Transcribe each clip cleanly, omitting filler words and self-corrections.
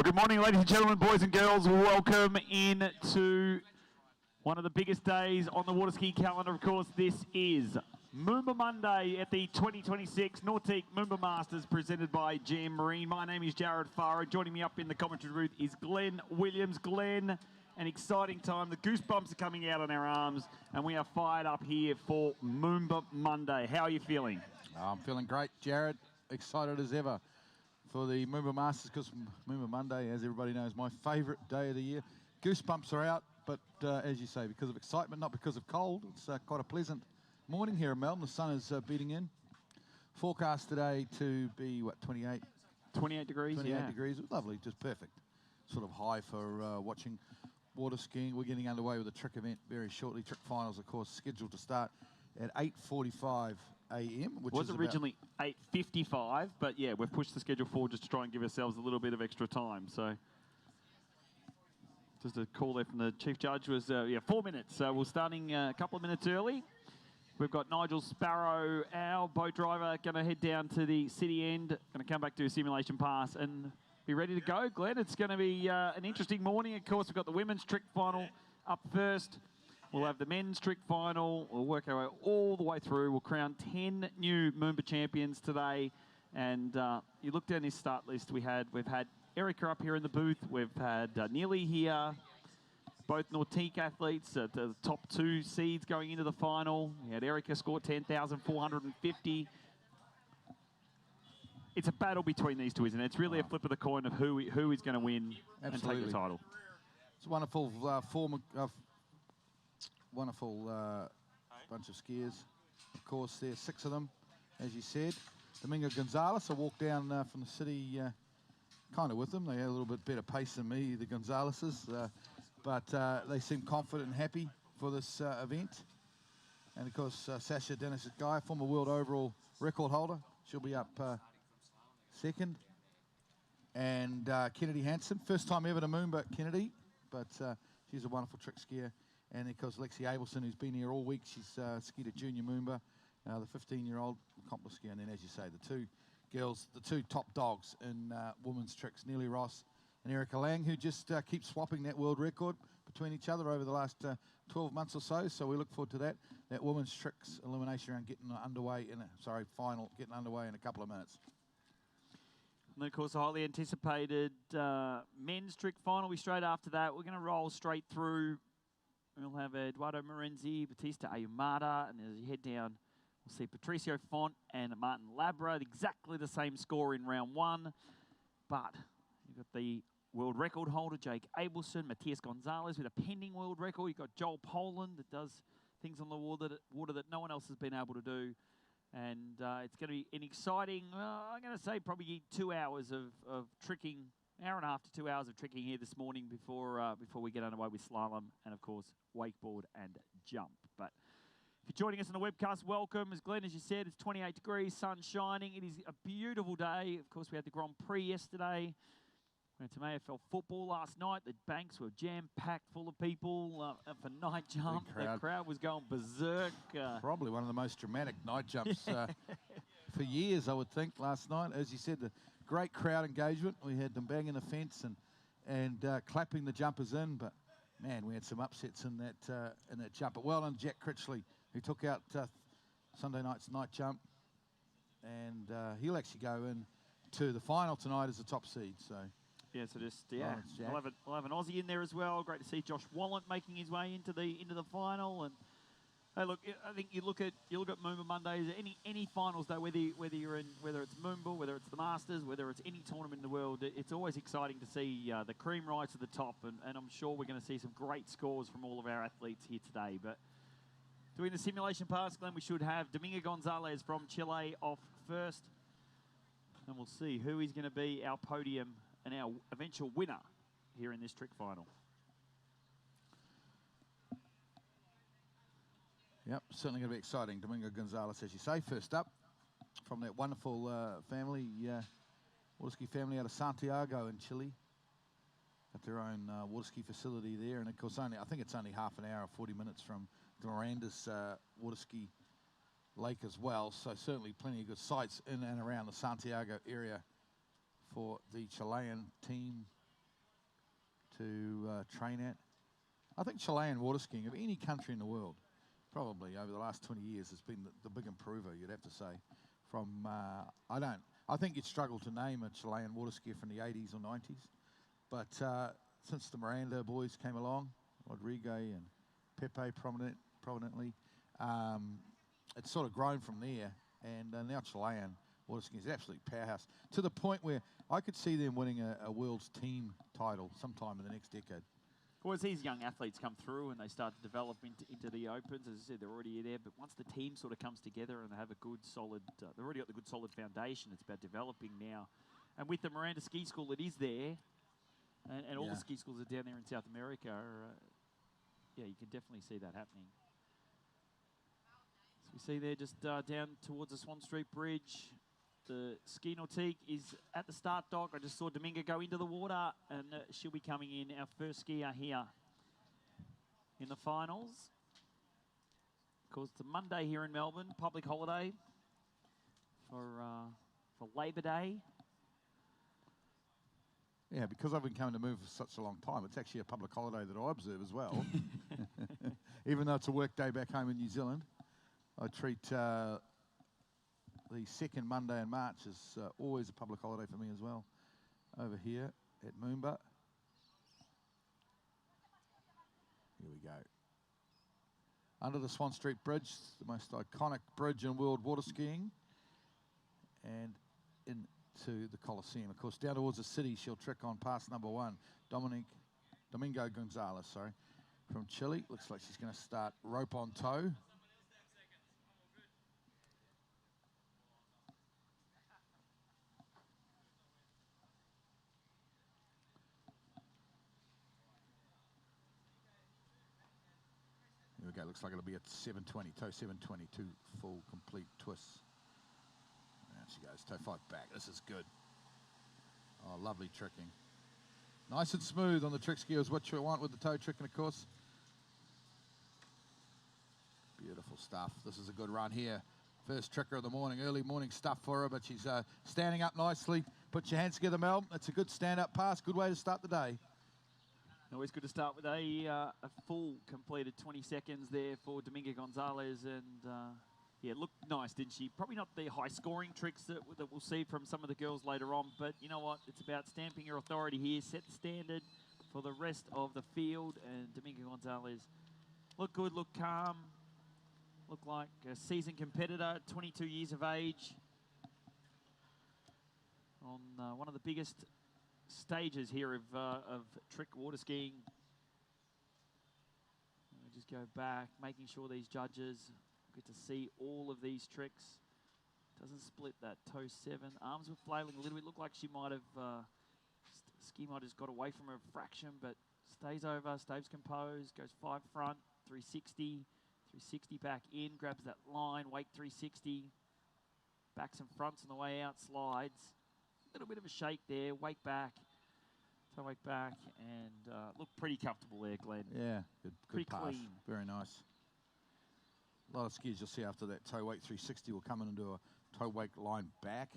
Well, good morning, ladies and gentlemen, boys and girls. Welcome in to one of the biggest days on the water ski calendar. Of course, this is MOOMBA Monday at the 2026 Nautique MOOMBA Masters presented by GM Marine. My name is Jared Farah. Joining me up in the commentary booth is Glenn Williams. Glenn, an exciting time. The goosebumps are coming out on our arms, and we are fired up here for MOOMBA Monday. How are you feeling? I'm feeling great, Jared. Excited as ever for the MOOMBA Masters, because MOOMBA Monday, as everybody knows, my favourite day of the year. Goosebumps are out, but as you say, because of excitement, not because of cold. It's quite a pleasant morning here in Melbourne. The sun is beating in. Forecast today to be, what, 28? 28 degrees, 28 degrees. It was lovely, just perfect. Sort of high for watching water skiing. We're getting underway with a trick event very shortly. Trick finals, of course, scheduled to start at 8:45 a.m. Which was originally 8:55, but yeah, we've pushed the schedule forward just to try and give ourselves a little bit of extra time. So just a call there from the Chief Judge was 4 minutes. So we're starting a couple of minutes early. We've got Nigel Sparrow, our boat driver, going to head down to the city end, going to come back to a simulation pass and be ready to go. Glenn, it's going to be an interesting morning. Of course, we've got the women's trick final up first. We'll have the men's trick final. We'll work our way all the way through. We'll crown 10 new MOOMBA champions today. And you look down this start list we've had Erica up here in the booth. We've had Neely here, both Nautique athletes, the top 2 seeds going into the final. We had Erica score 10,450. It's a battle between these two, isn't it? It's really a flip of the coin of who is going to win and take the title. It's a wonderful wonderful bunch of skiers. Of course, there's 6 of them, as you said. Domingo Gonzalez, I walked down from the city kind of with them. They had a little bit better pace than me, the Gonzaleses, but they seem confident and happy for this event. And of course, Sasha Dennis' guy, former world overall record holder, she'll be up second. And Kennedy Hansen, first time ever to MOOMBA, Kennedy, but she's a wonderful trick skier. And of course, Lexi Abelson, who's been here all week, she's skied at junior MOOMBA, the 15-year-old accomplished skier. And then, as you say, the 2 girls, the 2 top dogs in women's tricks, Neely Ross and Erica Lang, who just keep swapping that world record between each other over the last 12 months or so. So we look forward to that. That women's tricks elimination round getting underway final getting underway in a couple of minutes. And of course, the highly anticipated men's trick final will be straight after that. We're going to roll straight through. We'll have Eduardo Morenzi, Batista Ayumada, and as you head down, we'll see Patricio Font and Martin Labra, exactly the same score in round 1. But you've got the world record holder, Jake Abelson, Matias Gonzalez with a pending world record. You've got Joel Poland that does things on the water that no one else has been able to do. And it's going to be an exciting, I'm going to say probably 2 hours of tricking, hour and a half to 2 hours of tricking here this morning before we get underway with slalom and, of course, wakeboard and jump. But if you're joining us on the webcast, welcome. As Glenn, as you said, it's 28 degrees, sun shining. It is a beautiful day. Of course, we had the Grand Prix yesterday. We went to AFL football last night. The banks were jam-packed full of people for night jump. The crowd was going berserk. Probably one of the most dramatic night jumps for years, I would think, last night. As you said, the great crowd engagement. We had them banging the fence and clapping the jumpers in, but man, we had some upsets in that jump. But well done, Jack Critchley, who took out Sunday night's night jump, and he'll actually go in to the final tonight as the top seed. So yeah, so just we'll have an Aussie in there as well. Great to see Josh Wallant making his way into the final. And hey, look, I think you look at MOOMBA Mondays, any finals day, whether it's MOOMBA, whether it's the Masters, whether it's any tournament in the world, it's always exciting to see the cream rise to the top, and I'm sure we're going to see some great scores from all of our athletes here today. But doing the simulation pass, Glenn, we should have Domingo Gonzalez from Chile off first, and we'll see who is going to be our podium and our eventual winner here in this trick final. Yep, certainly going to be exciting. Domingo Gonzalez, as you say, first up from that wonderful family, water ski family out of Santiago in Chile. Got their own water ski facility there, and of course, I think it's only half an hour or 40 minutes from Miranda's water ski lake as well. So certainly plenty of good sites in and around the Santiago area for the Chilean team to train at. I think Chilean water skiing of any country in the world, probably over the last 20 years, has been the big improver, you'd have to say. From, I think you'd struggle to name a Chilean water skier from the 80s or 90s. But since the Miranda boys came along, Rodrigo and Pepe prominently, it's sort of grown from there. And now Chilean water skiing is an absolute powerhouse, to the point where I could see them winning a world's team title sometime in the next decade. Well, as these young athletes come through and they start to develop into the Opens, as I said, they're already there. But once the team sort of comes together and they have a good, solid, they've already got the good, solid foundation. It's about developing now. And with the Miranda Ski School, it is there. And all the ski schools are down there in South America. Yeah, you can definitely see that happening. So we see there just down towards the Swan Street Bridge. The ski nautique is at the start dock. I just saw Dominga go into the water, and she'll be coming in, our first skier here in the finals. Of course, it's a Monday here in Melbourne, public holiday for Labor Day. Yeah, because I've been coming to Moomba for such a long time, it's actually a public holiday that I observe as well. Even though it's a work day back home in New Zealand, I treat the second Monday in March is always a public holiday for me as well, over here at Moomba. Here we go. Under the Swan Street Bridge, the most iconic bridge in world water skiing, and into the Coliseum. Of course, down towards the city, she'll trick on pass number 1, Domingo Gonzalez, from Chile. Looks like she's going to start rope on toe. Here we go, looks like it'll be at 720, toe 722, full complete twist. There she goes, toe 5 back, this is good. Oh, lovely tricking. Nice and smooth on the trick skiers, what you want with the toe tricking, of course. Beautiful stuff, this is a good run here. First tricker of the morning, early morning stuff for her, but she's standing up nicely. Put your hands together, Mel. It's a good stand-up pass, good way to start the day. Always good to start with a full completed 20 seconds there for Dominga Gonzalez, and yeah, looked nice, didn't she? Probably not the high-scoring tricks that we'll see from some of the girls later on, but you know what? It's about stamping your authority here, set the standard for the rest of the field, and Dominga Gonzalez looked good, looked calm, looked like a seasoned competitor, 22 years of age, on one of the biggest stages here of trick water skiing. We just go back, making sure these judges get to see all of these tricks. Doesn't split that toe 7. Arms were flailing a little bit. Looked like she might have, ski might have just got away from her a fraction, but stays over, stays composed, goes 5 front, 360, 360 back in, grabs that line, wake 360, backs and fronts on the way out, slides. A little bit of a shake there, wake back, toe wake back, and look pretty comfortable there, Glenn. Yeah, good pass. Clean. Very nice. A lot of skiers you'll see after that toe wake 360 will come in and do a toe wake line back.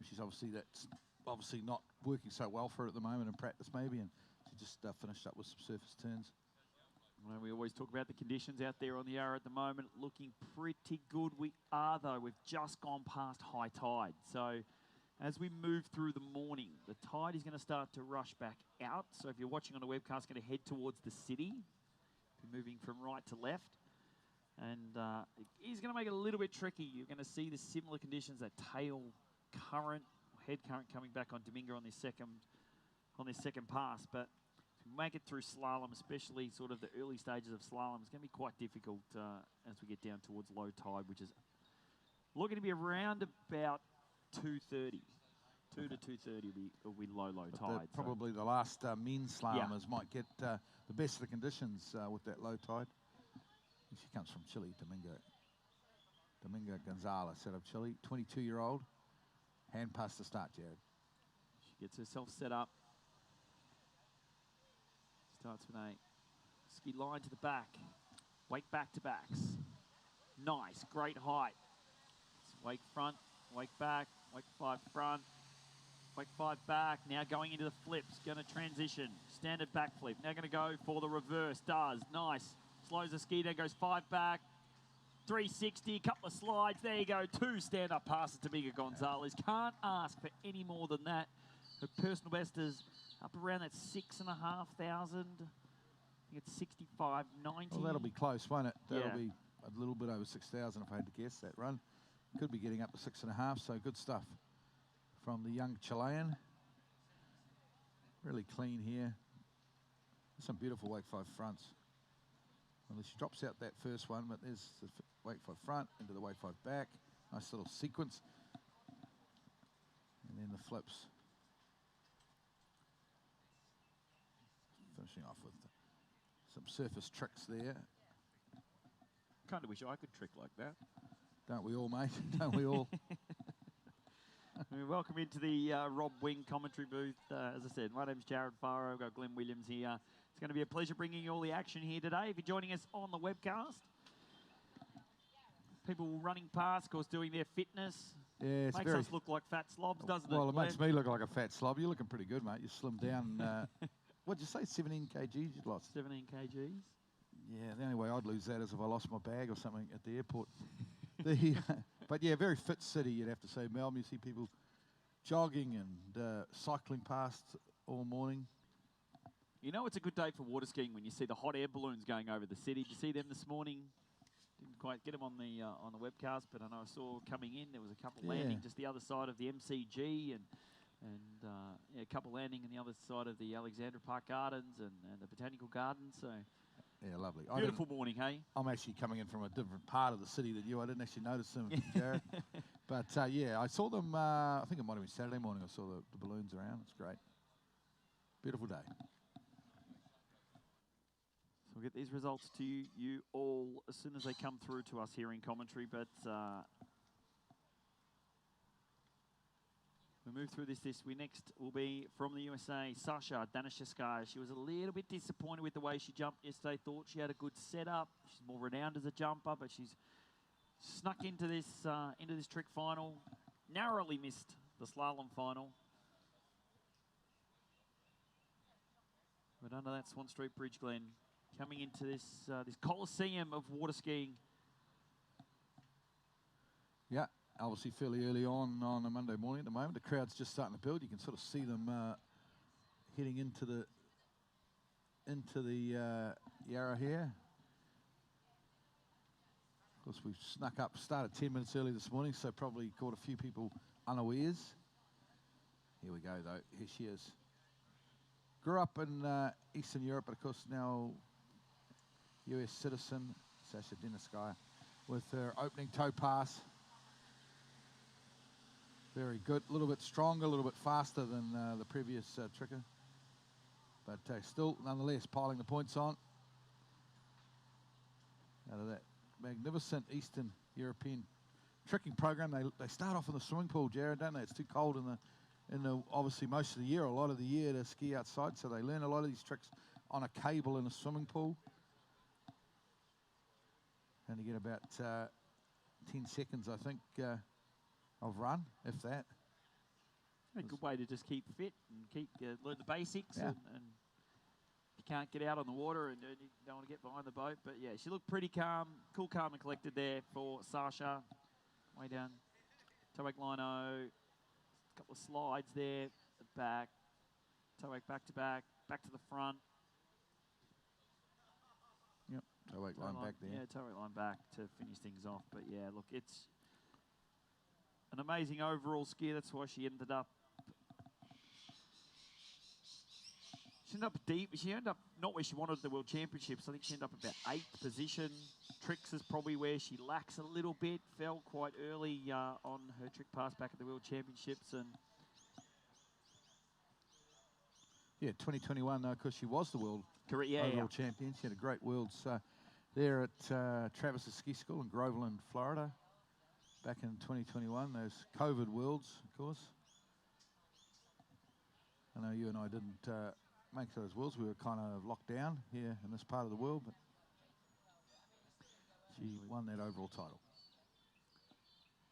She's that's obviously not working so well for her at the moment in practice maybe, and she just finished up with some surface turns. Well, we always talk about the conditions out there on the Yarra at the moment, looking pretty good. We are, though. We've just gone past high tide, so as we move through the morning, the tide is going to start to rush back out. So if you're watching on a webcast, going to head towards the city. Be moving from right to left. And he's going to make it a little bit tricky. You're going to see the similar conditions, that tail current, head current coming back on Dominga on this second pass. But to make it through slalom, especially sort of the early stages of slalom, it's going to be quite difficult as we get down towards low tide, which is looking to be around about 2:30. 2 to 2:30 will be low tide. Probably the last men's slalomers might get the best of the conditions with that low tide. And she comes from Chile, Dominga Gonzalez out of Chile, 22-year-old. Hand pass to start, Jared. She gets herself set up. Starts with a ski line to the back. Wake back to backs. Nice, great height. Wake front, wake back, wake 5 front. Wake 5 back, now going into the flips, going to transition, standard back flip, now going to go for the reverse, does, nice, slows the ski down, goes 5 back, 360, couple of slides, there you go, 2 stand-up passes to Mika Gonzalez, can't ask for any more than that. Her personal best is up around that 6,500, I think it's 65.90. Well, that'll be close, won't it? That'll Yeah. be a little bit over 6,000 if I had to guess that run. Could be getting up to 6.5, so good stuff from the young Chilean. Really clean here. Some beautiful Wake 5 fronts. Well, she drops out that first one, but there's the Wake 5 front into the Wake 5 back. Nice little sequence. And then the flips. Finishing off with some surface tricks there. Kind of wish I could trick like that. Don't we all, mate? Don't we all? Welcome into the Rob Wing commentary booth. As I said, my name's Jared Farrow. I've got Glenn Williams here. It's going to be a pleasure bringing you all the action here today. If you're joining us on the webcast, people running past, of course, doing their fitness. Yeah, it's makes us look like fat slobs, doesn't it? Well, it Glenn? makes me look like a fat slob. You're looking pretty good, mate. You slimmed down. What'd you say? 17 kgs you lost? 17 kgs. Yeah, the only way I'd lose that is if I lost my bag or something at the airport. But yeah, very fit city, you'd have to say, Melbourne. You see people jogging and cycling past all morning. You know it's a good day for water skiing when you see the hot air balloons going over the city. Did you see them this morning? Didn't quite get them on the webcast, but I know I saw coming in, there was a couple landing just the other side of the MCG and a couple landing on the other side of the Alexandra Park Gardens and the Botanical Gardens. So yeah, lovely. Beautiful morning, hey? I'm actually coming in from a different part of the city than you. I didn't actually notice them, Jared. But yeah, I saw them, I think it might have been Saturday morning. I saw the balloons around. It's great. Beautiful day. So we'll get these results to you all as soon as they come through to us here in commentary. But we move through this. We next will be from the USA, Sasha Danishevskaya. She was a little bit disappointed with the way she jumped yesterday. Thought she had a good setup. She's more renowned as a jumper, but she's snuck into this trick final. Narrowly missed the slalom final. But under that Swan Street Bridge, Glenn, coming into this coliseum of water skiing. Yeah, obviously fairly early on a Monday morning at the moment. The crowd's just starting to build. You can sort of see them heading into the Yarra here. Of course, we've snuck up, started 10 minutes early this morning, so probably caught a few people unawares. Here we go, though. Here she is. Grew up in Eastern Europe, but of course now US citizen, Sasha Danishevskaya, with her opening toe pass. Very good, a little bit stronger, a little bit faster than the previous tricker. But still, nonetheless, piling the points on. Out of that magnificent Eastern European tricking program. They start off in the swimming pool, Jared, don't they? It's too cold in the obviously most of the year, a lot of the year to ski outside, so they learn a lot of these tricks on a cable in a swimming pool. And you get about 10 seconds, I think, of run, if that. A good way to just keep fit and keep learn the basics. Yeah. And you can't get out on the water and you don't want to get behind the boat. But yeah, she looked pretty calm, cool, calm and collected there for Sasha. Way down, toe-wake lino, a couple of slides there, back, toe-wake back to back, back to the front. Yep, toe-wake line back there. Yeah, toe-wake line back to finish things off. But yeah, look, it's an amazing overall skier. That's why she ended up. She ended up deep. She ended up not where she wanted at the World Championships. I think she ended up about 8th position. Tricks is probably where she lacks a little bit. Fell quite early on her trick pass back at the World Championships. And yeah, 2021, because she was the world overall overall champion. She had a great Worlds there at Travis's Ski School in Groveland, Florida, back in 2021. Those COVID Worlds, of course. I know you and I didn't make those Worlds. We were kind of locked down here in this part of the world, but she won that overall title.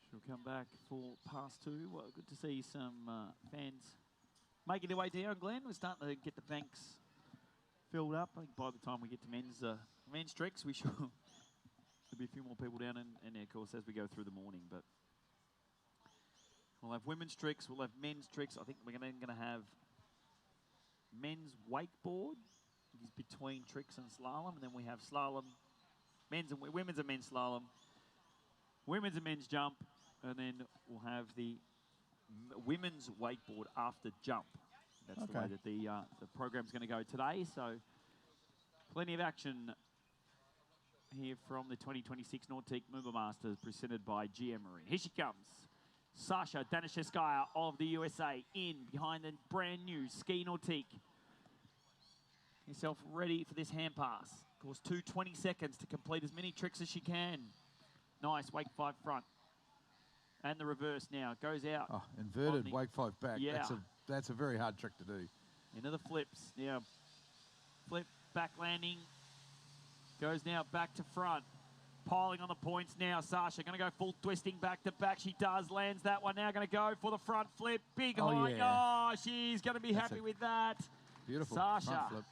She'll come back for pass 2. Well, good to see some fans making their way down, Glenn. We're starting to get the banks filled up. I think by the time we get to men's tricks, we should there'll be a few more people down in there, of course, as we go through the morning. But we'll have women's tricks, we'll have men's tricks. I think we're then going to have men's wakeboard, which is between tricks and slalom, and then we have slalom, women's and men's slalom, women's and men's jump, and then we'll have the women's wakeboard after jump. That's the way that the program's going to go today. So plenty of action here from the 2026 Nautique MOOMBA Masters presented by GM Marine. Here she comes. Sasha Danishevskaya of the USA in behind the brand new Ski Nautique. Herself ready for this hand pass. Of course, 20 seconds to complete as many tricks as she can. Nice, wake 5 front. And the reverse now goes out. Oh, inverted wake 5 back. Yeah. That's a very hard trick to do. Into the flips. Now, flip, back landing. Goes now back to front. Piling on the points now. Sasha going to go full twisting back to back. She does. Lands that one now. Going to go for the front flip. Big high. Yeah. Oh, she's going to be happy with that. Beautiful Sasha. front flip.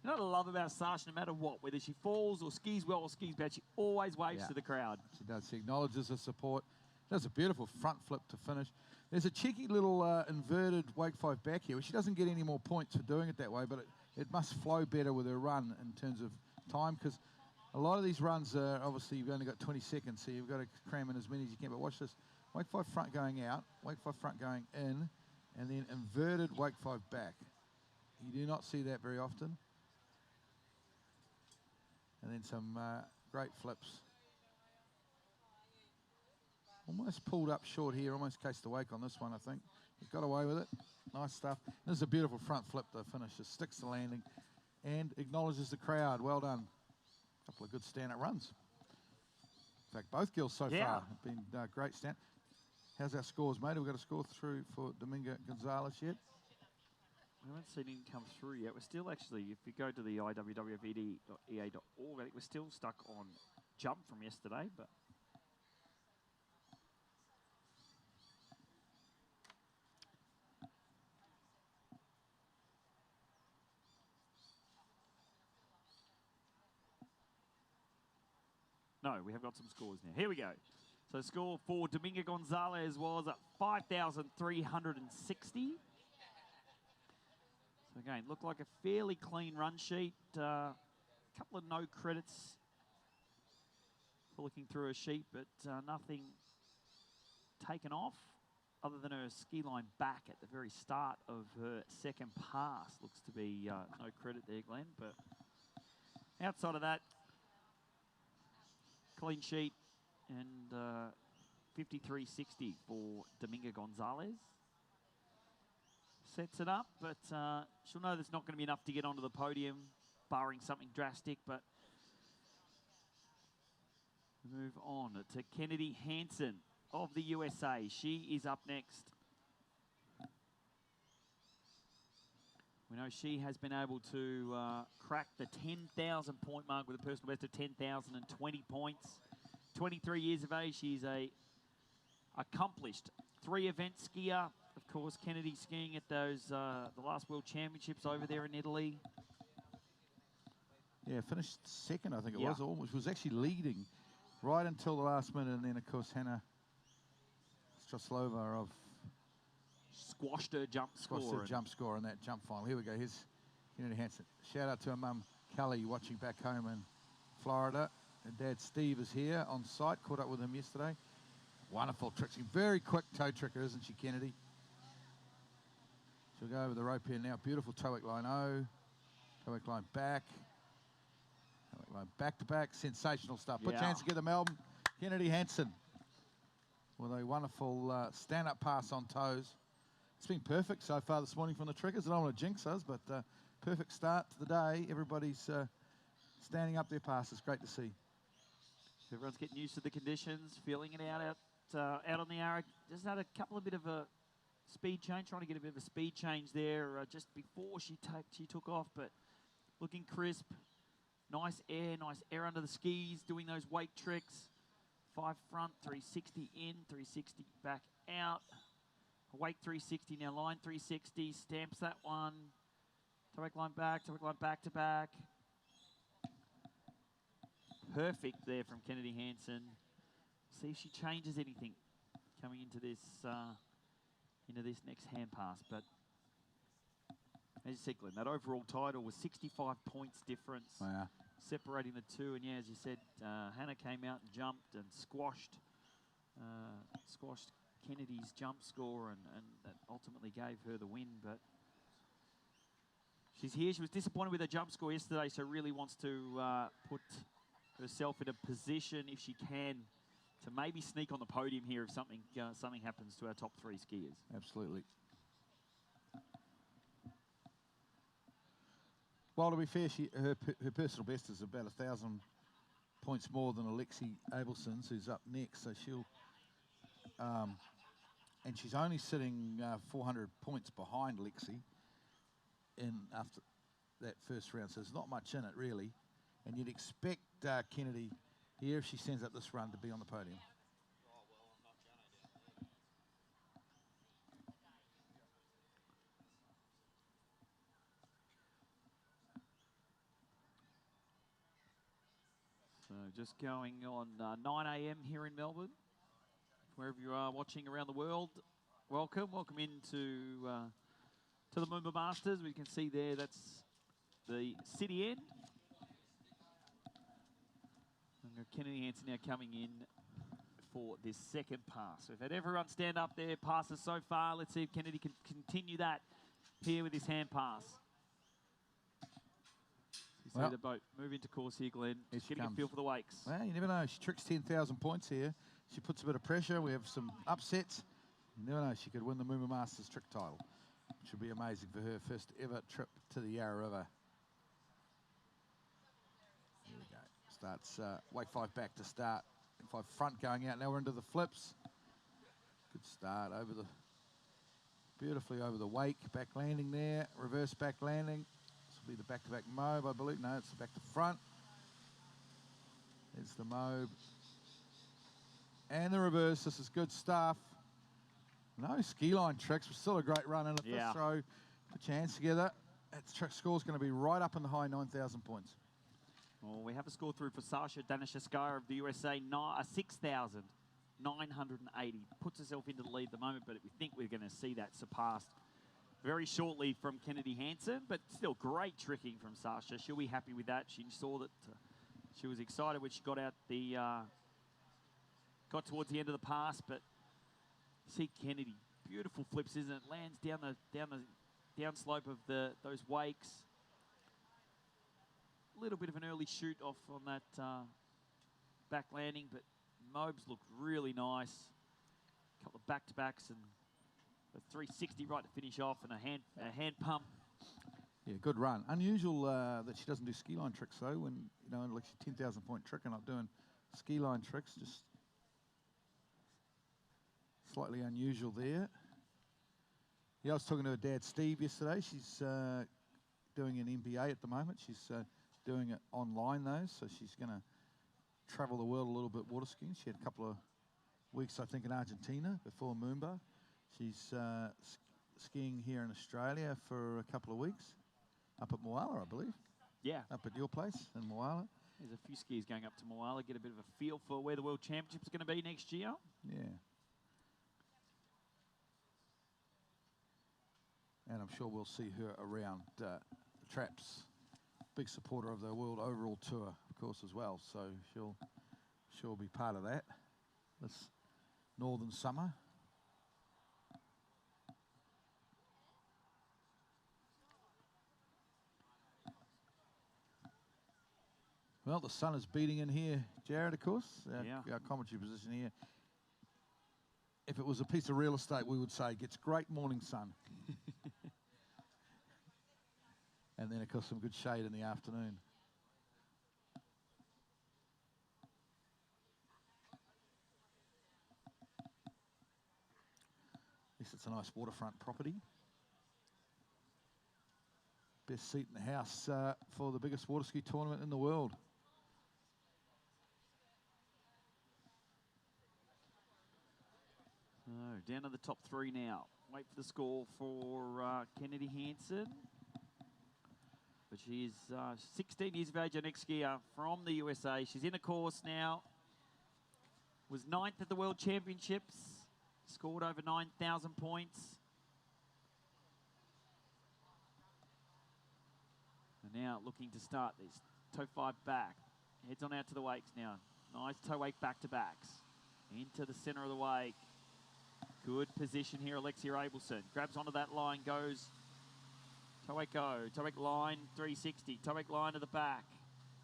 You know what I love about Sasha, no matter what, whether she falls or skis well or skis bad, she always waves to the crowd. She does. She acknowledges the support. Does a beautiful front flip to finish. There's a cheeky little inverted wake 5 back here. She doesn't get any more points for doing it that way, but it must flow better with her run in terms of time, because a lot of these runs are obviously you've only got 20 seconds, so you've got to cram in as many as you can. But watch this. Wake 5 front going out, wake 5 front going in, and then inverted wake 5 back. You do not see that very often. And then some great flips. Almost pulled up short here, almost cased the wake on this one, I think. But got away with it. Nice stuff. This is a beautiful front flip to finish. Just sticks the landing and acknowledges the crowd. Well done. A couple of good stand-up runs. In fact, both girls so far have been great stand. How's our scores, mate? Have we got a score through for Dominga Gonzalez yet? We haven't seen him come through yet. We're still actually, if you go to the iwwfed.ea.org, I think we're still stuck on jump from yesterday, but no, we have got some scores now. Here we go. So the score for Dominga Gonzalez was at 5,360. So again, looked like a fairly clean run sheet. A couple of no credits for looking through a sheet, but nothing taken off other than her ski line back at the very start of her second pass. Looks to be no credit there, Glenn, but outside of that, clean sheet and 53.60 for Dominga Gonzalez. Sets it up, but she'll know there's not going to be enough to get onto the podium, barring something drastic, but move on to Kennedy Hansen of the USA. She is up next. We know she has been able to crack the 10,000 point mark with a personal best of 10,020 points. 23 years of age. She's a accomplished 3-event skier. Of course, Kennedy skiing at those the last World Championships over there in Italy. Yeah, finished second, I think it was. Almost was actually leading right until the last minute, and then of course Hannah Straslova of squashed her jump score. In that jump final. Here we go. Here's Kennedy Hansen. Shout out to her mum Kelly watching back home in Florida. Her dad Steve is here on site. Caught up with him yesterday. Wonderful tricksing. Very quick toe tricker, isn't she, Kennedy? She'll go over the rope here now. Beautiful toe hook line O. Toe hook line back. Toe hook line back to back. Sensational stuff. Put your hands together, Melbourne. Kennedy Hansen with a wonderful stand-up pass on toes. It's been perfect so far this morning from the trickers. I don't want to jinx us, but perfect start to the day. Everybody's standing up their passes. Great to see. Everyone's getting used to the conditions, feeling it out on the arc. Just had a couple of bit of a speed change, trying to get a bit of a speed change there just before she took off, but looking crisp. Nice air under the skis, doing those wake tricks. 365 front, 360 in, 360 back out. Wake 360, now line 360, stamps that one. Toe line back to back. Perfect there from Kennedy Hansen. See if she changes anything coming into this next hand pass. But as you said, Glenn, that overall title was 65 points difference. Wow. Separating the two, and yeah, as you said, Hannah came out and jumped and squashed Kennedy's jump score, and that ultimately gave her the win. But she's here. She was disappointed with her jump score yesterday, so really wants to put herself in a position, if she can, to maybe sneak on the podium here if something happens to our top three skiers. Absolutely. Well, to be fair, her personal best is about 1,000 points more than Alexi Abelson's, who's up next. So she'll, and she's only sitting 400 points behind Alexi after that first round. So there's not much in it really, and you'd expect Kennedy here, if she sends up this run, to be on the podium. So just going on 9 a.m. here in Melbourne. Wherever you are watching around the world, welcome into to the MOOMBA Masters. We can see there that's the city end. And Kennedy Hansen now coming in for this second pass. So we've had everyone stand up there, passes so far. Let's see if Kennedy can continue that here with his hand pass. You see the boat move into course here, Glenn. Just getting a feel for the wakes. Well, you never know. She tricks 10,000 points here. She puts a bit of pressure. We have some upsets. You never know. She could win the MOOMBA Masters trick title, which would be amazing for her first ever trip to the Yarra River. Here we go. Starts wake 5 back to start. 5 front going out. Now we're into the flips. Good start beautifully over the wake. Back landing there. Reverse back landing. This will be the back-to-back mobe, I believe. No, it's the back to front. There's the mobe. And the reverse. This is good stuff. No ski line tricks, but still a great run in the first throw. Put your hands together. That trick score's going to be right up in the high 9,000 points. Well, we have a score through for Sasha Danishevskaya of the USA, 6,980. Puts herself into the lead at the moment, but we think we're going to see that surpassed very shortly from Kennedy Hansen, but still great tricking from Sasha. She'll be happy with that. She saw that she was excited when she got out got towards the end of the pass, but see Kennedy, beautiful flips, isn't it? Lands down the downslope of those wakes. A little bit of an early shoot off on that back landing, but mobes look really nice. A couple of back-to-backs and a 360 right to finish off, and a hand pump. Yeah, good run. Unusual that she doesn't do ski line tricks though. When like she's 10,000 point trick and not doing ski line tricks, just slightly unusual there. Yeah, I was talking to her dad Steve yesterday. She's doing an MBA at the moment. She's doing it online though, so she's going to travel the world a little bit water skiing. She had a couple of weeks, I think, in Argentina before Moomba. She's skiing here in Australia for a couple of weeks, up at Moala, I believe. Yeah. Up at your place in Moala. There's a few skiers going up to Moala, get a bit of a feel for where the World Championships are going to be next year. Yeah. And I'm sure we'll see her around traps. Big supporter of the World Overall Tour, of course, as well. So she'll be part of that this northern summer. Well, the sun is beating in here, Jared, of course. Our commentary position here. If it was a piece of real estate, we would say gets great morning sun. And then, of course, some good shade in the afternoon. At least it's a nice waterfront property. Best seat in the house for the biggest water ski tournament in the world. So down to the top 3 now. Wait for the score for Kennedy Hansen. But she's 16 years of age, her next skier from the USA. She's in a course now. Was 9th at the World Championships. Scored over 9,000 points. And now looking to start this. Toe 5 back. Heads on out to the wakes now. Nice toe wake back-to-backs. Into the center of the wake. Good position here, Alexia Abelson. Grabs onto that line, goes. Toe wake go. Toe wake line, 360. Toe wake line to the back.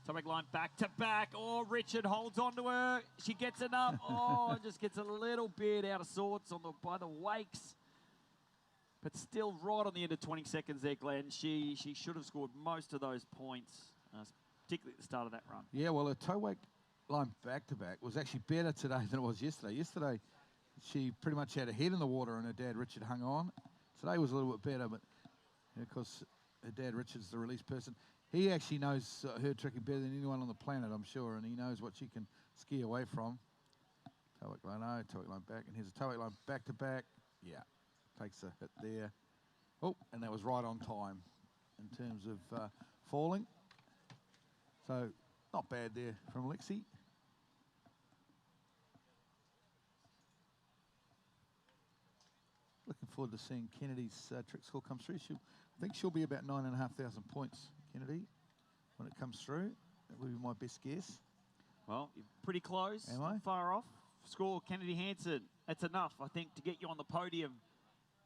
Toe wake line back-to-back. Oh, Richard holds on to her. She gets enough. Oh, just gets a little bit out of sorts by the wakes. But still right on the end of 20 seconds there, Glenn. She should have scored most of those points, particularly at the start of that run. Yeah, well, her toe wake line back-to-back was actually better today than it was yesterday. Yesterday, she pretty much had her head in the water and her dad, Richard, hung on. Today was a little bit better, but because her dad, Richard's the release person, he actually knows her tricky better than anyone on the planet, I'm sure, and he knows what she can ski away from. Toe wake line, no, toe wake line back, and here's a toe wake line back-to-back. Yeah. Takes a hit there. Oh, and that was right on time in terms of falling. So, not bad there from Lexi. Looking forward to seeing Kennedy's trick score come through. I think she'll be about 9,500 points, Kennedy, when it comes through. That would be my best guess. Well, you're pretty close. Am I? Far off. Score, Kennedy Hansen. That's enough, I think, to get you on the podium.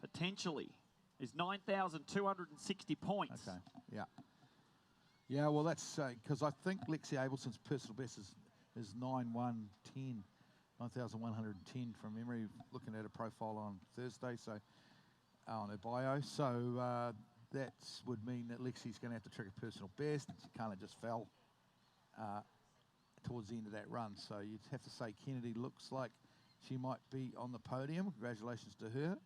Potentially is 9,260 points. Okay, yeah. Yeah, well, that's because I think Lexi Abelson's personal best is 9,110, 9,110 from memory, looking at her profile on Thursday, so on her bio. So that would mean that Lexi's going to have to trick a personal best. She kind of just fell towards the end of that run. So you'd have to say Kennedy looks like she might be on the podium. Congratulations to her.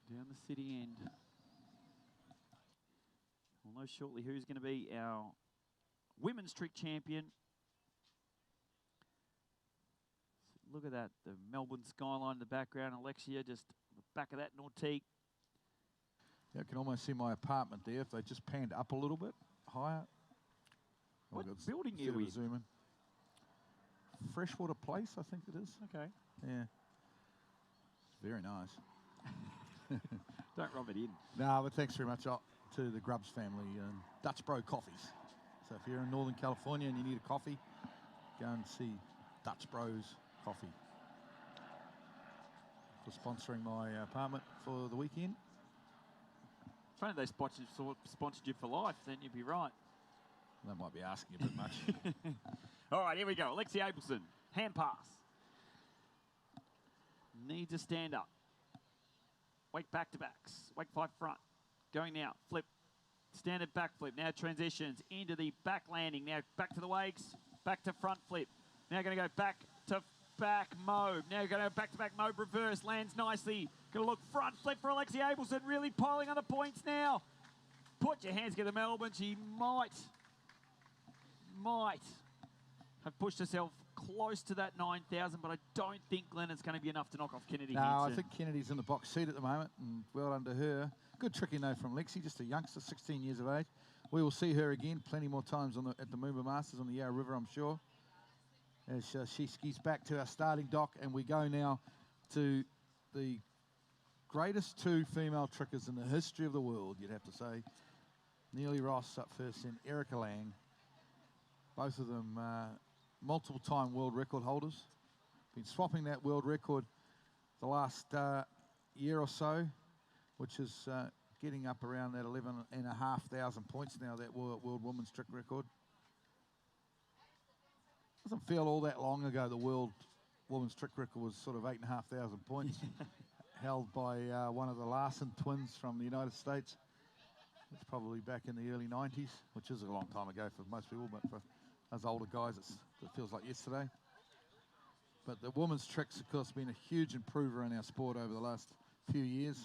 Down the city end. We'll know shortly who's going to be our women's trick champion. Look at that, the Melbourne skyline in the background. Alexia just the back of that Nautique. Yeah, I can almost see my apartment there if they just panned up a little bit higher. What building are you in? Zoom in. Freshwater Place, I think it is. Okay. Yeah. Very nice. Don't rub it in. No, but thanks very much to the Grubbs family and Dutch Bro Coffees. So if you're in Northern California and you need a coffee, go and see Dutch Bros Coffee for sponsoring my apartment for the weekend. If only they sponsored you for life, then you'd be right. That might be asking a bit much. All right, here we go. Alexia Abelson, hand pass. Needs a stand up. Wake back-to-backs. Wake 5 front. Going now. Flip. Standard back flip. Now transitions into the back landing. Now back to the wakes. Back to front flip. Now going to go back to back mobe. Now going to go back-to-back mobe reverse. Lands nicely. Going to look front flip for Alexia Abelson. Really piling on the points now. Put your hands together, Melbourne. She might have pushed herself close to that 9,000, but I don't think, Glenn, it's going to be enough to knock off Kennedy Hansen. No, I think Kennedy's in the box seat at the moment, and well done to her. Good tricking, though, from Lexi, just a youngster, 16 years of age. We will see her again plenty more times at the MOOMBA Masters on the Yarra River, I'm sure, as she skis back to our starting dock, and we go now to the greatest 2 female trickers in the history of the world, you'd have to say. Neely Ross up first, and Erica Lang. Both of them multiple-time world record holders. Been swapping that world record the last year or so, which is getting up around that 11,500 points now, that world women's trick record. Doesn't feel all that long ago the world women's trick record was sort of 8,500 points, held by one of the Larson twins from the United States. It's probably back in the early 90s, which is a long time ago for most people, but for us older guys, it feels like yesterday. But the women's tricks, of course, been a huge improver in our sport over the last few years.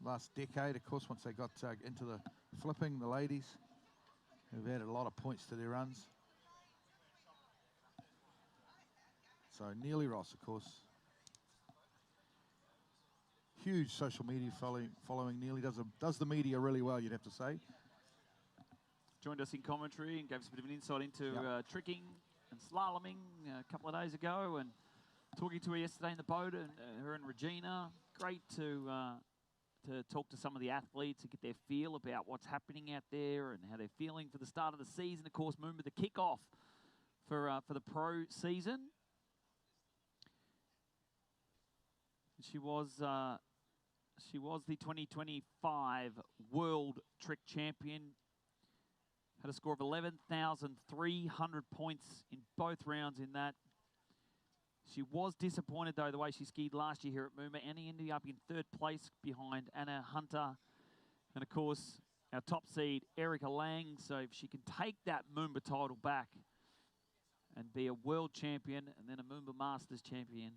last decade, of course, once they got into the flipping, the ladies have added a lot of points to their runs. So Neely Ross, of course. Huge social media following Neely. Does the media really well, you'd have to say. Joined us in commentary and gave us a bit of an insight into tricking and slaloming a couple of days ago, and talking to her yesterday in the boat, and her and Regina. Great to talk to some of the athletes and get their feel about what's happening out there and how they're feeling for the start of the season. Of course, MOOMBA, the kickoff for the pro season. She was the 2025 World Trick Champion. Had a score of 11,300 points in both rounds in that. She was disappointed, though, the way she skied last year here at MOOMBA. Annie ended up in 3rd place behind Anna Hunter. And, of course, our top seed, Erica Lang. So if she can take that MOOMBA title back and be a world champion and then a MOOMBA Masters champion,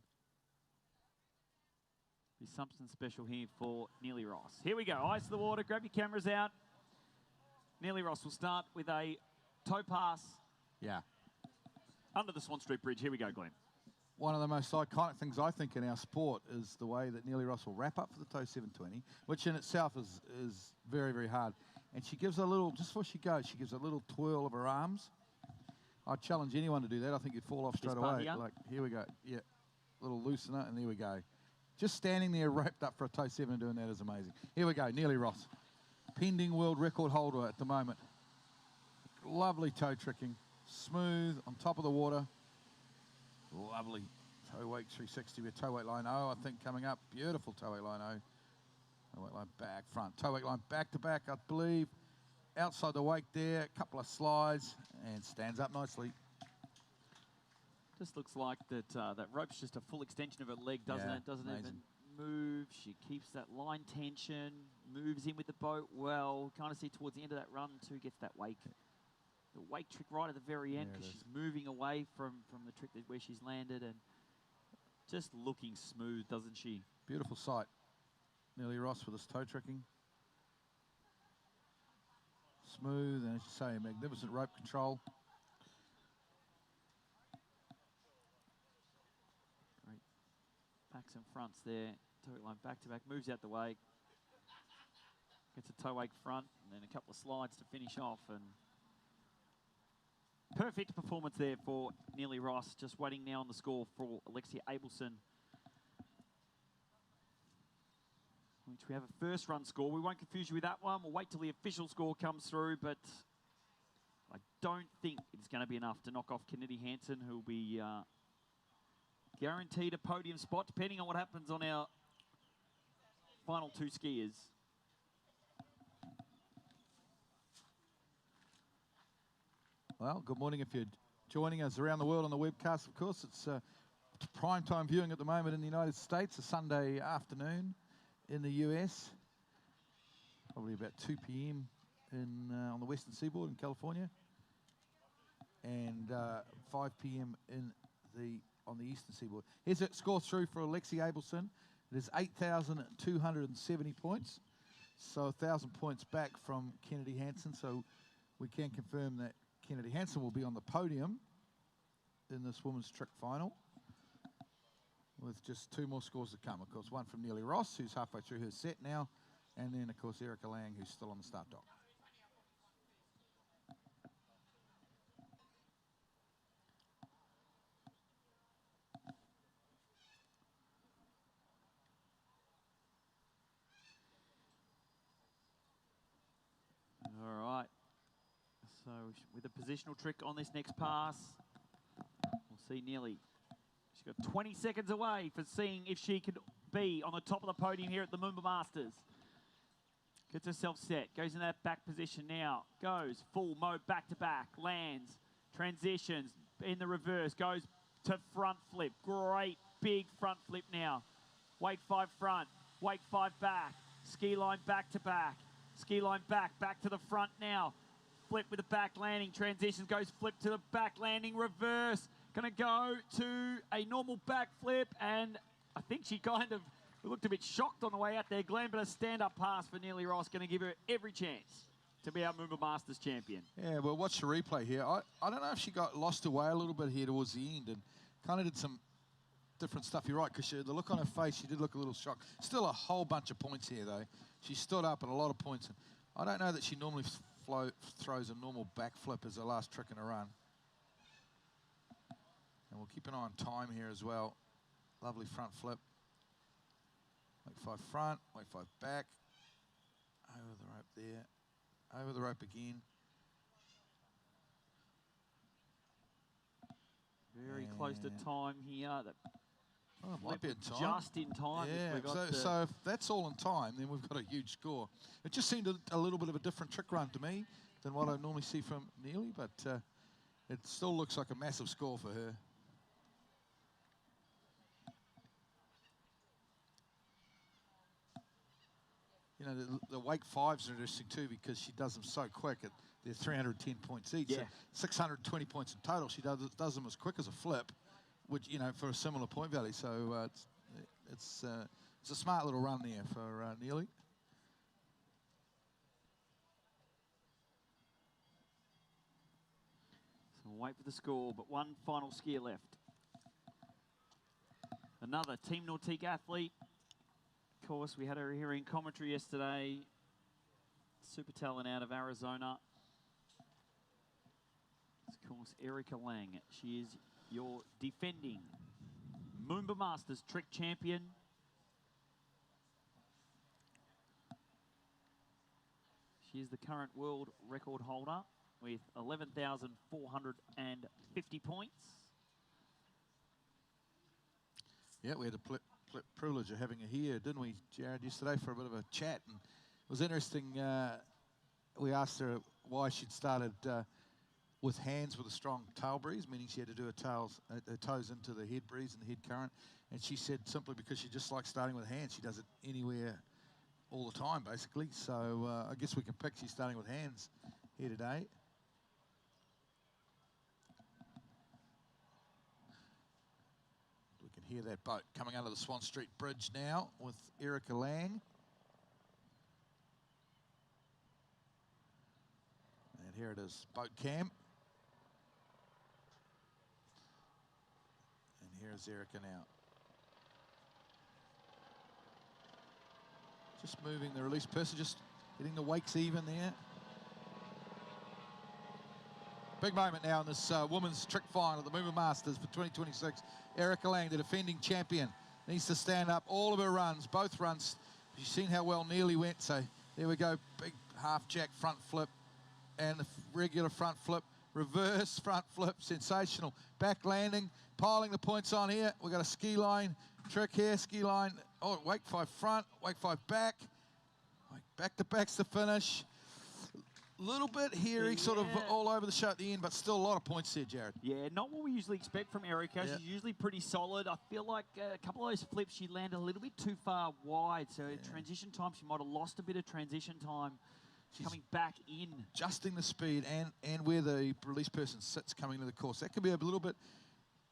be something special here for Neely Ross. Here we go. Ice to the water. Grab your cameras out. Neely Ross will start with a toe pass. Yeah. Under the Swan Street Bridge. Here we go, Glenn. One of the most iconic things, I think, in our sport is the way that Neely Ross will wrap up for the toe 720, which in itself is very, very hard. And she gives a little, just before she goes, she gives a little twirl of her arms. I challenge anyone to do that. I think you'd fall off straight away. Here? Like, here we go. Yeah, little loosener, and there we go. Just standing there wrapped up for a toe 7 doing that is amazing. Here we go, Neely Ross. Pending world record holder at the moment. Lovely toe tricking. Smooth, on top of the water. Lovely toe wake 360 with toe wake line O, I think, coming up. Beautiful toe wake line O. Toe wake line back, front. Toe wake line back to back, I believe. Outside the wake there, a couple of slides, and stands up nicely. Just looks like that rope's just a full extension of her leg, doesn't it? Doesn't amazing. even move. She keeps that line tension, moves in with the boat well. Kind of see towards the end of that run too, gets that wake. The wake trick right at the very end, because she's moving away from the trick where she's landed, and just looking smooth, doesn't she? Beautiful sight. Neely Ross with his toe tricking. Smooth, and as you say, magnificent rope control. Great backs and fronts there. Toe wake line back to back, moves out the wake. Gets a toe wake front, and then a couple of slides to finish off, and perfect performance there for Neely Ross. Just waiting now on the score for Alexia Abelson, which we have a first run score. We won't confuse you with that one. We'll wait till the official score comes through, but I don't think it's going to be enough to knock off Kennedy Hansen, who will be guaranteed a podium spot, depending on what happens on our final 2 skiers. Well, good morning if you're joining us around the world on the webcast. Of course, it's prime time viewing at the moment in the United States, a Sunday afternoon in the US. Probably about 2 p.m. On the western seaboard in California, and 5 p.m. on the eastern seaboard. Here's a score through for Alexia Abelson. It is 8,270 points, so 1,000 points back from Kennedy Hansen. So we can confirm that Kennedy Hansen will be on the podium in this women's trick final, with just 2 more scores to come. Of course, one from Neely Ross, who's halfway through her set now, and then, of course, Erica Lang, who's still on the start dock. All right. So with a positional trick on this next pass, we'll see Neely. She's got 20 seconds away for seeing if she could be on the top of the podium here at the MOOMBA Masters. Gets herself set, goes in that back position now, goes full mode back to back, lands, transitions in the reverse, goes to front flip. Great big front flip now. Wake 5 front, wake 5 back, ski line back to back, ski line back to the front now. Flip with the back landing, transitions, goes flip to the back landing, reverse. Gonna go to a normal back flip, and I think she kind of who looked a bit shocked on the way out there, Glenn, but a stand-up pass for Neely Ross, going to give her every chance to be our MOOMBA Masters champion. Yeah, well, watch the replay here. I don't know if she got lost away a little bit here towards the end and kind of did some different stuff. You're right, because the look on her face, she did look a little shocked. Still a whole bunch of points here, though. She stood up at a lot of points. And I don't know that she normally throws a normal backflip as her last trick in a run. And we'll keep an eye on time here as well. Lovely front flip. Wake 5 front, wake 5 back. Over the rope there. Over the rope again. Very close to time here. That might be in time. Just in time. Yeah, so if that's all in time, then we've got a huge score. It just seemed a little bit of a different trick run to me than what I normally see from Neely, but it still looks like a massive score for her. You know, the wake 5s are interesting too because she does them so quick. They're 310 points each. Yeah. So 620 points in total. She does them as quick as a flip, which, you know, for a similar point value. So it's a smart little run there for Neely. So we'll wait for the score, but one final skier left. Another Team Nautique athlete. Of course, we had her here in commentary yesterday. Super talent out of Arizona. It's, of course, Erica Lang. She is your defending MOOMBA Masters trick champion. She is the current world record holder with 11,450 points. Yeah, we had the privilege of having her here, didn't we, Jared, yesterday for a bit of a chat. And it was interesting. We asked her why she'd started with hands with a strong tail breeze, meaning she had to do her toes into the head breeze and the head current. And she said simply because she just likes starting with hands. She does it anywhere all the time, basically. So I guess we can pick she's starting with hands here today. We can hear that boat coming under the Swan Street Bridge now with Erica Lang. And here it is, boat cam. And here's Erica now. Just moving the release person, just getting the wakes even there. Big moment now in this women's trick final at the MOOMBA Masters for 2026. Erica Lang, the defending champion, needs to stand up all of her runs, both runs. You've seen how well Neely went, so there we go. Big half jack front flip and the regular front flip, reverse front flip, sensational. Back landing, piling the points on here. We've got a ski line trick here, ski line. Oh, wake 5 front, wake 5 back. Back to back's the finish. Little bit hairy, sort of all over the show at the end, but still a lot of points there, Jared. Yeah, not what we usually expect from Erica. She's usually pretty solid. I feel like a couple of those flips, she landed a little bit too far wide. So transition time, she might have lost a bit of transition time. She's coming back in. Adjusting the speed and where the release person sits coming into the course. That can be a little bit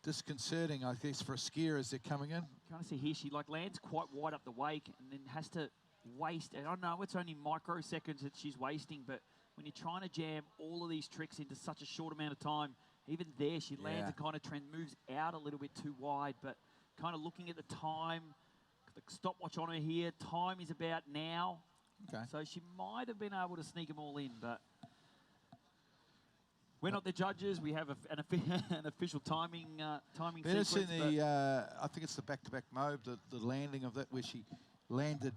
disconcerting, I guess, for a skier as they're coming in. Kind of see here, she lands quite wide up the wake and then has to waste. And I know it's only microseconds that she's wasting, but when you're trying to jam all of these tricks into such a short amount of time, even there she lands and kind of moves out a little bit too wide, but kind of looking at the time, the stopwatch on her here, time is about now. Okay. So she might have been able to sneak them all in, but we're not the judges. We have an official timing sequence. I think it's the back-to-back mode, the landing of that where she landed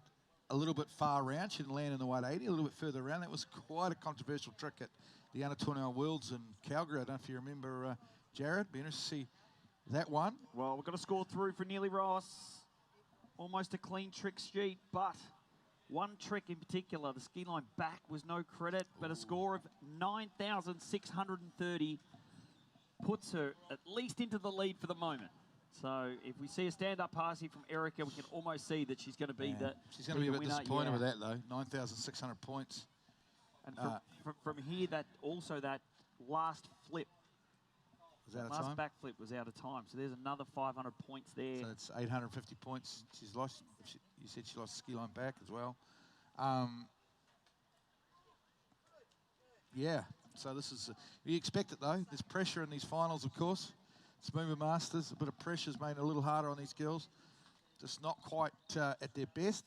a little bit far around. She didn't land in the 180, a little bit further around. That was quite a controversial trick at the Under-21 Worlds in Calgary. I don't know if you remember, Jared. Be interested to see that one. Well, we've got a score through for Neely Ross. Almost a clean trick sheet, but one trick in particular, the ski line back, was no credit, but a score of 9,630 puts her at least into the lead for the moment. So if we see a stand-up pass here from Erica, we can almost see that she's going to be the She's going to be a bit disappointed with that, though. 9,600 points. And from here, that last flip Was out of last time? backflip was out of time, so there's another 500 points there. So it's 850 points she's lost. You said she lost ski line back as well. Yeah, so this is, you expect it though. There's pressure in these finals, of course. It's MOOMBA Masters, a bit of pressure's made it a little harder on these girls. Just not quite at their best,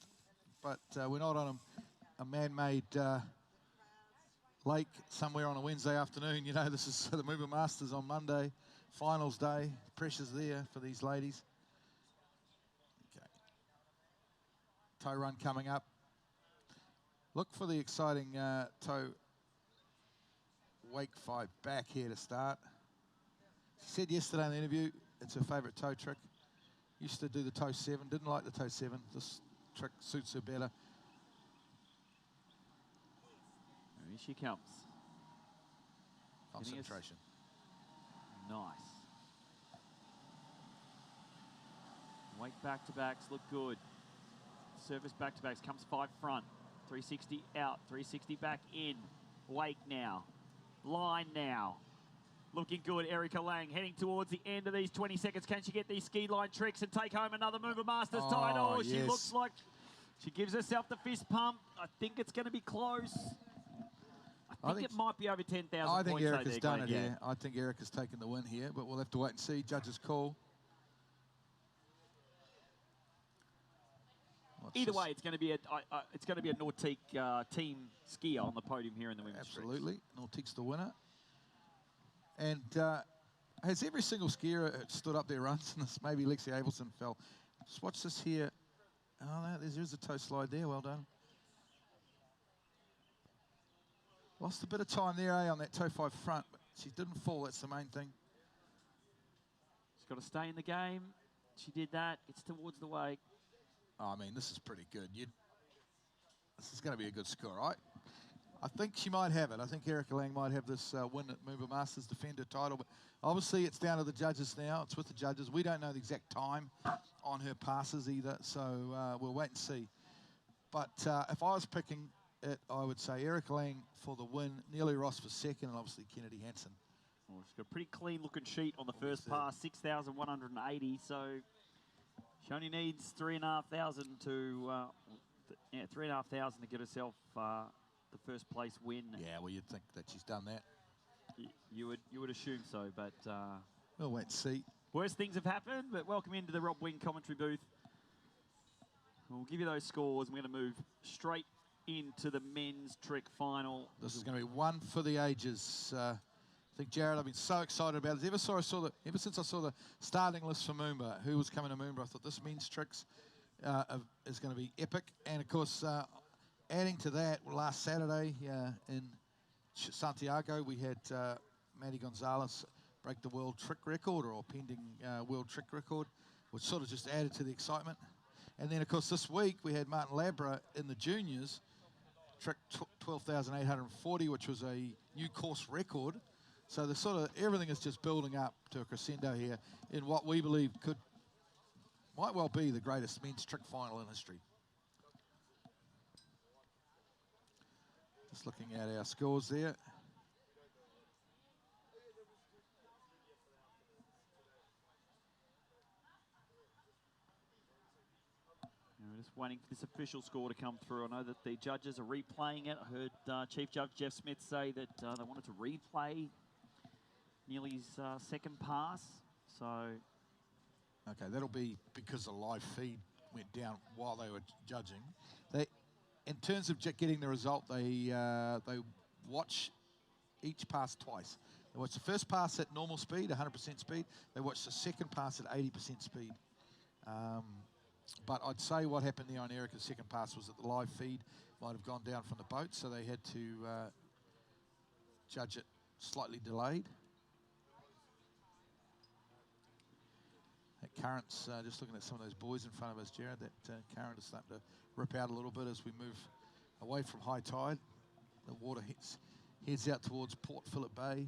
but we're not on a man-made lake somewhere on a Wednesday afternoon. You know, this is the MOOMBA Masters on Monday, finals day. Pressure's there for these ladies. Okay. Toe run coming up. Look for the exciting toe wake 5 back here to start. She said yesterday in the interview it's her favourite toe trick. Used to do the toe 7, didn't like the toe 7. This trick suits her better. Here she comes. Concentration. Nice. Wake back-to-backs look good. Surface back-to-backs comes 5 front. 360 out, 360 back in. Wake now. Line now. Looking good, Erica Lang heading towards the end of these 20 seconds. Can she get these ski line tricks and take home another MOOMBA Masters title? Yes. She looks like she gives herself the fist pump. I think it's going to be close. I think it might be over 10,000 points. I think Erica's done it here. here. I think Erica's taken the win here, but we'll have to wait and see. Judges call. Either way, it's going to be a Nautique team skier on the podium here in the women's Absolutely, Nautique's the winner. And has every single skier stood up their runs? And this, maybe Lexi Abelson fell. Just watch this here. Oh no, there's a toe slide there. Well done. Lost a bit of time there, on that toe 5 front, but she didn't fall. That's the main thing. She's got to stay in the game. She did that. Gets towards the wake. Oh, I mean, this is pretty good. This is going to be a good score, right? I think she might have it. I think Erica Lang might have this win at MOOMBA Masters, defend her title. But obviously, it's down to the judges now. It's with the judges. We don't know the exact time on her passes either, so we'll wait and see. But if I was picking it, I would say Erica Lang for the win, Neely Ross for second, and obviously Kennedy Hansen. Well, she's got a pretty clean-looking sheet on the first pass, 6,180. So she only needs 3,500 to 3,500 to get herself the first place win. Yeah, well, you'd think that she's done that. You would assume so, but we'll wait and see. Worse things have happened, but welcome into the Rob Wing commentary booth. We'll give you those scores. We're going to move straight into the men's trick final. This is going to be one for the ages. I think, Jared, I've been so excited about it. Ever since I saw the starting list for MOOMBA, who was coming to MOOMBA, I thought this men's tricks is going to be epic. And of course, adding to that, last Saturday in Santiago, we had Maddie Gonzalez break the world trick record, or pending world trick record, which sort of just added to the excitement. And then, of course, this week we had Martin Labra in the juniors, trick 12,840, which was a new course record. So the sort of everything is just building up to a crescendo here in what we believe might well be the greatest men's trick final in history. Just looking at our scores there. We're just waiting for this official score to come through. I know that the judges are replaying it. I heard Chief Judge Jeff Smith say that they wanted to replay Neely's second pass. So, okay, that'll be because the live feed went down while they were judging. In terms of getting the result, they watch each pass twice. They watch the first pass at normal speed, 100% speed. They watch the second pass at 80% speed. But I'd say what happened there on Erica's second pass was that the live feed might have gone down from the boat, so they had to judge it slightly delayed. That current's, just looking at some of those buoys in front of us, Jared, that current is starting to rip out a little bit as we move away from high tide. The water heads out towards Port Phillip Bay.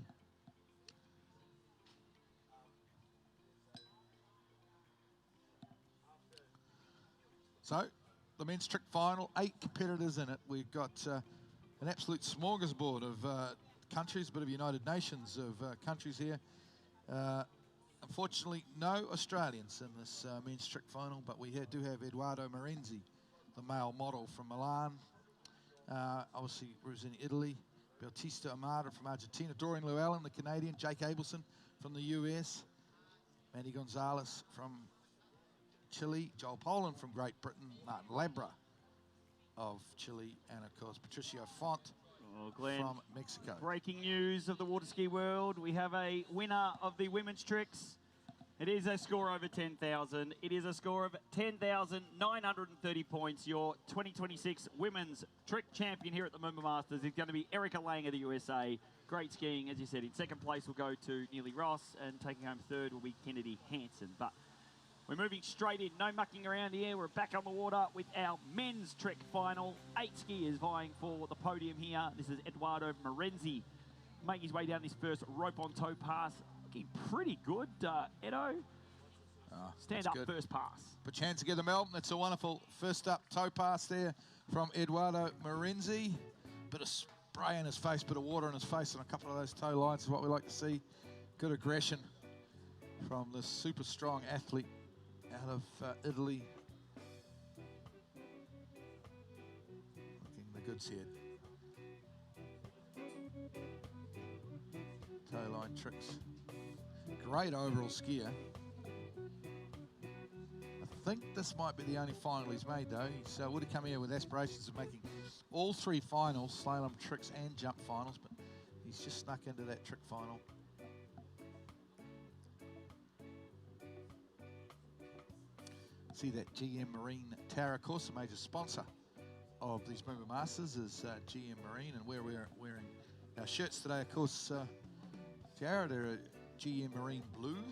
So, the men's trick final, 8 competitors in it. We've got an absolute smorgasbord of countries, a bit of United Nations of countries here. Unfortunately, no Australians in this men's trick final, but we do have Edoardo Marenzi, the male model from Milan. Obviously representing Italy. Bautista Amada from Argentina. Dorian Llewellyn, the Canadian. Jake Abelson from the US. Mandy Gonzalez from Chile. Joel Poland from Great Britain. Martin Labra of Chile. And, of course, Patricio Font from Mexico. Breaking news of the water ski world. We have a winner of the women's tricks. It is a score over 10,000. It is a score of 10,930 points. Your 2026 women's trick champion here at the MOOMBA Masters is going to be Erica Lang of the USA. Great skiing, as you said. In second place will go to Neely Ross, and taking home third will be Kennedy Hansen. But we're moving straight in. No mucking around here. We're back on the water with our men's trick final. 8 skiers vying for the podium here. This is Edoardo Marenzi making his way down this first rope-on-toe pass. Looking pretty good, Edo. Stand up good. First pass. Put your hands together, Mel. That's a wonderful first up toe pass there from Edoardo Marenzi. Bit of spray in his face, bit of water in his face, and a couple of those toe lines is what we like to see. Good aggression from this super strong athlete out of Italy. Looking the goods here. Toe line tricks. Great overall skier. I think this might be the only final he's made, though. He would have come here with aspirations of making all 3 finals, slalom tricks and jump finals, but he's just snuck into that trick final. See that GM Marine tower, of course, a major sponsor of these MOOMBA Masters is GM Marine, and we're wearing our shirts today, of course. Jared, they're GM Marine blue.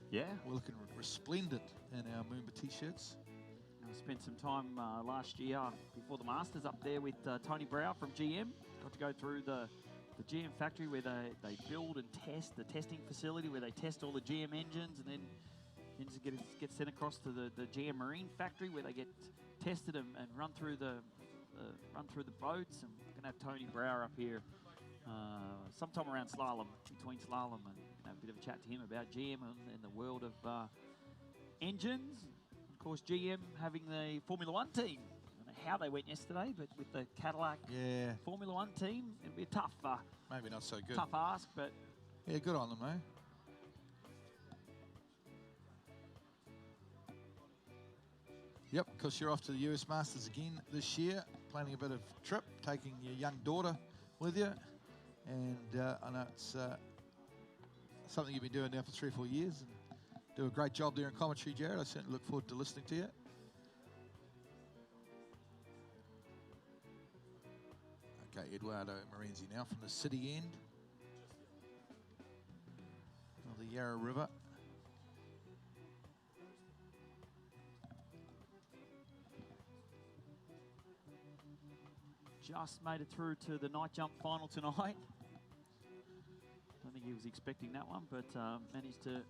Yeah. We're looking resplendent in our MOOMBA t-shirts. I spent some time last year before the Masters up there with Tony Brow from GM. Got to go through the GM factory where they build and test, the testing facility where they test all the GM engines, and then engines get sent across to the GM Marine factory where they get tested and run through the boats. And we're going to have Tony Brower up here sometime around slalom, between slalom, and have a bit of a chat to him about GM and the world of engines. Of course, GM having the Formula One team. I don't know how they went yesterday, but with the Cadillac Formula One team, it'd be a tough, maybe not so good, tough ask, but yeah, good on them, though. Yep, because you're off to the US Masters again this year, planning a bit of trip, taking your young daughter with you. And I know it's something you've been doing now for 3 or 4 years, and do a great job there in commentary, Jared. I certainly look forward to listening to you. Okay, Edoardo Marenzi now from the city end of the Yarra River. just made it through to the night jump final tonight. I don't think he was expecting that one, but managed to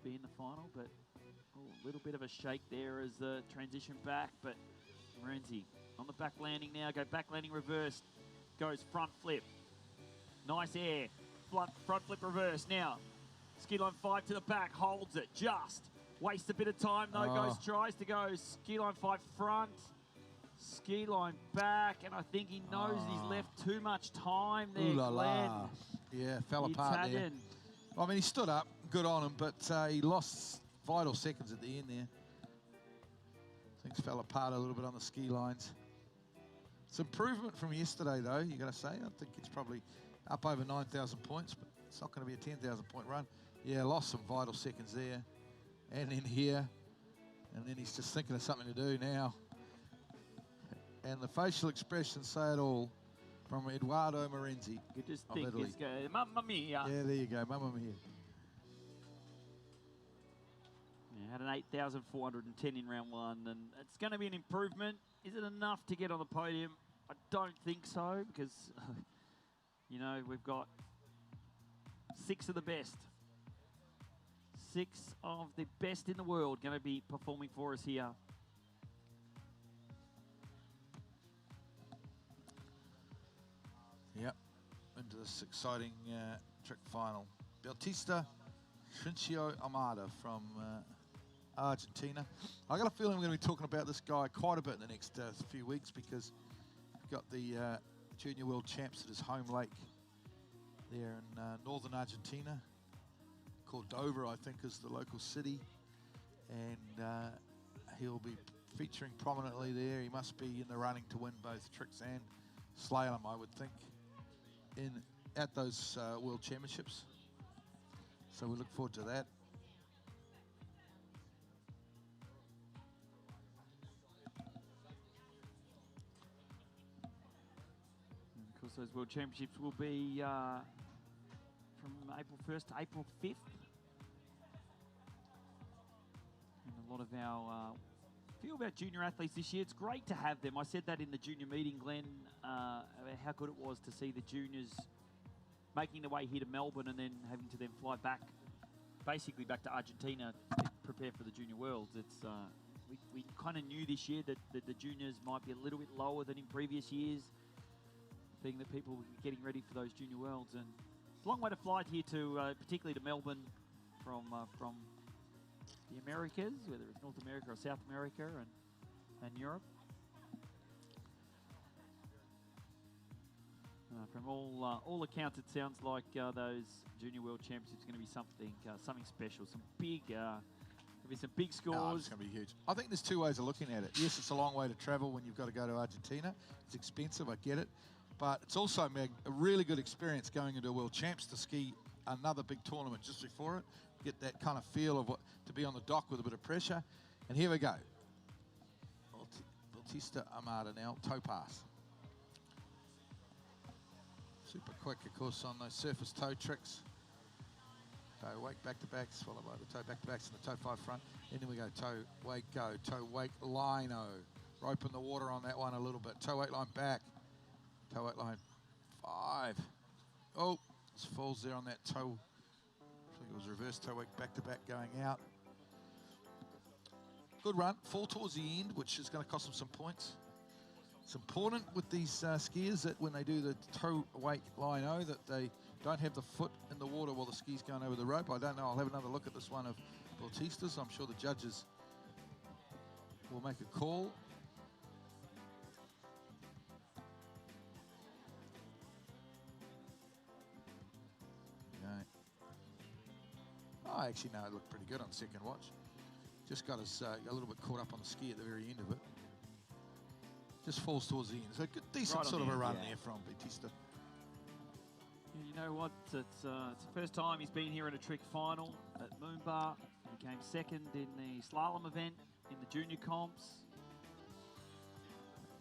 be in the final. But a little bit of a shake there as the transition back. But Marenzi on the back landing now. Go back landing reverse. Goes front flip. Nice air. Front flip reverse. Now, ski line 5 to the back. Holds it. Just. Wastes a bit of time though. Tries to go ski line 5 front. Ski line back, and I think he knows he's left too much time there, Glenn. Yeah, fell apart there. I mean, he stood up, good on him, but he lost vital seconds at the end there. Things fell apart a little bit on the ski lines. It's improvement from yesterday, though, you got to say. I think it's probably up over 9,000 points, but it's not going to be a 10,000 point run. Yeah, lost some vital seconds there, and in here, and then he's just thinking of something to do now. And the facial expressions say it all from Edoardo Marenzi of Italy. Mamma mia. Yeah, there you go, mamma mia. Yeah, had an 8,410 in round one, and it's going to be an improvement. Is it enough to get on the podium? I don't think so, because, you know, we've got 6 of the best. 6 of the best in the world going to be performing for us here. Yep, into this exciting trick final. Bautista Trincio Amada from Argentina. I got a feeling we're going to be talking about this guy quite a bit in the next few weeks, because we've got the Junior World Champs at his home lake there in northern Argentina. Cordova, I think, is the local city, and he'll be featuring prominently there. He must be in the running to win both tricks and slalom, I would think, at those World Championships. So we look forward to that. And of course, those World Championships will be from April 1st to April 5th. And a lot of our feel about junior athletes this year. It's great to have them. I said that in the junior meeting, Glenn, about how good it was to see the juniors making their way here to Melbourne and then having to then fly back, basically back to Argentina to prepare for the Junior Worlds. It's we kind of knew this year that the juniors might be a little bit lower than in previous years, being that people were getting ready for those Junior Worlds. And it's a long way to fly here to, particularly to Melbourne from the Americas, whether it's North America or South America and Europe. From all accounts, it sounds like those Junior World Championships are going to be something special. Some big, there'll be some big scores. Oh, it's going to be huge. I think there's two ways of looking at it. Yes, it's a long way to travel when you've got to go to Argentina. It's expensive, I get it, but it's also a really good experience going into a World Champs to ski another big tournament just before it. Get that kind of feel of what to be on the dock with a bit of pressure. And here we go. Bautista Amada now, toe pass. Super quick, of course, on those surface toe tricks. Toe wake back to backs, followed by the toe back to backs and the toe 5 front. And then we go toe wake go, toe wake line-o. Rope in the water on that one a little bit. Toe wake line back. Toe wake line 5. Oh, just falls there on that toe. I think it was reverse toe wake back to back going out. Good run, fall towards the end, which is going to cost them some points. It's important with these skiers that when they do the toe wake line-o that they don't have the foot in the water while the ski's going over the rope. I don't know, I'll have another look at this one of Bautista's. I'm sure the judges will make a call. Okay. Oh, actually, no, it looked pretty good on second watch. Just got us a little bit caught up on the ski at the very end of it. Just falls towards the end. So a good, decent sort of a run there from Bautista. You know what? It's the first time he's been here in a trick final at MOOMBA. He came second in the slalom event in the junior comps.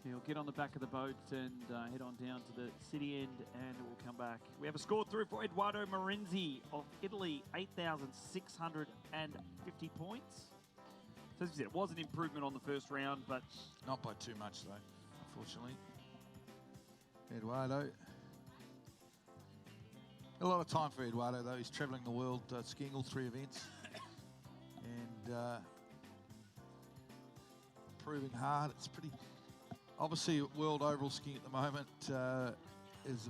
He'll get on the back of the boat and head on down to the city end, and we'll come back. We have a score through for Edoardo Marenzi of Italy, 8,650 points. So as we said, it was an improvement on the first round, but not by too much though, unfortunately. Edoardo. A lot of time for Edoardo though. He's travelling the world skiing all 3 events and improving hard. It's pretty obviously world overall skiing at the moment is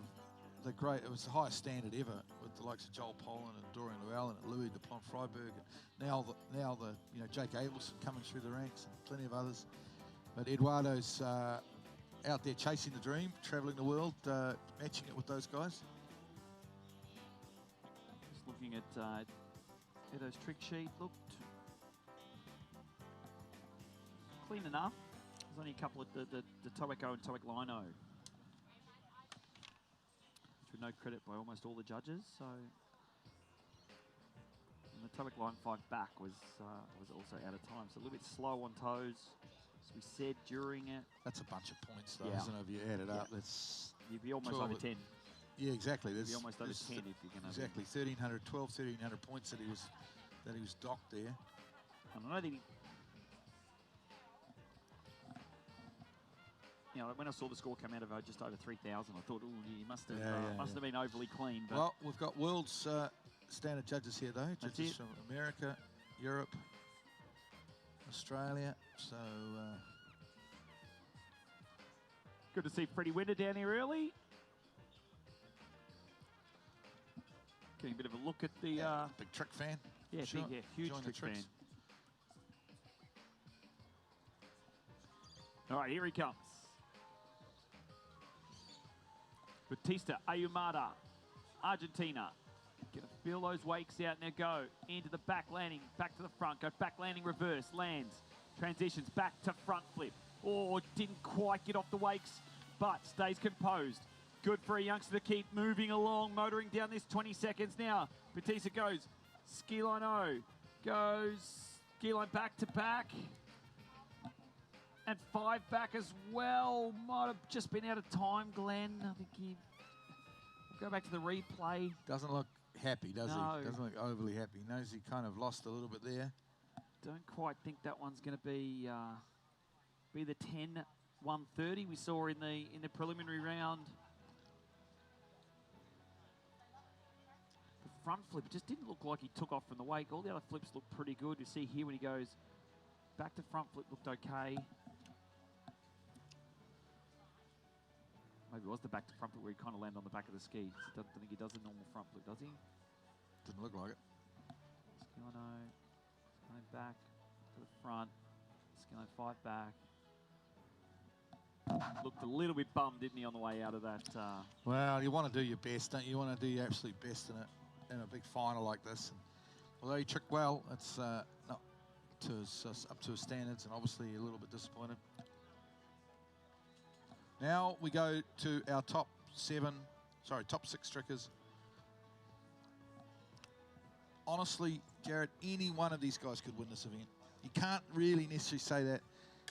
it was the highest standard ever with the likes of Joel Poland and Dorian Llewellyn and Louis de Pont-Freiberg. Now the Jake Abelson coming through the ranks and plenty of others. But Eduardo's out there chasing the dream, travelling the world, matching it with those guys. Just looking at Edo's trick sheet, looked clean enough. There's only a couple of the Toeko and Toek Lino, with no credit by almost all the judges. So, and the Toek line 5 back was also out of time. So a little bit slow on toes, as we said during it. That's a bunch of points, though, isn't it? If you add it up, that's you'd be almost over 10. Yeah, exactly. You'd be almost over 10 if you're going to. Exactly, 1,300 points that he was docked there. And I know that he. You know, when I saw the score come out of just over 3,000, I thought, oh, he must have been overly clean. But well, we've got world's standard judges here, though. Judges from America, Europe, Australia. So good to see Freddie Winder down here early. Getting a bit of a look at the... big trick fan. Yeah, sure. huge trick fan. All right, here he comes. Batista Ayumada, Argentina. Gonna feel those wakes out, now go into the back landing, back to the front, go back landing, reverse, lands, transitions, back to front flip. Oh, didn't quite get off the wakes, but stays composed. Good for a youngster to keep moving along, motoring down this 20 seconds now. Batista goes, ski line O, goes ski line back to back. And 5 back as well. Might have just been out of time, Glenn. I think he... Go back to the replay. Doesn't look happy, does No. he? Doesn't look overly happy. Knows he kind of lost a little bit there. Don't quite think that one's going to be the 10-130 we saw in the preliminary round. The front flip just didn't look like he took off from the wake. All the other flips look pretty good. You see here when he goes back to front flip looked okay. Maybe it was the back to front flip where he kind of landed on the back of the ski. I don't think he does a normal front flip, does he? Didn't look like it. Skilano, going back to the front. Skilano 5 back. Looked a little bit bummed, didn't he, on the way out of that? Well, you want to do your best, don't you? You want to do your absolute best in a big final like this. And although he tricked well, it's not to up to his standards, and obviously a little bit disappointed. Now we go to our top 6 trickers. Honestly, Jared, any one of these guys could win this event. You can't really necessarily say that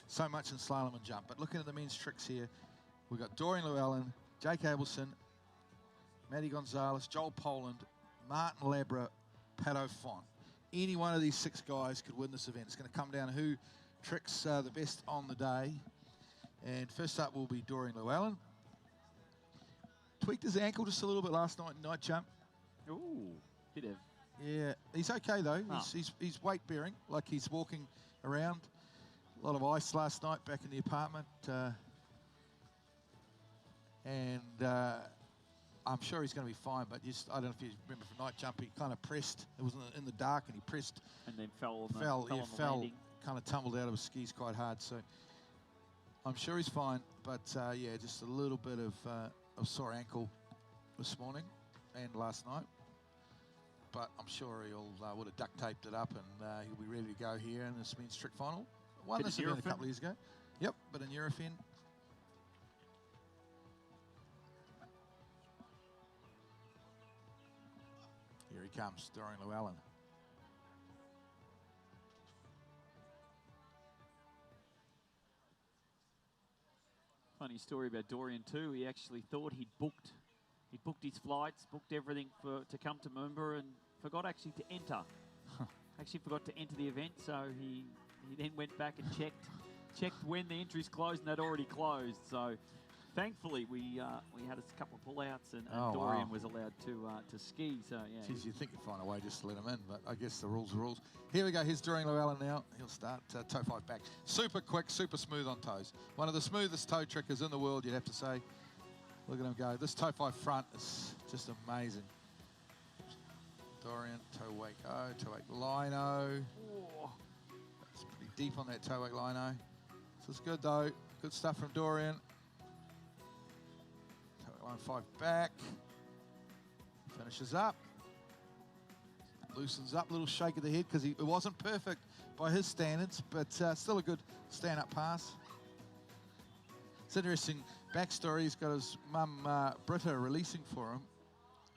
so much in slalom and jump. But looking at the men's tricks here, we've got Dorian Llewellyn, Jake Abelson, Matty Gonzalez, Joel Poland, Martin Labra, Pato Font. Any one of these 6 guys could win this event. It's going to come down to who tricks the best on the day. And first up will be Dorian Llewellyn. Tweaked his ankle just a little bit last night, night jump. Ooh, bit of... Yeah, he's okay though. Oh. He's weight bearing, like he's walking around. A lot of ice last night back in the apartment. I'm sure he's going to be fine, but just, I don't know if you remember from night jump, he kind of pressed. It was in the dark and he pressed. And then fell on the landing. Kind of tumbled out of his skis quite hard. So I'm sure he's fine, but yeah, just a little bit of sore ankle this morning and last night. But I'm sure he'll would have duct taped it up and he'll be ready to go here in this men's trick final. Won this event a couple of years ago. Yep, bit of Nurofen. Here he comes, Dorian Llewellyn. Funny story about Dorian too. He actually thought he'd booked his flights, booked everything to come to MOOMBA, and forgot actually to enter. Actually forgot to enter the event, so he then went back and checked when the entries closed, and they'd already closed. So thankfully we had a couple of pullouts, and Dorian was allowed to ski. So yeah. Geez, you'd think you'd find a way just to let him in, but I guess the rules are rules. Here we go. Here's Dorian Llewellyn now. He'll start toe 5 back. Super quick, super smooth on toes. One of the smoothest toe trickers in the world, you'd have to say. Look at him go. This toe 5 front is just amazing. Dorian, toe wake O, toe wake lino. That's pretty deep on that toe wake lino. This is good though. Good stuff from Dorian. Toe wake line 5 back. Finishes up. Loosens up, little shake of the head because it wasn't perfect by his standards, but still a good stand-up pass. It's interesting backstory. He's got his mum, Britta, releasing for him.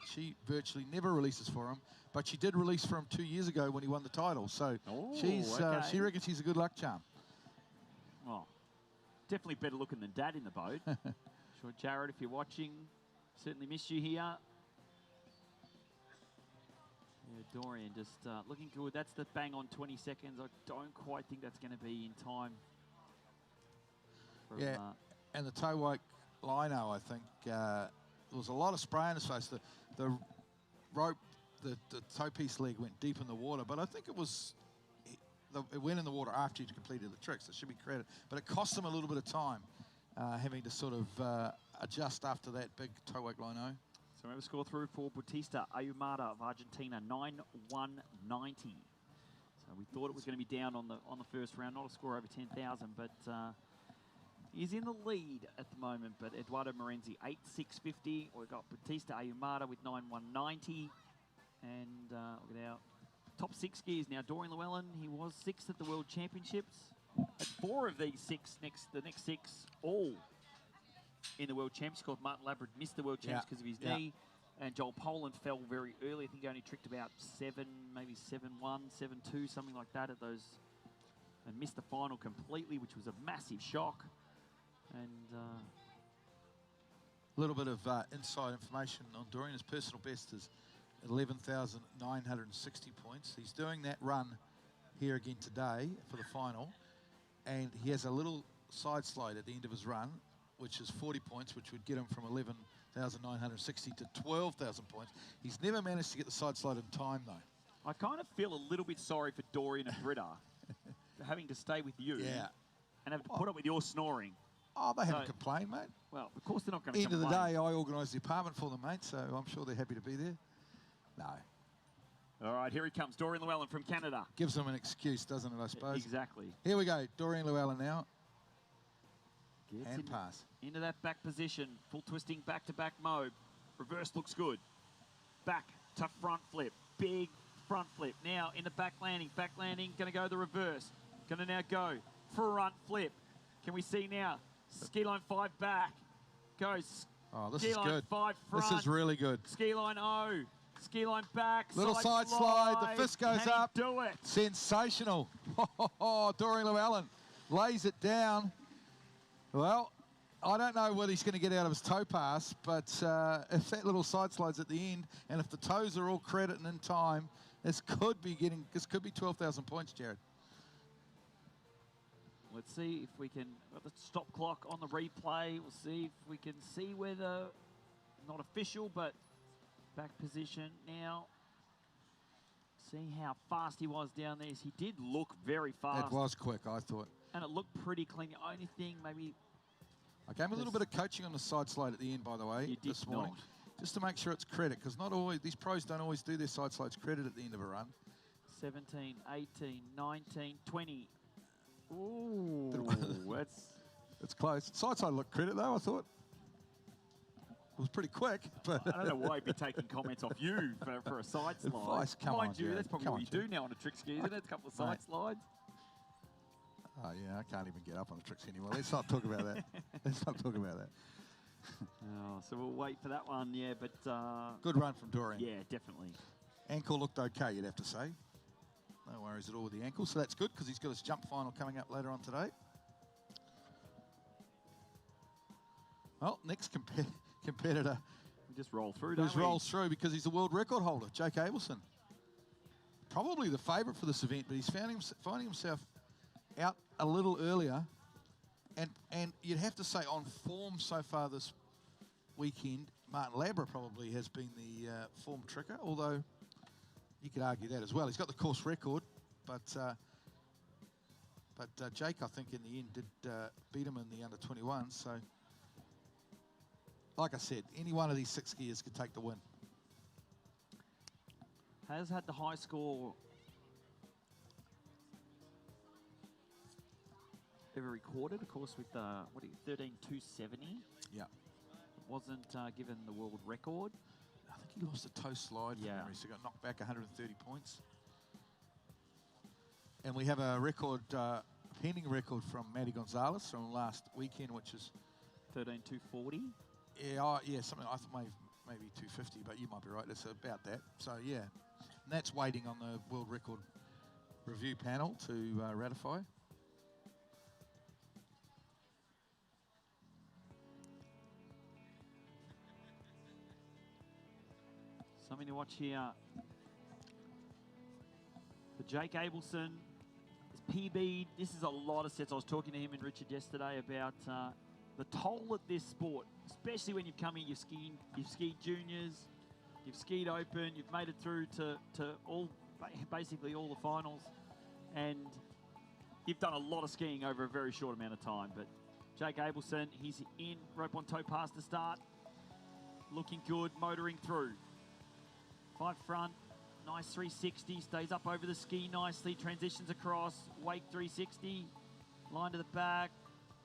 She virtually never releases for him, but she did release for him 2 years ago when he won the title. So she reckons she's a good luck charm. Well, definitely better looking than Dad in the boat. Sure, Jared, if you're watching, certainly miss you here. Yeah, Dorian just looking good. That's the bang on 20 seconds. I don't quite think that's going to be in time. Yeah, and the toe wake lino, I think, there was a lot of spray in his face. The rope, the toe piece leg went deep in the water, but I think it went in the water after he'd completed the tricks. It should be credited. But it cost him a little bit of time having to sort of adjust after that big toe wake lino. So we have a score through for Bautista Ayumada of Argentina, 9,190. So we thought it was going to be down on the first round, not a score over 10,000, but he's in the lead at the moment. But Eduardo Morenzi, 8,650. We've got Bautista Ayumada with 9,190. And look at our top 6 skiers now. Dorian Llewellyn, he was 6th at the World Championships. At 4 of these 6, the next 6, all in the World Champs. Of course, Martin Labrad missed the World Champs because of his knee. And Joel Poland fell very early. I think he only tricked about 7, maybe 7-1, 7-2, something like that at those. And missed the final completely, which was a massive shock. And a little bit of inside information on Dorian. His personal best is 11,960 points. He's doing that run here again today for the final. And he has a little side slide at the end of his run, which is 40 points, which would get him from 11,960 to 12,000 points. He's never managed to get the side slide in time, though. I kind of feel a little bit sorry for Dorian and Britta having to stay with you and have to put up with your snoring. Oh, they haven't complained, mate. Well, of course they're not going to complain. End of the day, I organised the apartment for them, mate, so I'm sure they're happy to be there. No. All right, here he comes, Dorian Llewellyn from Canada. Gives them an excuse, doesn't it, I suppose? Exactly. Here we go, Dorian Llewellyn now. And pass. Into that back position, full twisting back-to-back mode. Reverse looks good. Back to front flip, big front flip. Now in the back landing, going to go the reverse. Going to now go front flip. Can we see now? Ski line 5 back. Goes. Oh, this ski is line good. 5 front. This is really good. Ski line O. Ski line back. Little side slide. The fist goes up. Do it. Sensational. Dorian Llewellyn lays it down. Well, I don't know what he's going to get out of his toe pass, but if that little side slide's at the end, and if the toes are all credit and in time, this could be 12,000 points, Jared. Let's see if we can, got the stop clock on the replay. We'll see if we can see whether, not official, but back position now. See how fast he was down there. He did look very fast. It was quick, I thought. And it looked pretty clean. The only thing maybe... I gave him a little bit of coaching on the side slide at the end, by the way, this morning. Just to make sure it's credit, because not always, these pros don't always do their side slides credit at the end of a run. 17, 18, 19, 20. Ooh, it's close. Side slide looked credit, though, I thought. It was pretty quick, but... I don't know why he'd be taking comments off you for a side slide. Advice, come on, Mind you, that's probably what you do now on a trick ski, isn't it? A couple of side slides. Oh, yeah, I can't even get up on the tricks anymore. Let's not talk about that. Let's not talk about that. Oh, so we'll wait for that one, yeah, but... good run from Dorian. Yeah, definitely. Ankle looked okay, you'd have to say. No worries at all with the ankle, so that's good because he's got his jump final coming up later on today. Well, next competitor... We just roll through, just rolls through because he's the world record holder, Jake Abelson. Probably the favourite for this event, but he's finding himself out a little earlier, and you'd have to say on form so far this weekend, Martin Labrad probably has been the form tricker, although you could argue that as well. He's got the course record, but Jake, I think, in the end did beat him in the under-21, so like I said, any one of these 6 skiers could take the win. Has had the high score ever recorded, of course, with 13,270. Yeah. Wasn't given the world record. I think he lost a toe slide. Yeah. So got knocked back 130 points. And we have a record, pending record from Matty Gonzalez from last weekend, which is 13,240. Yeah, something. I thought maybe 250, but you might be right. It's about that. So yeah, and that's waiting on the world record review panel to ratify. Something to watch here for Jake Abelson. His PB, this is a lot of sets. I was talking to him and Richard yesterday about the toll at this sport, especially when you've come in, you've skied juniors, you've skied open, you've made it through to basically all the finals, and you've done a lot of skiing over a very short amount of time. But Jake Abelson, he's in, rope on toe pass to start. looking good, motoring through. 5 front, nice 360, stays up over the ski nicely, transitions across, wake 360, line to the back,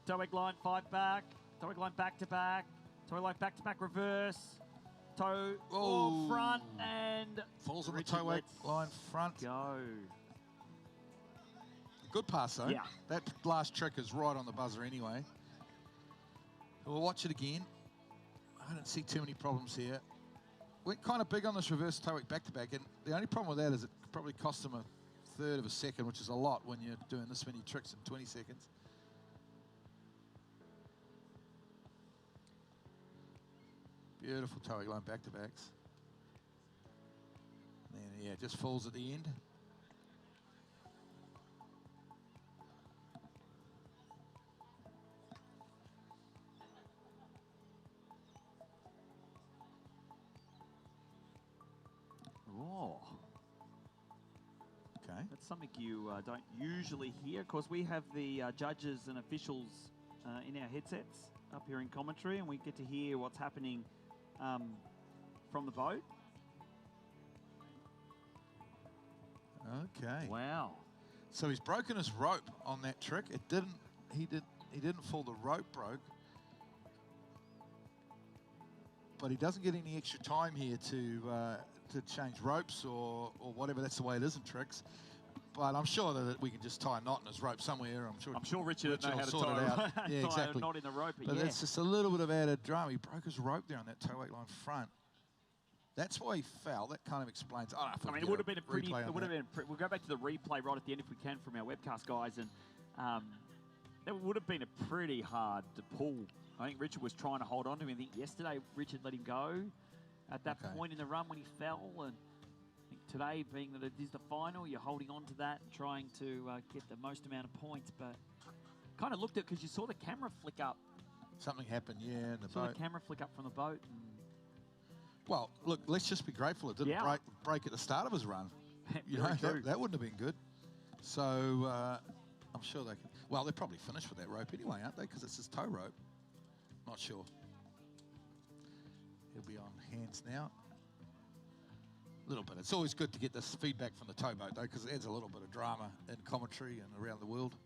toe wake line 5 back, toe wake line back to back, toe wake line back to back reverse, toe all front, and falls on the Richard toe wake line front. Go. Good pass though. Yeah. That last trick is right on the buzzer anyway. We'll watch it again. I don't see too many problems here. We're kind of big on this reverse toe wake back to back, and the only problem with that is it probably cost them a third of a second, which is a lot when you're doing this many tricks in 20 seconds. Beautiful toe wake line back to backs. And then, yeah, just falls at the end. Oh. Okay. That's something you don't usually hear. Of course, we have the judges and officials in our headsets up here in commentary, and we get to hear what's happening from the boat. Okay. Wow. So he's broken his rope on that trick. It didn't. He didn't fall. The rope broke. But he doesn't get any extra time here to change ropes or whatever. That's the way it is in tricks. But I'm sure that we can just tie a knot in his rope somewhere. I'm sure Richard would know how to sort tie it out. Yeah, tie exactly. a knot in the rope. But yeah. it's just a little bit of added drama. He broke his rope there on that toe wake line front. That's why he fell. That kind of explains. I mean, it would have been a pretty. It would have been. We'll go back to the replay right at the end if we can from our webcast guys, and that would have been a pretty hard to pull. I think Richard was trying to hold on to him. I think yesterday Richard let him go at that point in the run when he fell, and I think today, being that it is the final, you're holding on to that and trying to get the most amount of points. But kind of looked at because you saw the camera flick up. Something happened, yeah, in the Saw boat. the camera flick up from the boat. And well, look, let's just be grateful it didn't break at the start of his run. You know, that wouldn't have been good. So I'm sure they can. Well, they're probably finished with that rope anyway, aren't they? Because it's his tow rope. Not sure. He'll be on hands now. A little bit. It's always good to get this feedback from the towboat, though, because it adds a little bit of drama in commentary and around the world.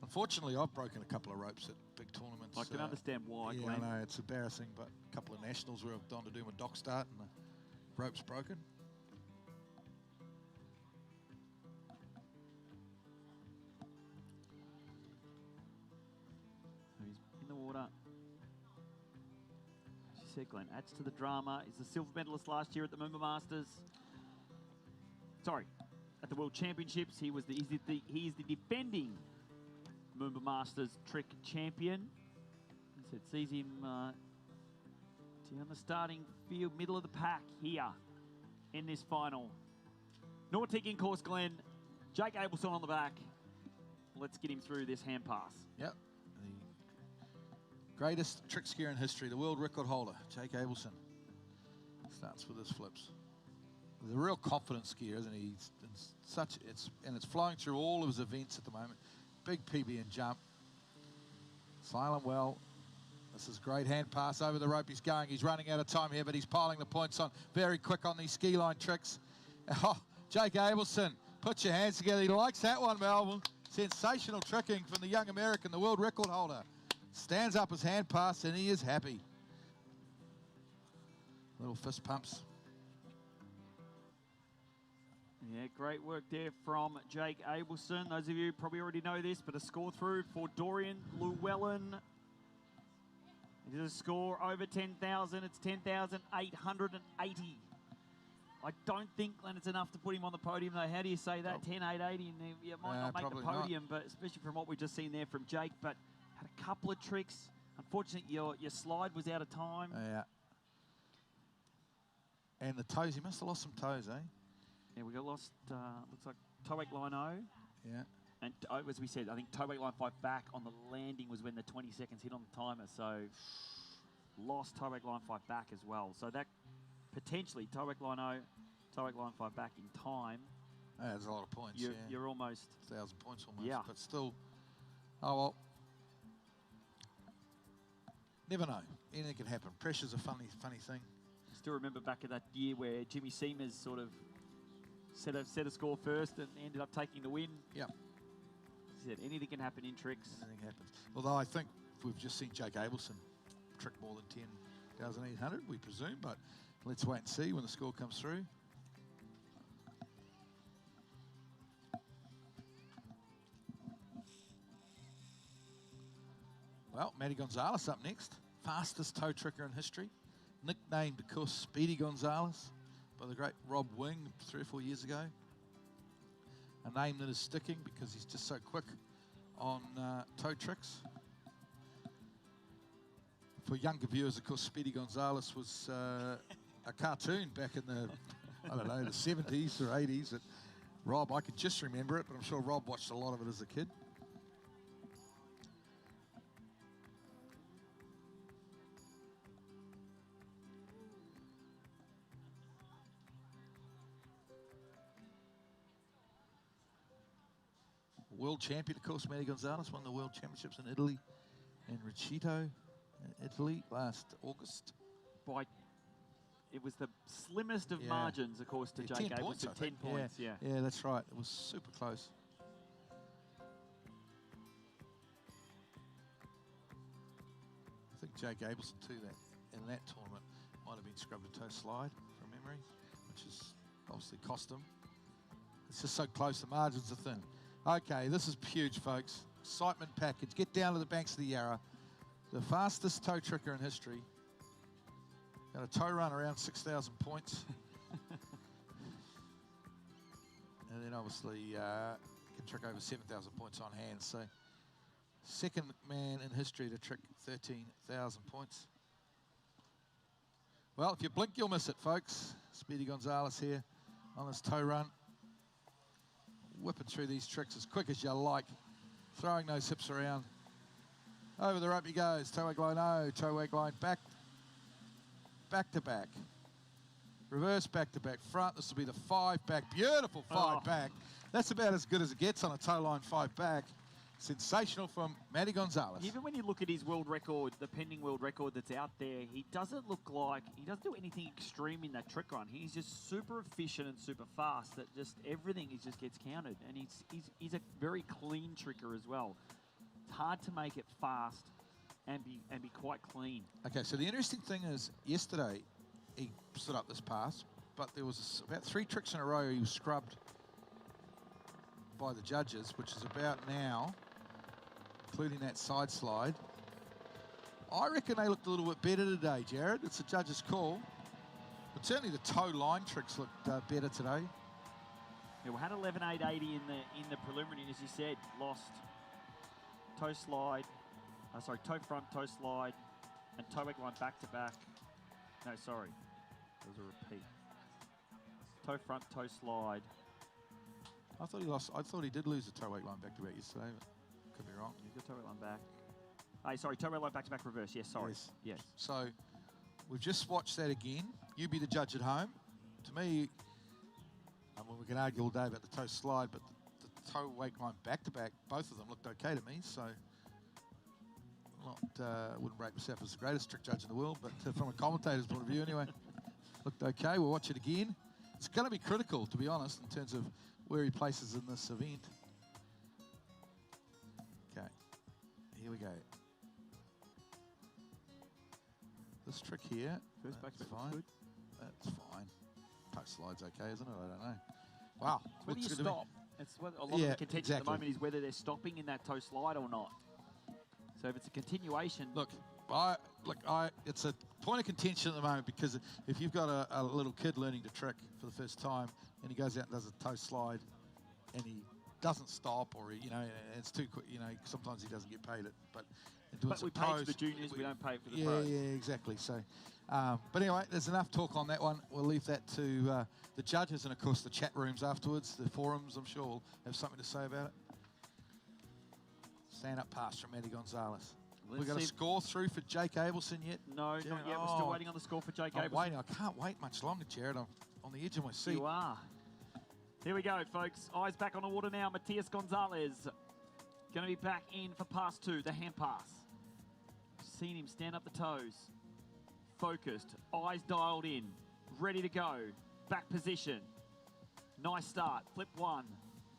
Unfortunately, I've broken a couple of ropes at big tournaments. I can understand why, Yeah, Glenn. I know, it's embarrassing, but a couple of nationals where I've gone to do my dock start and the rope's broken. He's in the water. As you said, Glenn, adds to the drama. He's the silver medalist last year at the MOOMBA Masters. Sorry, at the World Championships. He is the defending MOOMBA Masters trick champion. So it sees him on the starting field, middle of the pack here in this final. Nautic in course, Glenn. Jake Abelson on the back. Let's get him through this hand pass. Yep. The greatest trick skier in history, the world record holder, Jake Abelson. Starts with his flips. He's a real confident skier, isn't he? It's flowing through all of his events at the moment. Big PB and jump. Slalom well. This is great hand pass over the rope. He's going. He's running out of time here, but he's piling the points on very quick on these ski line tricks. Oh, Jake Abelson, put your hands together. He likes that one, Melville. Sensational tricking from the young American, the world record holder. Stands up his hand pass, and he is happy. Little fist pumps. Yeah, great work there from Jake Abelson. Those of you probably already know this, but a score through for Dorian Llewellyn. It is a score over 10,000. It's 10,880. I don't think, Glenn, it's enough to put him on the podium, though. How do you say that? 10,880, and you might not make the podium, but especially from what we've just seen there from Jake. But had a couple of tricks. Unfortunately, your slide was out of time. Yeah. And the toes, he must have lost some toes, eh? Yeah, we got lost, looks like toe wake line O. Yeah. And as we said, I think toe wake line 5 back on the landing was when the 20 seconds hit on the timer. So lost toe wake line 5 back as well. So that potentially toe wake line O, toe wake line 5 back in time. Yeah, there's a lot of points, You're almost 1,000 points almost. Yeah. But still, oh well. Never know. Anything can happen. Pressure's a funny thing. Still remember back in that year where Jimmy Seamers sort of set a score first and ended up taking the win. Yep. He said anything can happen in tricks. Anything happens. Although I think we've just seen Jake Abelson trick more than 10,800, we presume, but let's wait and see when the score comes through. Well, Matty Gonzalez up next. Fastest toe tricker in history. Nicknamed, of course, Speedy Gonzalez by the great Rob Wing 3 or 4 years ago. A name that is sticking because he's just so quick on toe tricks. For younger viewers, of course, Speedy Gonzalez was a cartoon back in the, I don't know, the 70s or 80s. Rob, I could just remember it, but I'm sure Rob watched a lot of it as a kid. World champion, of course, Matty Gonzalez won the World Championships in Italy and Recito, Italy, last August. It was the slimmest of margins, of course, to Jake Abelson. 10 points, yeah. Yeah, that's right. It was super close. I think Jake Abelson, too, in that tournament, might have been scrubbed a toe slide from memory, which has obviously cost him. It's just so close, the margins are thin. Okay, this is huge, folks. Excitement package. Get down to the banks of the Yarra. The fastest toe tricker in history. Got a toe run around 6,000 points. And then obviously can trick over 7,000 points on hand. So second man in history to trick 13,000 points. Well, if you blink, you'll miss it, folks. Speedy Gonzalez here on his toe run. Whipping through these tricks as quick as you like. Throwing those hips around. Over the rope he goes. Toe wag line, oh, toe wag line, back to back. Reverse back to back. Front, this will be the 5 back. Beautiful 5 back. That's about as good as it gets on a toe line 5 back. Sensational from Matty Gonzalez. Even when you look at his world record, the pending world record that's out there, he doesn't look like, he doesn't do anything extreme in that trick run. He's just super efficient and super fast that just everything just gets counted. And he's a very clean tricker as well. It's hard to make it fast and be quite clean. Okay, so the interesting thing is, yesterday he stood up this pass, but there was about 3 tricks in a row he was scrubbed by the judges, which is about now, including that side slide. I reckon they looked a little bit better today, Jared. It's a judge's call. But certainly the toe line tricks looked better today. Yeah, we had 11.880 in the preliminary, as you said. Lost toe slide, toe front, toe slide, and toe wag line back to back. No, sorry, that was a repeat. Toe front, toe slide. I thought he lost. I thought he did lose the toe wag line back to back yesterday, but could be wrong. You got toe wag line back. Hey, sorry, toe wag line back to back reverse. Yes, sorry. Yes. So we've just watched that again. You be the judge at home. To me, we can argue all day about the toe slide, but the toe wag line back to back, both of them looked okay to me. So wouldn't rate myself as the greatest trick judge in the world, but from a commentator's point of view anyway, looked okay. We'll watch it again. It's going to be critical, to be honest, in terms of where he places in this event. Okay, here we go. This trick here, first back that's to fine. Good. That's fine. Toe slide's okay, isn't it? I don't know. Wow. It's whether you stop. It's what a lot of the contention at the moment is whether they're stopping in that toe slide or not. So if it's a continuation, it's a point of contention at the moment, because if you've got a little kid learning to trick for the first time and he goes out and does a toe slide and he doesn't stop, or it's too quick, sometimes he doesn't get paid it. But we pay for the juniors, we don't pay for the pros. Yeah, exactly. So, but anyway, there's enough talk on that one. We'll leave that to the judges and of course the chat rooms afterwards, the forums. I'm sure will have something to say about it. Stand-up pass from Matty Gonzalez. We got a score through for Jake Abelson yet? No, not yet. We're still waiting on the score for Jake Abelson. Waiting. I can't wait much longer, Jared. I'm on the edge of my seat. You are. Here we go, folks. Eyes back on the water now. Matias Gonzalez going to be back in for pass 2, the hand pass. seen him stand up the toes. Focused, eyes dialed in, ready to go. Back position. Nice start. Flip one.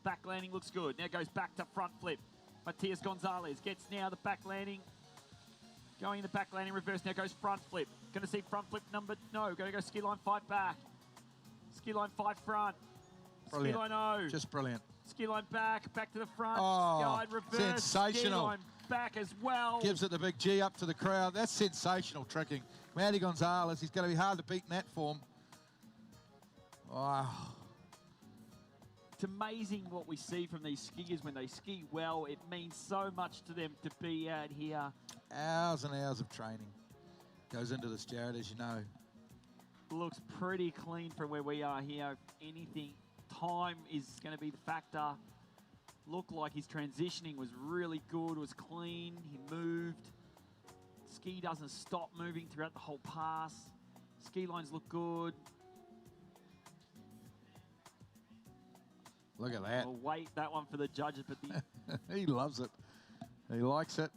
Back landing looks good. Now goes back to front flip. Matias Gonzalez gets now the back landing. Going in the back landing reverse. Now goes front flip. Going to see front flip number. No, going to go ski line 5 back. Ski line 5 front. Brilliant. Ski line 0. Just brilliant. Ski line back to the front. Oh, ski line reverse. sensational. Ski line back as well. Gives it the big G up to the crowd. That's sensational tricking. Matty Gonzalez, he's going to be hard to beat in that form. Wow. It's amazing what we see from these skiers when they ski well. It means so much to them to be out here. Hours and hours of training goes into this, Jared, as you know. Looks pretty clean from where we are here. If anything, time is going to be the factor. Looked like his transitioning was really good, was clean, he moved. Ski doesn't stop moving throughout the whole pass. Ski lines look good. Look at that. We'll wait that one for the judges, but the He loves it. He likes it.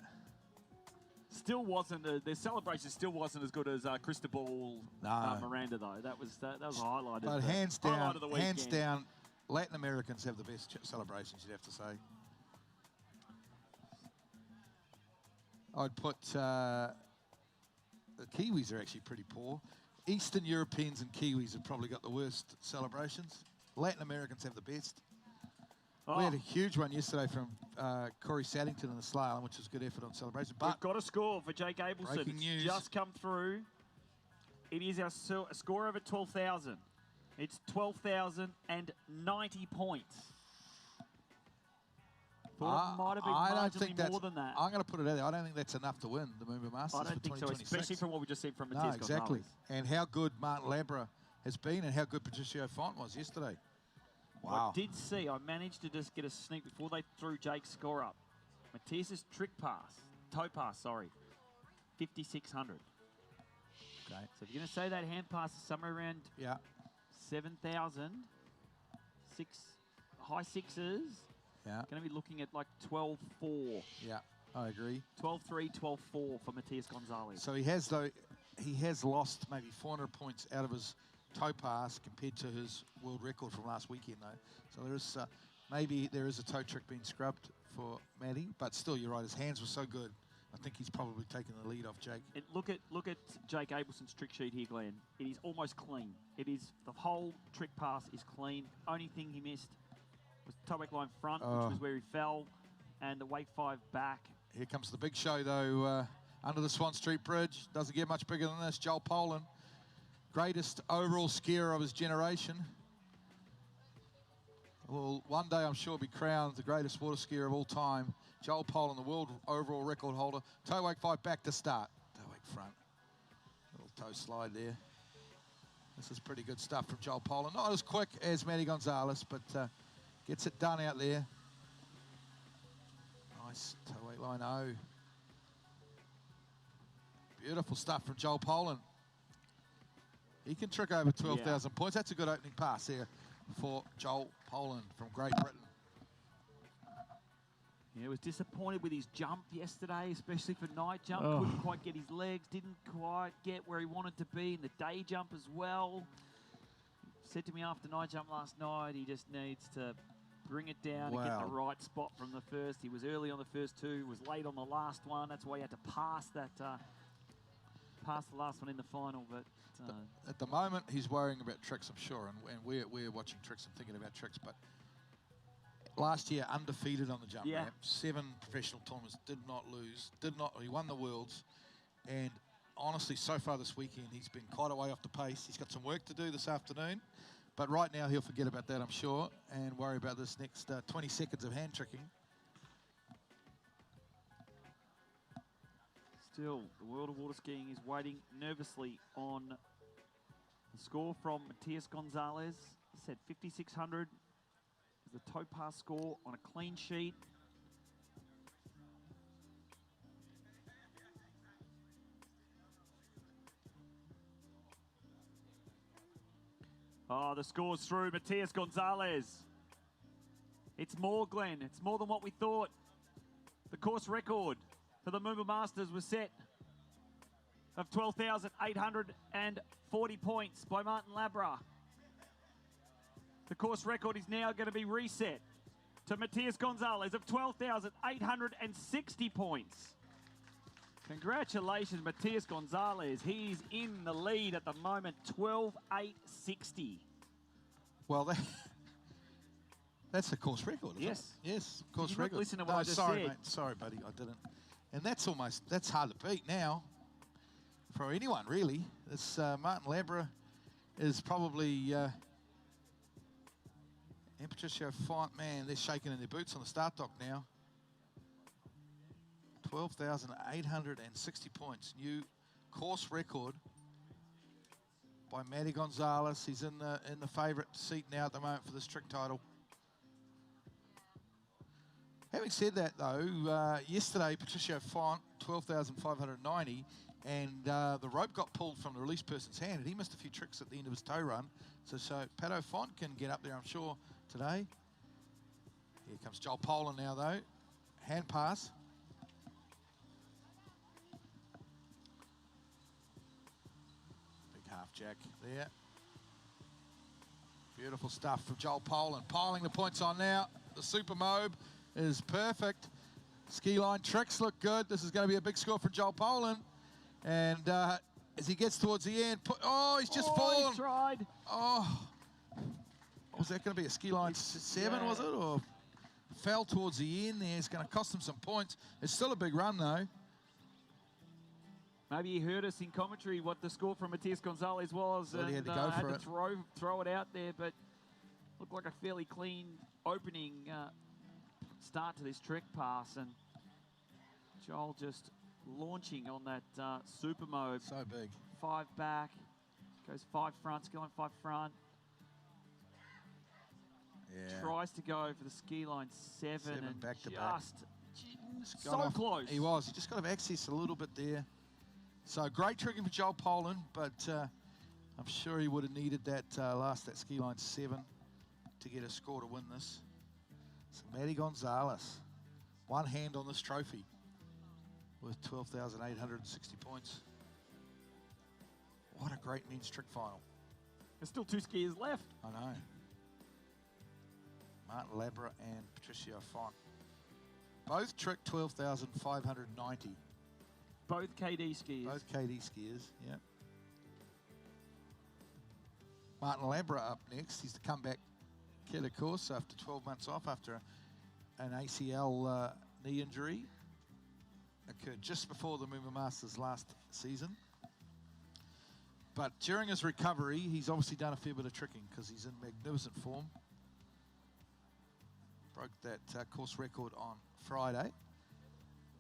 still wasn't their celebration still wasn't as good as Cristobal Miranda though. That was a highlight. But Highlight of the weekend. hands down, Latin Americans have the best celebrations, you'd have to say. I'd put the Kiwis are actually pretty poor. Eastern Europeans and Kiwis have probably got the worst celebrations. Latin Americans have the best. We had a huge one yesterday from Corey Saddington in the slalom, which was a good effort on celebration. But we've got a score for Jake Abelson. Breaking news. Just come through. It is our score over 12,000. It's 12,090 points. Thought it might have been marginally more than that. I'm going to put it out there. I don't think that's enough to win the MOOMBA Masters. I don't think so, especially from what we just seen from Matias Gonzalez. Exactly. And how good Martin Labra has been and how good Patricio Font was yesterday. Wow. I did see, I managed to just get a sneak before they threw Jake's score up. Matias's toe pass, 5,600. Okay. So if you're going to say that hand pass is somewhere around 7,000, high sixes, going to be looking at like 12.4. Yeah, I agree. 12.3, 12.4 for Matias Gonzalez. So he has lost maybe 400 points out of his toe pass compared to his world record from last weekend, though. So there is maybe there is a toe trick being scrubbed for Matty, but still, you're right. His hands were so good. I think he's probably taken the lead off Jake. And look at Jake Abelson's trick sheet here, Glenn. It is almost clean. It is the whole trick pass is clean. Only thing he missed was toe back line front, which was where he fell, and the wake 5 back. Here comes the big show, though. Under the Swan Street Bridge, doesn't get much bigger than this. Joel Poland, greatest overall skier of his generation. Will one day, I'm sure, be crowned the greatest water skier of all time. Joel Poland, the world overall record holder. Toe wake 5 back to start. Toe wake front. Little toe slide there. This is pretty good stuff from Joel Poland. Not as quick as Matty Gonzalez, but gets it done out there. Nice toe wake line 0. Beautiful stuff from Joel Poland. He can trick over 12,000 points. That's a good opening pass there for Joel Poland from Great Britain. Yeah, he was disappointed with his jump yesterday, especially for night jump. Couldn't quite get his legs, didn't quite get where he wanted to be in the day jump as well. He said to me after night jump last night, he just needs to bring it down and get the right spot from the first. He was early on the first 2, was late on the last one. That's why he had to pass that, pass the last one in the final. But at the moment, he's worrying about tricks, I'm sure, and we're watching tricks and thinking about tricks. But last year, undefeated on the jump ramp, 7 professional tournaments, did not lose, he won the Worlds, and honestly, so far this weekend, he's been quite a way off the pace. He's got some work to do this afternoon, but right now he'll forget about that, I'm sure, and worry about this next 20 seconds of hand tricking. Still, the world of water skiing is waiting nervously on the score from Matias Gonzalez. He said 5,600 is the toe pass score on a clean sheet. Oh, the score's through. Matias Gonzalez. It's more, Glenn. It's more than what we thought. The course record for the MOOMBA Masters was set of 12,840 points by Martin Labra. The course record is now going to be reset to Matias Gonzalez of 12,860 points. Congratulations, Matias Gonzalez. He's in the lead at the moment, 12,860. Well, that's the course record, isn't it? Yes, course record. Listen to what I just sorry, said. mate. Sorry, buddy, I didn't. And that's hard to beat now for anyone, really. This Martin Labra is probably, and Patricio Font, man, they're shaking in their boots on the start dock now. 12,860 points. New course record by Matty Gonzalez. He's in the favourite seat now at the moment for this trick title. Having said that, though, yesterday Patricio Font, 12,590, and the rope got pulled from the release person's hand, and he missed a few tricks at the end of his tow run. So Pato Font can get up there, I'm sure, today. Here comes Joel Poland now, though. Hand pass. Half jack there. Beautiful stuff from Joel Poland. Piling the points on now. The Super Mobe is perfect. Ski line tricks look good. This is going to be a big score for Joel Poland. And as he gets towards the end, he's just fallen. He tried. Oh, was that going to be a ski line 7, was it? Or fell towards the end there. It's going to cost him some points. It's still a big run, though. Maybe he heard us in commentary what the score from Matias Gonzalez was, well, and he had to go for it. Throw it out there, but looked like a fairly clean opening start to this trick pass, and Joel just launching on that super mode. So big. 5 back, goes 5 front, ski line 5 front. Yeah. Tries to go for the ski line 7 and back to just got so off. close. He was. He just got to access a little bit there. So great tricking for Joel Poland, but I'm sure he would have needed that that ski line 7 to get a score to win this. So Matty Gonzalez, one hand on this trophy with 12,860 points. What a great men's trick final. There's still 2 skiers left. I know. Martin Labra and Patricio Font. Both tricked 12,590. Both KD skiers. Both KD skiers, yeah. Martin Labra up next. He's the comeback kid, of course, after 12 months off after an ACL knee injury. Occurred just before the MOOMBA Masters last season. But during his recovery, he's obviously done a fair bit of tricking because he's in magnificent form. Broke that course record on Friday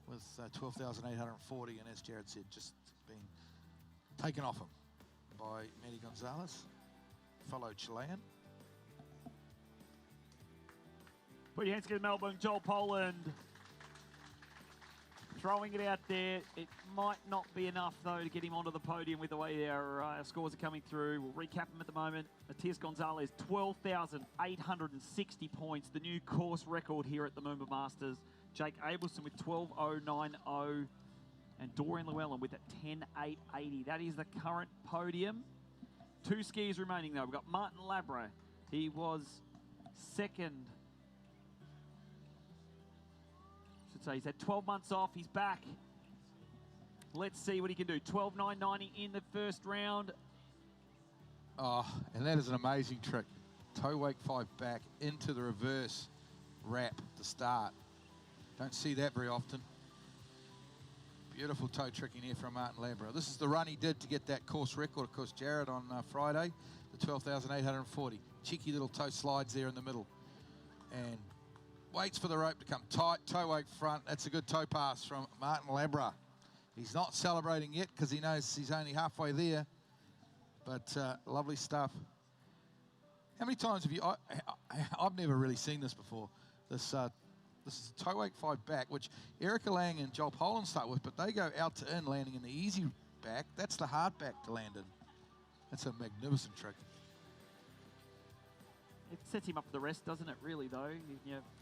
with 12,840, and as Jared said, just been taken off him by Matty Gonzalez, fellow Chilean. Put your hands together, Melbourne. Joel Poland throwing it out there. It might not be enough, though, to get him onto the podium with the way our scores are coming through. We'll recap them at the moment. Matias Gonzalez, 12,860 points, the new course record here at the MOOMBA Masters. Jake Abelson with 12,090 and Dorian Llewellyn with a 10,880. That is the current podium. 2 skiers remaining, though. We've got Martin Labra. He was second. Should say he's had 12 months off. He's back. Let's see what he can do. 12,990 in the first round. Oh, and that is an amazing trick. Toe wake 5 back into the reverse wrap to start. Don't see that very often. Beautiful toe tricking here from Martin Labra. This is the run he did to get that course record, of course, Jared, on Friday, the 12,840. Cheeky little toe slides there in the middle. And waits for the rope to come tight. Toe wake front. That's a good toe pass from Martin Labra. He's not celebrating yet because he knows he's only halfway there. But lovely stuff. How many times have you... I've never really seen this before. This is a toe wake 5 back, which Erica Lang and Joel Poland start with, but they go out to in, landing in the easy back. That's the hard back to land in. That's a magnificent trick. It sets him up for the rest, doesn't it, really, though?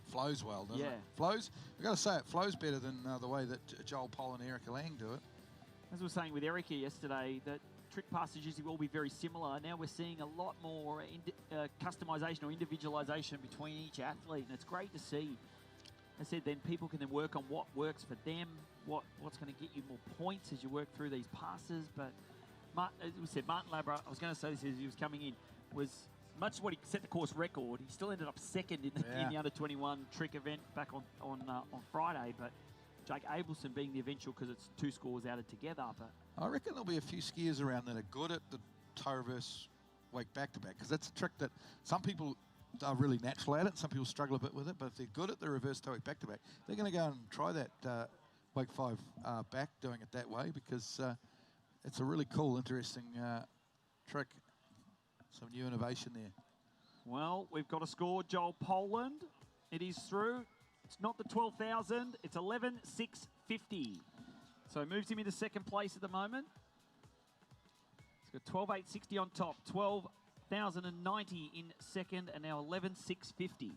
Flows well, doesn't it? Flows, we've got to say it, flows better than the way that Joel Poland and Erica Lang do it. as we were saying with Eric here yesterday, that trick passes usually will be very similar. Now we're seeing a lot more customization or individualization between each athlete, and it's great to see. As I said, then people can then work on what works for them, what's going to get you more points as you work through these passes. But as we said, Martin Labra, I was going to say this as he was coming in, was much as what he set the course record, he still ended up second in the under-21 trick event back on Friday. But Jake Abelson being the eventual because it's 2 scores added together. But I reckon there'll be a few skiers around that are good at the toe reverse wake back-to-back, because that's a trick that some people are really natural at it. Some people struggle a bit with it, but if they're good at the reverse toe wake back-to-back, they're going to go and try that wake 5 back, doing it that way, because it's a really cool, interesting trick. Some new innovation there. Well, we've got a score, Joel Poland. It is through. It's not the 12,000. It's 11,650. So it moves him into second place at the moment. He's got 12,860 on top, 12,090 in second, and now 11,650. Yeah.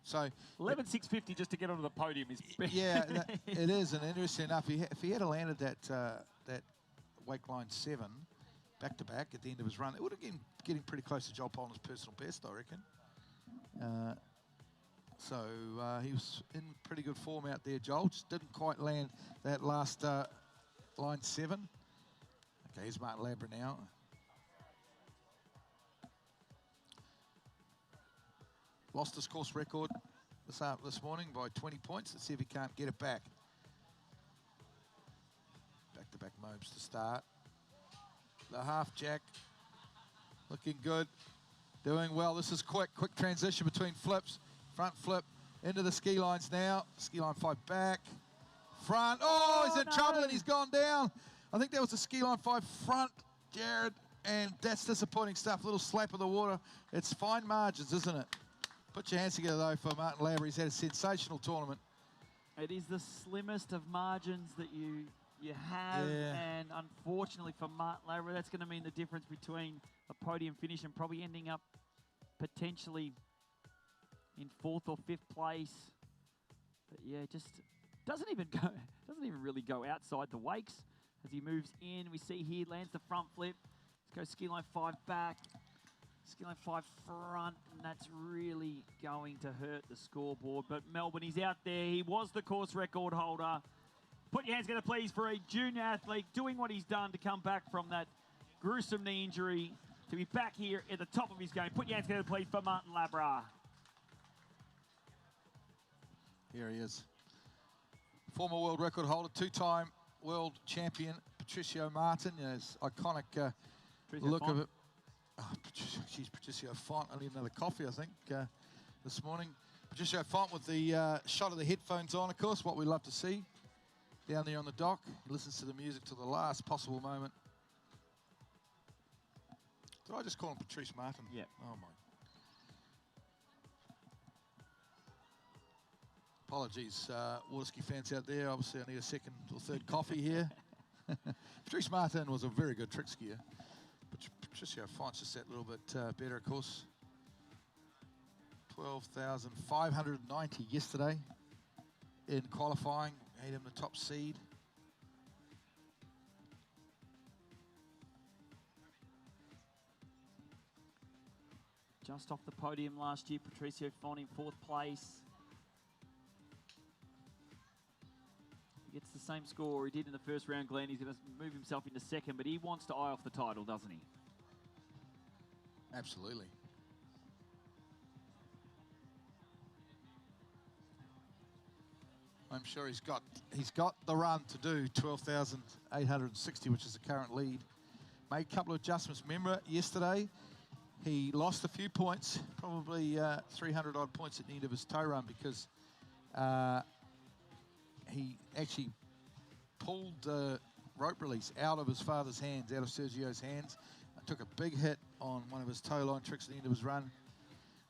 So 11,650 just to get onto the podium is yeah, it is. And interesting enough, if he had landed that wake line 7 back to back at the end of his run, it would have been getting pretty close to Joel Poland's personal best, I reckon. So he was in pretty good form out there, Joel. Just didn't quite land that last line 7. Okay, here's Martin Labra now. Lost his course record this morning by 20 points. Let's see if he can't get it back. Back-to-back Moombs to start. The half jack looking good, doing well. This is quick transition between flips. Front flip into the ski lines now. Ski line 5 back. Front. Oh, he's in trouble and he's gone down. I think that was the ski line 5 front, Jared, and that's disappointing stuff. Little slap of the water. It's fine margins, isn't it? Put your hands together, though, for Martin Labra. He's had a sensational tournament. It is the slimmest of margins that you have, and unfortunately for Martin Labra, that's going to mean the difference between a podium finish and probably ending up potentially in 4th or 5th place. But yeah, just doesn't even really go outside the wakes as he moves in. We see here lands the front flip. Let's go ski line 5 back. Ski line 5 front, and that's really going to hurt the scoreboard. But Melbourne, he's out there. He was the course record holder. Put your hands together, please, for a junior athlete doing what he's done to come back from that gruesome knee injury, to be back here at the top of his game. Put your hands together, please, for Martin Labra. Here he is. Former world record holder, 2-time world champion, Patricio Martin. You know, his iconic look of it. Oh, Patricio Font. I need another coffee, I think, this morning. Patricio Font with the shot of the headphones on, of course, what we love to see. Down there on the dock, he listens to the music to the last possible moment. Did I just call him Patrice Martin? Yeah. Oh, my. Apologies, water ski fans out there. Obviously, I need a second or third coffee here. Patrice Martin was a very good trick skier. But Patricio Font's just that little bit better, of course. 12,590 yesterday in qualifying. Made him the top seed. Just off the podium last year, Patricio Font in 4th place. He gets the same score he did in the first round, Glenn. He's going to move himself into second, but he wants to eye off the title, doesn't he? Absolutely. I'm sure he's got the run to do 12,860, which is the current lead. Made a couple of adjustments. Remember yesterday, he lost a few points, probably 300 odd points at the end of his toe run, because he actually pulled the rope release out of his father's hands, out of Sergio's hands. Took a big hit on one of his toe line tricks at the end of his run.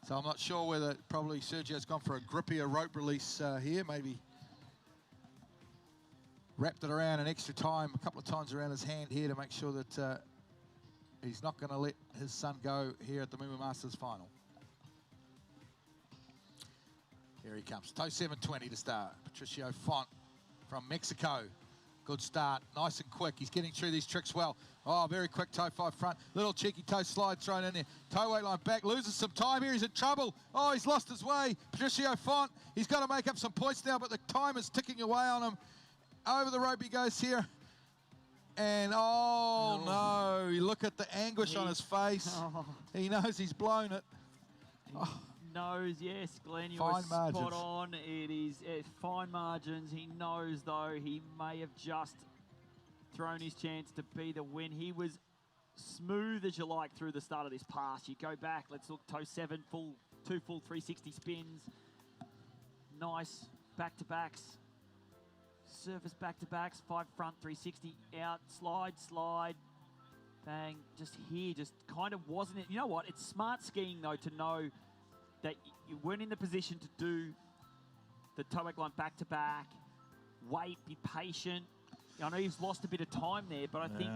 So I'm not sure whether probably Sergio's gone for a grippier rope release here, maybe wrapped it around an extra time, a couple of times around his hand here to make sure that he's not going to let his son go here at the MOOMBA Masters final. Here he comes, toe 720 to start. Patricio Font from Mexico. Good start, nice and quick. He's getting through these tricks well. Oh, very quick toe 5 front. Little cheeky toe slide thrown in there. Toe weight line back, loses some time here. He's in trouble. Oh, he's lost his way. Patricio Font, he's got to make up some points now, but the time is ticking away on him. Over the rope he goes here. And oh no, you look at the anguish on his face. He knows he's blown it. Knows, yes, Glenn, you fine were margins. spot on. It is fine margins. He knows, though, he may have just thrown his chance to be the win. He was smooth, as you like, through the start of this pass. You go back, let's look, toe 7, two full 360 spins. Nice back-to-backs. Surface back-to-backs, 5 front, 360 out, slide, bang. Just here, just kind of wasn't it. You know what? It's smart skiing, though, to know that you weren't in the position to do the toe line back-to-back, wait, be patient. I know he's lost a bit of time there, but I think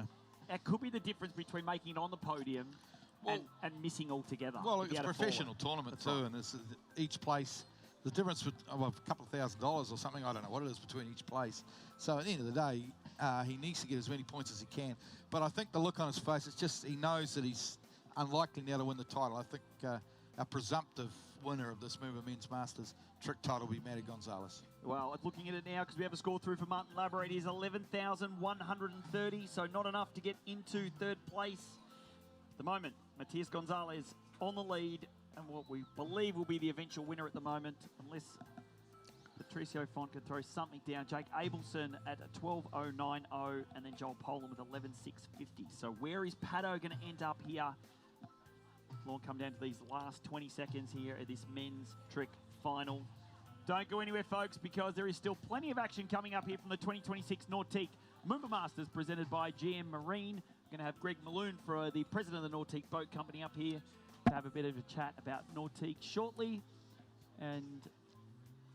that could be the difference between making it on the podium and missing altogether. Well, it's a professional tournament too, and it's each place, the difference of a couple of $1,000s or something, I don't know what it is between each place. So at the end of the day, he needs to get as many points as he can. But I think the look on his face, it's just he knows that he's unlikely now to win the title. I think our presumptive winner of this MOOMBA Men's Masters trick title will be Matty Gonzalez. Well, looking at it now, because we have a score through for Martin Labra, it is 11,130, so not enough to get into third place. At the moment, Matías Gonzalez on the lead, and what we believe will be the eventual winner at the moment, unless Patricio Font can throw something down. Jake Abelson at 12.090, and then Joel Poland with 11.650. So where is Pato going to end up here? We'll come down to these last 20 seconds here at this men's trick final. Don't go anywhere, folks, because there is still plenty of action coming up here from the 2026 Nautique MOOMBA Masters presented by GM Marine. We're going to have Greg Malone, for the president of the Nautique Boat Company, up here to have a bit of a chat about Nautique shortly. And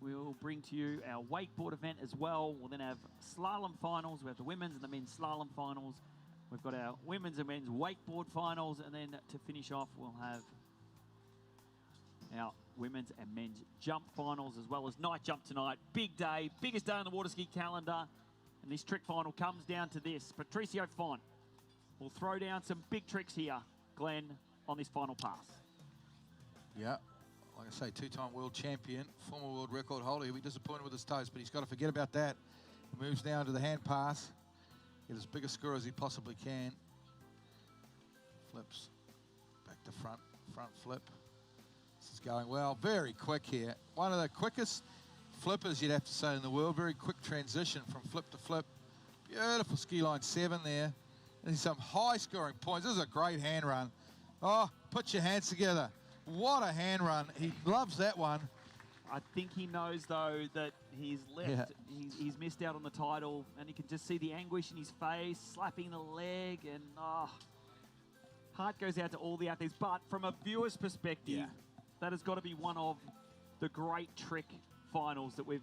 we'll bring to you our wakeboard event as well. We'll then have slalom finals. We have the women's and the men's slalom finals. We've got our women's and men's wakeboard finals, and then to finish off, we'll have our women's and men's jump finals, as well as night jump tonight. Big day, biggest day on the water ski calendar, and this trick final comes down to this. Patricio Font will throw down some big tricks here, Glenn, on this final pass. Yeah, like I say, two-time world champion, former world record holder. He'll be disappointed with his toes, but he's got to forget about that. He moves now to the hand pass. Get as big a score as he possibly can. Flips back to front flip. This is going well, very quick here. One of the quickest flippers, you'd have to say, in the world. Very quick transition from flip to flip. Beautiful ski line 7 there. And some high scoring points. This is a great hand run. Oh, put your hands together. What a hand run. He loves that one. I think he knows, though, that he's left. Yeah. He's missed out on the title, and you can just see the anguish in his face, slapping the leg, and heart goes out to all the athletes. But from a viewer's perspective, that has got to be one of the great trick finals that we've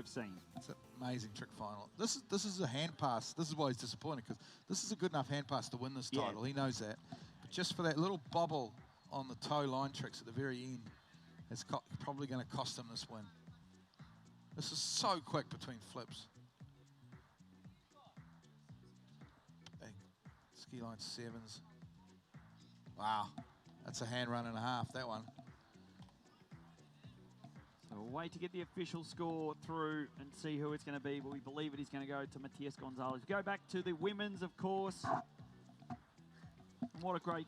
seen. It's an amazing trick final. This is a hand pass. This is why he's disappointed, because this is a good enough hand pass to win this title. He knows that. But just for that little bobble on the toe line tricks at the very end, it's probably going to cost him this win. This is so quick between flips. Big ski line 7s. Wow, that's a hand run and a half, that one. So we'll wait to get the official score through and see who it's going to be, but we believe it is going to go to Matías Gonzalez. Go back to the women's, of course. And what a great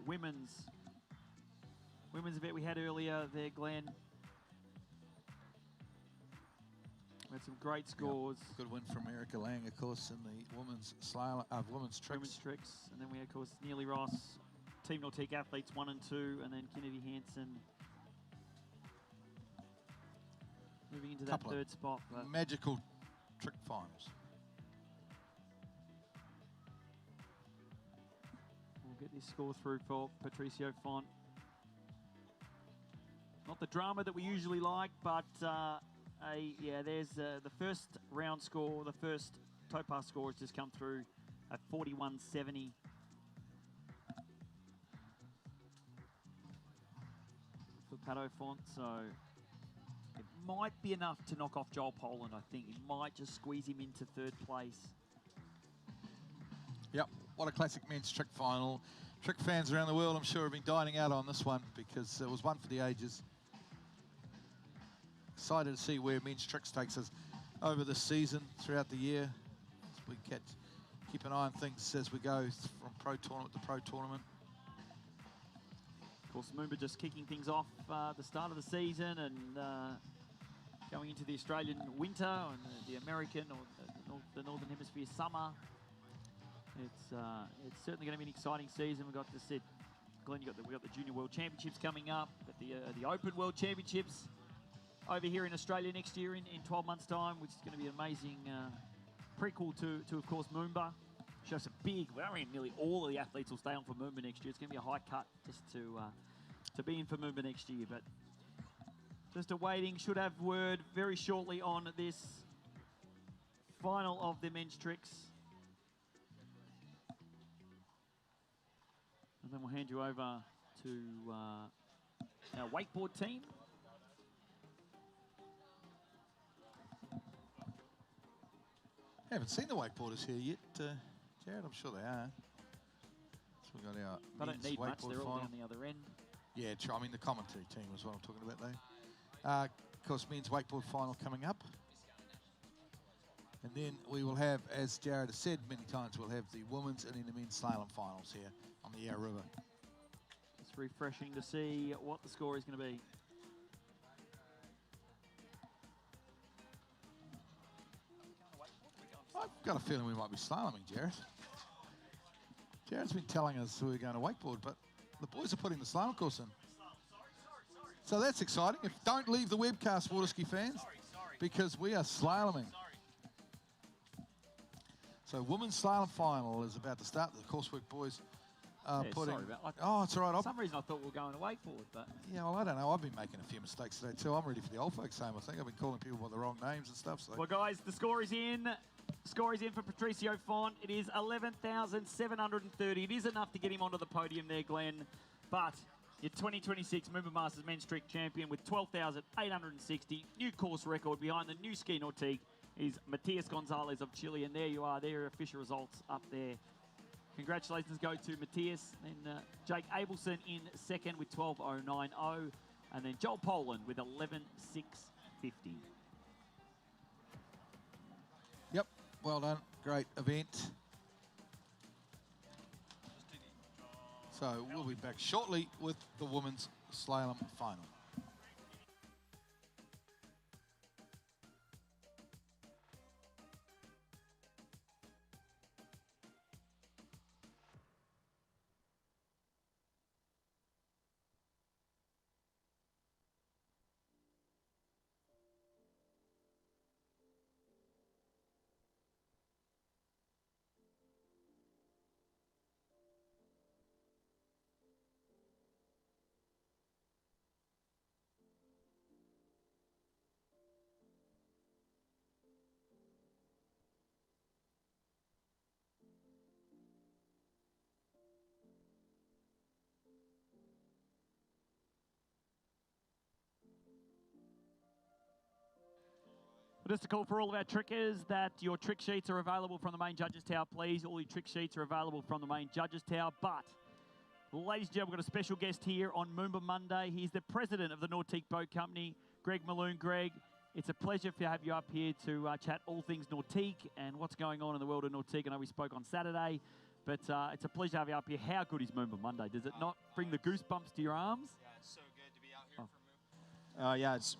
women's event we had earlier there, Glenn. We had some great scores. Yep. Good win from Erica Lang, of course, in the women's slalom, women's tricks. Women's tricks, and then we had, of course, Neely Ross, Team Nautique athletes 1 and 2, and then Kennedy Hansen moving into that third spot. But magical trick finals. We'll get this score through for Patricio Font. Not the drama that we usually like, but there's the first round score, the first toe pass score has just come through at 41.70. For Pato Font, so it might be enough to knock off Joel Poland, I think. He might just squeeze him into third place. Yep, what a classic men's trick final. Trick fans around the world, I'm sure, have been dining out on this one because it was one for the ages. Excited to see where men's tricks takes us over this season, throughout the year. As we keep an eye on things as we go from pro tournament to pro tournament. Of course, MOOMBA just kicking things off the start of the season and going into the Australian winter and the American or the Northern Hemisphere summer. It's certainly going to be an exciting season. We've got to sit, Glenn, we've got the Junior World Championships coming up, got the Open World Championships over here in Australia next year in 12 months' time, which is going to be an amazing prequel to of course, MOOMBA. Show some big, I mean, nearly all of the athletes will stay on for MOOMBA next year. It's going to be a high cut just to be in for MOOMBA next year. But just awaiting, should have word very shortly on this final of the men's tricks. And then we'll hand you over to our wakeboard team. Haven't seen the wakeboarders here yet, Jared. I'm sure they are. So we've got our They don't need much. They're all final. down the other end. Yeah, true. I mean, the commentary team is what I'm talking about, though. Of course, men's wakeboard final coming up. And then we will have, as Jared has said many times, we'll have the women's and then the men's slalom finals here on the Yarra River. It's refreshing to see what the score is going to be. I've got a feeling we might be slaloming, Jared. Jared's been telling us we're going to wakeboard, but the boys are putting the slalom course in. So that's exciting. Don't leave the webcast, water ski fans, because we are slaloming. So women's slalom final is about to start. The coursework boys are putting... Sorry about that. Oh, it's all right. For some reason I thought we were going to wakeboard, but... Yeah, well, I don't know. I've been making a few mistakes today, too. I'm ready for the old folks' home, I think. I've been calling people by the wrong names and stuff. So. Well, guys, the score is in. Score is in for Patricio Font. It is 11,730. It is enough to get him onto the podium there, Glenn. But your 2026 MOOMBA Masters Men's Trick Champion with 12,860. New course record behind the new ski nautique is Matias Gonzalez of Chile. And there you are. There are official results up there. Congratulations go to Matias. Then Jake Abelson in second with 12,090. And then Joel Poland with 11,650. Yep, well done. Great event. So we'll be back shortly with the women's slalom final. Just a call for all of our trickers that your trick sheets are available from the main judges tower, please. All your trick sheets are available from the main judges tower. But, ladies and gentlemen, we've got a special guest here on MOOMBA Monday. He's the president of the Nautique Boat Company, Greg Malone. Greg, it's a pleasure to have you up here to chat all things Nautique and what's going on in the world of Nautique. I know we spoke on Saturday, but it's a pleasure to have you up here. How good is MOOMBA Monday? Does it not bring the goosebumps to your arms? Yeah, it's so good to be out here for MOOMBA. Yeah, it's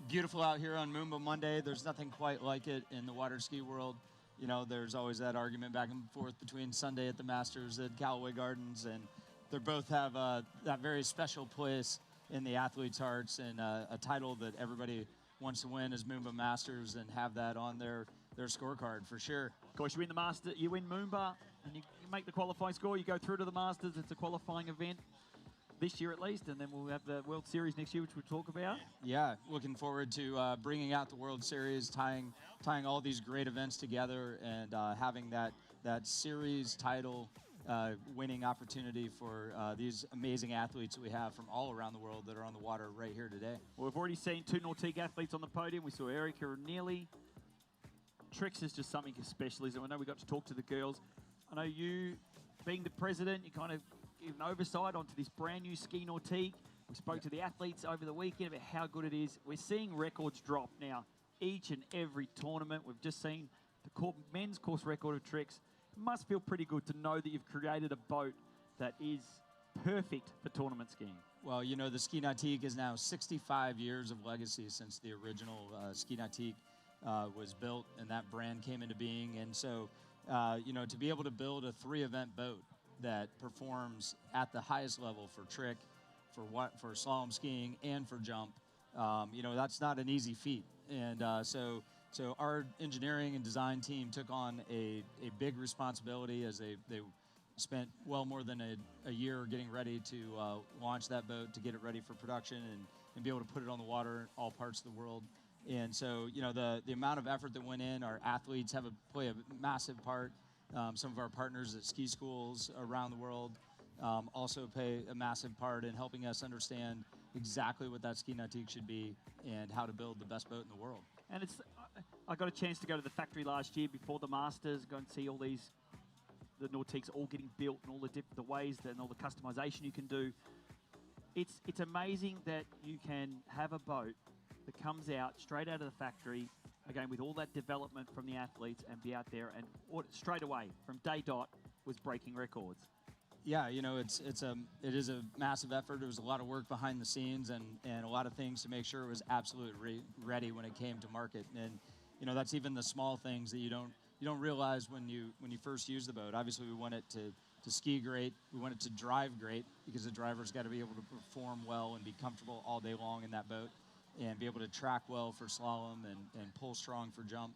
beautiful out here on MOOMBA Monday. There's nothing quite like it in the water ski world. You know, there's always that argument back and forth between Sunday at the Masters and Callaway Gardens, and they both have that very special place in the athletes' hearts, and a title that everybody wants to win is MOOMBA Masters and have that on their scorecard for sure. Of course, you win the Master, you win MOOMBA, and you make the qualifying score. You go through to the Masters. It's a qualifying event this year at least, and then we'll have the World Series next year, which we'll talk about. Yeah, looking forward to bringing out the World Series, tying all these great events together, and having that series title winning opportunity for these amazing athletes that we have from all around the world that are on the water right here today. Well, we've already seen 2 Nautique athletes on the podium. We saw Erica Neely. Tricks is just something special, isn't it? I know we got to talk to the girls. I know you, being the president, you kind of give an oversight onto this brand new ski Nautique. We spoke to the athletes over the weekend about how good it is. We're seeing records drop now each and every tournament. We've just seen the men's course record of Tricks. It must feel pretty good to know that you've created a boat that is perfect for tournament skiing. Well, you know, the Ski Nautique is now 65 years of legacy since the original Ski Nautique was built and that brand came into being. And so, you know, to be able to build a 3-event boat that performs at the highest level for trick, for slalom skiing, and for jump, you know, that's not an easy feat. And so our engineering and design team took on a big responsibility as they spent well more than a year getting ready to launch that boat, to get it ready for production and be able to put it on the water in all parts of the world. And so, you know, the amount of effort that went in, our athletes play a massive part. Some of our partners at ski schools around the world also play a massive part in helping us understand exactly what that Ski Nautique should be and how to build the best boat in the world. And I got a chance to go to the factory last year before the Masters, go and see all the Nautiques all getting built and all the ways and all the customization you can do. It's amazing that you can have a boat that comes out straight out of the factory, again with all that development from the athletes, and be out there and straight away from day dot was breaking records. Yeah, you know, it is a massive effort. There was a lot of work behind the scenes and a lot of things to make sure it was absolutely ready when it came to market. And you know, that's even the small things that you don't realize when you first use the boat. Obviously, we want it to ski great. We want it to drive great because the driver's got to be able to perform well and be comfortable all day long in that boat and be able to track well for slalom and pull strong for jump.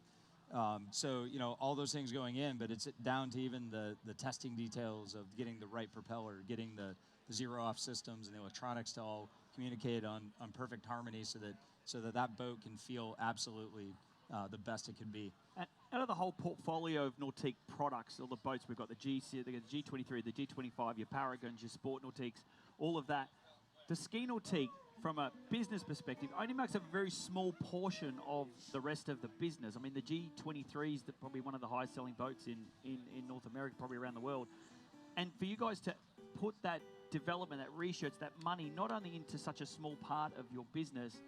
So, you know, all those things going in, but it's down to even the testing details of getting the right propeller, getting the zero-off systems and the electronics to all communicate on perfect harmony so that boat can feel absolutely the best it can be. And out of the whole portfolio of Nautique products, all the boats we've got, the GC, the G23, the G25, your Paragons, your Sport Nautiques, all of that, the Ski Nautique, from a business perspective, only makes up a very small portion of the rest of the business. I mean, the G23 is probably one of the highest selling boats in North America, probably around the world. And for you guys to put that development, that research, that money, not only into such a small part of your business,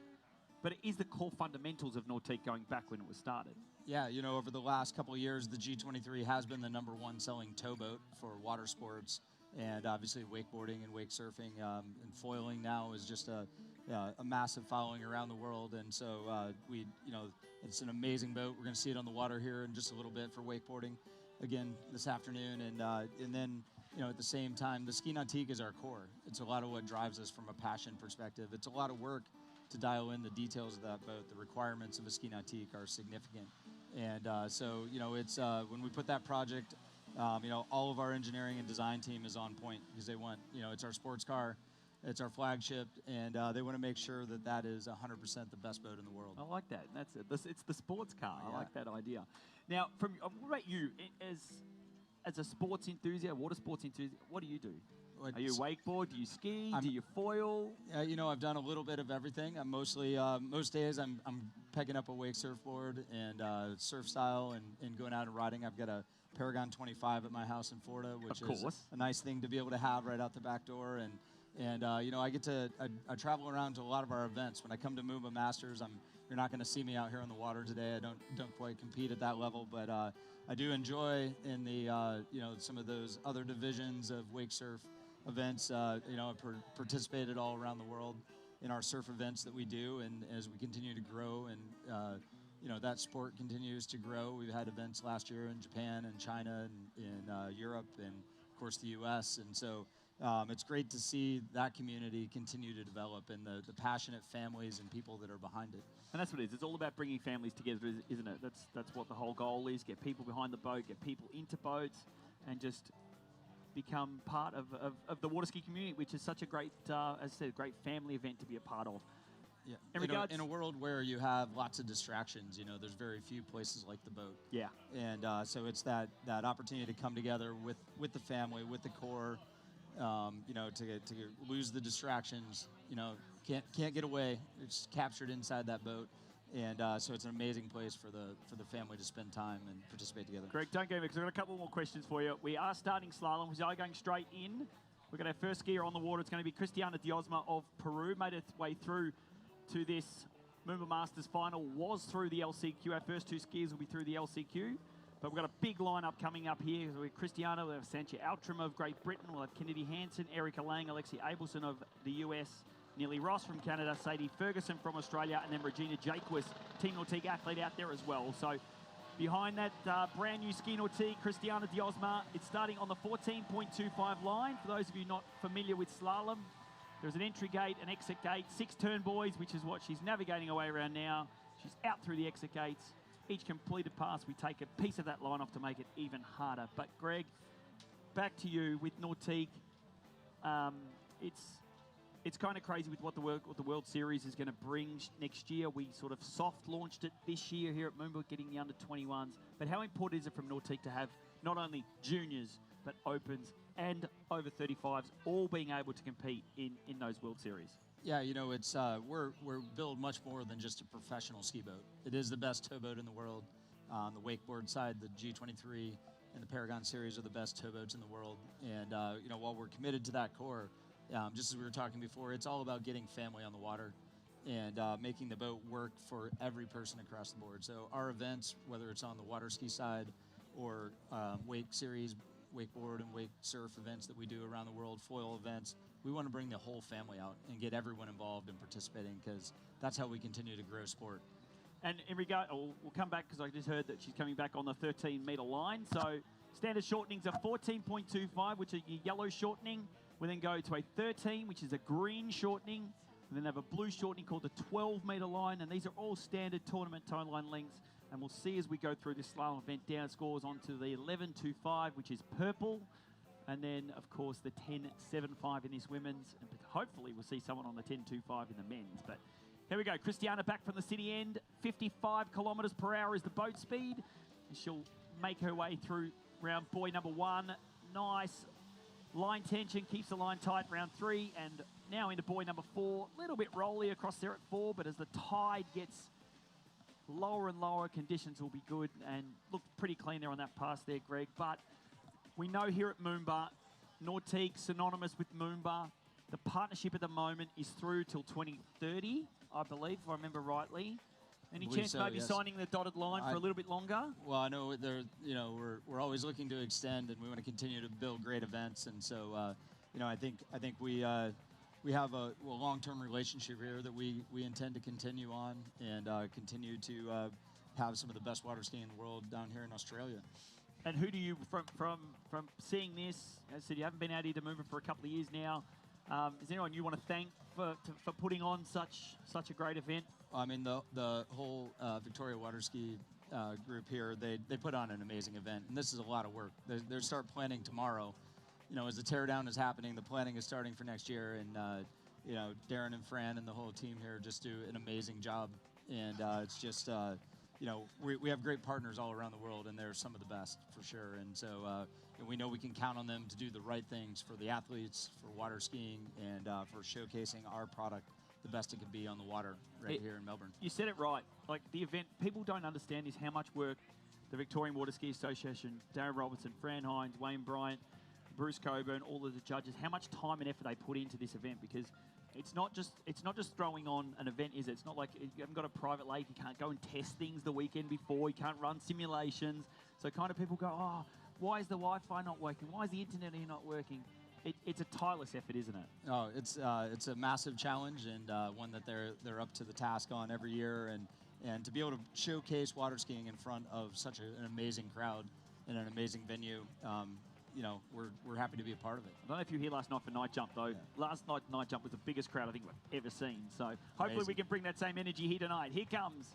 but it is the core fundamentals of Nautique going back when it was started. Yeah, you know, over the last couple of years, the G23 has been the #1 selling towboat for water sports. And obviously wakeboarding and wake surfing and foiling now is just a massive following around the world. And so you know, it's an amazing boat. We're going to see it on the water here in just a little bit for wakeboarding again this afternoon. And then, you know, at the same time, the Ski Nautique is our core. It's a lot of what drives us from a passion perspective. It's a lot of work to dial in the details of that boat. The requirements of a Ski Nautique are significant. And so, you know, it's when we put that project, you know, all of our engineering and design team is on point because they want, you know, it's our sports car, it's our flagship, and they want to make sure that that is 100% the best boat in the world. I like that. That's it. It's the sports car. Yeah. I like that idea. Now, what about you as a sports enthusiast, water sports enthusiast? What do you do? Are you wakeboard? Do you ski? Do you foil? You know, I've done a little bit of everything. I'm mostly most days I'm picking up a wake surfboard and surf style and going out and riding. I've got a Paragon 25 at my house in Florida, which is a nice thing to be able to have right out the back door. And you know, I travel around to a lot of our events. When I come to MOOMBA Masters, you're not going to see me out here on the water today. I don't quite compete at that level, but I do enjoy in the you know, some of those other divisions of wake surf events. You know, I've participated all around the world in our surf events that we do, and as we continue to grow and you know, that sport continues to grow. We've had events last year in Japan and China and in Europe and, of course, the U.S. And so it's great to see that community continue to develop and the passionate families and people that are behind it. And that's what it is. It's all about bringing families together, isn't it? That's what the whole goal is. Get people behind the boat, get people into boats, and just become part of the water ski community, which is such a great, as I said, great family event to be a part of. Yeah. In regards, in a world where you have lots of distractions, you know, there's very few places like the boat. Yeah. And so it's that opportunity to come together with the family, with the core, you know, to lose the distractions. You know, can't get away. It's captured inside that boat. And so it's an amazing place for the family to spend time and participate together. Greg, don't go because I've got a couple more questions for you. We are starting slalom. We are going straight in. We've got our first skier on the water. It's going to be Cristiana Diosma of Peru. Made its way through to this MOOMBA Masters final. Was through the LCQ. Our first 2 skiers will be through the LCQ. But we've got a big lineup coming up here. So we have Cristiana, we have Sancha Altram of Great Britain. We'll have Kennedy Hansen, Erica Lang, Alexi Abelson of the US. Nearly Ross from Canada, Sadie Ferguson from Australia, and then Regina Jaquez, Team Nautique athlete out there as well. So behind that brand new ski Nautique, Cristiana Diosma, it's starting on the 14.25 line. For those of you not familiar with slalom, there's an entry gate, an exit gate, 6 turn buoys, which is what she's navigating her way around now. She's out through the exit gates. Each completed pass, we take a piece of that line off to make it even harder. But Greg, back to you with Nautique. It's kind of crazy with what the World Series is going to bring next year. We sort of soft launched it this year here at MOOMBA, getting the under-21s. But how important is it from Nautique to have not only juniors, but opens and over 35s all being able to compete in those World Series? Yeah, you know, it's we're built much more than just a professional ski boat. It is the best towboat in the world. On the wakeboard side, the G23 and the Paragon series are the best towboats in the world. And you know, while we're committed to that core, just as we were talking before, it's all about getting family on the water and making the boat work for every person across the board. So our events, whether it's on the water ski side or wake series, wakeboard and wake surf events that we do around the world, foil events, we want to bring the whole family out and get everyone involved and participating, because that's how we continue to grow sport. And in regard, we'll come back because I just heard that she's coming back on the 13-meter line. So standard shortenings are 14.25, which are your yellow shortening. We then go to a 13, which is a green shortening. And then have a blue shortening called the 12-meter line. And these are all standard tournament tone line lengths. And we'll see as we go through this slalom event down scores onto the 11.25, which is purple. And then, of course, the 10.75 in this women's. And hopefully we'll see someone on the 10.25 in the men's. But here we go. Cristiana back from the city end. 55 kilometres per hour is the boat speed. And she'll make her way through round buoy number 1. Nice line tension, keeps the line tight, round 3. And now into buoy number 4. A little bit rolly across there at 4, but as the tide gets lower and lower, conditions will be good. And look pretty clean there on that pass there, Greg. But we know here at MOOMBA, Nautique, synonymous with MOOMBA, the partnership at the moment is through till 2030, I believe, if I remember rightly. Any chance maybe yes. Signing the dotted line for a little bit longer? Well, I know you know, we're always looking to extend, and we want to continue to build great events. And so, you know, I think we have a long-term relationship here that we intend to continue on and continue to have some of the best water skiing in the world down here in Australia. And who do you, from seeing this, as I said, you haven't been out here to MOOMBA for a couple of years now. Is there anyone you want to thank for putting on such a great event? I mean, the whole Victoria Water Ski group here, they put on an amazing event, and this is a lot of work. They start planning tomorrow. You know, as the teardown is happening, the planning is starting for next year, and you know, Darren and Fran and the whole team here just do an amazing job, and it's just you know, we have great partners all around the world, and they're some of the best for sure. And so and we know we can count on them to do the right things for the athletes, for water skiing, and for showcasing our product the best it can be on the water here in Melbourne. You said it right. Like, the event, people don't understand is how much work the Victorian Water Ski Association, Darren Robertson, Fran Hines, Wayne Bryant, Bruce Coburn, all of the judges, how much time and effort they put into this event, because it's not just throwing on an event, is it? It's not like you haven't got a private lake, you can't go and test things the weekend before, you can't run simulations. So kind of people go, oh, why is the Wi-Fi not working? Why is the internet here not working? It's a tireless effort, isn't it? Oh, it's a massive challenge, and one that they're up to the task on every year, and to be able to showcase water skiing in front of such an amazing crowd in an amazing venue, you know, we're happy to be a part of it. I don't know if you were here last night for night jump, though. Yeah. Last night night jump was the biggest crowd I think we've ever seen. So hopefully Amazing. we can bring that same energy here tonight. Here comes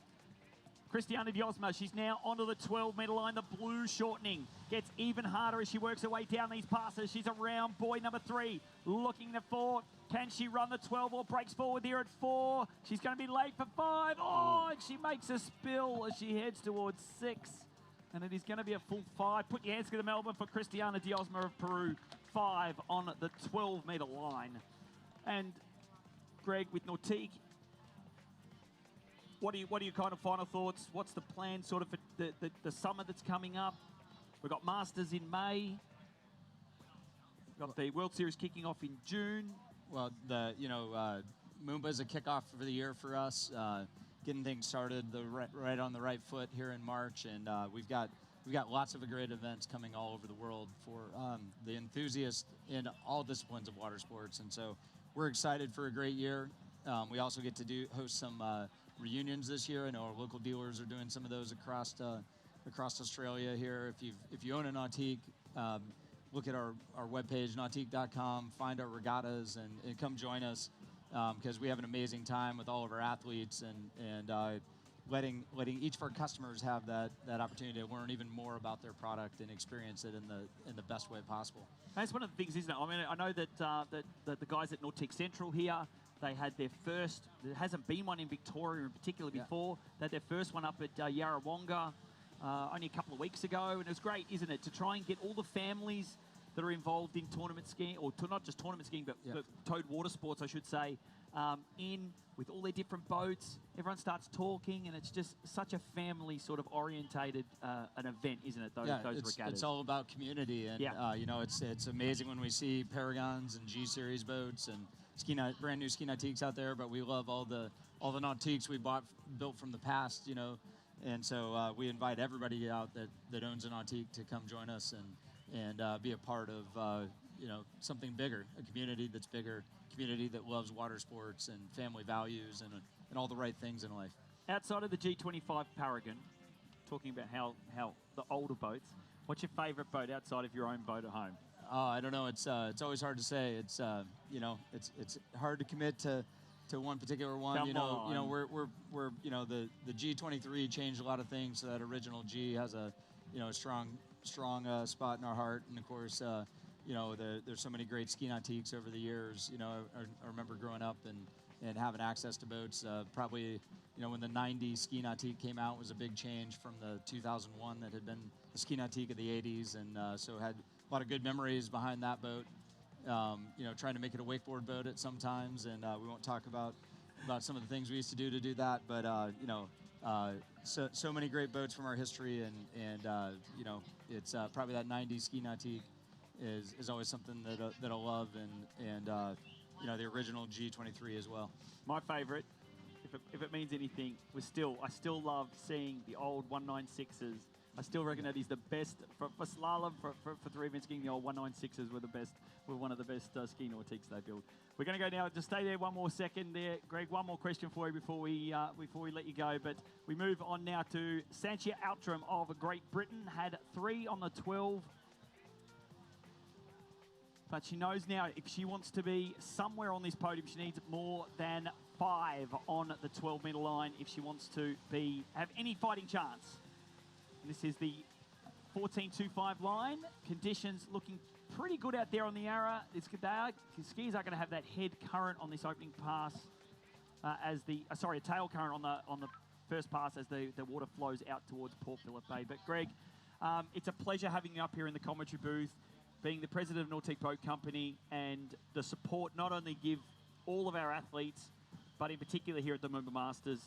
Cristiana Diosma. She's now onto the 12-meter line. The blue shortening gets even harder as she works her way down these passes. She's around buoy number 3, looking for Can she run the 12 or breaks forward here at 4? She's going to be late for 5. Oh, and she makes a spill as she heads towards 6. And it is going to be a full 5. Put your hands together, Melbourne, for Cristiana Diosma of Peru. 5 on the 12-metre line. And Greg, with Nautique, what are your kind of final thoughts? What's the plan sort of for the summer that's coming up? We've got Masters in May. We've got the World Series kicking off in June. Well, MOOMBA is a kickoff for the year for us, getting things started right on the right foot here in March, and we've got lots of great events coming all over the world for the enthusiasts in all disciplines of water sports, and so we're excited for a great year. We also get to host some reunions this year. I know our local dealers are doing some of those across Australia here. If you own a Nautique, look at our webpage, nautique.com, find our regattas, and come join us because we have an amazing time with all of our athletes and letting each of our customers have that opportunity to learn even more about their product and experience it in the best way possible. That's one of the things, isn't it? I mean, I know that the guys at Nautique Central here, they had their first, there hasn't been one in Victoria in particular before. They had their first one up at Yarrawonga only a couple of weeks ago, and it was great, isn't it, to try and get all the families that are involved in tournament skiing, or not just tournament skiing, but towed water sports, I should say, in with all their different boats. Everyone starts talking, and it's just such a family sort of orientated an event, isn't it? Those regattas. It's all about community, and it's amazing when we see Paragons and G Series boats and brand new ski Nautiques out there. But we love all the Nautiques we built from the past, and so we invite everybody out that owns a Nautique to come join us and be a part of something bigger, a community that's bigger, community that loves water sports and family values and all the right things in life. Outside of the G25 Paragon, talking about how the older boats, what's your favourite boat outside of your own boat at home? Oh, I don't know. It's always hard to say. It's it's hard to commit to one particular one. We're the G23 changed a lot of things. So that original G has a strong spot in our heart, and of course there's so many great ski Nautiques over the years. I remember growing up and having access to boats. Probably when the 90 ski Nautique came out, it was a big change from the 2001 that had been the ski Nautique of the 80s, and so had a lot of good memories behind that boat. Trying to make it a wakeboard boat at some times, and we won't talk about some of the things we used to do that, but so many great boats from our history, and it's probably that 90 ski Nautique is always something that I love, and the original G23 as well. My favourite, if it means anything, I still love seeing the old 196s. I still reckon that is the best for slalom, for 3-event skiing. The old 196s were one of the best ski Nautiques they built. We're going to go now. Just stay there one more second there, Greg. One more question for you before we let you go. But we move on now to Sanchia Outram of Great Britain. Had 3 on the 12. But she knows now if she wants to be somewhere on this podium, she needs more than 5 on the 12-metre line if she wants to have any fighting chance. And this is the 14.25 line. Conditions looking pretty good out there on the Yarra. Skiers are going to have that head current on this opening pass a tail current on the first pass as the water flows out towards Port Phillip Bay. But Greg, it's a pleasure having you up here in the commentary booth, being the president of Nautique Boat Company, and the support not only give all of our athletes, but in particular here at the MOOMBA Masters.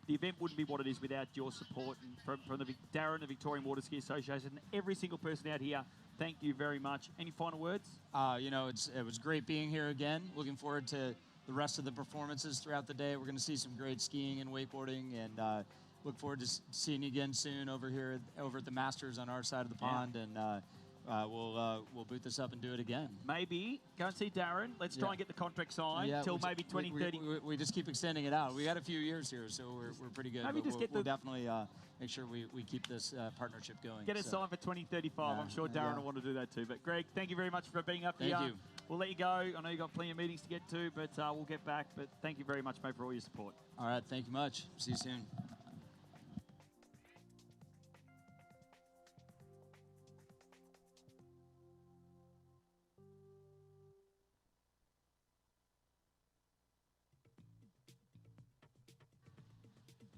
The event wouldn't be what it is without your support. And from Darren, the Victorian Water Ski Association, every single person out here, thank you very much. Any final words? It was great being here again. Looking forward to the rest of the performances throughout the day. We're going to see some great skiing and wakeboarding, and look forward to seeing you again soon over at the Masters on our side of the pond, and we'll boot this up and do it again. Maybe go and see Darren. Let's try and get the contract signed until maybe 2030. We just keep extending it out. We got a few years here, so we're pretty good. Maybe we'll definitely make sure we keep this partnership going. Get it signed for 2035. I'm sure Darren will want to do that too. But Greg, thank you very much for being up here. Thank you. We'll let you go. I know you've got plenty of meetings to get to, but we'll get back. But thank you very much, mate, for all your support. All right. Thank you much. See you soon.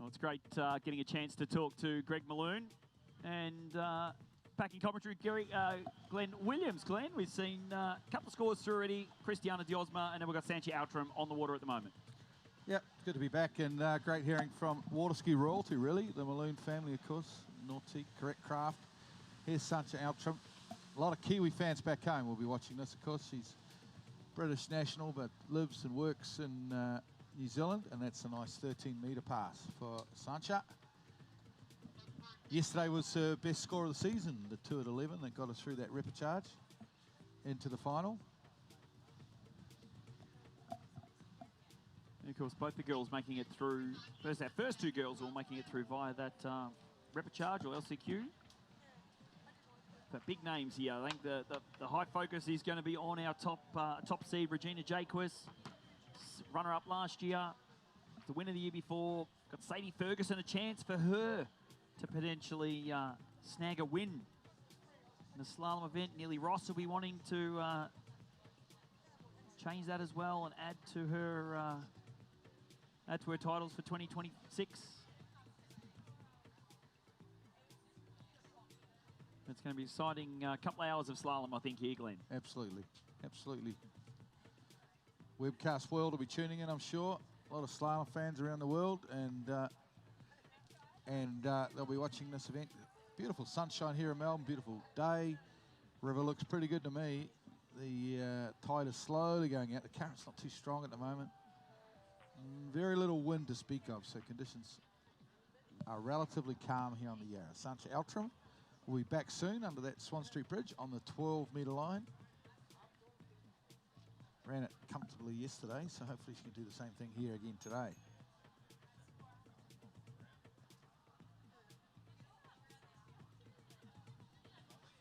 Well, it's great getting a chance to talk to Greg Malone and back in commentary, Glenn Williams. Glenn, we've seen a couple of scores through already. Christiana Diosma, and then we've got Sanchi Outram on the water at the moment. Yeah, it's good to be back, and great hearing from water ski royalty, really. The Malone family, of course. Nautique, Correct Craft. Here's Sanchi Outram. A lot of Kiwi fans back home will be watching this, of course. She's British national, but lives and works in New Zealand, and that's a nice 13-metre pass for Sancha. Yesterday was her best score of the season, the 2 at 11 that got us through that repechage into the final. And of course, both the girls making it through. Our first 2 girls all making it through via that repechage or LCQ. But big names here. I think the high focus is going to be on our top seed, Regina Jaquist, runner-up last year, the winner the year before. Got Sadie Ferguson, a chance for her to potentially snag a win in the slalom event. Nearly Ross will be wanting to change that as well and add to her titles for 2026. It's going to be an exciting couple of hours of slalom, I think, here, Glenn. Absolutely, absolutely. Webcast world will be tuning in, I'm sure. A lot of slalom fans around the world, and they'll be watching this event. Beautiful sunshine here in Melbourne, beautiful day. River looks pretty good to me. The tide is slowly going out. The current's not too strong at the moment. Very little wind to speak of, so conditions are relatively calm here on the Yarra. Sancha Outram will be back soon under that Swan Street Bridge on the 12-metre line. Ran it comfortably yesterday, so hopefully she can do the same thing here again today.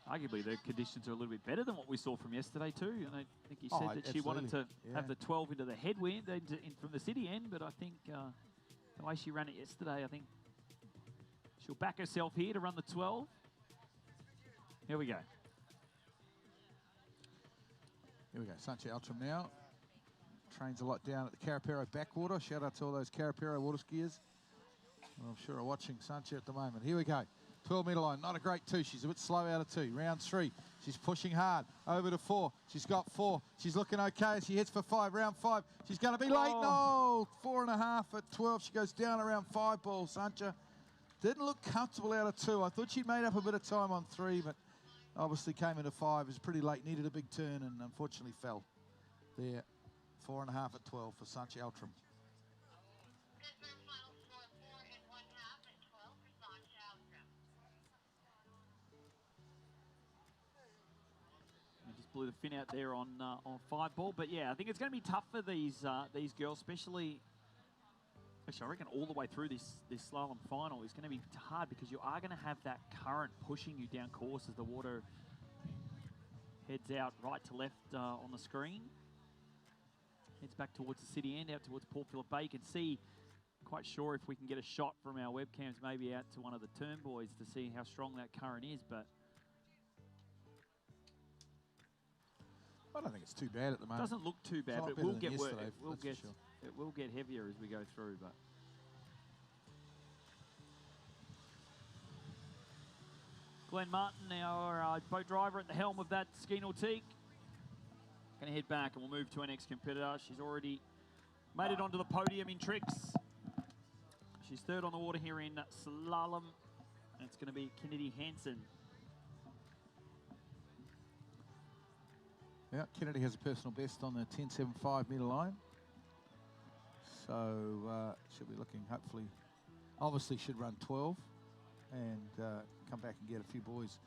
Arguably, the conditions are a little bit better than what we saw from yesterday too. And I think you said that she wanted to have the 12 into the headwind from the city end, but I think the way she ran it yesterday, I think she'll back herself here to run the 12. Here we go. Here we go, Sancha Outram now. Trains a lot down at the Carapero backwater. Shout out to all those Carapero water skiers. Well, I'm sure are watching Sancha at the moment. Here we go. 12-metre line, not a great 2. She's a bit slow out of 2. Round 3, she's pushing hard. Over to 4. She's got 4. She's looking okay. She hits for 5. Round 5, she's going to be late. No, 4.5 at 12. She goes down around 5 ball. Sancha didn't look comfortable out of 2. I thought she'd made up a bit of time on 3, but obviously came into 5. It was pretty late, needed a big turn, and unfortunately fell there. 4.5 at 12 for Sancha Outram. Blew the fin out there on 5 ball, but yeah, I think it's going to be tough for these girls, especially. Actually, I reckon all the way through this slalom final is going to be hard because you are going to have that current pushing you down course as the water heads out right to left on the screen. Heads back towards the city end, out towards Port Phillip Bay. You can see, quite sure if we can get a shot from our webcams, maybe out to one of the turn buoys to see how strong that current is, but. I don't think it's too bad at the moment. Doesn't look too bad, but it will get worse. It will get heavier as we go through. But Glenn Martin, our boat driver at the helm of that ski nautique, going to head back, and we'll move to our next competitor. She's already made it onto the podium in tricks. She's 3rd on the water here in slalom, and it's going to be Kennedy Hansen. Yeah, Kennedy has a personal best on the 10.75 metre line. So she'll be looking, hopefully, obviously should run 12 and come back and get a few buoys,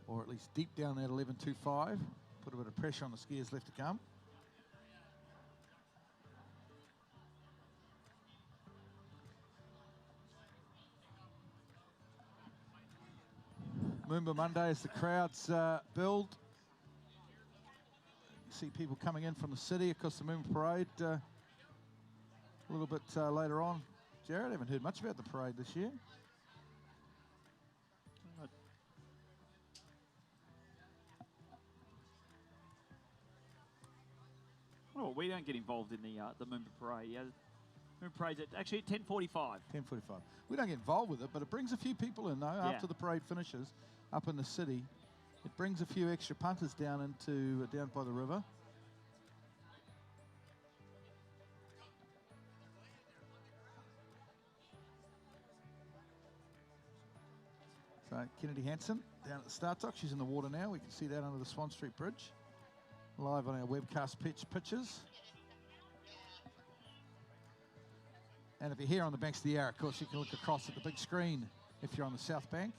or at least deep down that 11.25. Put a bit of pressure on the skiers left to come. Moomba Monday as the crowds build. See people coming in from the city across the Moomba Parade a little bit later on. Jared, I haven't heard much about the parade this year. Well, we don't get involved in the Moomba Parade. Yeah. Who prays it? Actually, at 10:45. 10:45. We don't get involved with it, but it brings a few people in, though, after the parade finishes up in the city. It brings a few extra punters down into down by the river. So Kennedy Hansen down at the start dock. She's in the water now. We can see that under the Swan Street Bridge. Live on our webcast pictures. And if you're here on the banks of the Yarra, of course, you can look across at the big screen if you're on the south bank.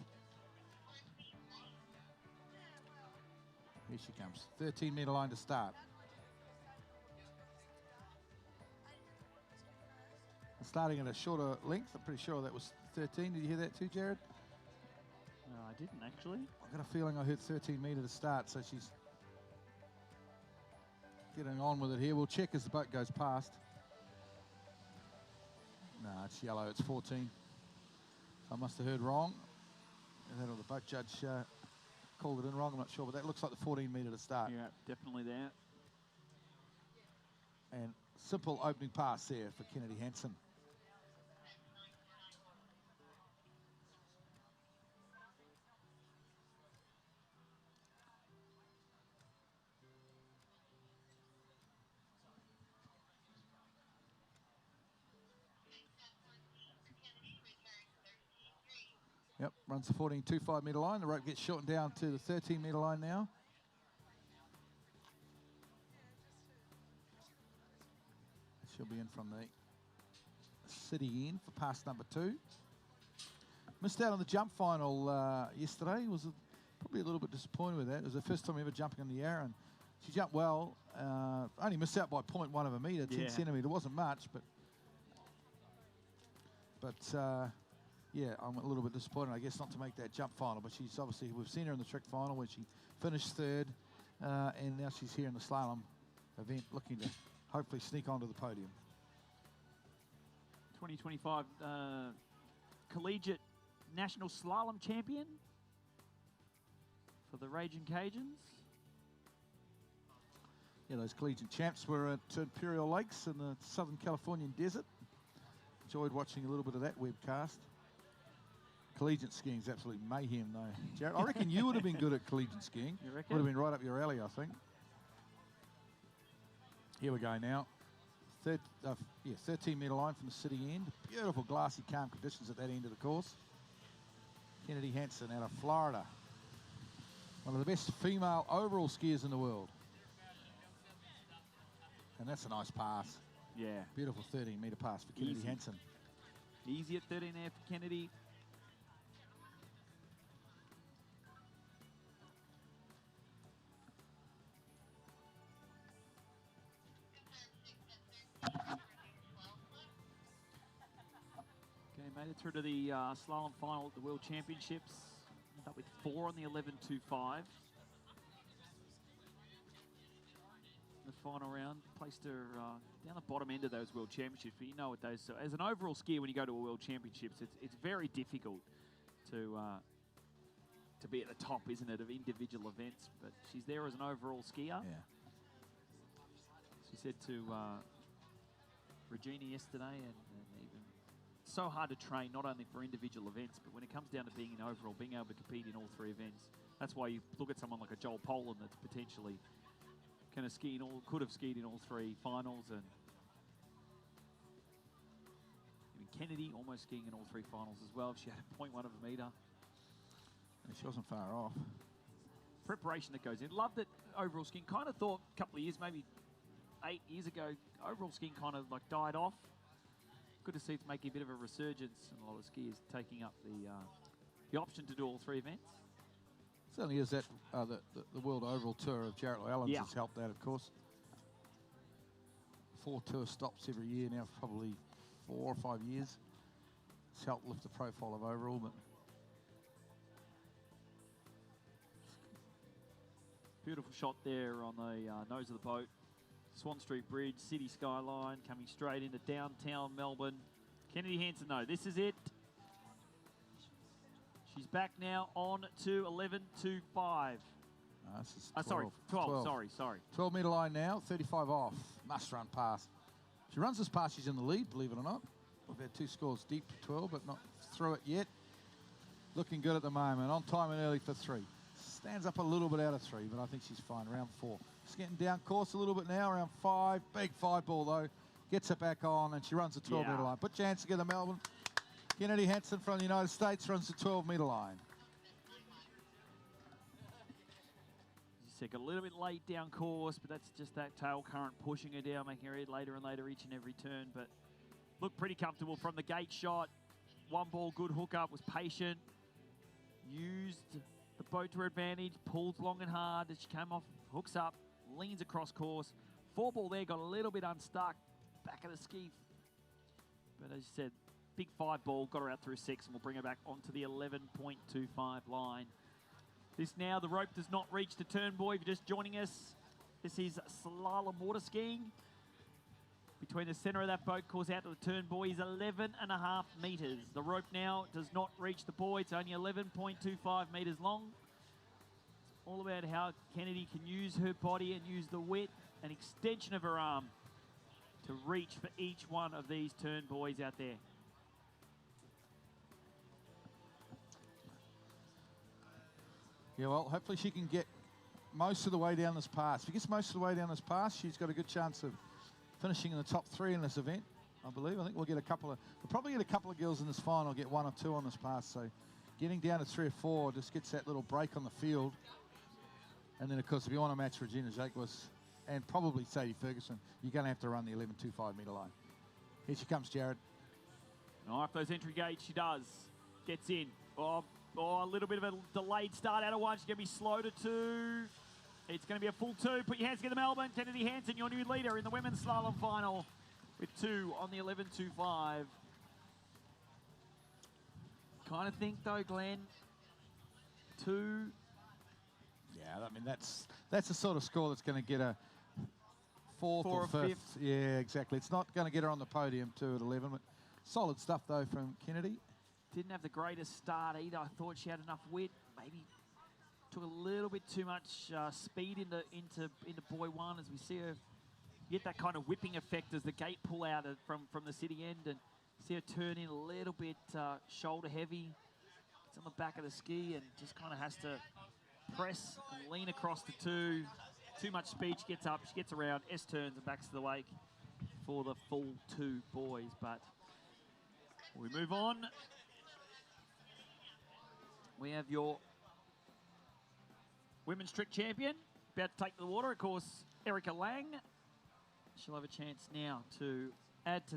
Here she comes. 13-metre line to start. Starting at a shorter length. I'm pretty sure that was 13. Did you hear that too, Jared? No, I didn't actually. I've got a feeling I heard 13 metre to start, so she's getting on with it here. We'll check as the boat goes past. No, it's yellow. It's 14. I must have heard wrong. Or the boat judge called it in wrong. I'm not sure, but that looks like the 14 metre to start. Yeah, definitely there. And simple opening pass there for Kennedy Hansen. Yep, runs the 14.25 metre line. The rope gets shortened down to the 13 metre line now. She'll be in from the city end for pass number 2. Missed out on the jump final yesterday. Was probably a little bit disappointed with that. It was the first time ever jumping on the Yarra, and she jumped well. Only missed out by 0.1 of a metre, 10 centimetre. It wasn't much, but yeah, I'm a little bit disappointed, I guess, not to make that jump final. But she's obviously, we've seen her in the trick final where she finished 3rd, and now she's here in the slalom event looking to hopefully sneak onto the podium. 2025 Collegiate National Slalom Champion for the Raging Cajuns. Yeah, those collegiate champs were at Imperial Lakes in the Southern Californian desert. Enjoyed watching a little bit of that webcast. Collegiate skiing is absolute mayhem, though. Jared, I reckon you would have been good at collegiate skiing. You reckon? Would have been right up your alley, I think. Here we go now. 13 metre line from the city end. Beautiful glassy, calm conditions at that end of the course. Kennedy Hansen out of Florida. One of the best female overall skiers in the world. And that's a nice pass. Yeah. Beautiful 13 metre pass for Kennedy Hansen. Easy at 13 there for Kennedy. Okay, made it through to the slalom final at the World Championships. Ended up with 4 on the 11.25. The final round placed her down the bottom end of those World Championships. But you know what those, so as an overall skier, when you go to a World Championships, it's very difficult to be at the top, isn't it, of individual events? But she's there as an overall skier. Yeah. She said to Regina yesterday, and even so hard to train, not only for individual events, but when it comes down to being an overall, being able to compete in all 3 events. That's why you look at someone like a Joel Poland that's potentially kind of skiing all, could have skied in all 3 finals, and even Kennedy almost skiing in all 3 finals as well. She had a 0.1 of a metre. And she wasn't far off. Preparation that goes in. Love that overall skiing. Kind of thought a couple of years, maybe 8 years ago, overall skiing kind of like died off. Good to see it's making a bit of a resurgence, and a lot of skiers taking up the option to do all 3 events. Certainly is that the World Overall Tour of Jarrett Llewellyn's has helped that, of course. 4 tour stops every year now, for probably 4 or 5 years. It's helped lift the profile of overall, but beautiful shot there on the nose of the boat. Swan Street Bridge, city skyline, coming straight into downtown Melbourne. Kennedy Hansen, though, this is it. She's back now on to 11.25. This is 12. Sorry, 12. Sorry. 12 metre line now, 35 off. Must run past. She runs this past, she's in the lead, believe it or not. We've had 2 scores deep, 12, but not through it yet. Looking good at the moment, on time and early for 3. Stands up a little bit out of 3, but I think she's fine. Round 4. She's getting down course a little bit now, round 5. Big 5 ball though. Gets it back on and she runs the 12-metre line. Put your hands together, Melbourne. Kennedy Hansen from the United States runs the 12-metre line. A little bit late down course, but that's just that tail current pushing her down, making her head later and later each and every turn. But looked pretty comfortable from the gate shot. 1 ball, good hookup, was patient. Used the boat to her advantage, pulled long and hard as she came off, hooks up, leans across course. 4 ball there, got a little bit unstuck, back of the ski. But as you said, big 5 ball, got her out through 6, and we'll bring her back onto the 11.25 line. This now, the rope does not reach the turn buoy. If you're just joining us, this is slalom water skiing. Between the center of that boat course out to the turn buoy is 11.5 meters. The rope now does not reach the buoy. It's only 11.25 meters long. It's all about how Kennedy can use her body and use the width and extension of her arm to reach for each one of these turn buoys out there. Yeah, well, hopefully she can get most of the way down this pass. If she gets most of the way down this pass, she's got a good chance of finishing in the top 3 in this event, I believe. I think we'll probably get a couple of girls in this final, get 1 or 2 on this pass. So getting down to 3 or 4 just gets that little break on the field. And then, of course, if you want to match Regina Jacques and probably Sadie Ferguson, you're going to have to run the 11.25 metre line. Here she comes, Jared. Off those entry gates, she does. Gets in. Oh, a little bit of a delayed start out of 1. She's going to be slow to 2. It's going to be a full 2. Put your hands together, Melbourne. Kennedy Hansen, your new leader in the women's slalom final with 2 on the 11.25. Kind of think, though, Glenn, 2. Yeah, I mean, that's the sort of score that's going to get a 4th or 5th. Yeah, exactly. It's not going to get her on the podium, 2 at 11. But solid stuff, though, from Kennedy. Didn't have the greatest start either. I thought she had enough width. Maybe took a little bit too much speed into buoy 1 as we see her get that kind of whipping effect as the gate pull out from the city end, and see her turn in a little bit shoulder heavy. It's on the back of the ski and just kind of has to press and lean across the 2. Too much speed. She gets up, she gets around, S turns and backs to the wake for the full 2 boys. But we move on. We have your women's trick champion about to take to the water, of course, Erica Lang. She'll have a chance now to add to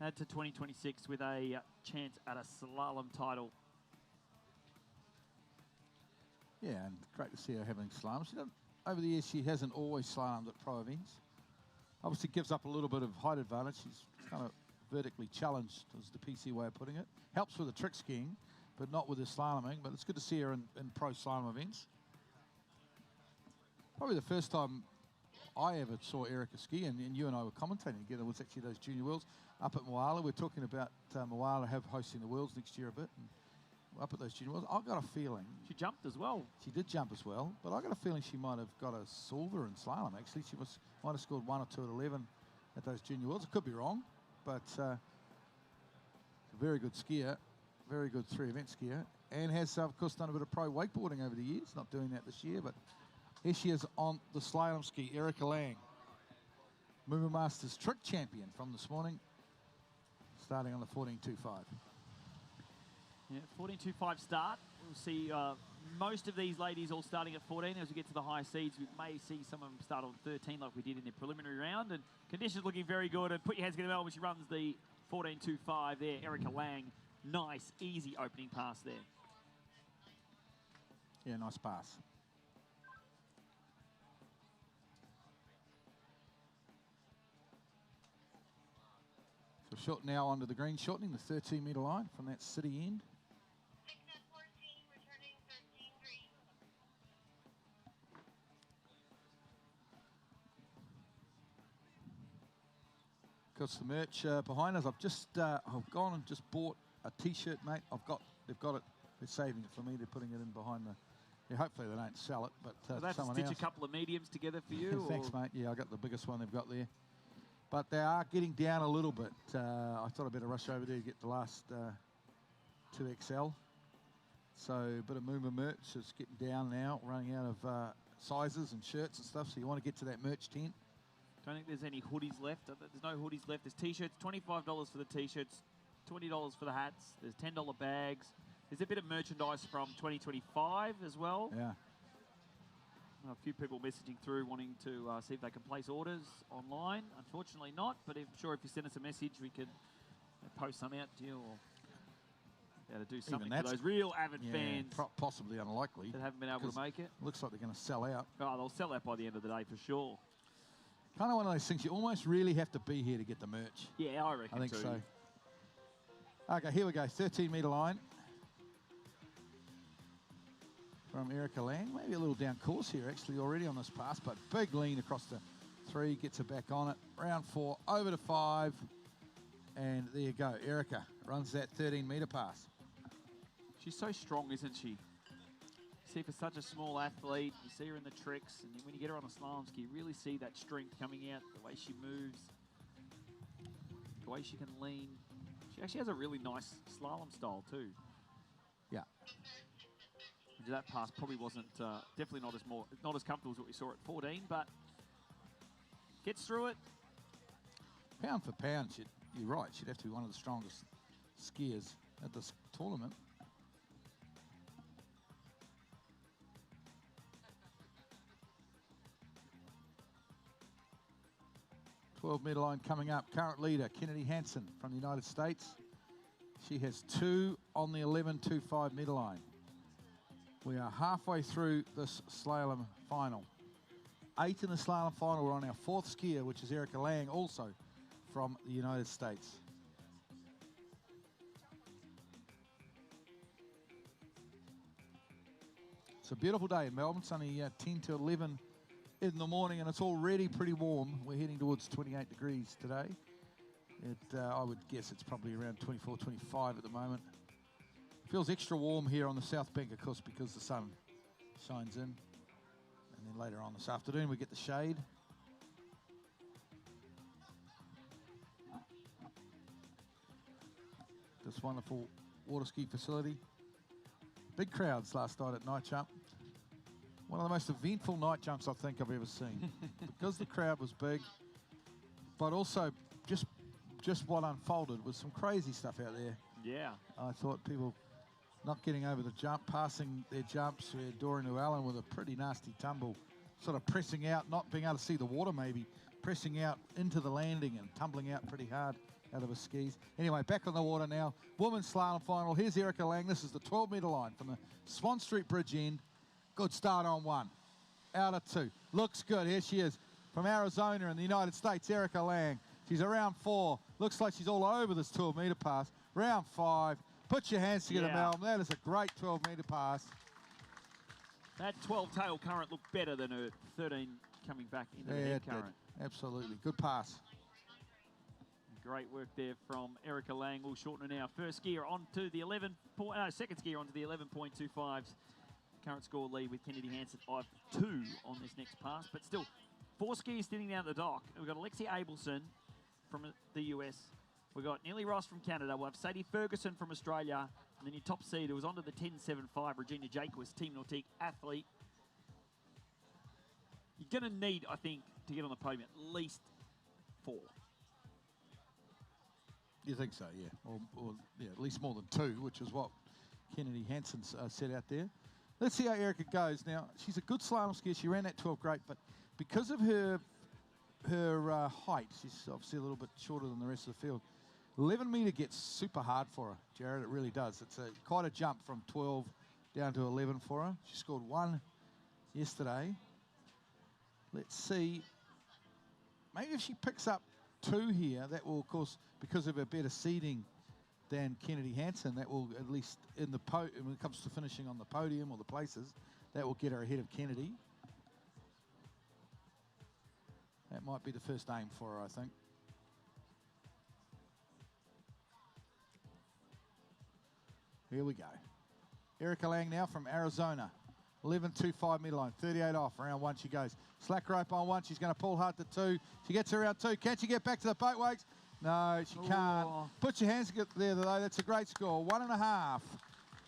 2026 with a chance at a slalom title. Yeah, and great to see her having slalom. Over the years, she hasn't always slalomed at pro events. Obviously gives up a little bit of height advantage. She's kind of vertically challenged, is the PC way of putting it. Helps with the trick skiing, but not with the slaloming. But it's good to see her in pro slalom events. Probably the first time I ever saw Erica ski, and you and I were commentating together, was actually those junior worlds up at Moala. We're talking about Moala hosting the worlds next year a bit. And up at those junior worlds, I've got a feeling. She jumped as well. She did jump as well, but I got a feeling she might have got a silver in slalom, actually. She might have scored 1 or 2 at 11 at those junior worlds. I could be wrong, but a very good skier, very good 3-event skier, and has, of course, done a bit of pro wakeboarding over the years. Not doing that this year, but here she is on the slalom ski, Erica Lang. MOOMBA Masters trick champion from this morning, starting on the 14.25. Yeah, 14.25 start. We'll see most of these ladies all starting at 14. As we get to the high seeds, we may see some of them start on 13 like we did in the preliminary round. And conditions looking very good. And put your hands together when she runs the 14.25 there. Erica Lang, nice, easy opening pass there. Yeah, nice pass. So short now onto the green, shortening the 13-metre line from that city end. 6 at 14, returning 13-3. Of course, the merch behind us. I've gone and just bought a T-shirt, mate. They've got it. They're saving it for me. They're putting it in behind the. Yeah, hopefully they don't sell it, but So that's someone stitch else. a couple of mediums together for you. Thanks, mate. Yeah, I got the biggest one they've got there. but they are getting down a little bit. I thought I'd better rush over there to get the last 2XL. So a bit of MOOMBA merch is getting down now, running out of sizes and shirts and stuff, so you want to get to that merch tent. Don't think there's any hoodies left. There's no hoodies left. There's T-shirts, $25 for the T-shirts, $20 for the hats. There's $10 bags. There's a bit of merchandise from 2025 as well. Yeah. A few people messaging through wanting to see if they can place orders online. Unfortunately not, but I'm sure if you send us a message, we could post some out to you or be able to do something for those real avid fans. Possibly unlikely. That haven't been able to make it. Looks like they're going to sell out. Oh, they'll sell out by the end of the day for sure. Kind of one of those things you almost really have to be here to get the merch. Yeah, I reckon I think too. so. Okay, here we go. 13-metre line. From Erica Lang. Maybe a little down course here actually already on this pass, but big lean across the 3, gets her back on it. Round 4, over to 5. And there you go. Erica runs that 13-metre pass. She's so strong, isn't she? You see, for such a small athlete, you see her in the tricks, and when you get her on a slalom ski, you really see that strength coming out, the way she moves, the way she can lean. She actually has a really nice slalom style too. Yeah. That pass probably wasn't, definitely not as comfortable as what we saw at 14, but gets through it. Pound for pound, you're right. She'd have to be one of the strongest skiers at this tournament. Metre line coming up. Current leader, Kennedy Hansen from the United States. She has 2 on the 11.25 metre line. We are halfway through this slalom final. 8 in the slalom final. We're on our 4th skier, which is Erica Lang, also from the United States. It's a beautiful day in Melbourne. It's only 10 to 11 in the morning, and it's already pretty warm. We're heading towards 28 degrees today. I would guess it's probably around 24, 25 at the moment. Feels extra warm here on the South Bank, of course, because the sun shines in. And then later on this afternoon, we get the shade. This wonderful water ski facility. Big crowds last night at night jump. One of the most eventful night jumps I think I've ever seen. Because the crowd was big, but also just what unfolded was some crazy stuff out there. Yeah. I thought people not getting over the jump, passing their jumps. Dorian Llewellyn with a pretty nasty tumble, sort of pressing out, not being able to see the water maybe, pressing out into the landing and tumbling out pretty hard out of his skis. Anyway, back on the water now. Women's slalom final. Here's Erica Lang. This is the 12-metre line from the Swan Street Bridge end. Good start on 1. Out of 2. Looks good. Here she is from Arizona in the United States, Erica Lang. She's around 4. Looks like she's all over this 12-metre pass. Round 5. Put your hands together, Melbourne. That is a great 12-metre pass. That 12 tail current looked better than her 13 coming back into the head current. Absolutely. Good pass. Great work there from Erica Lang. We'll shorten it now. First skier onto the second skier onto the 11.25s. Current score lead with Kennedy Hansen of 2 on this next pass, but still 4 skiers sitting down at the dock. We've got Alexi Abelson from the US. We've got Nellie Ross from Canada. We'll have Sadie Ferguson from Australia. And then your top seed, who was onto the 10.75, Regina Jacques, Team Nautique athlete. You're going to need, I think, to get on the podium, at least 4. You think so, yeah. Or yeah, at least more than 2, which is what Kennedy Hansen set out there. Let's see how Erica goes. Now, she's a good slalom skier. She ran that 12 great, but because of her height, she's obviously a little bit shorter than the rest of the field. 11 metre gets super hard for her, Jared. It really does. It's quite a jump from 12 down to 11 for her. She scored 1 yesterday. Let's see. Maybe if she picks up 2 here, that will, of course, because of her better seeding than Kennedy Hansen, that will at least when it comes to finishing on the podium or the places, that will get her ahead of Kennedy. That might be the first aim for her, I think. Here we go. Erica Lang now from Arizona. 11.25 metre line, 38 off, round 1 she goes. Slack rope on 1, she's going to pull hard to 2. She gets around 2, can she get back to the boat wakes? No, she can't. Put your hands there though, that's a great score. 1.5,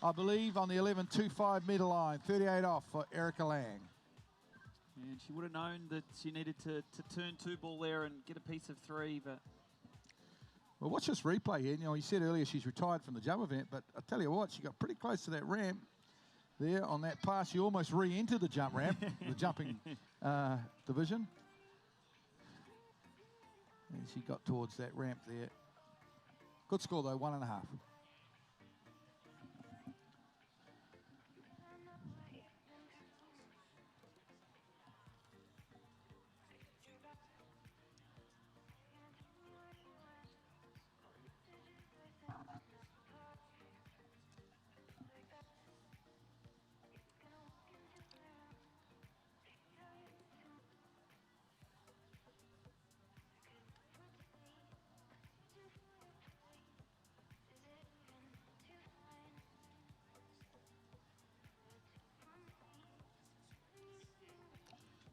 I believe, on the 11.25 metre line, 38 off for Erica Lang. And she would have known that she needed to turn 2 ball there and get a piece of 3, but... Well, watch this replay here. You know, you said earlier she's retired from the jump event, but I tell you what, she got pretty close to that ramp there on that pass. She almost re-entered the jump ramp, the jumping division. And she got towards that ramp there. Good score though, 1.5.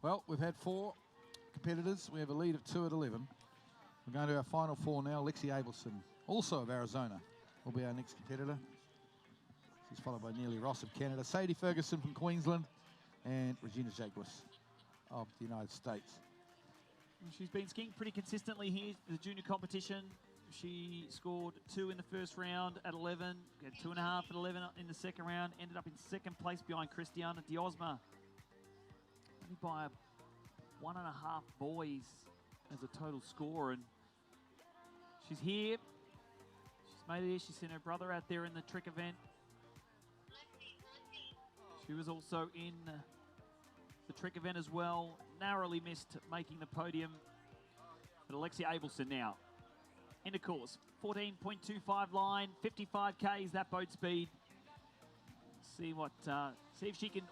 Well, we've had 4 competitors. We have a lead of 2 at 11. We're going to our final 4 now. Lexi Abelson, also of Arizona, will be our next competitor. She's followed by Neely Ross of Canada, Sadie Ferguson from Queensland, and Regina Jaguas of the United States. She's been skiing pretty consistently here, the junior competition. She scored 2 in the first round at 11, had 2.5 at 11 in the second round, ended up in second place behind Christiana Diosma. Only by 1.5 boys as a total score, and she's here. She's made it here. She's sent her brother out there in the trick event. She was also in the trick event as well. Narrowly missed making the podium. But Alexia Abelson now. Into course, 14.25 line, 55 Ks, that boat speed. See if she can,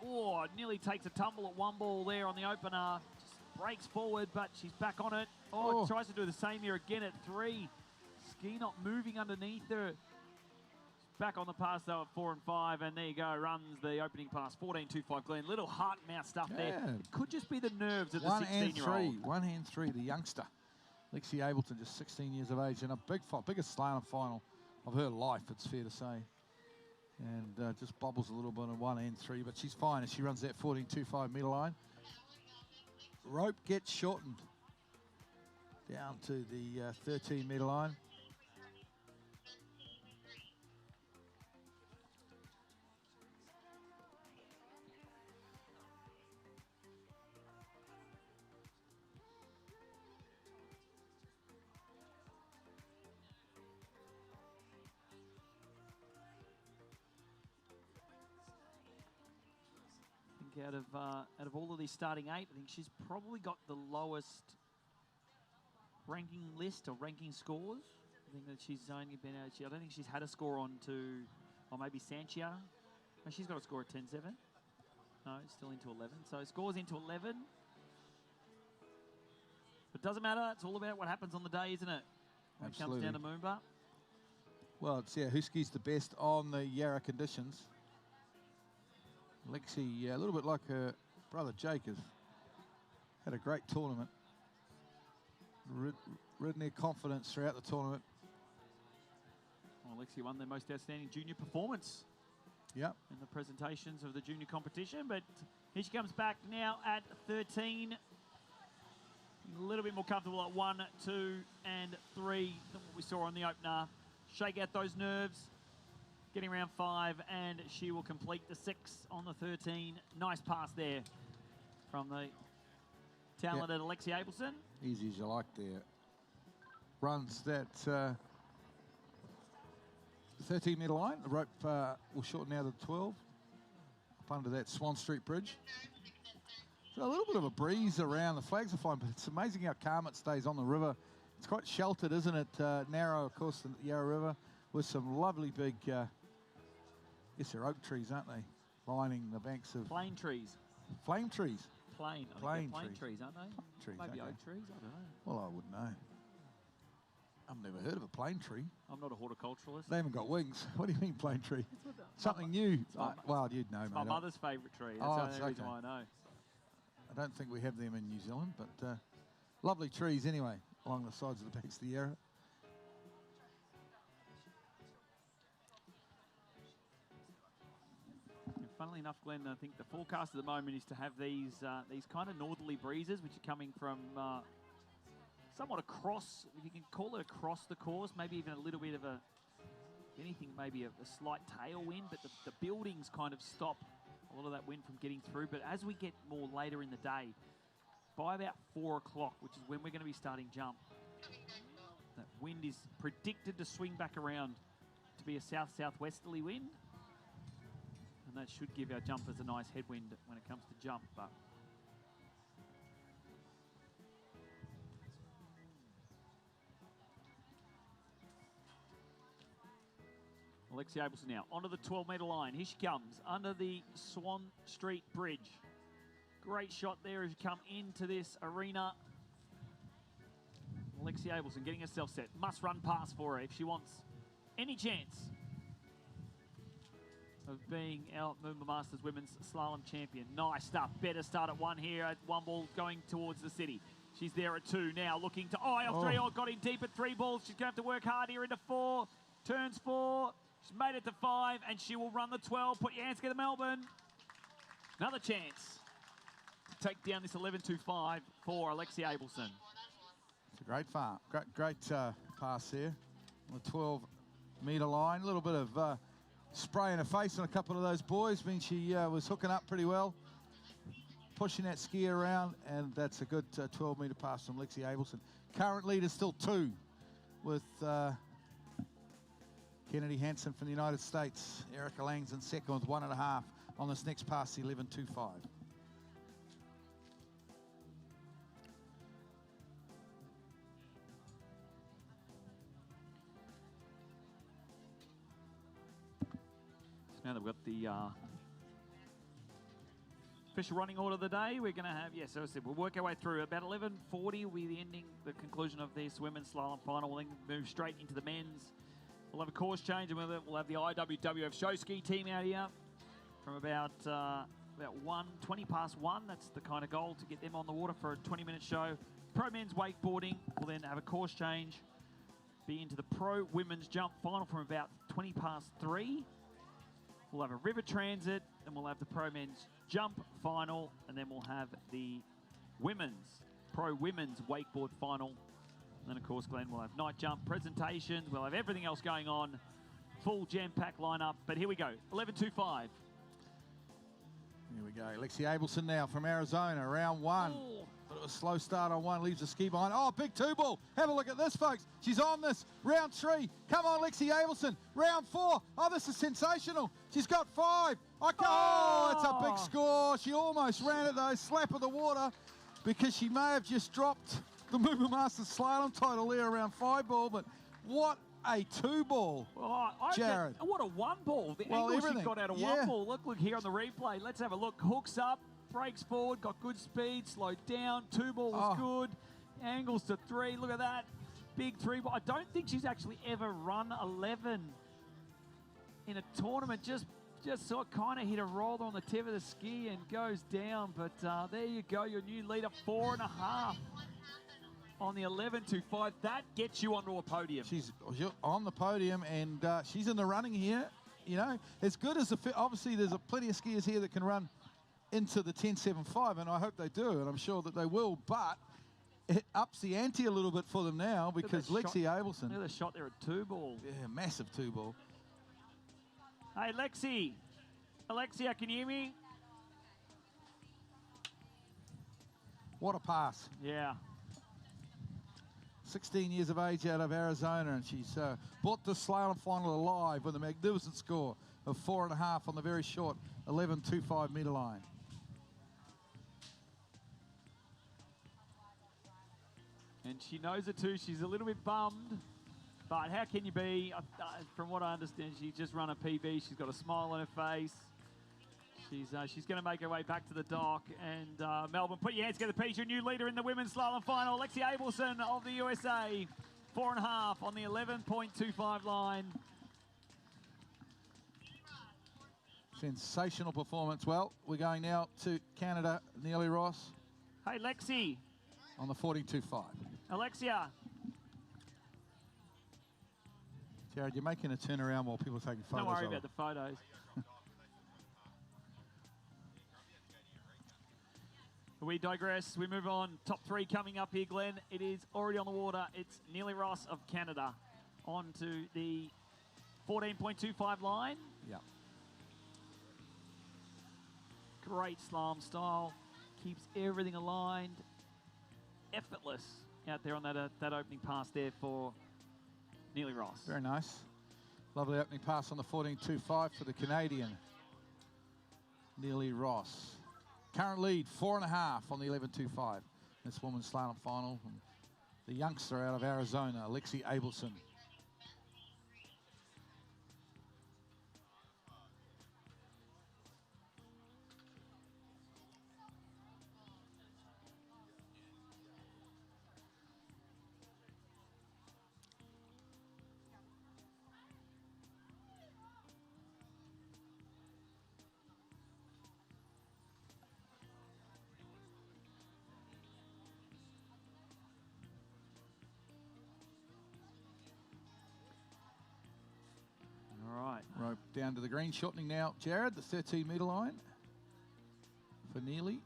nearly takes a tumble at 1 ball there on the opener. Just breaks forward, but she's back on it. Tries to do the same here again at 3. Ski not moving underneath her. She's back on the pass though at 4 and 5, and there you go, runs the opening pass, 14.25 Glen. Little heart and mouth stuff there. It could just be the nerves of the 16-year-old. 1 and 3, the youngster. Lexi Abelton, just 16 years of age, and a biggest slalom final of her life, it's fair to say. And just bobbles a little bit on 1 and 3, but she's fine as she runs that 14.25 metre line. Rope gets shortened down to the 13 metre line. Out of all of these starting 8, I think she's probably got the lowest ranking list or ranking scores. I think that she's only been out. I don't think she's had a score on to, or maybe Sanchia. No, she's got a score at 10.7. No, it's still into 11. So scores into 11. But doesn't matter. It's all about what happens on the day, isn't it? When Absolutely. It comes down to Moomba. Well, it's who skis the best on the Yarra conditions. Lexi, a little bit like her brother Jake, has had a great tournament. Ridden their confidence throughout the tournament. Well, Lexi won the most outstanding junior performance. Yep. In the presentations of the junior competition, but here she comes back now at 13. A little bit more comfortable at 1, 2, and 3 than what we saw on the opener. Shake out those nerves. Getting around 5, and she will complete the 6 on the 13. Nice pass there from the talented Alexia Abelson. Easy as you like there. Runs that 13 metre line. The rope will shorten out to 12 up under that Swan Street Bridge. So a little bit of a breeze around. The flags are fine, but it's amazing how calm it stays on the river. It's quite sheltered, isn't it? Narrow, of course, the Yarra River, with some lovely big, yes, they're oak trees, aren't they? Lining the banks of... Plane trees. Flame trees. Plane Plane trees, aren't they? Trees, Maybe okay. oak trees, I don't know. Well, I wouldn't know. I'm never heard of a plane tree. I'm not a horticulturalist. They haven't got wings. What do you mean plane tree? Something new. Well, you'd know, mate. It's my mother's favourite tree. That's the only reason why I know. I don't think we have them in New Zealand, but lovely trees anyway, along the sides of the banks of the Yarra. Funnily enough, Glenn, I think the forecast at the moment is to have these kind of northerly breezes, which are coming from somewhat across, if you can call it across the course, maybe even a little bit of anything, maybe a slight tailwind, but the buildings kind of stop a lot of that wind from getting through. But as we get more later in the day, by about 4 o'clock, which is when we're going to be starting jump, that wind is predicted to swing back around to be a south-southwesterly wind. And that should give our jumpers a nice headwind when it comes to jump. But Alexia Abelson now onto the 12-metre line. Here she comes under the Swan Street Bridge. Great shot there as you come into this arena. Alexia Abelson getting herself set. Must run pass for her if she wants any chance of being our MOOMBA Masters Women's Slalom Champion. Nice stuff. Better start at 1 here. At 1 ball going towards the city. She's there at 2 now, looking to off 3. Oh, got in deep at 3 balls. She's going to have to work hard here into 4. Turns 4. She's made it to 5, and she will run the 12. Put your hands together, Melbourne. Another chance to take down this 11.25 for Alexia Abelson. It's a great farm. Great pass there on the 12-metre line. A little bit of spray in her face on a couple of those boys. I mean, she was hooking up pretty well, pushing that ski around, and that's a good 12-metre pass from Lexi Abelson. Current leader still 2 with Kennedy Hansen from the United States. Erica Lang's in second with 1.5 on this next pass, the 11.25. Now that we've got the official running order of the day, we're going to have, yes, so I said, we'll work our way through. About 11:40 will be the conclusion of this women's slalom final. We'll then move straight into the men's. We'll have a course change, and we'll have the IWWF show ski team out here from about 20 past 1. That's the kind of goal, to get them on the water for a 20-minute show. Pro men's wakeboarding will then have a course change, be into the pro women's jump final from about 20 past 3. We'll have a river transit, and we'll have the pro men's jump final, and then we'll have the pro women's wakeboard final. And then, of course, Glenn, we'll have night jump presentations. We'll have everything else going on. Full jam-packed lineup. But here we go, 11.25. Here we go. Lexi Abelson now from Arizona, round 1. Bit of a slow start on 1, leaves the ski behind. Oh, big 2-ball. Have a look at this, folks. She's on this. Round 3. Come on, Lexi Abelson. Round 4. Oh, this is sensational. She's got 5. Oh, it's a big score. She almost ran it, though. Slap of the water, because she may have just dropped the MOOMBA Masters Slalom title there around 5-ball, but what a 2-ball, Jared. What a 1-ball. The angle she got out of 1-ball. Look here on the replay. Let's have a look. Hooks up, breaks forward, got good speed, slowed down. 2-ball was good. Angles to 3. Look at that. Big 3-ball. I don't think she's actually ever run 11 in a tournament. Just sort of kind of hit a roller on the tip of the ski and goes down. But there you go, your new leader, 4.5. On the 11.25, that gets you onto a podium. She's on the podium, and she's in the running here. You know, as good as obviously there's plenty of skiers here that can run into the 10.75, and I hope they do, and I'm sure that they will. But it ups the ante a little bit for them now, because Lexi Abelson. Look at the shot there at 2-ball. Yeah, massive 2-ball. Hey, Alexia, can you hear me? What a pass. Yeah. 16 years of age out of Arizona, and she's brought the slalom final alive with a magnificent score of 4.5 on the very short 11.25 metre line. And she knows it too. She's a little bit bummed, but how can you be? From what I understand, she's just run a PB. She's got a smile on her face. She's going to make her way back to the dock. And Melbourne, put your hands together, please. Your new leader in the women's slalom final, Alexia Abelson of the USA. 4.5 on the 11.25 line. Sensational performance. Well, we're going now to Canada, Neely Ross Hey, Lexi. on the 14.25. Alexia. Jared, you're making a turnaround while people are taking photos. Don't worry of about her. the photos. We digress. We move on. Top 3 coming up here, Glenn. It is already on the water. It's Neely Ross of Canada on to the 14.25 line. Yeah. Great slalom style. Keeps everything aligned. Effortless out there on that opening pass there for Neely Ross. Very nice. Lovely opening pass on the 14.25 for the Canadian, Neely Ross. Current lead, 4.5 on the 11.25. This women's slalom final. And the youngster out of Arizona, Lexi Abelson. Rope down to the green, shortening now. Jared, the 13-metre line for Neely.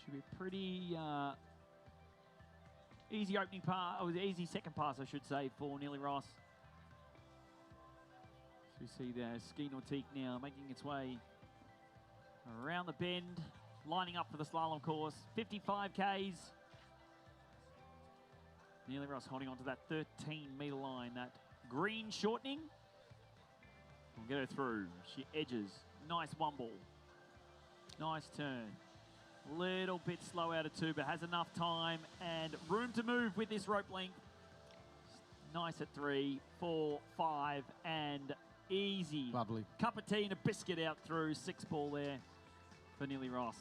Should be pretty easy opening pass, or easy second pass, I should say, for Neely Ross. So we see the ski nautique now making its way around the bend, lining up for the slalom course. 55 Ks. Neely Ross holding on to that 13-metre line, that green shortening. We'll get her through. She edges. Nice wumble. Nice turn. Little bit slow out of 2, but has enough time and room to move with this rope length. Nice at 3, 4, 5, and easy. Lovely. Cup of tea and a biscuit out through. 6 ball there for Neely Ross.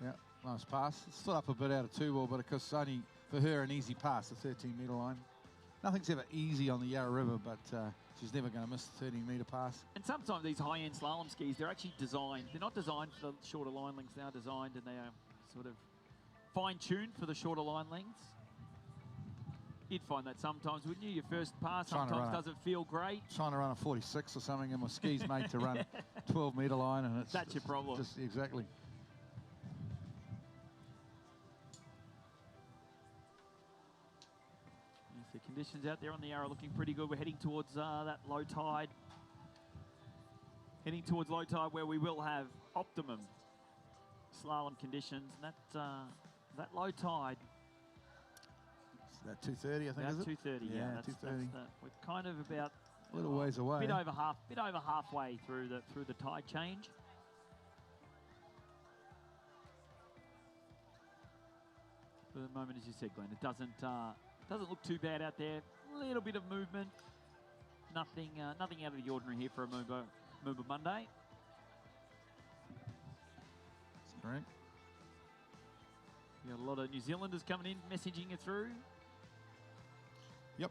Yeah, nice pass. It stood up a bit out of 2 ball, but of course only for her an easy pass, the 13-metre line. Nothing's ever easy on the Yarra River, but she's never going to miss the 13-metre pass. And sometimes these high-end slalom skis, they're actually designed. They're not designed for the shorter line lengths. They are designed and they are sort of fine-tuned for the shorter line lengths. You'd find that sometimes, wouldn't you? Your first pass sometimes doesn't feel great. Trying to run a 46 or something, and my ski's made to run 12-metre line, and that's your problem. Just, exactly. Yes, the conditions out there on the Yarra looking pretty good. We're heading towards that low tide. Heading towards low tide where we will have optimum slalom conditions. And that low tide. That 2:30, I think, is it? 2:30, yeah. That's 2:30. We're kind of about a little ways away. Bit over halfway through the tide change. For the moment, as you said, Glenn, it doesn't look too bad out there. A little bit of movement. Nothing out of the ordinary here for a MOOMBA Monday. That's correct. We got a lot of New Zealanders coming in, messaging it through. Yep.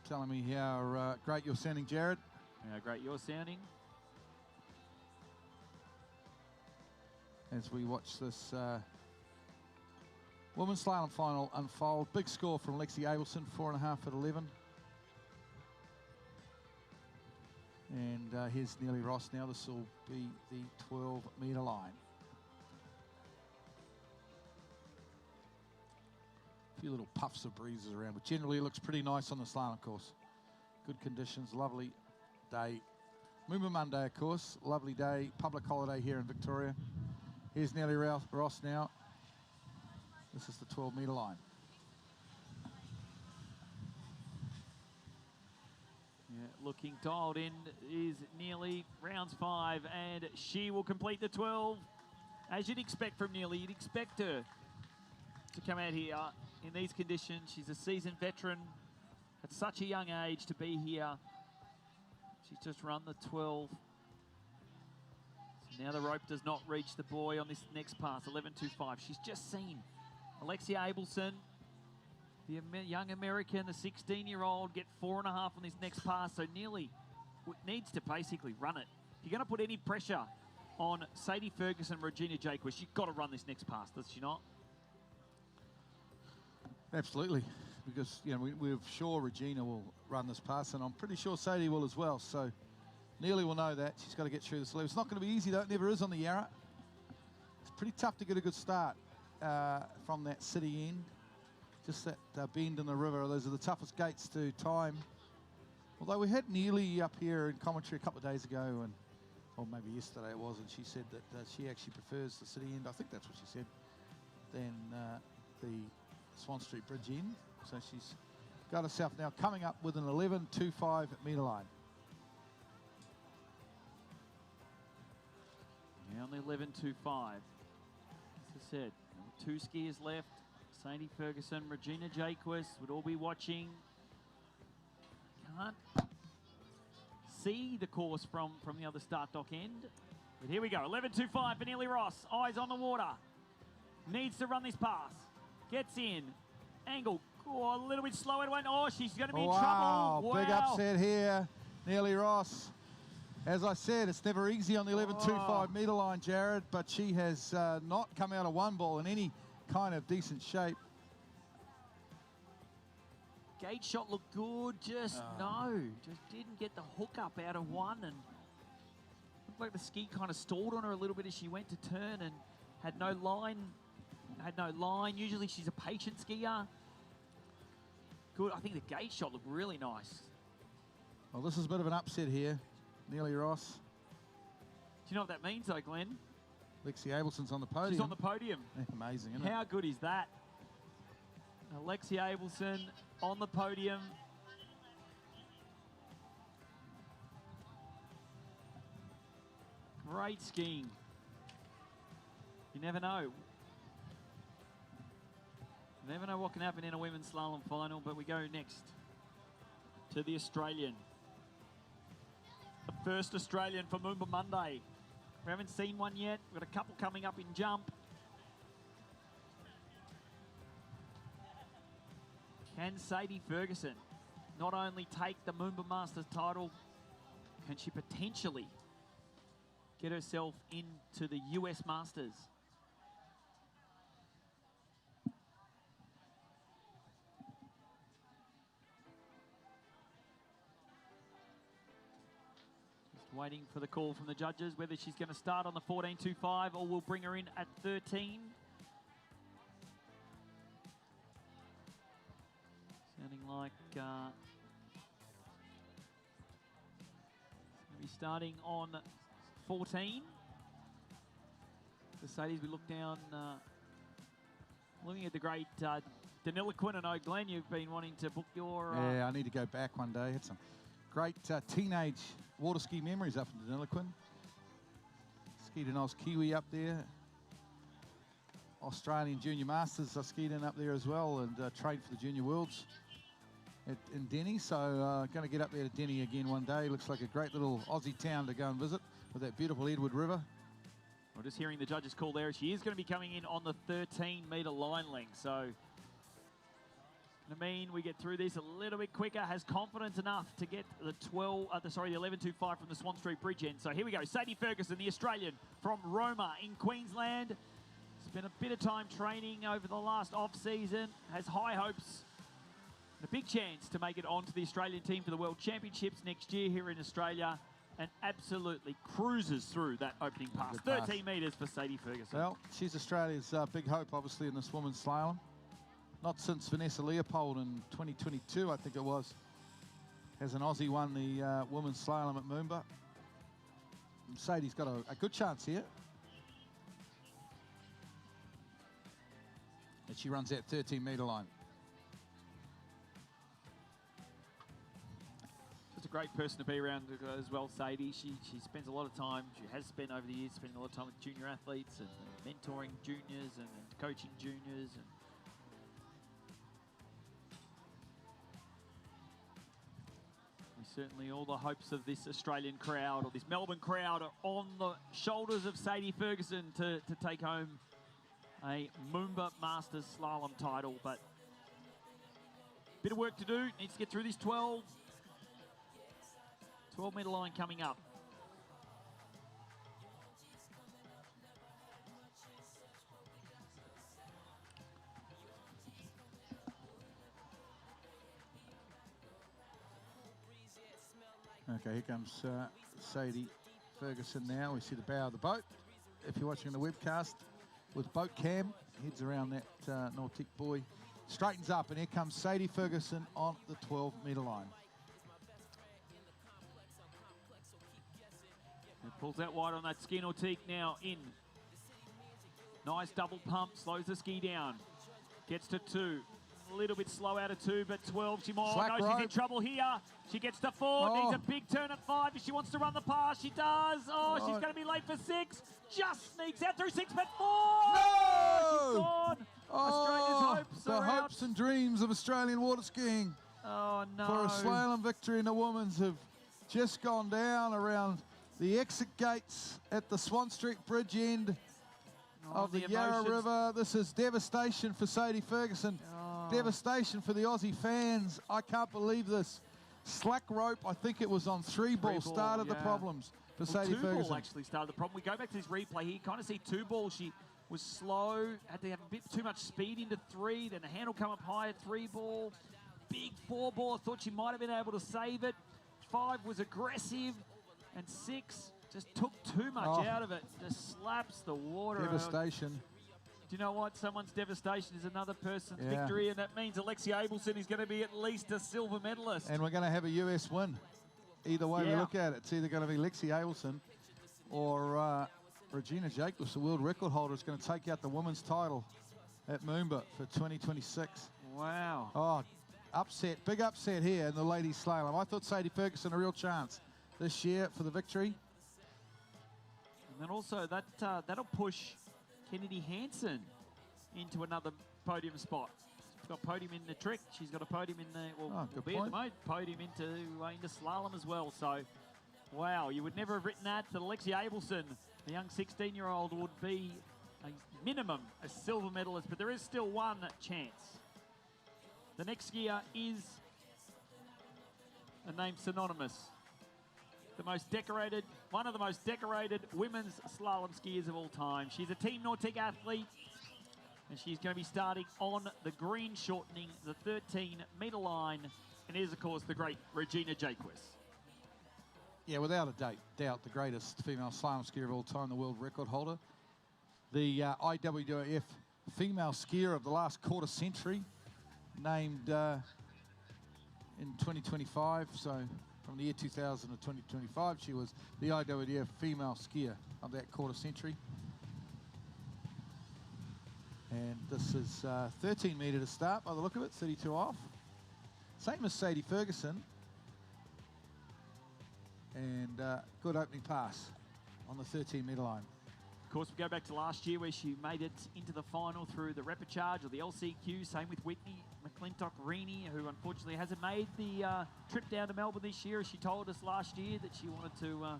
Telling me how great you're sounding, Jared. How great you're sounding. As we watch this women's slalom final unfold. Big score from Lexi Abelson, 4.5 at 11. And here's Neely Ross now. This will be the 12-metre line. A few little puffs of breezes around, but generally it looks pretty nice on the slalom course. Good conditions, lovely day. MOOMBA Monday, of course. Lovely day, public holiday here in Victoria. Here's Neely Ross now. This is the 12-metre line. Yeah, looking dialed in is Neely, rounds 5, and she will complete the 12. As you'd expect from Neely, you'd expect her to come out here in these conditions. She's a seasoned veteran at such a young age to be here. She's just run the 12. So now the rope does not reach the boy on this next pass, 11.25. She's just seen Alexia Abelson, the young American, the 16-year-old, get 4.5 on this next pass. So nearly needs to basically run it. If you're going to put any pressure on Sadie Ferguson and Regina Jaquist, you've got to run this next pass, does she not? Absolutely, because we're sure Regina will run this pass, and I'm pretty sure Sadie will as well. So Neely will know that. She's got to get through this level. It's not going to be easy, though. It never is on the Yarra. It's pretty tough to get a good start from that city end. Just that bend in the river. Those are the toughest gates to time. Although we had Neely up here in commentary a couple of days ago, or maybe yesterday it was, and she said that she actually prefers the city end, I think that's what she said, than the Swan Street Bridge end. So she's got herself now coming up with an 11.25 metre line. Yeah, on the 11.25. As I said, 2 skiers left. Sadie Ferguson, Regina Jaquist would all be watching. Can't see the course from the other start dock end. But here we go, 11.25 for Neely Ross. Eyes on the water. Needs to run this pass. Gets in. Angle. Oh, a little bit slow. Oh, she's going to be in trouble. Wow. Big upset here. Neely Ross. As I said, it's never easy on the 11.25 metre line, Jared, but she has not come out of one ball in any kind of decent shape. Gate shot looked good, just didn't get the hook up out of one, and looked like the ski kind of stalled on her a little bit as she went to turn and had no line. Usually she's a patient skier. Good. I think the gate shot looked really nice. Well, this is a bit of an upset here. Neely Ross. Do you know what that means, though, Glenn? Lexi Abelson's on the podium. She's on the podium. Amazing, isn't it? How good is that? Alexia Abelson on the podium. Great skiing. You never know. You never know what can happen in a women's slalom final, but we go next to the Australian. The first Australian for MOOMBA Monday. We haven't seen one yet. We've got a couple coming up in jump. Can Sadie Ferguson not only take the MOOMBA Masters title, can she potentially get herself into the US Masters? Just waiting for the call from the judges, whether she's going to start on the 14.25 or we'll bring her in at 13. Sounding like be starting on 14. The Sadies, we look down, looking at the great Deniliquin. I know, Glenn, you've been wanting to book your... Yeah, I need to go back one day. Had some great teenage water ski memories up in Deniliquin. Skied an Oz Kiwi up there. Australian Junior Masters I skied in up there as well, and trained for the Junior Worlds in Denny. So going to get up there to Denny again one day. Looks like a great little Aussie town to go and visit with that beautiful Edward River. We're just hearing the judges call there. She is going to be coming in on the 13-metre line length. So, I mean, we get through this a little bit quicker. Has confidence enough to get the 11.25 from the Swan Street Bridge end. So here we go. Sadie Ferguson, the Australian from Roma in Queensland. Spent a bit of time training over the last off-season. Has high hopes. A big chance to make it onto the Australian team for the World Championships next year here in Australia, and absolutely cruises through that opening pass. 13 metres for Sadie Ferguson. Well, she's Australia's big hope, obviously, in this women's slalom. Not since Vanessa Leopold in 2022, I think it was, has an Aussie won the women's slalom at MOOMBA. Sadie's got a good chance here. And she runs that 13-metre line. Just a great person to be around as well, Sadie. She spends a lot of time, she has spent over the years, spending a lot of time with junior athletes and mentoring juniors and coaching juniors. And Certainly all the hopes of this Australian crowd, or this Melbourne crowd, are on the shoulders of Sadie Ferguson to take home a MOOMBA Masters Slalom title. But bit of work to do. Needs to get through this 12 metre line coming up. Okay, here comes Sadie Ferguson now. We see the bow of the boat. If you're watching the webcast with boat cam, heads around that Nautic buoy, straightens up, and here comes Sadie Ferguson on the 12 metre line. It pulls out wide on that ski Nautique now in. Nice double pump, slows the ski down. Gets to 2. A little bit slow out of 2, but 12. She more knows she's in trouble here. She gets to 4. Needs a big turn at 5 if she wants to run the pass. She does. She's going to be late for 6. Just sneaks out through 6, but 4. No! She's gone. Australia's hopes the are hopes out. and dreams of Australian water skiing Oh no! for a slalom victory in the women's have just gone down around the exit gates at the Swan Street Bridge end of the Yarra River. This is devastation for Sadie Ferguson. Devastation for the Aussie fans. I can't believe this. Slack rope, I think it was on 3 ball, started the problems for Sadie Ferguson. 2 ball actually started the problem. We go back to this replay here. You kind of see 2 ball. She was slow, had to have a bit too much speed into 3. Then the handle come up high at 3 ball. Big 4 ball. I thought she might have been able to save it. 5 was aggressive. And 6 just took too much out of it. Just slaps the water. Devastation. Do you know what? Someone's devastation is another person's victory, and that means Alexia Abelson is going to be at least a silver medalist. And we're going to have a US win. Either way we look at it, it's either going to be Alexia Abelson or Regina Jacobs, the world record holder, is going to take out the women's title at MOOMBA for 2026. Wow. Oh, upset, big upset here in the ladies slalom. I thought Sadie Ferguson a real chance this year for the victory. And then also that'll push Kennedy Hansen into another podium spot. She's got podium in the trick. She's got a podium in the podium into slalom as well. So, wow, you would never have written that Alexia Abelson, the young 16-year-old, would be a minimum a silver medalist, but there is still one chance. The next skier is a name synonymous. One of the most decorated women's slalom skiers of all time. She's a Team Nautic athlete, and she's going to be starting on the green shortening, the 13 metre line, and is, of course, the great Regina Jacobs. Yeah, without a doubt, the greatest female slalom skier of all time, the world record holder. The IWF female skier of the last quarter century, named in 2025, so from the year 2000 to 2025, she was the IWF female skier of that quarter century. And this is 13 metre to start by the look of it, 32 off. Same as Sadie Ferguson. And good opening pass on the 13 metre line. Of course, we go back to last year where she made it into the final through the repechage or the LCQ. Same with Whitney McClintock-Rini, who unfortunately hasn't made the trip down to Melbourne this year. She told us last year that she wanted to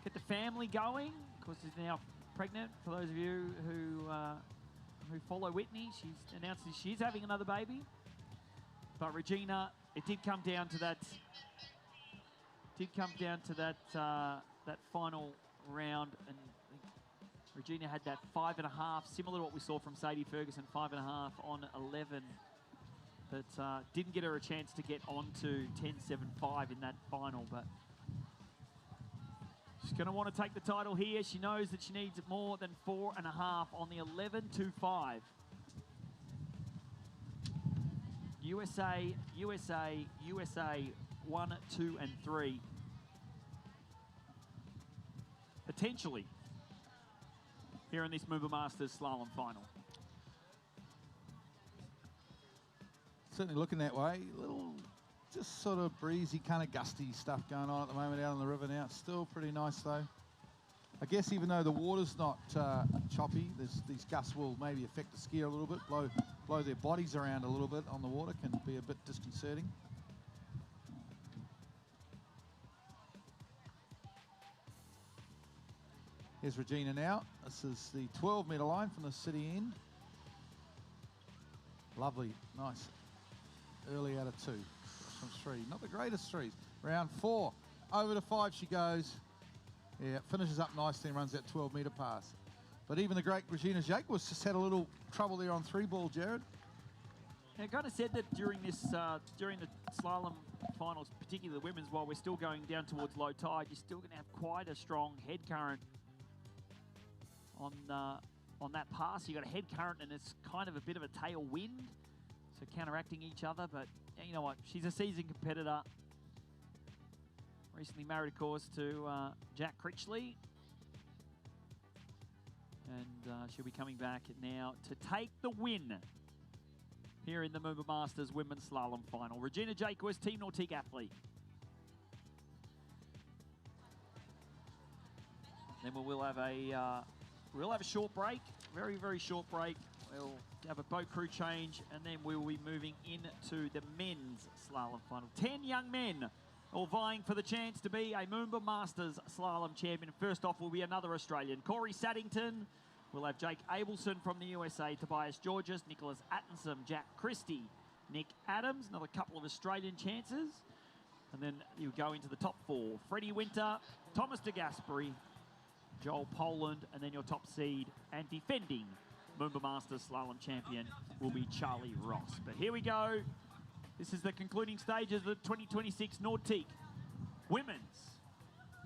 get the family going. Of course, she's now pregnant. For those of you who follow Whitney, she's announced that she's having another baby. But Regina, it did come down to that. That final round, and Regina had that 5.5, similar to what we saw from Sadie Ferguson, 5.5 on 11, but didn't get her a chance to get on to 10.75 in that final. But she's going to want to take the title here. She knows that she needs more than 4.5 on the 11.25. USA, USA, USA, 1, 2, and 3. Potentially here in this MOOMBA Masters Slalom final. Certainly looking that way. A little just sort of breezy, kind of gusty stuff going on at the moment out on the river now. It's still pretty nice though. I guess even though the water's not choppy, these gusts will maybe affect the skier a little bit, blow their bodies around a little bit on the water, can be a bit disconcerting. Here's Regina now. This is the 12-metre line from the city end. Lovely, nice. Early out of 2. From 3. Not the greatest threes. Round 4. Over to 5 she goes. Yeah, finishes up nicely and runs that 12-metre pass. But even the great Regina Jaquez just had a little trouble there on 3-ball, Jared. I kind of said that during this, during the slalom finals, particularly the women's, while we're still going down towards low tide, you're still going to have quite a strong head current on that pass. You got a head current and it's kind of a bit of a tailwind, so counteracting each other. But yeah, you know what? She's a seasoned competitor. Recently married, of course, to Jack Critchley. And she'll be coming back now to take the win here in the MOOMBA Masters Women's Slalom Final. Regina Jaquez, Team Nautique athlete. Then we'll have a short break, very, very short break. We'll have a boat crew change, and then we will be moving into the men's slalom final. 10 young men all vying for the chance to be a MOOMBA Masters Slalom champion. First off will be another Australian, Corey Saddington. We'll have Jake Abelson from the USA, Tobias Georges, Nicholas Atkinson, Jack Christie, Nick Adams, another couple of Australian chances. And then you go into the top 4. Freddie Winter, Thomas de Gasperi, Joel Poland, and then your top seed and defending MOOMBA Masters Slalom champion will be Charlie Ross. But here we go. This is the concluding stages of the 2026 Nautique Women's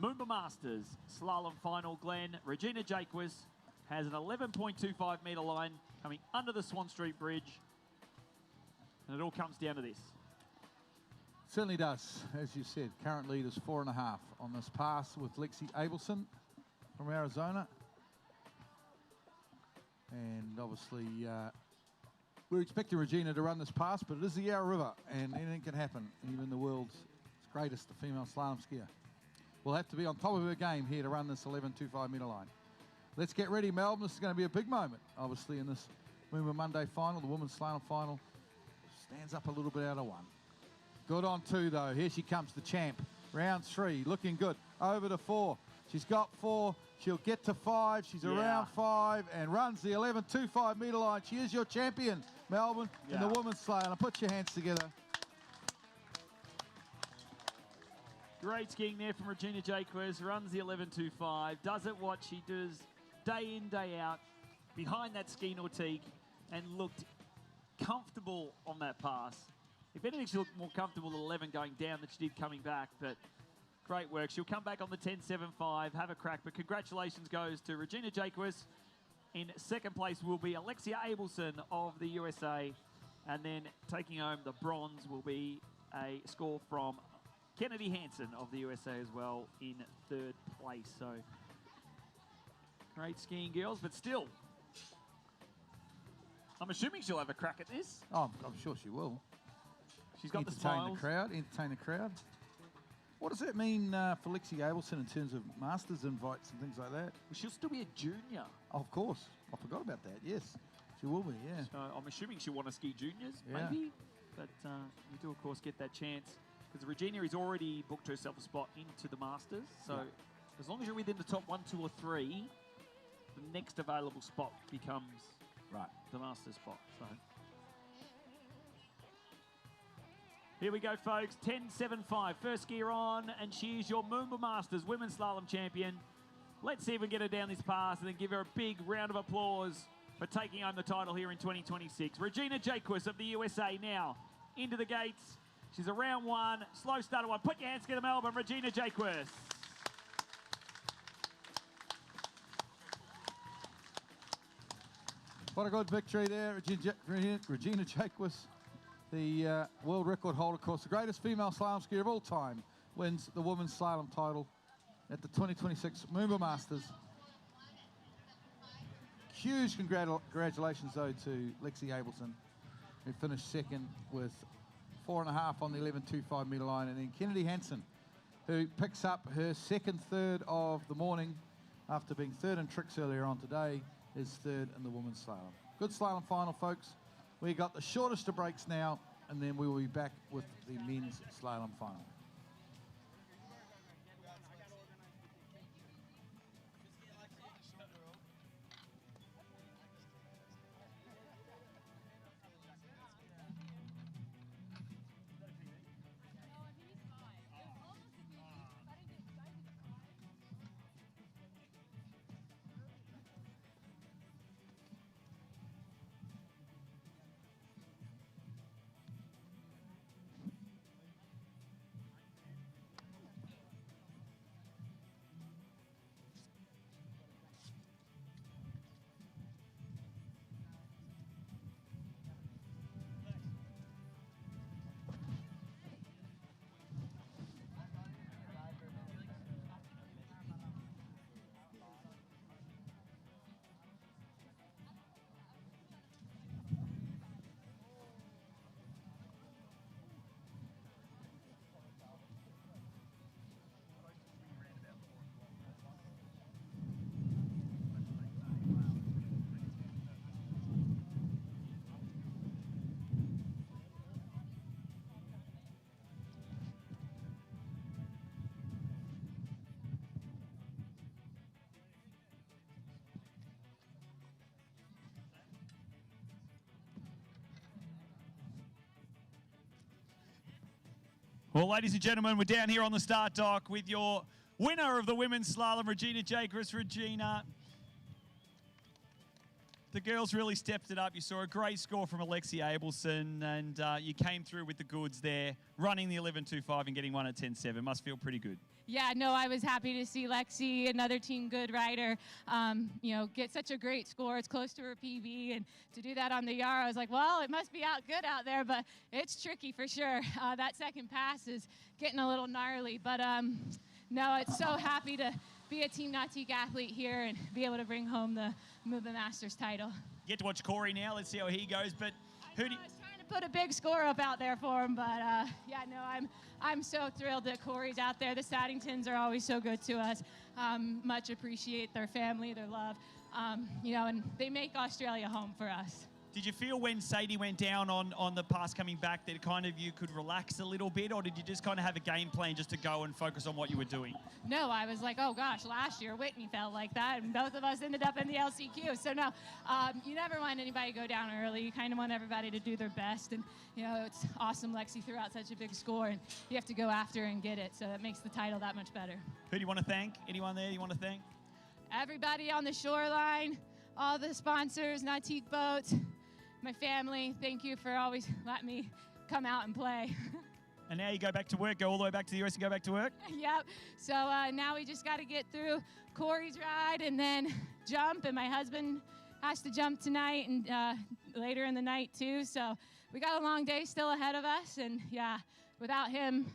MOOMBA Masters Slalom Final. Glenn, Regina Jaquez has an 11.25 metre line coming under the Swan Street Bridge. And it all comes down to this. Certainly does, as you said. Current lead is 4.5 on this pass with Lexi Abelson from Arizona. And obviously, we're expecting Regina to run this pass, but it is the Yarra River, and anything can happen. Even the world's greatest, the female slalom skier, will have to be on top of her game here to run this 11.25 metre line. Let's get ready, Melbourne. This is going to be a big moment, obviously, in this MOOMBA Monday final. The women's slalom final stands up a little bit out of 1. Good on 2, though. Here she comes, the champ. Round 3, looking good. Over to 4. She's got 4. She'll get to 5. She's around 5 and runs the 11.25 metre line. She is your champion, Melbourne, in the women's slalom. Put your hands together. Great skiing there from Regina Jaquez. Runs the 11.25. Does it what she does day in, day out, behind that ski nautique, and looked comfortable on that pass. If anything, she looked more comfortable at 11 going down than she did coming back, but great work. She'll come back on the 10.75, have a crack, but congratulations goes to Regina Jaquez. In second place will be Alexia Abelson of the USA, and then taking home the bronze will be a score from Kennedy Hansen of the USA as well in third place. So great skiing, girls, but still, I'm assuming she'll have a crack at this. Oh, I'm sure she will. She's got the smiles. Entertain the crowd. What does that mean for Lexi Abelson in terms of Masters invites and things like that? Well, she'll still be a junior. Oh, of course. I forgot about that. Yes, she will be, yeah. So I'm assuming she'll want to ski juniors, maybe. But you do, of course, get that chance. Because Regina has already booked herself a spot into the Masters. So as long as you're within the top 1, 2, or 3, the next available spot becomes the Masters spot. So here we go, folks. 10.75. First skier on, and she is your MOOMBA Masters Women's Slalom Champion. Let's see if we can get her down this pass and then give her a big round of applause for taking home the title here in 2026. Regina Jaquez of the USA now into the gates. She's around 1, slow start at 1. Put your hands together, Melbourne, Regina Jaquez. What a good victory there, Regina Jaquez, the world record holder, of course, the greatest female slalom skier of all time, wins the women's slalom title at the 2026 MOOMBA Masters. Huge congratulations, though, to Lexi Abelson, who finished second with 4.5 on the 11.25 metre line, and then Kennedy Hansen, who picks up her second third of the morning after being third in tricks earlier on today, is third in the women's slalom. Good slalom final, folks. We got the shortest of breaks now, and then we will be back with the men's slalom final. Well, ladies and gentlemen, we're down here on the start dock with your winner of the women's slalom, Regina Jacobs. Regina, the girls really stepped it up. You saw a great score from Alexia Abelson, and you came through with the goods there, running the 11.25 and getting one at 10.7. Must feel pretty good. Yeah, no, I was happy to see Lexi, another Team Good rider, get such a great score. It's close to her PB, and to do that on the Yar, I was like, well, it must be out good out there, but it's tricky for sure. That second pass is getting a little gnarly, but no, it's so happy to be a Team Nautique athlete here and be able to bring home the MOOMBA Masters title. You get to watch Corey now. Let's see how he goes. But I was trying to put a big score up out there for him, but yeah, no, I'm so thrilled that Corey's out there. The Saddingtons are always so good to us. Much appreciate their family, their love, and they make Australia home for us. Did you feel when Sadie went down on the pass coming back that kind of you could relax a little bit, or did you just kind of have a game plan just to go and focus on what you were doing? No, I was like, oh gosh, last year Whitney felt like that, and both of us ended up in the LCQ. So no, you never want anybody to go down early. You kind of want everybody to do their best, and it's awesome Lexi threw out such a big score, and you have to go after and get it. So that makes the title that much better. Who do you want to thank? Anyone there you want to thank? Everybody on the shoreline, all the sponsors, Nautique Boats. My family, thank you for always letting me come out and play. And now you go back to work, go all the way back to the US and go back to work? Yep. So now we just got to get through Corey's ride and then jump. And my husband has to jump tonight and later in the night too. So we got a long day still ahead of us. And yeah, without him,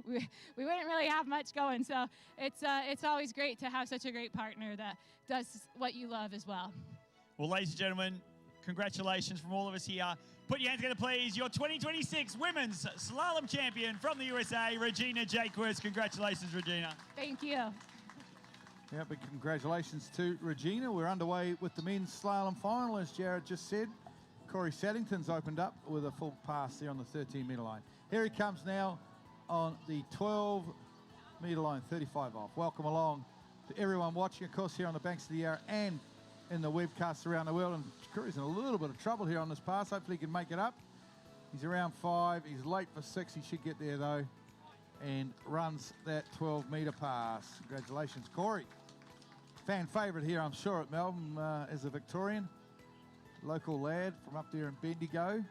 we wouldn't really have much going. So it's always great to have such a great partner that does what you love as well. Well, ladies and gentlemen, congratulations from all of us here. Put your hands together, please. Your 2026 Women's Slalom Champion from the USA, Regina Jacobs. Congratulations, Regina. Thank you. Yeah, big congratulations to Regina. We're underway with the men's slalom final, as Jared just said. Corey Saddington's opened up with a full pass there on the 13-metre line. Here he comes now on the 12-metre line, 35 off. Welcome along to everyone watching, of course, here on the banks of the Yarra and in the webcasts around the world. And Corey's in a little bit of trouble here on this pass. Hopefully he can make it up. He's around 5. He's late for 6. He should get there though, and runs that 12-metre pass. Congratulations, Corey. Fan favourite here, I'm sure, at Melbourne as a Victorian. Local lad from up there in Bendigo.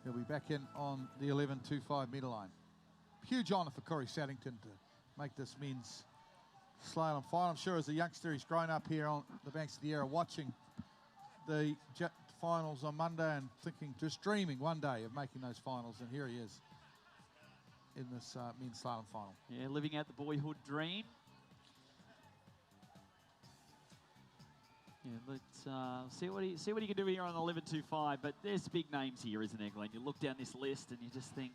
He'll be back in on the 11.25 metre line. Huge honour for Corey Saddington to make this men's slalom final. I'm sure as a youngster he's grown up here on the banks of the Yarra watching the finals on Monday and thinking, just dreaming one day of making those finals, and here he is in this men's slalom final. Yeah, living out the boyhood dream. Yeah, let's see what he can do here on the 11.25. But there's big names here, isn't there, Glenn? You look down this list and you just think,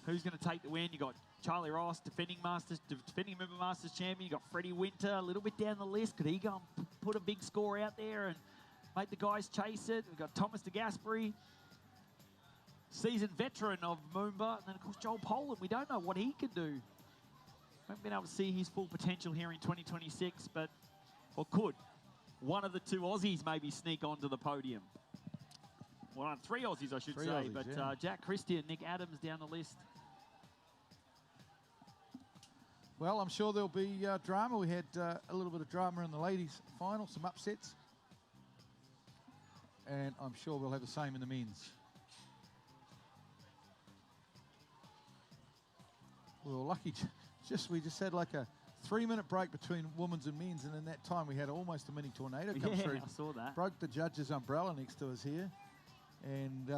who's going to take the win? You got Charlie Ross, defending MOOMBA Masters champion. You got Freddie Winter a little bit down the list. Could he go and put a big score out there and make the guys chase it? We've got Thomas de Gasperi, seasoned veteran of MOOMBA, and then of course Joel Poland. We don't know what he can do. We haven't been able to see his full potential here in 2026, but or could one of the two Aussies maybe sneak onto the podium? Well, three Aussies, I should say. Aussies, but yeah. Jack Christie and Nick Adams down the list. Well, I'm sure there'll be drama. We had a little bit of drama in the ladies' final, some upsets. And I'm sure we'll have the same in the men's. We were lucky, we just had like a 3-minute break between women's and men's, and in that time we had almost a mini tornado come through. I saw that. Broke the judge's umbrella next to us here. And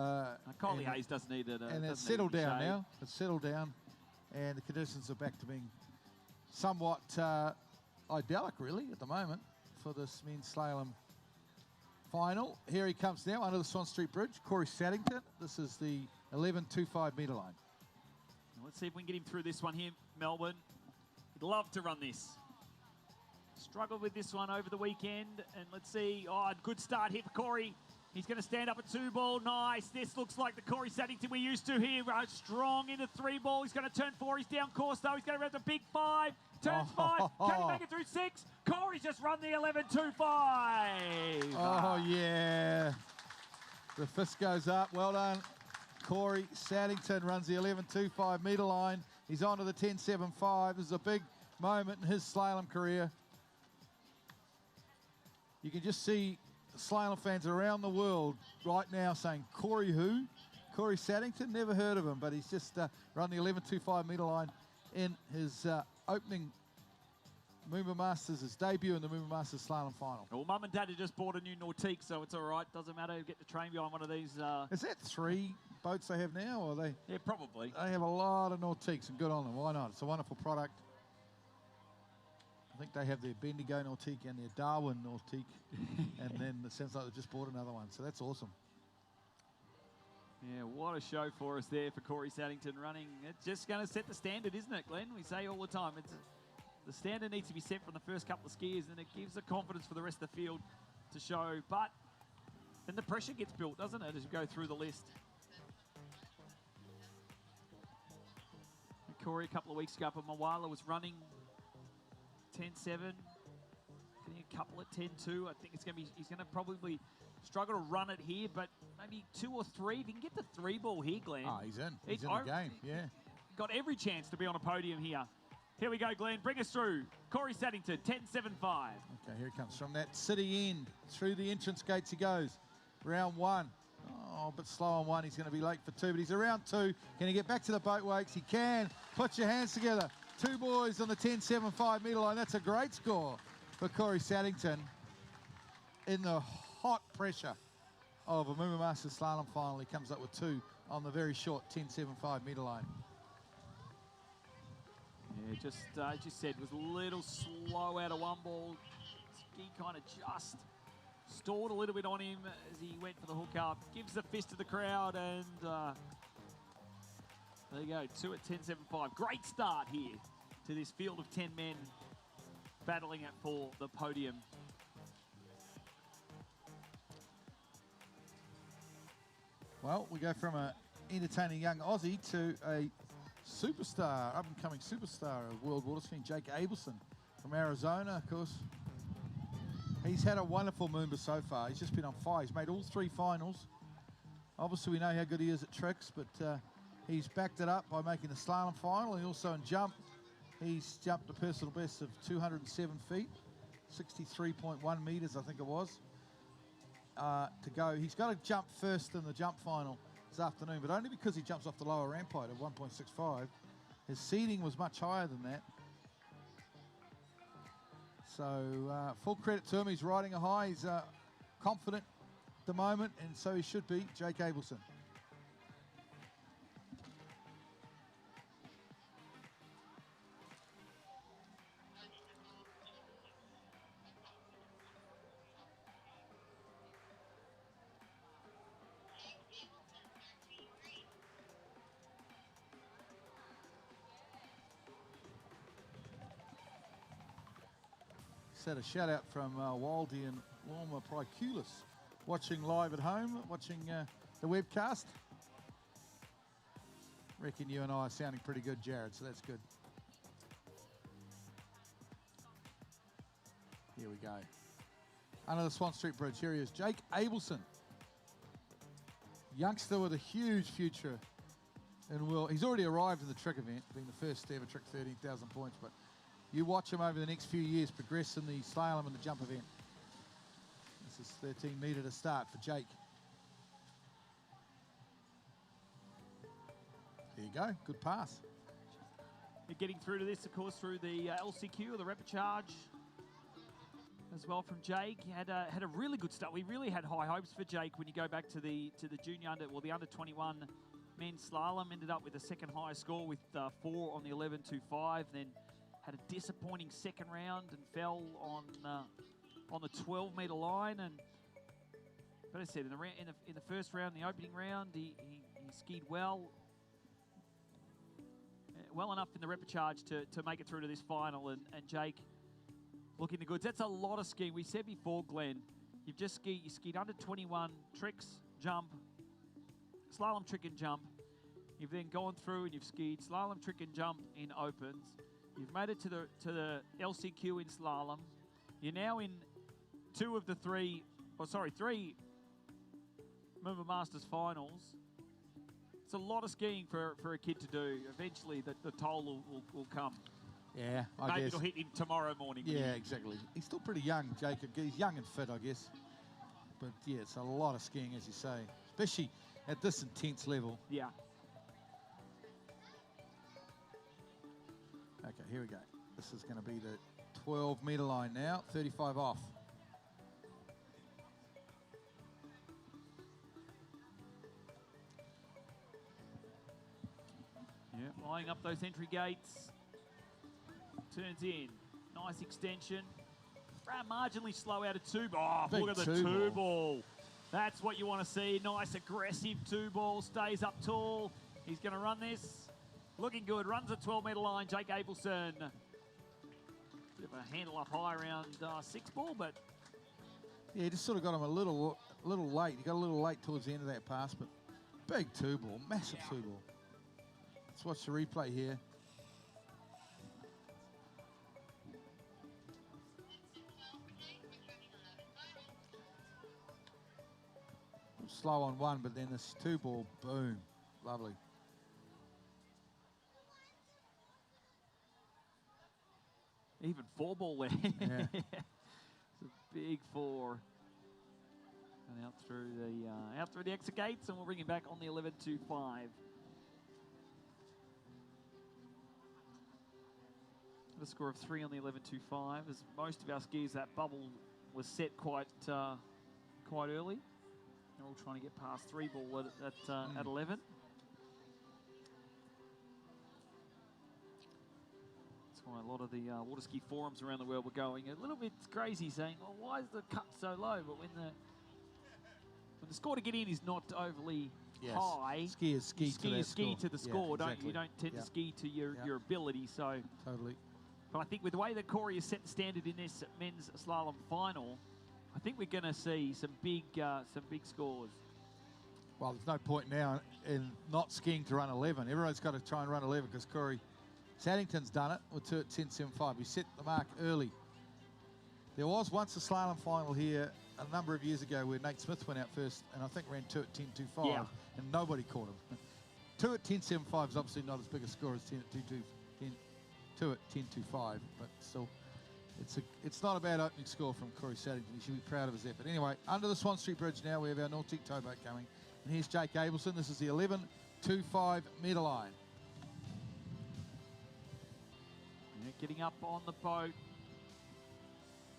Coley Hayes doesn't need it. And it's settled down now. It's settled down, and the conditions are back to being somewhat idyllic, really, at the moment for this men's slalom final. Here he comes now under the Swan Street Bridge, Corey Saddington. This is the 11.25 metre line. Let's see if we can get him through this one here, Melbourne. He'd love to run this. Struggled with this one over the weekend, and let's see. Oh, good start here for Corey. He's going to stand up at 2 ball. Nice. This looks like the Corey Saddington we used to here. Strong into 3 ball. He's going to turn 4. He's down course though. He's going to run the big 5. Turns 5. Can he make it through 6? Corey's just run the 11.25. Oh, yeah. The fist goes up. Well done. Corey Saddington runs the 11.25 metre line. He's on to the 10.75. This is a big moment in his slalom career. You can just see slalom fans around the world right now saying, Corey who? Corey Saddington? Never heard of him, but he's just run the 11.25 metre line in his opening MOOMBA Masters, his debut in the MOOMBA Masters Slalom Final. Well, Mum and Dad have just bought a new Nautique, so it's all right. Doesn't matter. Get to train behind one of these. Is that 3 boats they have now, or they? Yeah, probably. They have a lot of Nautiques, and good on them. Why not? It's a wonderful product. I think they have their Bendigo Nautique and their Darwin Nautique, and then it sounds like they just bought another one, so that's awesome. Yeah, what a show for us there for Corey Saddington running. It's just going to set the standard, isn't it, Glenn? We say all the time, the standard needs to be set from the first couple of skiers, and it gives the confidence for the rest of the field to show. But then the pressure gets built, doesn't it, as you go through the list. And Corey, a couple of weeks ago up at Mawala, was running 10.7, getting a couple at 10.2. I think it's going to be, he's going to probably struggle to run it here, but maybe 2 or 3. If he can get the 3 ball here, Glenn. Oh, he's in. He's in the game, yeah. Got every chance to be on a podium here. Here we go, Glenn. Bring us through. Corey Saddington, 10.75. Okay, here he comes. From that city end, through the entrance gates he goes. Round 1. Oh, a bit slow on 1. He's going to be late for 2, but he's around 2. Can he get back to the boat wakes? He can. Put your hands together. 2 boys on the 10.75 metre line. That's a great score for Corey Saddington in the hot pressure of a MOOMBA Masters Slalom Final. He comes up with 2 on the very short 10.75 metre line. Yeah, just as you said, was a little slow out of 1 ball. Ski kind of just stalled a little bit on him as he went for the hook up. Gives the fist to the crowd, and there you go, 2 at 10.75. Great start here to this field of 10 men battling it for the podium. Well, we go from an entertaining young Aussie to a superstar, up-and-coming superstar of world water skiing, Jake Abelson from Arizona, of course. He's had a wonderful MOOMBA so far. He's just been on fire. He's made all 3 finals. Obviously, we know how good he is at tricks, but he's backed it up by making the slalom final. And also in jump, he's jumped a personal best of 207 feet, 63.1 metres, I think it was, to go. He's got to jump first in the jump final this afternoon, but only because he jumps off the lower ramp height of 1.65. His seeding was much higher than that. So full credit to him. He's riding a high. He's confident at the moment, and so he should be, Jake Abelson. Had a shout out from Waldy and Lorma Priculis watching live at home, watching the webcast. Reckon you and I are sounding pretty good, Jared, so that's good. Here we go. Under the Swan Street Bridge, here he is, Jake Abelson. Youngster with a huge future. And he's already arrived in the trick event, being the first ever trick 13,000 points, but you watch him over the next few years progress in the slalom and the jump event. This is 13 metre to start for Jake. There you go, good pass. You're getting through to this, of course, through the LCQ, or the repechage, as well from Jake. He had a really good start. We really had high hopes for Jake when you go back to the junior the under 21 men's slalom. Ended up with the second highest score with 4 on the 11.25. Then had a disappointing second round and fell on the 12 metre line. But as I said, in the first round, the opening round, he skied well enough in the repechage to make it through to this final. And Jake looking the goods. That's a lot of skiing. We said before, Glenn, you've just skied, you skied under 21 tricks, jump, slalom, trick and jump. You've then gone through and you've skied slalom, trick and jump in opens. You've made it to the LCQ in slalom. You're now in three MOOMBA Masters finals. It's a lot of skiing for a kid to do. Eventually, the toll will come. Yeah, I Maybe guess. it'll hit him tomorrow morning. Yeah, exactly. He's still pretty young, Jacob. He's young and fit, I guess. But yeah, it's a lot of skiing, as you say, especially at this intense level. Yeah. Okay, here we go. This is going to be the 12-metre line now, 35 off. Yeah, lining up those entry gates. Turns in. Nice extension. Marginally slow out of two ball. Oh, Big look at the two ball. That's what you want to see. Nice aggressive two ball. Stays up tall. He's going to run this. Looking good. Runs a 12-metre line. Jake Abelson. Bit of a handle up high around six ball, but Yeah, he just sort of got him a little late. He got a little late towards the end of that pass, but big two ball, massive two ball. Let's watch the replay here. Slow on one, but then this two ball, boom, lovely. even four ball there. Yeah. It's a big four. And out through the exit gates, and we'll bring him back on the 11-2-5. The score of 3 on the 11-2-5. As most of our skiers, that bubble was set quite early. They're all trying to get past 3 ball at 11. That's why a lot of the water ski forums around the world were going a little bit crazy, saying, "Well, why is the cut so low?" But when the score to get in is not overly high, skiers ski to the score. Yeah, You don't tend to ski to your ability. So totally. But I think with the way that Corey has set the standard in this men's slalom final, I think we're going to see some big scores. Well, there's no point now in not skiing to run 11. Everyone's got to try and run 11 because Corey Saddington's done it with 2 at 10.75. He set the mark early. There was once a slalom final here a number of years ago where Nate Smith went out first and I think ran 2 at 10.25 and nobody caught him. 2 at 10.75 is obviously not as big a score as 2 at 10.25, but still, it's not a bad opening score from Corey Saddington. He should be proud of his effort. Anyway, under the Swan Street Bridge now, we have our Nautic towboat coming. And here's Jake Abelson. This is the 11.25 metre line. Yeah, getting up on the boat.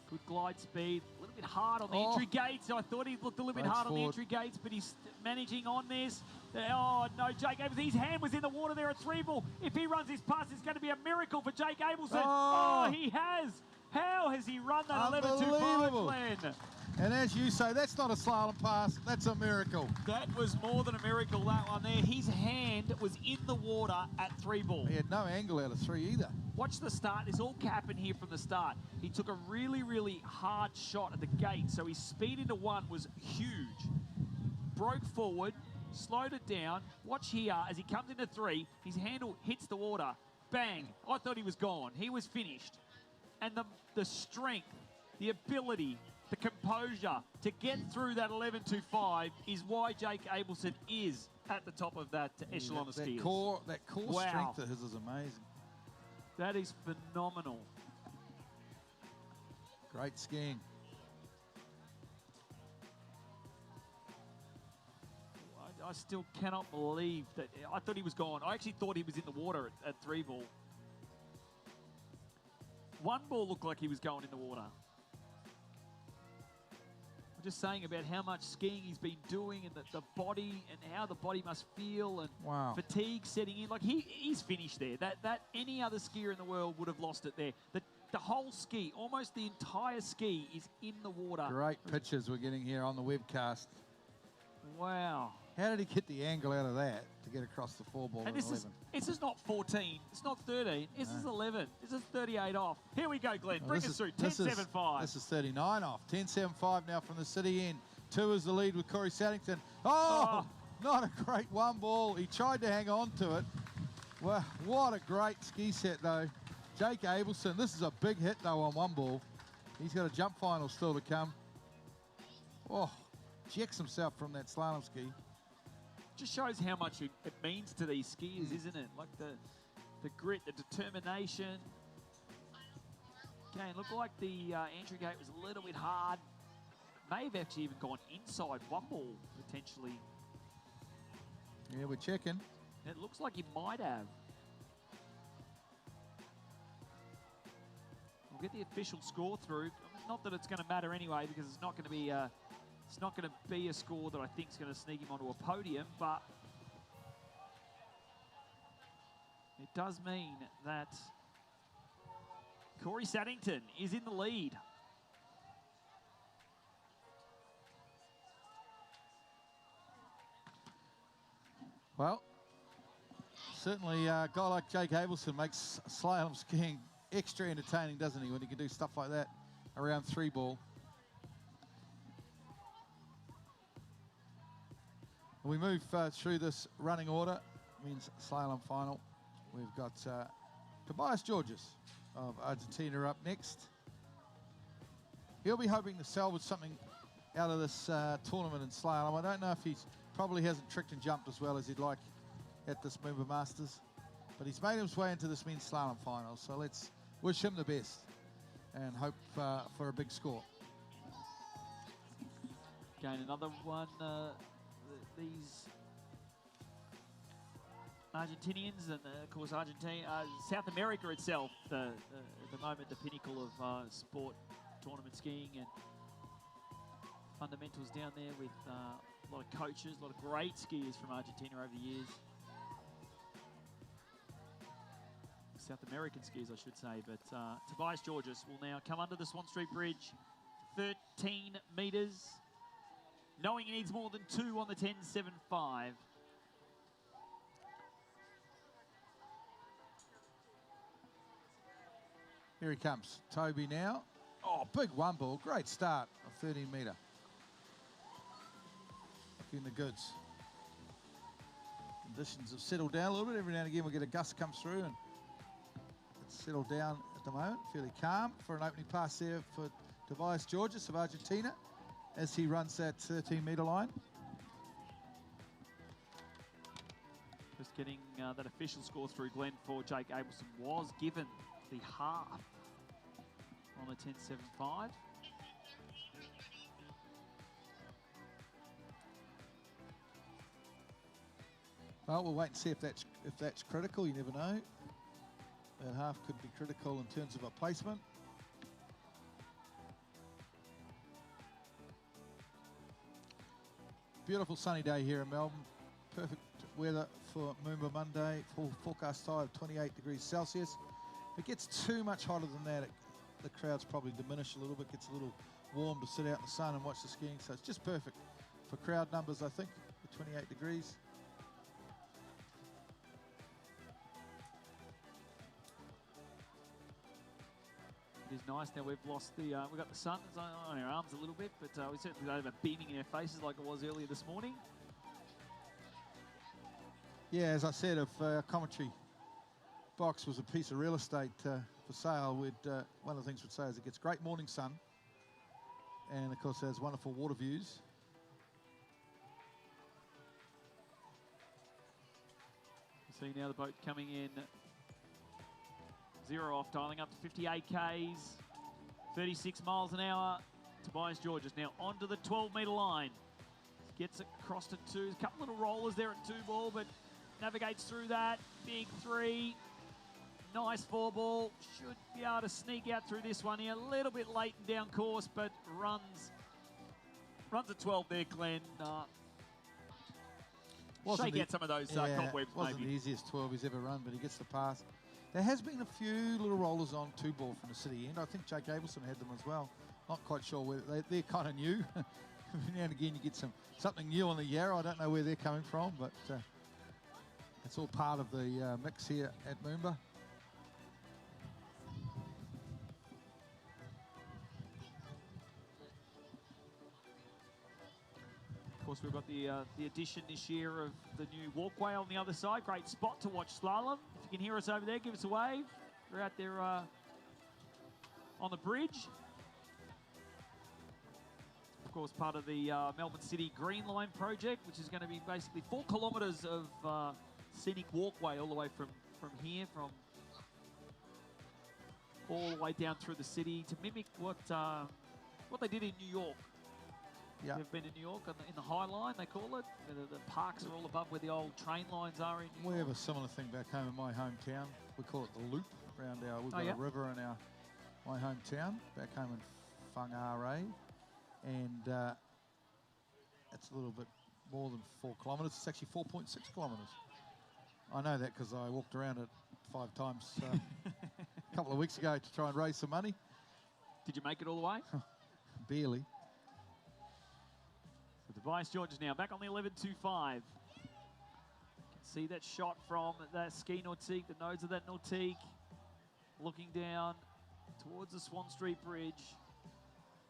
Good glide speed. A little bit hard on the entry gates. I thought he looked a little bit hard on the entry gates, but he's managing on this. Oh, no, Jake Abelson. His hand was in the water there at 3 ball. If he runs his pass, it's going to be a miracle for Jake Abelson. Oh, he has. How has he run that 11.25, Glenn? And as you say, that's not a slalom pass. That's a miracle. That was more than a miracle, that one there. His hand was in the water at 3 ball. He had no angle out of 3 either. Watch the start. It's all capping here from the start. He took a really, really hard shot at the gate, so his speed into 1 was huge. Broke forward, slowed it down. Watch here as he comes into 3. His handle hits the water. Bang. I thought he was gone. He was finished. And the strength, the ability, the composure to get through that 11.25 is why Jake Abelson is at the top of that echelon of skiers. That core strength of his is amazing. That is phenomenal. Great skiing. I still cannot believe that. I thought he was gone. I actually thought he was in the water at 3 ball. 1 ball looked like he was going in the water. I'm just saying about how much skiing he's been doing and the body and how the body must feel and fatigue setting in. Like he's finished there. That any other skier in the world would have lost it there. The whole ski, almost the entire ski is in the water. Great pictures we're getting here on the webcast. Wow. How did he get the angle out of that to get across the 4-ball And in this 11? is not 14. It's not 13. This is 11. This is 38 off. Here we go, Glenn. Well, Bring this us through. this is- 10-7-5. This is 39 off. 10-7-5 now from the city end. 2 is the lead with Corey Saddington. Oh, not a great 1-ball. He tried to hang on to it. Well, what a great ski set, though. Jake Abelson, this is a big hit, though, on 1-ball. He's got a jump final still to come. Oh, jacks himself from that slalom ski. Just shows how much it means to these skiers, isn't it? Like the grit, the determination. Again, looked like the entry gate was a little bit hard. May have actually even gone inside 1-ball, potentially. Yeah, we're checking. It looks like he might have. We'll get the official score through. Not that it's going to matter anyway, because it's not going to be a score that I think is going to sneak him onto a podium, but it does mean that Corey Saddington is in the lead. Well, certainly a guy like Jake Abelson makes slalom skiing extra entertaining, doesn't he, when he can do stuff like that around 3-ball. We move through this running order, men's slalom final. We've got Tobias Georges of Argentina up next. He'll be hoping to salvage something out of this tournament in slalom. I don't know if he's probably hasn't tricked and jumped as well as he'd like at this MOOMBA Masters, but he's made his way into this men's slalom final. So let's wish him the best and hope for a big score. Again, another one. These Argentinians and, of course, South America itself, at the moment, the pinnacle of sport, tournament skiing, and fundamentals down there with a lot of coaches, a lot of great skiers from Argentina over the years. South American skiers, I should say, but Tobias Georges will now come under the Swan Street Bridge, 13 metres, knowing he needs more than 2 on the 10.75. Here he comes, Toby now. Oh, big 1-ball, great start of 13 metre. In the goods. Conditions have settled down a little bit. Every now and again we'll get a gust come through, and it's settled down at the moment. Fairly calm for an opening pass there for Tobias Georges of Argentina as he runs that 13 metre line. Just getting that official score through, Glenn, for Jake Abelson was given the half on the 10.75. Well, we'll wait and see if that's critical. You never know. That half could be critical in terms of a placement. Beautiful sunny day here in Melbourne. Perfect weather for MOOMBA Monday. Full forecast high of 28 degrees Celsius. If it gets too much hotter than that, the crowds probably diminish a little bit. Gets a little warm to sit out in the sun and watch the skiing. So it's just perfect for crowd numbers, I think, at 28 degrees. It is nice now we've lost the, we've got the sun on our arms a little bit, but we certainly don't have it beaming in our faces like it was earlier this morning. Yeah, as I said, if our commentary box was a piece of real estate for sale, one of the things we'd say is it gets great morning sun, and of course has wonderful water views. You see now the boat coming in. 0 off, dialing up to 58 Ks, 36 miles an hour. Tobias Georges now onto the 12-metre line. Gets across to 2. A couple little rollers there at 2-ball, but navigates through that. Big 3. Nice 4-ball. Should be able to sneak out through this one here. A little bit late and down course, but runs a 12 there, Glenn. Shake out some of those cobwebs, wasn't maybe. the easiest 12 he's ever run, but he gets the pass. There has been a few little rollers on 2-ball from the city end. I think Jake Abelson had them as well. Not quite sure whether they're kind of new now and again you get something new on the Yarra. I don't know where they're coming from, but it's all part of the mix here at MOOMBA. Of course, we've got the addition this year of the new walkway on the other side. Great spot to watch slalom. If you can hear us over there, give us a wave. We're out there on the bridge. Of course, part of the Melbourne City Green Line project, which is going to be basically 4 kilometres of scenic walkway all the way from here, from all the way down through the city to mimic what they did in New York. Yeah. You've been to New York in the High Line, they call it. The parks are all above where the old train lines are in New York. We have a similar thing back home in my hometown. We call it the Loop around we've got a river in my hometown, back home in Whangarei. And it's a little bit more than 4 kilometres. It's actually 4.6 kilometres. I know that because I walked around it 5 times a couple of weeks ago to try and raise some money. Did you make it all the way? Barely. So Tobias George is now back on the 11.25. You can see that shot from that ski nautique, the nose of that nautique, looking down towards the Swan Street Bridge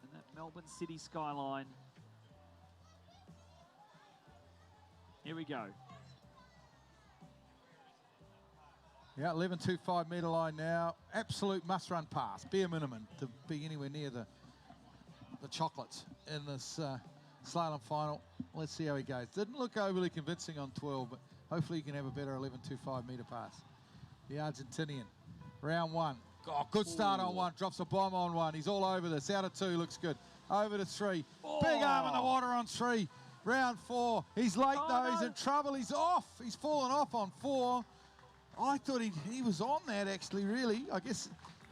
and that Melbourne City skyline. Here we go. Yeah, 11.25 metre line now. Absolute must-run pass, bare minimum to be anywhere near the chocolates in this slalom final. Let's see how he goes. Didn't look overly convincing on 12, but hopefully he can have a better 11.25 metre pass. The Argentinian, round 1. Oh, good start on 1, drops a bomb on 1. He's all over this. Out of 2, looks good. Over to 3. Big arm in the water on 3. Round 4. He's late though. He's in trouble. He's off. He's fallen off on 4. I thought he was on that actually, really. I guess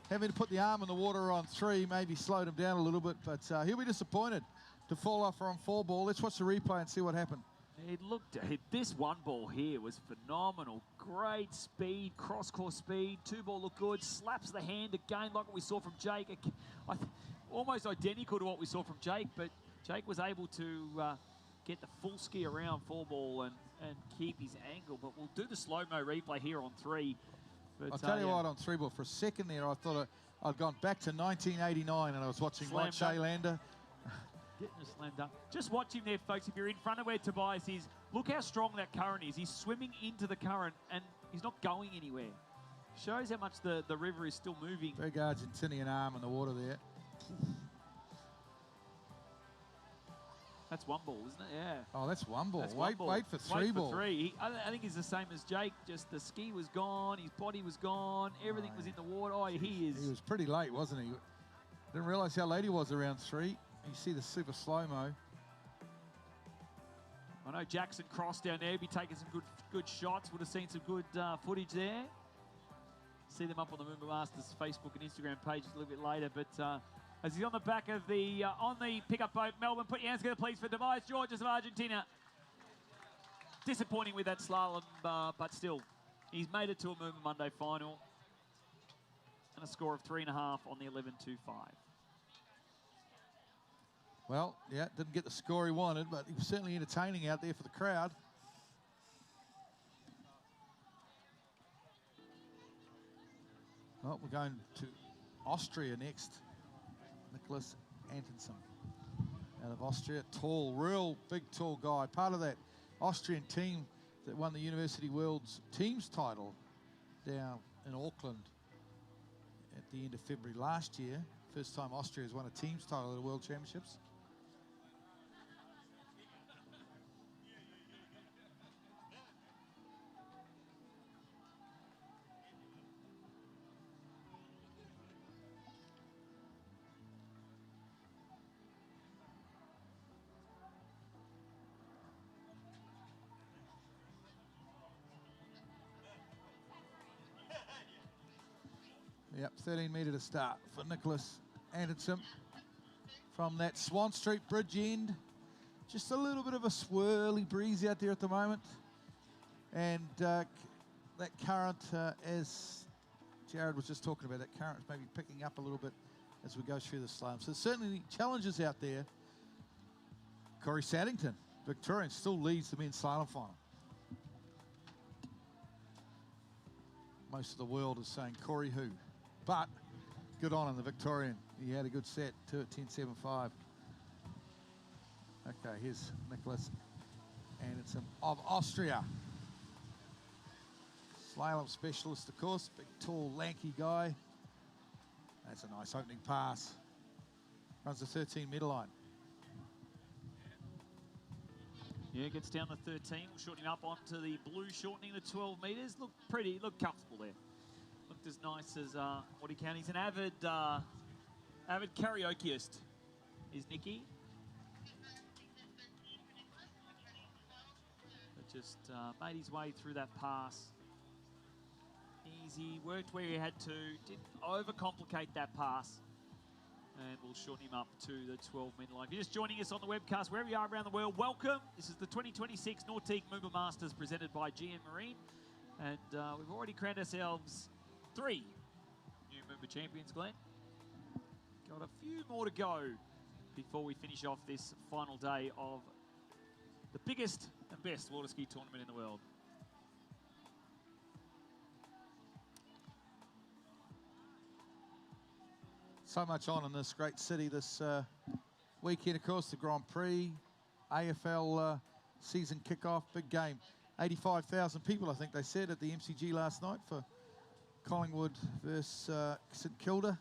having to put the arm in the water on 3 maybe slowed him down a little bit, but he'll be disappointed to fall off on 4 ball. Let's watch the replay and see what happened. This 1 ball here was phenomenal. Great speed, cross-course speed. 2 ball looked good. Slaps the hand again, like what we saw from Jake. Almost identical to what we saw from Jake, but Jake was able to get the full ski around 4 ball and keep his angle. But we'll do the slow-mo replay here on 3. But, I'll tell you what, on 3 ball, for a second there, I thought I'd gone back to 1989 and I was watching Mike Shaylander. Getting a slam dunk. Just watch him there, folks. If you're in front of where Tobias is, look how strong that current is. He's swimming into the current and he's not going anywhere. Shows how much the river is still moving. Big Argentinian arm in the water there. That's 1 ball, isn't it? Yeah. Oh, that's 1 ball. That's Wait for 3 ball. I think he's the same as Jake. Just the ski was gone, his body was gone, everything was in the water. Oh, he was pretty late, wasn't he? Didn't realise how late he was around 3. You see the super slow-mo. I know Jackson Cross down there, be taking some good shots. Would have seen some good footage there. See them up on the MOOMBA Masters Facebook and Instagram pages a little bit later. But as he's on the back of the pickup boat, Melbourne, put your hands together, please, for Tobias Georges of Argentina. Disappointing with that slalom, but still, he's made it to a MOOMBA Monday final and a score of 3.5 on the 11.25. Well, yeah, didn't get the score he wanted, but he was certainly entertaining out there for the crowd. Well, we're going to Austria next. Nicholas Antonsen out of Austria. Tall, real big, tall guy. Part of that Austrian team that won the University World's teams title down in Auckland at the end of February last year. First time Austria has won a teams title at the World Championships. Yep, 13 metre to start for Nicholas Anderson from that Swan Street Bridge end. Just a little bit of a swirly breeze out there at the moment. And that current, as Jared was just talking about, that current is maybe picking up a little bit as we go through the slalom. So certainly challenges out there Corey Saddington, Victorian, still leads the men's slalom final. Most of the world is saying Corey who, but good on him, the Victorian. He had a good set, 2 at 10.75. Okay, here's Nicholas Anderson of Austria. Slalom specialist, of course, big, tall, lanky guy. That's a nice opening pass. Runs the 13-metre line. Yeah, gets down the 13. We'll shorten him up onto the blue, shortening the 12 metres. Look pretty, look comfortable there. Looked as nice as what he can. He's an avid karaokeist, is Nicky. But just made his way through that pass. Easy, worked where he had to, didn't overcomplicate that pass. And we'll shorten him up to the 12-metre line. If you're just joining us on the webcast, wherever you are around the world, welcome. This is the 2026 Nautique MOOMBA Masters presented by GM Marine. And we've already crowned ourselves 3 new MOOMBA champions, Glenn. Got a few more to go before we finish off this final day of the biggest and best water ski tournament in the world. So much on in this great city this weekend, of course, the Grand Prix, AFL season kickoff, big game. 85,000 people, I think they said, at the MCG last night for Collingwood versus St Kilda.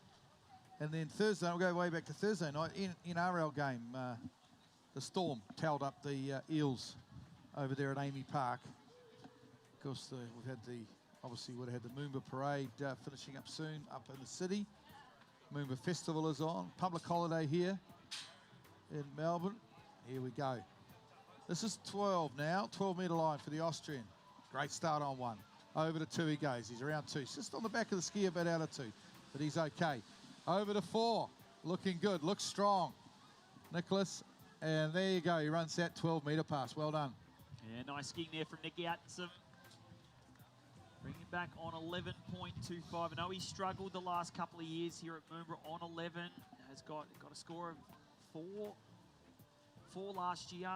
And then Thursday, we'll go way back to Thursday night, in RL game, the Storm towed up the Eels over there at Amy Park. Of course, we've had obviously would have had the MOOMBA parade finishing up soon up in the city. MOOMBA Festival is on. Public holiday here in Melbourne. Here we go. This is 12 now. 12-metre line for the Austrian. Great start on 1. Over to 2 he goes. He's around 2. He's just on the back of the ski a bit out of 2. But he's okay. Over to 4. Looking good. Looks strong. Nicholas. And there you go. He runs that 12-metre pass. Well done. Yeah, nice skiing there from Nicky Atkinson. Bringing it back on 11.25. I know he struggled the last couple of years here at MOOMBA on 11. Has got a score of 4 last year.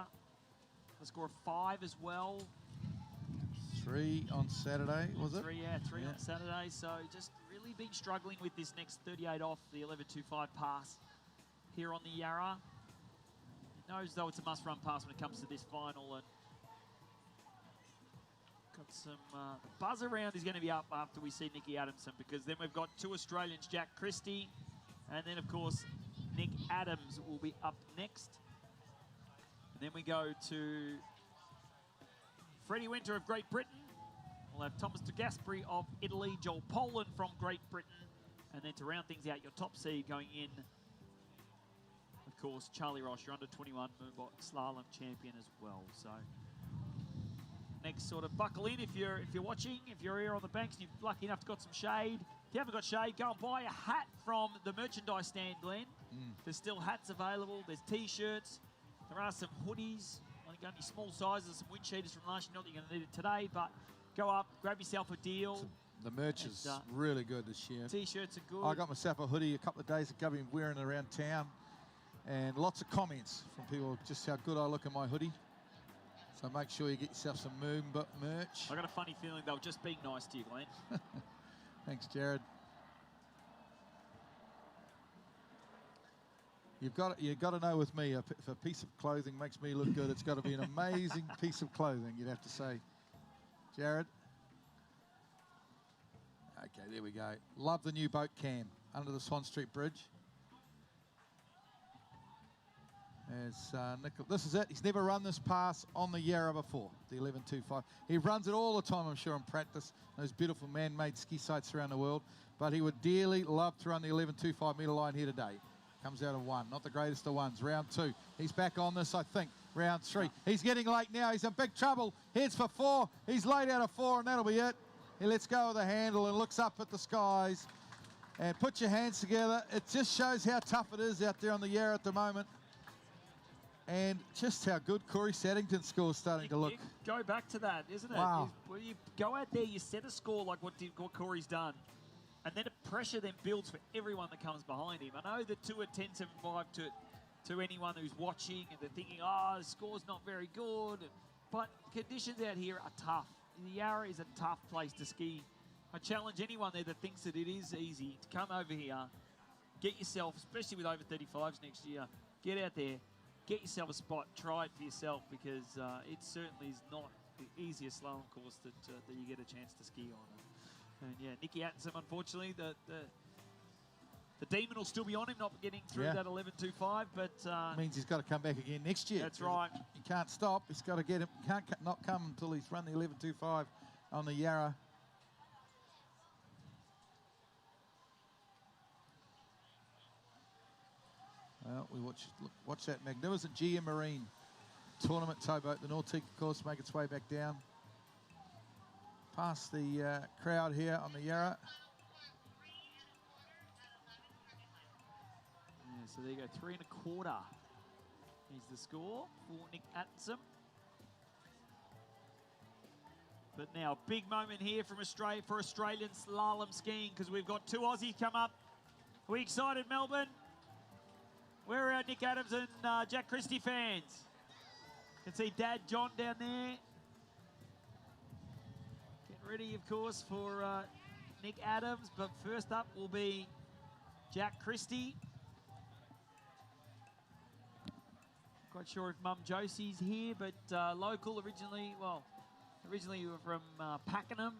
A score of 5 as well. 3 on Saturday, was it? 3, yeah, 3 on Saturday. So just really been struggling with this next 38 off the 11.25 pass here on the Yarra. He knows though it's a must-run pass when it comes to this final, and got some buzz around is going to be up after we see Nicky Adamson, because then we've got 2 Australians, Jack Christie, and then of course Nick Adams will be up next. And then we go to Freddie Winter of Great Britain. We'll have Thomas de Gasperi of Italy, Joel Poland from Great Britain, and then to round things out, your top seed going in, of course, Charlie Ross, your under-21 MOOMBA slalom champion as well. So next, sort of buckle in if you're watching. If you're here on the banks and you're lucky enough to got some shade. If you haven't got shade, go and buy a hat from the merchandise stand, Glenn. There's still hats available. There's T-shirts. There are some hoodies. I think only small sizes, some wind cheaters from last year. Not that you're going to need it today, but go up, grab yourself a deal. The merch is really good this year. T-shirts are good. I got myself a hoodie a couple of days ago, been wearing it around town, and lots of comments from people just how good I look in my hoodie. So make sure you get yourself some MOOMBA merch. I got a funny feeling they were just being nice to you, Glenn. Thanks, Jared. You've got to know with me, if a piece of clothing makes me look good, it's got to be an amazing piece of clothing, you'd have to say. Jared. Okay, there we go. Love the new boat cam under the Swan Street Bridge. As this is it. He's never run this pass on the Yarra before, the 11.25. He runs it all the time, I'm sure, in practice. Those beautiful man-made ski sites around the world. But he would dearly love to run the 11.25 metre line here today. Comes out of 1, not the greatest of ones. Round 2. He's back on this, I think. Round 3. He's getting late now. He's in big trouble. Heads for 4. He's late out of 4, and that'll be it. He lets go of the handle and looks up at the skies. And put your hands together. It just shows how tough it is out there on the Yarra at the moment. And just how good Corey Saddington's score is starting to look. Go back to that, isn't it? Wow. You go out there, you set a score like what Corey's done. And then the pressure then builds for everyone that comes behind him. I know the 2 at 10.75 to to anyone who's watching and they're thinking, oh, the score's not very good. But conditions out here are tough. The Yarra is a tough place to ski. I challenge anyone there that thinks that it is easy to come over here, get yourself, especially with over 35s next year, get out there, get yourself a spot, try it for yourself, because it certainly is not the easiest slalom course that you get a chance to ski on. And yeah, Nicky Atkinson, unfortunately, the demon will still be on him, not getting through that 11.25, but means he's got to come back again next year. That's right. He can't stop. He's got to get him. Can't not come until he's run the 11.25 on the Yarra. Well, we watch that magnificent GM Marine tournament towboat, the Nautique, of course, make its way back down past the crowd here on the Yarra. Yeah, so there you go, 3 1/4 is the score for Nick Atkinson. But now, big moment here from Australia for Australian slalom skiing, because we've got 2 Aussies come up. Are we excited, Melbourne? Where are our Nick Adams and Jack Christie fans? You can see Dad John down there. Getting ready, of course, for Nick Adams. But first up will be Jack Christie. Quite sure if Mum Josie's here, but local originally. Well, originally you were from Pakenham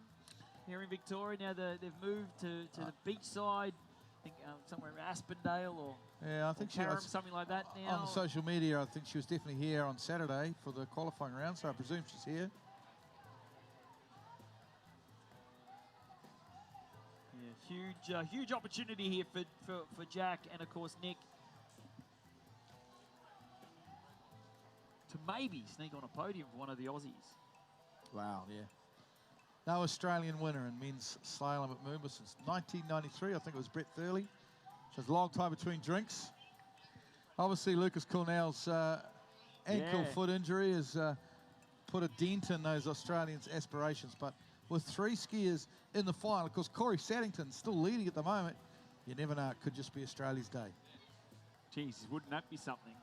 here in Victoria. Now they've moved to the beachside. I think somewhere in Aspendale or I think she was something like that now. on social media. I think she was definitely here on Saturday for the qualifying round, so I presume she's here. Yeah, huge opportunity here for Jack and of course Nick to maybe sneak on a podium for one of the Aussies. Wow, yeah. No Australian winner in men's slalom at MOOMBA since 1993. I think it was Brett Thurley. So it's a long time between drinks. Obviously, Lucas Cornell's ankle foot injury has put a dent in those Australians' aspirations. But with 3 skiers in the final, of course, Corey Saddington's still leading at the moment. You never know, it could just be Australia's day. Jeez, wouldn't that be something?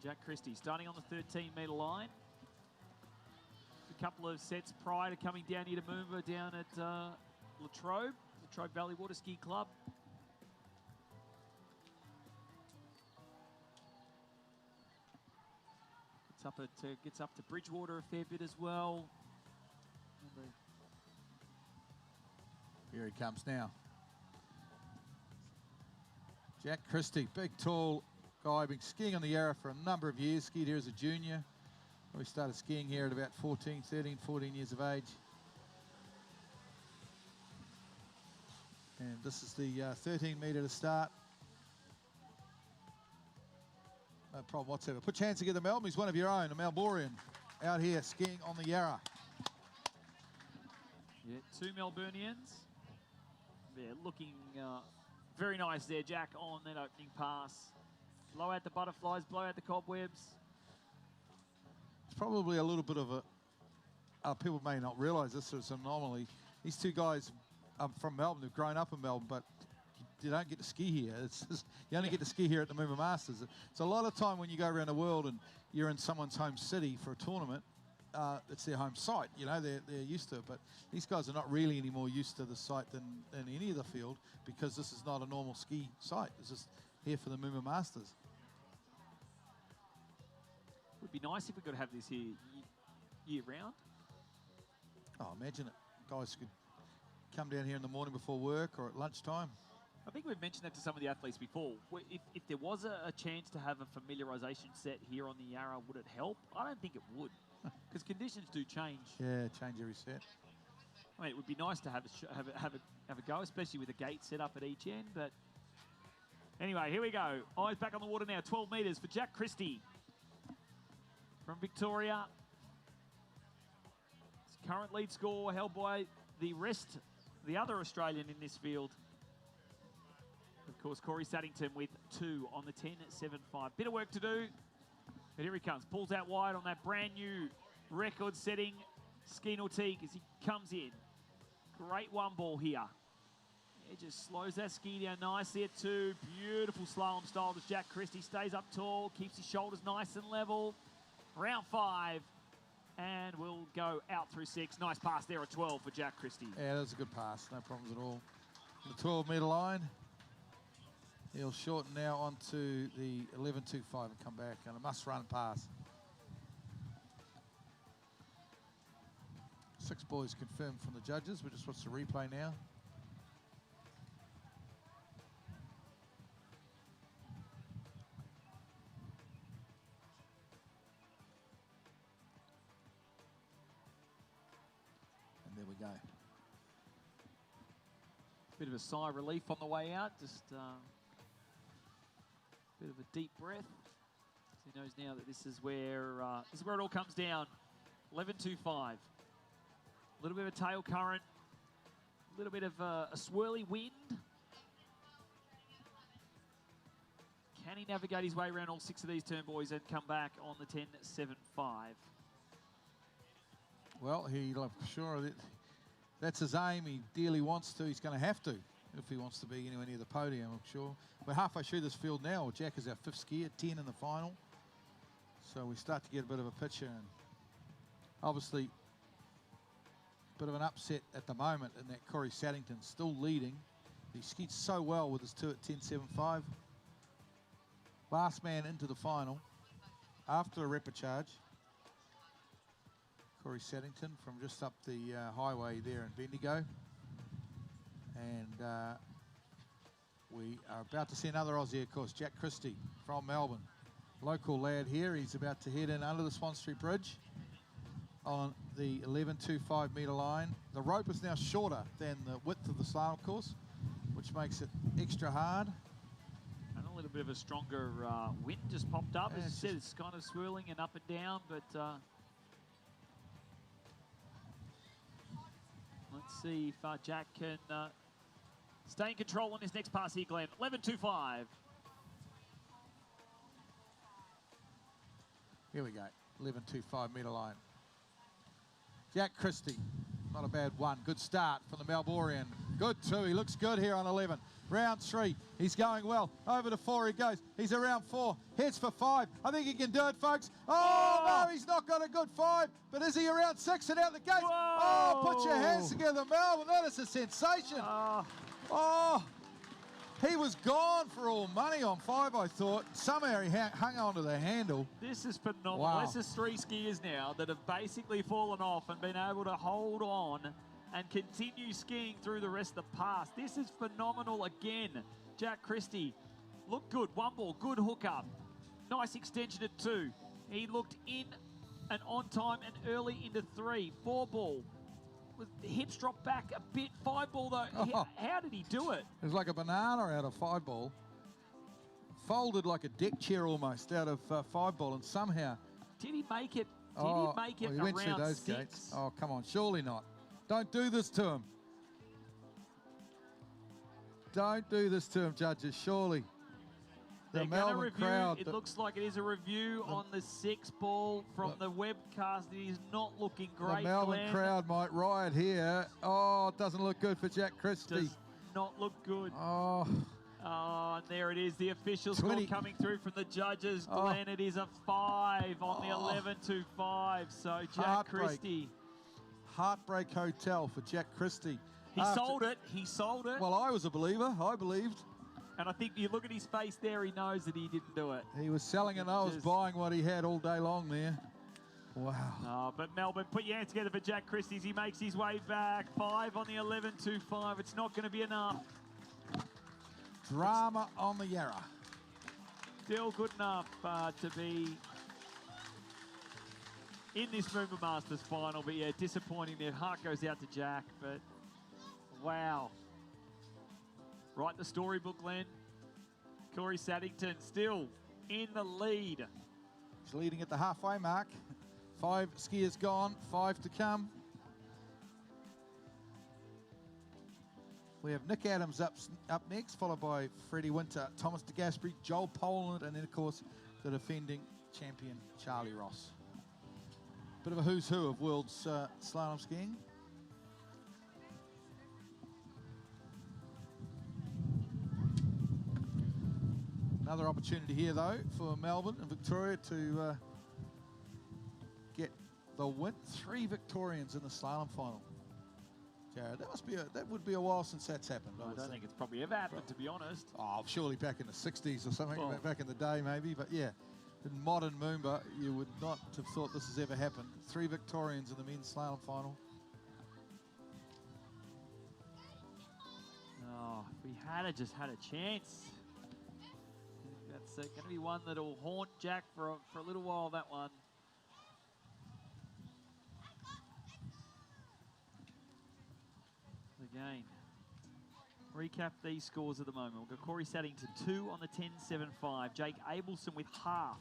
Jack Christie starting on the 13-metre line. A couple of sets prior to coming down here to MOOMBA down at Latrobe Valley Water Ski Club. Gets up to Bridgewater a fair bit as well. Here he comes now. Jack Christie, big, tall guy, been skiing on the Yarra for a number of years, skied here as a junior. We started skiing here at about 14 years of age. And this is the 13 metre to start. No problem whatsoever. Put your hands together, Melbourne. He's one of your own, a Melbournian, out here skiing on the Yarra. Yeah, 2 Melburnians. They're looking very nice there, Jack, on that opening pass. Blow out the butterflies, blow out the cobwebs. It's probably a little bit of a, people may not realise this is an anomaly. These 2 guys are from Melbourne, who've grown up in Melbourne, but you don't get to ski here. It's just, you only get to ski here at the MOOMBA Masters. It's a lot of time when you go around the world and you're in someone's home city for a tournament, it's their home site, you know, they're used to it. But these guys are not really any more used to the site than any other field, because this is not a normal ski site. It's just here for the MOOMBA Masters. Would be nice if we could have this here year round. Oh, imagine it. Guys could come down here in the morning before work or at lunchtime. I think we've mentioned that to some of the athletes before. If there was a chance to have a familiarisation set here on the Yarra, would it help? I don't think it would, because conditions do change. Yeah, change every set. I mean, it would be nice to have a go, especially with a gate set up at each end. But anyway, here we go. Eyes back on the water now. 12 metres for Jack Christie from Victoria. His current lead score held by the other Australian in this field. Of course, Corey Saddington with 2 on the 10.75. Bit of work to do, but here he comes. Pulls out wide on that brand new record-setting ski nautique as he comes in. Great 1 ball here. He just slows that ski down nicely at 2. Beautiful slalom style as Jack Christie stays up tall, keeps his shoulders nice and level. Round 5, and we'll go out through 6. Nice pass there at 12 for Jack Christie. Yeah, that was a good pass, no problems at all. The 12-metre line. He'll shorten now onto the 11.25 and come back, and a must-run pass. 6 boys confirmed from the judges. We just watch the replay now. And there we go. Bit of a sigh of relief on the way out, just bit of a deep breath. He knows now that this is where it all comes down. 11.25. A little bit of a tail current, a little bit of a swirly wind. Can he navigate his way around all 6 of these turn boys and come back on the 10.75? Well, I'm sure that's his aim. He dearly wants to. He's going to have to if he wants to be anywhere near the podium, I'm sure. We're halfway through this field now. Jack is our 5th skier, 10 in the final. So we start to get a bit of a picture. And obviously, a bit of an upset at the moment in that Corey Saddington still leading. He skied so well with his 2 at 10.75. Last man into the final after a repechage. Corey Saddington from just up the highway there in Bendigo. And we are about to see another Aussie, of course, Jack Christie from Melbourne. Local lad here. He's about to head in under the Swan Street Bridge on the 11.25 metre line. The rope is now shorter than the width of the slalom course, which makes it extra hard. And a little bit of a stronger wind just popped up. Yeah, As you said, it's kind of swirling and up and down, but let's see if Jack can stay in control on his next pass here, Glenn. 11.25. Here we go, 11.25 metre line. Jack Christie, not a bad one. Good start from the Melbournian. Good 2, he looks good here on 11. Round 3, he's going well. Over to 4 he goes. He's around 4, heads for 5. I think he can do it, folks. Oh, no, he's not got a good 5. But is he around 6 and out the gates? Whoa. Oh, put your hands together, Melbourne. That is a sensation. Oh, he was gone for all money on 5, I thought. Somehow he hung on to the handle. This is phenomenal. Wow. This is 3 skiers now that have basically fallen off and been able to hold on and continue skiing through the rest of the pass. This is phenomenal again. Jack Christie looked good. 1 ball, good hookup. Nice extension at 2. He looked in and on time and early into 3. 4 ball. With the hips dropped back a bit. 5 ball though. Oh. How did he do it? It was like a banana out of 5 ball. Folded like a deck chair almost out of 5 ball, and somehow. Did he make it? Did Oh, he make it well, he went through around those 6? gates. Oh, come on, surely not. Don't do this to him. Don't do this to him, judges, surely. The They're going to Melbourne review. crowd. It looks like it is a review on the 6 ball from the webcast. It is not looking great. The Melbourne Glenn. crowd might riot here. Oh, it doesn't look good for Jack Christie. Does not look good. Oh, Oh, and there it is. The official score 20. coming through from the judges. Oh. Glenn, it is a 5 on the Oh. 11.25. So Jack Heartbreak. Christie. Heartbreak Hotel for Jack Christie. He sold it. He sold it. Well, I was a believer. I believed. And I think you look at his face there, he knows that he didn't do it. He was selling it. I was Just- buying what he had all day long there. Wow. Oh, but Melbourne, put your hands together for Jack Christie as he makes his way back. 5 on the 11.25. It's not going to be enough. Drama on the Yarra. Still good enough to be in this MOOMBA Masters final. But yeah, disappointing there. Heart goes out to Jack, but wow. Write the storybook, Glenn. Corey Saddington still in the lead. He's leading at the halfway mark. 5 skiers gone, 5 to come. We have Nick Adams up next, followed by Freddie Winter, Thomas de Gasperi, Joel Poland, and then, of course, the defending champion, Charlie Ross. Bit of a who's who of world's slalom skiing. Another opportunity here, though, for Melbourne and Victoria to get the win. 3 Victorians in the slalom final. Jared, that would be a while since that's happened. I don't think it's probably ever happened, to be honest. Oh, surely back in the 60s or something, Well, back in the day maybe. But yeah, in modern Moomba, you would not have thought this has ever happened. 3 Victorians in the men's slalom final. Oh, if we had just had a chance. That's going to be one that will haunt Jack for a little while, that one. Again, recap these scores at the moment. We've got Corey Saddington 2 on the 10.75. Jake Abelson with half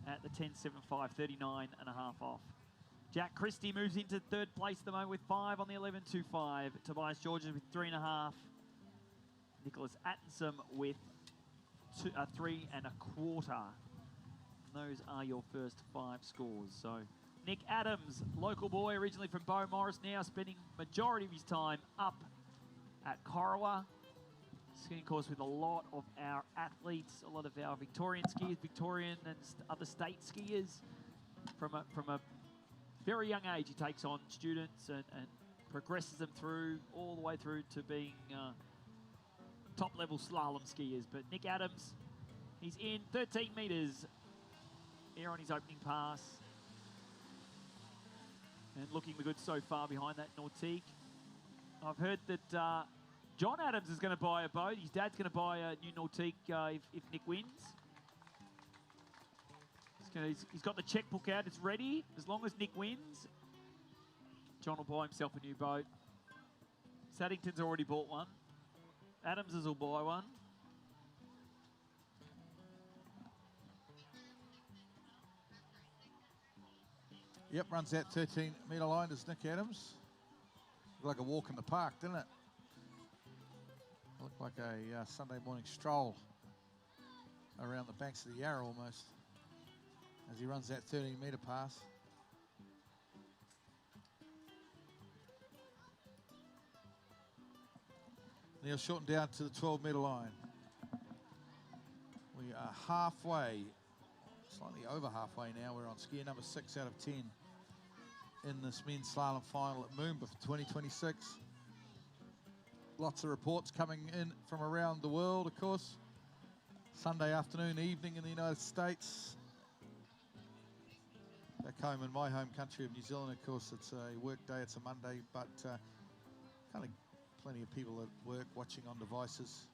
at the 10.75, 39 and a half off. Jack Christie moves into 3rd place at the moment with 5 on the 11.25. Tobias Georges with 3.5. Nicholas Atkinson with 3 1/4. Those are your first 5 scores. So Nick Adams, local boy, originally from Bow Morris, now spending majority of his time up at Corowa. Skiing course with a lot of our athletes, a lot of our Victorian skiers, Victorian and other state skiers. From a very young age, he takes on students and progresses them through, all the way through to being top-level slalom skiers. But Nick Adams, he's in 13 metres here on his opening pass. And looking good so far behind that Nautique. I've heard that John Adams is going to buy a boat. His dad's going to buy a new Nautique if Nick wins. He's got the checkbook out. It's ready. As long as Nick wins, John will buy himself a new boat. Saddington's already bought one. Adams's will buy one. Yep, runs that 13-metre line, does Nick Adams. Looked like a walk in the park, didn't it? Looked like a Sunday morning stroll around the banks of the Yarra almost, as he runs that 13-metre pass. Then he'll shorten down to the 12-metre line. We are halfway, slightly over halfway now. We're on skier number 6 out of 10 in this men's slalom final at MOOMBA for 2026. Lots of reports coming in from around the world, of course. Sunday afternoon, evening in the United States. Back home in my home country of New Zealand, of course, it's a work day, it's a Monday, but kind of plenty of people at work watching on devices,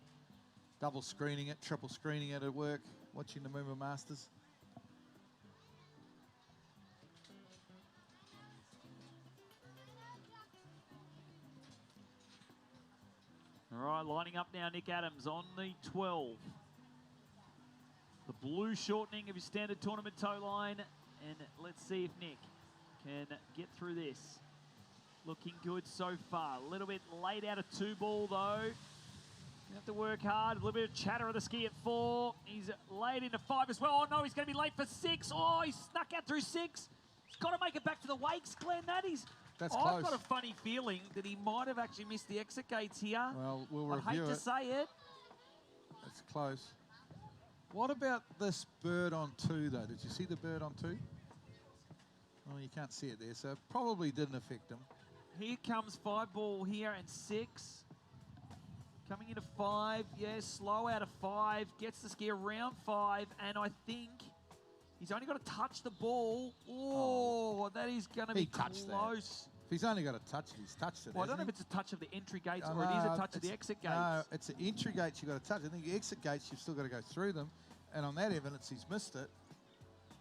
double screening it, triple screening it at work, watching the MOOMBA Masters. All right, lining up now, Nick Adams on the 12. The blue shortening of his standard tournament tow line. And let's see if Nick can get through this. Looking good so far. A little bit late out of 2-ball, though. You have to work hard. A little bit of chatter of the ski at 4. He's late into 5 as well. Oh, no, he's going to be late for 6. Oh, he snuck out through 6. He's got to make it back to the wakes, Glenn. That's I've close. got a funny feeling that he might have actually missed the exit gates here. Well, we'll I review hate to say it. It's close. What about this bird on 2, though? Did you see the bird on 2? Oh, you can't see it there, so it probably didn't affect him. Here comes 5-ball here and 6. Coming into 5, yeah, slow out of 5. Gets the ski around 5, and I think he's only got to touch the ball. Oh, that is going to be close. If he's only got to touch it, he's touched it. Well, I don't know if it's a touch of the entry gates or no, it is a touch of the exit gates. No, it's the entry gates you've got to touch. I think the exit gates, you've still got to go through them. And on that evidence, he's missed it,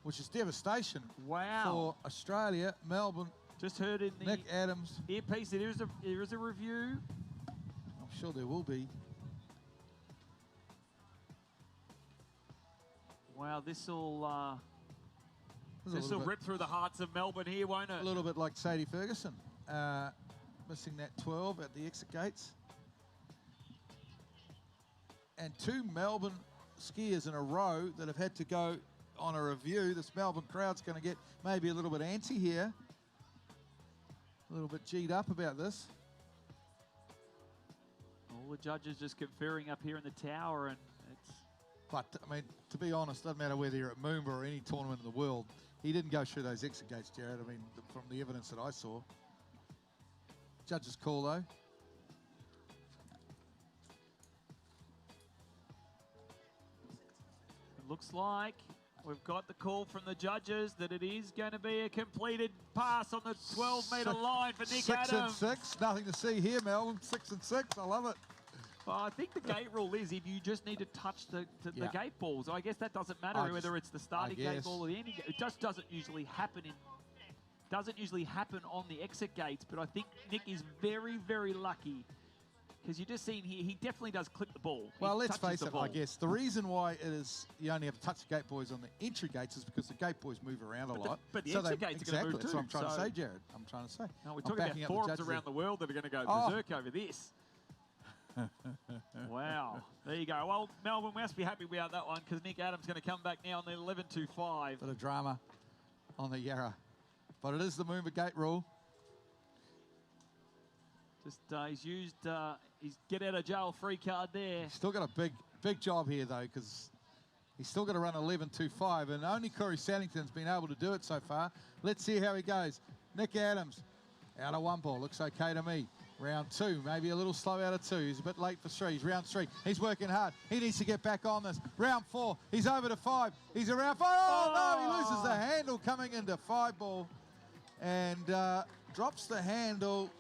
which is devastation for Australia, Melbourne. Just heard in the Nick Adams. earpiece that there is a review. I'm sure there will be. Wow, this will rip through the hearts of Melbourne here, won't it? A little bit like Sadie Ferguson, missing that 12 at the exit gates. And 2 Melbourne skiers in a row that have had to go on a review. This Melbourne crowd's going to get maybe a little bit antsy here. A little bit G'd up about this. All the judges just conferring up here in the tower, and it's But, I mean, to be honest, doesn't matter whether you're at MOOMBA or any tournament in the world, he didn't go through those exit gates, Jared. I mean, from the evidence that I saw. Judge's call, though. It looks like we've got the call from the judges that it is going to be a completed pass on the 12-metre line for Nick Adams. 6 and 6. Nothing to see here, Melbourne. 6 and 6. I love it. Well, I think the gate rule is if you just need to touch the gate balls. I guess that doesn't matter whether it's the starting gate ball or the ending gate. It just doesn't usually happen on the exit gates. But I think Nick is very, very lucky because you just see him here. He definitely does clip the ball. Well, let's face it, I guess. The reason why it is you only have to touch the gate boys on the entry gates is because the gate boys move around a lot. But the exit gates are going to move too. That's what I'm trying to say, Jared. I'm trying to say. No, we're talking about forums around the world that are going to go berserk over this. Wow. There you go. Well, Melbourne must be happy about that one because Nick Adams going to come back now on the 11.25. Bit of drama on the Yarra. But it is the MOOMBA gate rule. Just he's used his get-out-of-jail-free card there. He's still got a big job here, though, because he's still got to run 11.25, and only Corey Saddington's been able to do it so far. Let's see how he goes. Nick Adams, out of 1 ball. Looks okay to me. Round 2, maybe a little slow out of 2. He's a bit late for 3. He's round 3. He's working hard. He needs to get back on this. Round 4, he's over to 5. He's around 5. Oh, no, he loses the handle coming into 5 ball and drops the handle,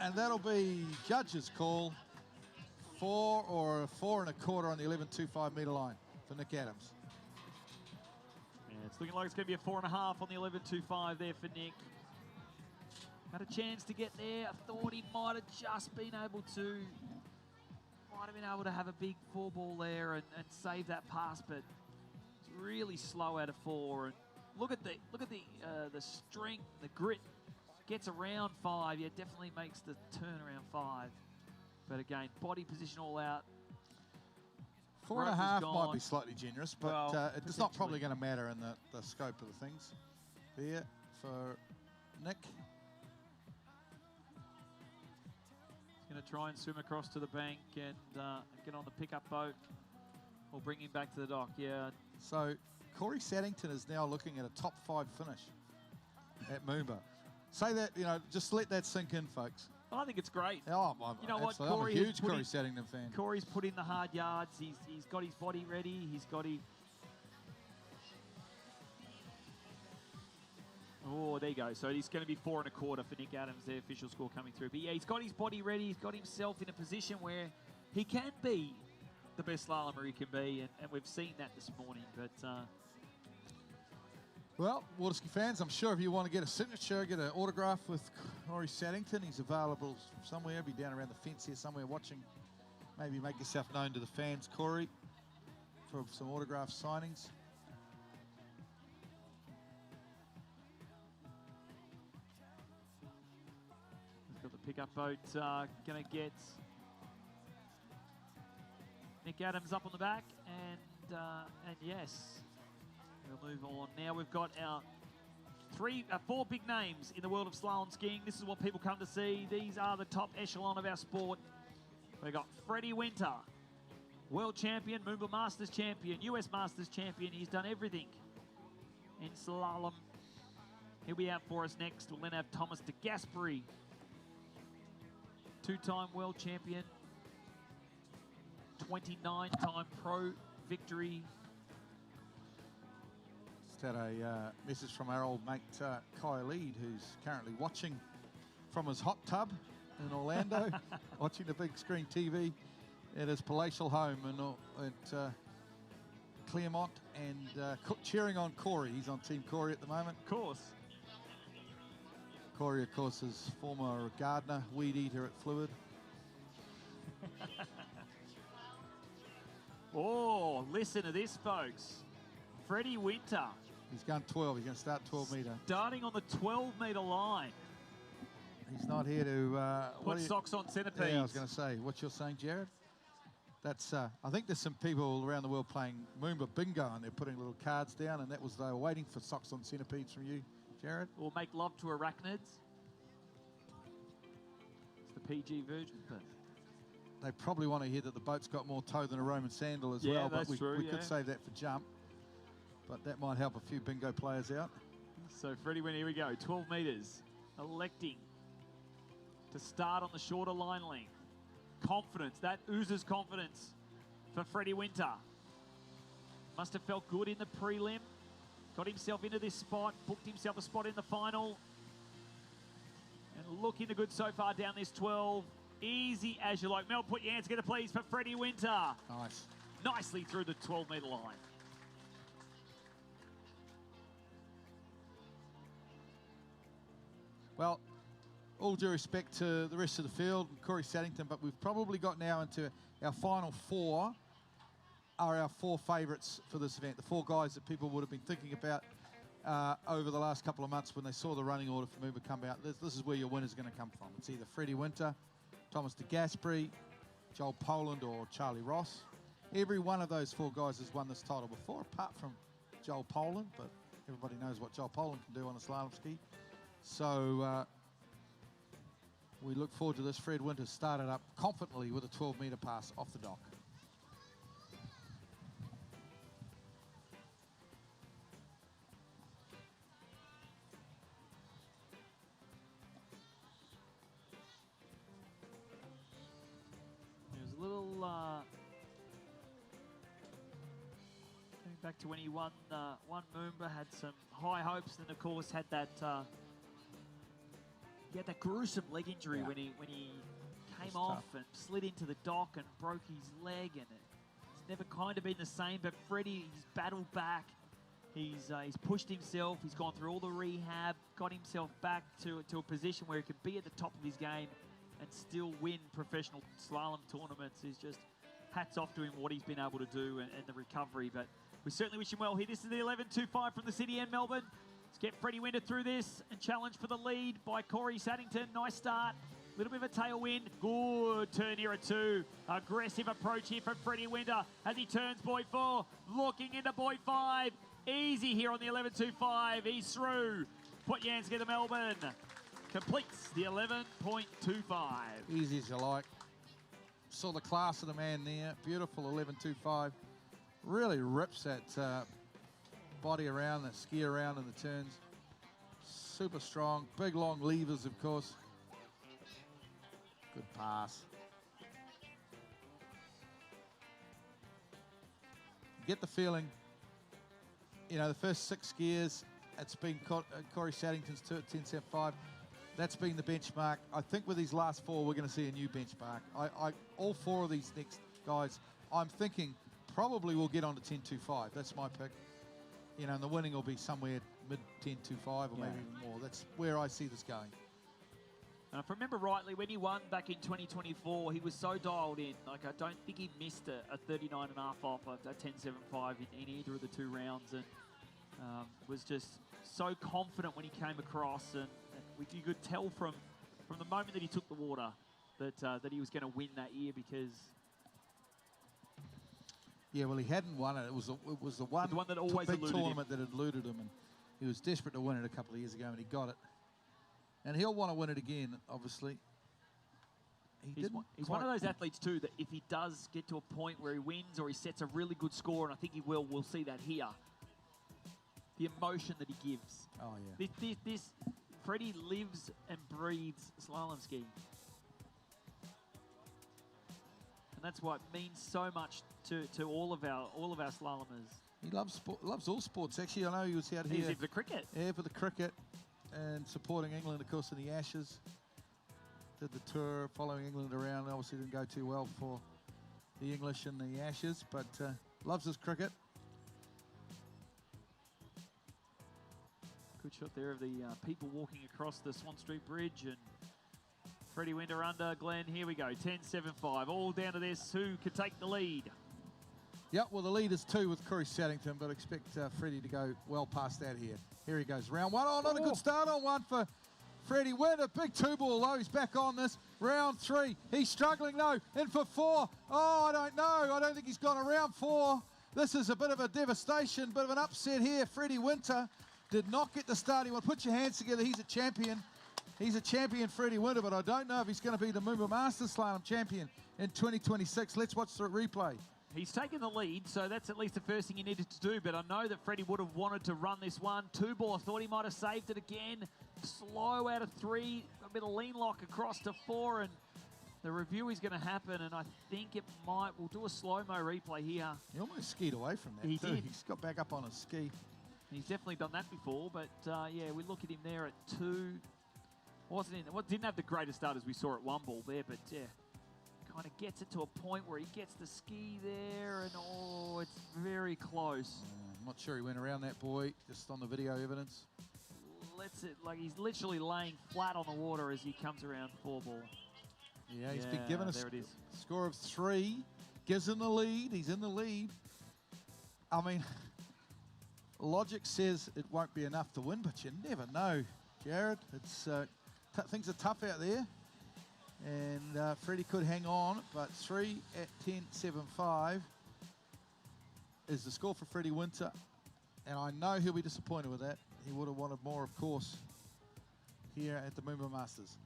and that'll be judge's call. 4 or a 4 1/4 on the 11.25 metre line for Nick Adams. Yeah, it's looking like it's going to be a 4.5 on the 11.25 there for Nick. Had a chance to get there. I thought he might have just been able to, have a big 4 ball there and save that pass, but it's really slow out of 4. And look at the strength, the grit. Gets around 5. Yeah, definitely makes the turn around 5. But again, body position all out. 4.5 might be slightly generous, but it's not probably going to matter in the scope of the things. There for Nick. Going to try and swim across to the bank and get on the pickup boat or bring him back to the dock. Yeah. So Corey Saddington is now looking at a top 5 finish at MOOMBA. Say that, just let that sink in, folks. I think it's great. Oh, you know what? I'm a huge Corey Saddington fan. Corey's put in the hard yards. He's got his body ready. He's got his... Oh, there you go. So he's going to be 4 1/4 for Nick Adams, the official score coming through. But yeah, he's got his body ready. He's got himself in a position where he can be the best slalomer he can be, and we've seen that this morning. But well, waterski fans, I'm sure if you want to get a signature, get an autograph with Corey Saddington, he's available somewhere. Be down around the fence here somewhere watching. Maybe make yourself known to the fans, Corey, for some autograph signings. Got the pickup boat going to get Nick Adams up on the back, and yes, we'll move on. Now we've got our 4 big names in the world of slalom skiing. This is what people come to see. These are the top echelon of our sport. We've got Freddie Winter, world champion, MOOMBA Masters champion, US Masters champion. He's done everything in slalom. He'll be out for us next. We'll then have Thomas de Gasperi, 2-time world champion, 29-time pro victory. Just had a message from our old mate Kai Lead, who's currently watching from his hot tub in Orlando, watching the big screen TV at his palatial home at Claremont, and cheering on Corey. He's on Team Corey at the moment. Of course. Corey, of course, is former gardener, weed eater at Fluid. Oh, listen to this, folks. Freddie Winter. He's going 12. He's going to start 12 metre. Starting on the 12-metre line. He's not here to... put socks on centipedes. Yeah, I was going to say. What you're saying, Jared? That's... I think there's some people around the world playing MOOMBA bingo, and they're putting little cards down, and they were waiting for socks on centipedes from you, Jared. Or make love to arachnids. It's the PG version, but... they probably want to hear that the boat's got more toe than a Roman sandal as Yeah, well, but that's we true, could save that for jump. But that might help a few bingo players out. So Freddie Winter, here we go, 12 metres, electing to start on the shorter line length. Confidence, that oozes confidence for Freddie Winter. Must have felt good in the prelim, got himself into this spot, booked himself a spot in the final. And looking good so far down this 12. Easy as you like. Mel, put your hands together, please, for Freddie Winter. Nice. Nicely through the 12-metre line. Well, all due respect to the rest of the field, Corey Saddington, but we've probably got now into our final four are our four favourites for this event. The four guys that people would have been thinking about over the last couple of months when they saw the running order for MOOMBA come out. This is where your winner's going to come from. It's either Freddie Winter, Thomas de Gasperi, Joel Poland, or Charlie Ross. Every one of those four guys has won this title before, apart from Joel Poland, but everybody knows what Joel Poland can do on a slalom ski. So we look forward to this. Fred Winter started up confidently with a 12-metre pass off the dock. Going back to when he won MOOMBA, had some high hopes, and of course had that gruesome leg injury when he came off and slid into the dock and broke his leg, and it's never kind of been the same. But Freddie, he's battled back. He's pushed himself. He's gone through all the rehab, got himself back to a position where he could be at the top of his game and still win professional slalom tournaments. Is just hats off to him, what he's been able to do and the recovery. But we certainly wish him well here. This is the 11.25 from the city and Melbourne. Let's get Freddie Winter through this and challenge for the lead by Corey Saddington. Nice start. A little bit of a tailwind. Good turn here at 2. Aggressive approach here from Freddie Winter as he turns buoy 4. Looking into buoy 5. Easy here on the 11.25. He's through. Put your hands together, Melbourne. Completes the 11.25. Easy as you like. Saw the class of the man there. Beautiful 11.25. Really rips that body around, that ski around in the turns. Super strong. Big long levers, of course. Good pass. Get the feeling, you know, the first 6 skiers, it's been Corey Saddington's 10.75. That's been the benchmark. I think with these last 4, we're going to see a new benchmark. All 4 of these next guys, I'm thinking probably we'll get on to 10.25. That's my pick. You know, and the winning will be somewhere mid 10.25 or maybe even more. That's where I see this going. And if I remember rightly, when he won back in 2024, he was so dialed in. Like, I don't think he missed a 39.5 off a 10.75 in either of the 2 rounds, and was just so confident when he came across. And you could tell from the moment that he took the water that he was going to win that year, because yeah, well, he hadn't won it. It was the one that always big eluded tournament that had eluded him, and he was desperate to win it a couple of years ago, and he got it. And he'll want to win it again, obviously. He's one of those athletes, too, that if he does get to a point where he wins or he sets a really good score, and I think he will, we'll see that here. The emotion that he gives. Oh, yeah. This Freddie lives and breathes slalom skiing. And that's what means so much to all of our slalomers. He loves all sports, actually. I know he was out here. He's in for cricket. Yeah, for the cricket. And supporting England, of course, in the Ashes. Did the tour, following England around. Obviously didn't go too well for the English in the Ashes, but loves his cricket. Good shot there of the people walking across the Swan Street Bridge, and Freddie Winter under Glenn. Here we go, 10.75. All down to this. Who could take the lead? Yep, well, the lead is 2 with Corey Saddington, but expect Freddie to go well past that here. Here he goes, round 1. Oh, not a good start on 1 for Freddie Winter. Big 2-ball, though. He's back on this. Round 3. He's struggling, though. In for 4. Oh, I don't know. I don't think he's gone around 4. This is a bit of a devastation, bit of an upset here. Freddie Winter did not get the start he wanted. Put your hands together. He's a champion. He's a champion, Freddie Winter, but I don't know if he's going to be the MOOMBA Masters Slalom champion in 2026. Let's watch the replay. He's taken the lead, so that's at least the first thing he needed to do, but I know that Freddie would have wanted to run this one. 2-ball, I thought he might have saved it again. Slow out of 3, a bit of lean lock across to 4, and the review is going to happen, and I think it might. We'll do a slow-mo replay here. He almost skied away from that, He too. did. He's got back up on his ski. He's definitely done that before, but yeah, we look at him there at 2. Didn't have the greatest start as we saw at 1-ball there, but yeah, kind of gets it to a point where he gets the ski there, and oh, it's very close. I'm not sure he went around that boy, just on the video evidence. Like he's literally laying flat on the water as he comes around 4-ball. Yeah, he's been given a there it is. score of 3, gives him the lead. He's in the lead. I mean, logic says it won't be enough to win, but you never know, Jared. It's things are tough out there, and Freddie could hang on, but 3 at 10.75 is the score for Freddie Winter, and I know he'll be disappointed with that. He would have wanted more, of course, here at the MOOMBA Masters.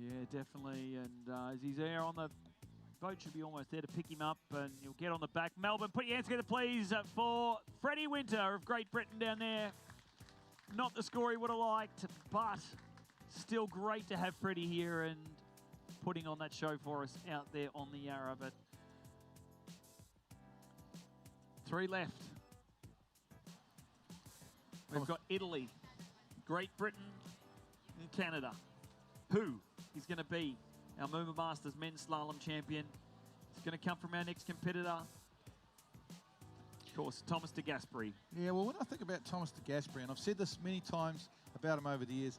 Yeah, definitely, and as he's there on the boat, should be almost there to pick him up, and you'll get on the back. Melbourne, put your hands together, please, for Freddie Winter of Great Britain down there. Not the score he would have liked, but still great to have Freddie here and putting on that show for us out there on the Yarra. But 3 left. We've got Italy, Great Britain, and Canada. Who is going to be our MOOMBA Masters men's slalom champion? It's going to come from our next competitor. Of course, Thomas de Gasperi. Yeah, well, when I think about Thomas de Gasperi, and I've said this many times about him over the years,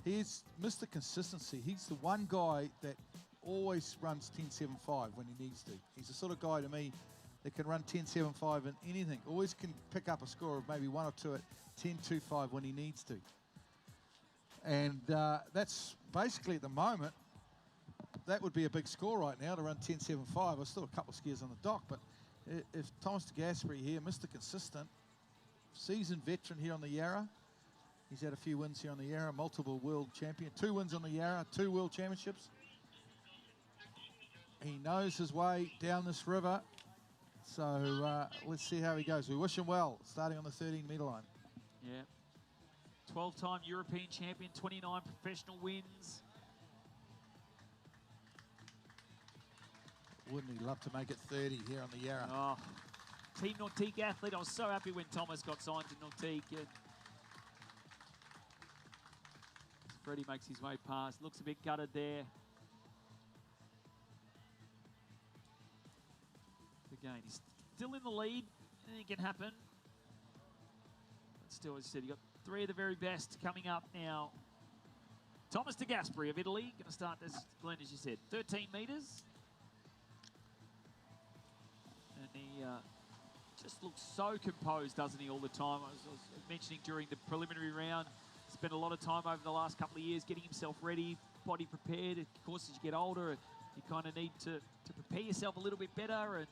he's Mr. Consistency. He's the one guy that always runs 10.75 when he needs to. He's the sort of guy to me that can run 10.75 in anything. Always can pick up a score of maybe 1 or 2 at 10.25 when he needs to. And that's basically at the moment, that would be a big score right now to run 10.75. There's still a couple of skiers on the dock, but if Thomas de Gasperi here, Mr. Consistent, seasoned veteran here on the Yarra, he's had a few wins here on the Yarra, multiple world champion, 2 wins on the Yarra, 2 world championships. He knows his way down this river, so let's see how he goes. We wish him well, starting on the 13-metre line. Yeah. 12-time European champion, 29 professional wins. Wouldn't he love to make it 30 here on the Yarra? Oh, Team Nautique athlete. I was so happy when Thomas got signed to Nautique. And Freddie makes his way past. Looks a bit gutted there. Again, he's still in the lead. Anything can happen. But still, as I said, you've got 3 of the very best coming up now. Thomas de Gasperi of Italy. Going to start this, Glenn, as you said, 13 metres. And he just looks so composed, doesn't he, all the time? I was mentioning during the preliminary round, spent a lot of time over the last couple of years getting himself ready, body prepared. Of course, as you get older, you kind of need to prepare yourself a little bit better. And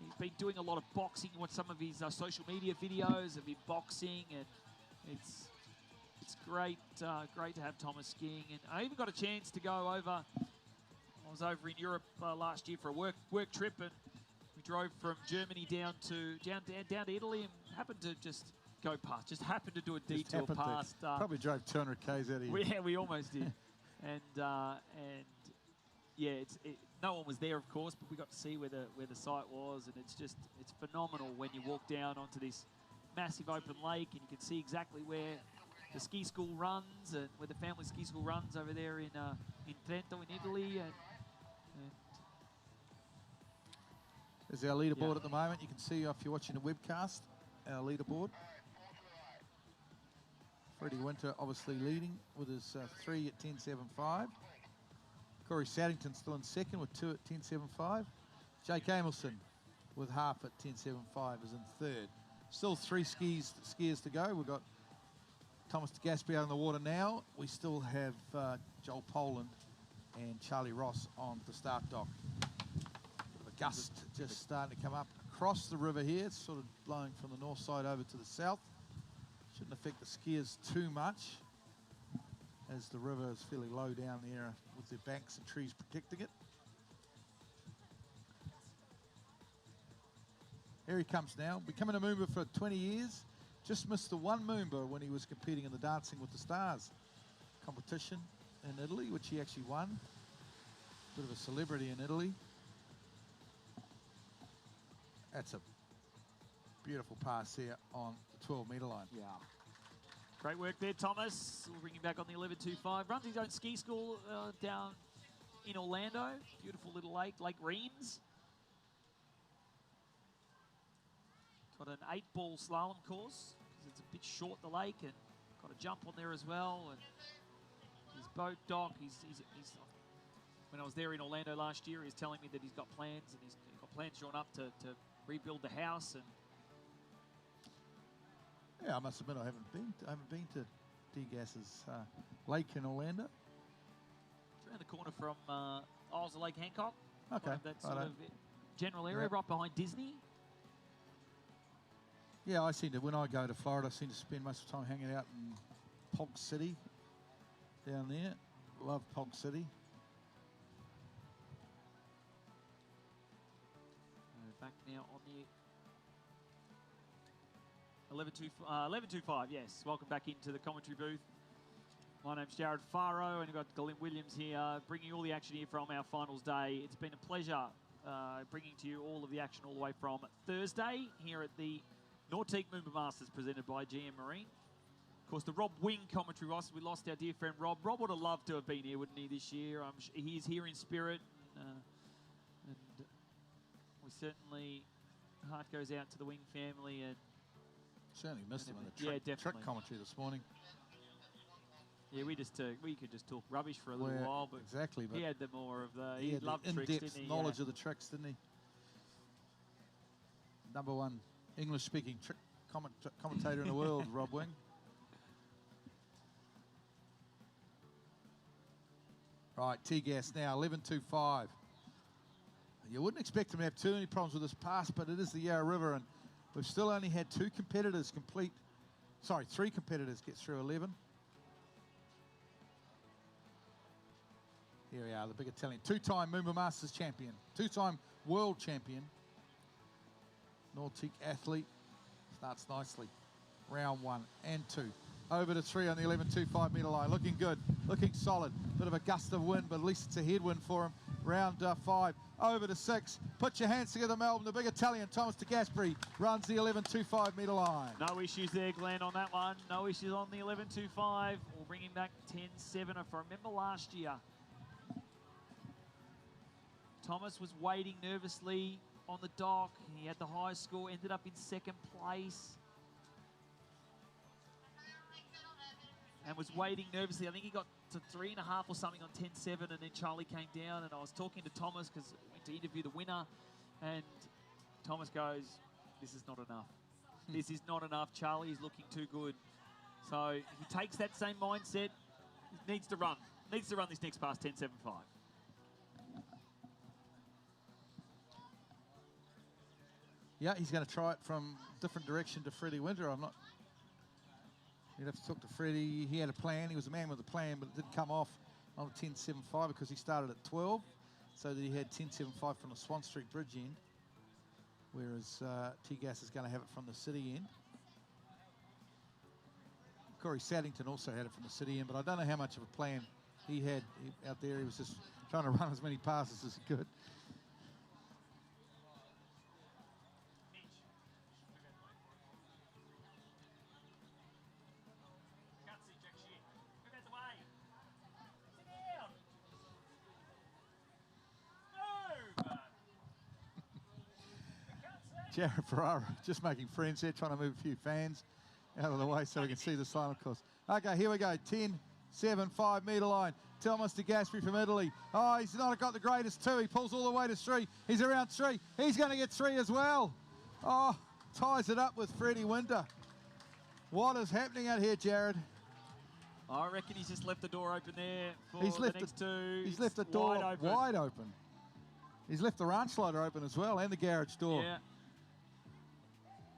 he's been doing a lot of boxing. Watch some of his social media videos of him boxing, and it's great, great to have Thomas skiing. And I even got a chance to go over. I was over in Europe last year for a work trip, and we drove from Germany down to Italy, and happened to just go past. Just happened to do a detour past. Probably drove 200 k's out of here. Yeah, we almost did. And yeah, no one was there, of course, but we got to see where the site was, and it's phenomenal when you walk down onto this massive open lake, and you can see exactly where the ski school runs, and where the family ski school runs over there in Trento in Italy. And there's our leaderboard at the moment. You can see if you're watching the webcast, our leaderboard. Freddie Winter obviously leading with his 3 at 10.75. Corey Saddington still in second with 2 at 10.75. Jake Amelson with half at 10.75 is in third. Still 3 skiers to go. We've got Thomas de Gasperi out on the water now. We still have Joel Poland and Charlie Ross on the start dock. A gust just starting to come up across the river here. It's sort of blowing from the north side over to the south. Shouldn't affect the skiers too much, as the river is fairly low down there with the banks and trees protecting it. Here he comes now, becoming a Moomba for 20 years. Just missed the one Moomba when he was competing in the Dancing with the Stars competition in Italy, which he actually won. Bit of a celebrity in Italy. That's a beautiful pass there on the 12-metre line. Yeah. Great work there, Thomas. We'll bring him back on the 11.25. Runs his own ski school down in Orlando. Beautiful little lake, Lake Reams. Got an 8-ball slalom course, because it's a bit short, the lake, and got a jump on there as well. And his boat dock, he's when I was there in Orlando last year, he's telling me that he's got plans, and he's got plans drawn up to rebuild the house. And yeah, I must admit I haven't been to T-Gas's lake in Orlando. It's around the corner from Isles of Lake Hancock. Okay, That sort of general area, right behind Disney. Yeah, I seem to, when I go to Florida, I seem to spend most of the time hanging out in Pog City down there. Love Pog City. Back now on the 11.25, yes. Welcome back into the commentary booth. My name's Jared Faro, and we've got Glenn Williams here, bringing all the action here from our finals day. It's been a pleasure bringing to you all of the action all the way from Thursday here at the Nautique Moomba Masters, presented by GM Marine. Of course, the Rob Wing commentary was, we lost our dear friend Rob. Rob would have loved to have been here, wouldn't he, this year? He is here in spirit. And we certainly, heart goes out to the Wing family. And certainly missed him in the trick commentary this morning. Yeah, we could just talk rubbish for a little while, but exactly. But he had the more of the, he had loved the tricks, in-depth didn't he? knowledge of the tricks, didn't he? #1 English-speaking trick commentator in the world, Rob Wing. Right, T-Gas now, 11.25. You wouldn't expect him to have too many problems with this pass, but it is the Yarra River, and we've still only had 3 competitors get through 11. Here we are, the big Italian. 2-time Moomba Masters champion, 2-time world champion. Nautique athlete. Starts nicely. Round 1 and 2. Over to 3 on the 11.25 metre line. Looking good, looking solid. Bit of a gust of wind, but at least it's a headwind for him. Round 5. Over to 6. Put your hands together, Melbourne. The big Italian, Thomas de Gasperi, runs the 11.25 metre line. No issues there, Glenn, on that one. No issues on the 11.25. We'll bring him back 10.7. If I remember last year, Thomas was waiting nervously on the dock. He had the highest score, ended up in 2nd place. And was waiting nervously. I think he got to 3.5 or something on 10.7, and then Charlie came down, and I was talking to Thomas because I went to interview the winner, and Thomas goes, this is not enough. This is not enough. Charlie is looking too good. So he takes that same mindset. He needs to run this next pass, 10.75. Yeah, he's going to try it from different direction to Freddie Winter. You'd have to talk to Freddie. He had a plan. He was a man with a plan, but it didn't come off on the 10.75 because he started at 12, so that he had 10.75 from the Swan Street Bridge end, whereas T-Gas is going to have it from the city end. Corey Saddington also had it from the city end, but I don't know how much of a plan he had out there. He was just trying to run as many passes as he could. Jared Ferrara just making friends here, trying to move a few fans out of the way so we can see the slalom course. Okay, here we go. 10.7, 5 metre line. Thomas de Gasperi from Italy. Oh, he's not got the greatest 2. He pulls all the way to 3. He's around 3. He's going to get 3 as well. Oh, ties it up with Freddie Winter. What is happening out here, Jared? I reckon he's just left the door open there for the next 2. He's left the door wide open. He's left the ranch slider open as well, and the garage door. Yeah.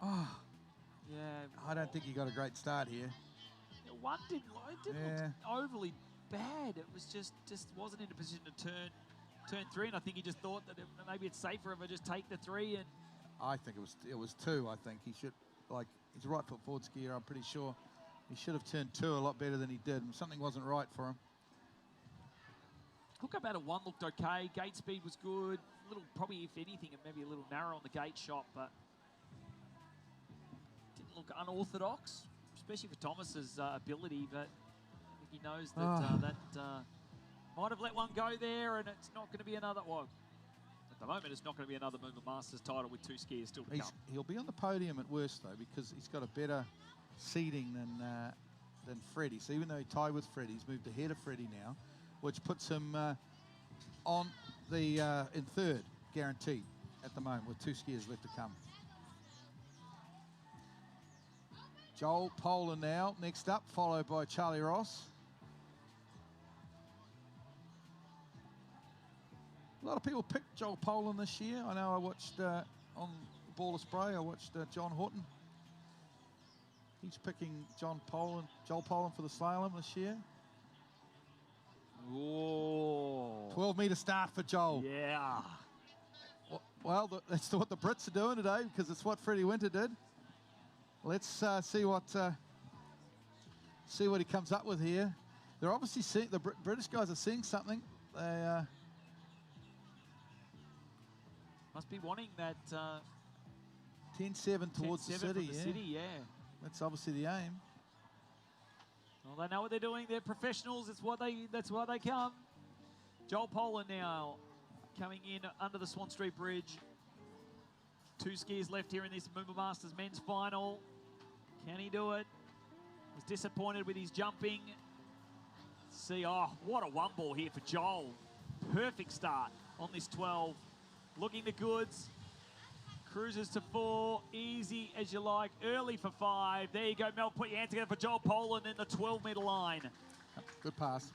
Oh, Yeah. I don't think he got a great start here. One didn't look overly bad. It was just wasn't in a position to turn 3, and I think he just thought that maybe it's safer if I just take the 3. And I think it was 2. I think he should, like, he's a right foot forward skier. I'm pretty sure he should have turned 2 a lot better than he did. Something wasn't right for him. Hook up out of 1 looked okay. Gate speed was good. A little, probably if anything, maybe a little narrow on the gate shot, but didn't look unorthodox, especially for Thomas's ability. But I think he knows that might have let one go there, and it's not going to be another. Well, at the moment, it's not going to be another MOOMBA Masters title with 2 skiers still to come. He'll be on the podium at worst though, because he's got a better seeding than Freddie. So even though he tied with Freddie, he's moved ahead of Freddie now, which puts him on the in 3rd, guaranteed at the moment, with 2 skiers left to come. Joel Poland now next up, followed by Charlie Ross. A lot of people picked Joel Poland this year. I know I watched on Ball of Spray, I watched John Horton. He's picking Joel Poland for the slalom this year. Whoa. 12-meter start for Joel. Yeah. Well, that's what the Brits are doing today, because it's what Freddie Winter did. Let's see what he comes up with here. They're obviously seeing, the British guys are seeing something. They must be wanting that 10-7 towards the city. Yeah. That's obviously the aim. Well, they know what they're doing. They're professionals. That's why they come. Joel Poland now coming in under the Swan Street Bridge. 2 skiers left here in this MOOMBA Masters men's final. Can he do it? Was disappointed with his jumping. See, oh, what a 1 ball here for Joel. Perfect start on this 12. Looking the goods. Cruises to 4, easy as you like, early for 5. There you go, Mel, put your hands together for Joel Poland in the 12-meter line. Good pass.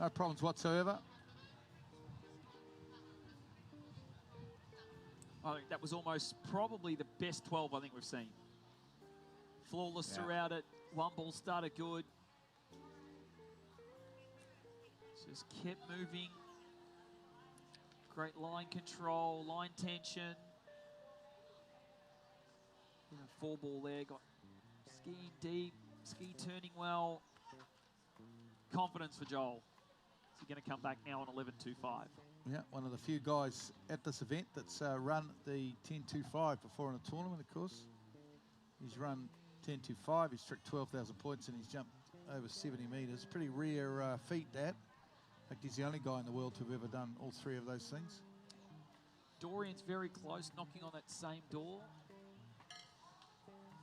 No problems whatsoever. I think that was almost probably the best 12 I think we've seen. Flawless throughout it. 1 ball started good. Just kept moving. Great line control, line tension. 4 ball there, got skiing deep, ski turning well. Confidence for Joel. Is he going to come back now on 11.25? Yeah, one of the few guys at this event that's run the 10.25 before in a tournament, of course. He's run 10.25, he's struck 12,000 points, and he's jumped over 70 metres. Pretty rare feat, that. In fact, he's the only guy in the world to have ever done all 3 of those things. Dorian's very close, knocking on that same door.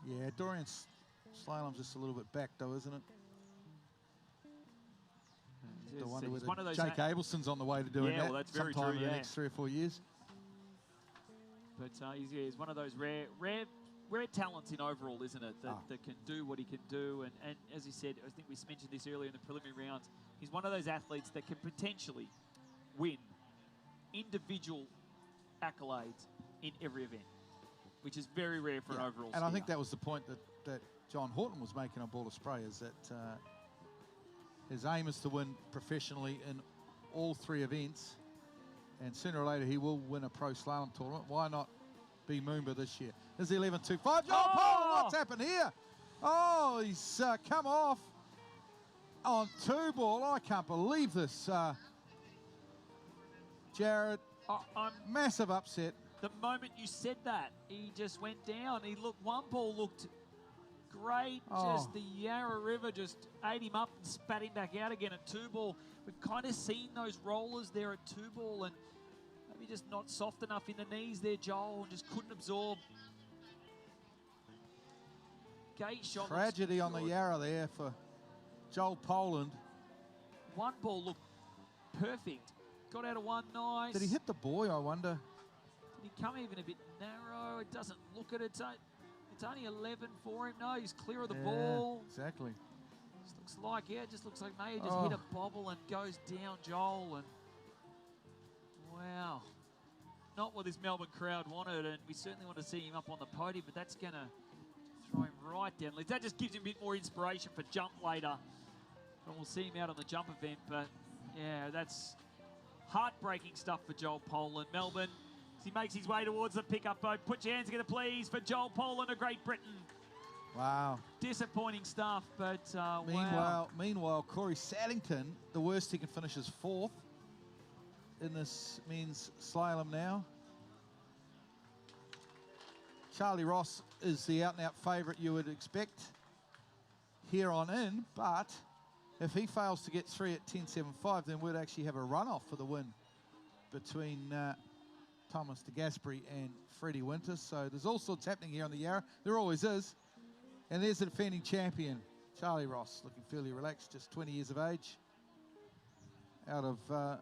Yeah, Dorian's slalom's just a little bit back, though, isn't it? I wonder whether Jake Abelson's on the way to doing that that's very sometime true, in the next 3 or 4 years. But he's one of those rare talents in overall, isn't it? That can do what he can do. And as he said, I think we mentioned this earlier in the preliminary rounds, he's one of those athletes that can potentially win individual accolades in every event, which is very rare for an overall skier. And I think that was the point that John Horton was making on Ball of Spray, is that his aim is to win professionally in all 3 events, and sooner or later he will win a pro slalom tournament. Why not be MOOMBA this year? This is 11.25. Joel Poland, what's happened here? Oh, he's come off on 2 ball. I can't believe this. Jared, massive upset. The moment you said that, he just went down. He looked, 1 ball looked great. Just the Yarra River just ate him up and spat him back out again at 2 ball. We've kind of seen those rollers there at 2 ball, and maybe just not soft enough in the knees there, Joel, and just couldn't absorb. Gate shot. Tragedy on the Yarra there for Joel Poland. 1 ball looked perfect. Got out of 1 nice. Did he hit the buoy, I wonder? Did he come even a bit narrow? It doesn't look at it. It's only 11 for him. No, he's clear of the ball. Exactly. Just looks like, it just looks like maybe just hit a bobble and goes down, Joel. And wow. Not what this Melbourne crowd wanted, and we certainly want to see him up on the podium, but that's going to Throwing right down. That just gives him a bit more inspiration for jump later. And we'll see him out on the jump event. But, yeah, that's heartbreaking stuff for Joel Poland. Melbourne, as he makes his way towards the pickup boat. Put your hands together, please, for Joel Poland of Great Britain. Wow. Disappointing stuff, but Meanwhile, Corey Saddington, the worst he can finish is 4th in this men's slalom now. Charlie Ross is the out-and-out favourite you would expect here on in, but if he fails to get 3 at 10.75, then we'd actually have a runoff for the win between Thomas de Gasperi and Freddie Winters. So there's all sorts happening here on the Yarra. There always is. And there's the defending champion, Charlie Ross, looking fairly relaxed, just 20 years of age, out of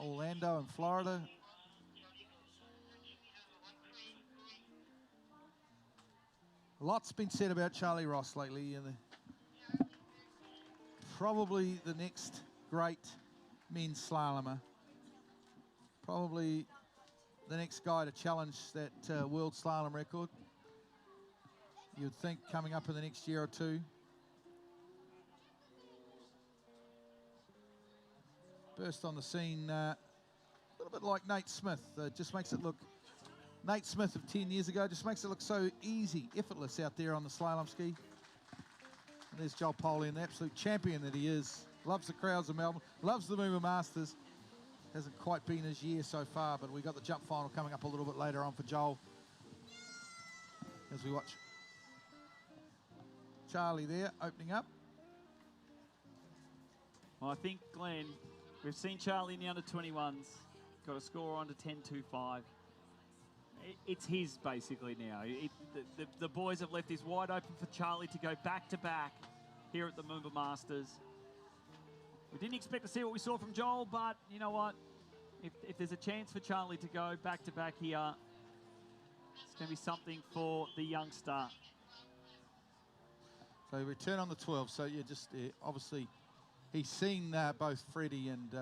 Orlando in Florida. A lot's been said about Charlie Ross lately, and probably the next great men's slalomer. Probably the next guy to challenge that world slalom record. You'd think coming up in the next year or two. Burst on the scene, a little bit like Nate Smith. Just makes it look, Nate Smith of 10 years ago, just makes it look so easy, effortless out there on the slalom ski. And there's Joel Poland, the absolute champion that he is. Loves the crowds of Melbourne, loves the MOOMBA Masters. Hasn't quite been his year so far, but we got the jump final coming up a little bit later on for Joel. As we watch Charlie there opening up. Well, I think, Glenn, we've seen Charlie in the under-21s. Got a score under 10.25. It's his, basically, now. The boys have left this wide open for Charlie to go back-to-back here at the MOOMBA Masters. We didn't expect to see what we saw from Joel, but you know what? If there's a chance for Charlie to go back-to-back here, it's going to be something for the youngster. So return on the 12. So yeah, just obviously he's seen both Freddie and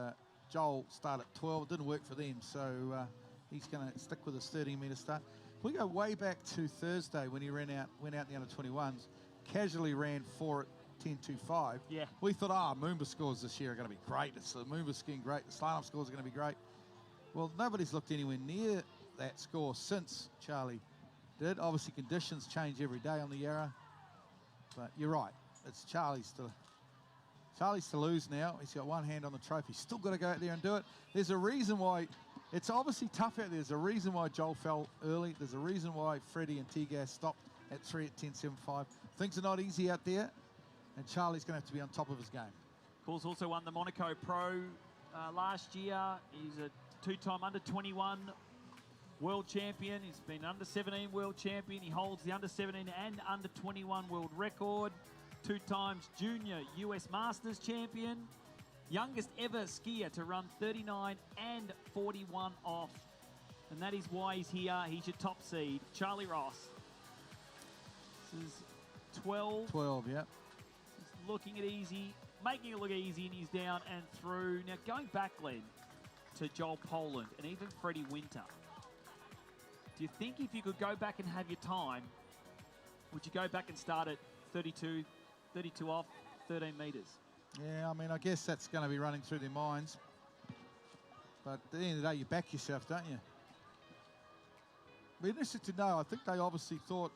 Joel start at 12. It didn't work for them, so he's going to stick with his 13-metre start. We go way back to Thursday when he went out in the under-21s, casually ran 4 at 10.25. Yeah. We thought, MOOMBA scores this year are going to be great. It's the MOOMBA skiing great. The slalom scores are going to be great. Well, nobody's looked anywhere near that score since Charlie did. Obviously, conditions change every day on the Yarra. But you're right, it's Charlie's to lose now. He's got one hand on the trophy. He's still got to go out there and do it. There's a reason why, it's obviously tough out there. There's a reason why Joel fell early. There's a reason why Freddie and T-Gas stopped at 3 at 10.75. Things are not easy out there, and Charlie's going to have to be on top of his game. Of course, also won the Monaco Pro last year. He's a two-time under-21 world champion. He's been under-17 world champion. He holds the under-17 and under-21 world record. 2 times junior US Masters champion. Youngest ever skier to run 39 and 41 off. And that is why he's here. He's your top seed, Charlie Ross. This is 12. 12, yeah. He's looking at easy, making it look easy, and he's down and through. Now, going back, Glenn, to Joel Poland and even Freddie Winter, do you think if you could go back and have your time, would you go back and start at 32 off, 13 metres? Yeah, I mean, I guess that's going to be running through their minds. But at the end of the day, you back yourself, don't you? Be interested to know. I think they obviously thought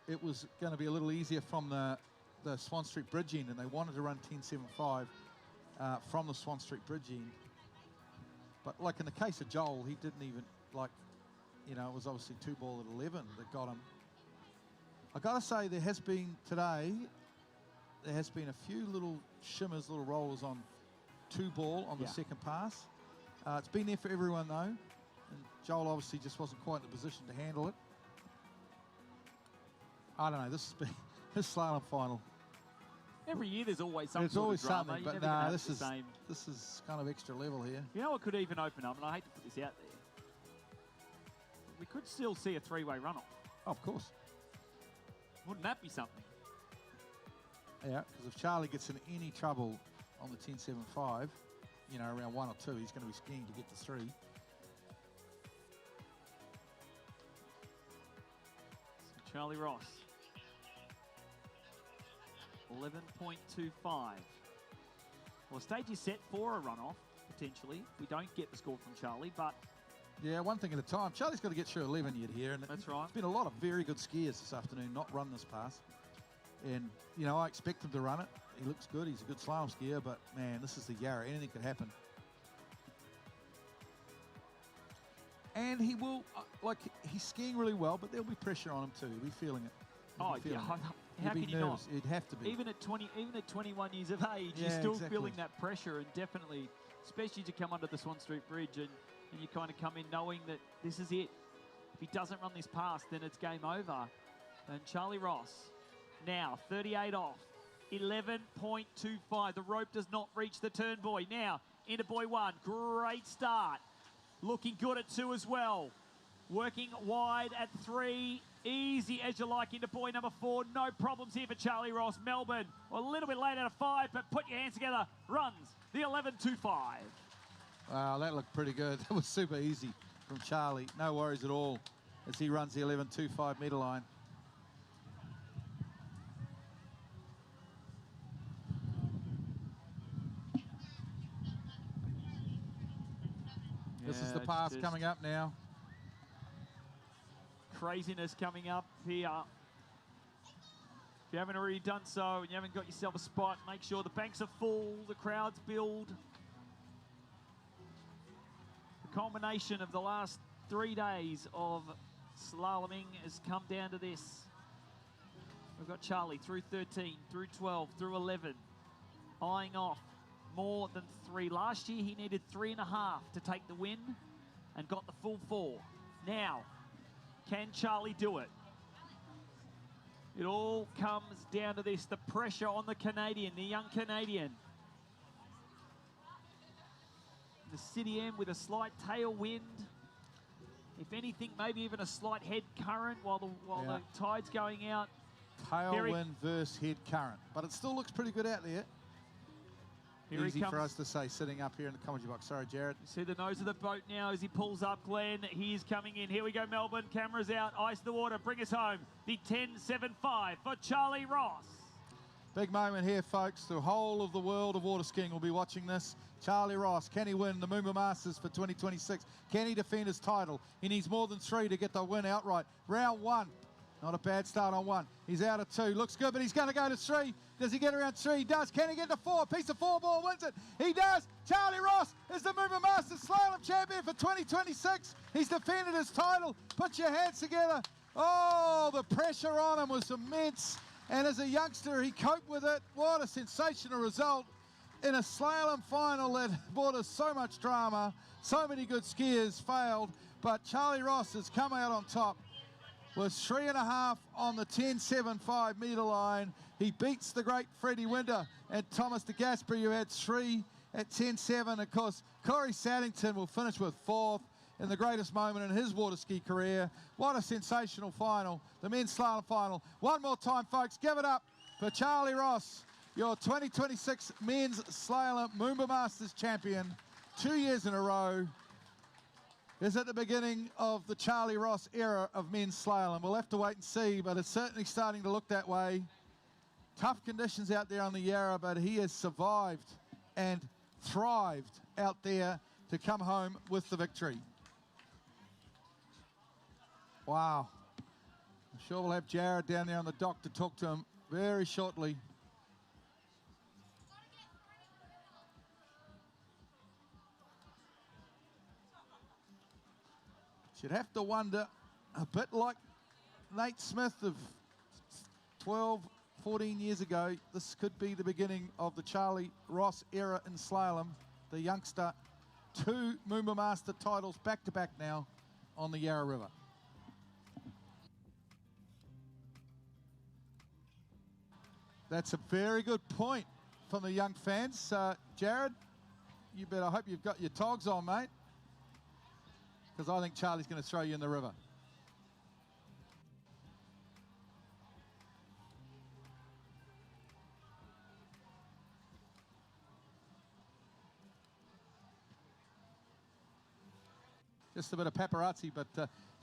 it was going to be a little easier from the Swan Street Bridge end, and they wanted to run 10.75 from the Swan Street Bridge end. But like in the case of Joel, he didn't even, it was obviously 2 ball at 11 that got him. I got to say, there has been a few little shimmers, little rollers on 2 ball on the second pass. It's been there for everyone though, and Joel obviously just wasn't quite in the position to handle it. I don't know, this has been his slalom final. Every year there's always some There's sort always of drama. something, but no, this is kind of extra level here. You know what could even open up, and I hate to put this out there. We could still see a 3-way runoff. Oh, of course. Wouldn't that be something? Yeah, because if Charlie gets in any trouble on the 10.75, around 1 or 2, he's going to be skiing to get to 3. So Charlie Ross. 11.25. Well, stage is set for a runoff, potentially. We don't get the score from Charlie, but... Yeah, one thing at a time. Charlie's got to get through 11 yet here. And that's right. It's been a lot of very good skiers this afternoon, not run this pass. And, you know, I expect him to run it. He looks good. He's a good slalom skier, but, man, this is the Yarra. Anything could happen. And he will, he's skiing really well, but there'll be pressure on him too. He'll be feeling it. Oh, yeah. How can you not? It'd have to be. Even at 21 years of age, you're still feeling that pressure, and definitely, especially to come under the Swan Street Bridge and you kind of come in knowing that this is it. If he doesn't run this pass, then it's game over. And Charlie Ross, now 38 off, 11.25. The rope does not reach the turn buoy. Now, into buoy 1, great start. Looking good at 2 as well. Working wide at 3. Easy as you like into buoy number 4. No problems here for Charlie Ross. Melbourne, a little bit late out of 5, but put your hands together. Runs the 11.25. Wow, that looked pretty good. That was super easy from Charlie. No worries at all as he runs the 11.25 metre line. This is the pass coming up now. Craziness coming up here. If you haven't already done so and you haven't got yourself a spot, make sure the banks are full, the crowds build. The culmination of the last 3 days of slaloming has come down to this. We've got Charlie through 13, through 12, through 11, eyeing off more than 3. Last year he needed 3.5 to take the win and got the full 4. Now, can Charlie do it? It all comes down to this, the pressure on the Canadian, the young Canadian. The City M with a slight tailwind. If anything, maybe even a slight head current while the tide's going out. Tailwind versus head current. But it still looks pretty good out there. Here Easy for us to say, sitting up here in the commentary box. Sorry, Jared. You see the nose of the boat now as he pulls up, Glenn. He is coming in. Here we go, Melbourne. Cameras out. Ice the water. Bring us home. The 10.75 for Charlie Ross. Big moment here, folks. The whole of the world of water skiing will be watching this. Charlie Ross, can he win the MOOMBA Masters for 2026? Can he defend his title? He needs more than 3 to get the win outright. Round 1. Not a bad start on 1. He's out of 2. Looks good, but he's going to go to 3. Does he get around 3? He does. Can he get to 4? Piece of 4 ball wins it. He does. Charlie Ross is the MOOMBA Masters Slalom Champion for 2026. He's defended his title. Put your hands together. Oh, the pressure on him was immense. And as a youngster, he coped with it. What a sensational result in a slalom final that brought us so much drama. So many good skiers failed, but Charlie Ross has come out on top with 3.5 on the 10.75 metre line. He beats the great Freddie Winter and Thomas de Gasperi, who had 3 at 10.7. Of course, Corey Saddington will finish with 4th in the greatest moment in his water ski career. What a sensational final, the men's slalom final. One more time, folks, give it up for Charlie Ross, your 2026 men's slalom MOOMBA Masters champion, 2 years in a row. Is at the beginning of the Charlie Ross era of men's slalom. We'll have to wait and see, but it's certainly starting to look that way. Tough conditions out there on the Yarra, but he has survived and thrived out there to come home with the victory. Wow. I'm sure we'll have Jared down there on the dock to talk to him very shortly. You'd have to wonder, a bit like Nate Smith of 12, 14 years ago, this could be the beginning of the Charlie Ross era in slalom. The youngster, 2 MOOMBA Master titles back-to-back now on the Yarra River. That's a very good point from the young fans. Jared, I hope you've got your togs on, mate, because I think Charlie's going to throw you in the river. just a bit of paparazzi. But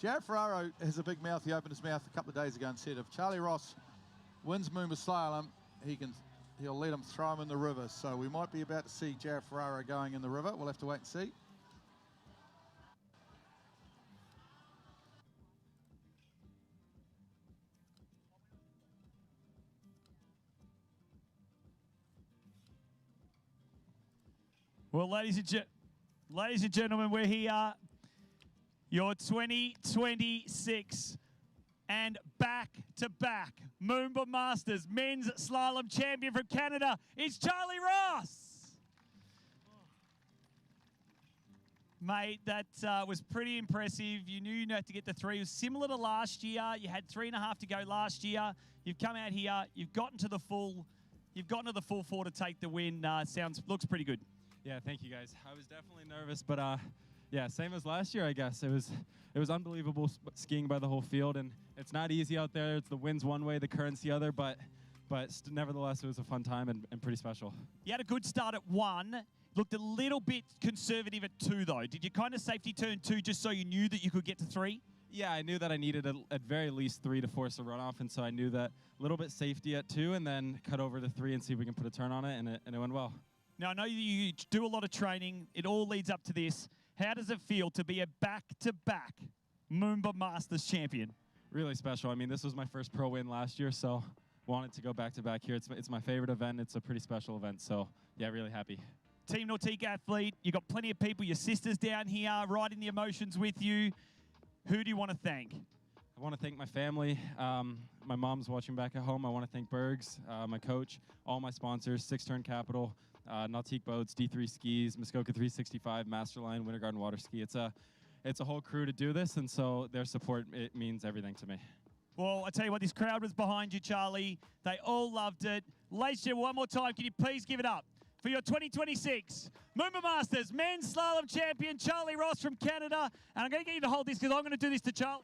Jared Ferraro has a big mouth. He opened his mouth a couple of days ago and said if Charlie Ross wins MOOMBA Slalom, he'll let him throw him in the river. So we might be about to see Jared Ferraro going in the river. We'll have to wait and see. Well, ladies and gentlemen, we're here. Your 2026 and back-to-back MOOMBA Masters men's slalom champion from Canada is Charlie Ross. Mate, that was pretty impressive. You knew you had to get the 3. It was similar to last year. You had 3.5 to go last year. You've come out here. You've gotten to the full 4 to take the win. Looks pretty good. Yeah, thank you guys. I was definitely nervous, but yeah, same as last year, I guess. It was unbelievable skiing by the whole field, and it's not easy out there. It's the wind's one way, the current's the other, but nevertheless, it was a fun time and pretty special. You had a good start at 1. Looked a little bit conservative at 2, though. Did you kind of safety turn 2 just so you knew that you could get to 3? Yeah, I knew that I needed at very least 3 to force a runoff, and so I knew that a little bit safety at 2 and then cut over to 3 and see if we can put a turn on it, and it went well. Now, I know you do a lot of training. It all leads up to this. How does it feel to be a back-to-back MOOMBA Masters champion? Really special. I mean, this was my first pro win last year, so wanted to go back-to-back here. It's my favorite event. It's a pretty special event, so yeah, really happy. Team Nautique athlete, you got plenty of people, your sisters down here, riding the emotions with you. Who do you want to thank? I want to thank my family. My mom's watching back at home. I want to thank Bergs, my coach, all my sponsors, Six Turn Capital, Nautique Boats, D3 Skis, Muskoka 365, Masterline, Winter Garden Water Ski. It's a whole crew to do this, and so their support, it means everything to me. Well, I tell you what, this crowd was behind you, Charlie. They all loved it. Ladies and gentlemen, one more time, can you please give it up for your 2026 MOOMBA Masters men's slalom champion, Charlie Ross from Canada. And I'm going to get you to hold this because I'm going to do this to Charlie.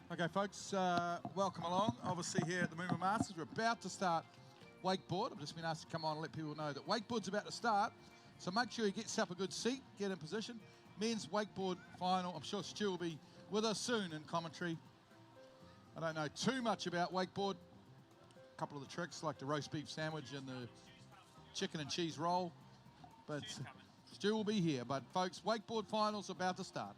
Okay, folks, welcome along. Obviously here at the MOOMBA Masters, we're about to start wakeboard. I've just been asked to come on and let people know that wakeboard's about to start. So make sure you get yourself a good seat, get in position. Men's wakeboard final. I'm sure Stu will be with us soon in commentary. I don't know too much about wakeboard. A couple of the tricks like the roast beef sandwich and the chicken and cheese roll. But Stu will be here. But folks, wakeboard finals about to start.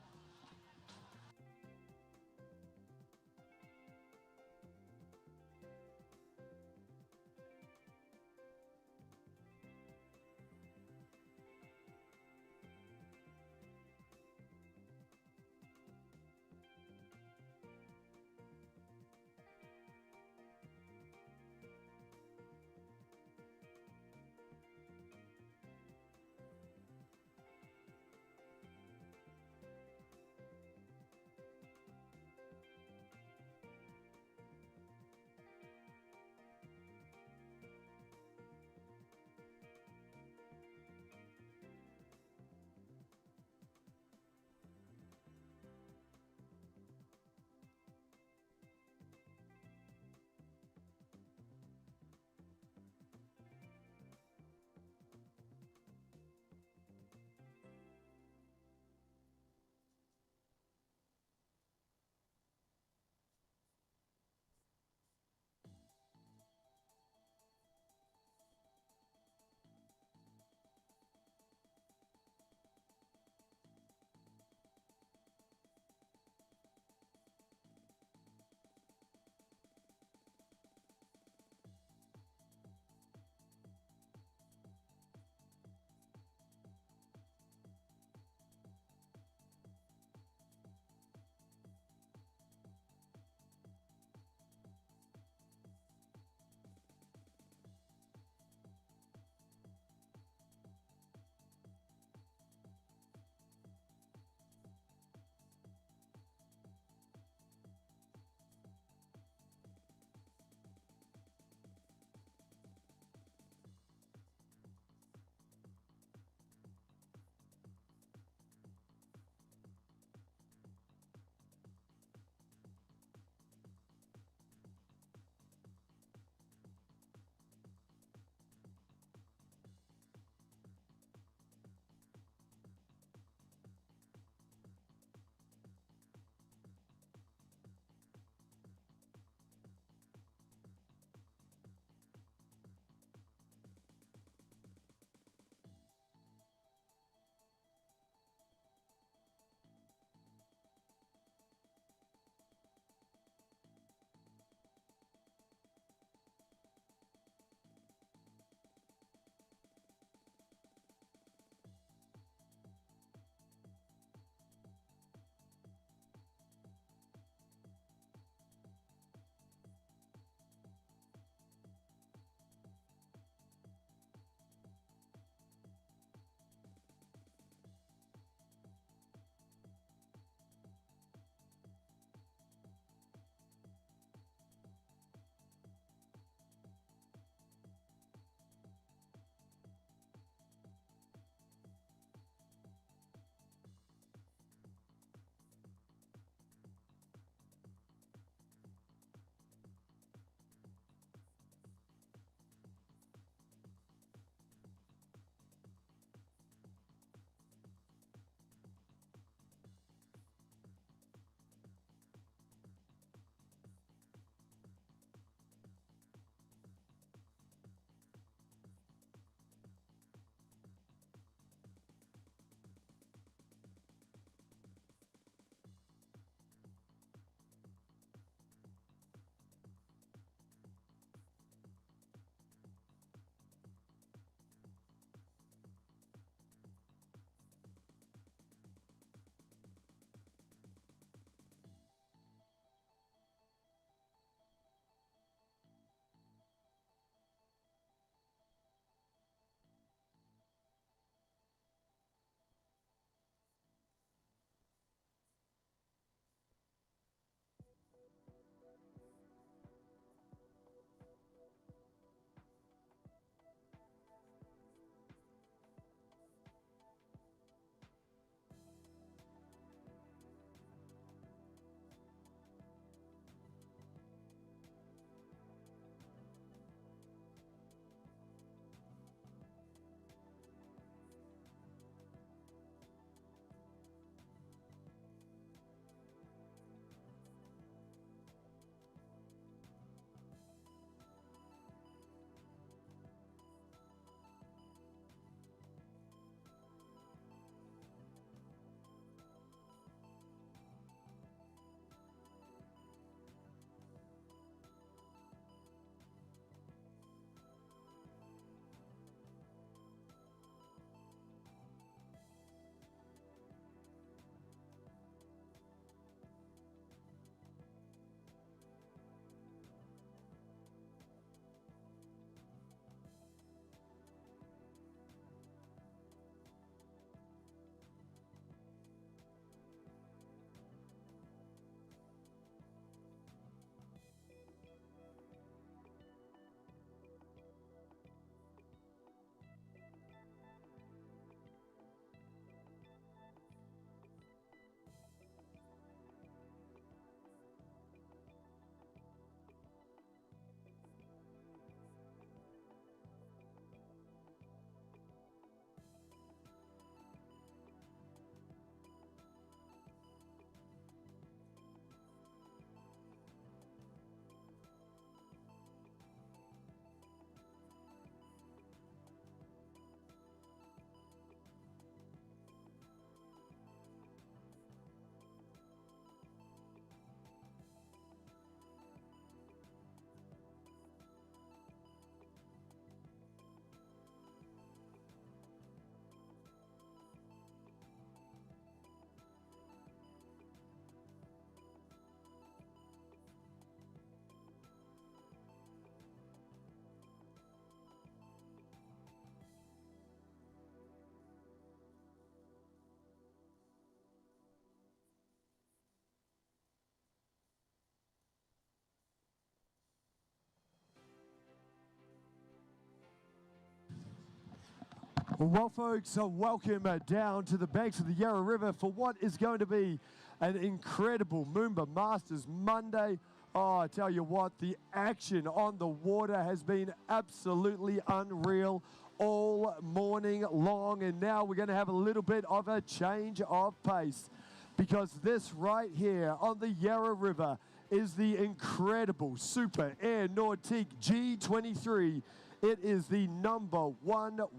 Well, folks, welcome down to the banks of the Yarra River for what is going to be an incredible MOOMBA Masters Monday. Oh, I tell you what, the action on the water has been absolutely unreal all morning long, and now we're going to have a little bit of a change of pace, because this right here on the Yarra River is the incredible Super Air Nautique G23. It is the #1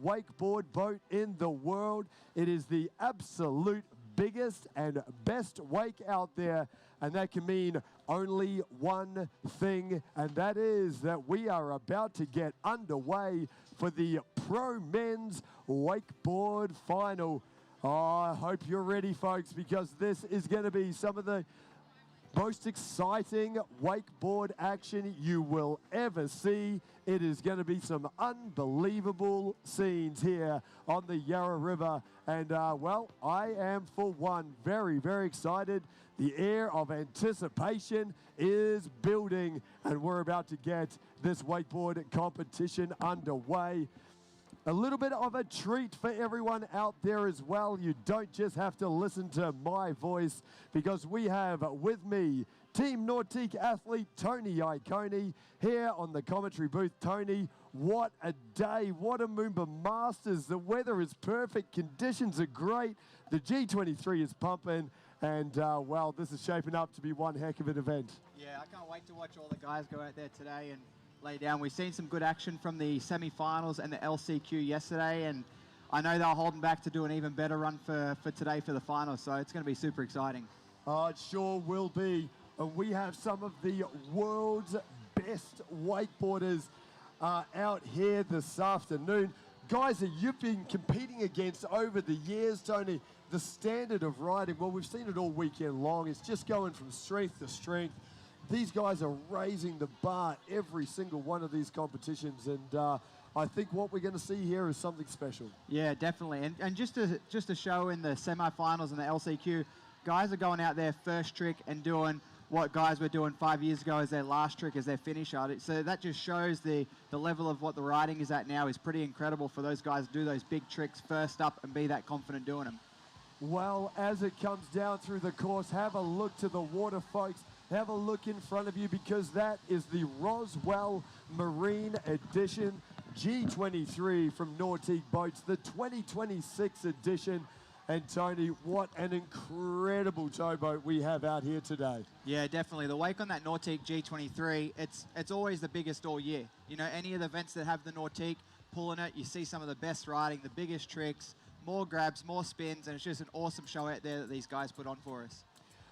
wakeboard boat in the world. It is the absolute biggest and best wake out there, and that can mean only one thing, and that is that we are about to get underway for the Pro Men's Wakeboard Final. Oh, I hope you're ready, folks, because this is going to be some of the most exciting wakeboard action you will ever see. It is going to be some unbelievable scenes here on the Yarra River. And, well, I am, for one, very, very excited. The air of anticipation is building, and we're about to get this wakeboard competition underway. A little bit of a treat for everyone out there as well. You don't just have to listen to my voice, because we have with me Team Nautique athlete Tony Iacone here on the commentary booth. Tony, what a day, what a MOOMBA Masters. The weather is perfect, conditions are great, the G23 is pumping, and well, this is shaping up to be one heck of an event. Yeah, I can't wait to watch all the guys go out there today and lay down. We've seen some good action from the semi-finals and the LCQ yesterday, and I know they're holding back to do an even better run for today for the finals, so it's going to be super exciting. Oh, it sure will be. We have some of the world's best wakeboarders out here this afternoon. Guys that you've been competing against over the years, Tony, the standard of riding, well, we've seen it all weekend long. It's just going from strength to strength. These guys are raising the bar every single one of these competitions, and I think what we're going to see here is something special. Yeah, definitely. And just to show in the semi-finals and the LCQ, guys are going out there first trick and doing what guys were doing 5 years ago as their last trick, as their finish on it. So that just shows the level of what the riding is at now is pretty incredible for those guys to do those big tricks first up and be that confident doing them. Well, as it comes down through the course, have a look to the water, folks. Have a look in front of you, because that is the Roswell Marine Edition G23 from Nautique Boats, the 2026 edition. And Tony, what an incredible towboat we have out here today. Yeah, definitely. The wake on that Nautique G23, it's always the biggest all year. You know, any of the events that have the Nautique pulling it, you see some of the best riding, the biggest tricks, more grabs, more spins, and it's just an awesome show out there that these guys put on for us.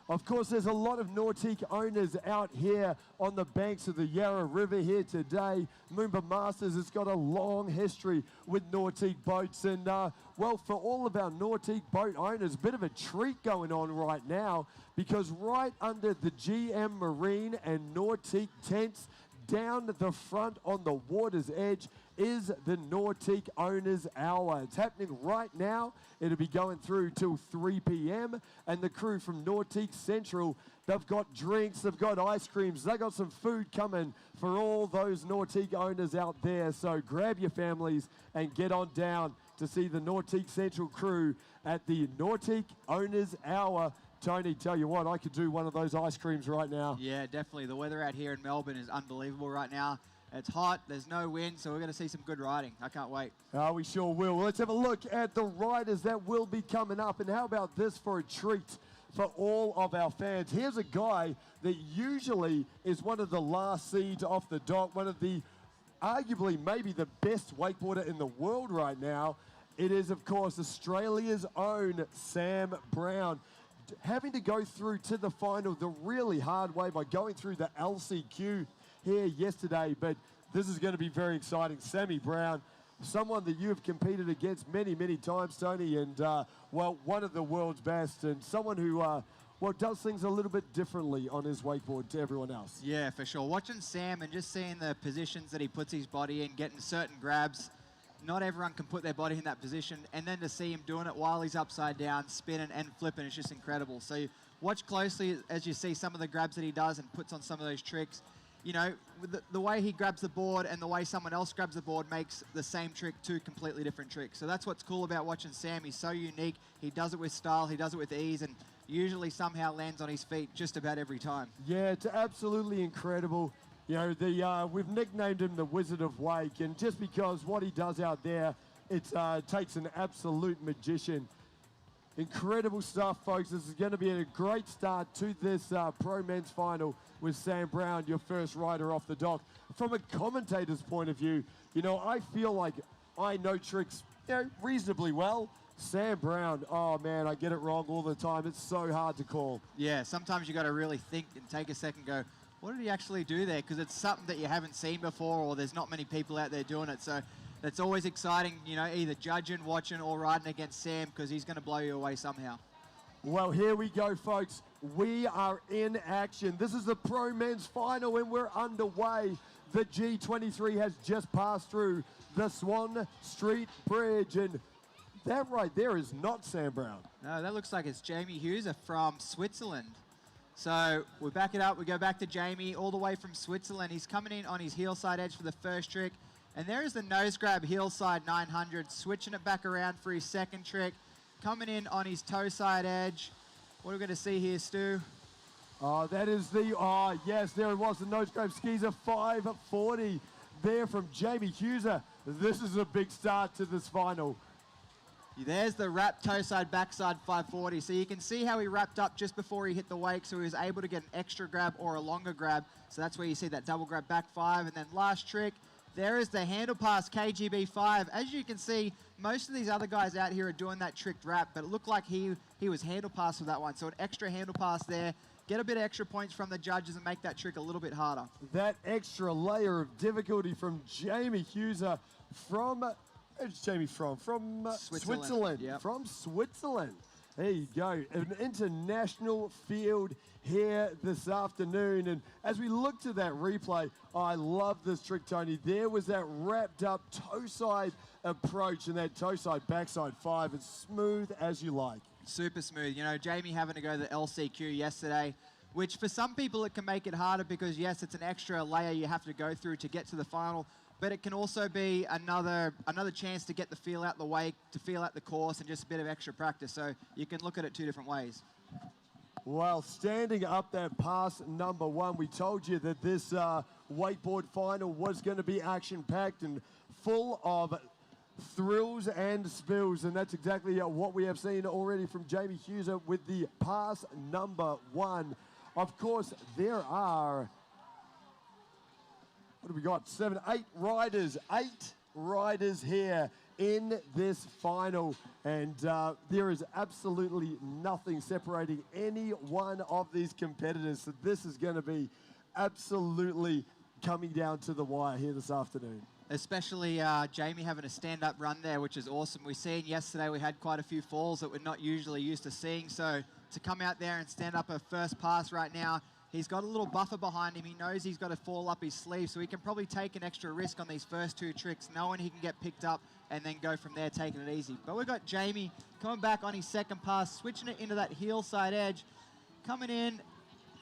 Of course, there's a lot of Nautique owners out here on the banks of the Yarra River here today. MOOMBA Masters has got a long history with Nautique boats, and well, for all of our Nautique boat owners, a bit of a treat going on right now, because right under the GM Marine and Nautique tents, down the front on the water's edge, is the Nautique Owners Hour. It's happening right now. It'll be going through till 3 p.m. And the crew from Nautique Central, they've got drinks, they've got ice creams, they've got some food coming for all those Nautique owners out there. So grab your families and get on down to see the Nautique Central crew at the Nautique Owners Hour. Tony, tell you what, I could do one of those ice creams right now. Yeah, definitely. The weather out here in Melbourne is unbelievable right now. It's hot, there's no wind, so we're going to see some good riding. I can't wait. Oh, we sure will. Well, let's have a look at the riders that will be coming up. And how about this for a treat for all of our fans? Here's a guy that usually is one of the last seeds off the dock, one of the arguably maybe the best wakeboarder in the world right now. It is, of course, Australia's own Sam Brown. Having to go through to the final the really hard way by going through the LCQ here yesterday, but this is going to be very exciting. Sammy Brown, someone that you have competed against many, many times, Tony, and well, one of the world's best, and someone who well, does things a little bit differently on his wakeboard to everyone else. Yeah, for sure. Watching Sam and just seeing the positions that he puts his body in, getting certain grabs, not everyone can put their body in that position, and then to see him doing it while he's upside down, spinning and flipping, it's just incredible. So watch closely as you see some of the grabs that he does and puts on some of those tricks. you know, with the way he grabs the board and the way someone else grabs the board makes the same trick two completely different tricks. So that's what's cool about watching Sam. He's so unique. He does it with style. He does it with ease, and usually somehow lands on his feet just about every time. Yeah, it's absolutely incredible. You know, we've nicknamed him the Wizard of Wake, and just because what he does out there, it takes an absolute magician. Incredible stuff, folks. This is going to be a great start to this Pro Men's Final with Sam Brown, your first rider off the dock. From a commentator's point of view, you know, I feel like I know tricks, you know, reasonably well. Sam Brown, oh man, I get it wrong all the time. It's so hard to call. Yeah, sometimes you got to really think and take a second, go, what did he actually do there? Because it's something that you haven't seen before, or there's not many people out there doing it. So that's always exciting, you know, either judging, watching, or riding against Sam, because he's going to blow you away somehow. Well, here we go, folks. We are in action. This is the Pro Men's Final, and we're underway. The G23 has just passed through the Swan Street Bridge, and that right there is not Sam Brown. No, that looks like it's Jamie Hughes from Switzerland. So we back it up. We go back to Jamie all the way from Switzerland. He's coming in on his heel side edge for the first trick. And there is the nose grab heel side 900, switching it back around for his second trick. Coming in on his toe side edge. What are we going to see here, Stu? That is the, yes, there it was, the nose grab skeezer 540 there from Jamie Hughes. This is a big start to this final. There's the wrap toe side backside 540. So you can see how he wrapped up just before he hit the wake, so he was able to get an extra grab or a longer grab. So that's where you see that double grab back 5. And then last trick, there is the handle pass KGB 5. As you can see, most of these other guys out here are doing that tricked wrap, but it looked like he was handle pass for that one. So an extra handle pass there. Get a bit of extra points from the judges and make that trick a little bit harder. That extra layer of difficulty from Jamie Hughes from, where's Jamie from? From Switzerland. Yep. From Switzerland. There you go. An international field here this afternoon. And as we look to that replay, I love this trick, Tony. There was that wrapped up toe side approach and that toe side backside 5. It's smooth as you like. Super smooth. You know, Jamie having to go to the LCQ yesterday, which for some people it can make it harder because, yes, it's an extra layer you have to go through to get to the final, but it can also be another chance to get the feel out the wake, to feel out the course, and just a bit of extra practice. So you can look at it two different ways. Well, standing up that pass number 1, we told you that this wakeboard final was going to be action-packed and full of thrills and spills, and that's exactly what we have seen already from Jamie Hughes with the pass number 1. Of course, there are, what have we got? 7, 8 riders. 8 riders here in this final, and there is absolutely nothing separating any one of these competitors. So this is going to be absolutely coming down to the wire here this afternoon. Especially Jamie having a stand-up run there, which is awesome. We've seen yesterday we had quite a few falls that we're not usually used to seeing. So to come out there and stand up a first pass right now, he's got a little buffer behind him. He knows he's got to fall up his sleeve, so he can probably take an extra risk on these first 2 tricks, knowing he can get picked up and then go from there, taking it easy. But we've got Jamie coming back on his second pass, switching it into that heel side edge, coming in.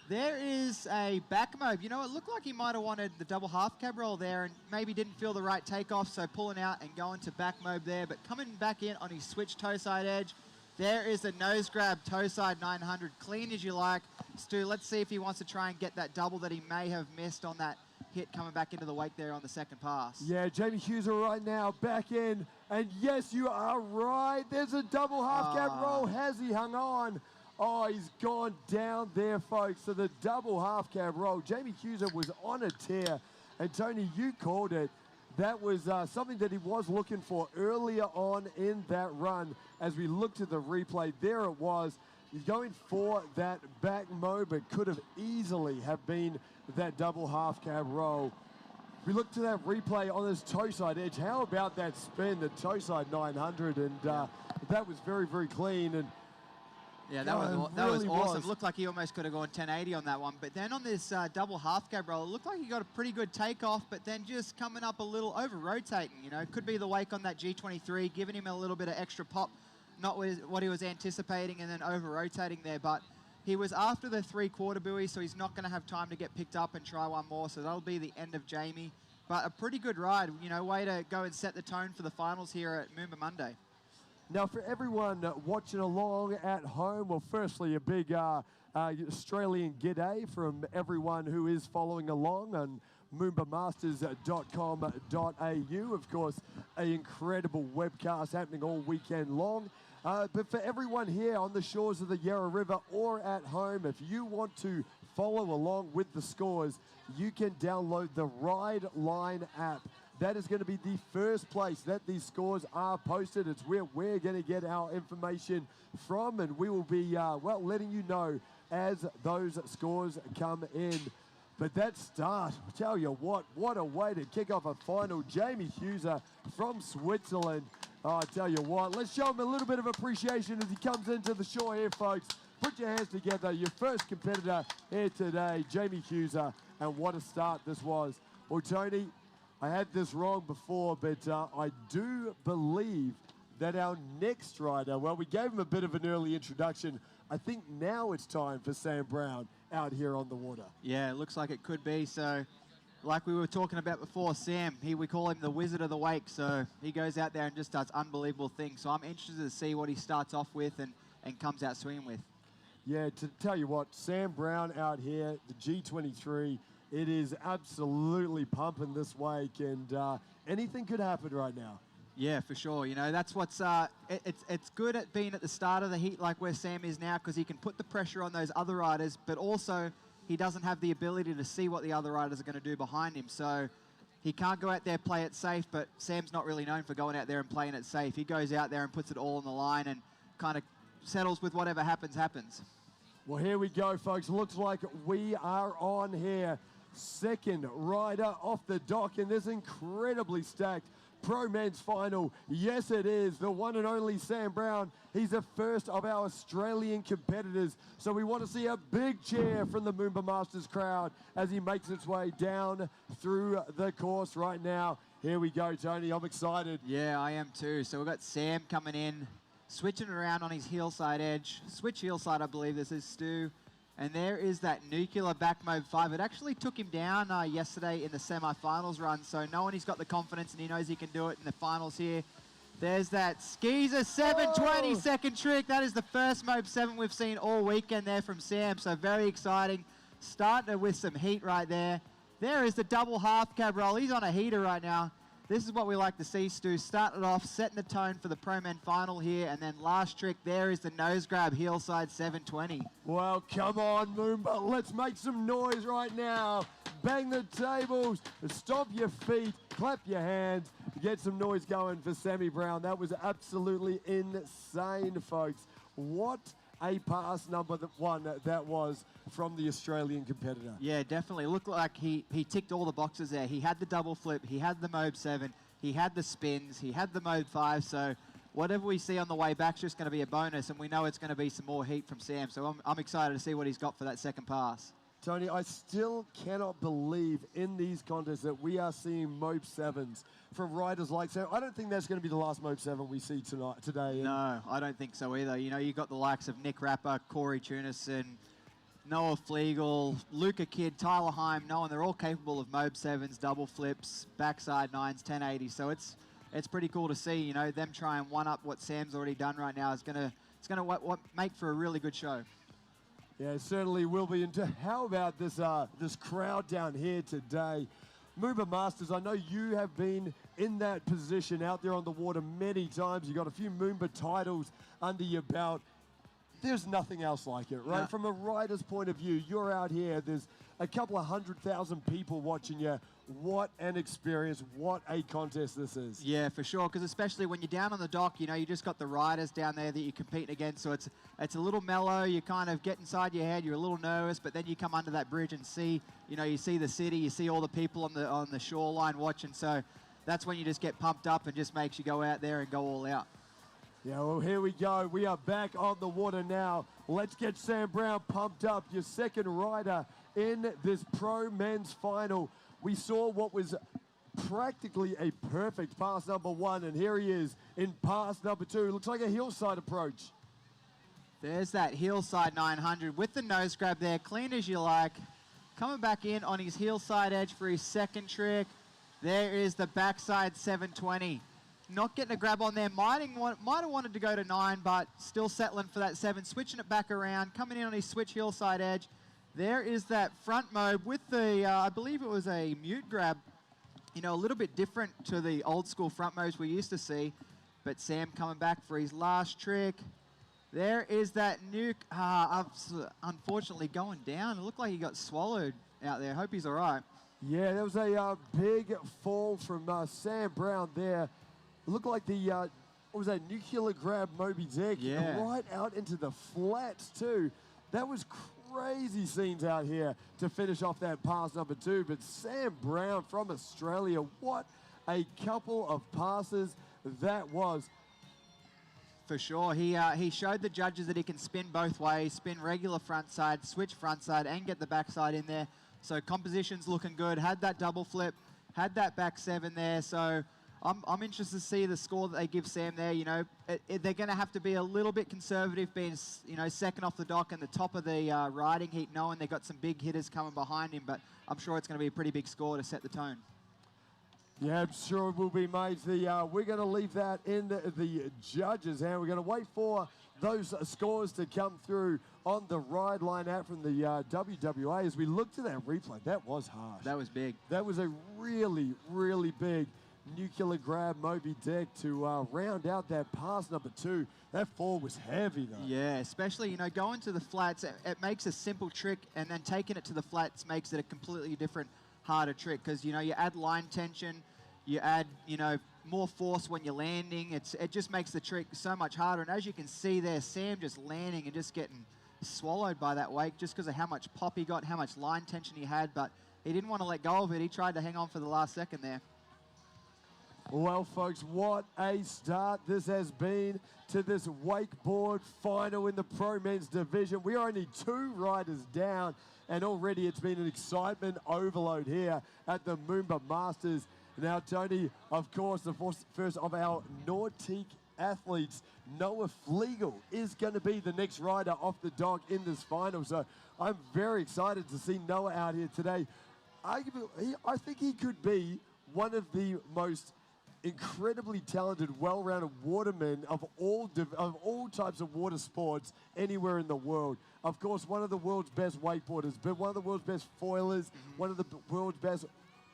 There is a back mob. You know, it looked like he might have wanted the double half cab roll there and maybe didn't feel the right takeoff, so pulling out and going to back mob there. But coming back in on his switch toe side edge, there is the nose grab toe side 900, clean as you like. Stu, let's see if he wants to try and get that double that he may have missed on that hit coming back into the wake there on the second pass. Yeah, Jamie Hughes right now back in, and yes, you are right. There's a double half cab roll. Has he hung on? Oh, he's gone down there, folks. So the double half cab roll. Jamie Hughes was on a tear. And Tony, you called it. That was something that he was looking for earlier on in that run. As we looked at the replay, there it was. He's going for that back mode, but could have easily have been that double half cab roll. We look to that replay on this toe side edge. How about that spin, the toe side 900? And that was very, very clean. And yeah, that was awesome. Looked like he almost could have gone 1080 on that one. But then on this double half cab roll, it looked like he got a pretty good takeoff, but then just coming up a little over-rotating. You know, could be the wake on that G23, giving him a little bit of extra pop, not what he was anticipating, and then over-rotating there. But He was after the 3/4 buoy, so he's not going to have time to get picked up and try one more, so that'll be the end of Jamie. But a pretty good ride, you know, way to go and set the tone for the finals here at MOOMBA Monday. Now, for everyone watching along at home, well, firstly, a big Australian g'day from everyone who is following along on moombamasters.com.au. Of course, an incredible webcast happening all weekend long. But for everyone here on the shores of the Yarra River or at home, if you want to follow along with the scores, you can download the Ride Line app. That is going to be the first place that these scores are posted. It's where we're going to get our information from, and we will be, well, letting you know as those scores come in. But that start, I tell you what a way to kick off a final. Jamie Hughes from Switzerland. Oh, I tell you what, let's show him a little bit of appreciation as he comes into the shore here, folks. Put your hands together, your first competitor here today, Jamie Hughes, and what a start this was. Well, Tony, I had this wrong before, but I do believe that our next rider, well, we gave him a bit of an early introduction. I think now it's time for Sam Brown out here on the water. Yeah, it looks like it could be. So, like we were talking about before, Sam, we call him the Wizard of the Wake. So he goes out there and just does unbelievable things. So I'm interested to see what he starts off with and comes out swinging with. Yeah, to tell you what, Sam Brown out here, the G23, it is absolutely pumping this wake, and anything could happen right now. Yeah, for sure. You know, that's what's it's good at being at the start of the heat like where Sam is now, because he can put the pressure on those other riders, but also he doesn't have the ability to see what the other riders are going to do behind him. So he can't go out there, play it safe, but Sam's not really known for going out there and playing it safe. He goes out there and puts it all on the line and kind of settles with whatever happens. Well, here we go, folks. Looks like we are on here. Second rider off the dock in this incredibly stacked Pro Men's Final. Yes, it is the one and only Sam Brown. He's the first of our Australian competitors. So we want to see a big cheer from the MOOMBA Masters crowd as he makes its way down through the course right now. Here we go, Tony. I'm excited. Yeah, I am too. So we've got Sam coming in, switching around on his heel side edge. Switch heel side, I believe this is Stu. And there is that nuclear back mode 5. It actually took him down yesterday in the semi-finals run, so knowing he's got the confidence and he knows he can do it in the finals here. There's that Skeezer 720 second trick. That is the first Mobe 7 we've seen all weekend there from Sam, so very exciting. Starting with some heat right there. There is the double half cab roll. He's on a heater right now. This is what we like to see, Stu. Starting it off, setting the tone for the Pro Men Final here, and then last trick, there is the nose grab, heel side 720. Well, come on, Moomba. Let's make some noise right now. Bang the tables, stomp your feet, clap your hands, get some noise going for Sammy Brown. That was absolutely insane, folks. What a pass number one that was from the Australian competitor. Yeah, definitely. Looked like he ticked all the boxes there. He had the double flip, he had the Mobe 7, he had the spins, he had the Mobe 5, so whatever we see on the way back is just going to be a bonus, and we know it's going to be some more heat from Sam, so I'm excited to see what he's got for that second pass. Tony, I still cannot believe in these contests that we are seeing Mobe 7s from riders like Sam. I don't think that's going to be the last Mobe 7 we see today. No, I don't think so either. You know, you've got the likes of Nick Rapper, Corey Tunison, Noah Flegel, Luca Kidd, Tyler Heim, Noah, they're all capable of Mobe 7s, double flips, backside 9s, 1080. So it's pretty cool to see, you know, them try and one up what Sam's already done right now. It's gonna make for a really good show. Yeah, it certainly will be. And how about this this crowd down here today? MOOMBA Masters, I know you have been in that position out there on the water many times. You've got a few MOOMBA titles under your belt. There's nothing else like it, right? No. From a rider's point of view, you're out here, there's a couple of 100,000 people watching you. What an experience, what a contest this is. Yeah, for sure, because especially when you're down on the dock, you know, you just got the riders down there that you're competing against, so it's a little mellow, you kind of get inside your head, you're a little nervous, but then you come under that bridge and see, you know, you see the city, you see all the people on the shoreline watching, so that's when you just get pumped up and just makes you go out there and go all out. Yeah, well, here we go. We are back on the water now. Let's get Sam Brown pumped up, your second rider in this Pro Men's Final. We saw what was practically a perfect pass number 1, and here he is in pass number 2. Looks like a hillside approach. There's that hillside 900 with the nose grab there, clean as you like. Coming back in on his hillside edge for his second trick. There is the backside 720. Not getting a grab on there. Might have wanted to go to 9, but still settling for that 7. Switching it back around. Coming in on his switch hillside edge. There is that front mob with the, I believe it was a mute grab. You know, a little bit different to the old school front mobs we used to see. But Sam coming back for his last trick. There is that nuke. Unfortunately going down. It looked like he got swallowed out there. Hope he's all right. Yeah, there was a big fall from Sam Brown there. It looked like the, what was that, nuclear grab Moby Dick right out into the flats too. That was crazy scenes out here to finish off that pass number 2. But Sam Brown from Australia, what a couple of passes that was. For sure. He showed the judges that he can spin both ways, spin regular front side, switch front side, and get the backside in there. So composition's looking good. Had that double flip, had that back 7 there. So I'm interested to see the score that they give Sam there. You know, they're going to have to be a little bit conservative, being, you know, second off the dock and the top of the riding heat, knowing they've got some big hitters coming behind him. But I'm sure it's going to be a pretty big score to set the tone. Yeah, I'm sure it will be, mate. We're going to leave that in the judges' hand. We're going to wait for those scores to come through on the ride line out from the WWA. As we look to that replay, that was harsh. That was big. That was a really, really big nuclear grab Moby Dick to round out that pass number 2. That fall was heavy, though. Yeah, especially, you know, going to the flats, it makes a simple trick, and then taking it to the flats makes it a completely different, harder trick, because, you know, you add line tension, you add, you know, more force when you're landing. It just makes the trick so much harder. And as you can see there, Sam just landing and just getting swallowed by that wake just because of how much pop he got, how much line tension he had, but he didn't want to let go of it. He tried to hang on for the last second there. Well, folks, what a start this has been to this wakeboard final in the Pro Men's division. We are only 2 riders down, and already it's been an excitement overload here at the MOOMBA Masters. Now, Tony, of course, the first of our Nautique athletes, Noah Flegel, is going to be the next rider off the dock in this final. So I'm very excited to see Noah out here today. I think he could be one of the most incredibly talented, well-rounded watermen of all types of water sports anywhere in the world. Of course, one of the world's best wakeboarders, but one of the world's best foilers, one of the world's best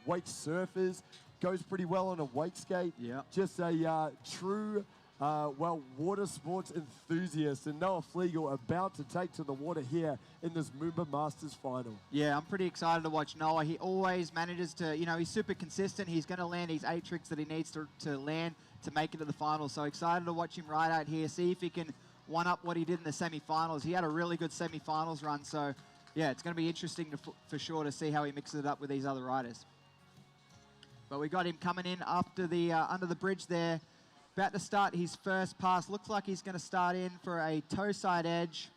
wake surfers, goes pretty well on a wake skate. Yeah. Just a true, water sports enthusiast. And Noah Flegel about to take to the water here in this MOOMBA Masters final. Yeah, I'm pretty excited to watch Noah. He always manages to, you know, he's super consistent. He's going to land his 8 tricks that he needs to land to make it to the final. So excited to watch him ride out here, see if he can one-up what he did in the semi-finals. He had a really good semi-finals run. So, yeah, it's going to be interesting for sure to see how he mixes it up with these other riders. But we got him coming in after the under the bridge there. About to start his first pass. Looks like he's going to start in for a toe side edge.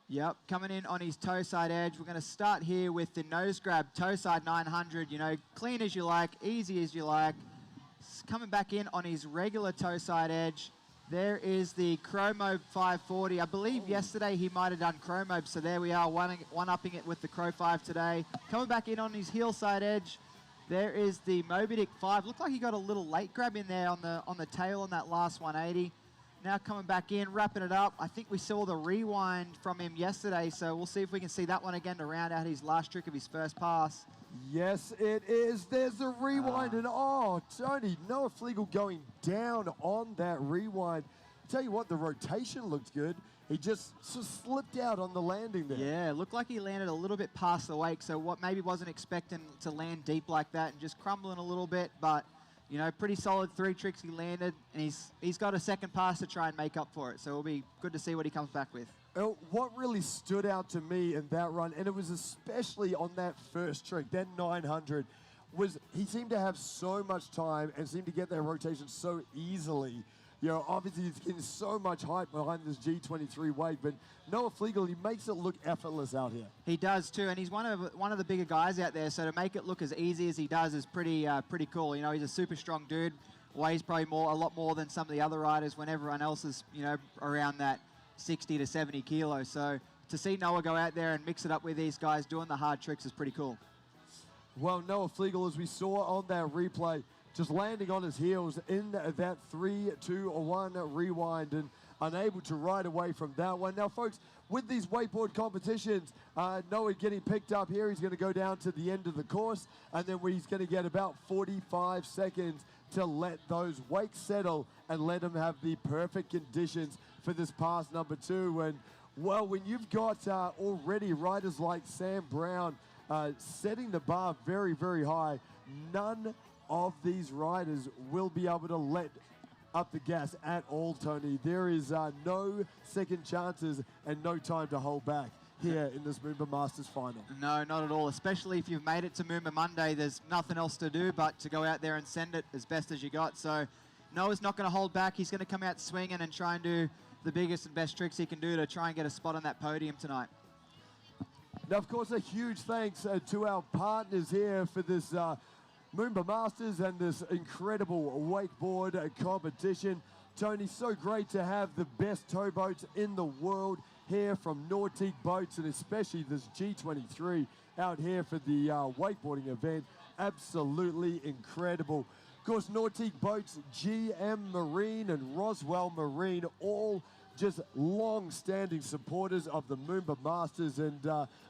Yep, coming in on his toe side edge. We're going to start here with the nose grab, toe side 900. You know, clean as you like, easy as you like. Coming back in on his regular toe side edge. There is the Chromo 540. I believe yesterday he might have done Chromo, so there we are, one-upping it with the Crow 5 today. Coming back in on his heel side edge. There is the Moby Dick 5. Looked like he got a little late grab in there on the tail on that last 180. Now coming back in, wrapping it up. I think we saw the rewind from him yesterday, so we'll see if we can see that one again to round out his last trick of his first pass. Yes, it is. There's the rewind, and oh, Tony, Noah Flegel going down on that rewind. Tell you what, the rotation looked good. He just slipped out on the landing there. Yeah, it looked like he landed a little bit past the wake, so what maybe wasn't expecting to land deep like that and just crumbling a little bit, but you know, pretty solid 3 tricks he landed, and he's got a second pass to try and make up for it, so it'll be good to see what he comes back with. What really stood out to me in that run, and it was especially on that first trick, that 900, was he seemed to have so much time and seemed to get that rotation so easily. You know, obviously he's getting so much hype behind this G23 wake, but Noah Flegel, he makes it look effortless out here. He does too, and he's one of the bigger guys out there, so to make it look as easy as he does is pretty cool. You know, he's a super strong dude. weighs probably a lot more than some of the other riders when everyone else is, around that 60 to 70 kilos. So to see Noah go out there and mix it up with these guys doing the hard tricks is pretty cool. Well, Noah Flegel, as we saw on that replay, just landing on his heels in that 3, 2, or 1 rewind and unable to ride away from that one. Now, folks, with these wakeboard competitions, Noah getting picked up here, he's going to go down to the end of the course, and then he's going to get about 45 seconds to let those wakes settle and let him have the perfect conditions for this pass number 2. And, well, when you've got already riders like Sam Brown setting the bar very, very high, none of these riders will be able to let up the gas at all, Tony. There is no second chances and no time to hold back here in this MOOMBA Masters final. No, not at all, especially if you've made it to MOOMBA Monday. There's nothing else to do but to go out there and send it as best as you got. So Noah's not going to hold back. He's going to come out swinging and try and do the biggest and best tricks he can do to try and get a spot on that podium tonight. Now, of course, a huge thanks to our partners here for this MOOMBA Masters and this incredible wakeboard competition. Tony, so great to have the best towboats in the world here from Nautique Boats, and especially this G23 out here for the wakeboarding event. Absolutely incredible. Of course, Nautique Boats, GM Marine and Roswell Marine, all just long-standing supporters of the MOOMBA Masters, and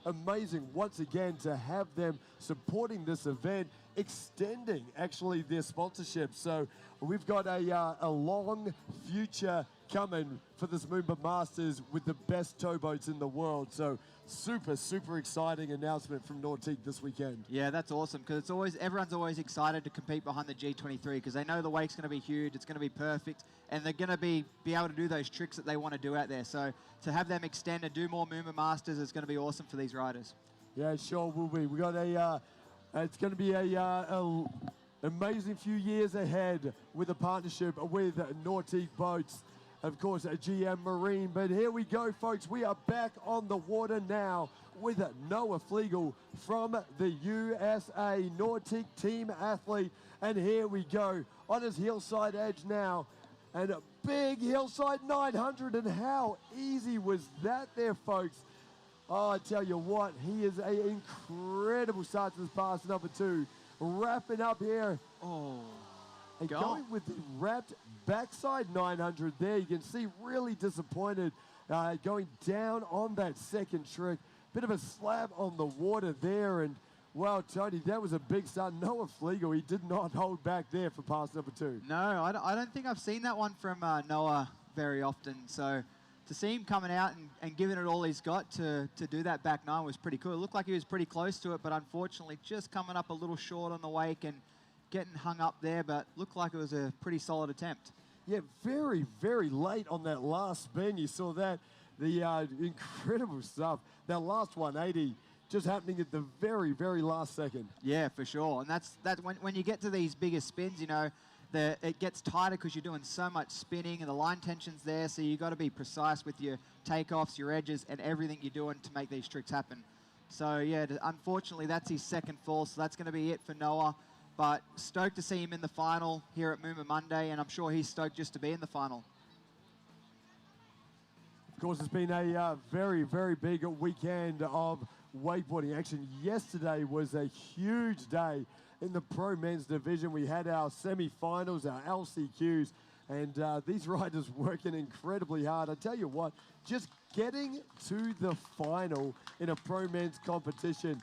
amazing once again to have them supporting this event, extending actually their sponsorship. So we've got a long future coming for this MOOMBA Masters with the best towboats in the world. So super, super exciting announcement from Nautique this weekend. Yeah, that's awesome, because everyone's always excited to compete behind the G23 because they know the wake's going to be huge, it's going to be perfect, and they're going to be able to do those tricks that they want to do out there. So to have them extend and do more MOOMBA Masters is going to be awesome for these riders. Yeah, it sure will be. We got it's going to be a amazing few years ahead with a partnership with Nautique Boats, of course, GM Marine. But here we go, folks. We are back on the water now with Noah Flegel from the USA, Nautique team athlete. And here we go on his hillside edge now. And a big hillside 900. And how easy was that there, folks? Oh, I tell you what, he is an incredible start to this pass number 2. Wrapping up here. Oh, and going with the wrapped backside 900 there. You can see really disappointed going down on that second trick. Bit of a slab on the water there. And, well, Tony, that was a big start. Noah Flegel, he did not hold back there for pass number 2. No, I don't think I've seen that one from Noah very often. So to see him coming out and giving it all he's got to do that back 9 was pretty cool. It looked like he was pretty close to it, but unfortunately just coming up a little short on the wake and getting hung up there, but looked like it was a pretty solid attempt. Yeah, very, very late on that last spin. You saw that, the incredible stuff. That last 180 just happening at the very, very last second. Yeah, for sure. And that's when you get to these bigger spins, it gets tighter because you're doing so much spinning and the line tension's there, so you've got to be precise with your takeoffs, your edges, and everything you're doing to make these tricks happen. So, yeah, unfortunately, that's his second fall, so that's going to be it for Noah. But stoked to see him in the final here at MOOMBA Monday, and I'm sure he's stoked just to be in the final. Of course, it's been a very, very big weekend of wakeboarding action. Yesterday was a huge day in the pro men's division. We had our semi-finals, our LCQs, and these riders working incredibly hard. I tell you what, just getting to the final in a pro men's competition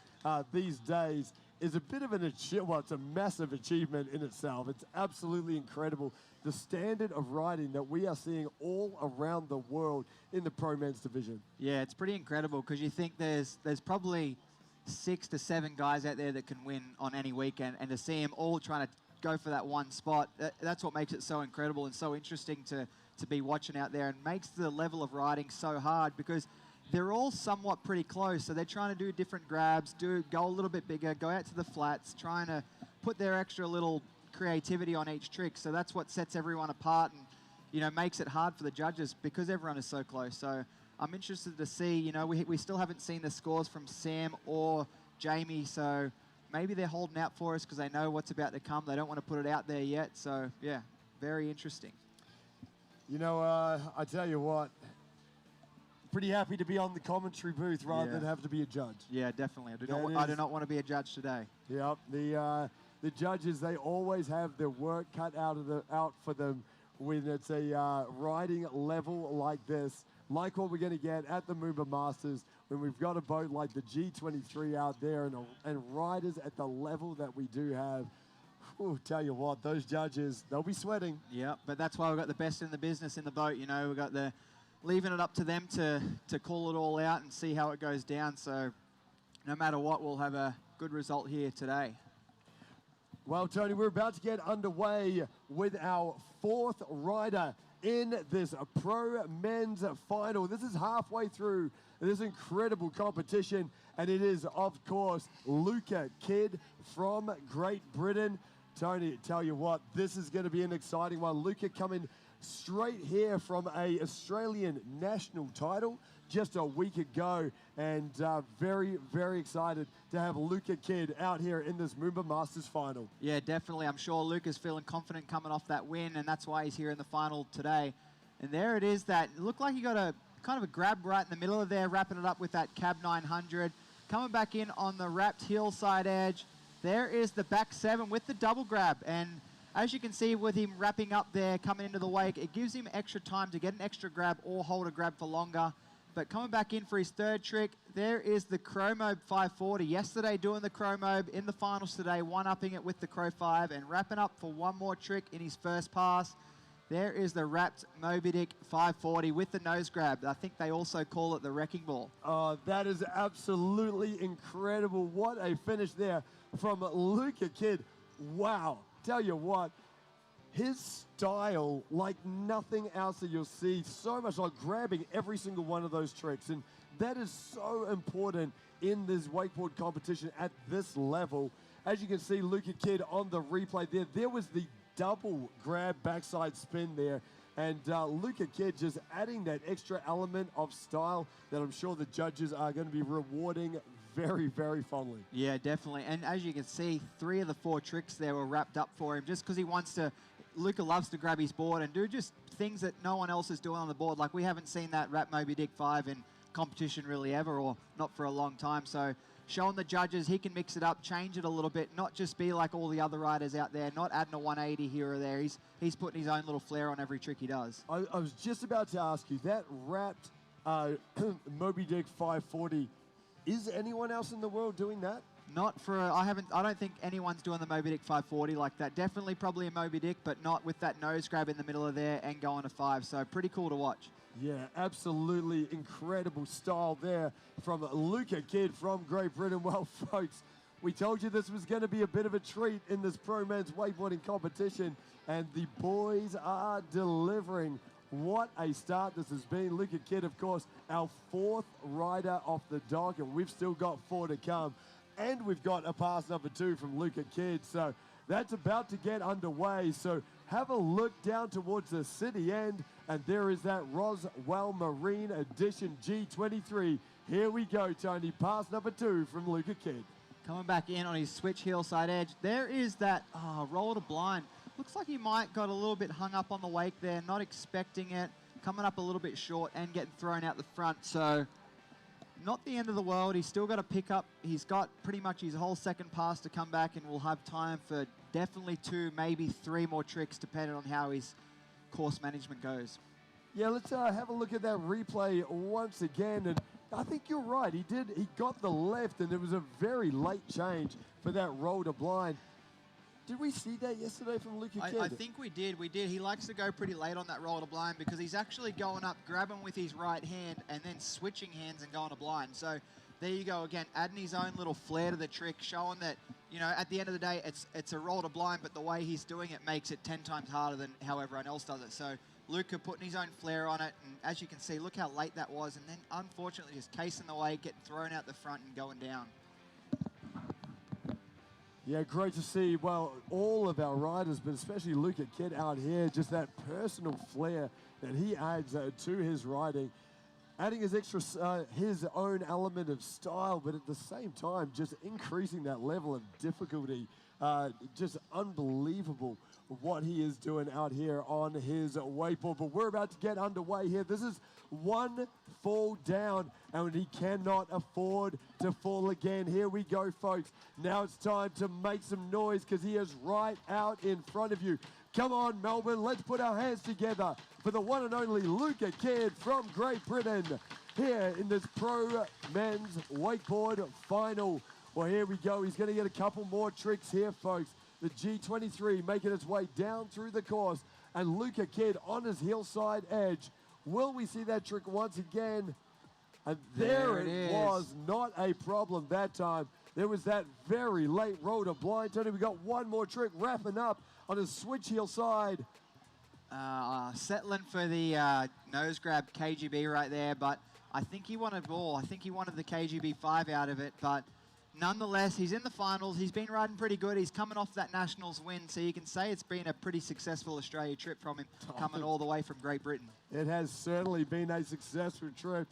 these days is a bit of an achievement. Well, it's a massive achievement in itself. It's absolutely incredible. The standard of riding that we are seeing all around the world in the pro men's division. Yeah, it's pretty incredible because you think there's probably 6 to 7 guys out there that can win on any weekend, and to see them all trying to go for that one spot, that's what makes it so incredible and so interesting to be watching out there, and makes the level of riding so hard because they're all somewhat pretty close. So they're trying to do different grabs, go a little bit bigger, go out to the flats, trying to put their extra little creativity on each trick. So that's what sets everyone apart and, makes it hard for the judges because everyone is so close. So I'm interested to see, we still haven't seen the scores from Sam or Jamie, so maybe they're holding out for us because they know what's about to come. They don't want to put it out there yet. So, yeah, very interesting. You know, I tell you what, pretty happy to be on the commentary booth rather than have to be a judge. Yeah, definitely. I do not want to be a judge today. Yep. The judges, they always have their work cut out for them when it's a riding level like this, like what we're going to get at the MOOMBA Masters, when we've got a boat like the G23 out there and riders at the level that we do have. Ooh, tell you what, those judges, they'll be sweating. Yeah, but that's why we've got the best in the business in the boat. You know, we've got leaving it up to them to call it all out and see how it goes down. So no matter what, we'll have a good result here today. Well, Tony, we're about to get underway with our 4th rider in this Pro Men's Final. This is halfway through this incredible competition, and it is, of course, Luca Kidd from Great Britain. Tony, tell you what, this is going to be an exciting one. Luca coming straight here from a Australian national title just a week ago, and very, very excited to have Luca Kidd out here in this MOOMBA Masters final. Yeah, definitely. I'm sure Luca's feeling confident coming off that win, and that's why he's here in the final today. And there it is. That looked like he got a kind of a grab right in the middle of there, wrapping it up with that cab 900. Coming back in on the wrapped hillside edge. There is the back 7 with the double grab, and as you can see with him wrapping up there, coming into the wake, it gives him extra time to get an extra grab or hold a grab for longer. But coming back in for his 3rd trick, there is the Chromobe 540. Yesterday doing the Chromobe, in the finals today, one-upping it with the Crow 5 and wrapping up for one more trick in his first pass. There is the wrapped Moby Dick 540 with the nose grab. I think they also call it the Wrecking Ball. Oh, that is absolutely incredible. What a finish there from Luca Kidd. Wow. Tell you what, his style, like nothing else that you'll see, so much like grabbing every single one of those tricks. And that is so important in this wakeboard competition at this level. As you can see, Luca Kidd on the replay there was the double grab backside spin there. And Luca Kidd just adding that extra element of style that I'm sure the judges are going to be rewarding very, very fondly. Yeah, definitely. And as you can see, 3 of the 4 tricks there were wrapped up for him just because he wants to. Luca loves to grab his board and do just things that no one else is doing on the board. Like we haven't seen that wrap Moby Dick 5 in competition really ever, or not for a long time. So showing the judges he can mix it up, change it a little bit, not just be like all the other riders out there, not adding a 180 here or there. He's putting his own little flair on every trick he does. I was just about to ask you, that wrapped Moby Dick 540, is anyone else in the world doing that? Not for, I don't think anyone's doing the Moby Dick 540 like that. Definitely probably a Moby Dick, but not with that nose grab in the middle of there and going to 5. So pretty cool to watch. Yeah, absolutely incredible style there from Luca Kidd from Great Britain. Well, folks, we told you this was going to be a bit of a treat in this Pro Men's wakeboarding competition, and the boys are delivering. What a start this has been. Luca Kidd, of course, our 4th rider off the dock, and we've still got 4 to come. And we've got a pass number 2 from Luca Kidd. So that's about to get underway. So have a look down towards the city end, and there is that Roswell Marine Edition G23. Here we go, Tony. Pass number 2 from Luca Kidd. Coming back in on his switch hillside edge. There is that roll to blind. Looks like he might got a little bit hung up on the wake there, not expecting it. Coming up a little bit short and getting thrown out the front. So not the end of the world. He's still got to pick up. He's got pretty much his whole second pass to come back, and we'll have time for definitely 2, maybe 3 more tricks, depending on how his course management goes. Yeah, let's have a look at that replay once again. And I think you're right. He got the left, and it was a very late change for that roll to blind. Did we see that yesterday from Luca Kidd? I think we did. He likes to go pretty late on that roll to blind because he's actually going up, grabbing with his right hand, and then switching hands and going to blind. So there you go again, adding his own little flair to the trick, showing that, you know, at the end of the day, it's a roll to blind, but the way he's doing it makes it 10 times harder than how everyone else does it. So Luca putting his own flair on it, and as you can see, look how late that was, and then unfortunately just casing the way, getting thrown out the front and going down. Yeah, great to see, well, all of our riders, but especially Luca Kidd out here, just that personal flair that he adds to his riding, adding his his own element of style, but at the same time, just increasing that level of difficulty Just unbelievable what he is doing out here on his wakeboard. But we're about to get underway here. This is one fall down, and he cannot afford to fall again. Here we go, folks. Now it's time to make some noise because he is right out in front of you. Come on, Melbourne, let's put our hands together for the one and only Luca Kidd from Great Britain here in this pro men's wakeboard final. Well, here we go. He's going to get a couple more tricks here, folks. The G23 making its way down through the course, and Luca Kidd on his hillside edge. Will we see that trick once again? And there it was. Not a problem that time. There was that very late roll to blind. Tony, we got one more trick wrapping up on his switch heel side. Settling for the nose grab KGB right there, but I think he wanted ball. I think he wanted the KGB 5 out of it, but nonetheless, he's in the finals. He's been riding pretty good. He's coming off that Nationals win, so you can say it's been a pretty successful Australia trip from him, coming all the way from Great Britain. It has certainly been a successful trip.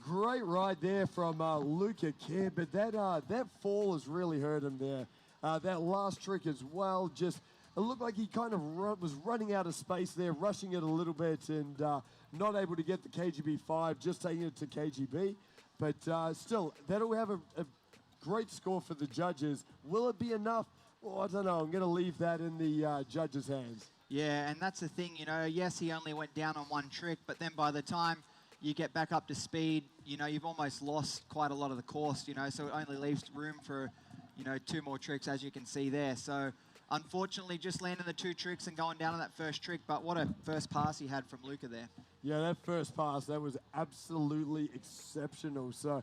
Great ride there from Luca Kidd, but that fall has really hurt him there. That last trick as well, just it looked like he kind of was running out of space there, rushing it a little bit, and not able to get the KGB 5, just taking it to KGB. But still, that'll have a great score for the judges. Will it be enough? Well, I don't know. I'm going to leave that in the judges' hands. Yeah, and that's the thing, you know. Yes, he only went down on one trick, but then by the time you get back up to speed, you know, you've almost lost quite a lot of the course, you know, so it only leaves room for, you know, 2 more tricks, as you can see there. So, unfortunately, just landing the 2 tricks and going down on that first trick, but what a first pass he had from Luca there. Yeah, that first pass, that was absolutely exceptional. So,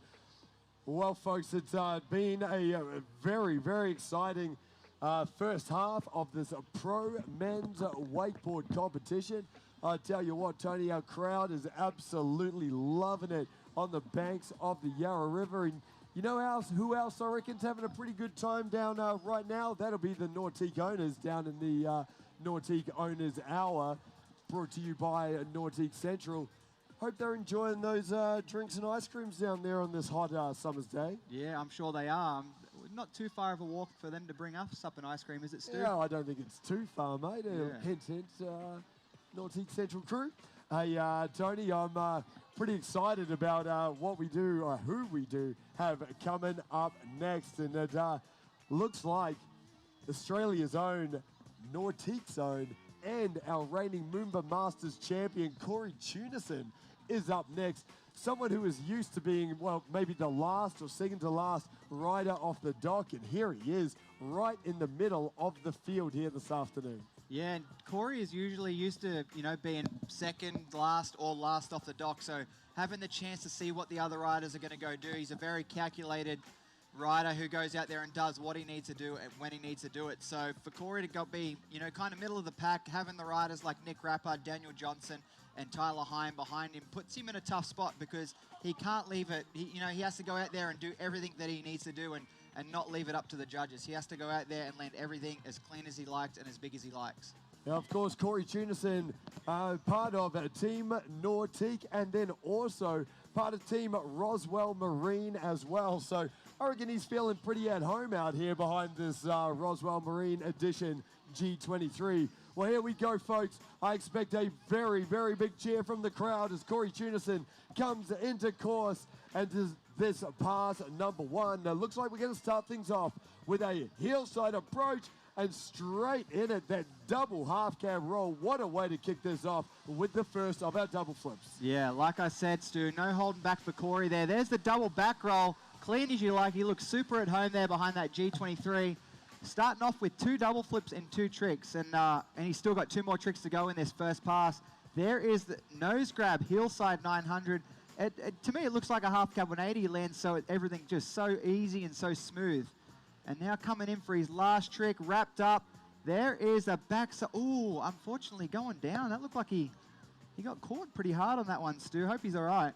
well, folks, it's been a very, very exciting first half of this pro men's wakeboard competition. I tell you what, Tony, our crowd is absolutely loving it on the banks of the Yarra River. And you know who else I reckon's having a pretty good time down right now? That'll be the Nautique owners down in the Nautique Owners Hour, brought to you by Nautique Central. Hope they're enjoying those drinks and ice creams down there on this hot summer's day. Yeah, I'm sure they are. Not too far of a walk for them to bring us up an ice cream, is it, Stu? Yeah, I don't think it's too far, mate. Yeah. Hint, hint, Nautique Central crew. Hey, Tony, I'm pretty excited about what we do, or who we do have coming up next. And it looks like Australia's own, Nautique's own, and our reigning MOOMBA Masters champion, Corey Tunison, is up next. Someone who is used to being, well, maybe the last or second to last rider off the dock. And here he is, right in the middle of the field here this afternoon. Yeah, and Corey is usually used to, you know, being second, last, or last off the dock. So having the chance to see what the other riders are going to go do. He's a very calculated rider who goes out there and does what he needs to do and when he needs to do it. So for Corey to be, you know, kind of middle of the pack, having the riders like Nick Rapper, Daniel Johnson, and Tyler Heim behind him puts him in a tough spot because he can't leave it. He has to go out there and do everything that he needs to do and not leave it up to the judges. He has to go out there and land everything as clean as he likes and as big as he likes. Now, of course, Corey Tunison, part of Team Nautique, and then also part of Team Roswell Marine as well. So I reckon he's feeling pretty at home out here behind this Roswell Marine Edition G23. Well, here we go, folks. I expect a very, very big cheer from the crowd as Corey Tunison comes into course and does this pass number 1. Now, looks like we're going to start things off with a hillside approach and straight in at that double half cab roll. What a way to kick this off with the first of our double flips. Yeah, like I said, Stu, no holding back for Corey there. There's the double back roll. Clean as you like. He looks super at home there behind that G23. Starting off with 2 double flips and 2 tricks, and he's still got 2 more tricks to go in this first pass. There is the nose grab, hillside 900. To me, it looks like a half cab 180 lands, so everything just so easy and so smooth. And now coming in for his last trick, wrapped up. There is a backside. Ooh, unfortunately going down. That looked like he got caught pretty hard on that one, Stu. Hope he's all right.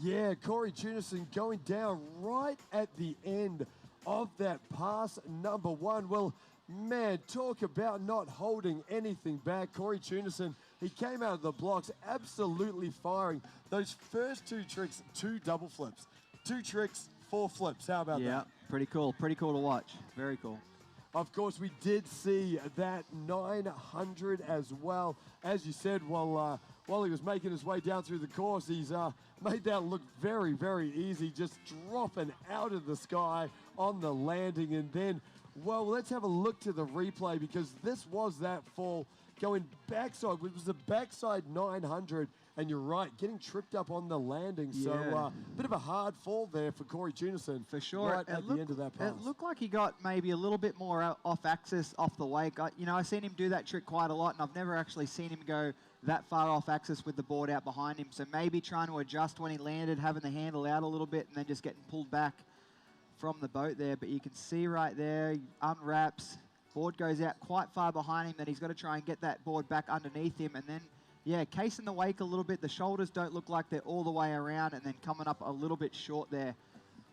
Yeah, Corey Tunison going down right at the end of that pass number 1. Well, man, talk about not holding anything back. Corey Tunison, he came out of the blocks absolutely firing. Those first 2 tricks, 2 double flips. 2 tricks, 4 flips. How about that? Yeah, pretty cool. Pretty cool to watch. Very cool. Of course, we did see that 900 as well. As you said, while he was making his way down through the course, he's made that look very, very easy, just dropping out of the sky on the landing. And then, well, let's have a look to the replay, because this was that fall going backside. It was a backside 900. And you're right, getting tripped up on the landing. Yeah. So bit of a hard fall there for Corey Tunison. For sure. Right at the end of that pass. It looked like he got maybe a little bit more off axis, off the wake. I've seen him do that trick quite a lot, and I've never actually seen him go that far off axis with the board out behind him. So maybe trying to adjust when he landed, having the handle out a little bit, and then just getting pulled back from the boat there. But you can see right there, he unwraps, board goes out quite far behind him, then he's got to try and get that board back underneath him, and then yeah, casing the wake a little bit. The shoulders don't look like they're all the way around, and then coming up a little bit short there.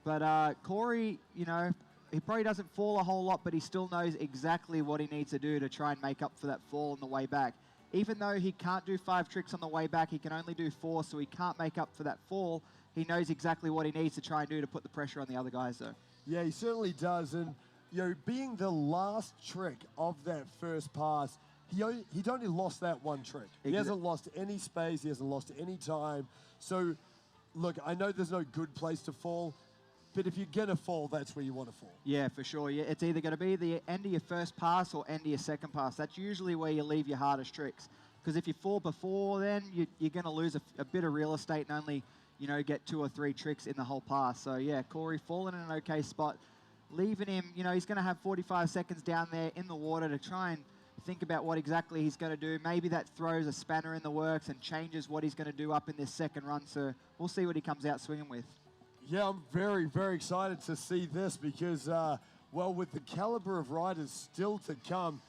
But Corey, he probably doesn't fall a whole lot, but he still knows exactly what he needs to do to try and make up for that fall on the way back. Even though he can't do 5 tricks on the way back, he can only do 4, so he can't make up for that fall. He knows exactly what he needs to try and do to put the pressure on the other guys, though. Yeah, he certainly does. And, being the last trick of that first pass, he'd only lost that one trick. He hasn't lost any space. He hasn't lost any time. So, look, I know there's no good place to fall, but if you're going to fall, that's where you want to fall. Yeah, for sure. Yeah, it's either going to be the end of your first pass or end of your second pass. That's usually where you leave your hardest tricks. Because if you fall before, then you're going to lose a bit of real estate and only, get 2 or 3 tricks in the whole pass. So, yeah, Corey falling in an okay spot. Leaving him, he's going to have 45 seconds down there in the water to try and think about what exactly he's going to do. Maybe that throws a spanner in the works and changes what he's going to do up in this second run. So we'll see what he comes out swinging with. Yeah, I'm very, very excited to see this because, with the caliber of riders still to come,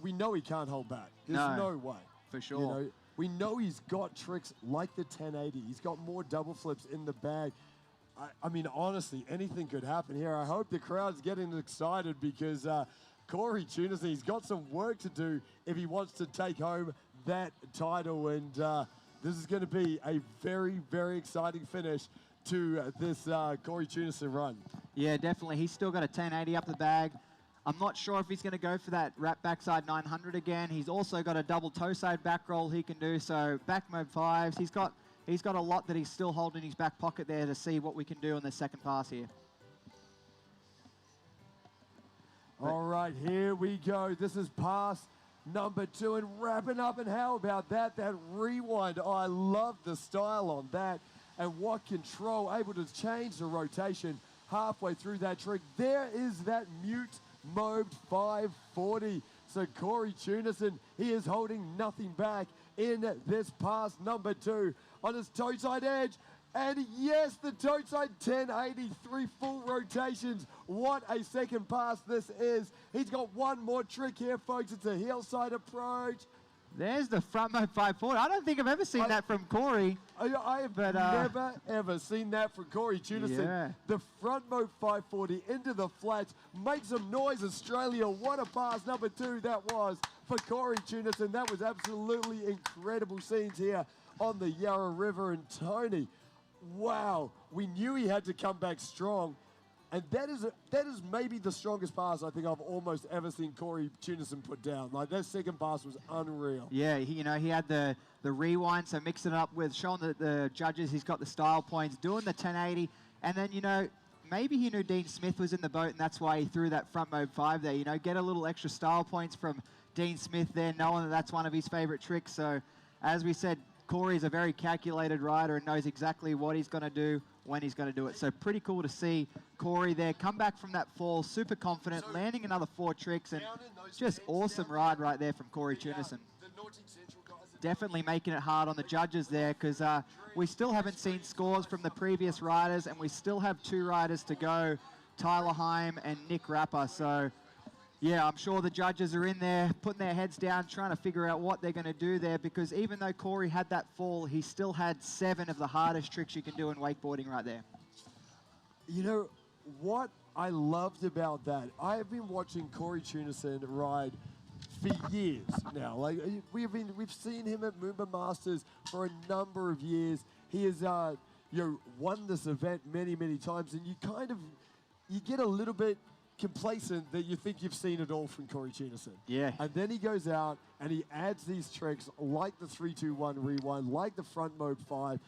we know he can't hold back. There's no way. For sure. We know he's got tricks like the 1080. He's got more double flips in the bag. I mean, honestly, anything could happen here. I hope the crowd's getting excited because Corey Tunison, he's got some work to do if he wants to take home that title. And this is going to be a very, very exciting finish to this Corey Tunison run. Yeah, definitely. He's still got a 1080 up the bag. I'm not sure if he's going to go for that wrap backside 900 again. He's also got a double toe side back roll he can do. So back mode 5s. He's got a lot that he's still holding in his back pocket there to see what we can do on the second pass here. All right, here we go. This is pass number 2 and wrapping up. And how about that? That rewind. Oh, I love the style on that. And what control, able to change the rotation halfway through that trick. There is that mute mode 540. So Corey Tunison, he is holding nothing back in this pass number 2 on his toe side edge. And yes, the toe side 1083 full rotations. What a second pass this is. He's got one more trick here, folks. It's a heel side approach. There's the front mode 540. I don't think I've ever seen that from Corey. I have never, ever seen that from Corey Tunison. Yeah. The front mode 540 into the flats. Make some noise, Australia. What a pass number 2 that was for Corey Tunison. That was absolutely incredible scenes here on the Yarra River. And Tony, wow, we knew he had to come back strong. And that is maybe the strongest pass I think I've almost ever seen Corey Tunison put down. Like, that second pass was unreal. Yeah, he had the rewind, so mixing it up with showing the judges he's got the style points, doing the 1080, and then, maybe he knew Dean Smith was in the boat, and that's why he threw that front mode 5 there. Get a little extra style points from Dean Smith there, knowing that that's one of his favorite tricks. So, as we said, Corey's a very calculated rider and knows exactly what he's going to do when he's going to do it. So pretty cool to see Corey there come back from that fall, super confident, landing another 4 tricks, and just awesome ride right there from Corey Tunison. Definitely making it hard on the judges there because we still haven't seen scores from the previous riders, and we still have 2 riders to go, Tyler Heim and Nick Rapper. So yeah, I'm sure the judges are in there putting their heads down, trying to figure out what they're going to do there, because even though Corey had that fall, he still had 7 of the hardest tricks you can do in wakeboarding right there. What I loved about that, I have been watching Corey Tunison ride for years now. Like, we've seen him at MOOMBA Masters for a number of years. He has won this event many, many times, and you get a little bit complacent that you think you've seen it all from Corey Tunison. Yeah. And then he goes out and he adds these tricks like the 3-2-1 rewind, like the front mob 5,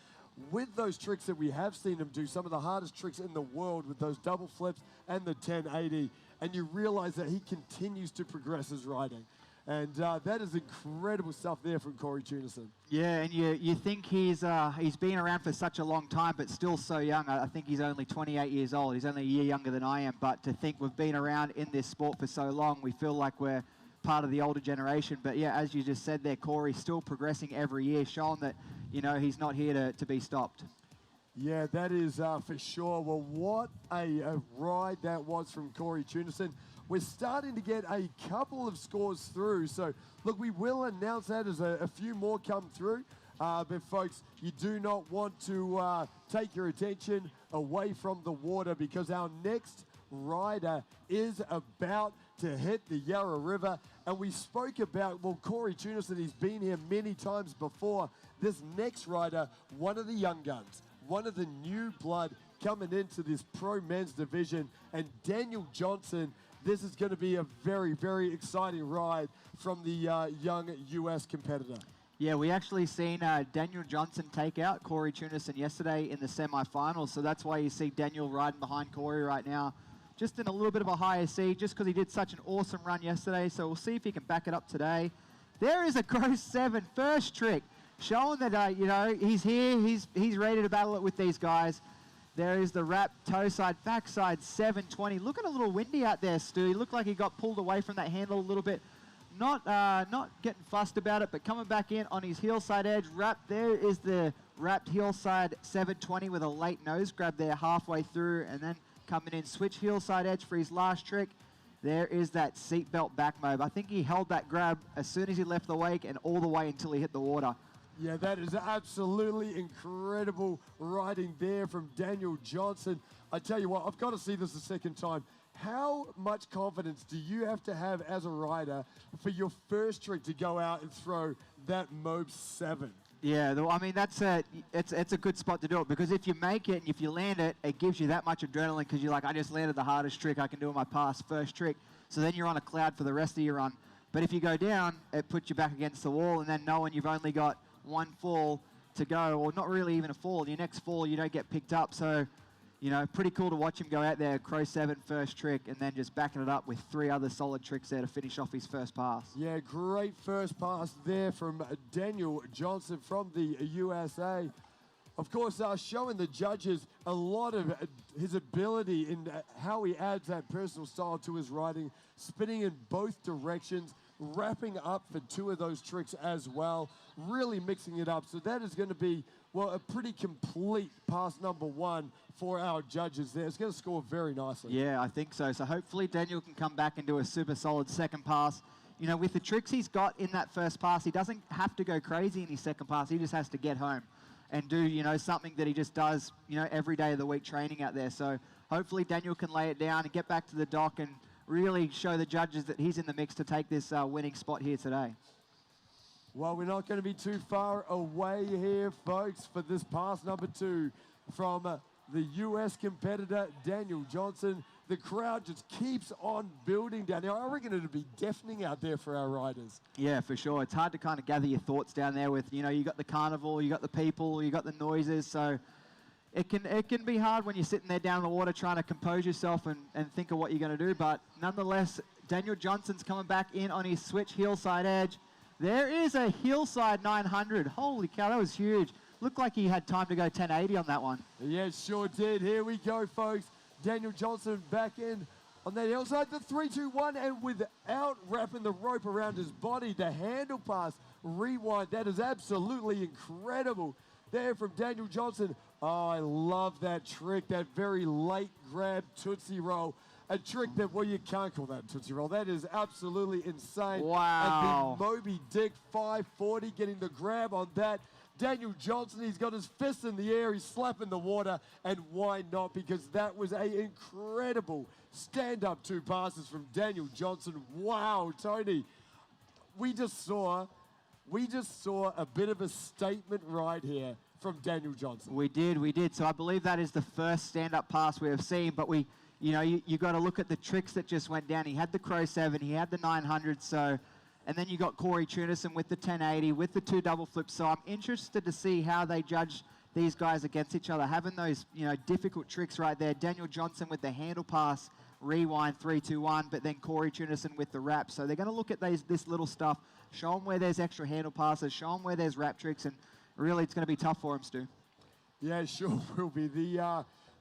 with those tricks that we have seen him do, some of the hardest tricks in the world with those double flips and the 1080. And you realize that he continues to progress his riding. And that is incredible stuff there from Corey Tunison. Yeah, and you think he's been around for such a long time, but still so young. I think he's only 28 years old. He's only a year younger than I am. But to think we've been around in this sport for so long, we feel like we're part of the older generation. But yeah, as you just said there, Corey's still progressing every year, showing that, you know, he's not here to be stopped. Yeah, that is for sure. Well, what a ride that was from Corey Tunison. We're starting to get a couple of scores through. So, look, we will announce that as a few more come through. But, folks, you do not want to take your attention away from the water, because our next rider is about to hit the Yarra River. And we spoke about, well, Corey Tunison, he's been here many times before. This next rider, one of the young guns, one of the new blood coming into this pro men's division, and Daniel Johnson. This is going to be a very, very exciting ride from the young US competitor. Yeah, we actually seen Daniel Johnson take out Corey Tunison yesterday in the semi-finals, so that's why you see Daniel riding behind Corey right now, just in a little bit of a higher seed, just because he did such an awesome run yesterday. So we'll see if he can back it up today. There is a gross 7 first trick, showing that you know, he's here, he's ready to battle it with these guys. There is the wrap toe side, backside 720. Looking a little windy out there, Stu. He looked like he got pulled away from that handle a little bit. Not getting fussed about it, but coming back in on his heel side edge. Wrap, there is the wrapped heel side 720 with a late nose grab there halfway through, and then coming in switch heel side edge for his last trick. There is that seatbelt back mob. I think he held that grab as soon as he left the wake and all the way until he hit the water. Yeah, that is absolutely incredible riding there from Daniel Johnson. I tell you what, I've got to see this a second time. How much confidence do you have to have as a rider for your first trick to go out and throw that Mob 7? Yeah, I mean, it's a good spot to do it, because if you make it and if you land it, it gives you that much adrenaline, because you're like, I just landed the hardest trick I can do in my past first trick. So then you're on a cloud for the rest of your run. But if you go down, it puts you back against the wall, and then knowing you've only got one fall to go, or not really even a fall. Your next fall, you don't get picked up. So, you know, pretty cool to watch him go out there, crow 7 first trick, and then just backing it up with 3 other solid tricks there to finish off his first pass. Yeah, great first pass there from Daniel Johnson from the USA. Of course, showing the judges a lot of his ability in how he adds that personal style to his riding, spinning in both directions, wrapping up for 2 of those tricks as well, really mixing it up. So that is going to be, well, a pretty complete pass number 1 for our judges there. It's going to score very nicely. Yeah, I think so. So hopefully Daniel can come back and do a super solid second pass. You know, with the tricks he's got in that first pass, he doesn't have to go crazy in his second pass. He just has to get home and do, you know, something that he just does, you know, every day of the week training out there. So hopefully Daniel can lay it down and get back to the dock and really show the judges that he's in the mix to take this winning spot here today. Well, we're not going to be too far away here, folks, for this pass number 2 from the U.S. competitor, Daniel Johnson. The crowd just keeps on building down there. I reckon it'll be deafening out there for our riders. Yeah, for sure. It's hard to kind of gather your thoughts down there with, you know, you got the carnival, you got the people, you got the noises, so it can be hard when you're sitting there down in the water trying to compose yourself and think of what you're going to do. But nonetheless, Daniel Johnson's coming back in on his switch heel side edge. There is a hillside 900. Holy cow, that was huge. Looked like he had time to go 1080 on that one. Yeah, sure did. Here we go, folks. Daniel Johnson back in on that hillside, the 3-2-1, and without wrapping the rope around his body, the handle pass rewind. That is absolutely incredible there from Daniel Johnson. Oh, I love that trick, that very late grab Tootsie Roll. A trick that, well, you can't call that Tootsie Roll. That is absolutely insane. Wow. And the Moby Dick 540 getting the grab on that. Daniel Johnson, he's got his fists in the air, he's slapping the water, and why not? Because that was an incredible stand-up 2 passes from Daniel Johnson. Wow, Tony, we just saw a bit of a statement right here from Daniel Johnson. We did. So I believe that is the first stand-up pass we have seen, but we you know, you got to look at the tricks that just went down. He had the Crow 7, he had the 900, so, and then you got Corey Tunison with the 1080, with the 2 double flips. So I'm interested to see how they judge these guys against each other, having those, you know, difficult tricks right there. Daniel Johnson with the handle pass, rewind 3-2-1, but then Corey Tunison with the wrap. So they're going to look at this little stuff, show them where there's extra handle passes, show them where there's wrap tricks, and really it's going to be tough for them, Stu. Yeah, it sure will be.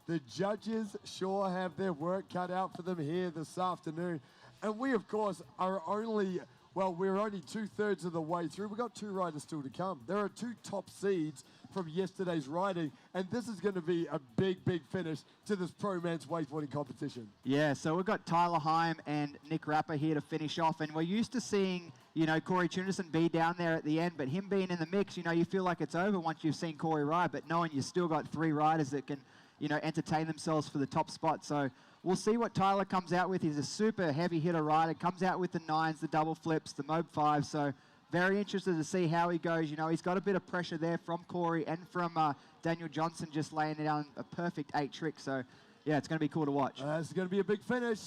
The judges sure have their work cut out for them here this afternoon. And we, of course, are only, well, we're only 2/3 of the way through. We've got 2 riders still to come. There are 2 top seeds from yesterday's riding, and this is going to be a big, big finish to this pro man's wakeboarding competition. Yeah, so we've got Tyler Heim and Nick Rapper here to finish off, and we're used to seeing, you know, Corey Tunison be down there at the end, but him being in the mix, you know, you feel like it's over once you've seen Corey ride, but knowing you've still got 3 riders that can, you know, entertain themselves for the top spot. So we'll see what Tyler comes out with. He's a super heavy hitter rider, comes out with the 9s, the double flips, the Mob 5, so very interested to see how he goes. You know, he's got a bit of pressure there from Corey and from Daniel Johnson just laying down a perfect 8 trick. So, yeah, it's going to be cool to watch. It's going to be a big finish.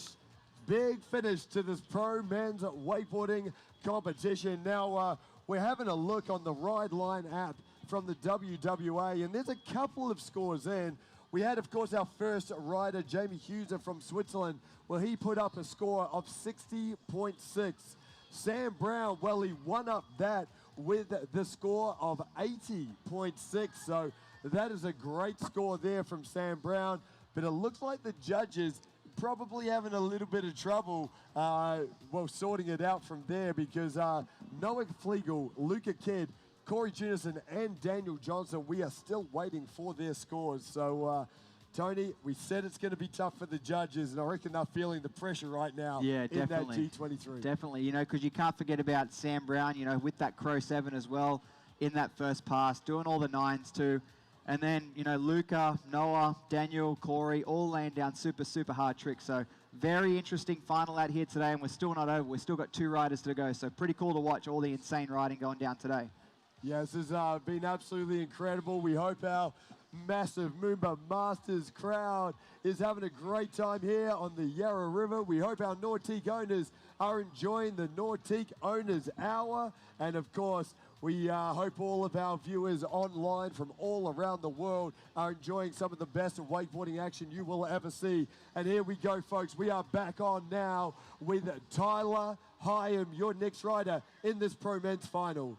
Big finish to this pro men's wakeboarding competition. Now, we're having a look on the Ride Line app from the WWA, and there's a couple of scores in. We had, of course, our first rider, Jamie Hughes from Switzerland. Well, he put up a score of 60.6. Sam Brown, well, he won up that with the score of 80.6. So that is a great score there from Sam Brown. But it looks like the judges probably having a little bit of trouble, well, sorting it out from there, because Noah Flegel, Luca Kidd, Corey Tunison, and Daniel Johnson, we are still waiting for their scores. So, Tony, we said it's going to be tough for the judges, and I reckon they're feeling the pressure right now in that G23. Definitely, you know, because you can't forget about Sam Brown, you know, with that Crow 7 as well in that first pass, doing all the 9s too. And then, you know, Luca, Noah, Daniel, Corey, all laying down super, super hard tricks. So very interesting final out here today, and we're still not over. We've still got 2 riders to go, so pretty cool to watch all the insane riding going down today. Yes, this has been absolutely incredible. We hope our massive MOOMBA Masters crowd is having a great time here on the Yarra River. We hope our Nautique owners are enjoying the Nautique Owners Hour. And of course, we hope all of our viewers online from all around the world are enjoying some of the best wakeboarding action you will ever see. And here we go, folks. We are back on now with Tyler Hyam, your next rider in this Pro Men's final.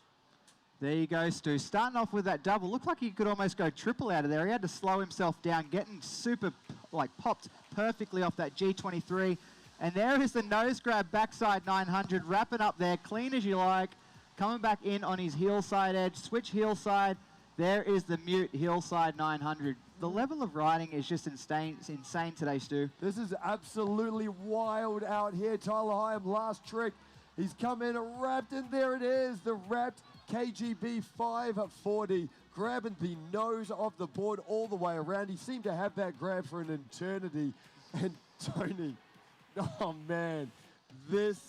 There you go, Stu. Starting off with that double. Looked like he could almost go triple out of there. He had to slow himself down, getting super, like, popped perfectly off that G23. And there is the nose grab backside 900, wrapping up there, clean as you like. Coming back in on his heel side edge, switch heel side. There is the mute heel side 900. The level of riding is just insane today, Stu. This is absolutely wild out here. Tyler Hyam, last trick. He's come in wrapped, and there it is, the wrapped KGB 540, grabbing the nose of the board all the way around. He seemed to have that grab for an eternity. And Tony, oh man, this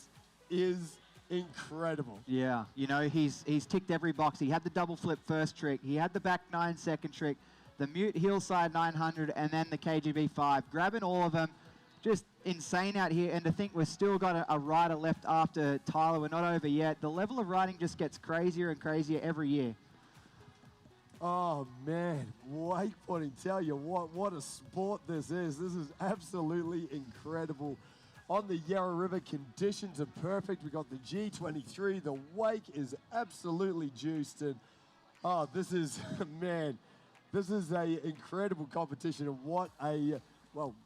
is incredible. Yeah, you know, he's ticked every box. He had the double flip first trick. He had the back 9 second trick, the mute heel side 900, and then the KGB 5. Grabbing all of them. Just insane out here, and to think we've still got a rider left after Tyler. We're not over yet. The level of riding just gets crazier and crazier every year. Oh man, wakeboarding, tell you what a sport this is. This is absolutely incredible. On the Yarra River, conditions are perfect. We got the G23, the wake is absolutely juiced, and oh, this is, man, this is a incredible competition, and what a, well,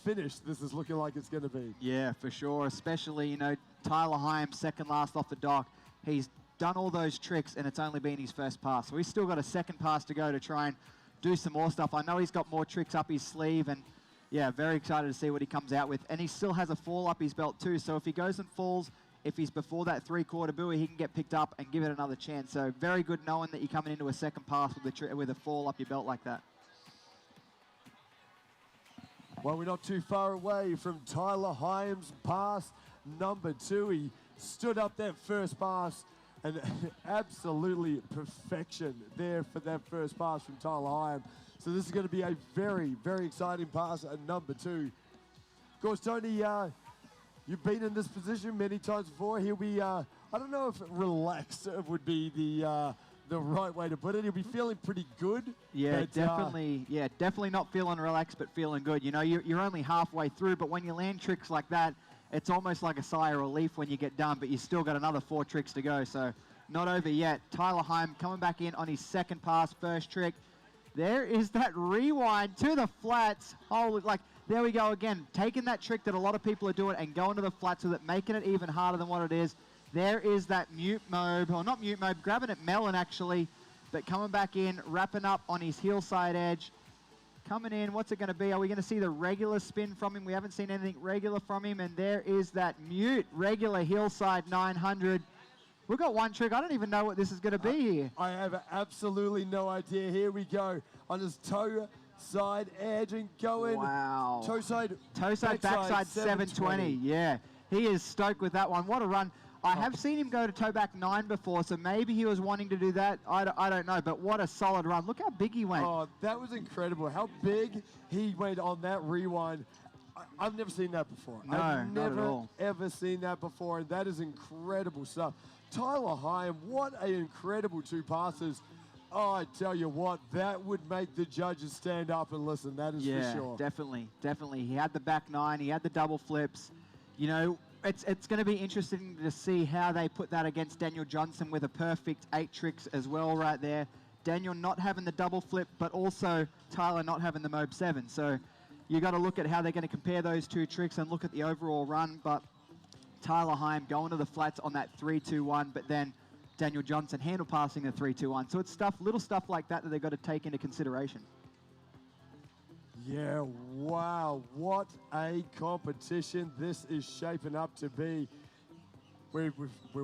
finish this is looking like it's going to be. Yeah, for sure, especially, you know, Tyler Hyam, second last off the dock. He's done all those tricks, and it's only been his first pass. So he's still got a second pass to go to try and do some more stuff. I know he's got more tricks up his sleeve, and yeah, very excited to see what he comes out with. And he still has a fall up his belt too, so if he goes and falls, if he's before that 3/4 buoy, he can get picked up and give it another chance. So very good knowing that you're coming into a second pass with a fall up your belt like that. Well, we're not too far away from Tyler Hyam's pass number 2. He stood up that first pass, and absolutely perfection there for that first pass from Tyler Hyam. So this is going to be a very, very exciting pass at number 2 Of course, Tony, you've been in this position many times before. He'll be, I don't know if relaxed would be the right way to put it. He'll be feeling pretty good. Yeah, but, definitely. Definitely not feeling relaxed, but feeling good. You know, you're only halfway through, but when you land tricks like that, it's almost like a sigh of relief when you get done, but you still got another 4 tricks to go, so not over yet. Tyler Heim coming back in on his second pass, first trick. There is that rewind to the flats. Oh, like, there we go again. Taking that trick that a lot of people are doing and going to the flats with it, making it even harder than what it is. There is that mute mobe, or not mute mobe, grabbing it melon actually, but coming back in, wrapping up on his heel side edge. Coming in, what's it going to be? Are we going to see the regular spin from him? We haven't seen anything regular from him, and there is that mute regular hillside 900. We've got one trick. I don't even know what this is going to be here. I have absolutely no idea. Here we go on his toe side edge and going. Wow. Toe side, backside 720. Yeah, he is stoked with that one. What a run. I have seen him go to toe back 9 before, so maybe he was wanting to do that. I don't know, but what a solid run. Look how big he went. Oh, that was incredible. How big he went on that rewind. I've never seen that before. No, I've not at never, all. ever seen that before, and that is incredible stuff. Tyler Hyam, what an incredible 2 passes. Oh, I tell you what, that would make the judges stand up and listen. That is for sure. Definitely. He had the back 9. He had the double flips. You know, it's going to be interesting to see how they put that against Daniel Johnson with a perfect 8 tricks as well right there. Daniel not having the double flip, but also Tyler not having the Mobe 7. So you got to look at how they're going to compare those 2 tricks and look at the overall run. But Tyler Heim going to the flats on that 3-2-1, but then Daniel Johnson handle passing the 3-2-1. So it's little stuff like that they've got to take into consideration. Yeah, wow, what a competition this is shaping up to be. We're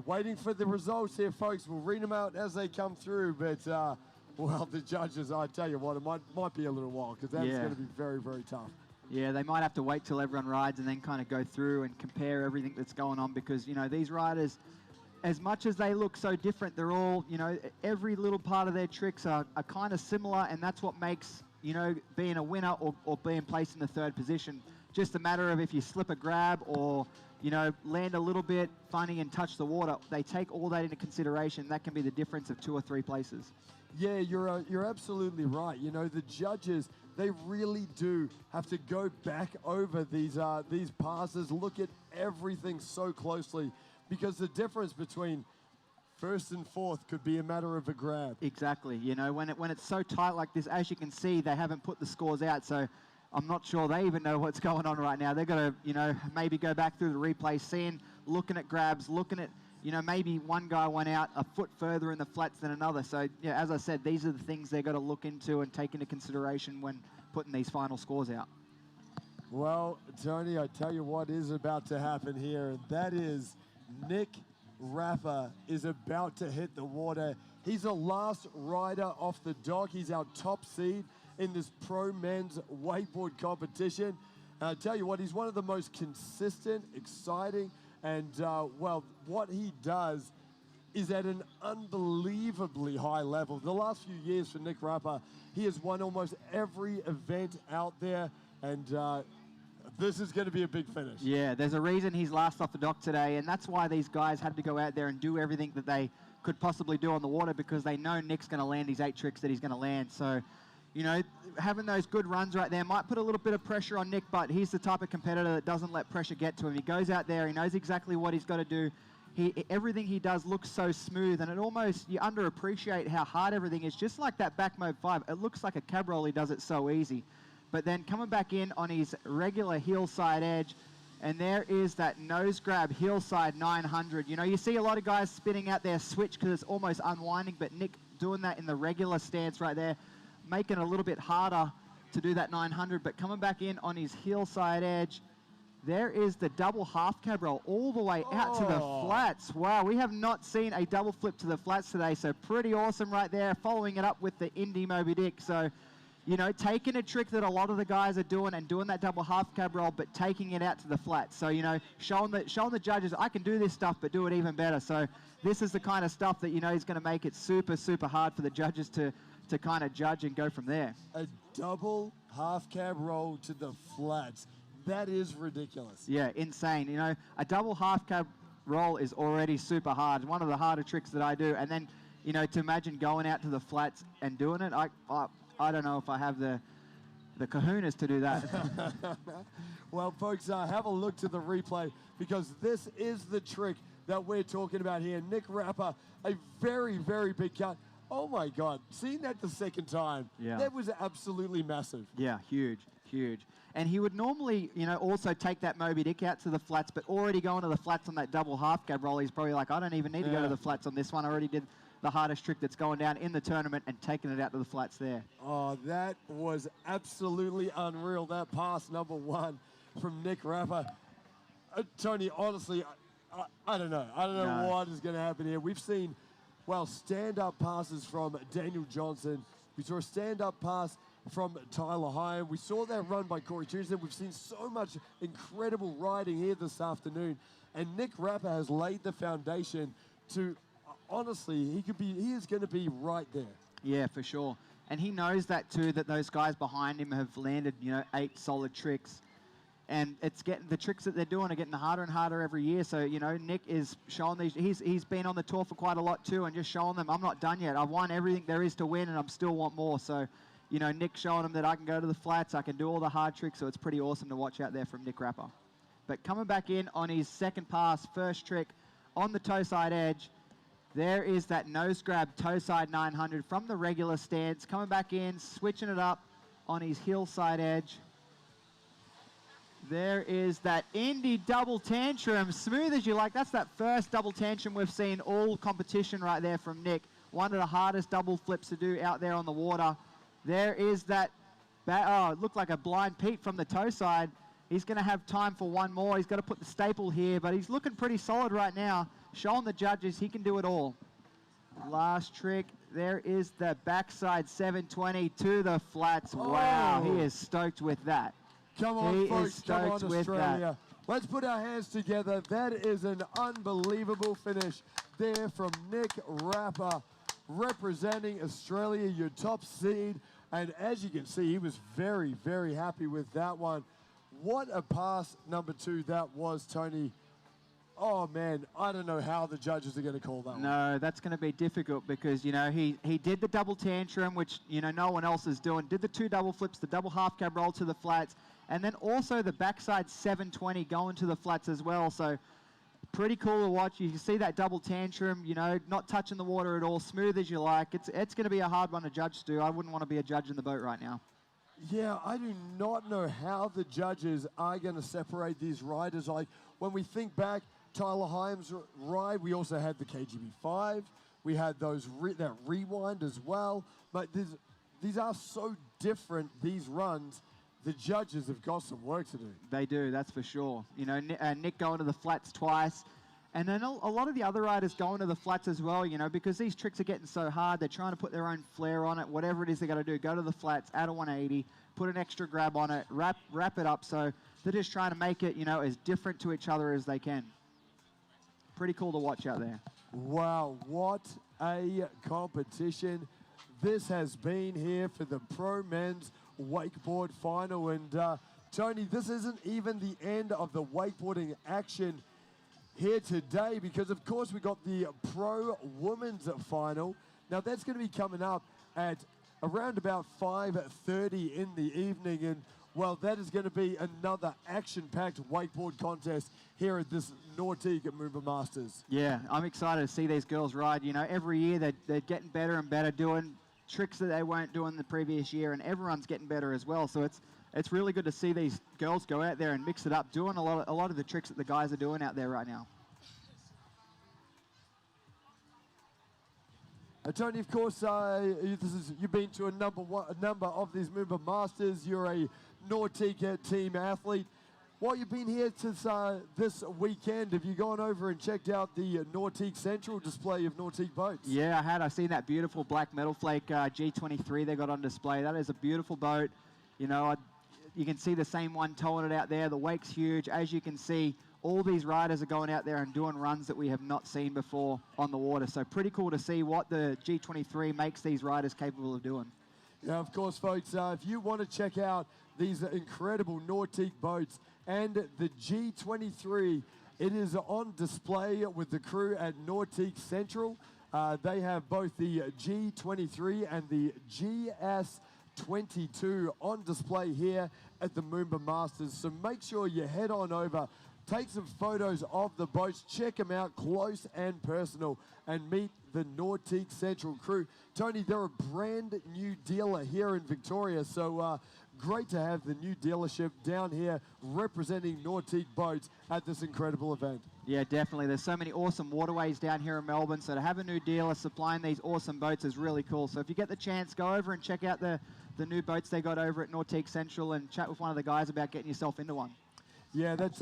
waiting for the results here, folks. We'll read them out as they come through, but, well, the judges, I tell you what, it might be a little while, because that's going to be very, very tough. Yeah, they might have to wait till everyone rides and then kind of go through and compare everything that's going on, because, you know, these riders, as much as they look so different, they're all, you know, every little part of their tricks are kind of similar, and that's what makes, you know, being a winner or being placed in the 3rd position. Just a matter of if you slip a grab or, you know, land a little bit funny and touch the water, they take all that into consideration. That can be the difference of 2 or 3 places. Yeah, you're absolutely right. You know, the judges, they really do have to go back over these passes, look at everything so closely, because the difference between 1st and 4th could be a matter of a grab. Exactly. You know, when it's so tight like this, as you can see, they haven't put the scores out, so I'm not sure they even know what's going on right now. They've got to, you know, maybe go back through the replay, looking at grabs, looking at, you know, maybe one guy went out a foot further in the flats than another. So, yeah, as I said, these are the things they've got to look into and take into consideration when putting these final scores out. Well, Tony, I tell you what is about to happen here, and that is Nick Rapper is about to hit the water. He's the last rider off the dock. He's our top seed in this pro men's wakeboard competition. And I tell you what, he's one of the most consistent, exciting, and well, what he does is at an unbelievably high level. The last few years for Nick Rapper, he has won almost every event out there, and this is going to be a big finish. Yeah, there's a reason he's last off the dock today, and that's why these guys had to go out there and do everything that they could possibly do on the water, because they know Nick's going to land his 8 tricks that he's going to land. So, you know, having those good runs right there might put a little bit of pressure on Nick, but he's the type of competitor that doesn't let pressure get to him. He goes out there, he knows exactly what he's got to do. Everything he does looks so smooth, and it almost, you underappreciate how hard everything is. Just like that back mode 5, it looks like a cab roll, he does it so easy. But then coming back in on his regular heel side edge, and there is that nose grab hillside 900. You know, you see a lot of guys spinning out their switch because it's almost unwinding, but Nick doing that in the regular stance right there, making it a little bit harder to do that 900, but coming back in on his hillside edge, there is the double half cab roll all the way out to the flats. Wow, we have not seen a double flip to the flats today, so pretty awesome right there, following it up with the Indy Moby Dick. So, you know, taking a trick that a lot of the guys are doing and doing that double half cab roll, but taking it out to the flats. So, you know, showing the judges, I can do this stuff, but do it even better. So this is the kind of stuff that, you know, is going to make it super, super hard for the judges to kind of judge and go from there. A double half cab roll to the flats. That is ridiculous. Yeah, insane. You know, a double half cab roll is already super hard. One of the harder tricks that I do. And then, you know, to imagine going out to the flats and doing it, I don't know if I have the kahunas to do that. Well, folks, have a look to the replay, because this is the trick that we're talking about here. Nick Rapper, a very, very big cut. Oh, my God. Seeing that the second time, that was absolutely massive. Yeah, huge, huge. And he would normally, you know, also take that Moby Dick out to the flats, but already going to the flats on that double half cab roll, he's probably like, I don't even need to go to the flats on this one. I already did the hardest trick that's going down in the tournament and taking it out to the flats there. Oh, that was absolutely unreal. That pass number one from Nick Rapper. Tony, honestly, I don't know. I don't know what is going to happen here. We've seen, well, stand-up passes from Daniel Johnson. We saw a stand-up pass from Tyler Hyam. We saw that run by Corey Tuesday. We've seen so much incredible riding here this afternoon. And Nick Rapper has laid the foundation to, honestly, he is going to be right there. Yeah, for sure. And he knows that too, that those guys behind him have landed, you know, 8 solid tricks. And it's getting, the tricks that they're doing are getting harder and harder every year. So, you know, Nick is showing these, he's been on the tour for quite a lot too, and just showing them, I'm not done yet. I've won everything there is to win, and I still want more. So, you know, Nick showing them that I can go to the flats, I can do all the hard tricks, so it's pretty awesome to watch out there from Nick Rapper. But coming back in on his second pass, first trick on the toe side edge, there is that nose grab toe side 900 from the regular stance, coming back in, switching it up on his heel side edge. There is that Indy double tantrum, smooth as you like. That's that first double tantrum we've seen all competition right there from Nick. One of the hardest double flips to do out there on the water. There is that, it looked like a blind Pete from the toe side. He's going to have time for one more. He's got to put the staple here, but he's looking pretty solid right now, showing the judges he can do it all. Last trick, there is the backside 720 to the flats. Oh. Wow, he is stoked with that. Come on, folks, come on, Australia. Let's put our hands together. That is an unbelievable finish there from Nick Rapper, representing Australia, your top seed. And as you can see, he was very, very happy with that one. What a pass number 2 that was, Tony. Oh, man, I don't know how the judges are going to call that one. No, that's going to be difficult because, you know, he did the double tantrum, which, you know, no one else is doing. Did the 2 double flips, the double half cab roll to the flats, and then also the backside 720 going to the flats as well. So pretty cool to watch. You can see that double tantrum, you know, not touching the water at all, smooth as you like. It's going to be a hard one to judge, Stu. I wouldn't want to be a judge in the boat right now. Yeah, I do not know how the judges are going to separate these riders. Like, when we think back, Tyler Hyam's ride, we also had the KGB5. We had that rewind as well. But these are so different, these runs. The judges have got some work to do. They do, that's for sure. You know, Nick going to the flats twice. And then a lot of the other riders going to the flats as well, you know, because these tricks are getting so hard. They're trying to put their own flair on it. Whatever it is they got to do, go to the flats, add a 180, put an extra grab on it, wrap it up. So they're just trying to make it, you know, as different to each other as they can. Pretty cool to watch out there. Wow, what a competition this has been here for the Pro Men's Wakeboard Final. And Tony, this isn't even the end of the wakeboarding action here today, because of course we got the Pro Women's Final. Now that's going to be coming up at around about 5:30 in the evening, and well, that is going to be another action-packed wakeboard contest here at this Nautique at MOOMBA Masters. Yeah, I'm excited to see these girls ride. You know, every year they're getting better and better, doing tricks that they weren't doing the previous year, and everyone's getting better as well. So it's really good to see these girls go out there and mix it up, doing a lot of the tricks that the guys are doing out there right now. Tony, of course, you've been to a number of these MOOMBA Masters. You're a Nautique team athlete. While you've been here since this weekend, have you gone over and checked out the Nautique Central display of Nautique boats? Yeah, I had. I've seen that beautiful black metal flake G23 they got on display. That is a beautiful boat. You know, you can see the same one towing it out there. The wake's huge. As you can see, all these riders are going out there and doing runs that we have not seen before on the water. So pretty cool to see what the G23 makes these riders capable of doing. Yeah, of course, folks, if you want to check out these incredible Nautique boats and the G23, it is on display with the crew at Nautique Central. They have both the G23 and the GS22 on display here at the MOOMBA Masters. So make sure you head on over, take some photos of the boats, check them out close and personal, and meet the Nautique Central crew. Tony, they're a brand new dealer here in Victoria, so great to have the new dealership down here representing Nautique boats at this incredible event. Yeah, definitely. There's so many awesome waterways down here in Melbourne, so to have a new dealer supplying these awesome boats is really cool. So if you get the chance, go over and check out the new boats they got over at Nautique Central and chat with one of the guys about getting yourself into one. Yeah, that's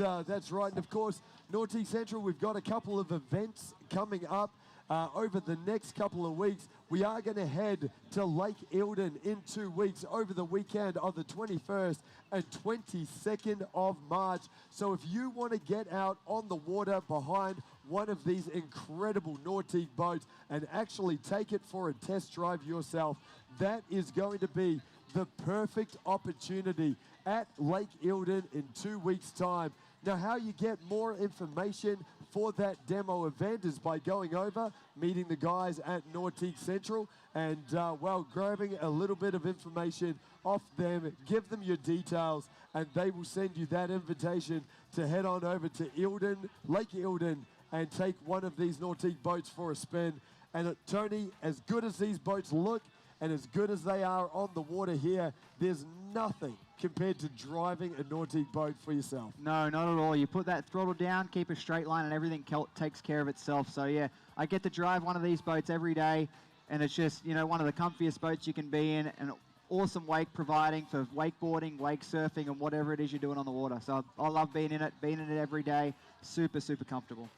right. And of course, Nautique Central, we've got a couple of events coming up over the next couple of weeks. We are going to head to Lake Eildon in 2 weeks over the weekend of the 21st and 22nd of March. So if you want to get out on the water behind one of these incredible Nautique boats and actually take it for a test drive yourself, that is going to be the perfect opportunity at Lake Eildon in 2 weeks' time. Now, how you get more information for that demo event is by going over, meeting the guys at Nautique Central, and, well, grabbing a little bit of information off them, give them your details, and they will send you that invitation to head on over to Eildon, Lake Eildon, and take one of these Nautique boats for a spin. And, Tony, as good as these boats look, and as good as they are on the water here, there's nothing compared to driving a Nautique boat for yourself. No, not at all. You put that throttle down, keep a straight line, and everything takes care of itself. So, yeah, I get to drive one of these boats every day, and it's just, you know, one of the comfiest boats you can be in, and awesome wake providing for wakeboarding, wake surfing, and whatever it is you're doing on the water. So I love being in it every day. Super, super comfortable.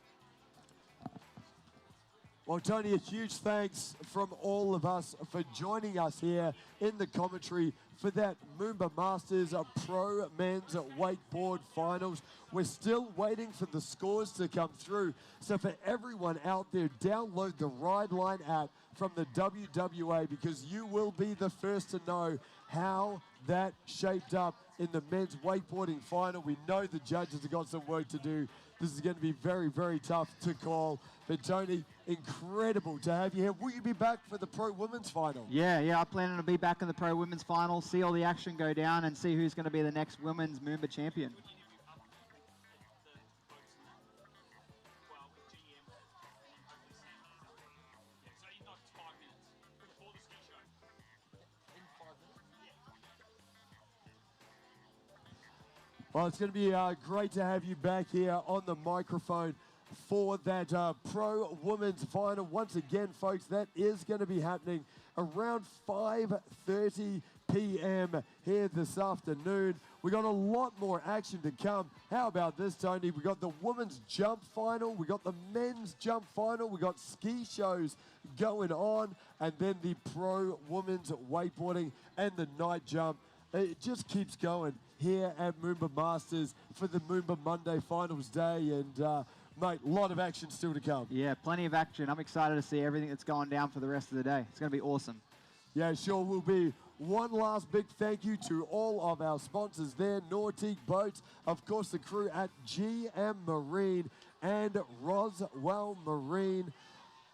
Well, Tony, a huge thanks from all of us for joining us here in the commentary for that MOOMBA Masters Pro Men's Wakeboard Finals. We're still waiting for the scores to come through. So for everyone out there, download the Ride Line app from the WWA because you will be the first to know how that shaped up in the men's wakeboarding final. We know the judges have got some work to do. This is going to be very, very tough to call. But Tony, incredible to have you here. Will you be back for the Pro Women's Final? Yeah, I plan to be back in the Pro Women's Final, see all the action go down, and see who's going to be the next Women's MOOMBA champion. Well, it's going to be great to have you back here on the microphone for that Pro Women's Final. Once again, folks, that is going to be happening around 5:30 p.m. here this afternoon. We got a lot more action to come. How about this, Tony? We got the women's jump final, we got the men's jump final, we got ski shows going on, and then the Pro Women's wakeboarding and the night jump. It just keeps going here at MOOMBA Masters for the MOOMBA Monday Finals Day, and mate, a lot of action still to come. Yeah, plenty of action. I'm excited to see everything that's going down for the rest of the day. It's going to be awesome. Yeah, sure will be. One last big thank you to all of our sponsors there, Nautique Boats, of course the crew at GM Marine and Roswell Marine.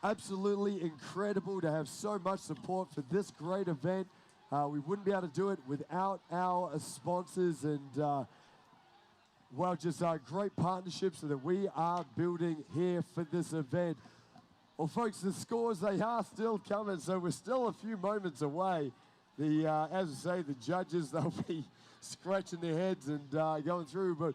Absolutely incredible to have so much support for this great event. We wouldn't be able to do it without our sponsors and, well, just great partnerships that we are building here for this event. Well, folks, the scores, they are still coming, so we're still a few moments away. As I say, the judges, they'll be scratching their heads and going through, but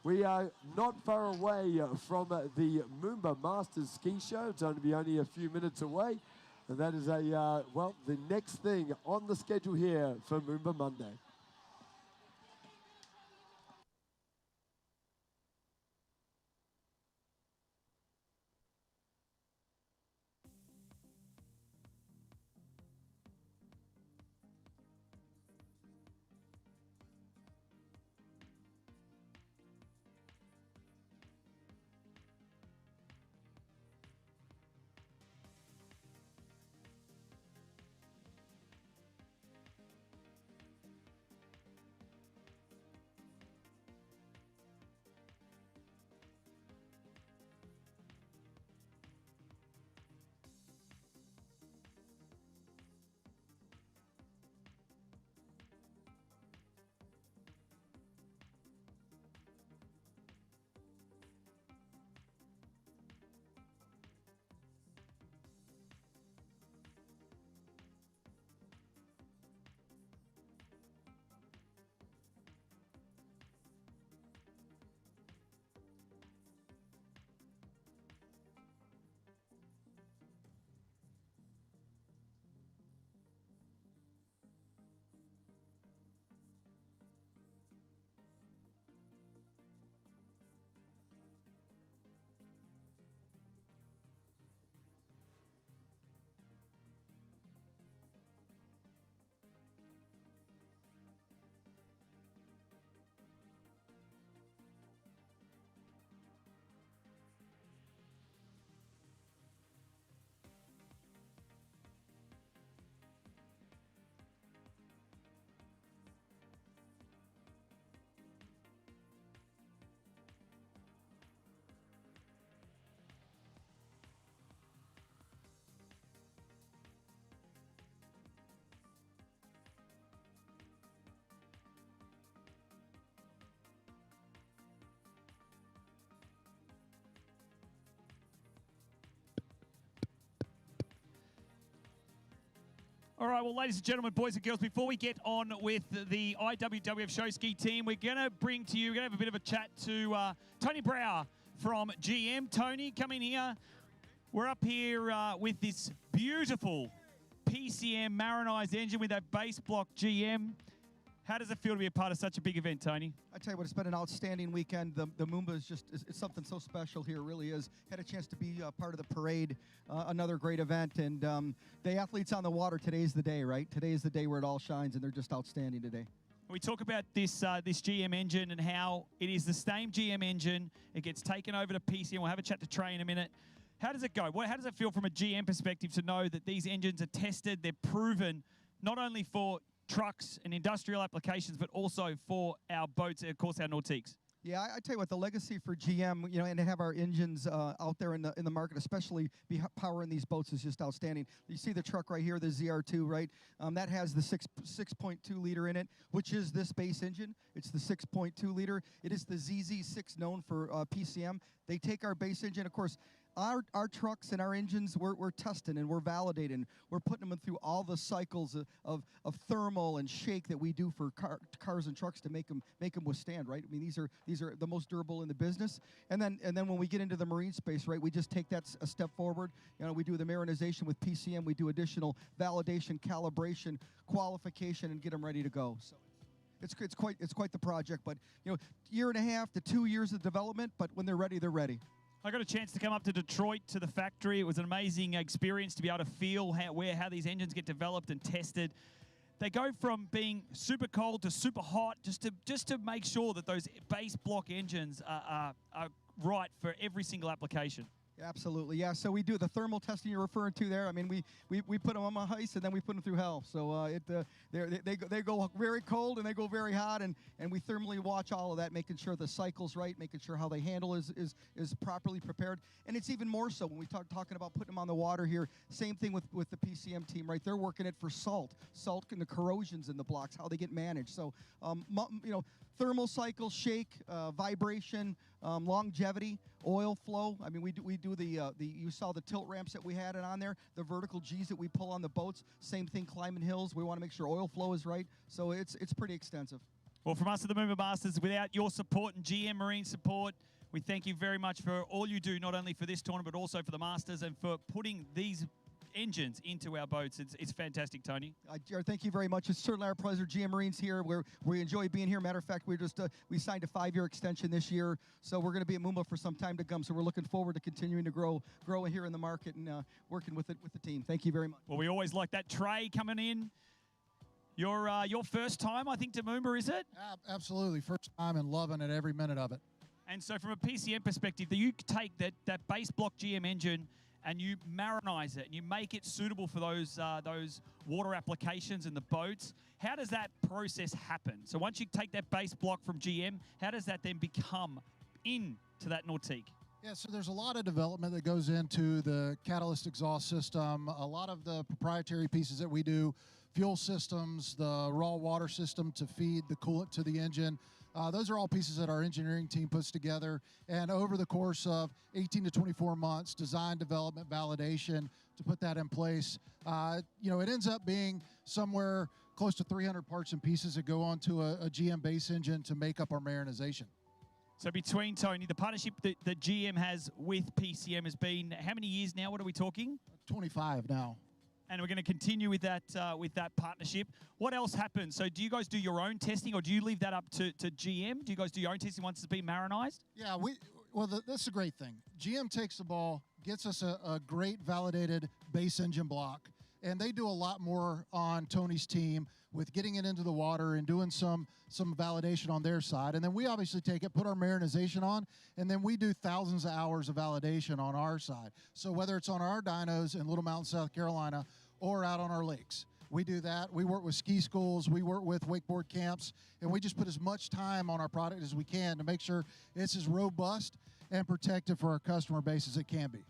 we are not far away from the MOOMBA Masters Ski Show. It's going to be only a few minutes away. And that is well, the next thing on the schedule here for MOOMBA Monday. All right, well, ladies and gentlemen, boys and girls, before we get on with the IWWF Show Ski team, we're going to bring to you, we're going to have a bit of a chat to Tony Brower from GM. Tony, come in here. We're up here with this beautiful PCM Marinized engine with that base block GM. How does it feel to be a part of such a big event, Tony? I tell you what, it's been an outstanding weekend. The MOOMBA is just it's something so special here, really is. Had a chance to be part of the parade, another great event. And the athletes on the water, today's the day, right? Today is the day where it all shines, and they're just outstanding today. We talk about this this GM engine and how it is the same GM engine. It gets taken over to PCM. We'll have a chat to Trey in a minute. How does it go? How does it feel from a GM perspective to know that these engines are tested, they're proven, not only for trucks and industrial applications, but also for our boats, of course, our Nautiques? Yeah, I tell you what, the legacy for GM, you know, and to have our engines out there in the market, especially powering these boats, is just outstanding. You see the truck right here, the ZR2, right? That has the 6.2 liter in it, which is this base engine. It's the 6.2 liter. It is the ZZ6 known for PCM. They take our base engine, of course. Our trucks and our engines, we're testing and we're validating. We're putting them through all the cycles of thermal and shake that we do for cars and trucks to make them withstand, right? I mean, these are the most durable in the business. And then when we get into the marine space, right, we just take that a step forward. You know, we do the marinization with PCM. We do additional validation, calibration, qualification, and get them ready to go. So it's quite the project. But you know, year and a half to 2 years of development. But when they're ready, they're ready. I got a chance to come up to Detroit to the factory. It was an amazing experience to be able to feel how these engines get developed and tested. They go from being super cold to super hot just to make sure that those base block engines are right for every single application. Absolutely, yeah. So we do the thermal testing you're referring to there. I mean, we put them on ice and then we put them through hell. So they go very cold and they go very hot, and we thermally watch all of that, making sure the cycle's right, making sure how they handle is properly prepared. And it's even more so when we talking about putting them on the water here. Same thing with the PCM team, right? They're working it for salt and the corrosions in the blocks, how they get managed. So you know, thermal cycle, shake, vibration, longevity, oil flow. I mean, we do the you saw the tilt ramps that we had on there, the vertical G's that we pull on the boats. Same thing climbing hills. We want to make sure oil flow is right. So it's pretty extensive. Well, from us at the MOOMBA Masters, without your support and GM Marine support, we thank you very much for all you do, not only for this tournament, but also for the Masters and for putting these engines into our boats. It's fantastic, Tony. Thank you very much. It's certainly our pleasure. GM Marine's here. We enjoy being here. Matter of fact, we signed a 5-year extension this year, so we're going to be at MOOMBA for some time to come. So we're looking forward to continuing to grow here in the market and working with the team. Thank you very much. Well, we always like that. Trey coming in. Your first time, I think, to MOOMBA, is it? Absolutely, first time and loving it every minute of it. And so, from a PCM perspective, you take that base block GM engine and you marinize it, and you make it suitable for those water applications in the boats. How does that process happen? So once you take that base block from GM, how does that then become into that Nautique? Yeah, so there's a lot of development that goes into the catalyst exhaust system, a lot of the proprietary pieces that we do, fuel systems, the raw water system to feed the coolant to the engine. Those are all pieces that our engineering team puts together, and over the course of 18 to 24 months, design, development, validation to put that in place. You know, it ends up being somewhere close to 300 parts and pieces that go onto a GM base engine to make up our marinization. So between, Tony, the partnership that GM has with PCM has been how many years now? What are we talking? 25 now. And we're going to continue with that partnership. What else happens? So do you guys do your own testing, or do you leave that up to GM? Do you guys do your own testing once it's been marinized? Yeah, that's a great thing. GM takes the ball, gets us a great validated base engine block, and they do a lot more on Tony's team with getting it into the water and doing some validation on their side. And then we obviously take it, put our marinization on, and then we do thousands of hours of validation on our side. So whether it's on our dynos in Little Mountain, South Carolina, or out on our lakes, we do that. We work with ski schools, we work with wakeboard camps, and we just put as much time on our product as we can to make sure it's as robust and protected for our customer base as it can be.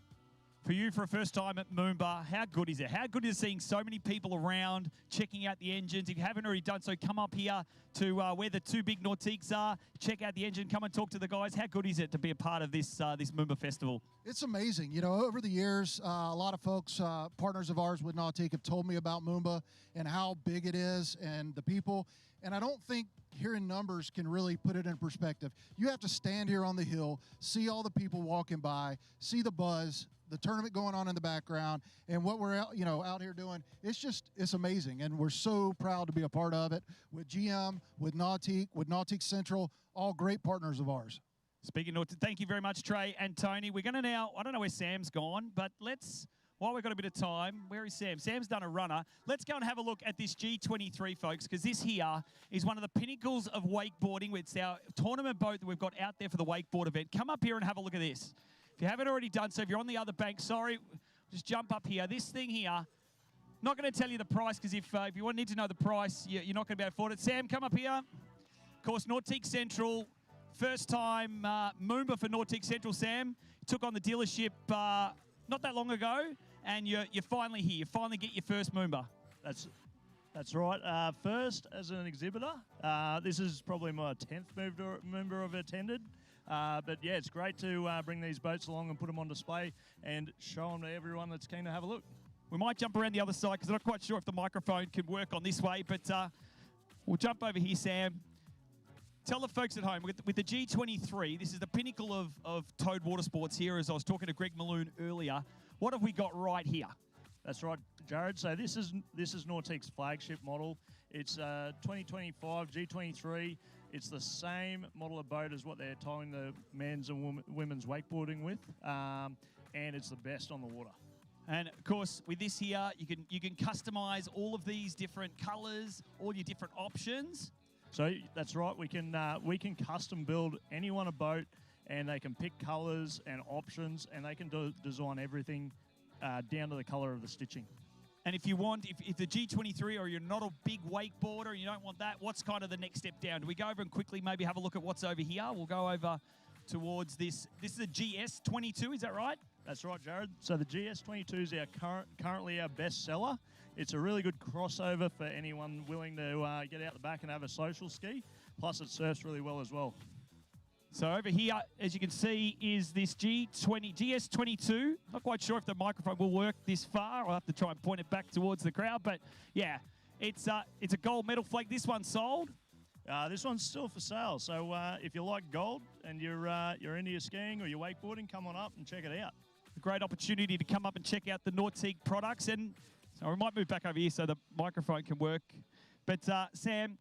For you, for a first time at MOOMBA, how good is it? How good is seeing so many people around, checking out the engines? If you haven't already done so, come up here to where the two big Nautiques are. Check out the engine. Come and talk to the guys. How good is it to be a part of this this MOOMBA festival? It's amazing. You know, over the years, a lot of folks, partners of ours with Nautique, have told me about MOOMBA and how big it is and the people. And I don't think hearing numbers can really put it in perspective. You have to stand here on the hill, see all the people walking by, see the buzz, the tournament going on in the background, and what we're out, out here doing. It's amazing, and we're so proud to be a part of it with GM, with Nautique Central, all great partners of ours. Speaking of, thank you very much, Trey and Tony. We're going to now, I don't know where Sam's gone, but while we've got a bit of time, where is Sam? Sam's done a runner. Let's go and have a look at this G23, folks, because this here is one of the pinnacles of wakeboarding. It's our tournament boat that we've got out there for the wakeboard event. Come up here and have a look at this. If you haven't already done so, if you're on the other bank, sorry, just jump up here. This thing here, not going to tell you the price, because if you need to know the price, you're not going to be able to afford it. Sam, come up here. Of course, Nautique Central, first time MOOMBA for Nautique Central, Sam. You took on the dealership not that long ago, and you're finally here. You finally get your first MOOMBA. That's right. First as an exhibitor. This is probably my 10th MOOMBA I've attended. But yeah, it's great to bring these boats along and put them on display and show them to everyone that's keen to have a look. We might jump around the other side because I'm not quite sure if the microphone can work on this way, but we'll jump over here, Sam. Tell the folks at home, with the G23, this is the pinnacle of towed water sports here, as I was talking to Greg Malone earlier. What have we got right here? That's right, Jared. So this is Nautique's flagship model. It's 2025 G23. It's the same model of boat as what they're towing the men's and women's wakeboarding with, and it's the best on the water. And of course, with this here, you can customize all of these different colors, all your different options. So that's right. We can custom build anyone a boat, and they can pick colors and options, and they can design everything down to the color of the stitching. And if you want, if the G23 or you're not a big wakeboarder and you don't want that, what's kind of the next step down? Do we go over and quickly maybe have a look at what's over here? We'll go over towards this. This is a GS22, is that right? That's right, Jared. So the GS22 is currently our best seller. It's a really good crossover for anyone willing to get out the back and have a social ski. Plus, it surfs really well as well. So over here, as you can see, is this GS22. Not quite sure if the microphone will work this far. I'll have to try and point it back towards the crowd. But yeah, it's a gold medal flag. This one's sold. This one's still for sale. So if you like gold and you're into your skiing or your wakeboarding, come on up and check it out. A great opportunity to come up and check out the Nautique products. And so we might move back over here so the microphone can work. But Sam,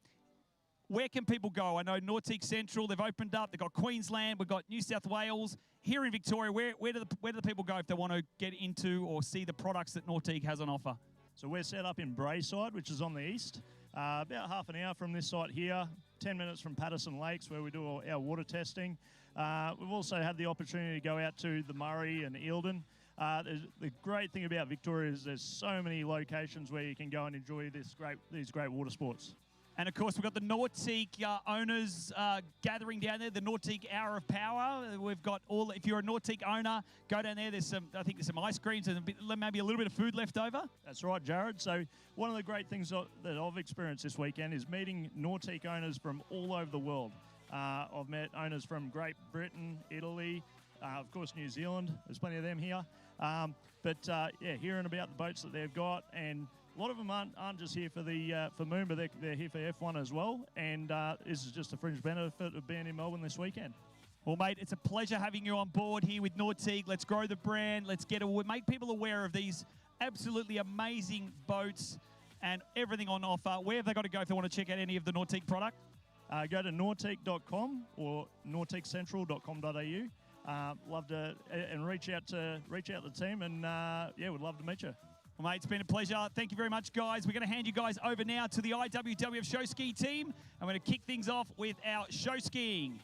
where can people go? I know Nautique Central, they've opened up. They've got Queensland. We've got New South Wales. Here in Victoria, where do the people go if they want to get into or see the products that Nautique has on offer? So we're set up in Brayside, which is on the east. About half an hour from this site here, 10 minutes from Patterson Lakes, where we do all our water testing. We've also had the opportunity to go out to the Murray and Eildon. The great thing about Victoria is there's so many locations where you can go and enjoy these great water sports. And of course, we've got the Nautique owners gathering down there, the Nautique Hour of Power. We've got if you're a Nautique owner, go down there. I think there's some ice creams and maybe a little bit of food left over. That's right, Jared. So one of the great things that I've experienced this weekend is meeting Nautique owners from all over the world. I've met owners from Great Britain, Italy, of course, New Zealand. There's plenty of them here. Yeah, hearing about the boats that they've got, and a lot of them aren't just here for MOOMBA, they're here for F1 as well, and this is just a fringe benefit of being in Melbourne this weekend. Well, mate, it's a pleasure having you on board here with Nautique. Let's grow the brand. Let's make people aware of these absolutely amazing boats and everything on offer. Where have they got to go if they want to check out any of the Nautique product? Go to nautique.com or nautiquecentral.com.au. Love to and reach out to the team, and yeah, we'd love to meet you. Well, mate, it's been a pleasure. Thank you very much, guys. We're going to hand you guys over now to the IWWF Show Ski team. I'm going to kick things off with our show skiing.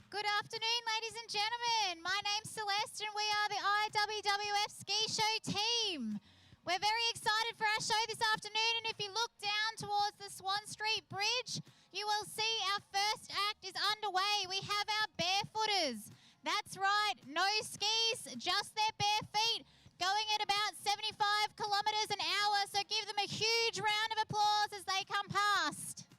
Good afternoon, ladies and gentlemen. My name's Celeste and we are the IWWF Ski Show team. We're very excited for our show this afternoon, and if you look down towards the Swan Street Bridge, you will see our first act is underway. We have our barefooters. That's right, no skis, just their bare feet, going at about 75 kilometres an hour, so give them a huge round of applause as they come past.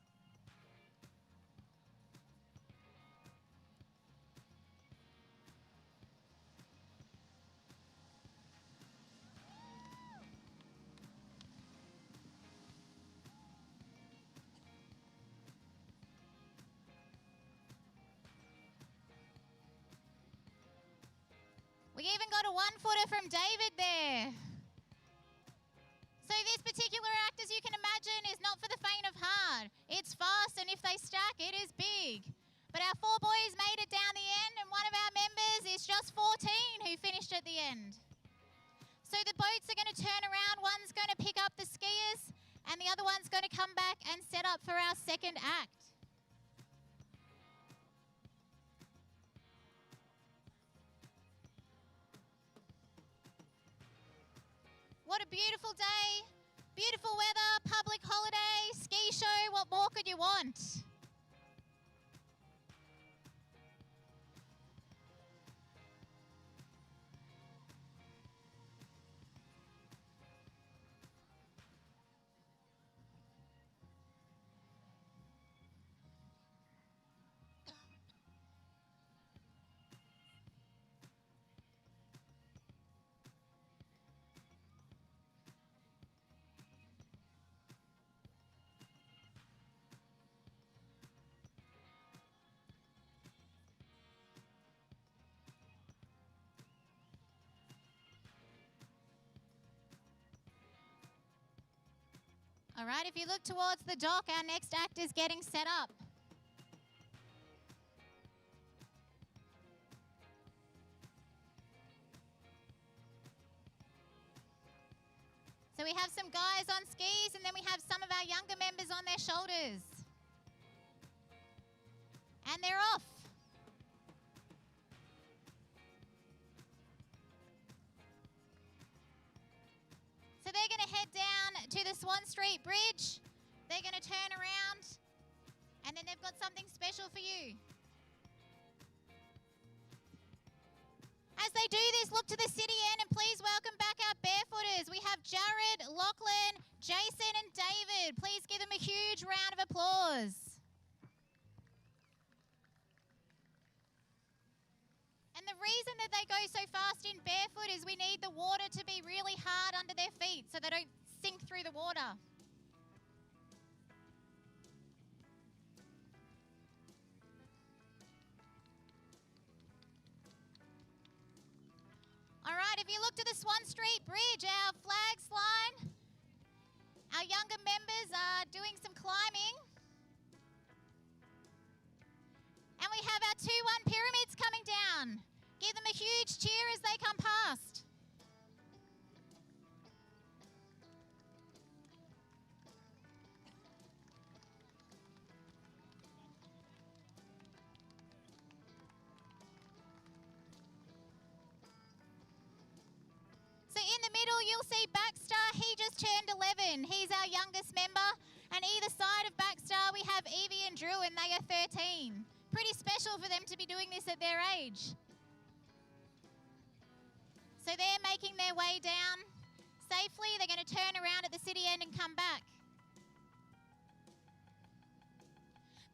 We even got a one-footer from David there. So this particular act, as you can imagine, is not for the faint of heart. It's fast, and if they stack, it is big. But our 4 boys made it down the end, and one of our members is just 14 who finished at the end. So the boats are going to turn around. One's going to pick up the skiers, and the other one's going to come back and set up for our second act. What a beautiful day, beautiful weather, public holiday, ski show, what more could you want? All right, if you look towards the dock, our next act is getting set up. So we have some guys on skis, and then we have some of our younger members on their shoulders. And they're off. So they're going to head down to the Swan Street Bridge. They're going to turn around, and then they've got something special for you. As they do this, look to the city end and please welcome back our barefooters. We have Jared, Lachlan, Jason and David. Please give them a huge round of applause. And the reason that they go so fast in barefoot is we need the water to be really hard under their feet so they don't sink through the water. All right, if you look to the Swan Street Bridge, our flags line, our younger members are doing some climbing. And we have our 2-1 pyramids coming down. Give them a huge cheer as they come past. So in the middle, you'll see Baxter. He just turned 11. He's our youngest member. And either side of Baxter, we have Evie and Drew, and they are 13. Pretty special for them to be doing this at their age. So they're making their way down safely. They're going to turn around at the city end and come back.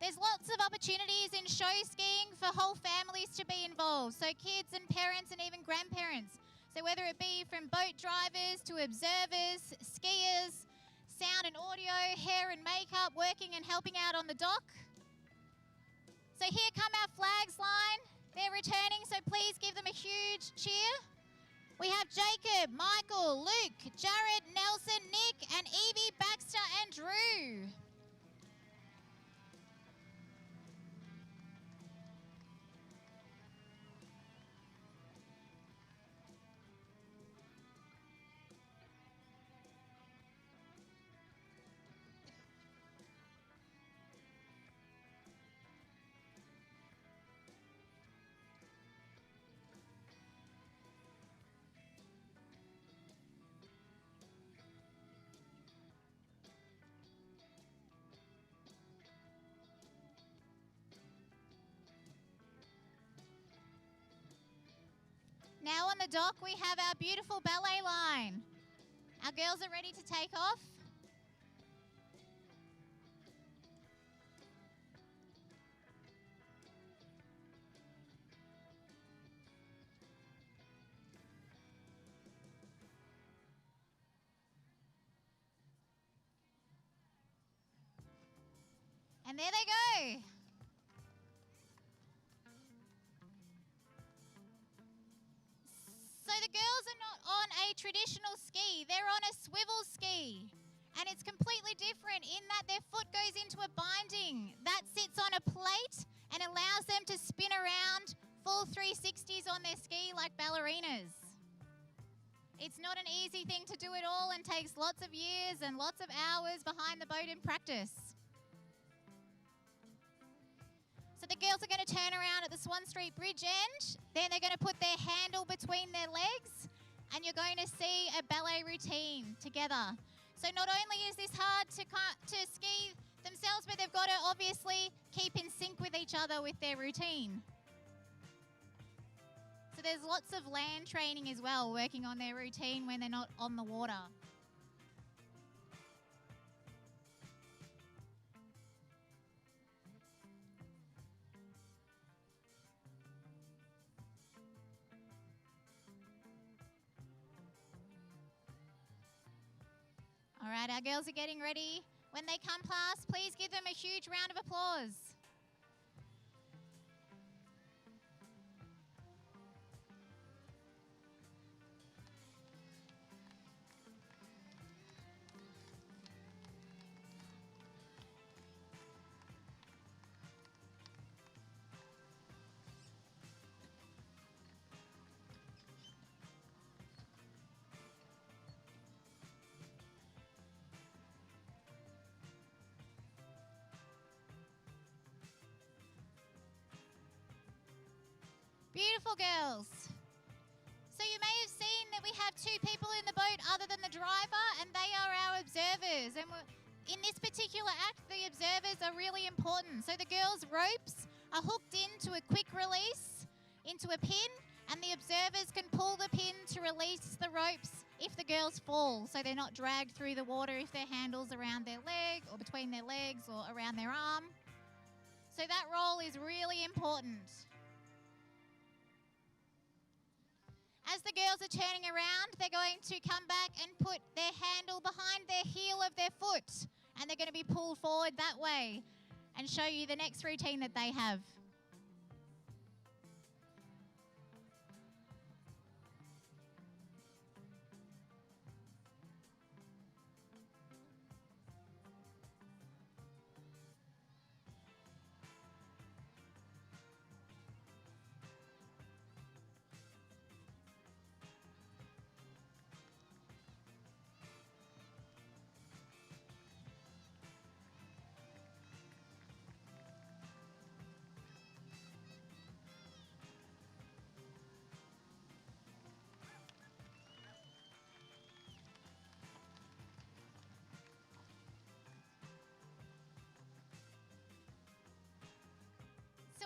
There's lots of opportunities in show skiing for whole families to be involved. So kids and parents and even grandparents. So whether it be from boat drivers to observers, skiers, sound and audio, hair and makeup, working and helping out on the dock. So here come our flags line. They're returning, so please give them a huge cheer. We have Jacob, Michael, Luke, Jared, Nelson, Nick, and Evie, Baxter, and Drew. the dock, we have our beautiful ballet line. Our girls are ready to take off. And there they go. So the girls are not on a traditional ski, they're on a swivel ski. And it's completely different in that their foot goes into a binding that sits on a plate and allows them to spin around full 360s on their ski like ballerinas. It's not an easy thing to do at all and takes lots of years and lots of hours behind the boat in practice. So the girls are going to turn around at the Swan Street Bridge end. Then they're going to put their handle between their legs and you're going to see a ballet routine together. So not only is this hard to ski themselves, but they've got to obviously keep in sync with each other with their routine. So there's lots of land training as well, working on their routine when they're not on the water. All right, our girls are getting ready. When they come past, please give them a huge round of applause. Beautiful girls. So you may have seen that we have two people in the boat other than the driver, and they are our observers. And in this particular act, the observers are really important. So the girls' ropes are hooked into a quick release into a pin, and the observers can pull the pin to release the ropes if the girls fall, so they're not dragged through the water if their handle's around their leg or between their legs or around their arm. So that role is really important. As the girls are turning around, they're going to come back and put their handle behind their heel of their foot, and they're going to be pulled forward that way and show you the next routine that they have.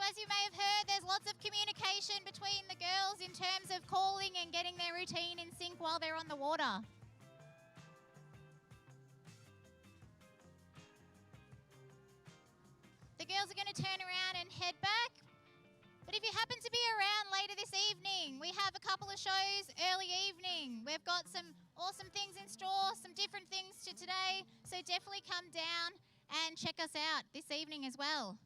So as you may have heard, there's lots of communication between the girls in terms of calling and getting their routine in sync while they're on the water. The girls are going to turn around and head back. But if you happen to be around later this evening, we have a couple of shows early evening. We've got some awesome things in store, some different things to today. So definitely come down and check us out this evening as well.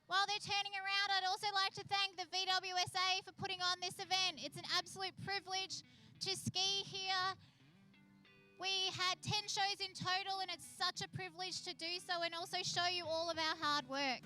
While they're turning around, I'd also like to thank the VWSA for putting on this event. It's an absolute privilege to ski here. We had 10 shows in total, and it's such a privilege to do so and also show you all of our hard work.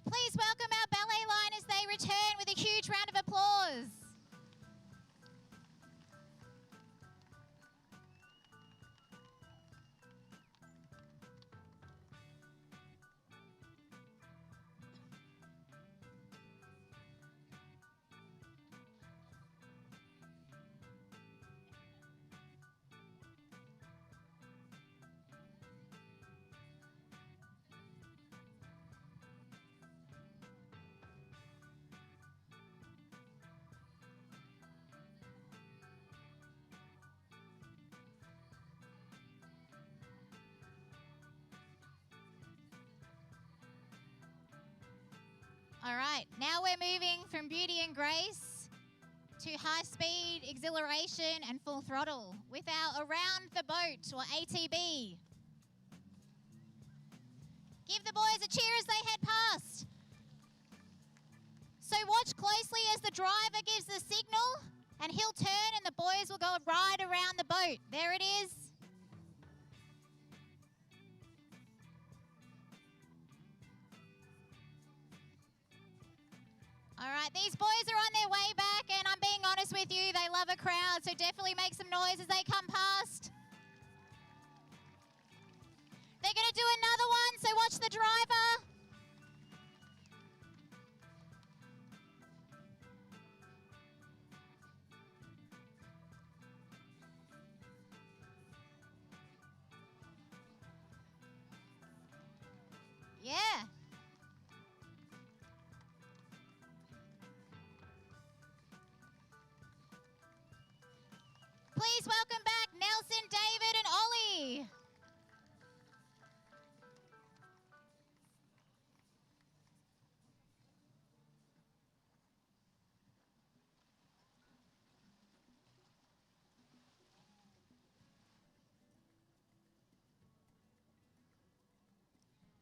Please welcome our ballet line as they return with a huge round of applause. All right, now we're moving from beauty and grace to high speed exhilaration and full throttle with our around the boat or ATB. Give the boys a cheer as they head past. So watch closely as the driver gives the signal and he'll turn and the boys will go right around the boat. There it is. All right, these boys are on their way back, and I'm being honest with you, they love a crowd, so definitely make some noise as they come past. They're going to do another one, so watch the driver. Yeah. Please welcome back Nelson, David, and Ollie.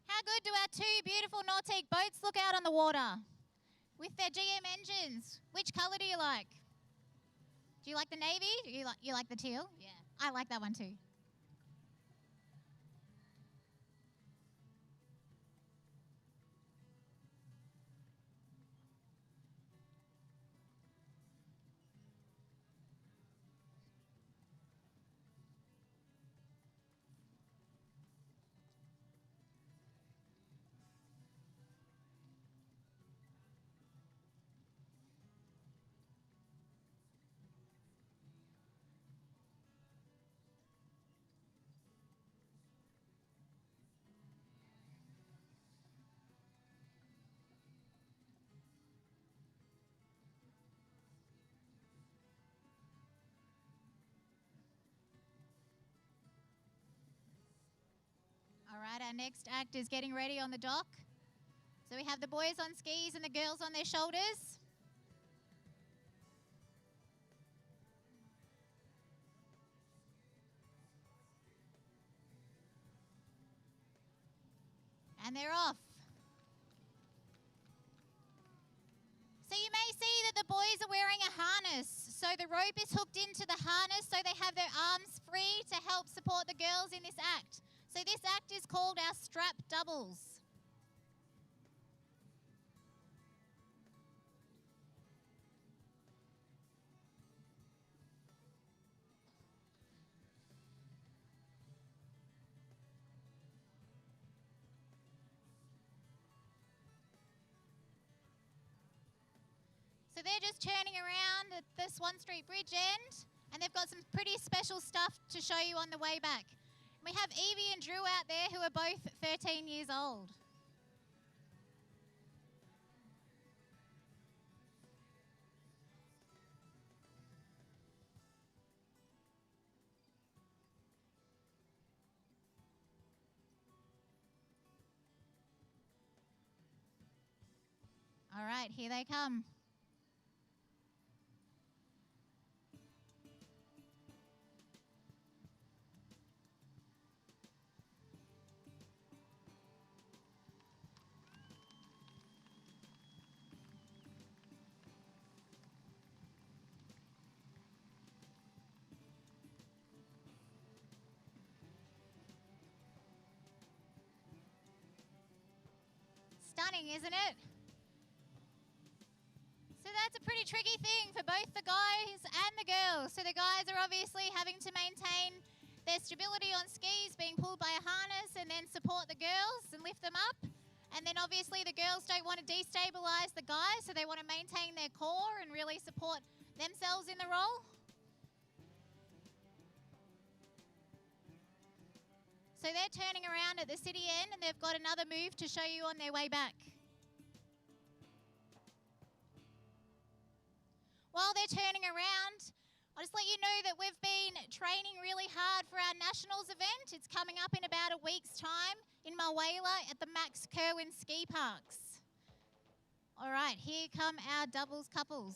How good do our two beautiful Nautique boats look out on the water with their GM engines? Which colour do you like? Do you like the navy? Do you like the teal? Yeah. I like that one too. All right, our next act is getting ready on the dock. So we have the boys on skis and the girls on their shoulders. And they're off. So you may see that the boys are wearing a harness. So the rope is hooked into the harness so they have their arms free to help support the girls in this act. So this act is called our strap doubles. So they're just turning around at the Swan Street Bridge end, and they've got some pretty special stuff to show you on the way back. We have Evie and Drew out there who are both 13 years old. All right, here they come. Stunning, isn't it? So that's a pretty tricky thing for both the guys and the girls. So the guys are obviously having to maintain their stability on skis, being pulled by a harness, and then support the girls and lift them up. And then obviously the girls don't want to destabilize the guys, so they want to maintain their core and really support themselves in the role. So they're turning around at the city end, and they've got another move to show you on their way back. While they're turning around, I'll just let you know that we've been training really hard for our Nationals event. It's coming up in about a week's time in Mulwala at the Max Kerwin Ski Parks. All right, here come our doubles couples.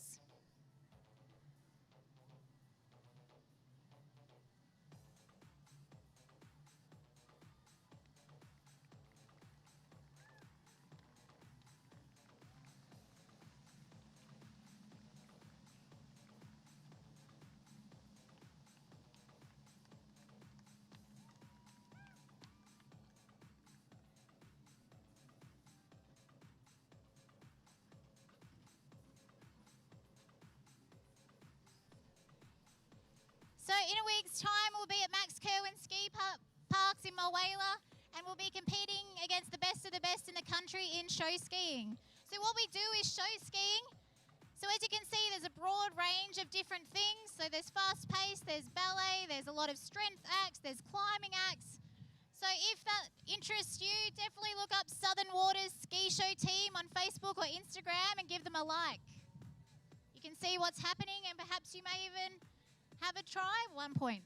So in a week's time, we'll be at Max Kerwin Ski Parks in Mulwala, and we'll be competing against the best of the best in the country in show skiing. So what we do is show skiing. So as you can see, there's a broad range of different things. So there's fast pace, there's ballet, there's a lot of strength acts, there's climbing acts. So if that interests you, definitely look up Southern Waters Ski Show Team on Facebook or Instagram and give them a like. You can see what's happening, and perhaps you may even have a try at one point.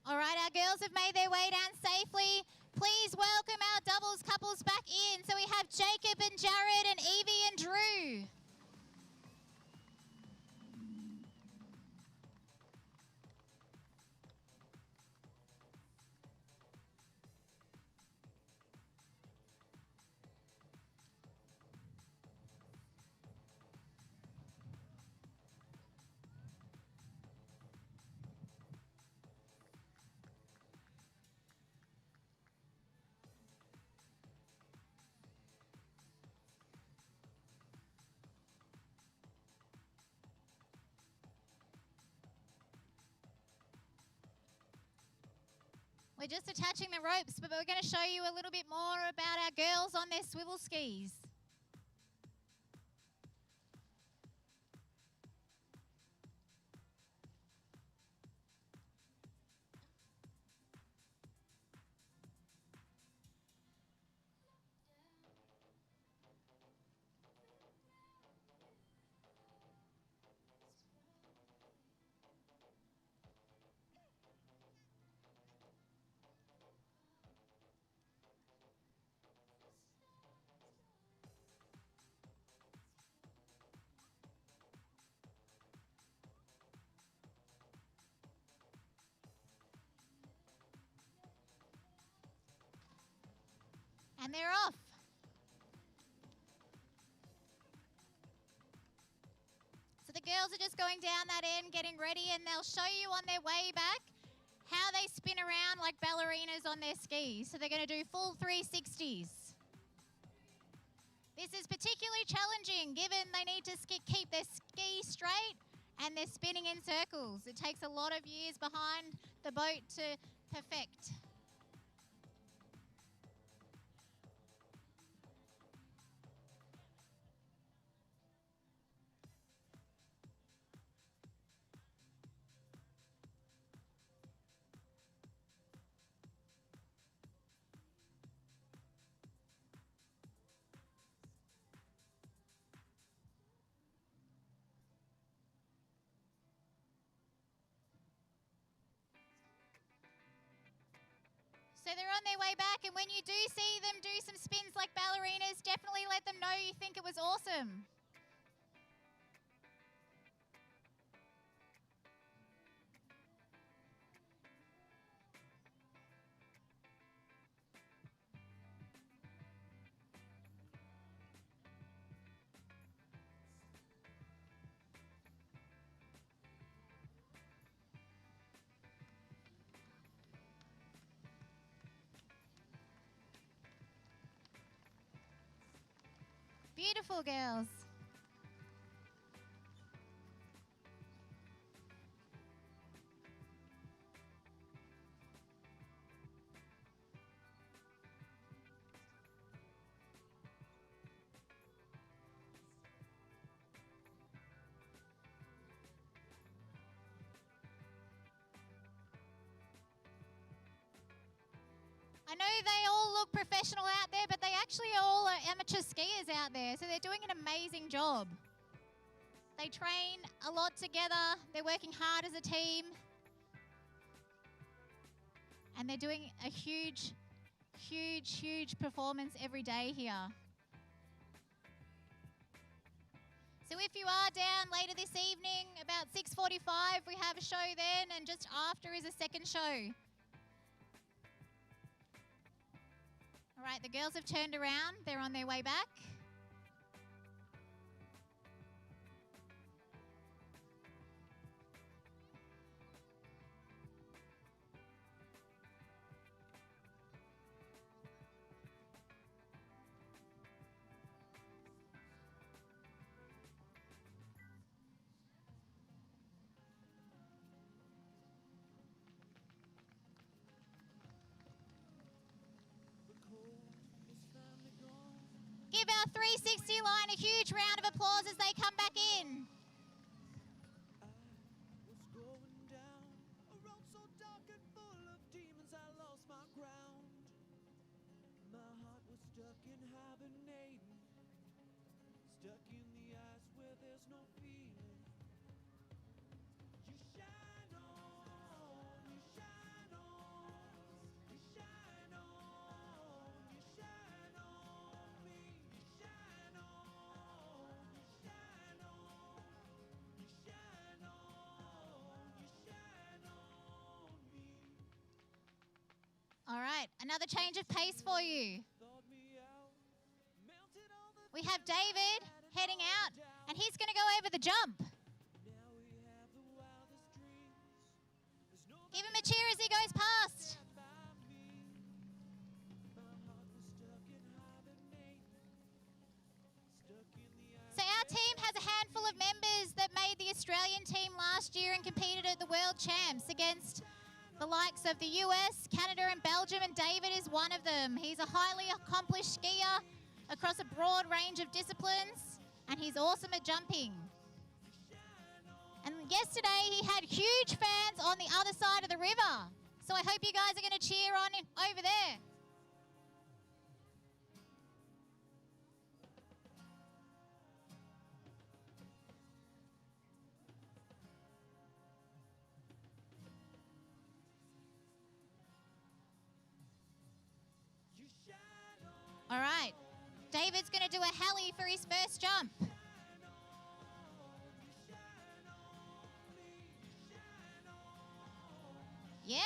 All right, our girls have made their way down safely. Please welcome our doubles couples back in. So we have Jacob and Jared and Evie and Drew. We're just attaching the ropes, but we're going to show you a little bit more about our girls on their swivel skis. And they're off. So the girls are just going down that end, getting ready, and they'll show you on their way back how they spin around like ballerinas on their skis. So they're going to do full 360s. This is particularly challenging given they need to keep their ski straight and they're spinning in circles. It takes a lot of years behind the boat to perfect. So they're on their way back, and when you do see them do some spins like ballerinas, definitely let them know you think it was awesome. Beautiful girls. I know they all look professional out there, but they actually all are amateur skiers out there, so they're doing an amazing job. They train a lot together, they're working hard as a team, and they're doing a huge, huge, huge performance every day here. So if you are down later this evening, about 6:45, we have a show then, and just after is a second show. All right, the girls have turned around. They're on their way back. Give our 360 line a huge round of applause as they come back in. All right, another change of pace for you. We have David heading out, and he's going to go over the jump. Give him a cheer as he goes past. So our team has a handful of members that made the Australian team last year and competed at the World Champs against the likes of the US, Canada and Belgium, and David is one of them. He's a highly accomplished skier across a broad range of disciplines, and he's awesome at jumping. And yesterday he had huge fans on the other side of the river. So I hope you guys are going to cheer on him over there. All right, David's going to do a heli for his first jump. Yeah.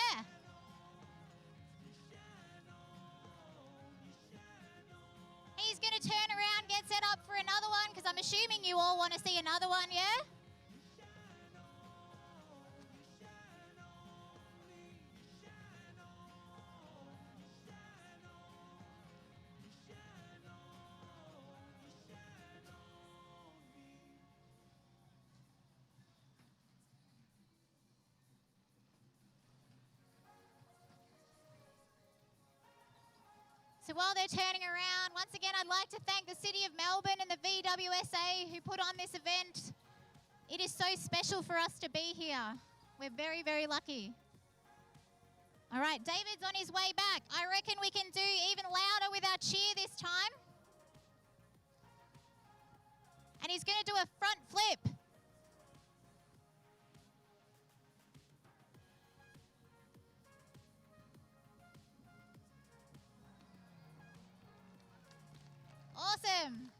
He's going to turn around, get set up for another one, because I'm assuming you all want to see another one, yeah? So while they're turning around, once again, I'd like to thank the City of Melbourne and the VWSA who put on this event. It is so special for us to be here. We're very, very lucky. All right, David's on his way back. I reckon we can do even louder with our cheer this time. And he's going to do a front flip. Awesome.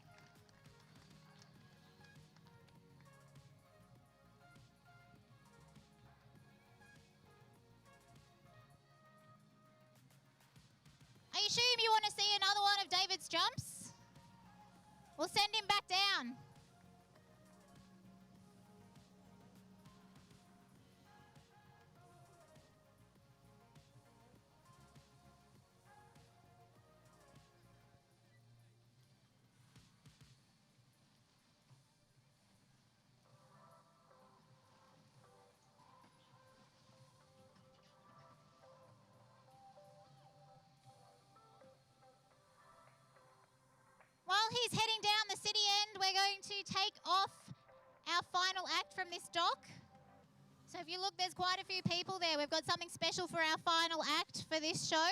I assume you want to see another one of David's jumps? We'll send him back down. While he's heading down the city end, we're going to take off our final act from this dock. So if you look, there's quite a few people there. We've got something special for our final act for this show.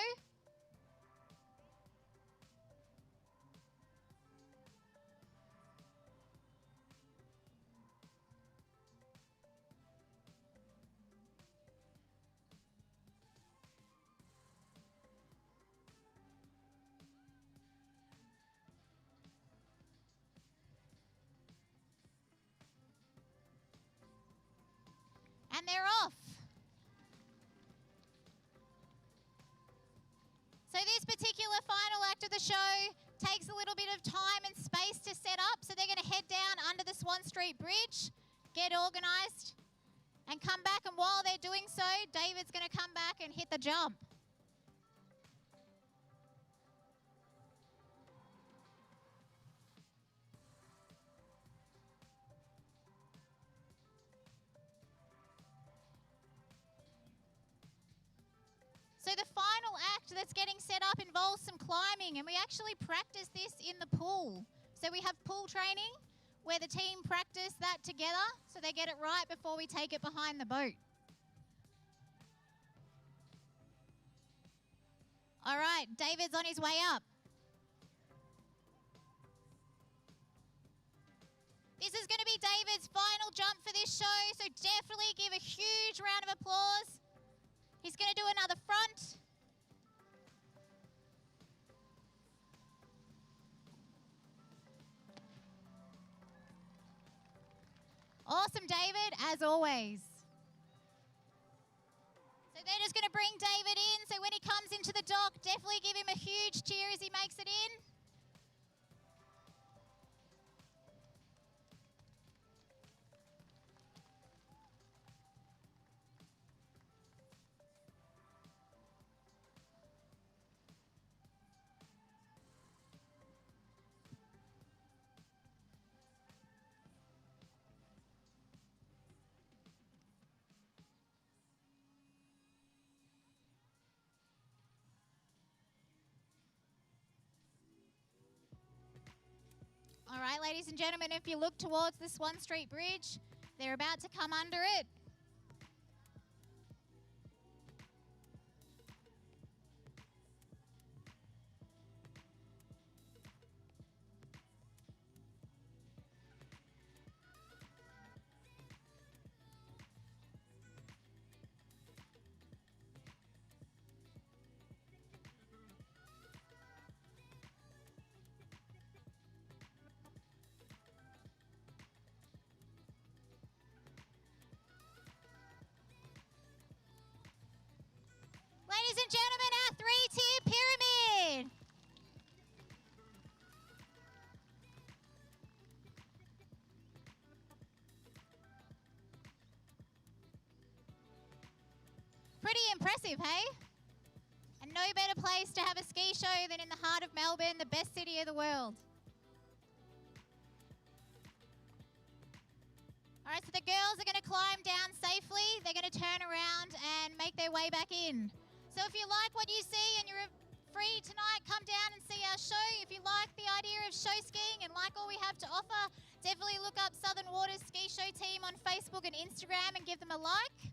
And they're off. So this particular final act of the show takes a little bit of time and space to set up. So they're going to head down under the Swan Street Bridge, get organised, and come back. And while they're doing so, David's going to come back and hit the jump. So the final act that's getting set up involves some climbing, and we actually practice this in the pool. So we have pool training where the team practice that together so they get it right before we take it behind the boat. All right, David's on his way up. This is going to be David's final jump for this show, so definitely give a huge round of applause. He's going to do another front. Awesome, David, as always. So they're just going to bring David in. So when he comes into the dock, definitely give him a huge cheer as he makes it in. All right, ladies and gentlemen, if you look towards the Swan Street Bridge, they're about to come under it. Ladies and gentlemen, our three-tier pyramid. Pretty impressive, hey? And no better place to have a ski show than in the heart of Melbourne, the best city of the world. All right, so the girls are going to climb down safely. They're going to turn around and make their way back in. So if you like what you see and you're free tonight, come down and see our show. If you like the idea of show skiing and like all we have to offer, definitely look up Southern Waters Ski Show Team on Facebook and Instagram and give them a like.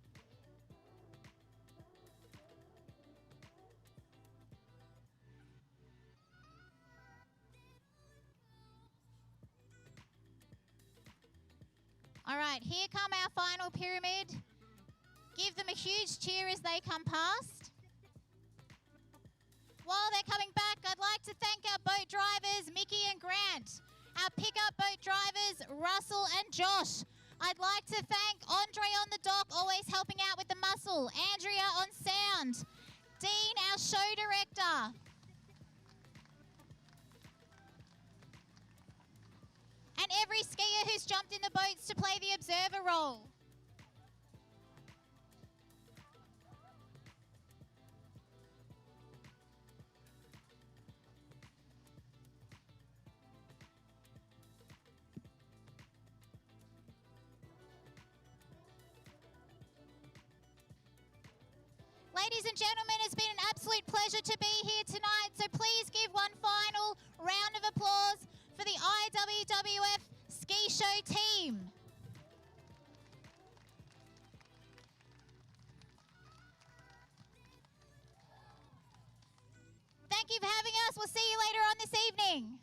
All right, here come our final pyramid. Give them a huge cheer as they come past. While they're coming back, I'd like to thank our boat drivers, Mickey and Grant, our pickup boat drivers, Russell and Josh. I'd like to thank Andre on the dock, always helping out with the muscle, Andrea on sound, Dean, our show director, and every skier who's jumped in the boats to play the observer role. Ladies and gentlemen, it's been an absolute pleasure to be here tonight, so please give one final round of applause for the IWWF Ski Show team. Thank you for having us. We'll see you later on this evening.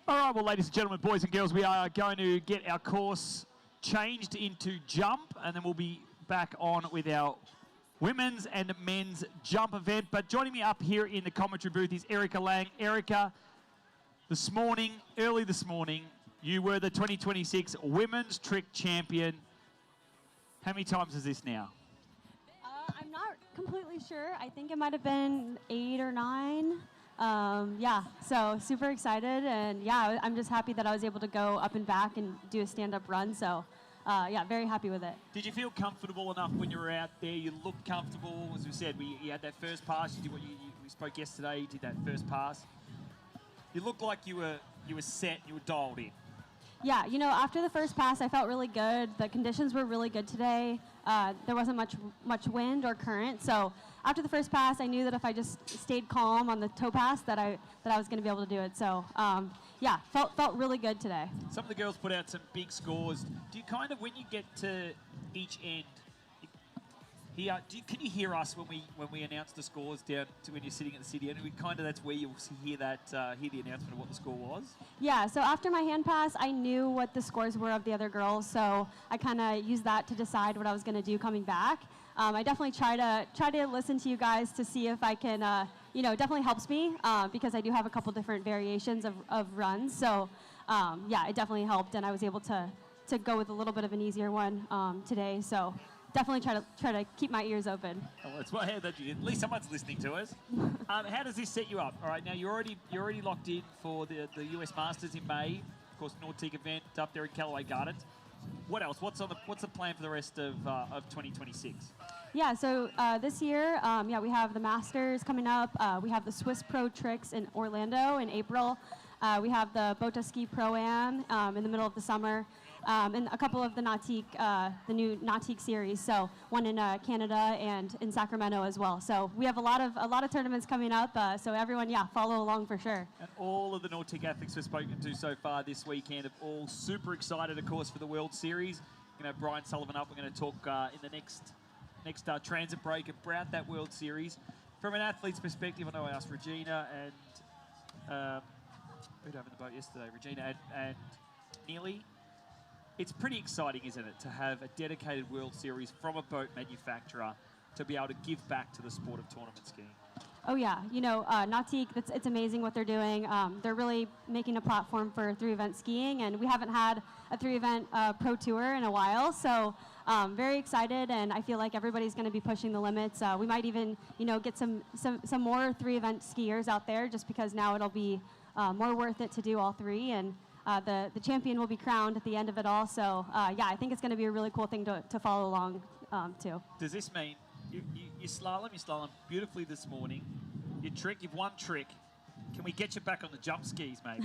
All right, well, ladies and gentlemen, boys and girls, we are going to get our course changed into jump, and then we'll be back on with our women's and men's jump event. But joining me up here in the commentary booth is Erica Lang. Erica, early this morning, you were the 2026 Women's Trick Champion. How many times is this now? I'm not completely sure. I think it might have been 8 or 9. Yeah, so super excited, and yeah, I'm just happy that I was able to go up and back and do a stand-up run, so yeah, very happy with it. Did you feel comfortable enough when you were out there? You looked comfortable, as we said, you had that first pass, you did what we spoke yesterday, you did that first pass. You looked like you were set, you were dialed in. Yeah, you know, after the first pass, I felt really good. The conditions were really good today. There wasn't much wind or current, so after the first pass, I knew that if I just stayed calm on the toe pass, that I was going to be able to do it. So yeah, felt really good today. Some of the girls put out some big scores. Do you kind of, when you get to each end, can you hear us when we announce the scores down to when you're sitting at the city end? That's where you'll hear the announcement of what the score was. Yeah. So after my hand pass, I knew what the scores were of the other girls, so I kind of used that to decide what I was going to do coming back. I definitely try to listen to you guys to see if I can, it definitely helps me because I do have a couple different variations of runs. So yeah, it definitely helped, and I was able to go with a little bit of an easier one today. So definitely try to keep my ears open. Oh, well, it's well that at least someone's listening to us. How does this set you up? All right, now you're already locked in for the US Masters in May. Of course, Nautique event up there in Callaway Gardens. What else? What's the plan for the rest of 2026? Yeah, so this year, we have the Masters coming up. We have the Swiss Pro Tricks in Orlando in April. We have the Bota Ski Pro-Am in the middle of the summer. And a couple of the the new Nautique series. So one in Canada and in Sacramento as well. So we have a lot of tournaments coming up. So everyone, follow along for sure. And all of the Nautique athletes we've spoken to so far this weekend are all super excited, of course, for the World Series. We're going to have Brian Sullivan up. We're going to talk in the next transit break about that World Series. From an athlete's perspective, I know I asked Regina and who'd have in the boat yesterday? Regina and Neely. It's pretty exciting, isn't it, to have a dedicated World Series from a boat manufacturer to be able to give back to the sport of tournament skiing. Oh yeah, Nautique, it's amazing what they're doing. They're really making a platform for 3-event skiing, and we haven't had a 3-event pro tour in a while, so very excited, and I feel like everybody's going to be pushing the limits. We might even, get some more 3-event skiers out there, just because now it'll be more worth it to do all 3, and the champion will be crowned at the end of it all. So yeah, I think it's going to be a really cool thing to follow along to. Does this mean you slalom beautifully this morning? You've won trick. Can we get you back on the jump skis, maybe?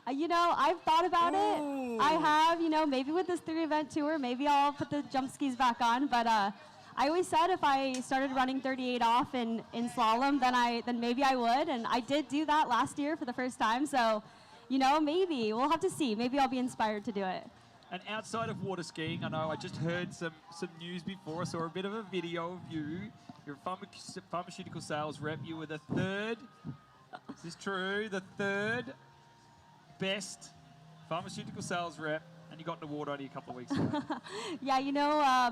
I've thought about it. I have, maybe with this 3-event tour, maybe I'll put the jump skis back on. But I always said if I started running 38 off in slalom, then maybe I would. And I did do that last year for the first time. So, maybe we'll have to see. Maybe I'll be inspired to do it. And outside of water skiing, I know I just heard some news before. I saw a bit of a video of you. You're a pharmaceutical sales rep. You were the third. Is this true? The third best pharmaceutical sales rep, and you got an award only a couple of weeks ago. Yeah,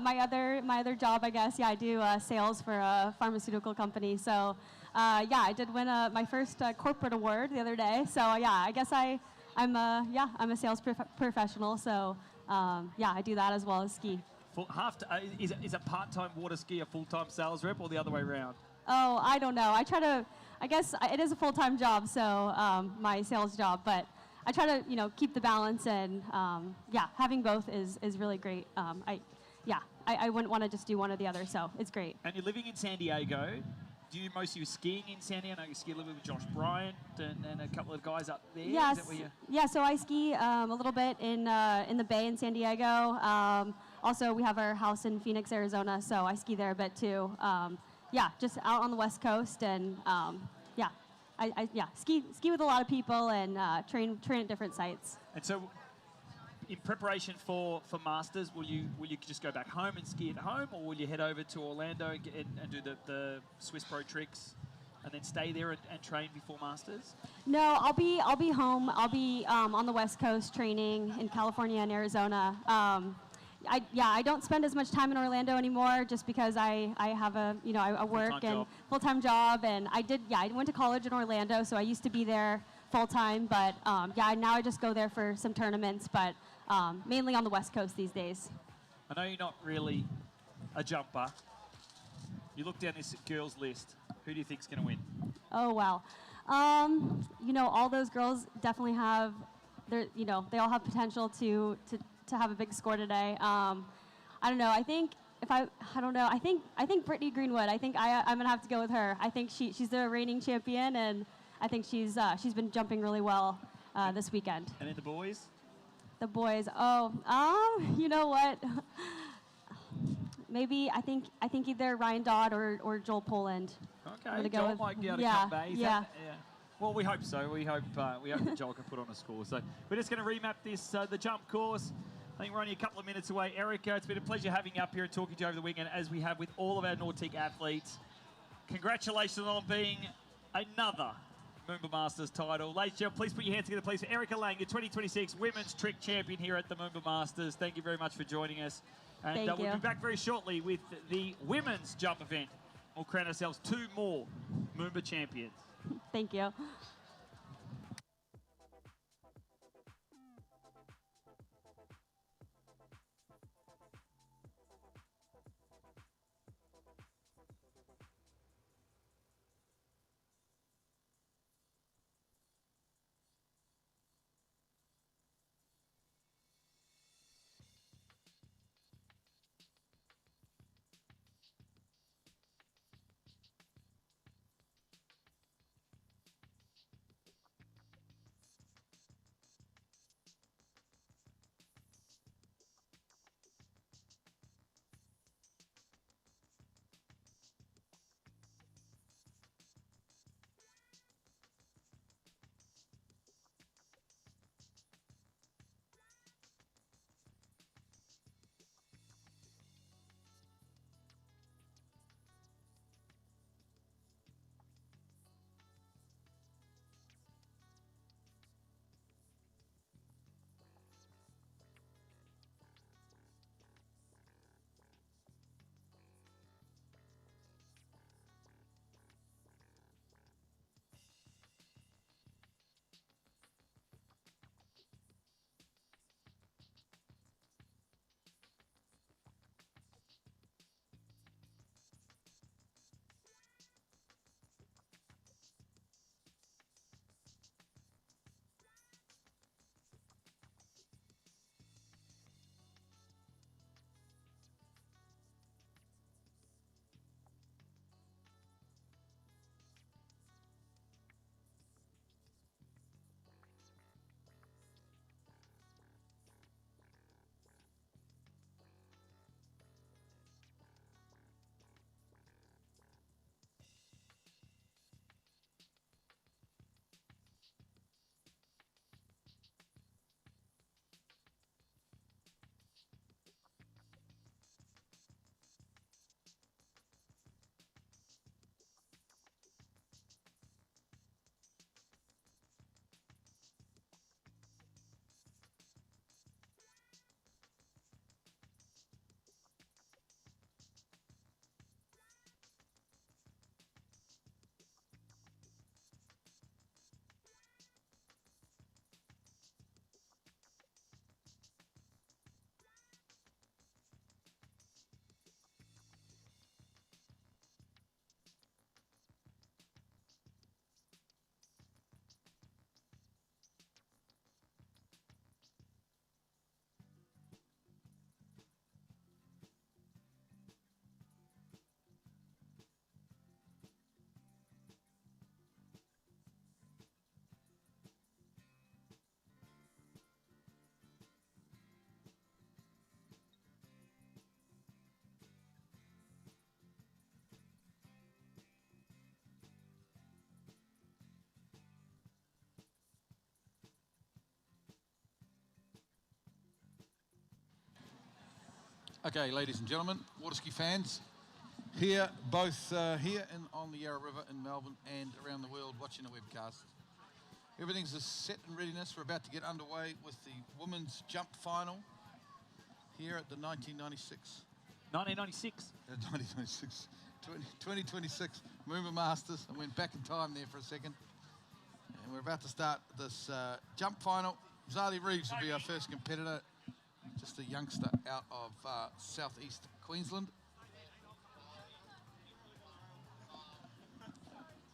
my other job, I guess. Yeah, I do sales for a pharmaceutical company. So, I did win my first corporate award the other day. So, yeah, I guess I'm a sales professional. So, I do that as well as ski. Is a part-time water ski a full-time sales rep, or the other way around? Oh, I don't know. I guess it is a full-time job, so my sales job, but I try to, keep the balance, and having both is really great. I wouldn't want to just do one or the other, so it's great. And you're living in San Diego. Do you most of you skiing in San Diego? I know you ski a little bit with Josh Bryant and a couple of guys up there. Yes. Yeah, so I ski a little bit in the Bay in San Diego. Also, we have our house in Phoenix, Arizona, so I ski there a bit too. Just out on the West Coast, and I ski with a lot of people and train at different sites. And so, in preparation for Masters, will you just go back home and ski at home, or will you head over to Orlando and do the Swiss Pro Tricks and then stay there and train before Masters? No, I'll be home. I'll be on the West Coast training in California and Arizona. I don't spend as much time in Orlando anymore just because I have I work and full-time job, and I went to college in Orlando, so I used to be there full-time, but now I just go there for some tournaments, but mainly on the West Coast these days. I know you're not really a jumper. You look down this girls list. Who do you think's going to win? Oh, wow. All those girls definitely have they all have potential to have a big score today. I don't know. I think I think Brittany Greenwood. I think I'm gonna have to go with her. I think she's the reigning champion, and I think she's been jumping really well this weekend. And then the boys? The boys. You know what? Maybe I think either Ryan Dodd or Joel Poland. Okay, Joel might be able to come back. Yeah. Well, we hope so. We hope that Joel can put on a score. So we're just going to remap this, the jump course. I think we're only a couple of minutes away. Erica, it's been a pleasure having you up here and talking to you over the weekend, as we have with all of our Nautique athletes. Congratulations on being another MOOMBA Masters title. Ladies and gentlemen, please put your hands together, please, for Erica Lang, your 2026 Women's Trick Champion here at the MOOMBA Masters. Thank you very much for joining us. And we'll be back very shortly with the women's jump event. We'll crown ourselves 2 more MOOMBA champions. Thank you. Okay, ladies and gentlemen, water ski fans, here, both here on the Yarra River in Melbourne and around the world watching the webcast. Everything's set in readiness. We're about to get underway with the women's jump final here at the 1996. 1996. 1996. 2026 MOOMBA Masters. I went back in time there for a second. And we're about to start this jump final. Zali Reeves will be our first competitor. Just a youngster out of southeast Queensland.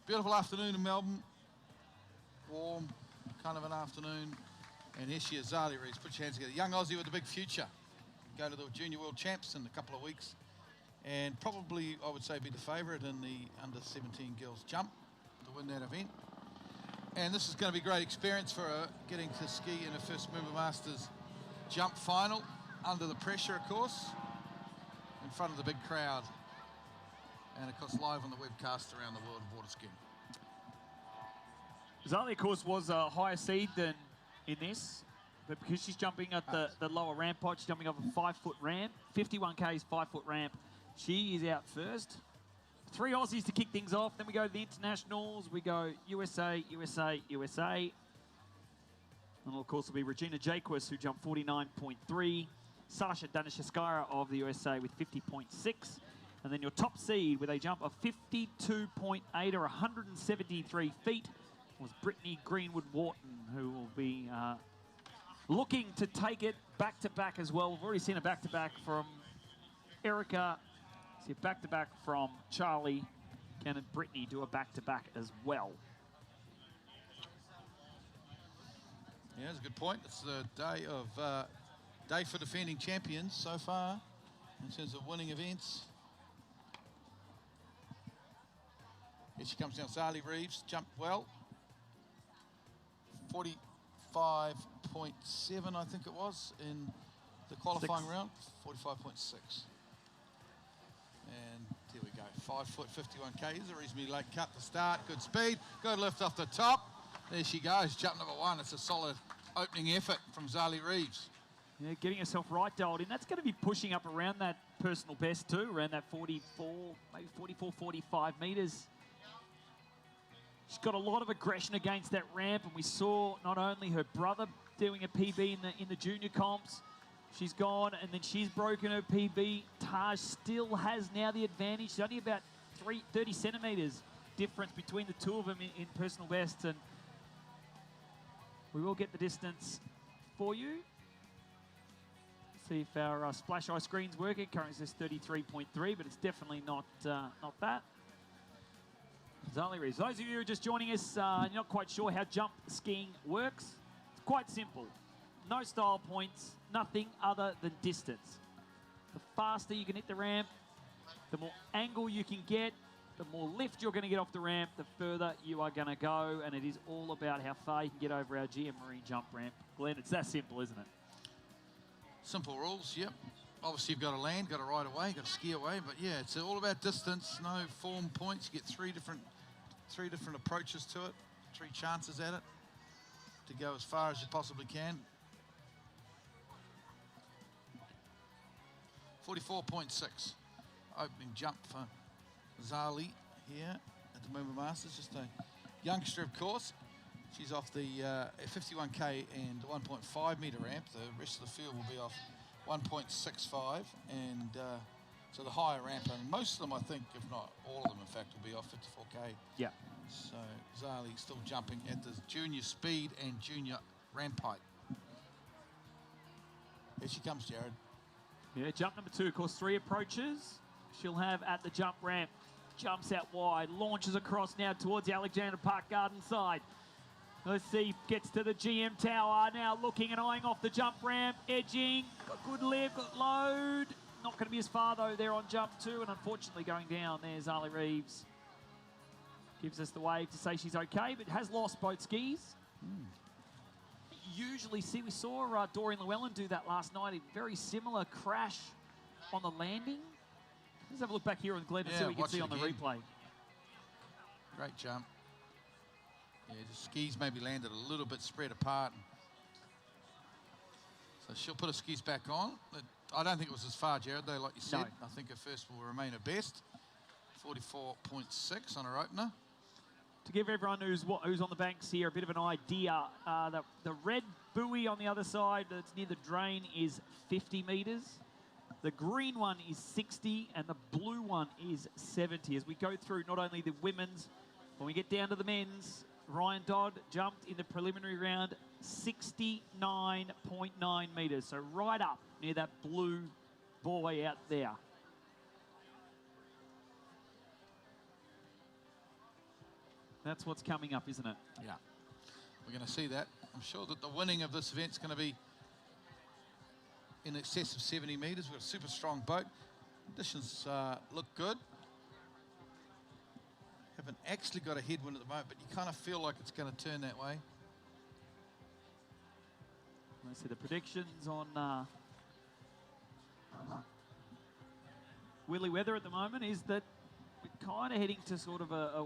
Beautiful afternoon in Melbourne. Warm kind of an afternoon. And here she is, Zali Reeves. Put your hands together. Young Aussie with a big future. Go to the Junior World Champs in a couple of weeks. And probably, I would say, be the favourite in the under-17 girls jump to win that event. And this is going to be a great experience for her, getting to ski in her first MOOMBA Masters jump final, under the pressure, of course, in front of the big crowd. And, of course, live on the webcast around the world of water skiing. Zali, of course, was a higher seed than in this, but because she's jumping at the lower rampart, she's jumping off a 5-foot ramp, 51K's 5-foot ramp. She is out first. 3 Aussies to kick things off. Then we go to the internationals. We go USA, USA, USA. And of course, will be Regina Jaquist, who jumped 49.3. Sasha Danishevskaya of the USA with 50.6. And then your top seed with a jump of 52.8 or 173 feet was Brittany Greenwood-Wharton, who will be looking to take it back-to-back as well. We've already seen a back-to-back from Erica. See a back-to-back from Charlie. Can Brittany do a back-to-back as well? Yeah, that's a good point. It's the day for defending champions so far in terms of winning events. Here she comes down, Zali Reeves, jumped well. 45.7, I think it was, in the qualifying round. 45.6. And here we go, 5 foot 51K. Is a reasonably late cut to start. Good speed, good lift off the top. There she goes, jump number 1. It's a solid opening effort from Zali Reeves. Yeah, getting herself right dialed in. That's going to be pushing up around that personal best too, around that 44, maybe 44, 45 metres. She's got a lot of aggression against that ramp, and we saw not only her brother doing a PB in the junior comps, she's gone, and then she's broken her PB. Taj still has now the advantage. It's only about 30 centimetres difference between the two of them in personal bests, and we will get the distance for you. See if our splash eye screen's working. Currently says 33.3, but it's definitely not that. Zali Reeves. Those of you who are just joining us, you're not quite sure how jump skiing works. It's quite simple. No style points, nothing other than distance. The faster you can hit the ramp, the more angle you can get, the more lift you're going to get off the ramp, the further you are going to go, and it is all about how far you can get over our GM Marine jump ramp. Glenn, it's that simple, isn't it? Simple rules, yep. Obviously, you've got to land, got to ride away, got to ski away, but yeah, it's all about distance, no form points. You get three different approaches to it, 3 chances at it to go as far as you possibly can. 44.6 opening jump for Zali here at the MOOMBA Masters. Just a youngster, of course. She's off the 51K and 1.5 metre ramp. The rest of the field will be off 1.65 and so the higher ramp, and most of them, I think, if not all of them, in fact, will be off 54K. Yeah. So Zali still jumping at the junior speed and junior ramp height. Here she comes, Jared. Yeah, jump number 2, of course, 3 approaches. She'll have at the jump ramp. Jumps out wide, launches across now towards the Alexander Park Garden side. Let's see, gets to the GM Tower, now looking and eyeing off the jump ramp, edging, got good lift, got load. Not going to be as far, though, there on jump 2, and unfortunately going down. There's Zali Reeves. Gives us the wave to say she's okay, but has lost both skis. Usually, we saw Doreen Llewellyn do that last night. A very similar crash on the landing. Let's have a look back here on Glenn and see what we can see on the replay. Great jump. Yeah, the skis maybe landed a little bit spread apart. So she'll put her skis back on. I don't think it was as far, Jared, though, like you said. No. I think her first will remain her best. 44.6 on her opener. To give everyone who's on the banks here a bit of an idea, the red buoy on the other side that's near the drain is 50 metres. The green one is 60 and the blue one is 70. As we go through not only the women's, when we get down to the men's, Ryan Dodd jumped in the preliminary round 69.9 metres. So right up near that blue buoy out there. That's what's coming up, isn't it? Yeah, we're going to see that. I'm sure that the winning of this event's going to be in excess of 70 metres. We've got a super strong boat. Conditions look good. Haven't actually got a headwind at the moment, but you kind of feel like it's going to turn that way. Let's see the predictions on Willy weather at the moment is that we're kind of heading to sort of a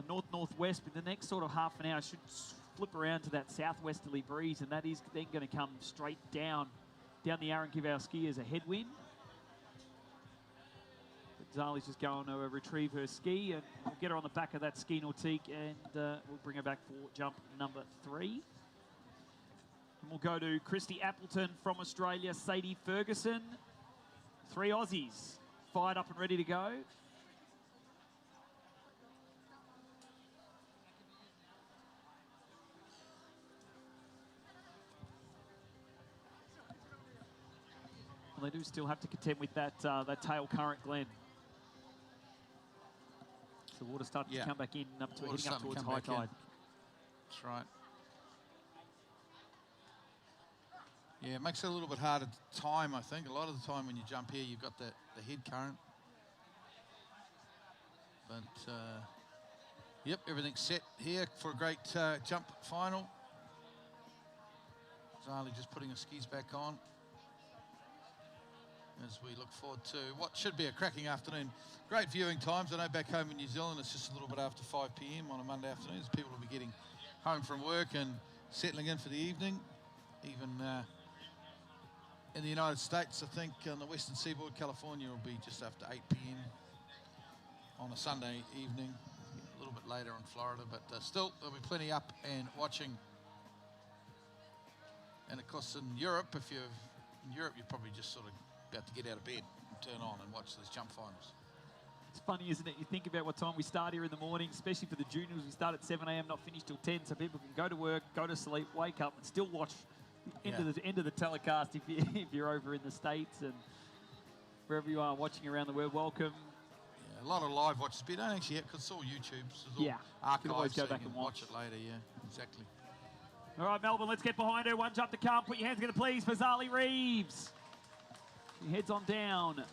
north-northwest, but the next sort of half an hour should flip around to that southwesterly breeze, and that is then going to come straight down the arrow and give our skiers a headwind. But Zali's just going to retrieve her ski, and we'll get her on the back of that ski nautique, and we'll bring her back for jump number 3. And we'll go to Christy Appleton from Australia, Sadie Ferguson. 3 Aussies fired up and ready to go. Well, they do still have to contend with that tail current, Glenn. So the water starting to come back in up to heading up towards high tide. That's right. Yeah, it makes it a little bit harder to time, I think. A lot of the time when you jump here, you've got the head current. But, yep, everything's set here for a great jump final. Zali just putting her skis back on as we look forward to what should be a cracking afternoon. Great viewing times. I know back home in New Zealand it's just a little bit after 5 p.m. on a Monday afternoon. As people will be getting home from work and settling in for the evening. Even in the United States, I think on the western seaboard, California will be just after 8 p.m. on a Sunday evening. A little bit later in Florida, but still there'll be plenty up and watching. And of course in Europe, you're probably just sort of about to get out of bed and turn on and watch these jump finals. It's funny, isn't it? You think about what time we start here in the morning, especially for the juniors. We start at 7 a.m., not finish till 10, so people can go to work, go to sleep, wake up, and still watch into the end of the telecast if you're over in the States and wherever you are watching around the world. Welcome. Yeah, a lot of live watches, but you don't actually have, because it's all YouTube. So it's all archived, you can always go so back you can and watch it later. Yeah, exactly. All right, Melbourne, let's get behind her. One jump to come. Put your hands together, please, for Zali Reeves. He heads on down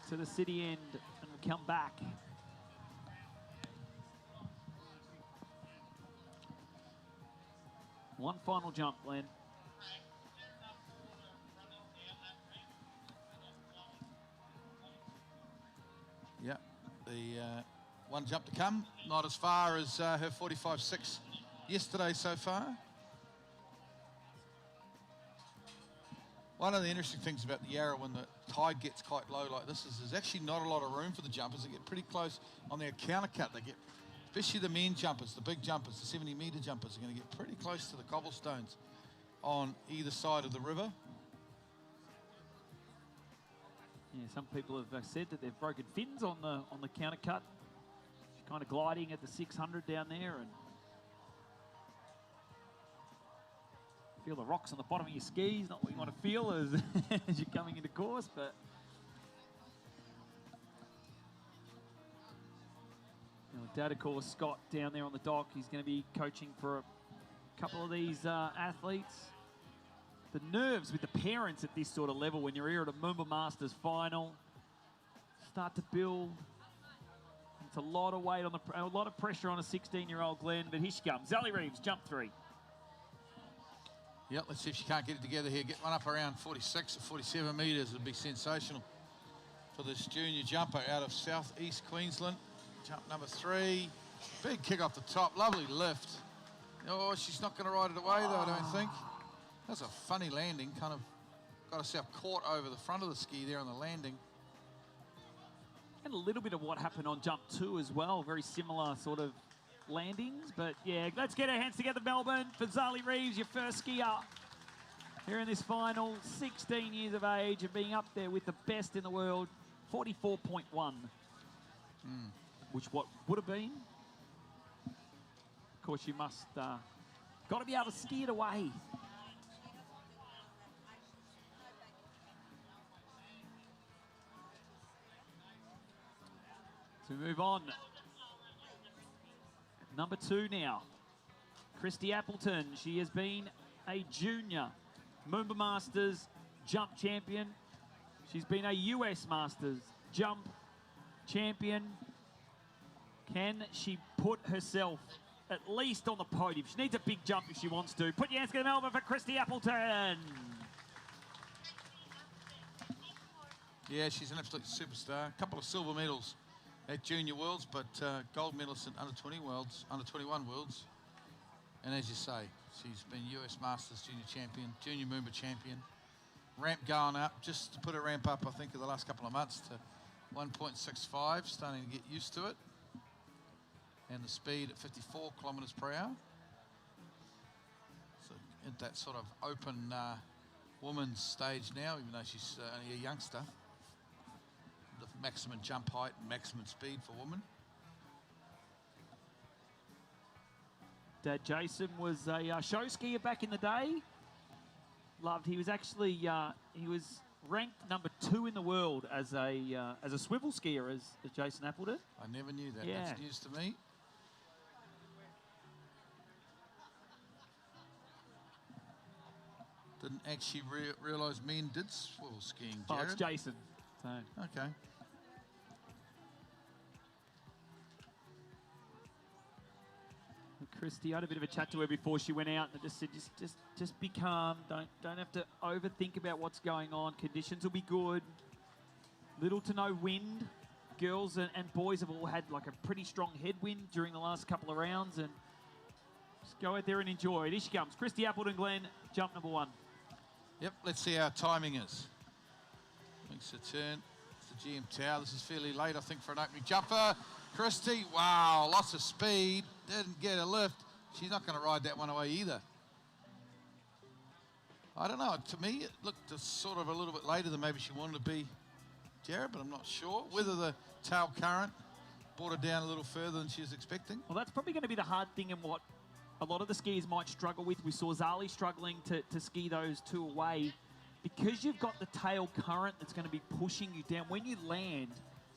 to the city end and will come back. One final jump, Glenn. Yeah, the one jump to come. Not as far as her 45.6 yesterday so far. One of the interesting things about the Yarra when the tide gets quite low like this is there's actually not a lot of room for the jumpers. They get pretty close on their counter cut. They get, especially the men jumpers, the big jumpers, the 70-metre jumpers are going to get pretty close to the cobblestones on either side of the river. Yeah, some people have said that they've broken fins on the counter cut. She's kind of gliding at the 600 down there and feel the rocks on the bottom of your skis, not what you want to feel as you're coming into course, but Data course Scott down there on the dock. He's going to be coaching for a couple of these athletes. The nerves with the parents at this sort of level when you're here at a MOOMBA Masters final start to build. It's a lot of weight on a lot of pressure on a 16-year-old Glenn, but here she comes. Zali Reeves, jump 3. Yep, let's see if she can't get it together here. Get one up around 46 or 47 metres would be sensational for this junior jumper out of southeast Queensland. Jump number 3. Big kick off the top. Lovely lift. Oh, she's not going to ride it away, though, I don't think. That's a funny landing. Kind of got herself caught over the front of the ski there on the landing. little bit of what happened on jump 2 as well. Very similar sort of landings. But, yeah, let's get our hands together, Melbourne, for Zali Reeves, your first skier here in this final. 16 years of age and being up there with the best in the world. 44.1. Which what would have been. Of course, you must, got to be able to ski it away. So we move on. Number 2 now. Christy Appleton. She has been a junior MOOMBA Masters jump champion. She's been a US Masters jump champion. Can she put herself at least on the podium? She needs a big jump if she wants to. Put your hands together, Melbourne, for Christy Appleton. Yeah, she's an absolute superstar. A couple of silver medals at Junior Worlds, but gold medalist at Under 20 Worlds, Under 21 Worlds. And as you say, she's been US Masters Junior Champion, Junior MOOMBA Champion. Ramp going up, just to put her ramp up, I think, in the last couple of months to 1.65, starting to get used to it. And the speed at 54 kilometres per hour. So at that sort of open woman's stage now, even though she's only a youngster. The maximum jump height and maximum speed for women. Dad Jason was a show skier back in the day. Loved. He was actually he was ranked number 2 in the world as a swivel skier, as Jason Appleton. I never knew that. Yeah. That's news to me. Didn't actually realise men did swivel skiing, Jared. Oh, it's Jason. So. Okay. Christy, I had a bit of a chat to her before she went out, and I just said, just be calm. Don't have to overthink about what's going on. Conditions will be good. Little to no wind. Girls and boys have all had like a pretty strong headwind during the last couple of rounds, and just go out there and enjoy it. Here she comes, Christy Appleton, Glenn, jump number 1. Yep, let's see how timing is. Makes a turn. It's the GM Tower. This is fairly late, I think, for an opening jumper. Christy, wow, lots of speed. Didn't get a lift. She's not going to ride that one away either. I don't know. To me, it looked sort of a little bit later than maybe she wanted to be, Jared, but I'm not sure. Whether the tail current brought her down a little further than she was expecting. Well, that's probably going to be the hard thing and what a lot of the skiers might struggle with. We saw Zali struggling to ski those 2 away. Because you've got the tail current that's going to be pushing you down, when you land,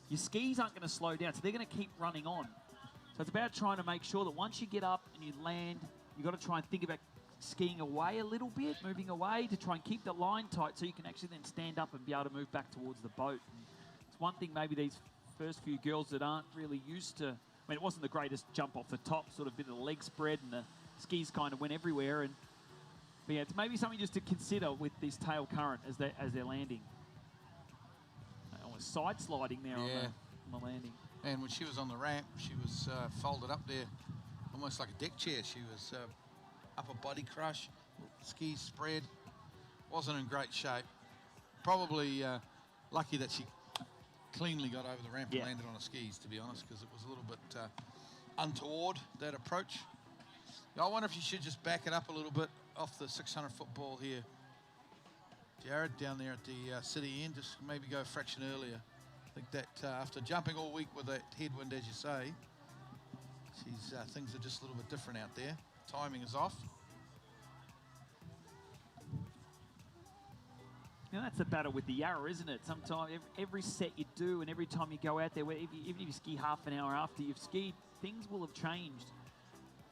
your skis aren't going to slow down, so they're going to keep running on. So it's about trying to make sure that once you get up and you land, you've got to try and think about skiing away a little bit, moving away to try and keep the line tight so you can actually then stand up and be able to move back towards the boat. And it's one thing maybe these first few girls that aren't really used to, I mean, it wasn't the greatest jump off the top, sort of bit of the leg spread, and the skis kind of went everywhere. But yeah, it's maybe something just to consider with this tail current as they're landing. Almost side sliding there on the landing. And when she was on the ramp, she was folded up there, almost like a deck chair. She was upper body crush, skis spread, wasn't in great shape. Probably lucky that she cleanly got over the ramp and landed on her skis, to be honest, because it was a little bit untoward, that approach. I wonder if you should just back it up a little bit off the 600-foot ball here. Jared, down there at the city end, just maybe go a fraction earlier. I think that after jumping all week with that headwind, as you say, things are just a little bit different out there. Timing is off. You know, that's the battle with the Yarra, isn't it? Sometimes every set you do and every time you go out there, even if you ski half an hour after you've skied, things will have changed.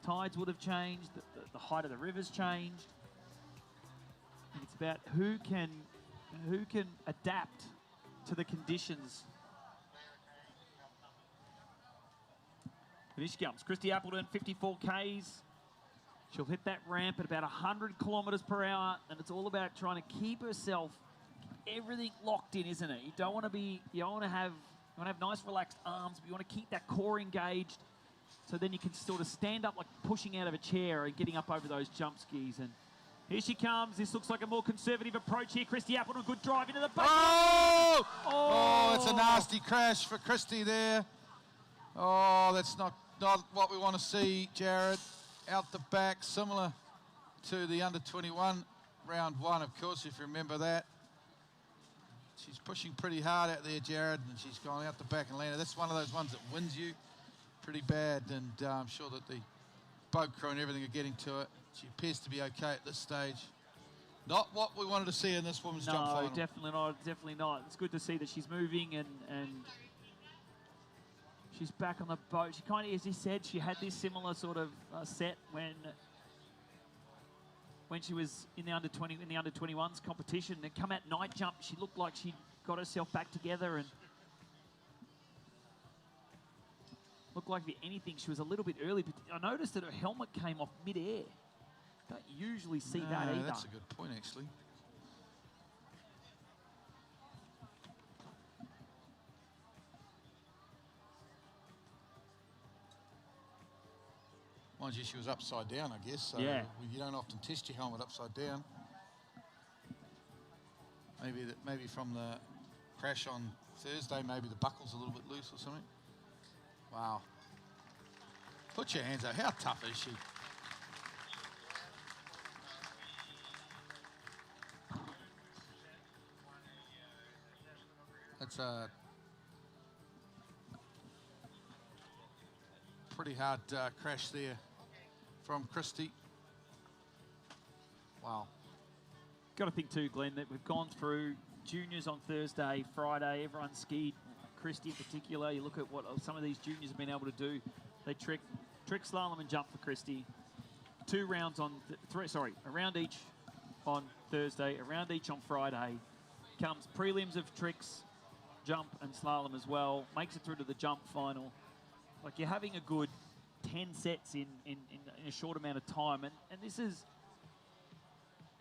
Tides would have changed, the height of the river's changed. And it's about who can adapt to the conditions. Here she comes, Christy Appleton, 54 Ks. She'll hit that ramp at about 100 kilometres per hour, and it's all about trying to keep herself, everything locked in, isn't it? You don't want to have nice relaxed arms, but you want to keep that core engaged, so then you can sort of stand up like pushing out of a chair and getting up over those jump skis. And Here she comes. This looks like a more conservative approach here. Christy Appleton, good drive into the back. Oh! Oh, it's a nasty crash for Christy there. Oh, that's not what we want to see, Jared. Out the back, similar to the under-21 round one, of course, if you remember that. She's pushing pretty hard out there, Jared, and she's gone out the back and landed. That's one of those ones that wins you pretty bad, and I'm sure that the boat crew and everything are getting to it. She appears to be okay at this stage. Not what we wanted to see in this women's jump final. No, definitely not. Definitely not. It's good to see that she's moving and she's back on the boat. She kind of, as he said, she had this similar sort of set when she was in the under-21s competition. Then come out night jump, she looked like she got herself back together and looked like if anything, she was a little bit early. But I noticed that her helmet came off mid-air. Don't usually see that either. That's a good point, actually. Mind you, she was upside down, I guess. So yeah. You don't often test your helmet upside down. Maybe from the crash on Thursday, maybe the buckle's a little bit loose or something. Wow. Put your hands up. How tough is she? That's a pretty hard crash there from Christy. Wow. Got to think too, Glenn, that we've gone through juniors on Thursday, Friday. Everyone skied. Christy in particular. You look at what some of these juniors have been able to do. They trick slalom and jump for Christy. 2 rounds on a round each on Thursday, a round each on Friday. Comes prelims of tricks, jump and slalom as well. Makes it through to the jump final. Like, you're having a good 10 sets in a short amount of time. And this is,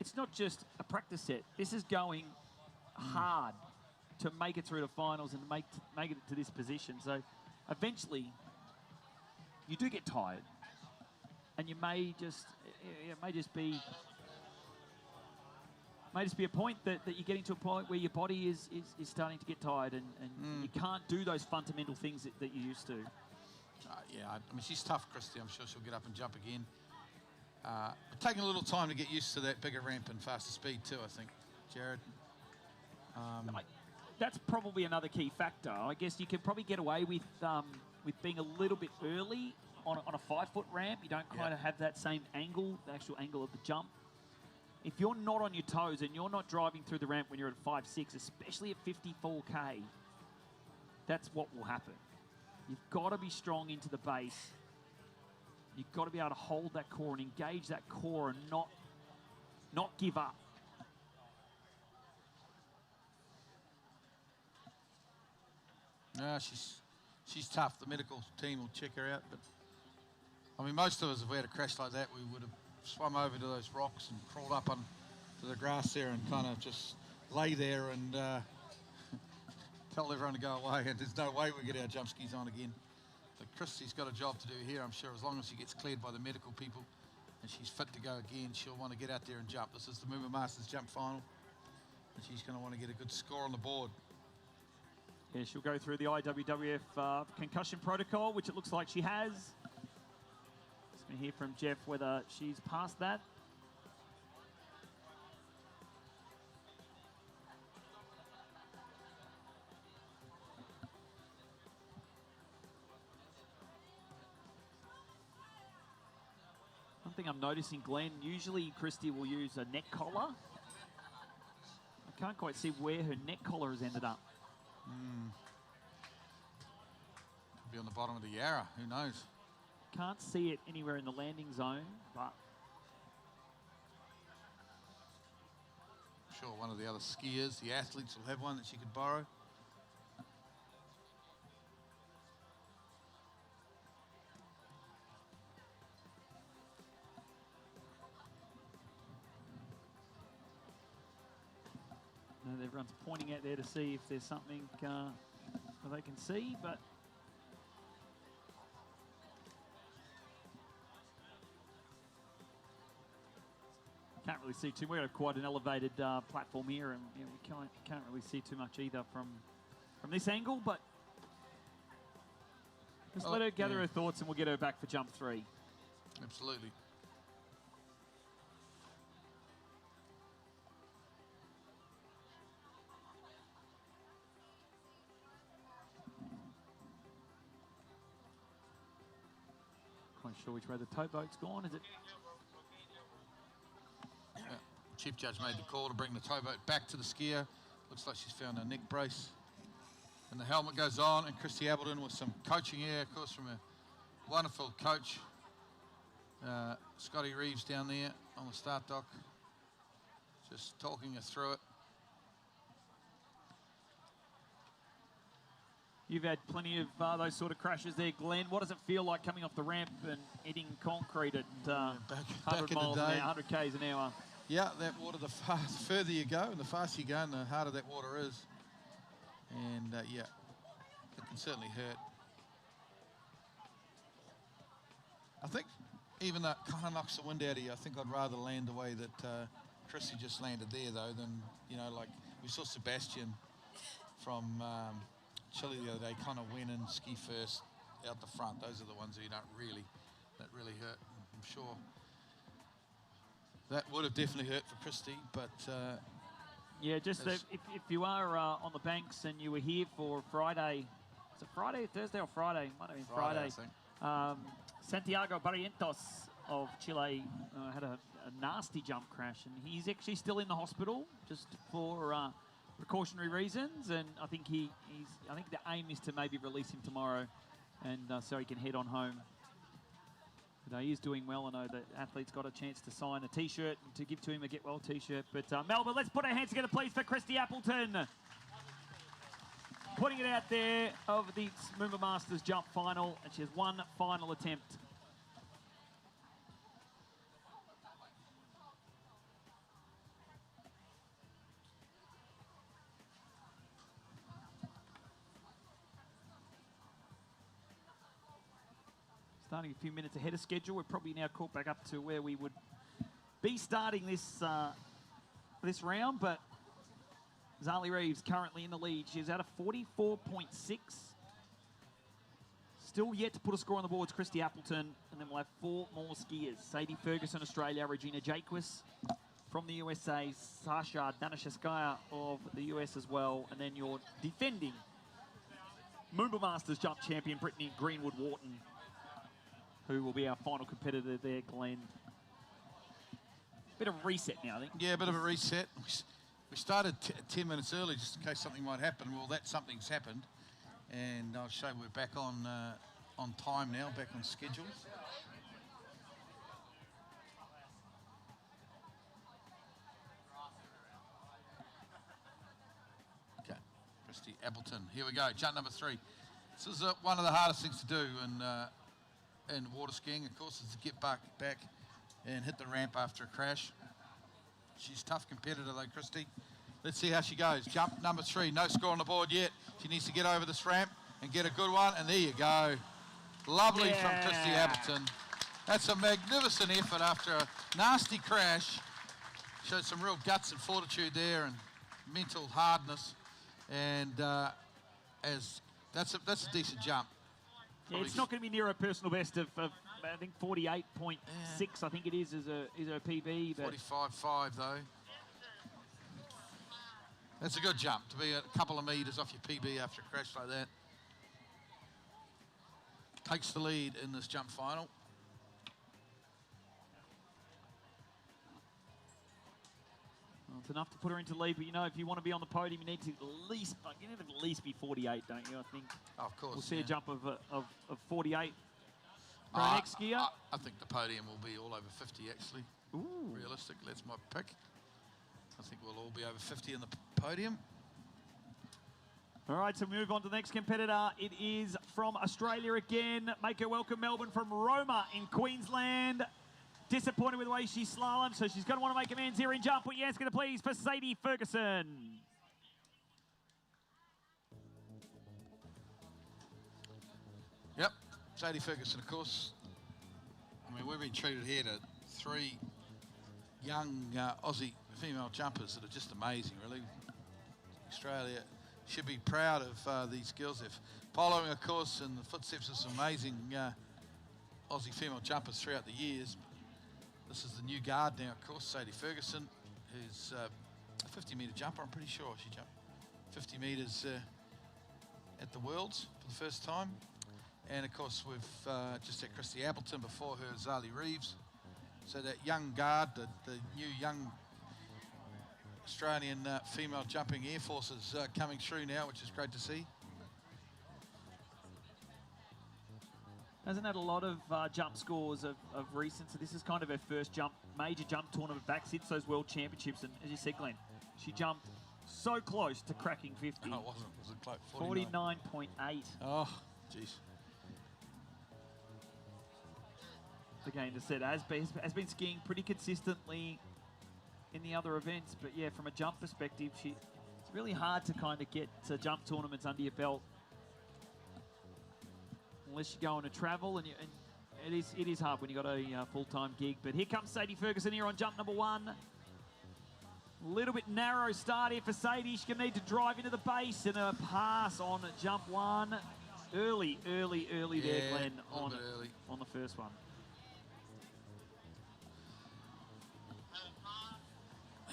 it's not just a practice set. This is going hard to make it through to finals and make it to this position. So eventually you do get tired. And you may just, it may just be a point that you're getting to a point where your body is starting to get tired and you can't do those fundamental things that you used to. Yeah, I mean, she's tough, Christy. I'm sure she'll get up and jump again. Taking a little time to get used to that bigger ramp and faster speed too, I think, Jared. That's probably another key factor. I guess you can probably get away with being a little bit early on a 5-foot ramp. You don't kind of have that same angle, the actual angle of the jump. If you're not on your toes and you're not driving through the ramp when you're at 5.6, especially at 54K, that's what will happen. You've got to be strong into the base. You've got to be able to hold that core and engage that core and not give up. No, she's tough. The medical team will check her out. But I mean, most of us, if we had a crash like that, we would have swum over to those rocks and crawled up onto the grass there and kind of just lay there and tell everyone to go away. And there's no way we get our jump skis on again. But Christy's got a job to do here, I'm sure. As long as she gets cleared by the medical people and she's fit to go again, she'll want to get out there and jump. This is the MOOMBA Masters jump final. And she's going to want to get a good score on the board. Yeah, she'll go through the IWWF concussion protocol, which it looks like she has. Just going to hear from Jeff whether she's passed that. One thing I'm noticing, Glenn, usually Christy will use a neck collar. I can't quite see where her neck collar has ended up. Could be on the bottom of the Yarra, who knows? Can't see it anywhere in the landing zone, but I'm sure one of the other skiers, the athletes, will have one that she could borrow. and everyone's pointing out there to see if there's something that they can see, but Can't really see too. We have quite an elevated platform here, and we can't really see too much either from this angle. But just let her gather her thoughts, and we'll get her back for jump 3. Absolutely. Quite sure which way the towboat's gone. Is it? Yeah. Chief Judge made the call to bring the towboat back to the skier. Looks like she's found a neck brace. And the helmet goes on, and Christy Appleton with some coaching here, of course, from a wonderful coach, Scotty Reeves down there on the start dock, just talking her through it. You've had plenty of those sort of crashes there, Glenn. What does it feel like coming off the ramp and hitting concrete at 100 miles an hour, 100 k's an hour? Yeah, that water, the further you go and the faster you go, and the harder that water is. And yeah, it can certainly hurt. I think even though it kind of knocks the wind out of you, I think I'd rather land the way that Chrissy just landed there, though, than, you know, like we saw Sebastian from Chile the other day kind of went and ski first out the front. Those are the ones that really hurt. I'm sure that would have definitely hurt for Christy, but yeah, just if you are on the banks and you were here for Friday, is it Friday, Thursday or Friday? Might have been Friday. I think. Santiago Barrientos of Chile had a nasty jump crash, and he's actually still in the hospital just for precautionary reasons. And I think I think the aim is to maybe release him tomorrow, and so he can head on home. But he is doing well. I know that athlete's got a chance to sign a T-shirt and to give to him a Get Well T-shirt. But Melbourne, let's put our hands together, please, for Christy Appleton. Putting it out there of the MOOMBA Masters jump final, and she has one final attempt. Starting a few minutes ahead of schedule. We're probably now caught back up to where we would be starting this round, but Zali Reeves currently in the lead. She's at a 44.6. Still yet to put a score on the boards, Christy Appleton, and then we'll have 4 more skiers. Sadie Ferguson, Australia, Regina Jaquist from the USA, Sasha Danishevskaya of the US as well, and then your defending MOOMBA Masters jump champion, Brittany Greenwood-Wharton, who will be our final competitor there, Glenn. Bit of a reset now, I think. Yeah, a bit of a reset. We started 10 minutes early just in case something might happen. Well, that something's happened. And I'll show we're back on time now, back on schedule. Okay, Christy Appleton. Here we go, jump number 3. This is one of the hardest things to do in water skiing, of course, is to get back and hit the ramp after a crash. She's a tough competitor though, Christy. Let's see how she goes. Jump number 3, no score on the board yet. She needs to get over this ramp and get a good one, and there you go. Lovely from Christy Appleton. That's a magnificent effort after a nasty crash. Showed some real guts and fortitude there and mental hardness. And that's a decent jump. Yeah, it's not going to be near a personal best of I think 48.6. I think it is her PB. 45.5 though. That's a good jump to be a couple of meters off your PB after a crash like that. Takes the lead in this jump final. Well, it's enough to put her into lead, but you know, if you want to be on the podium, you need to at least be 48, don't you? I think. Oh, of course. We'll see a jump of 48 for our next skier. I think the podium will be all over 50 actually. Ooh. Realistically, that's my pick. I think we'll all be over 50 in the podium. All right, so we move on to the next competitor. It is from Australia again. Make her welcome, Melbourne, from Roma in Queensland. Disappointed with the way she slalomed, so she's going to want to make amends here in jump. Put your hands together, please, for Sadie Ferguson. Yep, Sadie Ferguson, of course. I mean, we've been treated here to 3 young Aussie female jumpers that are just amazing, really. Australia should be proud of these girls. They're following, of course, in the footsteps of some amazing Aussie female jumpers throughout the years. This is the new guard now, of course, Sadie Ferguson, who's a 50-metre jumper. I'm pretty sure she jumped 50 metres at the Worlds for the first time. And, of course, we've just had Christy Appleton before her, Zali Reeves. So that young guard, the new young Australian female jumping air forces coming through now, which is great to see. Hasn't had a lot of jump scores of recent, so this is kind of her first major jump tournament back since those World Championships. And as you said, Glenn, she jumped so close to cracking 50. No, it wasn't. Was it close? 49.8. Oh, jeez. Again, as I said, has been skiing pretty consistently in the other events, but yeah, from a jump perspective, it's really hard to kind of get jump tournaments under your belt unless you go on a travel, and it is hard when you got a full-time gig. But here comes Sadie Ferguson here on jump number 1. A little bit narrow start here for Sadie. She's going to need to drive into the base and a pass on jump 1. Early there, Glenn, on the first one.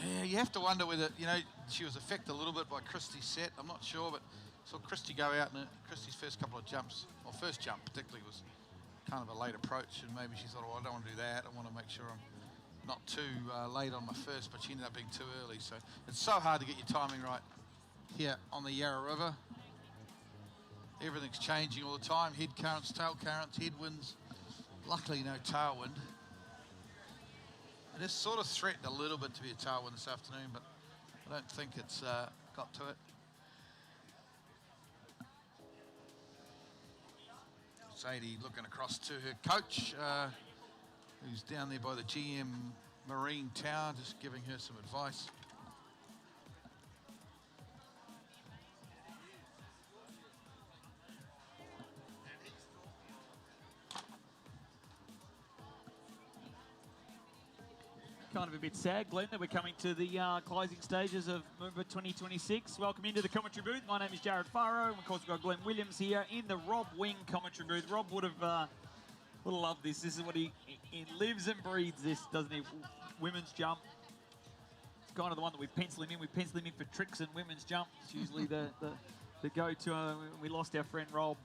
Yeah, you have to wonder whether, she was affected a little bit by Christy's set. I'm not sure, but saw Christy go out, and Christy's first couple of jumps, or first jump particularly, was kind of a late approach, and maybe she thought, I don't want to do that. I want to make sure I'm not too late on my first, but she ended up being too early. So it's so hard to get your timing right here on the Yarra River. Everything's changing all the time. Head currents, tail currents, headwinds. Luckily, no tailwind. It has sort of threatened a little bit to be a tailwind this afternoon, but I don't think it's got to it. Sadie looking across to her coach, who's down there by the GM Marine Tower, just giving her some advice. Kind of a bit sad, Glenn, that we're coming to the closing stages of MOOMBA 2026. Welcome into the commentary booth. My name is Jared Farrow, and of course we've got Glenn Williams here in the Rob Wing commentary booth. Rob would have loved this. This is what he lives and breathes this, doesn't he? Women's jump. It's kind of the one that we pencil him in. We pencil him in for tricks and women's jump. It's usually the go-to. We lost our friend Rob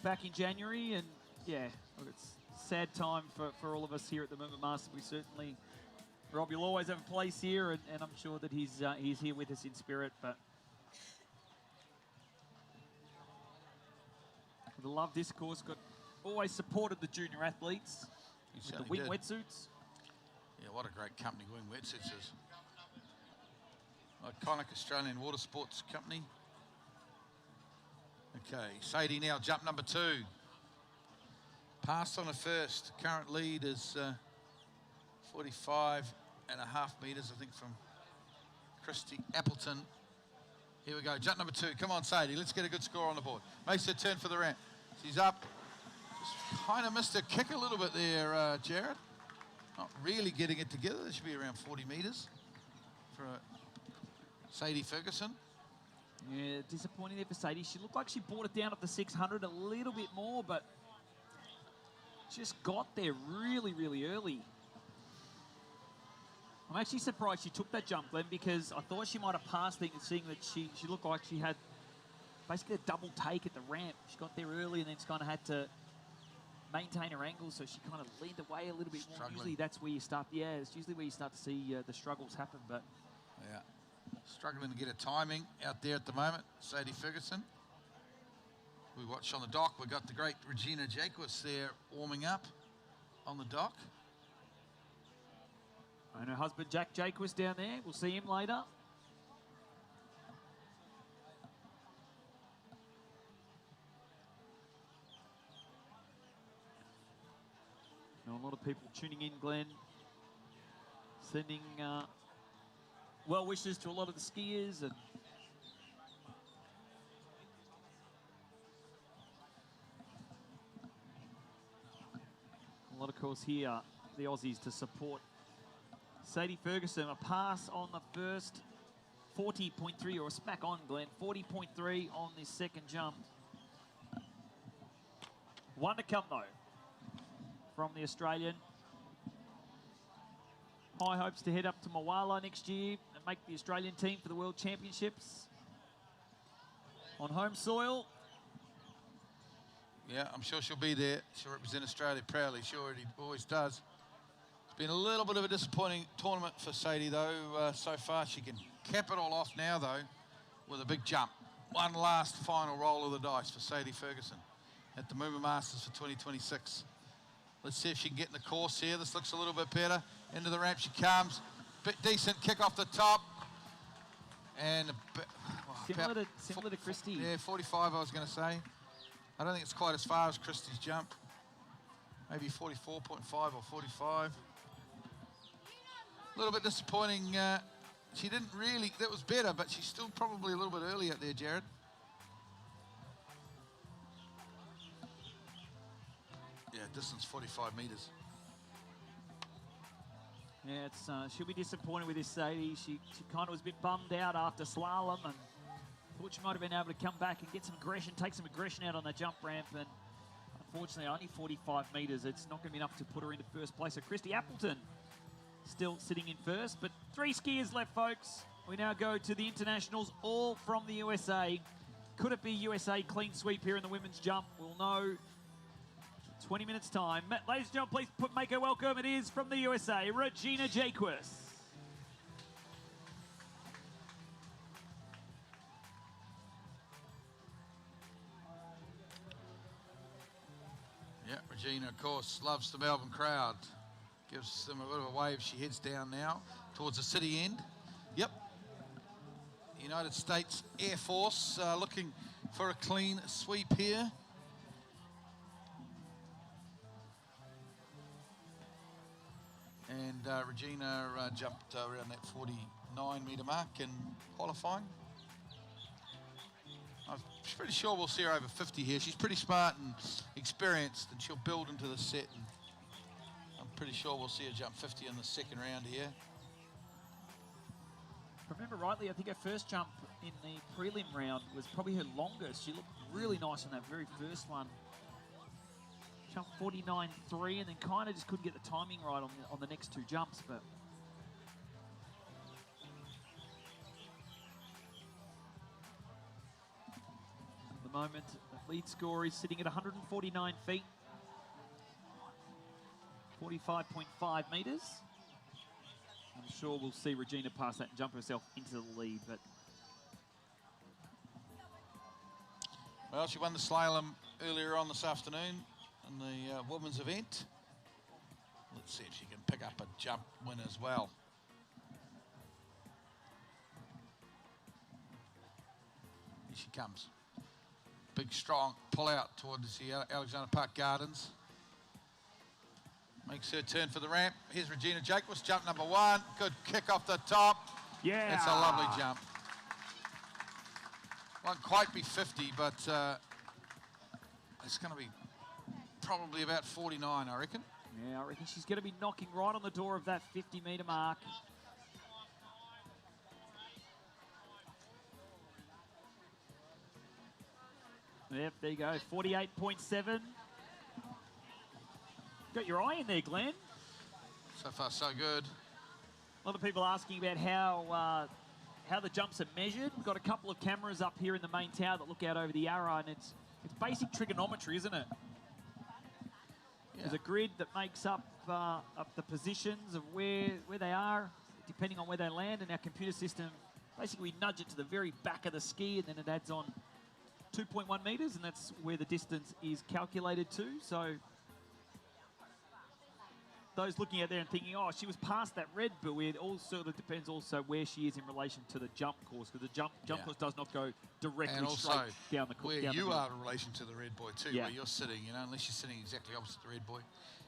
back in January, and yeah, look, it's sad time for all of us here at the MOOMBA Masters. We certainly, Rob, you'll always have a place here, and I'm sure that he's here with us in spirit. But the Love Discourse always supported the junior athletes with the Wing wetsuits. Yeah, what a great company Wing Wetsuits is. Iconic Australian water sports company. Okay, Sadie now jump number 2. Passed on a first. Current lead is 45.5 metres, I think, from Christy Appleton. Here we go, jump number 2. Come on, Sadie, let's get a good score on the board. Makes her turn for the ramp. She's up. Just kind of missed her kick a little bit there, Jared. Not really getting it together. There should be around 40 metres for Sadie Ferguson. Yeah, disappointing there for Sadie. She looked like she brought it down at the 600 a little bit more, but just got there really, really early. I'm actually surprised she took that jump, Glenn, because I thought she might have passed things, seeing that she looked like she had basically a double take at the ramp. She got there early and then just kind of had to maintain her angle, so she kind of leaned away a little bit more. Usually that's where you start. Yeah, it's usually where you start to see the struggles happen. But yeah, struggling to get her timing out there at the moment, Sadie Ferguson. We watch on the dock. We've got the great Regina Jacquis there warming up on the dock. And her husband, Jack Jacquis, down there. We'll see him later. Now, a lot of people tuning in, Glenn, sending well wishes to a lot of the skiers, and a lot, of course, here, the Aussies to support Sadie Ferguson, a pass on the first 40.3, or a smack on, Glenn. 40.3 on this second jump. One to come, though, from the Australian. High hopes to head up to Moala next year and make the Australian team for the World Championships on home soil. Yeah, I'm sure she'll be there. She'll represent Australia proudly. She always does. It's been a little bit of a disappointing tournament for Sadie, though, so far. She can cap it all off now, though, with a big jump. One last final roll of the dice for Sadie Ferguson at the MOOMBA Masters for 2026. Let's see if she can get in the course here. This looks a little bit better. Into the ramp she comes. Bit decent kick off the top. And a bit, similar to Christy. Yeah, 45 I was going to say. I don't think it's quite as far as Christy's jump. Maybe 44.5 or 45. A little bit disappointing. She didn't really, that was better, but she's still probably a little bit early out there, Jared. Yeah, distance 45 metres. Yeah, she'll be disappointed with this Sadie. She kind of was a bit bummed out after slalom and thought she might have been able to come back and get some aggression, take some aggression out on that jump ramp. And unfortunately, only 45 metres. It's not going to be enough to put her into first place. So Christy Appleton still sitting in first, but 3 skiers left, folks. We now go to the internationals, all from the USA. Could it be USA clean sweep here in the women's jump? We'll know 20 minutes time. Ladies and gentlemen, please make her welcome. It is from the USA, Regina Jaquis. Yeah, Regina, of course, loves the Melbourne crowd. Gives them a bit of a wave. She heads down now towards the city end. Yep. United States Air Force looking for a clean sweep here. And Regina jumped around that 49 metre mark in qualifying. I'm pretty sure we'll see her over 50 here. She's pretty smart and experienced, and she'll build into the set. And I'm pretty sure we'll see her jump 50 in the second round here. If I remember rightly, I think her first jump in the prelim round was probably her longest. She looked really nice on that very first one. Jumped 49.3 and then kind of just couldn't get the timing right on the next 2 jumps. But at the moment, the lead score is sitting at 149 feet, 45.5 metres. I'm sure we'll see Regina pass that and jump herself into the lead. But well, she won the slalom earlier on this afternoon in the women's event. Let's see if she can pick up a jump win as well. Here she comes. Big, strong pull out towards the Alexander Park Gardens. Makes her turn for the ramp. Here's Regina Jaquis, jump number 1. Good kick off the top. Yeah. It's a lovely jump. Won't quite be 50, but it's going to be probably about 49, I reckon. Yeah, I reckon she's going to be knocking right on the door of that 50 metre mark. Yep, there you go, 48.7. Got your eye in there, Glenn. So far, so good. A lot of people asking about how the jumps are measured. We've got a couple of cameras up here in the main tower that look out over the arrow, and it's basic trigonometry, isn't it? Yeah. There's a grid that makes up the positions of where they are, depending on where they land, and our computer system, basically we nudge it to the very back of the ski, and then it adds on 2.1 metres, and that's where the distance is calculated to. So those looking out there and thinking, oh, she was past that red buoy, it all sort of depends also where she is in relation to the jump course, because the jump course does not go directly and also straight down the course. Where you are in relation to the red buoy too, Yeah. where you're sitting, unless you're sitting exactly opposite the red buoy.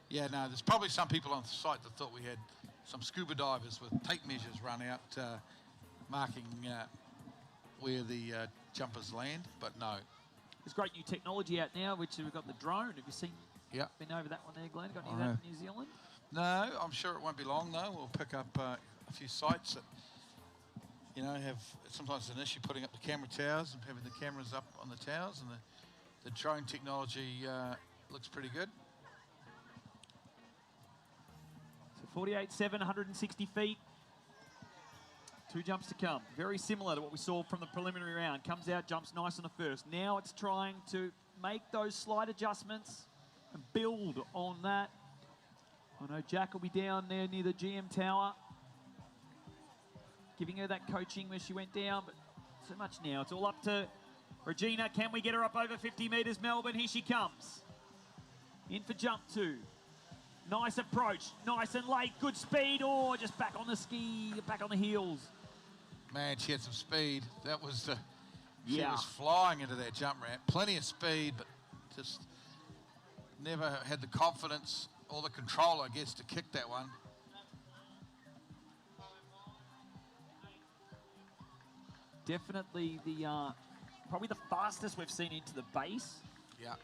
Yeah, no, there's probably some people on the site that thought we had some scuba divers with tape measures run out marking where the jumpers land, but no. There's great new technology out now, which we've got the drone. Have you seen? Yeah. Been over that one there, Glenn? Got any of I that have. in New Zealand? No, I'm sure it won't be long though. We'll pick up a few sites that, you know, have sometimes an issue putting up the camera towers and having the cameras up on the towers, and the drone technology looks pretty good. So 48.7, 160 feet. 2 jumps to come. Very similar to what we saw from the preliminary round. Comes out, jumps nice on the first. Now it's trying to make those slight adjustments and build on that. I know Jack will be down there near the GM tower, giving her that coaching where she went down, but so much now. It's all up to Regina. Can we get her up over 50 metres, Melbourne? Here she comes. In for jump 2. Nice approach, nice and late, good speed. Oh, just back on the ski, back on the heels. Man, she had some speed. That was she Yeah. was flying into that jump ramp. Plenty of speed, but just never had the confidence or the control, I guess, to kick that one. Definitely the probably the fastest we've seen into the base. Yeah.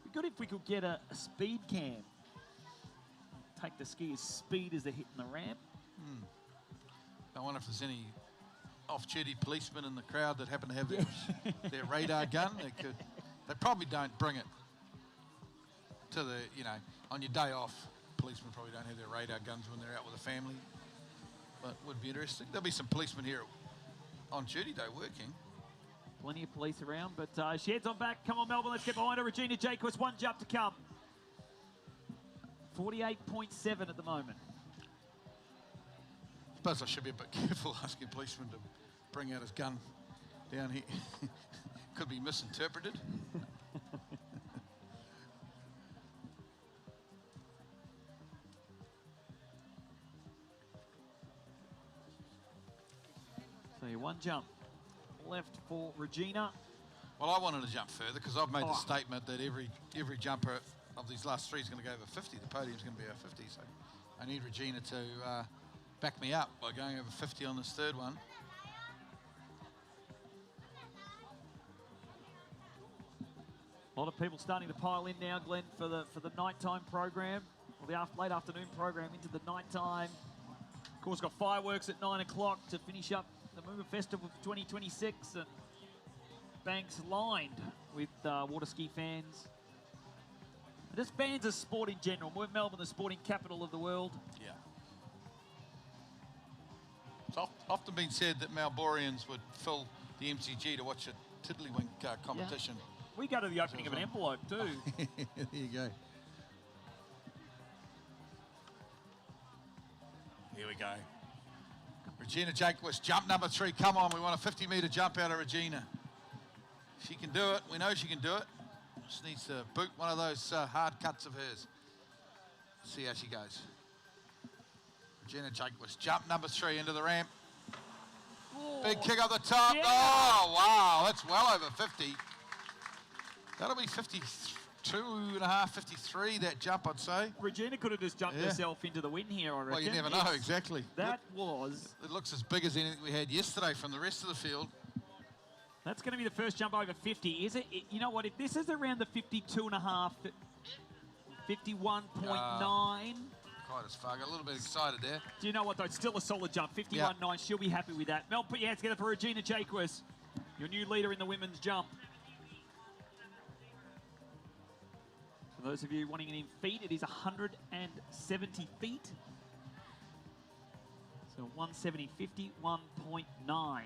Be good if we could get a speed cam. Take the ski as speed as they're hitting the ramp. I wonder if there's any off-duty policemen in the crowd that happen to have their radar gun. They probably don't bring it to the, you know, on your day off. Policemen probably don't have their radar guns when they're out with a family. But would be interesting. There'll be some policemen here on duty though, working. Plenty of police around, but she heads on back. Come on, Melbourne, let's get behind her. Regina Jacobs, 1 jump to come. 48.7 at the moment. I suppose I should be a bit careful asking a policeman to bring out his gun down here. Could be misinterpreted. So 1 jump left for Regina. Well, I wanted to jump further because I've made the statement that every jumper of these last 3 is going to go over 50. The podium's going to be over 50, so I need Regina to back me up by going over 50 on this 3rd one. A lot of people starting to pile in now, Glenn, for the nighttime program, or the late afternoon program into the nighttime. Of course, got fireworks at 9 o'clock to finish up the MOOMBA Festival for 2026, and banks lined with water ski fans. And just fans of sport in general. We're Melbourne, the sporting capital of the world. Yeah. It's often been said that Melbournians would fill the MCG to watch a tiddlywink competition. Yeah. We go to the opening of an envelope too. There you go. Here we go. Regina Jacobs, jump number 3. Come on, we want a 50-metre jump out of Regina. She can do it. We know she can do it. Just needs to boot one of those hard cuts of hers. See how she goes. Regina Jacobs, jump number 3 into the ramp. Oh, big kick up the top. Yeah. Oh, wow, that's well over 50. That'll be 52 and a half, 53, that jump, I'd say. Regina could have just jumped herself into the win here, I reckon. Well, you never know, exactly. That was... It looks as big as anything we had yesterday from the rest of the field. That's going to be the first jump over 50, is it? You know what, if this is around the 52 and a half, 51.9... Quite as far. Got a little bit excited there. Do you know what, though? It's still a solid jump. 51.9. She'll be happy with that. Mel, put your hands together for Regina Jacobs, your new leader in the women's jump. For those of you wanting it in feet, it is 170 feet. So 170, 51.9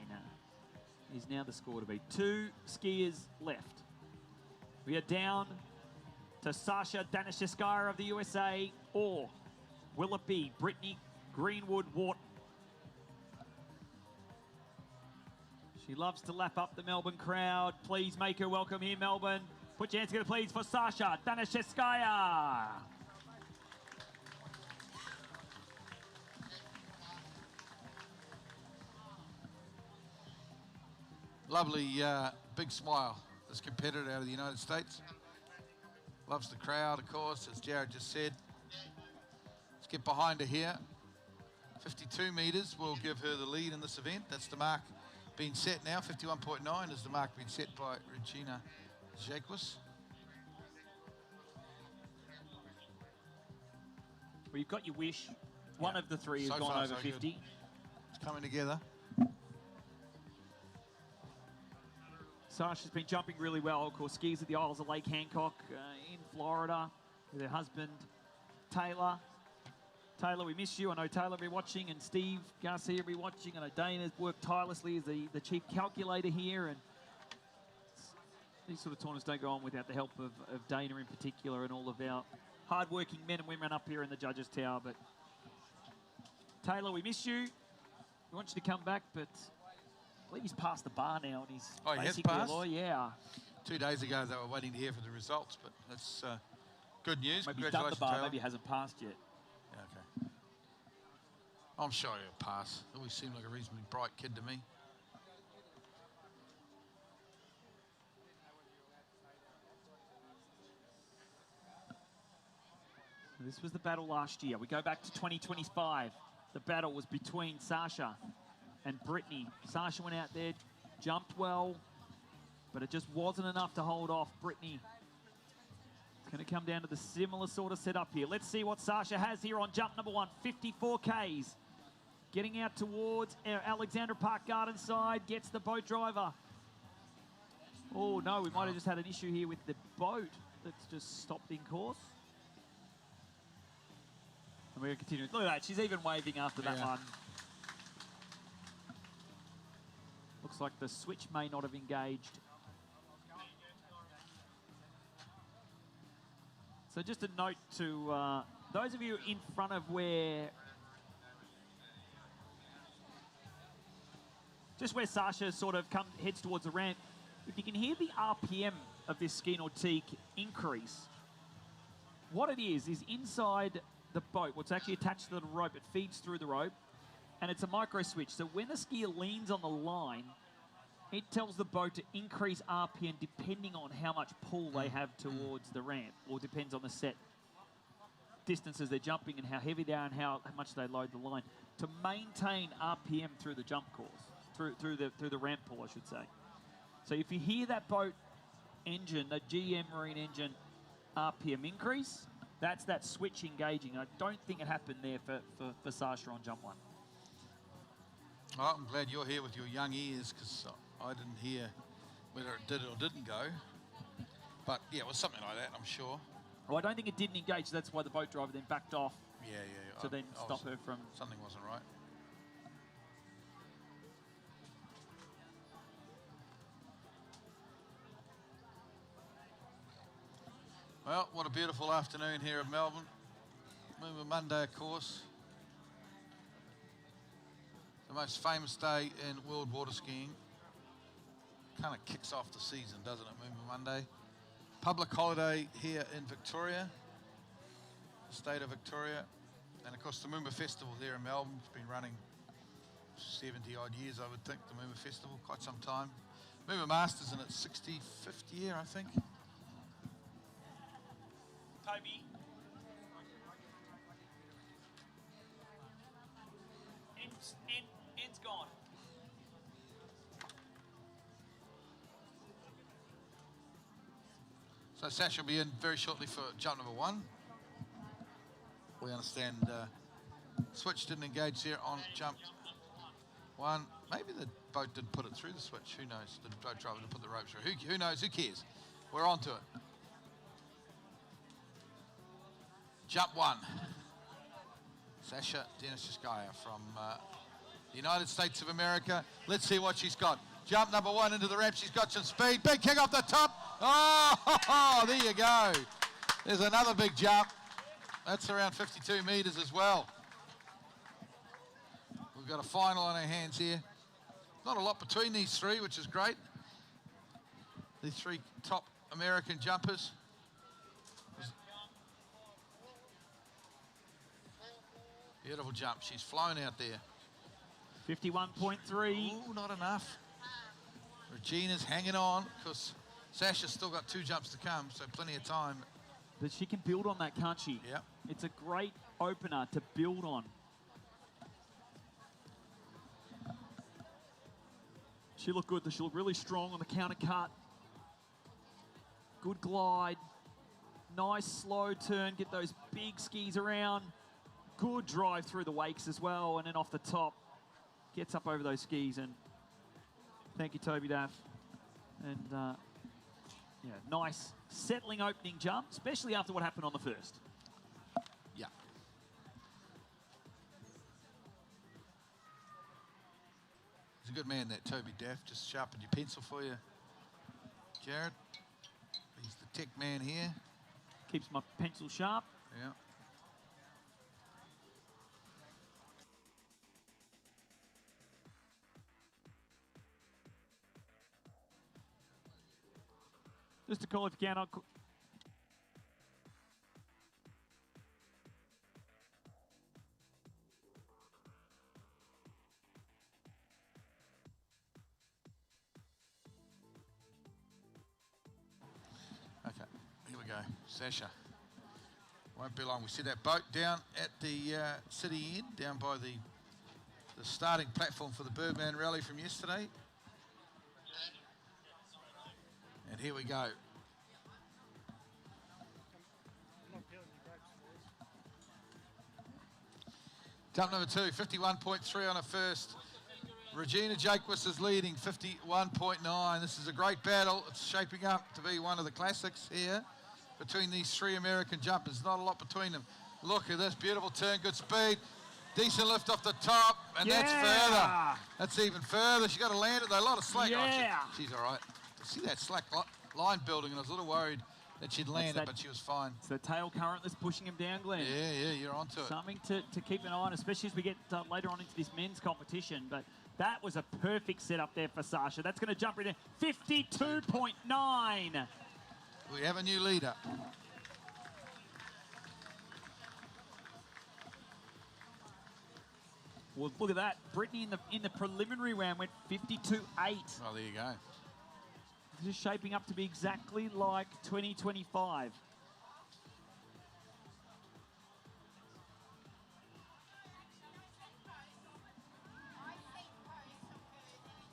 is now the score to beat. 2 skiers left. We are down to Sasha Danishevskaya of the USA, or will it be Brittany Greenwood-Wharton? She loves to lap up the Melbourne crowd. Please make her welcome here, Melbourne. Put your hands together, please, for Sasha Danishevskaya. Lovely big smile, this competitor out of the United States. Loves the crowd, of course, as Jared just said. Let's get behind her here. 52 metres will give her the lead in this event. That's the mark being set now. 51.9 is the mark being set by Regina Jacobs. Well, you've got your wish. One of the three has So gone far, over so 50. good. It's coming together. Sasha's been jumping really well. Of course, skis at the Isles of Lake Hancock in Florida with her husband, Taylor. Taylor, we miss you. I know Taylor will be watching, and Steve Garcia will be watching. I know Dana's worked tirelessly as the chief calculator here, and these sort of tournaments don't go on without the help of Dana in particular and all of our hard-working men and women up here in the Judges' Tower. But Taylor, we miss you. We want you to come back, but I believe he's past the bar now, and he's Oh, he has basically passed? a lawyer. Yeah. 2 days ago, they were waiting to hear for the results, but that's good news. Maybe he's done the Congratulations, bar, Taylor. maybe he hasn't passed yet. Yeah, okay. I'm sure he'll pass. Always seemed like a reasonably bright kid to me. This was the battle last year. We go back to 2025. The battle was between Sasha and Brittany. Sasha went out there, jumped well, but it just wasn't enough to hold off Brittany. It's going to come down to the similar sort of setup here. Let's see what Sasha has here on jump number 1, 54 Ks. Getting out towards our Alexandra Park Garden side, gets the boat driver. Oh no, we might have just had an issue here with the boat that's just stopped in course. And we're going to continue. Look at that, she's even waving after that one. Looks like the switch may not have engaged. So just a note to those of you in front of where Sasha sort of heads towards the ramp, if you can hear the RPM of this ski nautique increase, what it is inside the boat, what's actually attached to the rope, it feeds through the rope, and it's a micro switch. So when the skier leans on the line, it tells the boat to increase RPM depending on how much pull they have towards the ramp, or depends on the set distances they're jumping and how heavy they are and how much they load the line, to maintain RPM through the jump course, through the ramp pull, I should say. So if you hear that boat engine, the GM Marine engine RPM increase, that's that switch engaging. I don't think it happened there for Sasha on jump 1. Well, I'm glad you're here with your young ears, because I didn't hear whether it did or didn't go. But yeah, it was something like that, I'm sure. Well, I don't think it didn't engage. That's why the boat driver then backed off. Yeah. To then stop her from... Something wasn't right. Well, what a beautiful afternoon here in Melbourne. MOOMBA Monday, of course. The most famous day in world water skiing. Kind of kicks off the season, doesn't it, MOOMBA Monday? Public holiday here in Victoria, the state of Victoria. And of course the MOOMBA Festival here in Melbourne. It's been running 70 odd years, I would think, the MOOMBA Festival, quite some time. MOOMBA Masters in its 65th year, I think. Toby. End's gone. So Sasha will be in very shortly for jump number 1. We understand switch didn't engage here on jump 1. Maybe the boat didn't put it through the switch. Who knows? The boat driver didn't put the rope through. Who knows? Who cares? We're on to it. Jump 1. Sasha Denisheskaya from the United States of America. Let's see what she's got. Jump number 1 into the ramp. She's got some speed. Big kick off the top. Oh, there you go. There's another big jump. That's around 52 meters as well. We've got a final on our hands here. Not a lot between these three, which is great. These 3 top American jumpers. Beautiful jump. She's flown out there. 51.3. Oh, not enough. Regina's hanging on because Sasha's still got 2 jumps to come, so plenty of time. But she can build on that, can't she? Yep. It's a great opener to build on. She looked good. She looked really strong on the counter cut. Good glide. Nice slow turn. Get those big skis around. Good drive through the wakes as well, and then off the top, gets up over those skis. And thank you, Toby Daff. And yeah, nice settling opening jump, especially after what happened on the first. Yeah. He's a good man, that Toby Daff. Just sharpened your pencil for you, Jared. He's the tech man here. Keeps my pencil sharp. Yeah. Just a call if you can. Okay, here we go. Sasha. Won't be long. We see that boat down at the city end, down by the starting platform for the Birdman Rally from yesterday. And here we go. Jump number 2, 51.3 on a first. Regina Jaquist is leading, 51.9. This is a great battle. It's shaping up to be one of the classics here between these three American jumpers. Not a lot between them. Look at this beautiful turn, good speed. Decent lift off the top, and that's further. That's even further. She got to land it though. A lot of slack. Yeah. Oh, she's all right. See that slack line building, and I was a little worried that she'd land it, but she was fine. It's the tail current that's pushing him down, Glenn. Yeah, you're onto it. Something to keep an eye on, especially as we get later on into this men's competition. But that was a perfect setup there for Sasha. That's going to jump right in. 52.9. We have a new leader. Well, look at that. Brittany in the preliminary round went 52.8. Oh, there you go. This is shaping up to be exactly like 2025.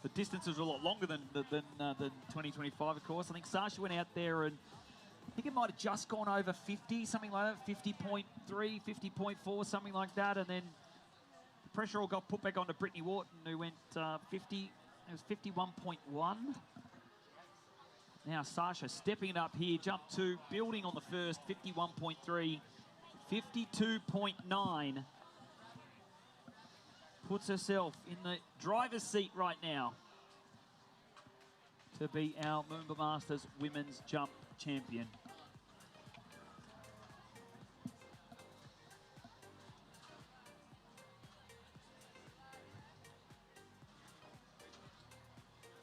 The distance was a lot longer than 2025, of course. I think Sasha went out there and I think it might have just gone over 50, something like that, 50.3, 50.4, something like that. And then the pressure all got put back onto Brittany Wharton, who went 50, it was 51.1. Now Sasha stepping it up here, jump 2, building on the first, 51.3, 52.9. Puts herself in the driver's seat right now to be our MOOMBA Masters Women's Jump Champion.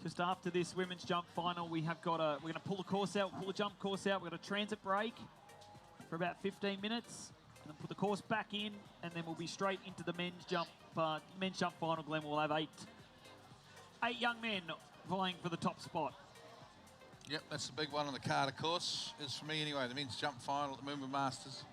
Just after this women's jump final, we're going to pull the course out, pull the jump course out. We've got a transit break for about 15 minutes, and then put the course back in, and then we'll be straight into the men's jump final. Glenn, we'll have eight young men vying for the top spot. Yep, that's the big one on the card, of course, is for me anyway, the men's jump final at the MOOMBA Masters.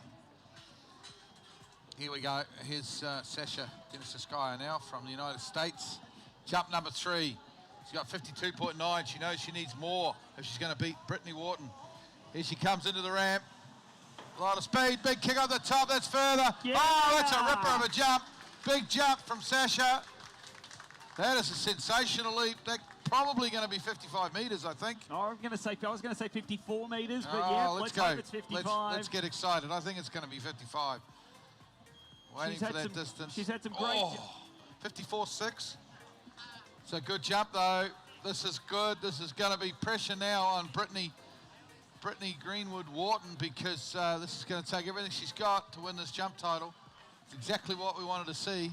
Here we go. Here's Sasha Denisiskaya now from the United States. Jump number 3. She's got 52.9. She knows she needs more if she's going to beat Brittany Wharton. Here she comes into the ramp. A lot of speed, big kick up the top, that's further. Yeah. Oh, that's a ripper of a jump. Big jump from Sasha. That is a sensational leap. That's probably going to be 55 metres, I think. Oh, I was going to say 54 metres, but yeah, let's go. Hope it's 55. Let's get excited. I think it's going to be 55. Waiting for that distance. She's had some great... 54.6. It's a good jump, though. This is good. This is going to be pressure now on Brittany Greenwood Wharton, because this is going to take everything she's got to win this jump title. It's exactly what we wanted to see.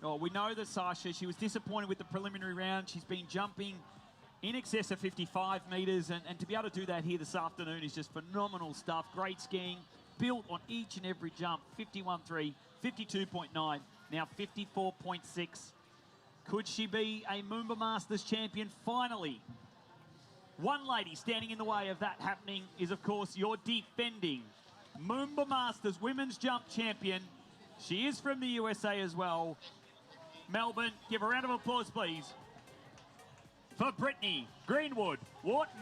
Oh, we know that Sasha, she was disappointed with the preliminary round. She's been jumping in excess of 55 metres, and to be able to do that here this afternoon is just phenomenal stuff. Great skiing, built on each and every jump. 51.3, 52.9, now 54.6. Could she be a MOOMBA Masters champion finally? One lady standing in the way of that happening is, of course, your defending MOOMBA Masters Women's Jump Champion. She is from the USA as well. Melbourne, give a round of applause, please, for Brittany Greenwood Wharton.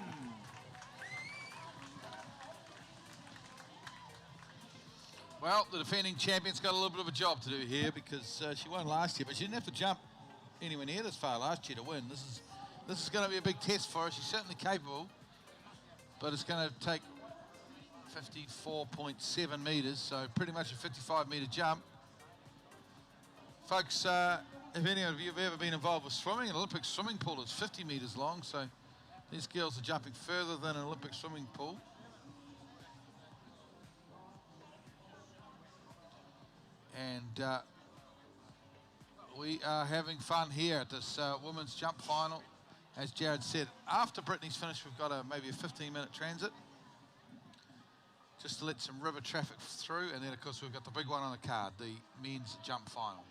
Well, the defending champion's got a little bit of a job to do here because she won last year, but she didn't have to jump anywhere near this far last year to win. This is going to be a big test for her. She's certainly capable, but it's going to take 54.7 metres, so pretty much a 55-metre jump. Folks, if any of you have ever been involved with swimming, an Olympic swimming pool is 50 metres long, so these girls are jumping further than an Olympic swimming pool. And we are having fun here at this women's jump final. As Jared said, after Brittany's finished, we've got maybe a 15-minute transit just to let some river traffic through, and then of course we've got the big one on the card, the men's jump final.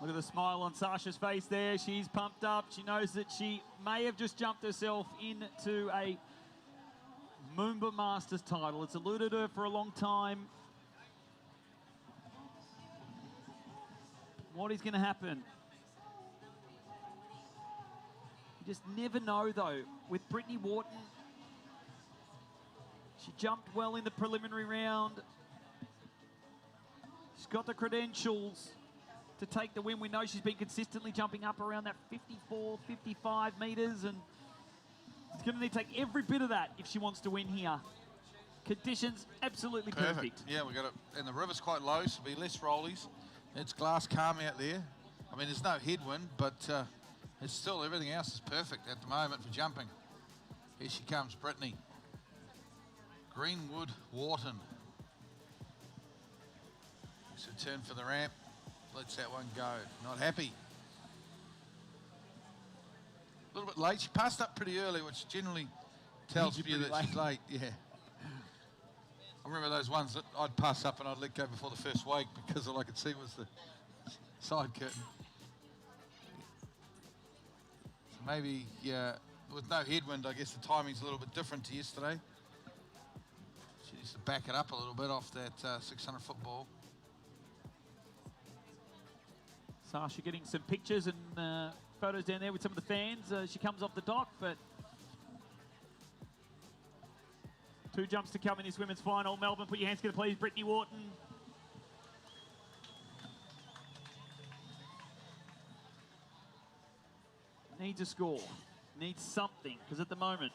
Look at the smile on Sasha's face there. She's pumped up. She knows that she may have just jumped herself into a MOOMBA Masters title. It's eluded her for a long time. What is going to happen? You just never know, though. With Brittany Wharton, she jumped well in the preliminary round. She's got the credentials to take the win. We know she's been consistently jumping up around that 54, 55 metres, and it's going to need to take every bit of that if she wants to win here. Conditions absolutely perfect. Yeah, we got it, and the river's quite low, so there'll be less rollies. It's glass calm out there. I mean, there's no headwind, but it's still, everything else is perfect at the moment for jumping. Here she comes, Brittany. Greenwood Wharton. Makes a turn for the ramp. Lets that one go. Not happy. A little bit late. She passed up pretty early, which generally tells you that she's late. Yeah. I remember those ones that I'd pass up and I'd let go before the first wake because all I could see was the side curtain. So maybe, yeah, with no headwind, I guess the timing's a little bit different to yesterday. She needs to back it up a little bit off that 600-foot ball. Sasha getting some pictures and photos down there with some of the fans. She comes off the dock, but 2 jumps to come in this women's final. Melbourne, put your hands together, please. Brittany Wharton. Needs a score. Needs something, because at the moment,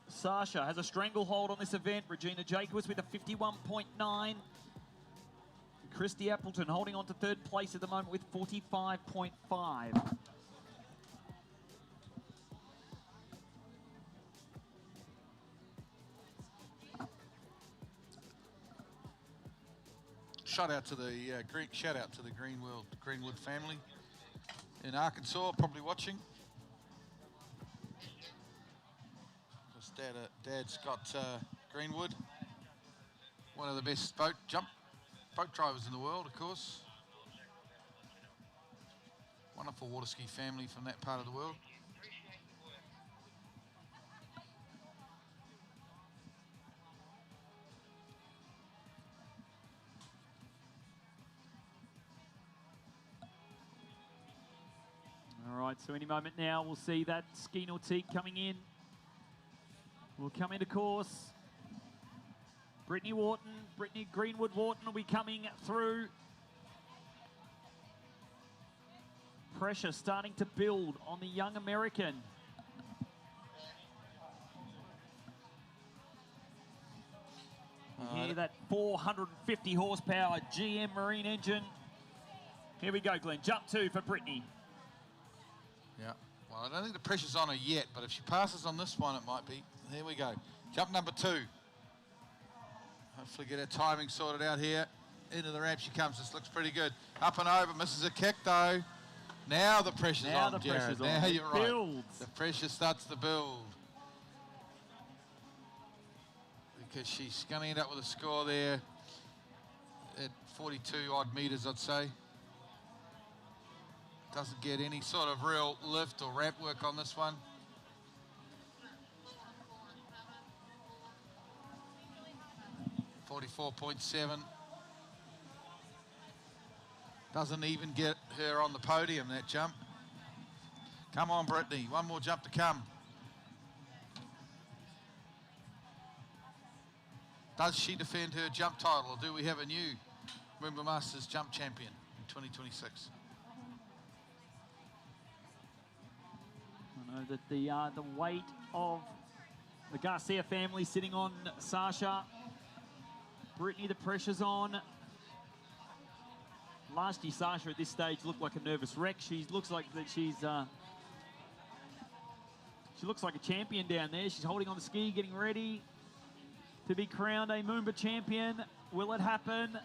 Sasha has a stranglehold on this event. Regina Jacobs with a 51.9. Christy Appleton holding on to 3rd place at the moment with 45.5. Shout out to the Greenwood family in Arkansas, probably watching. Dad's got Greenwood, one of the best boat drivers in the world, of course. Wonderful water ski family from that part of the world. All right, so any moment now we'll see that ski nautique coming in. Will come into course. Brittany Greenwood Wharton will be coming through. Pressure starting to build on the young American. You hear that 450 horsepower GM Marine engine. Here we go, Glenn. Jump 2 for Brittany. Yeah, well, I don't think the pressure's on her yet, but if she passes on this one, it might be. Here we go. Jump number 2. Hopefully get her timing sorted out here. Into the ramp she comes. This looks pretty good. Up and over, misses a kick though. Now the pressure's on, Jared. Now you're right. Builds. The pressure starts to build. Because she's going to end up with a score there at 42 odd metres, I'd say. Doesn't get any sort of real lift or ramp work on this one. .7. Doesn't even get her on the podium, that jump. Come on, Brittany. One more jump to come. Does she defend her jump title, or do we have a new Moomba Masters jump champion in 2026? I know that the weight of the Garcia family sitting on Sasha. Brittany, the pressure's on. Last year, Sasha at this stage looked like a nervous wreck. She looks like that she looks like a champion down there. She's holding on the ski, getting ready to be crowned a Moomba champion. Will it happen?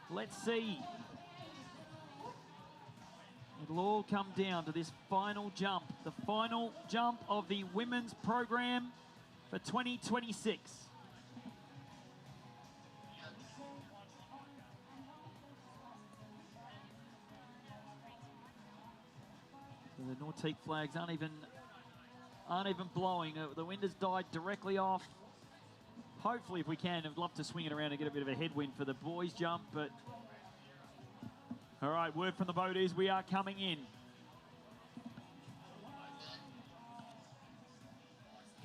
Let's see. It'll all come down to this final jump, the final jump of the women's program for 2026. So the Nautique flags aren't even blowing. The wind has died directly off. Hopefully, if we can, I'd love to swing it around and get a bit of a headwind for the boys' jump, but all right, word from the boat is we are coming in.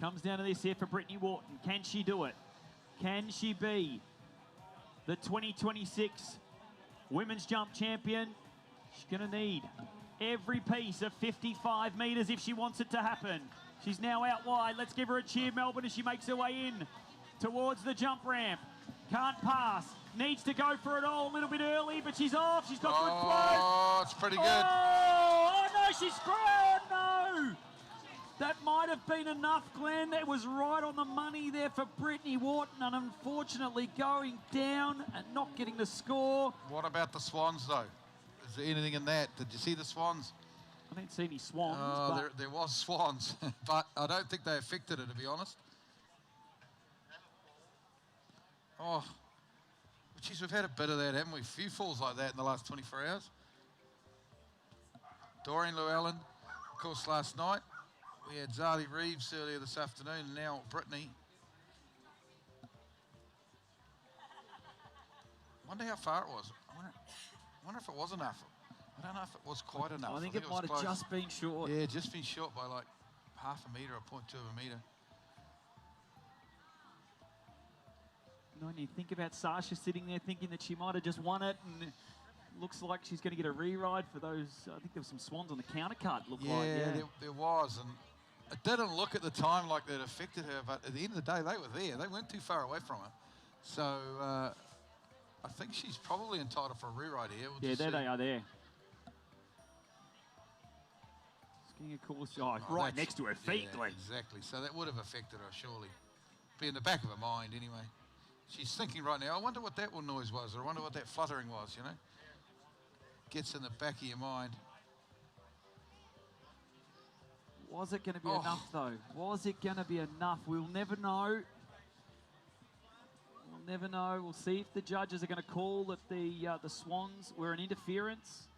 Comes down to this here for Brittany Wharton. Can she do it? Can she be the 2026 women's jump champion? She's going to need every piece of 55 metres if she wants it to happen. She's now out wide. Let's give her a cheer, Melbourne, as she makes her way in towards the jump ramp. Can't pass. Needs to go for it all a little bit early, but she's off. She's got good flow. Oh, it's pretty good. Oh, no, she's screwed. No. That might have been enough, Glenn. It was right on the money there for Brittany Wharton, and unfortunately going down and not getting the score. What about the swans, though? Is there anything in that? Did you see the swans? I didn't see any swans. There was swans, but I don't think they affected it, to be honest. Oh, geez, we've had a bit of that, haven't we? A few falls like that in the last 24 hours. Doreen Llewellyn, of course, last night. We had Zali Reeves earlier this afternoon, and now Brittany. Wonder how far it was. I wonder if it was enough. I don't know if it was quite enough. I think it might have just been short. Yeah, just been short by like half a metre or 0.2 of a metre. When you think about Sasha sitting there thinking that she might have just won it, and it looks like she's going to get a re-ride for those. I think there were some swans on the countercut. Yeah, there was, and it didn't look at the time like that affected her. But at the end of the day, they were there. They weren't too far away from her. So I think she's probably entitled for a re-ride here. We'll there they are there. Skiing a course, right next to her feet, Glenn. Exactly. So that would have affected her, surely. Be in the back of her mind, anyway. She's thinking right now, I wonder what that noise was, or I wonder what that fluttering was, you know? Gets in the back of your mind. Was it going to be enough, though? Was it going to be enough? We'll never know. We'll never know. We'll see if the judges are going to call that the swans were an interference.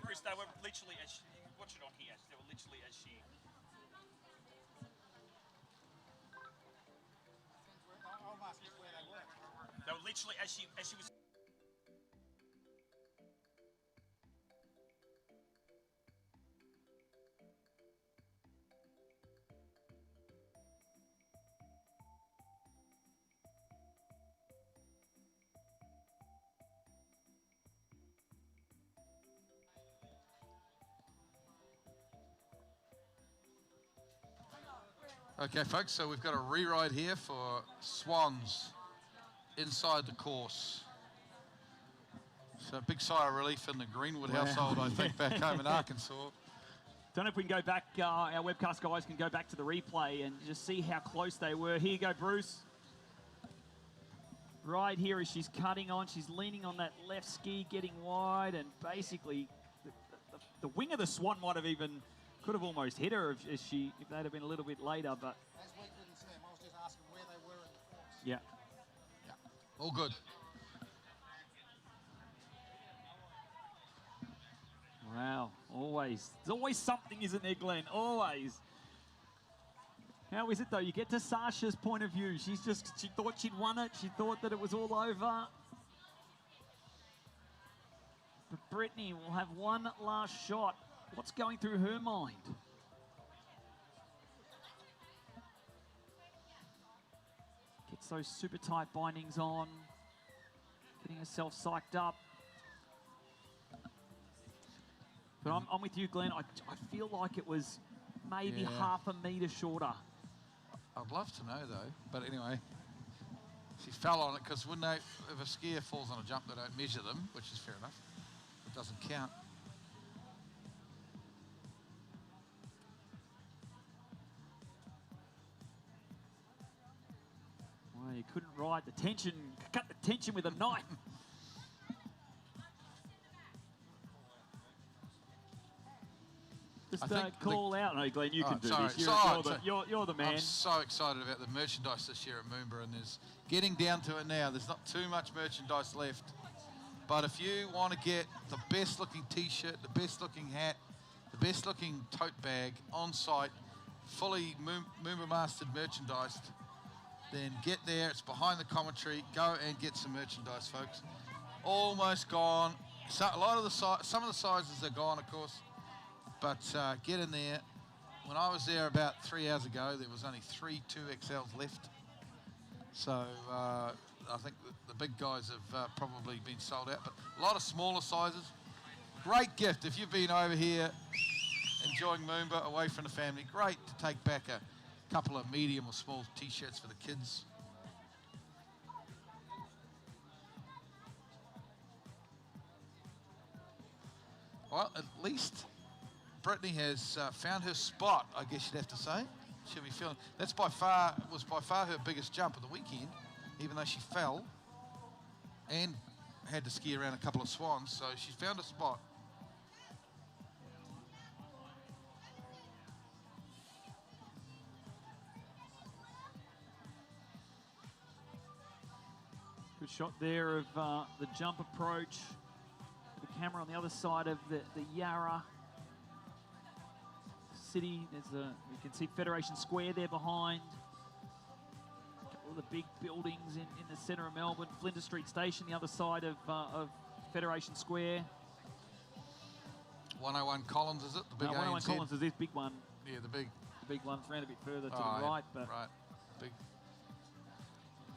Bruce, they were literally, as she, watch it on here, they were literally as she... They were literally as she was... Okay, folks, so we've got a re-ride here for swans inside the course. So a big sigh of relief in the Greenwood household, I think, back home in Arkansas. Don't know if we can go back, our webcast guys can go back to the replay and just see how close they were. Here you go, Bruce. Right here as she's cutting on, she's leaning on that left ski, getting wide, and basically the wing of the swan might have even, could have almost hit her if they'd have been a little bit later, but. As we couldn't see them, I was just asking where they were in the course. Yeah. All good. Wow, always. There's always something, isn't there, Glenn? Always. How is it though? You get to Sasha's point of view. She thought she'd won it. She thought that it was all over. But Brittany will have one last shot. What's going through her mind? Gets those super tight bindings on. Getting herself psyched up. But I'm with you, Glenn. I feel like it was maybe half a metre shorter. I'd love to know, though. But anyway, she fell on it because wouldn't they, if a skier falls on a jump, they don't measure them, which is fair enough. It doesn't count. Well, you couldn't ride the tension, cut the tension with a knife. Just call out. No, Glenn, you can do this. You're the man. I'm so excited about the merchandise this year at MOOMBA, and there's getting down to it now. There's not too much merchandise left. But if you want to get the best looking t-shirt, the best looking hat, the best looking tote bag on site, fully MOOMBA mastered merchandise, then get there. It's behind the commentary. Go and get some merchandise, folks. Almost gone. So, some of the sizes are gone, of course. But get in there. When I was there about 3 hours ago, there was only 3 2XLs left. So I think the big guys have probably been sold out. But a lot of smaller sizes. Great gift if you've been over here enjoying MOOMBA away from the family. Great to take back a couple of medium or small t-shirts for the kids. Well, at least Brittany has found her spot, I guess you'd have to say. She'll be feeling, was by far her biggest jump of the weekend, even though she fell and had to ski around a couple of swans, so she's found a spot. Good shot there of the jump approach. The camera on the other side of the Yarra City. You can see Federation Square there behind. A couple of the big buildings in the centre of Melbourne. Flinders Street Station, the other side of Federation Square. 101 Collins, is it? The big 101 ANZ? Collins is this big one. Yeah, the big one's around a bit further to the right. But right. Big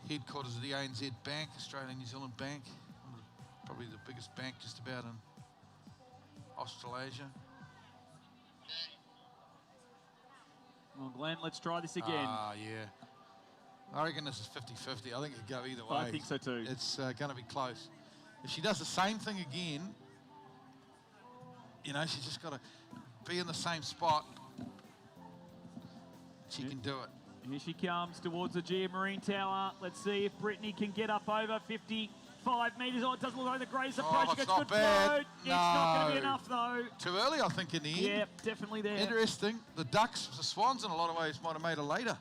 headquarters of the ANZ Bank, Australian New Zealand Bank. Probably the biggest bank just about in Australasia. Well, Glenn, let's try this again. Yeah. I reckon this is 50-50. I think it could go either way. I think so too. It's going to be close. If she does the same thing again, you know, she's just got to be in the same spot. She can do it. Here she comes towards the Gia Marine Tower. Let's see if Brittany can get up over 55 metres. Oh, it doesn't look like the Gray's approach. It's not bad. It's not going to be enough, though. Too early, I think, in the end. Yeah, definitely there. Interesting. The ducks, the swans, in a lot of ways, might have made her later.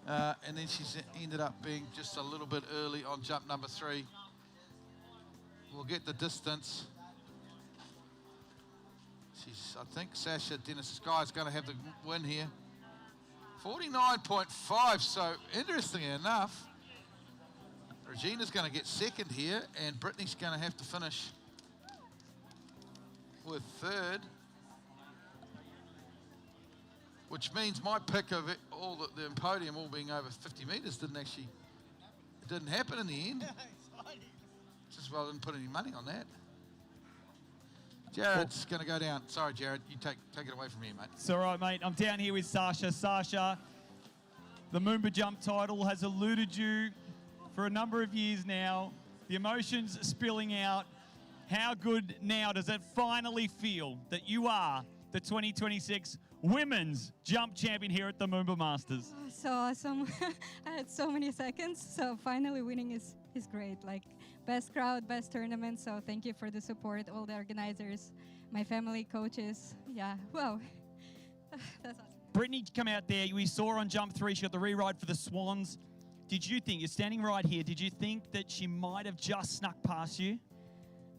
And then she's ended up being just a little bit early on jump number 3. We'll get the distance. I think Sasha Dennis Sky is going to have the win here. 49.5, so interestingly enough, Regina's going to get second here, and Brittany's going to have to finish with third, which means my pick of it, all the podium all being over 50 metres didn't happen in the end. Just well, I didn't put any money on that. Jared's going to go down. Sorry, Jared, you take it away from here, mate. It's all right, mate. I'm down here with Sasha. Sasha, the MOOMBA jump title has eluded you for a number of years now. The emotions spilling out. How good now does it finally feel that you are the 2026 Women's Jump Champion here at the MOOMBA Masters? Oh, so awesome. I had so many seconds, so finally winning is great. Like, best crowd, best tournament, so thank you for the support, all the organizers, my family, coaches. Yeah, wow. That's awesome. Brittany come out there, we saw her on jump 3, she got the re-ride for the Swans. Did you think, you're standing right here, did you think that she might have just snuck past you?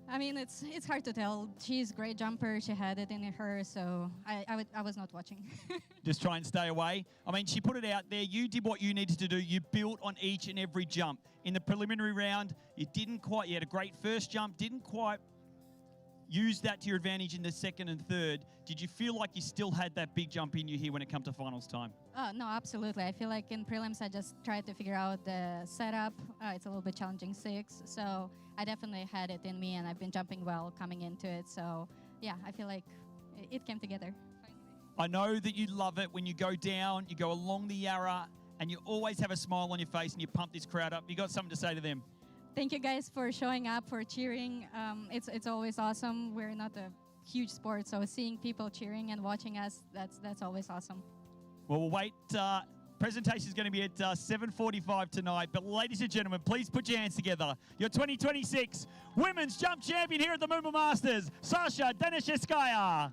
I mean, it's hard to tell. She's a great jumper. She had it in her, so I was not watching. Just try and stay away. I mean, she put it out there. You did what you needed to do. You built on each and every jump. In the preliminary round, you had a great first jump, didn't quite use that to your advantage in the second and third. Did you feel like you still had that big jump in you here when it comes to finals time? No, absolutely. I feel like in prelims, I just tried to figure out the setup. It's a little bit challenging 6, so I definitely had it in me, and I've been jumping well coming into it. So, yeah, I feel like it came together. I know that you love it when you go down, you go along the Yarra, and you always have a smile on your face and you pump this crowd up. You got something to say to them? Thank you guys for showing up, for cheering. It's always awesome. We're not a huge sport, so seeing people cheering and watching us, that's always awesome. Well, we'll wait. Presentation is going to be at 7:45 tonight. But ladies and gentlemen, please put your hands together. Your 2026 Women's Jump Champion here at the MOOMBA Masters, Sasha Danishevskaya.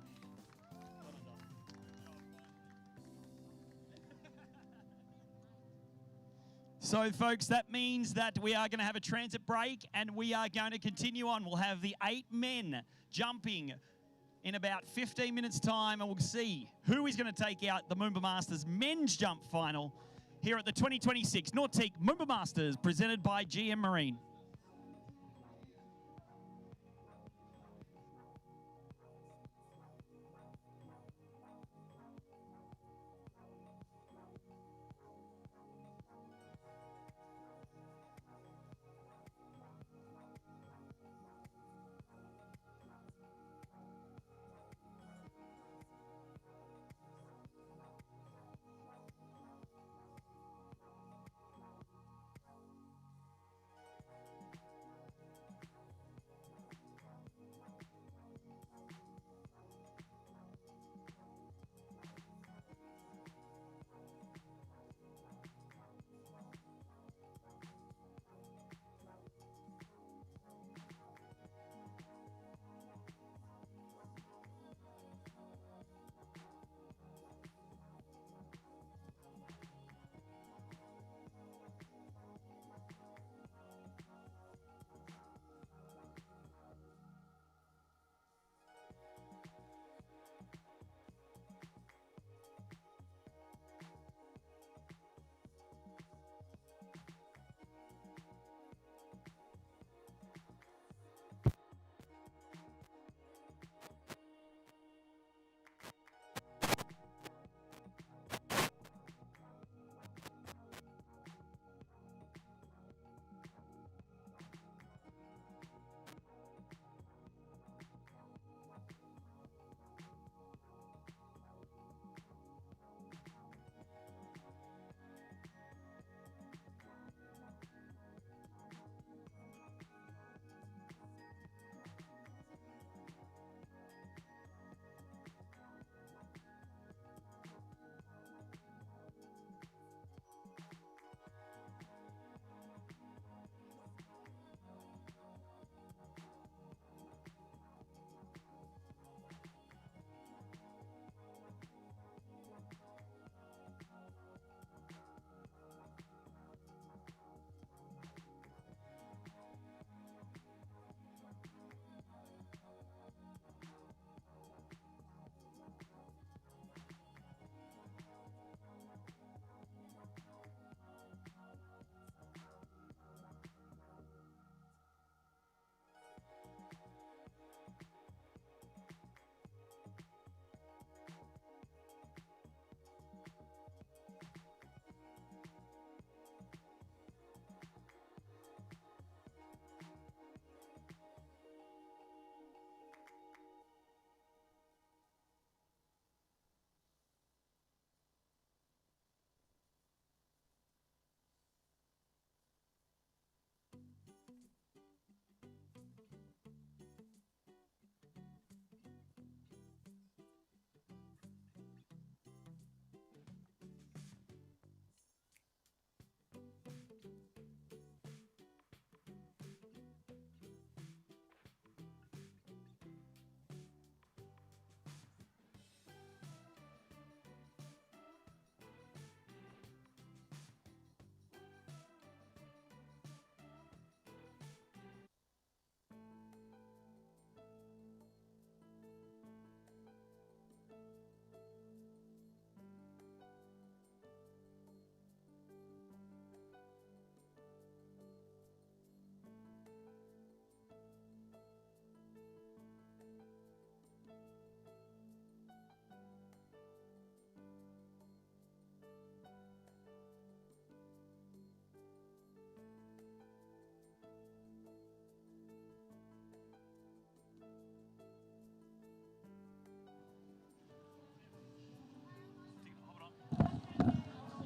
So, folks, that means that we are going to have a transit break and we are going to continue on. We'll have the 8 men jumping in about 15 minutes' time, and we'll see who is going to take out the MOOMBA Masters men's jump final here at the 2026 Nautique MOOMBA Masters, presented by GM Marine.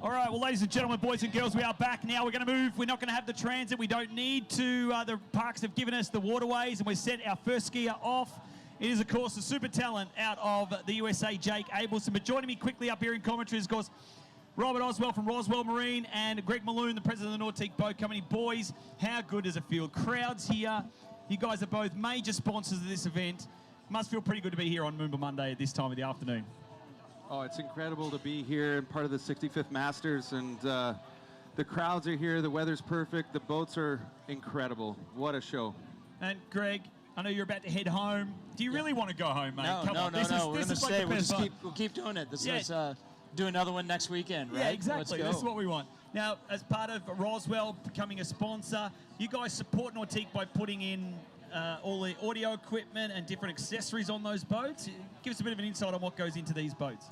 All right, well, ladies and gentlemen, boys and girls, we are back now. We're going to move. We're not going to have the transit. We don't need to. The parks have given us the waterways, and we've set our first skier off. It is, of course, the super talent out of the USA, Jake Abelson. But joining me quickly up here in commentary is, of course, Robert Oswell from Roswell Marine and Greg Malone, the president of the Nautique Boat Company. Boys, how good does it feel? Crowds here. You guys are both major sponsors of this event. Must feel pretty good to be here on Moomba Monday at this time of the afternoon. Oh, it's incredible to be here and part of the 65th Masters, and the crowds are here, the weather's perfect, the boats are incredible. What a show. And Greg, I know you're about to head home. Do you really want to go home, mate? No, Come on. no. We're going to stay. We'll keep doing it. Let's do another one next weekend, right? Yeah, exactly. Let's This is what we want. Now, as part of Roswell becoming a sponsor, you guys support Nautique by putting in all the audio equipment and different accessories on those boats. Give us a bit of an insight on what goes into these boats.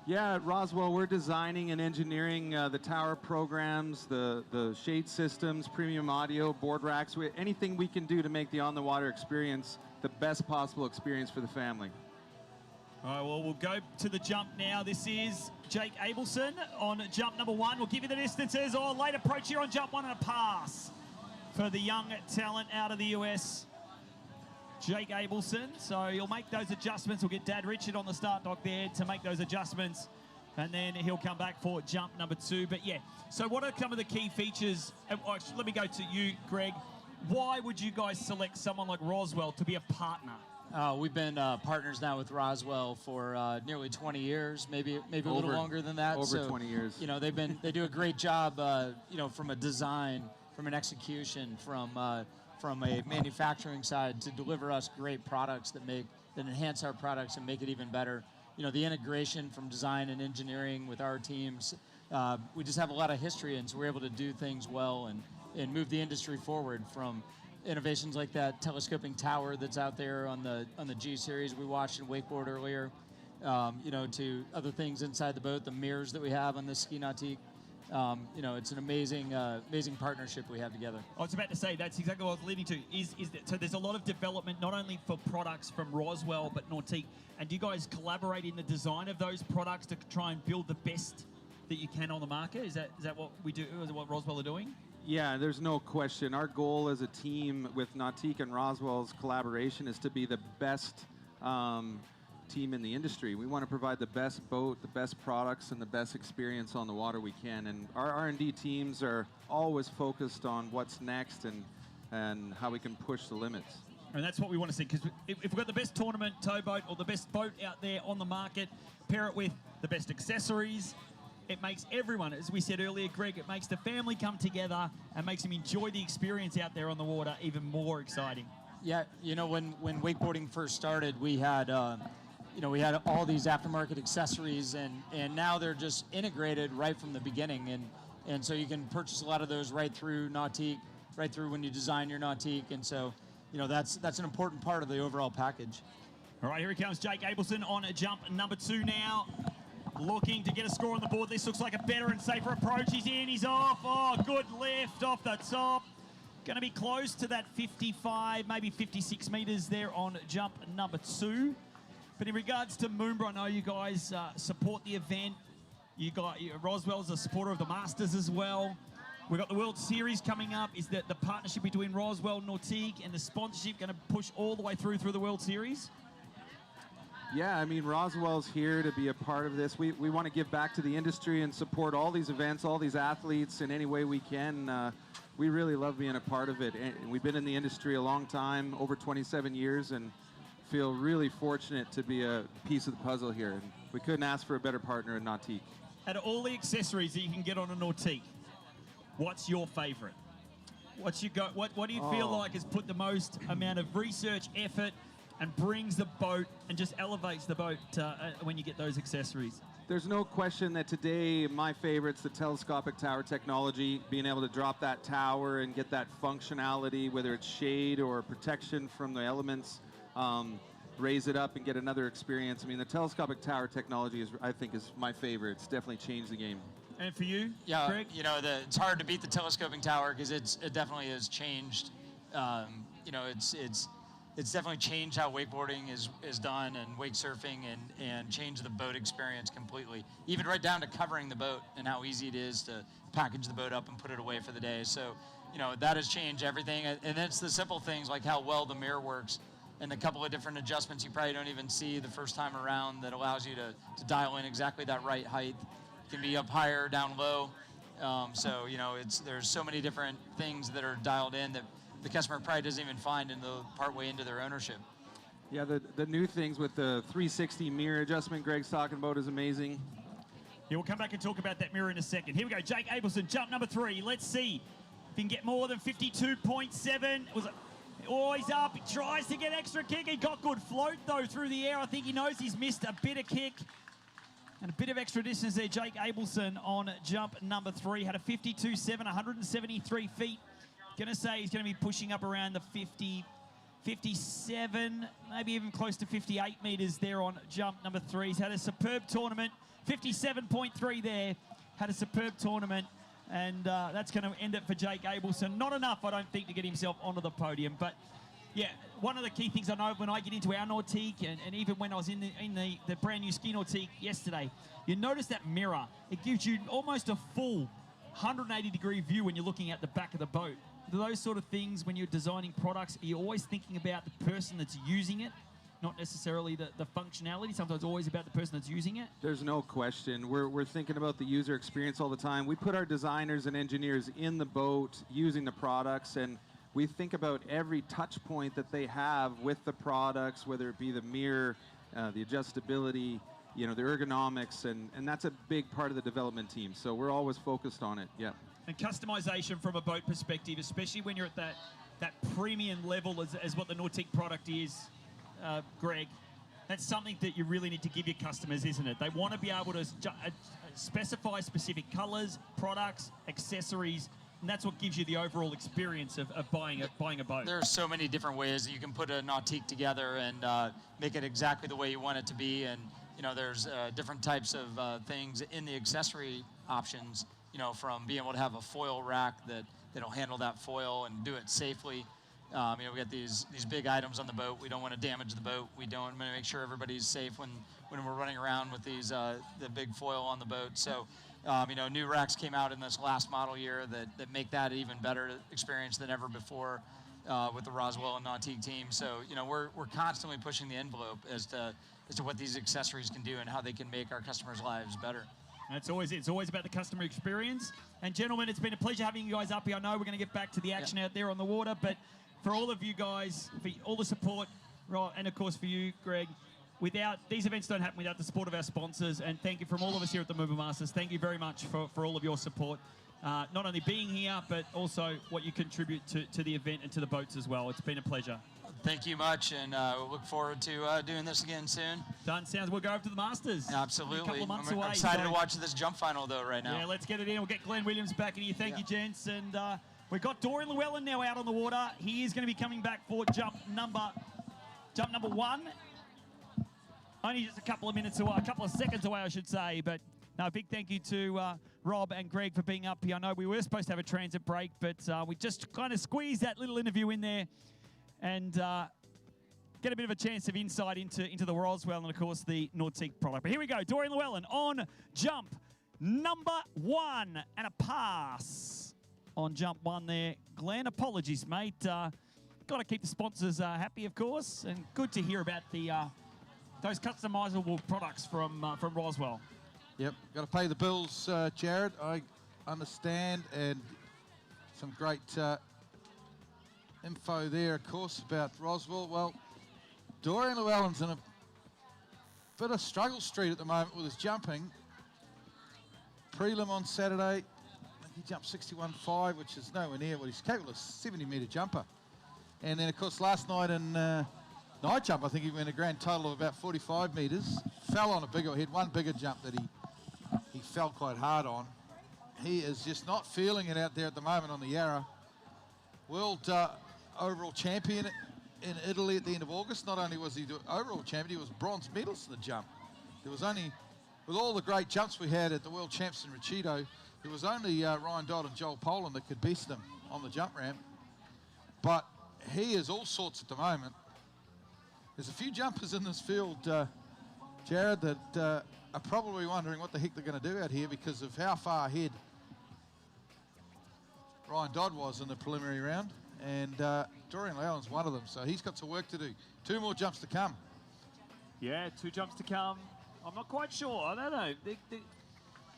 Yeah, at Roswell, we're designing and engineering the tower programs, the shade systems, premium audio, board racks, anything we can do to make the on-the-water experience the best possible experience for the family. All right, well, we'll go to the jump now. This is Jake Abelson on jump number 1. We'll give you the distances. Late approach here on jump 1 and a pass for the young talent out of the US, Jake Abelson. So he'll make those adjustments. We'll get Dad Richard on the start dock there to make those adjustments, and then he'll come back for jump number 2. But yeah, so what are some of the key features? Actually, let me go to you, Greg. Why would you guys select someone like Roswell to be a partner? We've been partners now with Roswell for nearly 20 years, maybe a little longer than that. Over 20 years. You know, they do a great job. You know, from a design, from an execution, from a manufacturing side to deliver us great products that enhance our products and make it even better. You know, the integration from design and engineering with our teams. We just have a lot of history, and so we're able to do things well and move the industry forward from innovations like that telescoping tower that's out there on the G series we watched in wakeboard earlier, you know, to other things inside the boat, the mirrors that we have on this ski nautique. You know, it's an amazing partnership we have together. I was about to say, that's exactly what I was leading to. So there's a lot of development, not only for products from Roswell, but Nautique. And do you guys collaborate in the design of those products to try and build the best that you can on the market? Is that what we do? Is that what Roswell are doing? Yeah, there's no question. Our goal as a team with Nautique and Roswell's collaboration is to be the best team in the industry. We want to provide the best boat, the best products, and the best experience on the water we can. And our R&D teams are always focused on what's next and how we can push the limits. And that's what we want to see, because if we've got the best tournament towboat or the best boat out there on the market, pair it with the best accessories, it makes everyone, as we said earlier, Greg, it makes the family come together and makes them enjoy the experience out there on the water even more exciting. Yeah, you know, when wakeboarding first started, we had you know, we had all these aftermarket accessories, and now they're just integrated right from the beginning, and so you can purchase a lot of those right through Nautique, right through when you design your Nautique, and so, you know, that's an important part of the overall package. All right, here he comes, Jake Abelson on jump number 2 now. Looking to get a score on the board. This looks like a better and safer approach. He's in, he's off. Oh, good lift off the top. Going to be close to that 55, maybe 56 meters there on jump number 2. But in regards to MOOMBA, I know you guys support the event. Roswell's a supporter of the Masters as well. We've got the World Series coming up. Is that the partnership between Roswell, Nautique, and the sponsorship going to push all the way through the World Series? Yeah, I mean, Roswell's here to be a part of this. We want to give back to the industry and support all these events, all these athletes in any way we can. We really love being a part of it. And we've been in the industry a long time, over 27 years, and feel really fortunate to be a piece of the puzzle here. And we couldn't ask for a better partner in Nautique. Out of all the accessories that you can get on a Nautique, what's your favorite? What do you feel like has put the most amount of research, effort, and brings the boat and just elevates the boat when you get those accessories? There's no question that today my favorite's the telescopic tower technology, being able to drop that tower and get that functionality, whether it's shade or protection from the elements, raise it up and get another experience. I mean, the telescopic tower technology I think is my favorite. It's definitely changed the game. And for you, yeah, Greg? You know, it's hard to beat the telescoping tower because it definitely has changed. You know, it's definitely changed how wakeboarding is done and wake surfing and changed the boat experience completely. Even right down to covering the boat and how easy it is to package the boat up and put it away for the day. So, that has changed everything. And it's the simple things like how well the mirror works and a couple of different adjustments you probably don't even see the first time around that allows you to dial in exactly that right height. It can be up higher, down low. So, there's so many different things that are dialed in that the customer probably doesn't even find in the partway into their ownership. Yeah, the new things with the 360 mirror adjustment Greg's talking about is amazing. Yeah, we'll come back and talk about that mirror in a second. Here we go, Jake Abelson, jump number 3. Let's see if he can get more than 52.7. He's up, he tries to get extra kick. He got good float though through the air. I think he knows he's missed a bit of kick. And a bit of extra distance there, Jake Abelson on jump number 3. Had a 52.7, 173 feet. Gonna say he's gonna be pushing up around the 50, 57, maybe even close to 58 meters there on jump number 3. He's had a superb tournament, 57.3 there. Had a superb tournament, and that's gonna end it for Jake Abelson. Not enough, I don't think, to get himself onto the podium, but yeah, one of the key things I know when I get into our Nautique, and even when I was in the brand new ski Nautique yesterday, you notice that mirror. It gives you almost a full 180-degree view when you're looking at the back of the boat. Those sort of things, when you're designing products, you're always thinking about the person that's using it, not necessarily the functionality. Sometimes always about the person that's using it. There's no question. We're thinking about the user experience all the time. We put our designers and engineers in the boat using the products, and we think about every touch point that they have with the products, whether it be the mirror, the adjustability, the ergonomics, and that's a big part of the development team. So we're always focused on it, yeah. And customization from a boat perspective, especially when you're at that premium level as what the Nautique product is, Greg, that's something that you really need to give your customers, isn't it? They want to be able to specify specific colors, products, accessories, and that's what gives you the overall experience of buying a boat. There are so many different ways that you can put a Nautique together and make it exactly the way you want it to be. And, there's different types of things in the accessory options, from being able to have a foil rack that'll handle that foil and do it safely. We got these big items on the boat. We don't want to damage the boat. We don't want to make sure everybody's safe when we're running around with these the big foil on the boat. So, new racks came out in this last model year that make that even better experience than ever before with the Roswell and Nautique team. So, we're constantly pushing the envelope as to what these accessories can do and how they can make our customers' lives better. And it's always about the customer experience. And gentlemen, it's been a pleasure having you guys up here. I know we're going to get back to the action out there on the water, but for all of you guys, for all the support, right, and of course for you, Greg, these events don't happen without the support of our sponsors. And thank you from all of us here at the MOOMBA Masters. Thank you very much for all of your support. Not only being here, but also what you contribute to the event and to the boats as well. It's been a pleasure. Thank you much, and we'll look forward to doing this again soon. Done. Sounds. We'll go over to the Masters. Absolutely. A couple of months away. I'm excited to watch this jump final, though, right now. Yeah, let's get it in. We'll get Glenn Williams back in here. Thank you, gents. And we've got Dorian Llewellyn now out on the water. He is going to be coming back for jump number 1. Only just a couple of minutes away, a couple of seconds away, I should say. But no, a big thank you to Rob and Greg for being up here. I know we were supposed to have a transit break, but we just kind of squeezed that little interview in there and get a bit of a chance of insight into the Roswell and, of course, the Nautique product. But here we go. Dorian Llewellyn on jump number 1 and a pass on jump 1 there. Glenn, apologies, mate. Got to keep the sponsors happy, of course, and good to hear about those customizable products from Roswell. Yep, got to pay the bills, Jared. I understand, and some great info there, of course, about Roswell. Well, Dorian Llewellyn's in a bit of struggle street at the moment with his jumping. Prelim on Saturday, I think he jumped 61.5, which is nowhere near what he's capable of, 70-metre jumper. And then, of course, last night in night jump, I think he went a grand total of about 45 metres. Fell on a bigger, he had one bigger jump that he fell quite hard on. He is just not feeling it out there at the moment on the Yarra. World overall champion in Italy at the end of August. Not only was he the overall champion, he was bronze medalist in the jump. There was only, with all the great jumps we had at the World Champs in Riccido, there was only Ryan Dodd and Joel Poland that could beat them on the jump ramp. But he is all sorts at the moment. There's a few jumpers in this field, Jared, that are probably wondering what the heck they're going to do out here because of how far ahead Ryan Dodd was in the preliminary round. And Dorian Llewellyn's one of them, so he's got some work to do. 2 more jumps to come. Yeah, 2 jumps to come. I'm not quite sure. I don't know.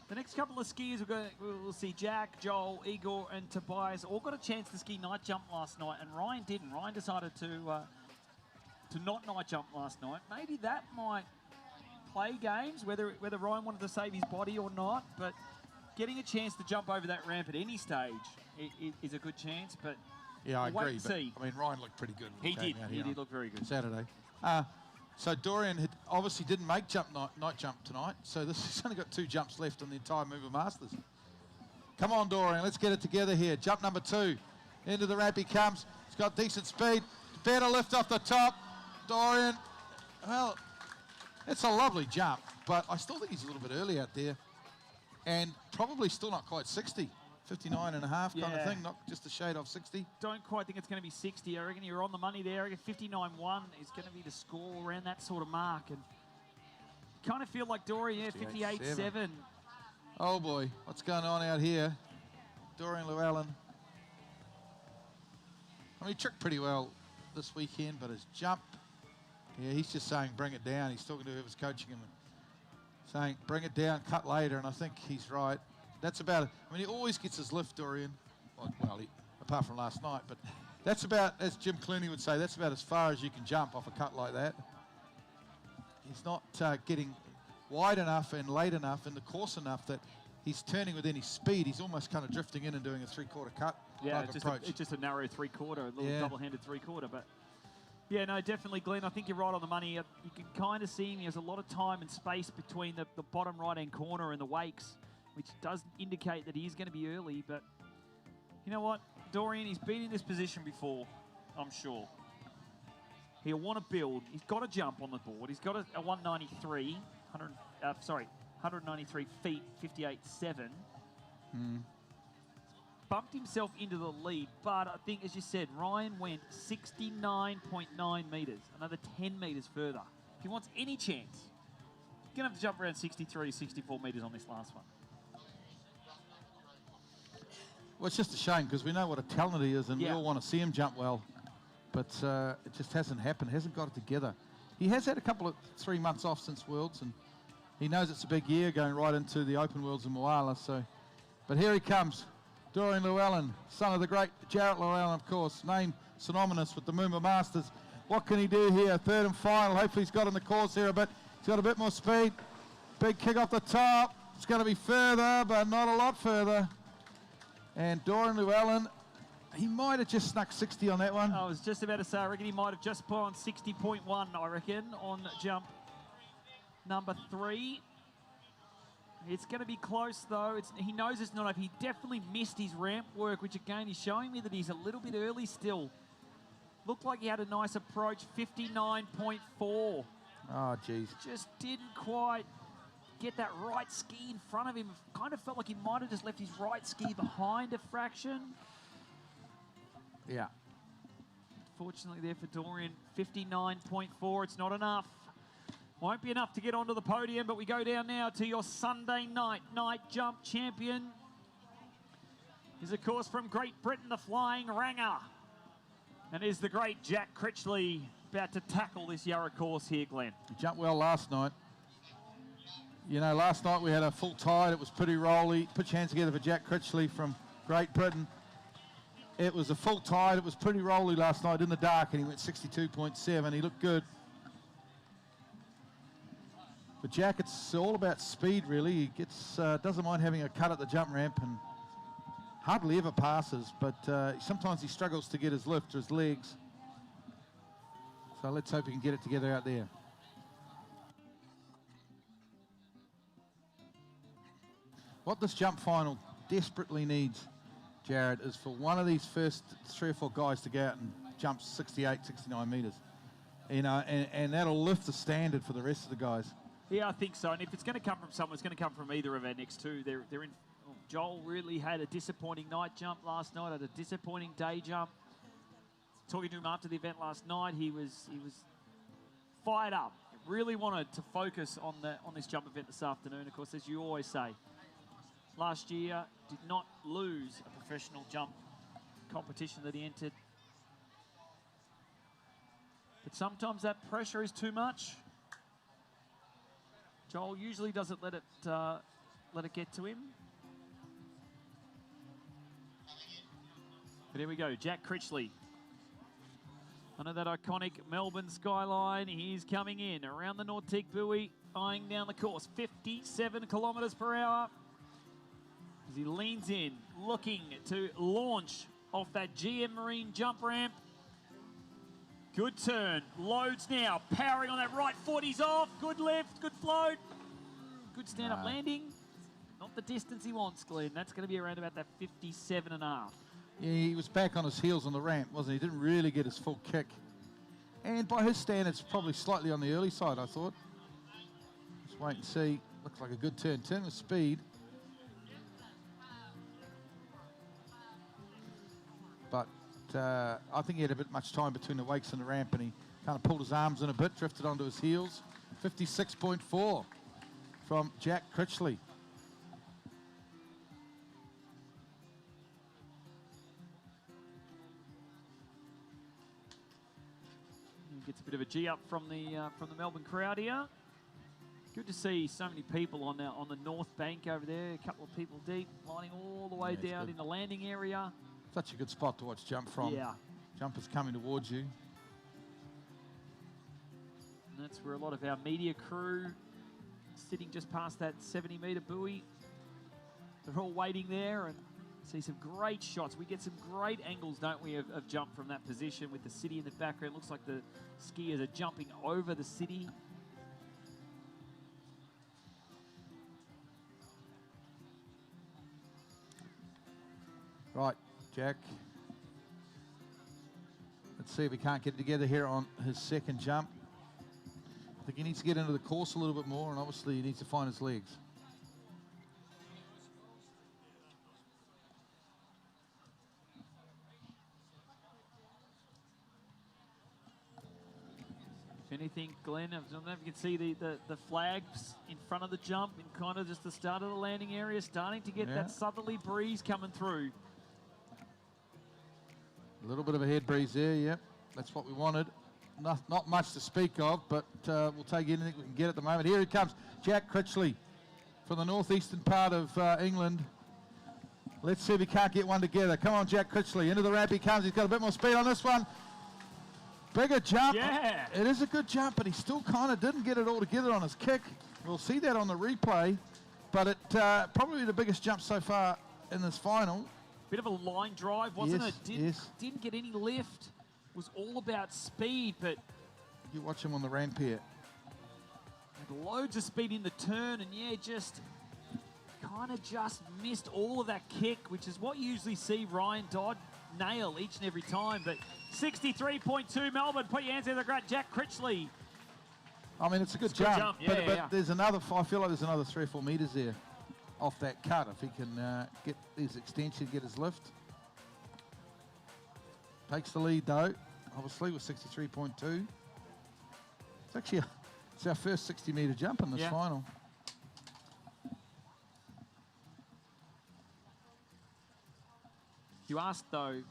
The next couple of skiers, we'll see Jack, Joel, Igor, and Tobias all got a chance to ski night jump last night, and Ryan didn't. Ryan decided to not night jump last night. Maybe that might play games, whether Ryan wanted to save his body or not, but getting a chance to jump over that ramp at any stage is a good chance, but yeah, I we'll agree. wait But, and see. I mean, Ryan looked pretty good. When He did look very good. Saturday. So Dorian obviously didn't make night jump tonight, so he's only got 2 jumps left on the entire MOOMBA Masters. Come on, Dorian, let's get it together here. Jump number 2. Into the ramp he comes. He's got decent speed. Better lift off the top. Dorian, well, it's a lovely jump, but I still think he's a little bit early out there. And probably still not quite 60. 59 and a half kind of thing, not just a shade off 60. Don't quite think it's going to be 60. I reckon you're on the money there. I reckon 59.1 is going to be the score around that sort of mark. And kind of feel like Dorian, 58.7. Oh boy, what's going on out here? Dorian Llewellyn. I mean, he tricked pretty well this weekend, but his jump, yeah, he's just saying bring it down. He's talking to whoever's coaching him, saying bring it down, cut later, and I think he's right. That's about it. I mean, he always gets his lift, Dorian. Well, apart from last night, but that's about, as Jim Clooney would say, that's about as far as you can jump off a cut like that. He's not getting wide enough and late enough in the course enough that he's turning with any speed. He's almost kind of drifting in and doing a 3/4 cut type approach. It's just a narrow 3/4, a little double-handed 3/4. But yeah, no, definitely, Glenn. I think you're right on the money. You can kind of see him. He has a lot of time and space between the bottom right-hand corner and the wakes, which does indicate that he is going to be early. But you know what? Dorian, he's been in this position before, I'm sure. He'll want to build. He's got to jump on the board. He's got a 193, 193 feet, 58.7. Bumped himself into the lead, but I think, as you said, Ryan went 69.9 metres, another 10 metres further. If he wants any chance, he's going to have to jump around 63, 64 metres on this last one. Well, it's just a shame because we know what a talent he is and we all want to see him jump well. But it just hasn't happened, hasn't got it together. He has had a couple of 3 months off since Worlds, and he knows it's a big year going right into the Open Worlds in Moala. So, but here he comes, Dorian Llewellyn, son of the great Jarrett Llewellyn, of course, name synonymous with the MOOMBA Masters. What can he do here? 3rd and final. Hopefully he's got in the course here a bit. He's got a bit more speed. Big kick off the top. It's going to be further, but not a lot further. And Dorian Llewellyn, he might have just snuck 60 on that one. I was just about to say, I reckon he might have just put on 60.1, I reckon, on jump number 3. It's going to be close, though. He knows it's not enough. He definitely missed his ramp work, which, again, is showing me that he's a little bit early still. Looked like he had a nice approach, 59.4. Oh, geez. Just didn't quite get that right ski in front of him. Kind of felt like he might have just left his right ski behind a fraction. Yeah. Fortunately there for Dorian, 59.4. It's not enough. Won't be enough to get onto the podium, but we go down now to your Sunday night jump champion. Is, of course, from Great Britain, the Flying Ranger. And is the great Jack Critchley about to tackle this Yarra course here, Glenn. He jumped well last night. You know, last night we had a full tide. It was pretty rolly. Put your hands together for Jack Critchley from Great Britain. It was a full tide. It was pretty rolly last night in the dark, and he went 62.7. He looked good. But Jack, it's all about speed, really. He gets doesn't mind having a cut at the jump ramp and hardly ever passes, but sometimes he struggles to get his lift or his legs. So let's hope he can get it together out there. What this jump final desperately needs, Jared, is for one of these first 3 or 4 guys to go out and jump 68, 69 metres. You know, and that'll lift the standard for the rest of the guys. Yeah, I think so. And if it's going to come from someone, it's going to come from either of our next 2. They're in. Joel really had a disappointing night jump last night, had a disappointing day jump. Talking to him after the event last night, he was fired up. Really wanted to focus on this jump event this afternoon. Of course, as you always say, last year did not lose a professional jump competition that he entered. But sometimes that pressure is too much. Joel usually doesn't let it get to him. But here we go, Jack Critchley. Under that iconic Melbourne skyline, he's coming in around the Nautique buoy, eyeing down the course, 57 kilometres per hour. As he leans in, looking to launch off that GM Marine jump ramp. Good turn, loads now, powering on that right foot, he's off, good lift, good float, good stand-up landing. Not the distance he wants, Glenn. That's going to be around about that 57.5. Yeah, he was back on his heels on the ramp, wasn't he? Didn't really get his full kick. And by his standards, probably slightly on the early side, I thought. Let's wait and see. Looks like a good turn. Turn with speed. But I think he had a bit much time between the wakes and the ramp, and he kind of pulled his arms in a bit, drifted onto his heels. 56.4 from Jack Critchley. Gets a bit of a G up from the Melbourne crowd here. Good to see so many people on the north bank over there. A couple of people deep, lining all the way down in the landing area. Such a good spot to watch jump from. Yeah. Jumpers coming towards you. And that's where a lot of our media crew sitting just past that 70-metre buoy. They're all waiting there and see some great shots. We get some great angles, don't we, of jump from that position with the city in the background. Looks like the skiers are jumping over the city. Right, Jack. Let's see if he can't get it together here on his second jump. I think he needs to get into the course a little bit more, and obviously he needs to find his legs. If anything, Glenn, I don't know if you can see the flags in front of the jump in kind of just the start of the landing area, starting to get that southerly breeze coming through. A little bit of a head breeze there, yep. That's what we wanted. Not much to speak of, but we'll take anything we can get at the moment. Here he comes, Jack Critchley from the northeastern part of England. Let's see if he can't get one together. Come on, Jack Critchley. Into the ramp he comes. He's got a bit more speed on this one. Bigger jump. Yeah. It is a good jump, but he still kind of didn't get it all together on his kick. We'll see that on the replay, but it probably the biggest jump so far in this final. Bit of a line drive, wasn't it? Yes. Didn't get any lift. Was all about speed, but you watch him on the ramp here. Had loads of speed in the turn, and yeah, just kind of just missed all of that kick, which is what you usually see Ryan Dodd nail each and every time. But 63.2 Melbourne. Put your hands in the great Jack Critchley. I mean, it's a good jump, but there's another. I feel like there's another 3 or 4 meters there off that cut if he can get his extension, get his lift. Takes the lead though, obviously with 63.2. It's actually it's our first 60-meter jump in this final. You asked though,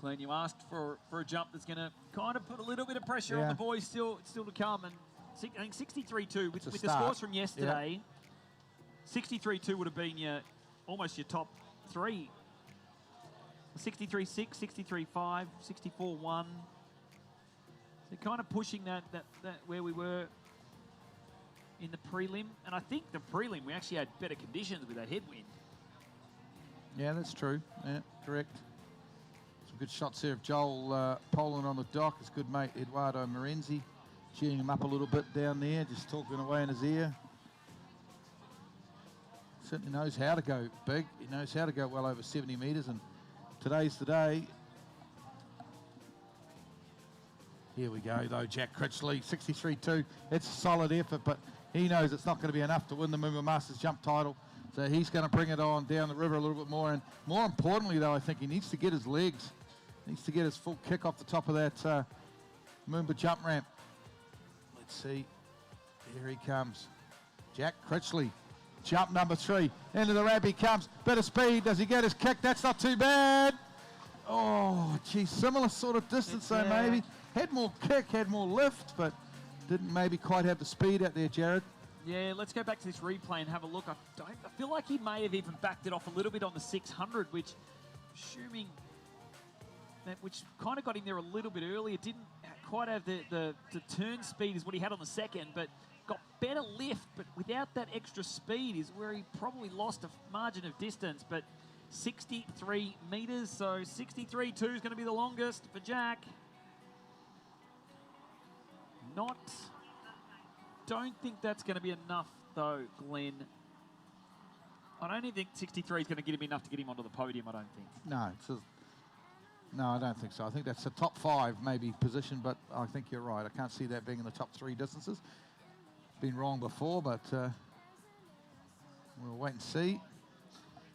Glenn, you asked for a jump that's going to kind of put a little bit of pressure on the boys still to come. And I think 63.2 with the scores from yesterday, 63.2 would have been almost your top 3. 63.6, 63.5, 64.1. So kind of pushing that where we were in the prelim. And I think the prelim, we actually had better conditions with that headwind. Yeah, that's true. Yeah, correct. Some good shots there of Joel Poland on the dock. His good mate, Eduardo Morenzi, cheering him up a little bit down there, just talking away in his ear. Certainly knows how to go big. He knows how to go well over 70 metres, and today's the day. Here we go, though, Jack Critchley, 63.2. It's a solid effort, but he knows it's not going to be enough to win the MOOMBA Masters jump title. So he's going to bring it on down the river a little bit more. And more importantly, though, I think he needs to get his legs. He needs to get his full kick off the top of that MOOMBA jump ramp. Let's see. Here he comes. Jack Critchley. Jump number 3. Into the ramp he comes. Bit of speed. Does he get his kick? That's not too bad. Oh, geez. Similar sort of distance though, maybe. Had more kick, had more lift, but didn't maybe quite have the speed out there, Jared. Yeah, let's go back to this replay and have a look. I feel like he may have even backed it off a little bit on the 600, which, assuming that, which kind of got him there a little bit earlier. Didn't quite have the turn speed is what he had on the second, but got better lift, but without that extra speed is where he probably lost a margin of distance. But 63 meters, so 63.2 is going to be the longest for Jack. Don't think that's going to be enough though, Glenn. I don't even think 63 is going to get him enough to get him onto the podium, I don't think. No, I don't think so. I think that's a top 5 maybe position, but I think you're right. I can't see that being in the top 3 distances. Been wrong before, but we'll wait and see.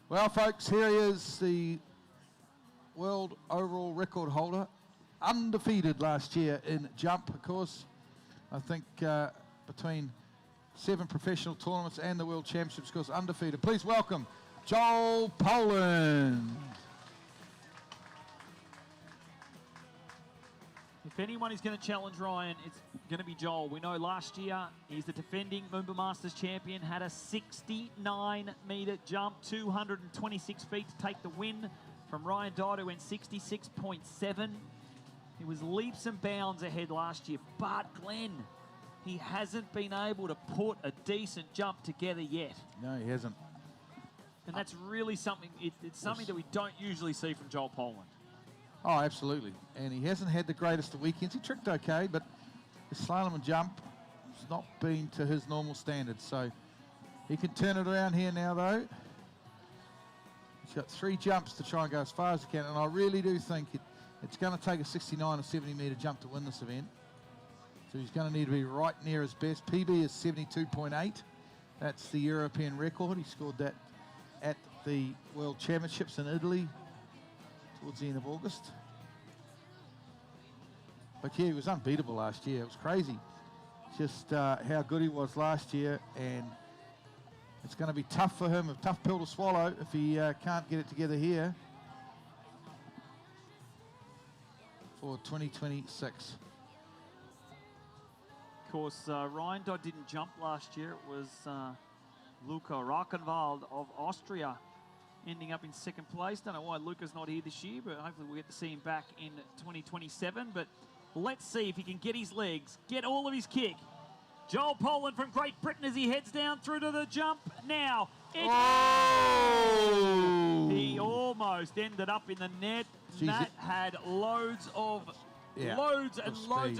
Well, folks, here he is, the world overall record holder. Undefeated last year in jump, of course. I think between 7 professional tournaments and the World Championships, of course, undefeated. Please welcome Joel Poland. If anyone is going to challenge Ryan, it's going to be Joel. We know last year he's the defending MOOMBA Masters champion, had a 69-metre jump, 226 feet to take the win from Ryan Dodd, who went 66.7. He was leaps and bounds ahead last year, but Glenn, he hasn't been able to put a decent jump together yet. No, he hasn't. And that's really something, it's something that we don't usually see from Joel Poland. Oh, absolutely. And he hasn't had the greatest of weekends. He tricked okay, but his slalom and jump has not been to his normal standards. So he can turn it around here now, though. He's got 3 jumps to try and go as far as he can, and I really do think it's going to take a 69 or 70-metre jump to win this event. So he's going to need to be right near his best. PB is 72.8. That's the European record. He scored that at the World Championships in Italy towards the end of August. But yeah, he was unbeatable last year. It was crazy just how good he was last year, and it's going to be tough for him, a tough pill to swallow if he can't get it together here for 2026. Of course, Ryan Dodd didn't jump last year. It was Luca Rachenwald of Austria ending up in 2nd place. Don't know why Luca's not here this year, but hopefully we'll get to see him back in 2027. But let's see if he can get his legs, get all of his kick. Joel Poland from Great Britain as he heads down through to the jump now. He almost ended up in the net. That had loads of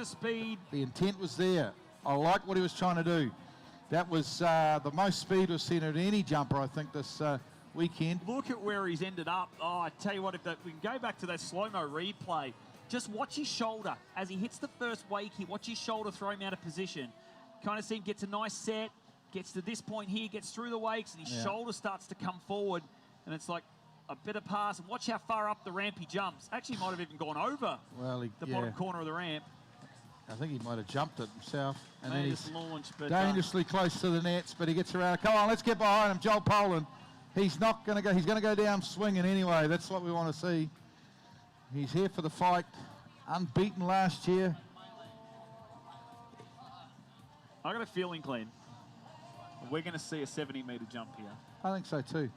speed. The intent was there. I like what he was trying to do. That was the most speed we've seen at any jumper, I think, this weekend. Look at where he's ended up. Oh, I tell you what, if we can go back to that slow-mo replay, just watch his shoulder. As he hits the first wake, watch his shoulder throw him out of position. Kind of see him gets a nice set, gets to this point here, gets through the wakes, and his shoulder starts to come forward, and it's like a bit of pass. And watch how far up the ramp he jumps. Actually, might have even gone over the bottom corner of the ramp. I think he might have jumped it himself. And then he's launched, but dangerously close to the nets, but he gets around. Come on, let's get behind him. Joel Poland. He's not going to go. He's going to go down swinging anyway. That's what we want to see. He's here for the fight. Unbeaten last year. I got a feeling, Glenn, we're going to see a 70-metre jump here. I think so too.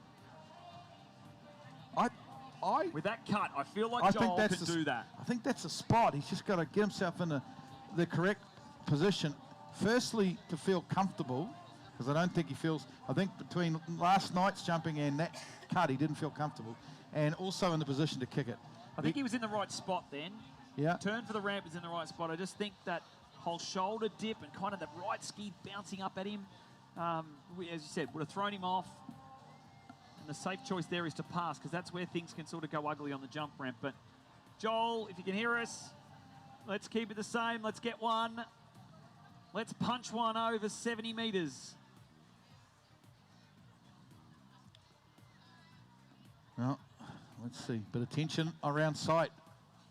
With that cut, I feel like Joel can do that. I think that's the spot. He's just got to get himself in the correct position. Firstly, to feel comfortable, because I don't think he feels, I think between last night's jumping and that cut, he didn't feel comfortable. And also in the position to kick it. I think he was in the right spot then. Yeah. Turn for the ramp is in the right spot. I just think that whole shoulder dip and kind of the right ski bouncing up at him, as you said, would have thrown him off. And the safe choice there is to pass, because that's where things can sort of go ugly on the jump ramp. But Joel, if you can hear us, let's keep it the same. Let's get one. Let's punch one over 70 metres. Well, let's see. Bit of tension around sight,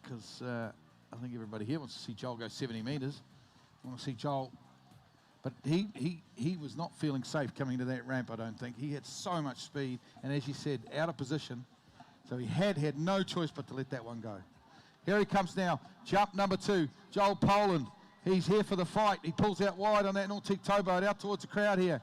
because I think everybody here wants to see Joel go 70 metres. I want to see Joel But he was not feeling safe coming to that ramp, I don't think. He had so much speed, and as you said, out of position. So he had no choice but to let that one go. Here he comes now, jump number 2, Joel Poland. He's here for the fight. He pulls out wide on that Nautique towboat, out towards the crowd here.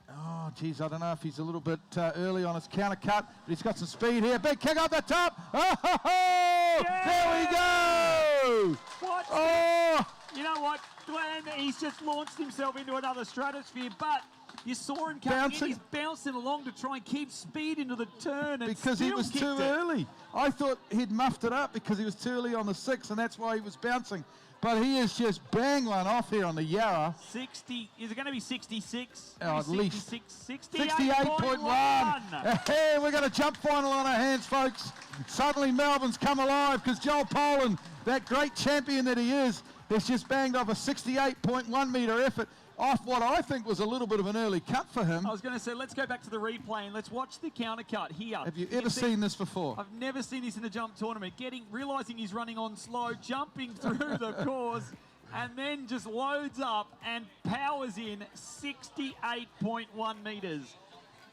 Oh, geez, I don't know if he's a little bit early on his counter cut, but he's got some speed here. Big kick off the top. Oh, ho, ho! There we go! What? Oh! You know what, Glenn? He's just launched himself into another stratosphere, but you saw him coming in. He's bouncing along to try and keep speed into the turn. And Because he was too early. I thought he'd muffed it up because he was too early on the 6, and that's why he was bouncing. But he is just bang one off here on the Yarra. 60, is it going to be 66? Oh, at least. 68.1. Hey, we've got a jump final on our hands, folks. Suddenly Melbourne's come alive because Joel Poland, that great champion that he is, has just banged off a 68.1 metre effort off what I think was a little bit of an early cut for him. I was going to say, let's go back to the replay and let's watch the counter cut here. Have you ever seen this before? I've never seen this in a jump tournament. Realising he's running on slow, jumping through the course, and then just loads up and powers in 68.1 metres.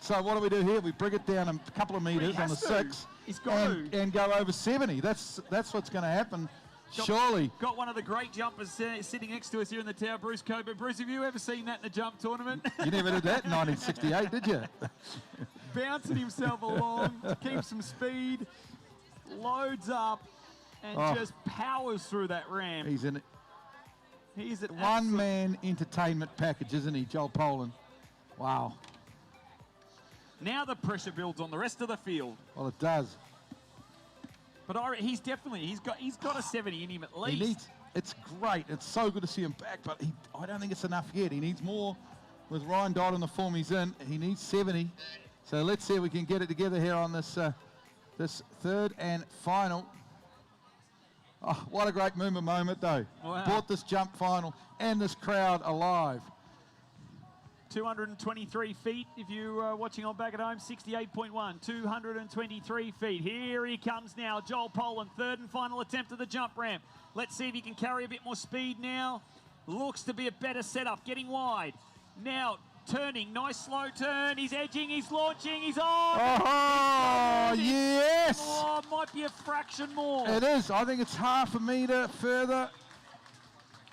So what do we do here? We bring it down a couple of metres on the 6 and go over 70. That's what's going to happen. Surely. Got one of the great jumpers sitting next to us here in the tower, Bruce Coburn. Bruce, have you ever seen that in a jump tournament? You never did that in 1968, did you? Bouncing himself along to keep some speed, loads up, and just powers through that ramp. He's in it. He's an one-man entertainment package, isn't he, Joel Poland? Wow. Now the pressure builds on the rest of the field. Well, it does. But he's got a 70 in him at least. It's great. It's so good to see him back, but I don't think it's enough yet. He needs more with Ryan Dodd in the form he's in. He needs 70. So let's see if we can get it together here on this this third and final. Oh, what a great MOOMBA moment, though. Wow. Brought this jump final and this crowd alive. 223 feet, if you're watching on back at home, 68.1, 223 feet. Here he comes now, Joel Poland, third and final attempt of the jump ramp. Let's see if he can carry a bit more speed now. Looks to be a better setup, getting wide. Now, turning, nice slow turn, he's edging, he's launching, he's on! Oh, yes! Oh, might be a fraction more. It is, I think it's half a metre further.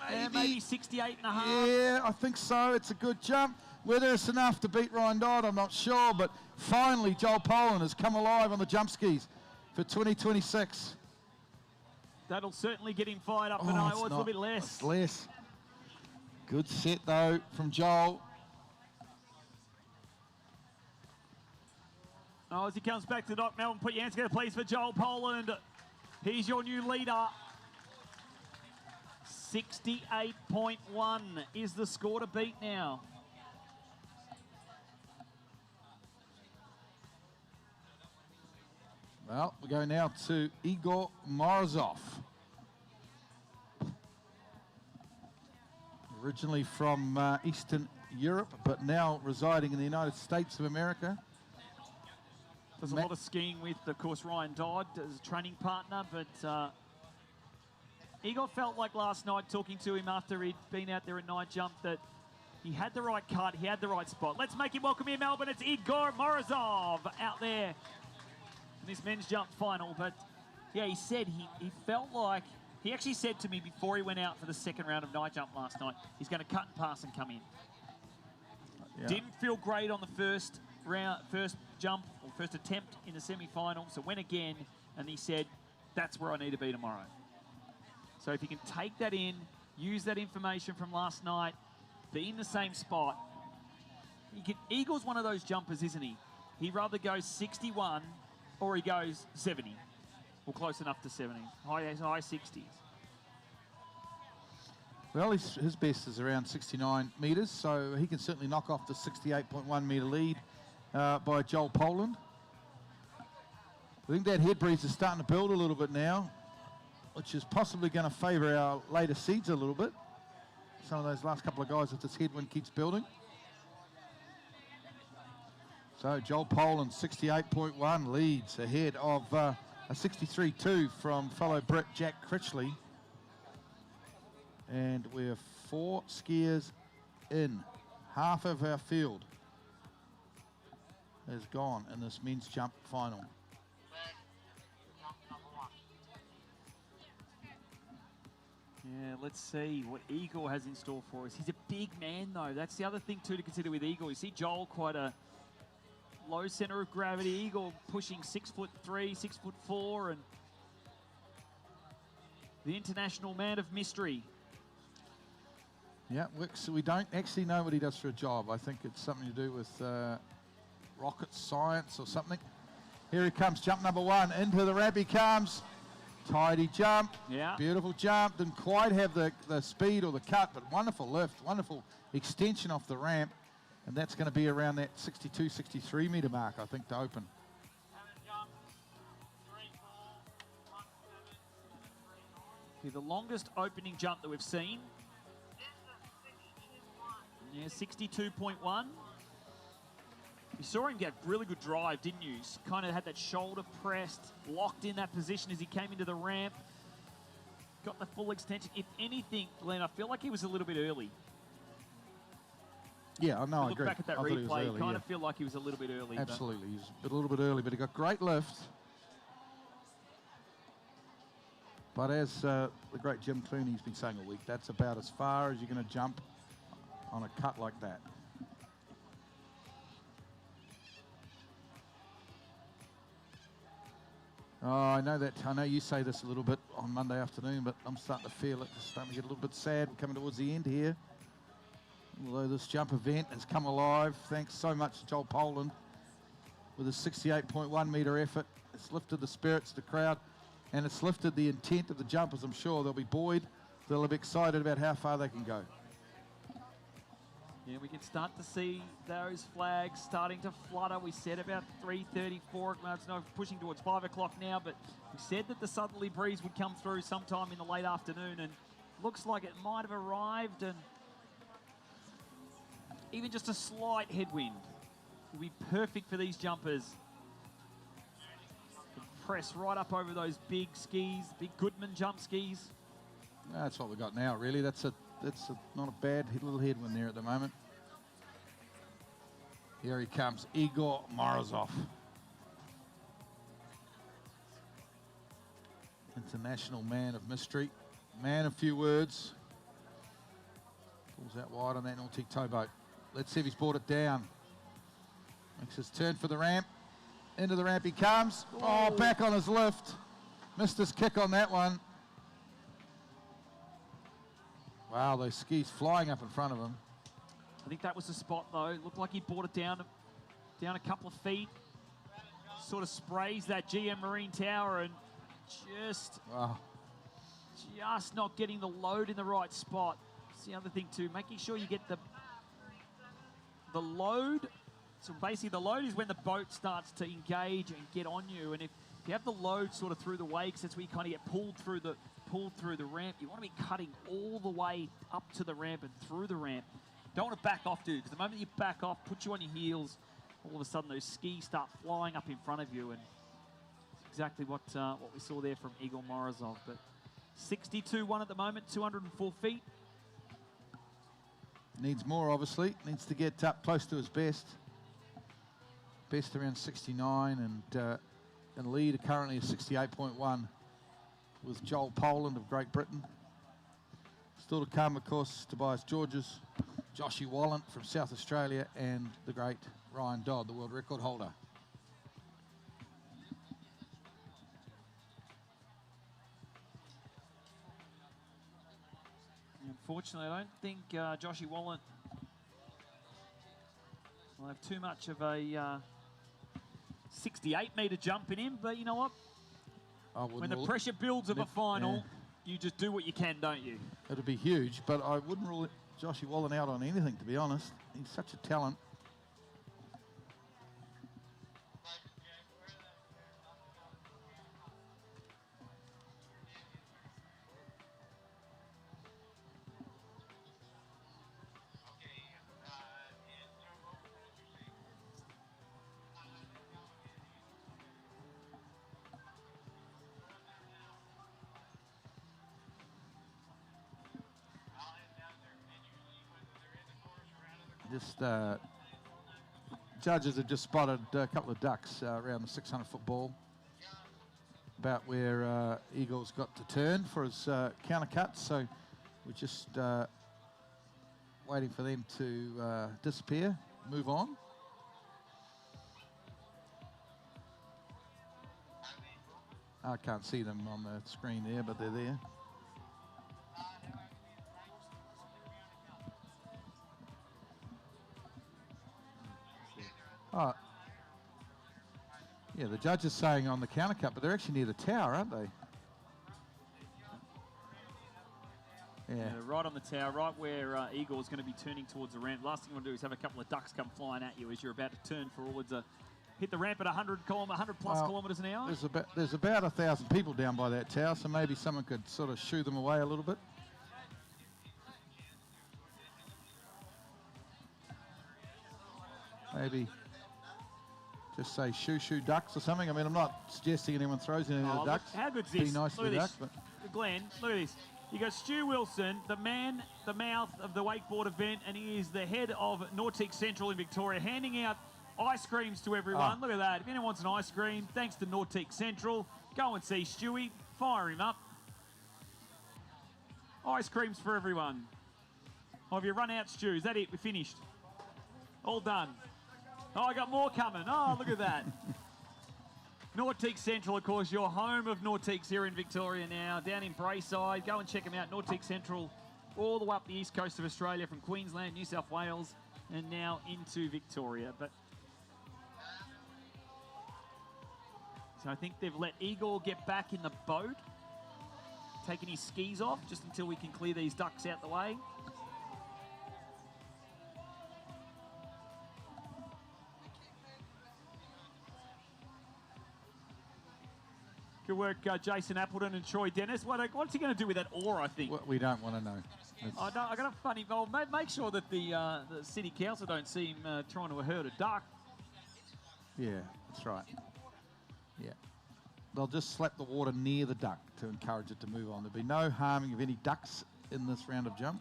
Maybe 68 and a half. Yeah, I think so, it's a good jump. Whether it's enough to beat Ryan Dodd, I'm not sure, but finally Joel Poland has come alive on the jump skis for 2026. That'll certainly get him fired up tonight. It's a little bit less. It's less. Good set, though, from Joel. Oh, as he comes back to Doc Melbourne, put your hands together, please, for Joel Poland. He's your new leader. 68.1 is the score to beat now. Well, we go now to Igor Morozov. Originally from Eastern Europe, but now residing in the United States of America. Does a lot of skiing with, of course, Ryan Dodd as a training partner, but Igor felt like last night, talking to him after he'd been out there at night jump, that he had the right cut, he had the right spot. Let's make him welcome here, Melbourne. It's Igor Morozov out there in this men's jump final. But yeah, he said he felt like, he actually said to me before he went out for the second round of night jump last night, he's going to cut and pass and come in. Yeah. Didn't feel great on the first jump or first attempt in the semi-final, so went again, and he said, that's where I need to be tomorrow. So if you can take that in, use that information from last night, be in the same spot. Igor's one of those jumpers, isn't he? He rather goes 61 or he goes 70, or close enough to 70, high 60s. Well, his best is around 69 metres, so he can certainly knock off the 68.1 metre lead by Joel Poland. I think that head breeze is starting to build a little bit now, which is possibly going to favour our later seeds a little bit. Some of those last couple of guys, if this headwind keeps building. So Joel Poland, 68.1, leads ahead of a 63.2 from fellow Brit Jack Critchley. And we're 4 skiers in. Half of our field is gone in this men's jump final. Yeah, let's see what Igor has in store for us. He's a big man, though. That's the other thing, too, to consider with Igor. You see Joel, quite a low center of gravity. Igor pushing 6'3", 6'4", and the international man of mystery. Yeah, we don't actually know what he does for a job. I think it's something to do with rocket science or something. Here he comes, jump number 1. Into the ramp he comes. Tidy jump. Yeah. Beautiful jump. Didn't quite have the speed or the cut, but wonderful lift, wonderful extension off the ramp. And that's going to be around that 62, 63 metre mark, I think, to open. The longest opening jump that we've seen. Yeah, 62.1. You saw him get really good drive, didn't you? Kind of had that shoulder pressed, locked in that position as he came into the ramp. Got the full extension. If anything, Glenn, I feel like he was a little bit early. Yeah, I know, I look agree. back at that I thought he was replay, early, kind yeah. of feel like he was a little bit early. Absolutely, he was a little bit early, but he got great lift. But as the great Jim Clooney's been saying all week, that's about as far as you're going to jump on a cut like that. Oh, I know you say this a little bit on Monday afternoon, but I'm starting to feel it. It's starting to get a little bit sad. We're coming towards the end here. Although this jump event has come alive, thanks so much to Joel Poland with a 68.1 metre effort. It's lifted the spirits of the crowd, and it's lifted the intent of the jumpers. I'm sure they'll be buoyed. They'll be excited about how far they can go. Yeah, we can start to see those flags starting to flutter. We said about 3:34. It's not pushing towards 5 o'clock now, but we said that the southerly breeze would come through sometime in the late afternoon, and looks like it might have arrived, and even just a slight headwind will be perfect for these jumpers. Press right up over those big skis, big Goodman jump skis. That's what we got now, really. That's not a bad little headwind there at the moment. Here he comes, Igor Morozov. International man of mystery, man of few words. Pulls out wide on that Nautic towboat. Let's see if he's brought it down. Makes his turn for the ramp. Into the ramp he comes. Oh, back on his lift. Missed his kick on that one. Wow, those skis flying up in front of him. I think that was the spot, though. It looked like he brought it down a couple of feet. Sort of sprays that GM Marine Tower and just not getting the load in the right spot. That's the other thing, too. Making sure you get the load. So basically, the load is when the boat starts to engage and get on you. And if you have the load sort of through the wakes, that's where you kind of get pulled through the ramp. You want to be cutting all the way up to the ramp and through the ramp. Don't want to back off, dude, because the moment you back off, put you on your heels, all of a sudden those skis start flying up in front of you, and it's exactly what we saw there from Igor Morozov. But 62.1 at the moment, 204 feet. Needs more, obviously. Needs to get up close to his best. Best around 69, and lead currently is 68.1 with Joel Poland of Great Britain. Still to come, of course, Tobias Georges, Joshy Wallant from South Australia, and the great Ryan Dodd, the world record holder. Unfortunately, I don't think Joshy Wallant will have too much of a 68-metre jump in him, but you know what? When the pressure builds of a final, you just do what you can, don't you? It'll be huge, but I wouldn't rule Joshy Wallant out on anything, to be honest. He's such a talent. Just judges have just spotted a couple of ducks around the 600-foot ball, about where Eagle's got to turn for his counter cut. So we're just waiting for them to disappear, move on. I can't see them on the screen there, but they're there. Oh, yeah, the judge is saying on the counter cut, but they're actually near the tower, aren't they? Yeah, right on the tower, right where Eagle is going to be turning towards the ramp. Last thing you want to do is have a couple of ducks come flying at you as you're about to turn forwards. Hit the ramp at 100 plus kilometres an hour. There's about 1,000 people down by that tower, so maybe someone could sort of shoo them away a little bit. Maybe just say shoo ducks or something. I mean, I'm not suggesting anyone throws any of the ducks. How good's this? Be nice to the ducks, but Glenn, look at this. You got Stu Wilson, the man, the mouth of the wakeboard event, and he is the head of Nautique Central in Victoria, handing out ice creams to everyone. Look at that. If anyone wants an ice cream, thanks to Nautique Central, go and see Stewie. Fire him up. Ice creams for everyone. Oh, have you run out, Stu? Is that it? We're finished. All done. Oh, I got more coming. Oh, look at that. Nautique Central, of course, your home of Nautiques here in Victoria now, down in Braeside. Go and check them out. Nautique Central, all the way up the east coast of Australia, from Queensland, New South Wales, and now into Victoria. But so I think they've let Igor get back in the boat, taking his skis off just until we can clear these ducks out the way. Good work, Jason Appleton and Troy Dennis. What's he going to do with that oar, I think? we don't want to know. I got a funny... Well, make sure that the city council don't see him trying to herd a duck. Yeah, that's right. Yeah. They'll just slap the water near the duck to encourage it to move on. There'll be no harming of any ducks in this round of jump.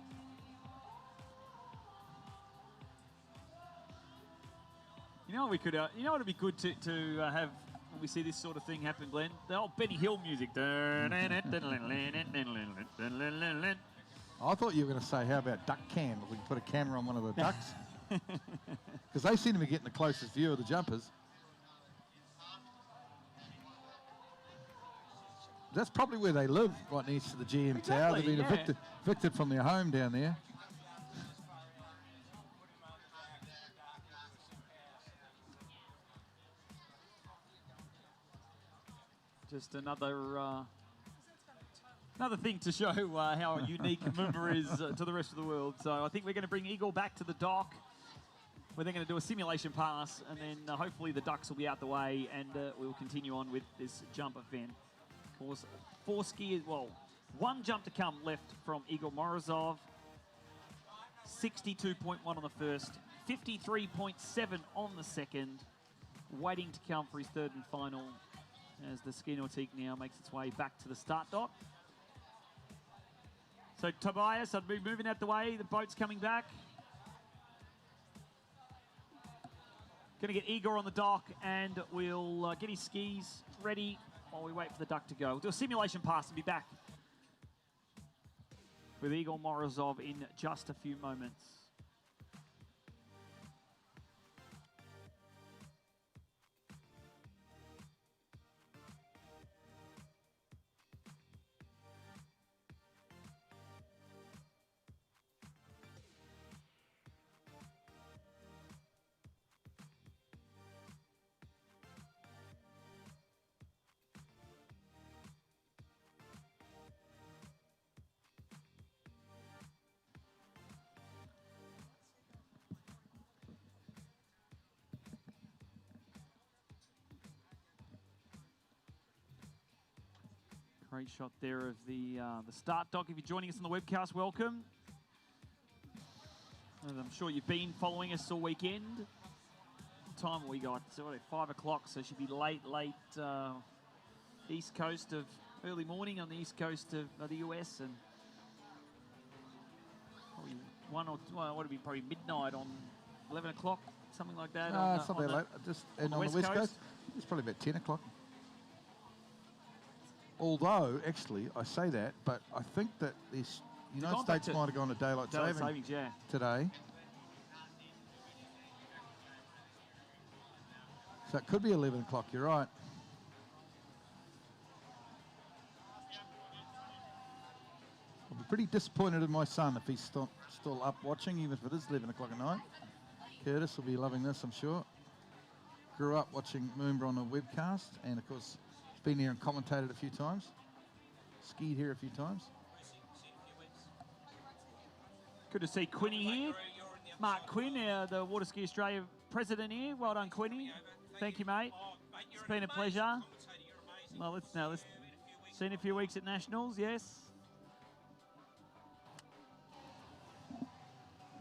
You know what we could... you know what would be good to have... When we see this sort of thing happen, Glenn, the old Benny Hill music. I thought you were going to say, how about duck cam? If we can put a camera on one of the ducks. Because they seem to be getting the closest view of the jumpers. That's probably where they live, right next to the GM Tower. They've been evicted from their home down there. Just another thing to show how unique MOOMBA is to the rest of the world. So I think we're going to bring Eagle back to the dock. We're then going to do a simulation pass, and then hopefully the ducks will be out the way, and we'll continue on with this jump event. Of course, 4 skiers, well, 1 jump to come left from Igor Morozov. 62.1 on the first, 53.7 on the second. Waiting to come for his third and final, as the ski nautique now makes its way back to the start dock. So Tobias, I'd be moving out the way. The boat's coming back. Going to get Igor on the dock, and we'll get his skis ready while we wait for the duck to go. We'll do a simulation pass and be back with Igor Morozov in just a few moments. Great shot there of the start dock. If you're joining us on the webcast, welcome. As I'm sure you've been following us all weekend. What time we got? So 5 o'clock, so it should be late east coast of early morning on the east coast of the US, and probably probably midnight on 11 o'clock, something like that. No, it's not that late. Just and on the West Coast, it's probably about 10 o'clock. Although, actually, I say that, but I think that the United States might have gone to daylight savings today. So it could be 11 o'clock, you're right. I'll be pretty disappointed in my son if he's still up watching, even if it is 11 o'clock at night. Curtis will be loving this, I'm sure. Grew up watching MOOMBA on a webcast, and of course, he's been here and commentated a few times. Skied here a few times. Good to see Quinny here. Mark Quinn, the Water Ski Australia president here. Well done, Quinny. Thank you, mate. It's been a pleasure. Well, let's seen a few weeks at Nationals, yes.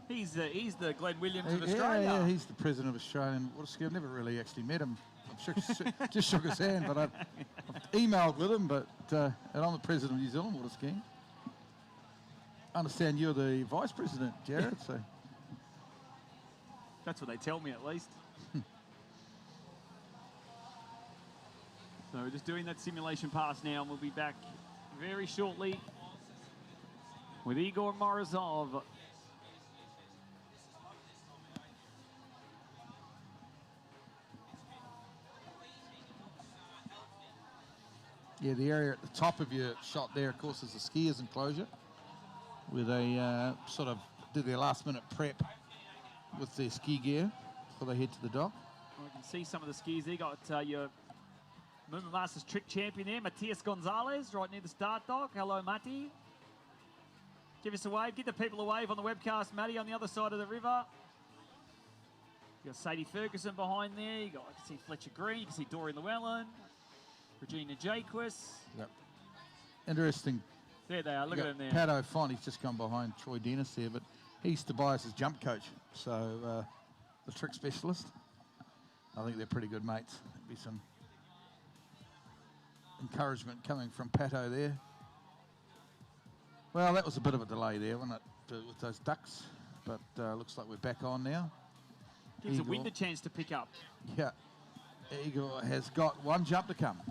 He's the Glenn Williams of Australia. Yeah, he's the president of Australian Water Ski. I've never really actually met him. Just shook his hand, but I've emailed with him. But and I'm the president of New Zealand Water Skiing. I understand you're the vice president, Jared. So that's what they tell me, at least. So we're just doing that simulation pass now, and we'll be back very shortly with Igor Morozov. Yeah, the area at the top of your shot there, of course, is the skiers enclosure, where they sort of do their last-minute prep with their ski gear before they head to the dock. Well, you can see some of the skiers there. Got your MOOMBA Masters trick champion there, Matias Gonzalez, right near the start dock. Hello, Matty. Give us a wave. Give the people a wave on the webcast, Matty, on the other side of the river. You got Sadie Ferguson behind there. You can see Fletcher Green. You can see Dorian Llewellyn. Regina Jaquist. Yep. Interesting. There they are. Look at them there. Pato Font, he's just gone behind Troy Dennis there, but he's Tobias's jump coach. So the trick specialist. I think they're pretty good mates. There'll be some encouragement coming from Pato there. Well, that was a bit of a delay there, wasn't it, with those ducks? But looks like we're back on now. Gives the wind a chance to pick up. Yeah. Igor has got one jump to come.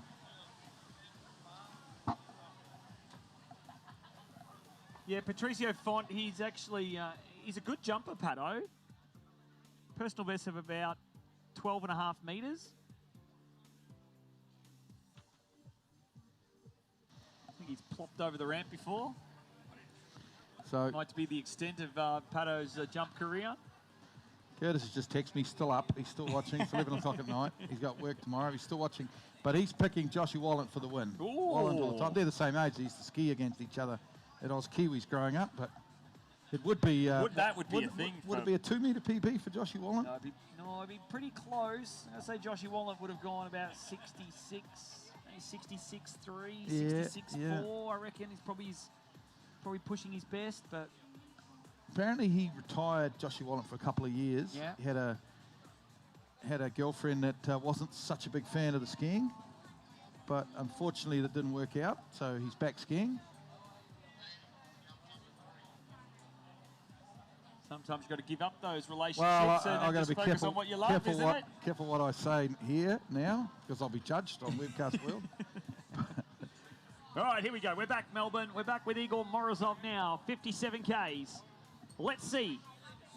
Yeah, Patricio Font, he's actually, he's a good jumper, Pato. Personal best of about 12.5 metres. I think he's plopped over the ramp before. So might be the extent of Pato's jump career. Curtis has just texted me, still up. He's still watching. It's 11 o'clock at night. He's got work tomorrow. He's still watching. But he's picking Joshy Wallant for the win. Wallant all the time. They're the same age. They used to ski against each other at Oz Kiwis growing up. But it would be... that would be a thing. Would it be a 2 metre PB for Joshy Wallant? No, it'd be pretty close. I'd say Joshy Wallant would have gone about 66, maybe 66.3, 66.4. I reckon he's probably pushing his best, but... Apparently he retired, Joshy Wallant, for a couple of years. Yeah. He had a girlfriend that wasn't such a big fan of the skiing, but unfortunately that didn't work out, so he's back skiing. Sometimes you've got to give up those relationships and just focus on what you love, isn't it? Careful what I say here now, because I'll be judged on Webcast World. All right, here we go. We're back, Melbourne. We're back with Igor Morozov now, 57 Ks. Let's see.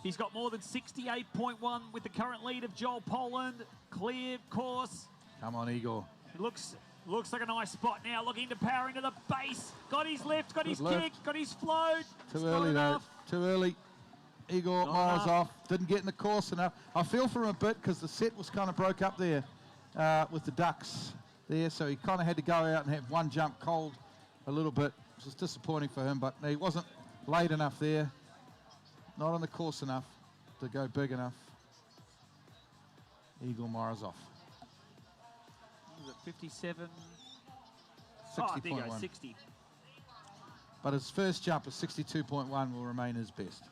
He's got more than 68.1 with the current lead of Joel Poland. Clear course. Come on, Igor. It looks like a nice spot now. Looking to power into the base. Got his lift, got his kick, got his float. Too early, though. Too early. Igor Morozov didn't get in the course enough. I feel for him a bit because the set was kind of broke up there with the ducks there. So he kind of had to go out and have one jump cold a little bit. It was disappointing for him, but he wasn't late enough there. Not on the course enough to go big enough. Igor Morozov. Was it 57? 60.1. There you go, 60. But his first jump of 62.1 will remain his best.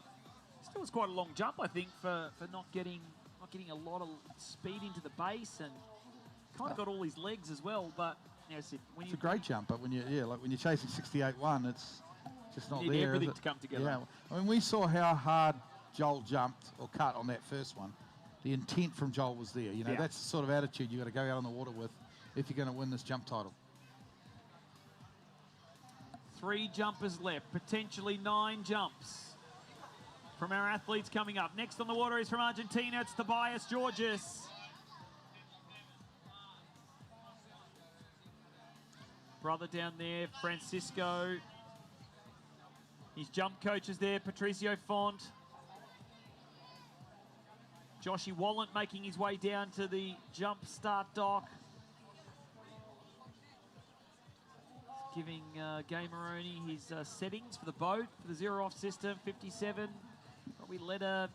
Still was quite a long jump, I think, for not getting a lot of speed into the base, and kind of got all his legs as well. But you know, when it's a great jump, but when you're chasing 68.1, it's just not you need there. Everything to come together. Yeah, I mean, we saw how hard Joel jumped or cut on that first one, the intent from Joel was there. You know, that's the sort of attitude you got to go out on the water with if you're going to win this jump title. 3 jumpers left, potentially 9 jumps from our athletes coming up. Next on the water is from Argentina. It's Tobias Georges. Brother down there, Francisco. His jump coach is there, Patricio Font. Joshy Wallant making his way down to the jump start dock. Giving Gameroni his settings for the boat, for the zero-off system, 57. Probably letter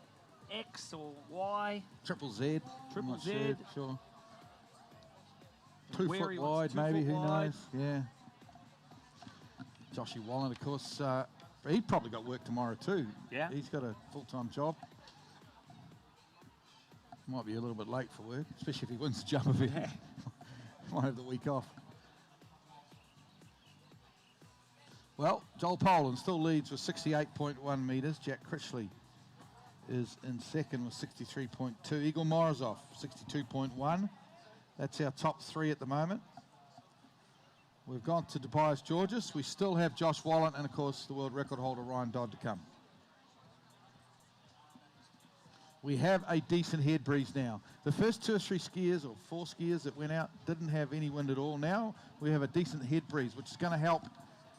X or Y. Triple Z. Triple Z. Sure. 2 foot wide, maybe, who knows? Yeah. Joshy Wallant, of course, he probably got work tomorrow too. Yeah. He's got a full-time job. Might be a little bit late for work, especially if he wins the jump event. Yeah. Might have the week off. Well, Joel Poland still leads with 68.1 metres. Jack Critchley is in second with 63.2. Igor Morozov, 62.1. That's our top 3 at the moment. We've gone to Tobias Georges. We still have Josh Wallant and, of course, the world record holder Ryan Dodd to come. We have a decent head breeze now. The first 2 or 3 skiers, or 4 skiers that went out, didn't have any wind at all. Now we have a decent head breeze, which is going to help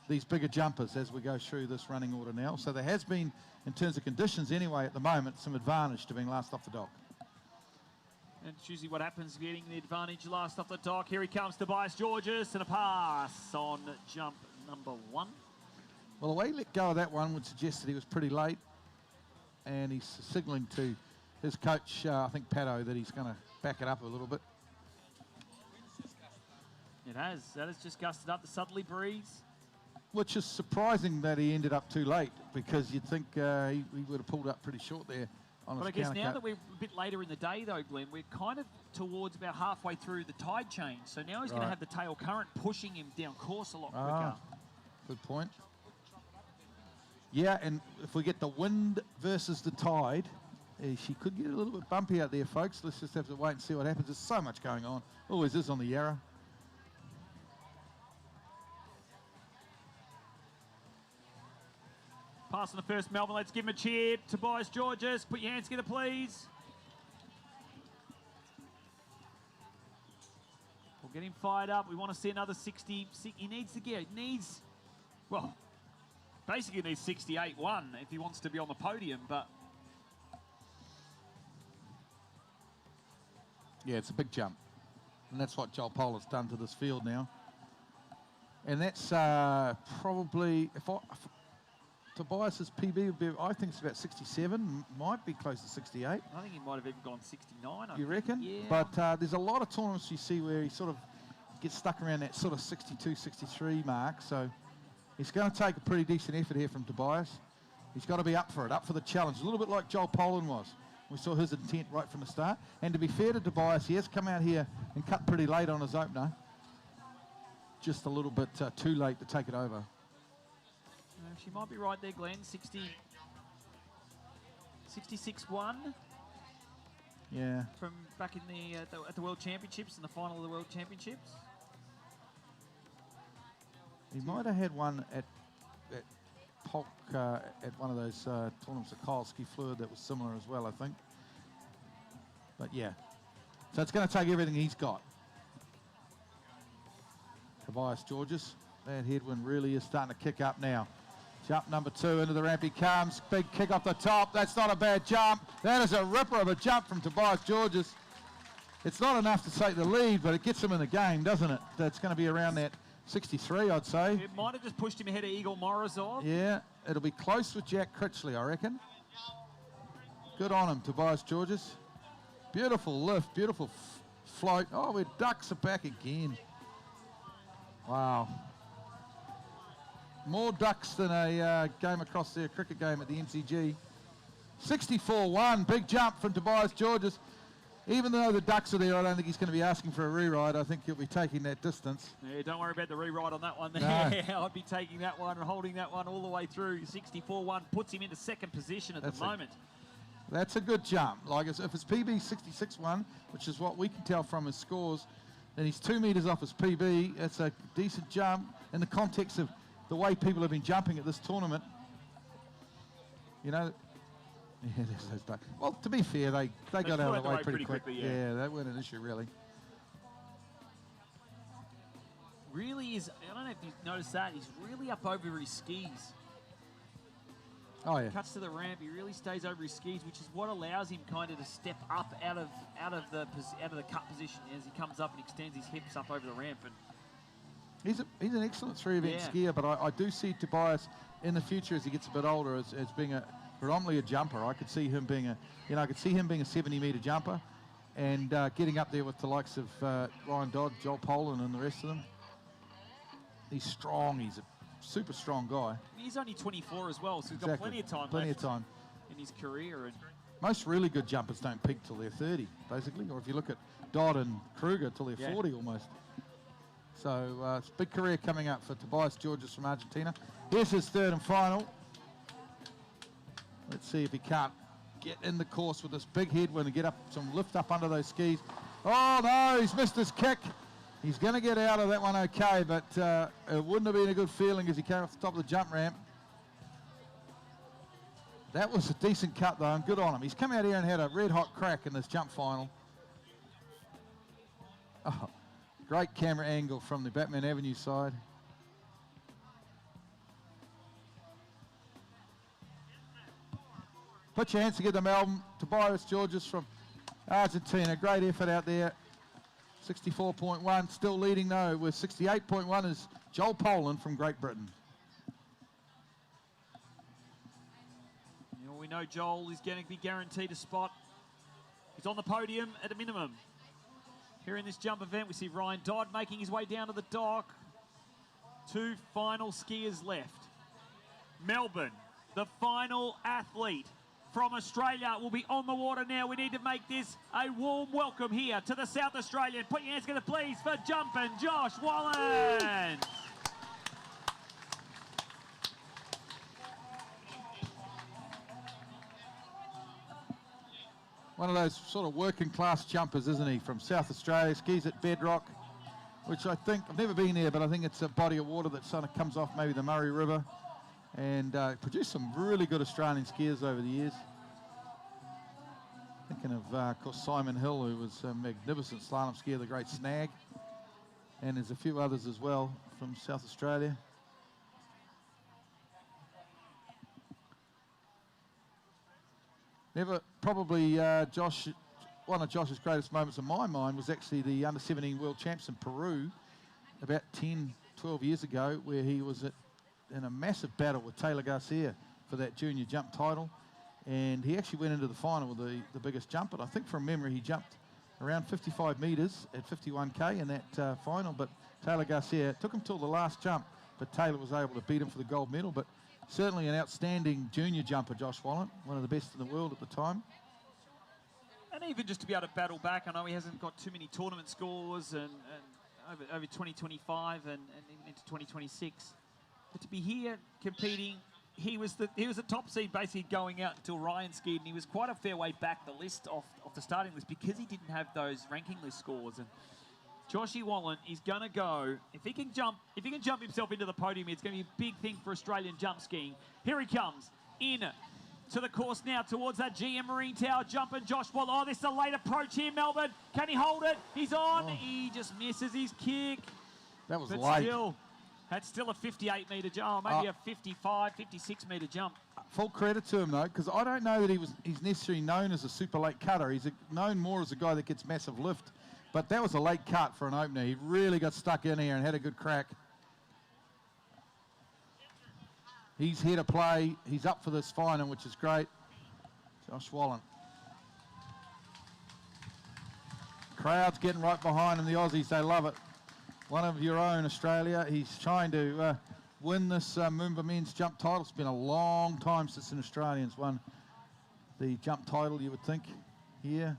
these bigger jumpers as we go through this running order now. So there has been, in terms of conditions anyway at the moment, some advantage to being last off the dock. And it's usually what happens, getting the advantage last off the dock. Here he comes, Tobias Georges, and a pass on jump number 1. Well, the way he let go of that one would suggest that he was pretty late, and he's signalling to his coach, I think Pato, that he's going to back it up a little bit. It has. That has just gusted up the southerly breeze. Which is surprising that he ended up too late, because you'd think he would have pulled up pretty short there on his But I guess now countercut. that we're a bit later in the day, though, Glenn, we're kind of towards about halfway through the tide change. So now he's going to have the tail current pushing him down course a lot quicker. Good point. Yeah, and if we get the wind versus the tide, she could get a little bit bumpy out there, folks. Let's just have to wait and see what happens. There's so much going on. Always is on the Yarra. Pass on the first Melbourne. Let's give him a cheer. Tobias Georges, put your hands together, please. We'll get him fired up. We want to see another 60. He needs to get, well, basically needs 68.1 if he wants to be on the podium, but... Yeah, it's a big jump. And that's what Joel Poland's done to this field now. And that's probably, if Tobias's PB would be, I think it's about 67, might be close to 68. I think he might have even gone 69. You reckon? Yeah. But there's a lot of tournaments you see where he sort of gets stuck around that sort of 62, 63 mark. So he's going to take a pretty decent effort here from Tobias. He's got to be up for it, up for the challenge. A little bit like Joel Poland was. We saw his intent right from the start. And to be fair to Tobias, he has come out here and cut pretty late on his opener. Just a little bit too late to take it over. She might be right there, Glenn. 66.1. Yeah. From back in at the World Championships, in the final of the World Championships. He might have had one at Polk at one of those tournaments at Kyle Ski Fluid that was similar as well, I think. But yeah. So it's going to take everything he's got. Tobias Georges. That headwind really is starting to kick up now. Jump number 2 into the ramp he comes. Big kick off the top. That's not a bad jump. That is a ripper of a jump from Tobias Georges. It's not enough to take the lead, but it gets him in the game, doesn't it? That's going to be around that 63, I'd say. It might have just pushed him ahead of Igor Morozov. Yeah, it'll be close with Jack Critchley, I reckon. Good on him, Tobias Georges. Beautiful lift, beautiful float. Oh, we're ducks are back again. Wow. More ducks than a game across there, cricket game at the MCG. 64-1, big jump from Tobias Georges. Even though the ducks are there, I don't think he's going to be asking for a rewrite. I think he'll be taking that distance. Yeah, don't worry about the rewrite on that one. No. I'd be taking that one and holding that one all the way through. 64-1 puts him into second position at the moment. That's a good jump. Like if it's PB 66.1, which is what we can tell from his scores, then he's 2 meters off his PB. That's a decent jump in the context of the way people have been jumping at this tournament. You know, yeah, there's those. Well, to be fair, they got out of the way pretty quickly. Yeah, that weren't an issue really. Really is, I don't know if you've noticed that, he's really up over his skis. Oh yeah. Cuts to the ramp, he really stays over his skis, which is what allows him kind of to step up out of the cut position as he comes up and extends his hips up over the ramp. And he's an excellent 3-event skier, but I do see Tobias in the future as he gets a bit older as being predominantly a jumper. I could see him being a 70-meter jumper, and getting up there with the likes of Ryan Dodd, Joel Poland, and the rest of them. He's strong. He's a super strong guy. He's only 24 as well, so he's got plenty of time left in his career. And most really good jumpers don't peak till they're 30, basically. Or if you look at Dodd and Kruger, till they're 40 almost. So it's a big career coming up for Tobias Georges from Argentina. Here's his third and final. Let's see if he can't get in the course with this big headwind and get up some lift up under those skis. Oh no, he's missed his kick. He's going to get out of that one okay, but it wouldn't have been a good feeling as he came off the top of the jump ramp. That was a decent cut, though, and good on him. He's come out here and had a red-hot crack in this jump final. Oh, great camera angle from the Batman Avenue side. Put your hands together, Melbourne. Tobias Georges from Argentina. Great effort out there. 64.1, still leading though with 68.1 is Joel Poland from Great Britain. You know, we know Joel is going to be guaranteed a spot. He's on the podium at a minimum. Here in this jump event, we see Ryan Dodd making his way down to the dock. 2 final skiers left. Melbourne, the final athlete from Australia will be on the water now. We need to make this a warm welcome here to the South Australian. Put your hands together, please, for jumping Josh Wallen. One of those sort of working class jumpers, isn't he, from South Australia. Skis at Bedrock, which I think, I've never been there, but I think it's a body of water that sort of comes off maybe the Murray River. And produced some really good Australian skiers over the years. Thinking of course, Simon Hill, who was a magnificent slalom skier, the great Snag. And there's a few others as well from South Australia. Probably Josh, one of Josh's greatest moments in my mind was actually the under-17 world champs in Peru about 10, 12 years ago, where he was in a massive battle with Taylor Garcia for that junior jump title, and he actually went into the final with the biggest jump. But I think from memory he jumped around 55 meters at 51k in that final, but Taylor Garcia, it took him till the last jump, but Taylor was able to beat him for the gold medal. But certainly an outstanding junior jumper, Josh Wallen, one of the best in the world at the time. And even just to be able to battle back, I know he hasn't got too many tournament scores and over 2025 and into 2026. But to be here competing, he was the top seed basically going out until Ryan skied, and he was quite a fair way back the list off the starting list because he didn't have those ranking list scores. And Joshy Wallen is going to go, if he can jump himself into the podium, it's going to be a big thing for Australian jump skiing. Here he comes in to the course now towards that GM Marine Tower jump, and Josh Wallen. Oh, this is a late approach here, Melbourne. Can he hold it? He's on. Oh. He just misses his kick. That was but late. That's still a 58-metre jump, maybe a 55, 56-metre jump. Full credit to him, though, because I don't know that he's necessarily known as a super late cutter. He's known more as a guy that gets massive lift. But that was a late cut for an opener. He really got stuck in here and had a good crack. He's here to play. He's up for this final, which is great. Josh Wallen. Crowd's getting right behind him. The Aussies, they love it. One of your own, Australia. He's trying to win this MOOMBA men's jump title. It's been a long time since an Australian's won the jump title, you would think, here.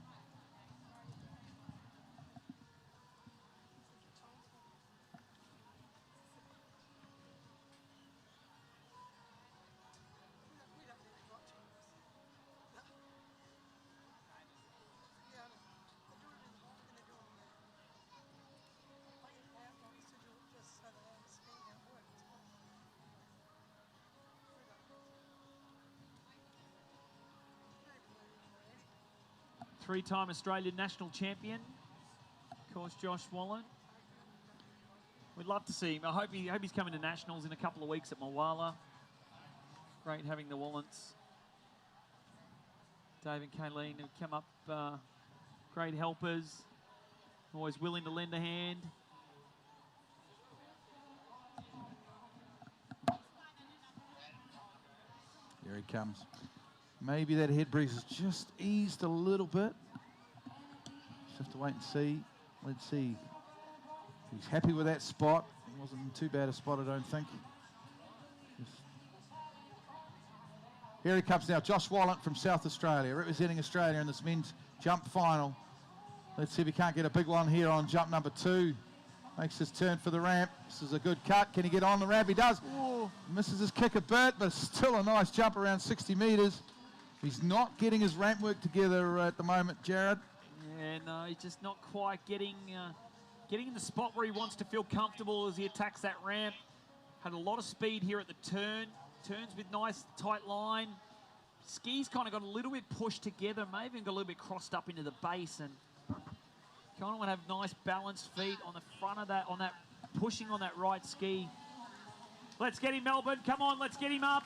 Three-time Australian national champion. Of course, Josh Wallen. We'd love to see him. I hope he's coming to nationals in a couple of weeks at Moala. Great having the Wallens. Dave and Kayleen have come up, great helpers. Always willing to lend a hand. Here he comes. Maybe that head breeze has just eased a little bit. Just have to wait and see. Let's see. He's happy with that spot. It wasn't too bad a spot, I don't think. Here he comes now, Josh Wallen from South Australia, representing Australia in this men's jump final. Let's see if he can't get a big one here on jump number 2. Makes his turn for the ramp. This is a good cut. Can he get on the ramp? He does. Ooh. Misses his kick a bit, but still a nice jump around 60 metres. He's not getting his ramp work together at the moment, Jared. Yeah, no, he's just not quite getting in the spot where he wants to feel comfortable as he attacks that ramp. Had a lot of speed here at the turn. Turns with nice tight line. Skis kind of got a little bit pushed together, maybe even got a little bit crossed up into the base, and kind of want to have nice balanced feet on the front of that, pushing on that right ski. Let's get him, Melbourne. Come on, let's get him up.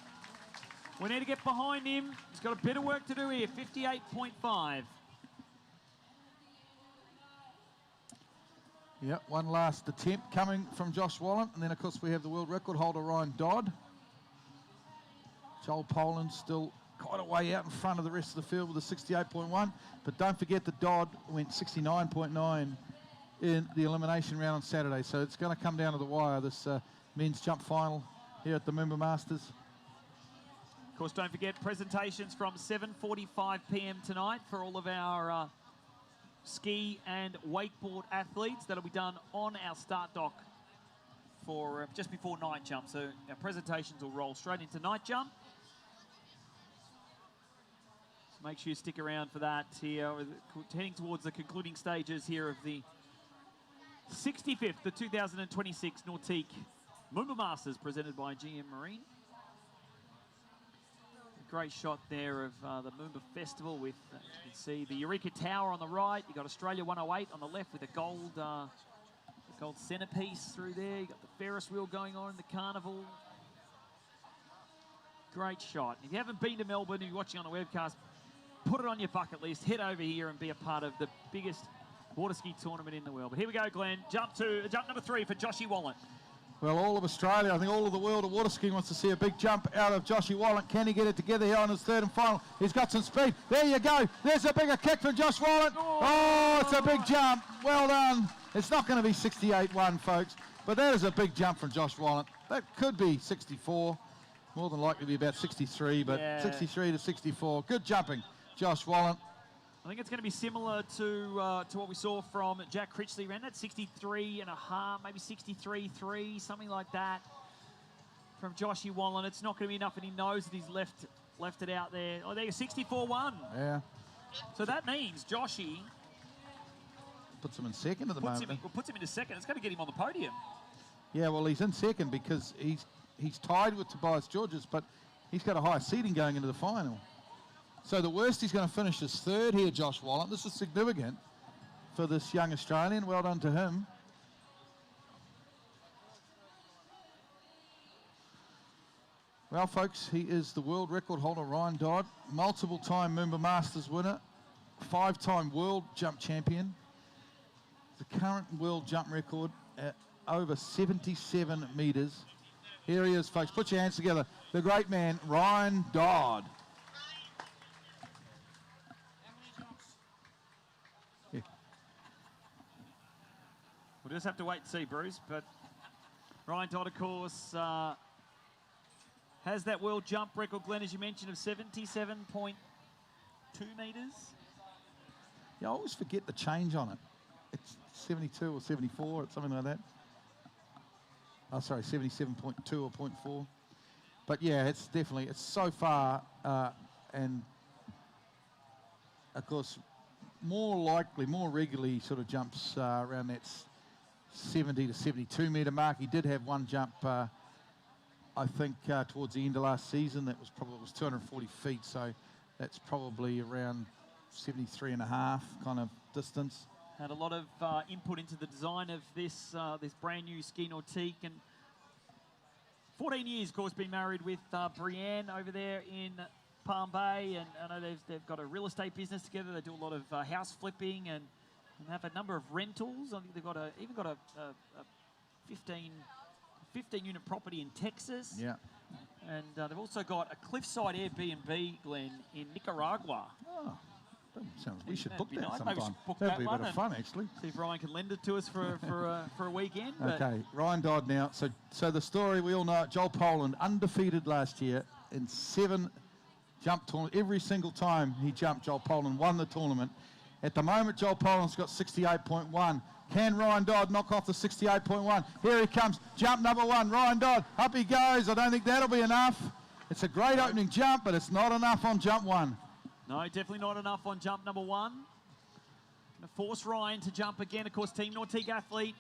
We need to get behind him. He's got a bit of work to do here. 58.5. Yep, one last attempt coming from Josh Wallen, and then of course we have the world record holder Ryan Dodd. Joel Poland still quite a way out in front of the rest of the field with a 68.1, but don't forget that Dodd went 69.9 in the elimination round on Saturday, so it's going to come down to the wire, this men's jump final here at the MOOMBA Masters. Of course, don't forget presentations from 7:45 p.m. tonight for all of our ski and wakeboard athletes. That'll be done on our start dock for just before night jump, so our presentations will roll straight into night jump. Make sure you stick around for that here. We're heading towards the concluding stages here of the 65th, the 2026 Nautique MOOMBA Masters presented by GM Marine. A great shot there of the MOOMBA Festival with, as you can see, the Eureka Tower on the right. You've got Australia 108 on the left with a gold centerpiece through there. You've got the Ferris wheel going on in the carnival. Great shot. If you haven't been to Melbourne and you're watching on the webcast, put it on your bucket list, head over here and be a part of the biggest water ski tournament in the world. But here we go, Glenn. Jump number 3 for Joshy Wallen. Well, all of Australia, I think all of the world of water skiing wants to see a big jump out of Joshy Wallen. Can he get it together here on his third and final? He's got some speed. There you go. There's a bigger kick from Josh Wallen. Oh, it's a big jump. Well done. It's not going to be 68.1, folks, but that is a big jump from Josh Wallen. That could be 64. More than likely be about 63, but yeah. 63 to 64. Good jumping, Josh Wallen. I think it's going to be similar to what we saw from Jack Critchley. Ran that 63.5, maybe 63.3, something like that from Joshy Wallen. It's not going to be enough, and he knows that he's left it out there. Oh, there you go, 64.1. Yeah. So that means Joshy puts him in second at the moment. Puts him into second. It's going to get him on the podium. Yeah, well, he's in second because he's tied with Tobias Georges, but he's got a higher seeding going into the final. So the worst he's going to finish is third here, Josh Wallen. This is significant for this young Australian. Well done to him. Well, folks, he is the world record holder, Ryan Dodd, multiple-time MOOMBA Masters winner, 5-time world jump champion. The current world jump record at over 77 metres. Here he is, folks. Put your hands together. The great man, Ryan Dodd. We'll just have to wait and see, Bruce. But Ryan Dodd, of course, has that world jump record, Glenn, as you mentioned, of 77.2 metres. Yeah, I always forget the change on it. It's 72 or 74 or something like that. Oh, sorry, 77.2 or 0.4. But yeah, it's definitely, it's so far, and of course, more likely, more regularly sort of jumps around that 70 to 72 metre mark. He did have one jump, I think, towards the end of last season. That was 240 feet, so that's probably around 73.5 kind of distance. Had a lot of input into the design of this this brand new ski nautique, and 14 years, of course, been married with Brienne over there in Palm Bay, and I know they've got a real estate business together. They do a lot of house flipping and have a number of rentals. I think they've got even got a 15 unit property in Texas. Yeah. And they've also got a cliffside Airbnb, Glenn, in Nicaragua. Oh, that sounds. We should book that nice. sometime. Maybe we should book That'd that be a one bit of fun, actually. See if Ryan can lend it to us for a weekend. But Okay, Ryan Dodd now. So the story, we all know it, Joel Poland, undefeated last year in 7 jump tournaments. Every single time he jumped, Joel Poland won the tournament. At the moment, Joel Poland's got 68.1. Can Ryan Dodd knock off the 68.1? Here he comes, jump number 1, Ryan Dodd, up he goes. I don't think that'll be enough. It's a great opening jump, but it's not enough on jump 1. no, definitely not enough on jump number 1. Gonna force Ryan to jump again. Of course, Team Nautique athlete.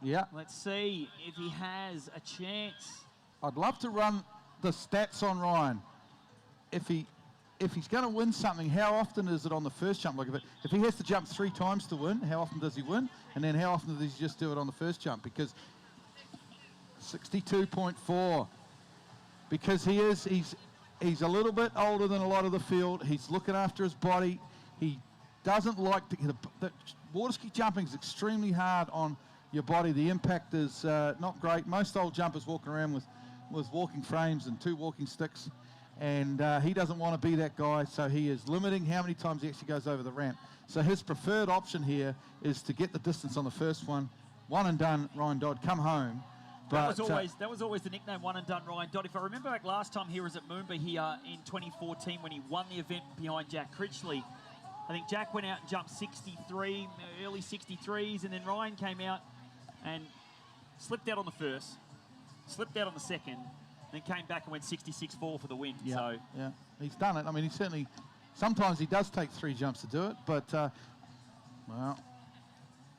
Yeah. Let's see if he has a chance. I'd love to run the stats on Ryan. If he's going to win something, how often is it on the first jump? Like if he has to jump 3 times to win, how often does he win? And then how often does he just do it on the first jump? Because 62.4. Because he's a little bit older than a lot of the field. He's looking after his body. He doesn't like the water ski jumping is extremely hard on your body. The impact is not great. Most old jumpers walking around with walking frames and 2 walking sticks. And he doesn't want to be that guy, so he is limiting how many times he actually goes over the ramp. So his preferred option here is to get the distance on the first one and done, Ryan Dodd, come home. But, that was always the nickname, one and done, Ryan Dodd. If I remember back last time he was at MOOMBA here in 2014 when he won the event behind Jack Critchley. I think Jack went out and jumped 63, early 63s, and then Ryan came out and slipped out on the first, slipped out on the second, then came back and went 66.4 for the win. Yeah, So yeah, he's done it. I mean, he certainly, sometimes he does take 3 jumps to do it, but, well,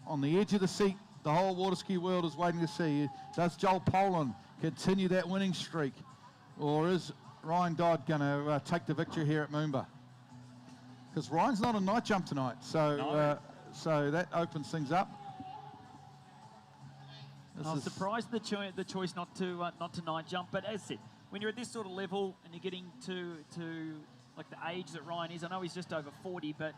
on the edge of the seat, the whole water ski world is waiting to see, does Joel Poland continue that winning streak, or is Ryan Dodd going to take the victory here at MOOMBA? Because Ryan's not a night jump tonight, so so that opens things up. I was surprised the choice not to night jump, but as I said, when you're at this sort of level and you're getting to like the age that Ryan is, I know he's just over 40, but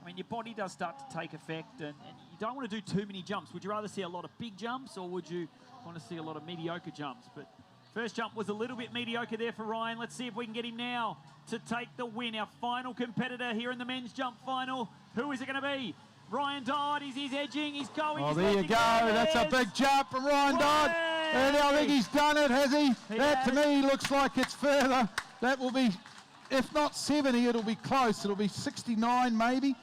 I mean your body does start to take effect, and you don't want to do too many jumps. Would you rather see a lot of big jumps, or would you want to see a lot of mediocre jumps? But first jump was a little bit mediocre there for Ryan. Let's see if we can get him now to take the win. Our final competitor here in the men's jump final. Who is it going to be? Ryan Dodd, he's edging, he's going. Oh, there you go. That's a big jump from Ryan Dodd. And I think he's done it, has he? That to me looks like it's further. That will be, if not 70, it'll be close. It'll be 69 maybe.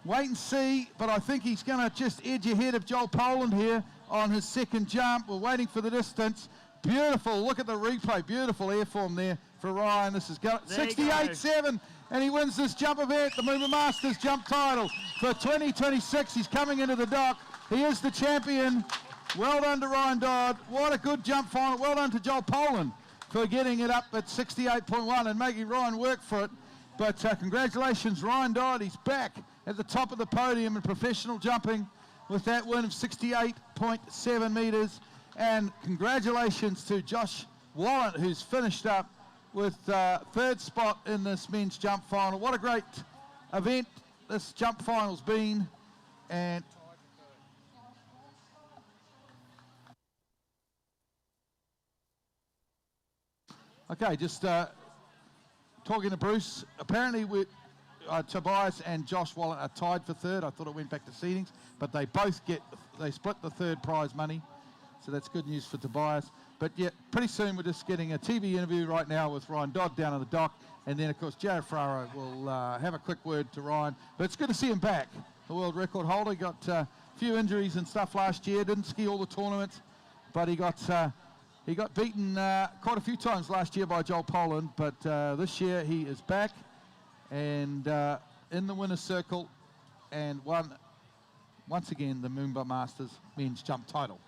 Wait and see, but I think he's going to just edge ahead of Joel Poland here on his second jump. We're waiting for the distance. Beautiful, look at the replay. Beautiful airform there for Ryan. This is 68.7, and he wins this jump event, the MOOMBA Masters jump title for 2026. He's coming into the dock. He is the champion. Well done to Ryan Dodd. What a good jump final. Well done to Joel Poland for getting it up at 68.1 and making Ryan work for it. But congratulations, Ryan Dodd. He's back at the top of the podium in professional jumping with that win of 68.7 meters. And congratulations to Josh Wallet, who's finished up with 3rd spot in this men's jump final. What a great event this jump final's been. And okay, just talking to Bruce, apparently Tobias and Josh Wallet are tied for 3rd. I thought it went back to seedings, but they split the 3rd prize money. So that's good news for Tobias. But yeah, pretty soon we're just getting a TV interview right now with Ryan Dodd down on the dock. And then, of course, Jared Ferraro will have a quick word to Ryan. But it's good to see him back, the world record holder. He got a few injuries and stuff last year, didn't ski all the tournaments. But he got beaten quite a few times last year by Joel Poland. But this year he is back and in the winner's circle and won, once again, the MOOMBA Masters men's jump title.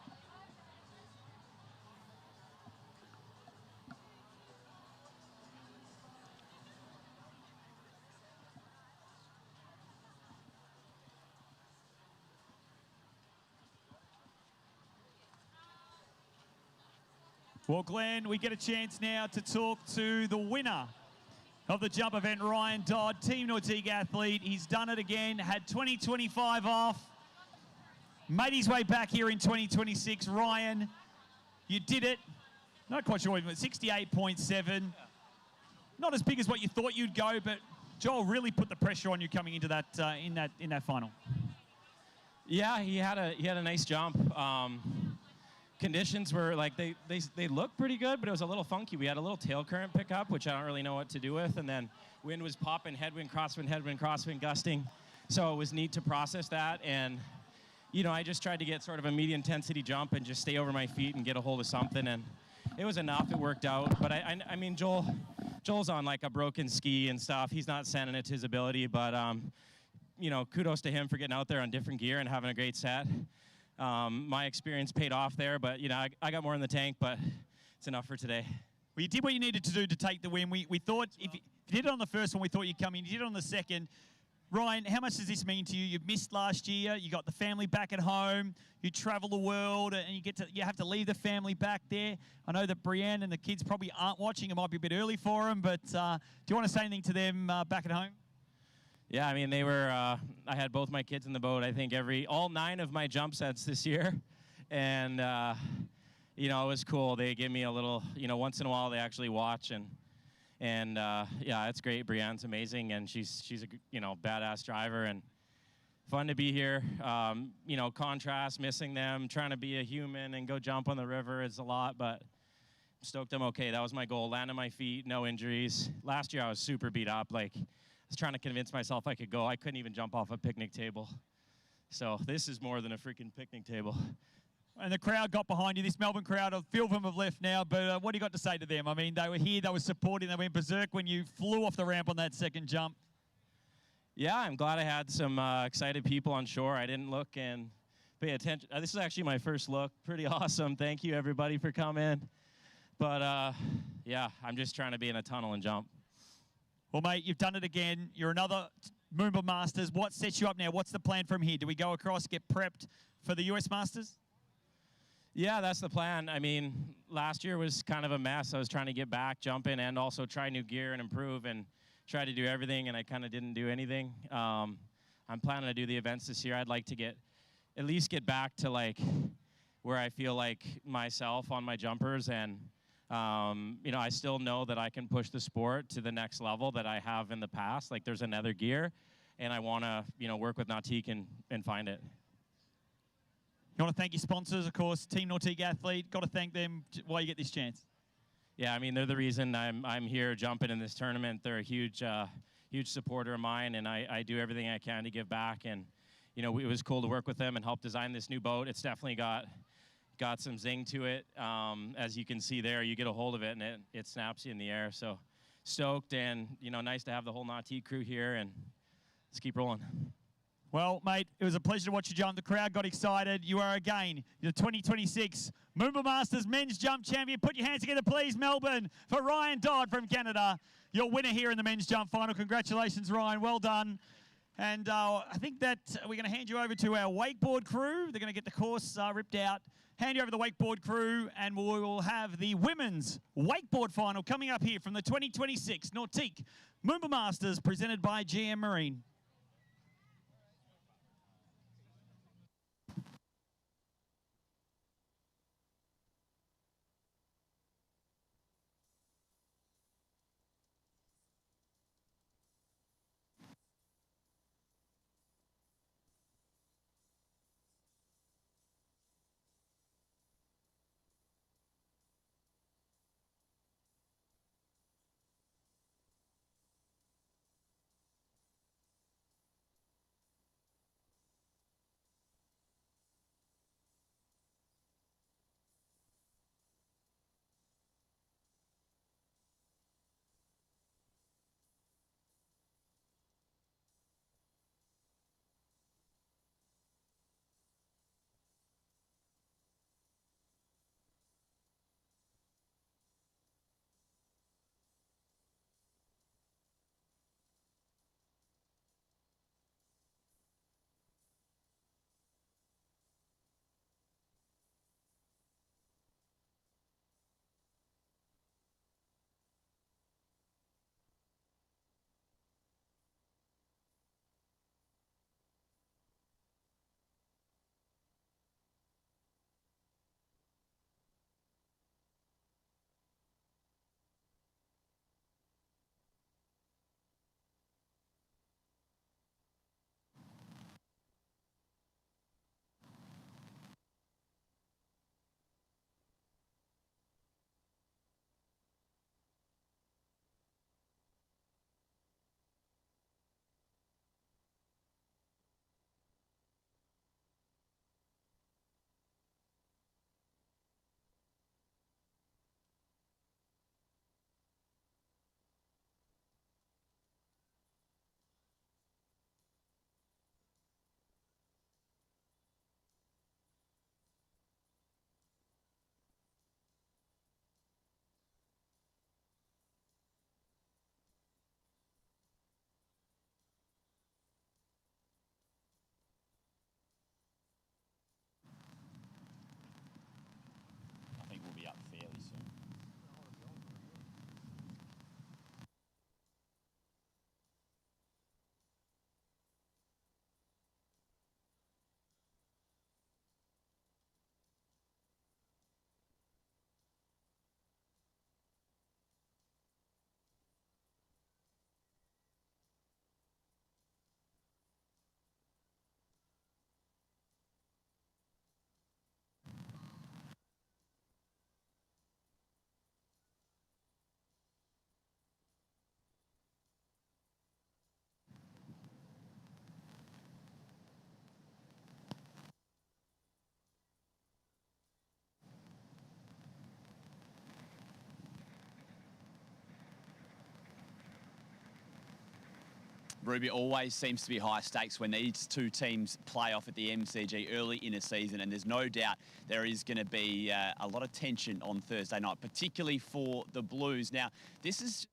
Well, Glenn, we get a chance now to talk to the winner of the jump event, Ryan Dodd, Team Nautique athlete. He's done it again, had 2025 off, made his way back here in 2026. Ryan, you did it. Not quite sure, but 68.7. Not as big as what you thought you'd go, but Joel really put the pressure on you coming into that in that final. Yeah, he had a nice jump. Conditions were like they looked pretty good, but it was a little funky. We had a little tail current pickup, which I don't really know what to do with, and then wind was popping, headwind, crosswind, gusting. So it was neat to process that, and you know, I just tried to get sort of a medium intensity jump and just stay over my feet and get a hold of something, and it was enough. It worked out. But I mean, Joel's on like a broken ski and stuff. He's not sending it to his ability, but you know, kudos to him for getting out there on different gear and having a great set. My experience paid off there, but you know, I got more in the tank, but it's enough for today. Well, you did what you needed to do to take the win. We thought if you did it on the first one, we thought you'd come in. You did it on the second. Ryan, how much does this mean to you? You've missed last year. You got the family back at home. You travel the world, and you have to leave the family back there. I know that Brienne and the kids probably aren't watching. It might be a bit early for them, but do you want to say anything to them back at home? Yeah, I mean, they were, I had both my kids in the boat, I think all 9 of my jump sets this year. And, you know, it was cool. They gave me a little, you know, once in a while they actually watch. And yeah, it's great. Brienne's amazing, and she's a, you know, badass driver, and fun to be here. You know, contrast, missing them, trying to be a human and go jump on the river is a lot, but I'm stoked I'm okay. That was my goal. Land on my feet, no injuries. Last year I was super beat up. Like, I was trying to convince myself I could go. I couldn't even jump off a picnic table. So this is more than a freaking picnic table. And the crowd got behind you. This Melbourne crowd, a few of them have left now, but what do you got to say to them? I mean, they were here, they were supporting, they went berserk when you flew off the ramp on that second jump. Yeah, I'm glad I had some excited people on shore. I didn't look and pay attention. This is actually my first look. Pretty awesome. Thank you, everybody, for coming. But, yeah, I'm just trying to be in a tunnel and jump. Well, mate, you've done it again. You're another MOOMBA Masters. What sets you up now? What's the plan from here? Do we go across, get prepped for the US Masters? Yeah, that's the plan. I mean, last year was kind of a mess. I was trying to get back, jump in, and also try new gear and improve and try to do everything, and I kind of didn't do anything. I'm planning to do the events this year. I'd like to at least get back to like where I feel like myself on my jumpers, and you know, I still know that I can push the sport to the next level that I have in the past. Like, there's another gear, and I want to, you know, work with Nautique and find it. You want to thank your sponsors, of course, Team Nautique Athlete. Got to thank them while you get this chance. Yeah, I mean, they're the reason I'm here jumping in this tournament. They're a huge supporter of mine, and I do everything I can to give back. And, you know, it was cool to work with them and help design this new boat. It's definitely got some zing to it. As you can see there, you get a hold of it, and it snaps you in the air. So stoked, and, you know, nice to have the whole Nautique crew here, and let's keep rolling. Well, mate, it was a pleasure to watch you jump. The crowd got excited. You are, again, the 2026 MOOMBA Masters Men's Jump Champion. Put your hands together, please, Melbourne, for Ryan Dodd from Canada, your winner here in the Men's Jump Final. Congratulations, Ryan. Well done. And I think that we're going to hand you over to our wakeboard crew. They're going to get the course ripped out. Hand you over to the wakeboard crew, and we will have the Women's Wakeboard Final coming up here from the 2026 Nautique MOOMBA Masters, presented by GM Marine. Ruby, always seems to be high stakes when these two teams play off at the MCG early in a season, and there's no doubt there is going to be a lot of tension on Thursday night, particularly for the Blues. Now, this is...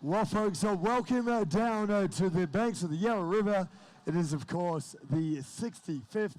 Well, folks, welcome down to the banks of the Yarra River. It is, of course, the 65th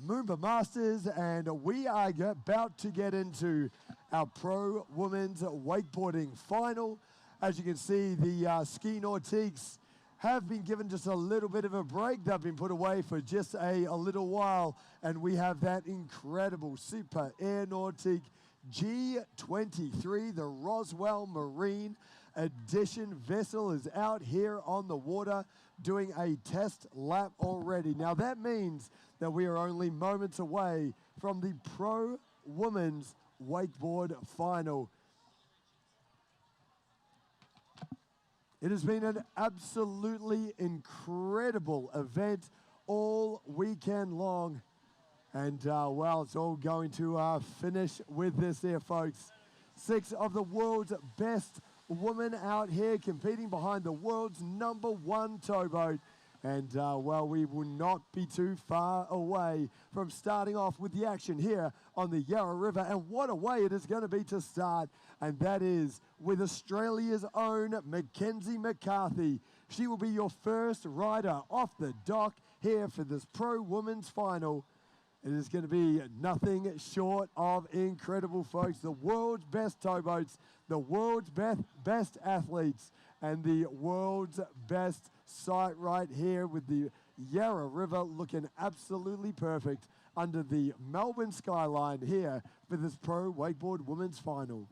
MOOMBA Masters, and we are about to get into our Pro Women's Wakeboarding Final. As you can see, the ski nautiques have been given just a little bit of a break. They've been put away for just a little while, and we have that incredible Super Air Nautique G23, the Roswell Marine Edition vessel is out here on the water doing a test lap already. Now that means that we are only moments away from the Pro Women's Wakeboard Final. It has been an absolutely incredible event all weekend long. And, well, it's all going to finish with this here, folks. 6 of the world's best women out here competing behind the world's #1 towboat. And, well, we will not be too far away from starting off with the action here on the Yarra River. And what a way it is going to be to start. And that is with Australia's own Mackenzie McCarthy. She will be your first rider off the dock here for this Pro Women's Final. It is going to be nothing short of incredible, folks. The world's best towboats, the world's best athletes, and the world's best sight right here with the Yarra River looking absolutely perfect under the Melbourne skyline here for this Pro Wakeboard Women's Final.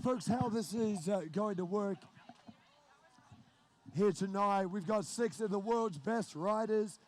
Folks, how this is going to work here tonight, we've got 6 of the world's best riders,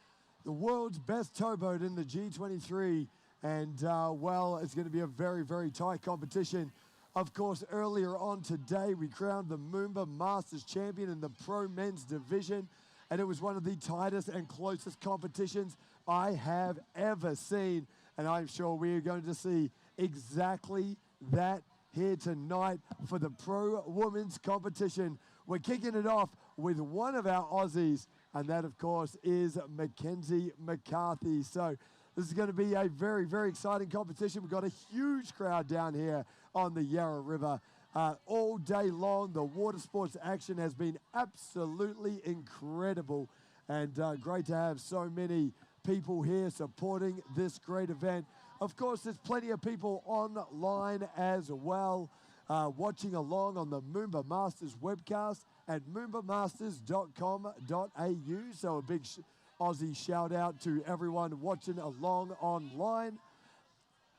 the world's best towboat in the G23, and, well, it's going to be a very, very tight competition. Of course, earlier on today, we crowned the MOOMBA Masters champion in the Pro Men's division, and it was one of the tightest and closest competitions I have ever seen, and I'm sure we are going to see exactly that here tonight for the Pro Women's competition. We're kicking it off with one of our Aussies, and that, of course, is Mackenzie McCarthy. So this is going to be a very, very exciting competition. We've got a huge crowd down here on the Yarra River. All day long, the water sports action has been absolutely incredible, and great to have so many people here supporting this great event. Of course, there's plenty of people online as well, watching along on the MOOMBA Masters webcast at moombamasters.com.au. So a big Aussie shout out to everyone watching along online.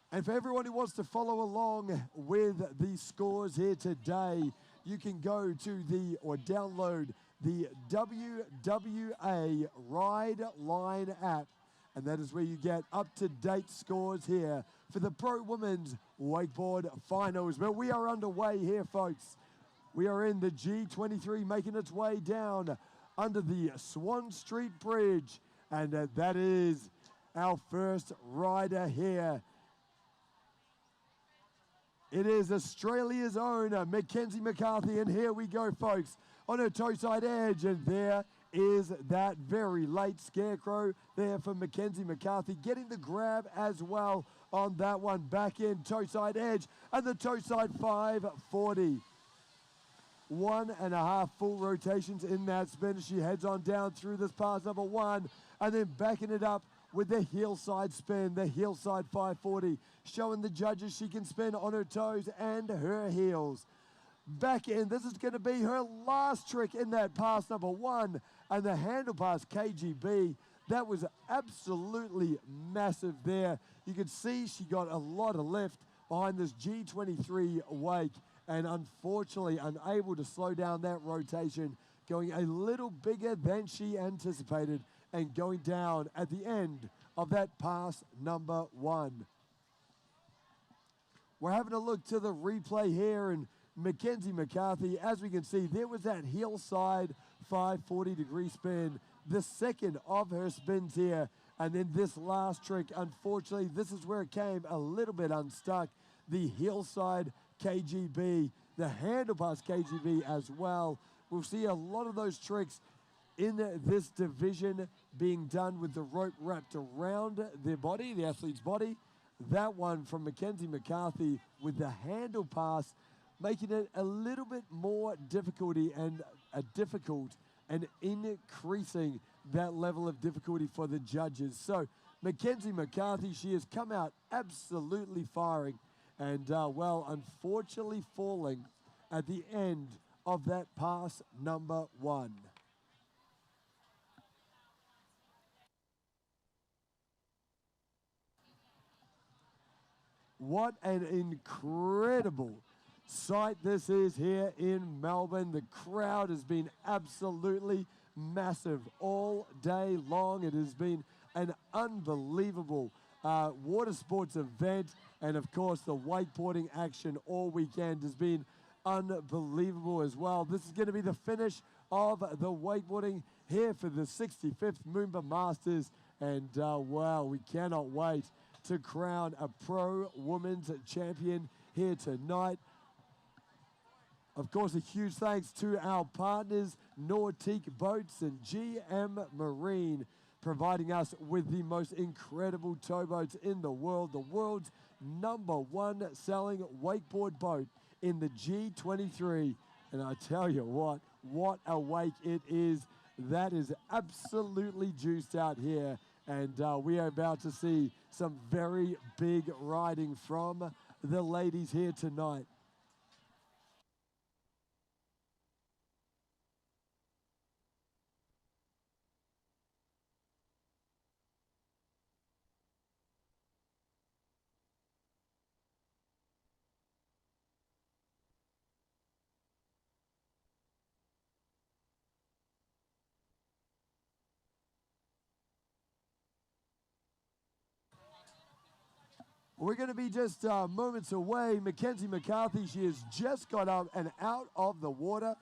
And for everyone who wants to follow along with the scores here today, you can go to or download the WWA Ride Line app. And that is where you get up-to-date scores here for the Pro Women's Wakeboard Finals. But we are underway here, folks. We are in the G23, making its way down under the Swan Street Bridge. And that is our first rider here. It is Australia's own Mackenzie McCarthy. And here we go, folks, on her toe side edge. And there is that very late scarecrow there for Mackenzie McCarthy, getting the grab as well on that one. Back in toe side edge and the toe side 540. 1.5 full rotations in that spin. She heads on down through this pass number 1 and then backing it up with the heel side spin, the heel side 540, showing the judges she can spin on her toes and her heels. Back in, this is going to be her last trick in that pass number 1, and the handle pass KGB. That was absolutely massive there. You can see she got a lot of lift behind this G23 wake, and unfortunately unable to slow down that rotation, going a little bigger than she anticipated and going down at the end of that pass number 1. We're having a look to the replay here, and Mackenzie McCarthy, as we can see, there was that heel side 540-degree spin, the second of her spins here. And then this last trick, unfortunately, this is where it came a little bit unstuck. The heel side KGB, the handle pass KGB as well. We'll see a lot of those tricks in this division being done with the rope wrapped around their body, the athlete's body. That one from Mackenzie McCarthy with the handle pass, making it a little bit more difficult and increasing that level of difficulty for the judges. So Mackenzie McCarthy, she has come out absolutely firing and, well, unfortunately falling at the end of that pass number 1. What an incredible sight this is here in Melbourne. The crowd has been absolutely massive all day long. It has been an unbelievable water sports event, and of course the wakeboarding action all weekend has been unbelievable as well. This is going to be the finish of the wakeboarding here for the 65th MOOMBA Masters, and wow, we cannot wait to crown a pro women's champion here tonight. Of course, a huge thanks to our partners, Nautique Boats and GM Marine, providing us with the most incredible towboats in the world, the world's #1 selling wakeboard boat in the G23. And I tell you what a wake it is. That is absolutely juiced out here. And we are about to see some very big riding from the ladies here tonight. We're going to be just moments away. Mackenzie McCarthy, she has just got up and out of the water,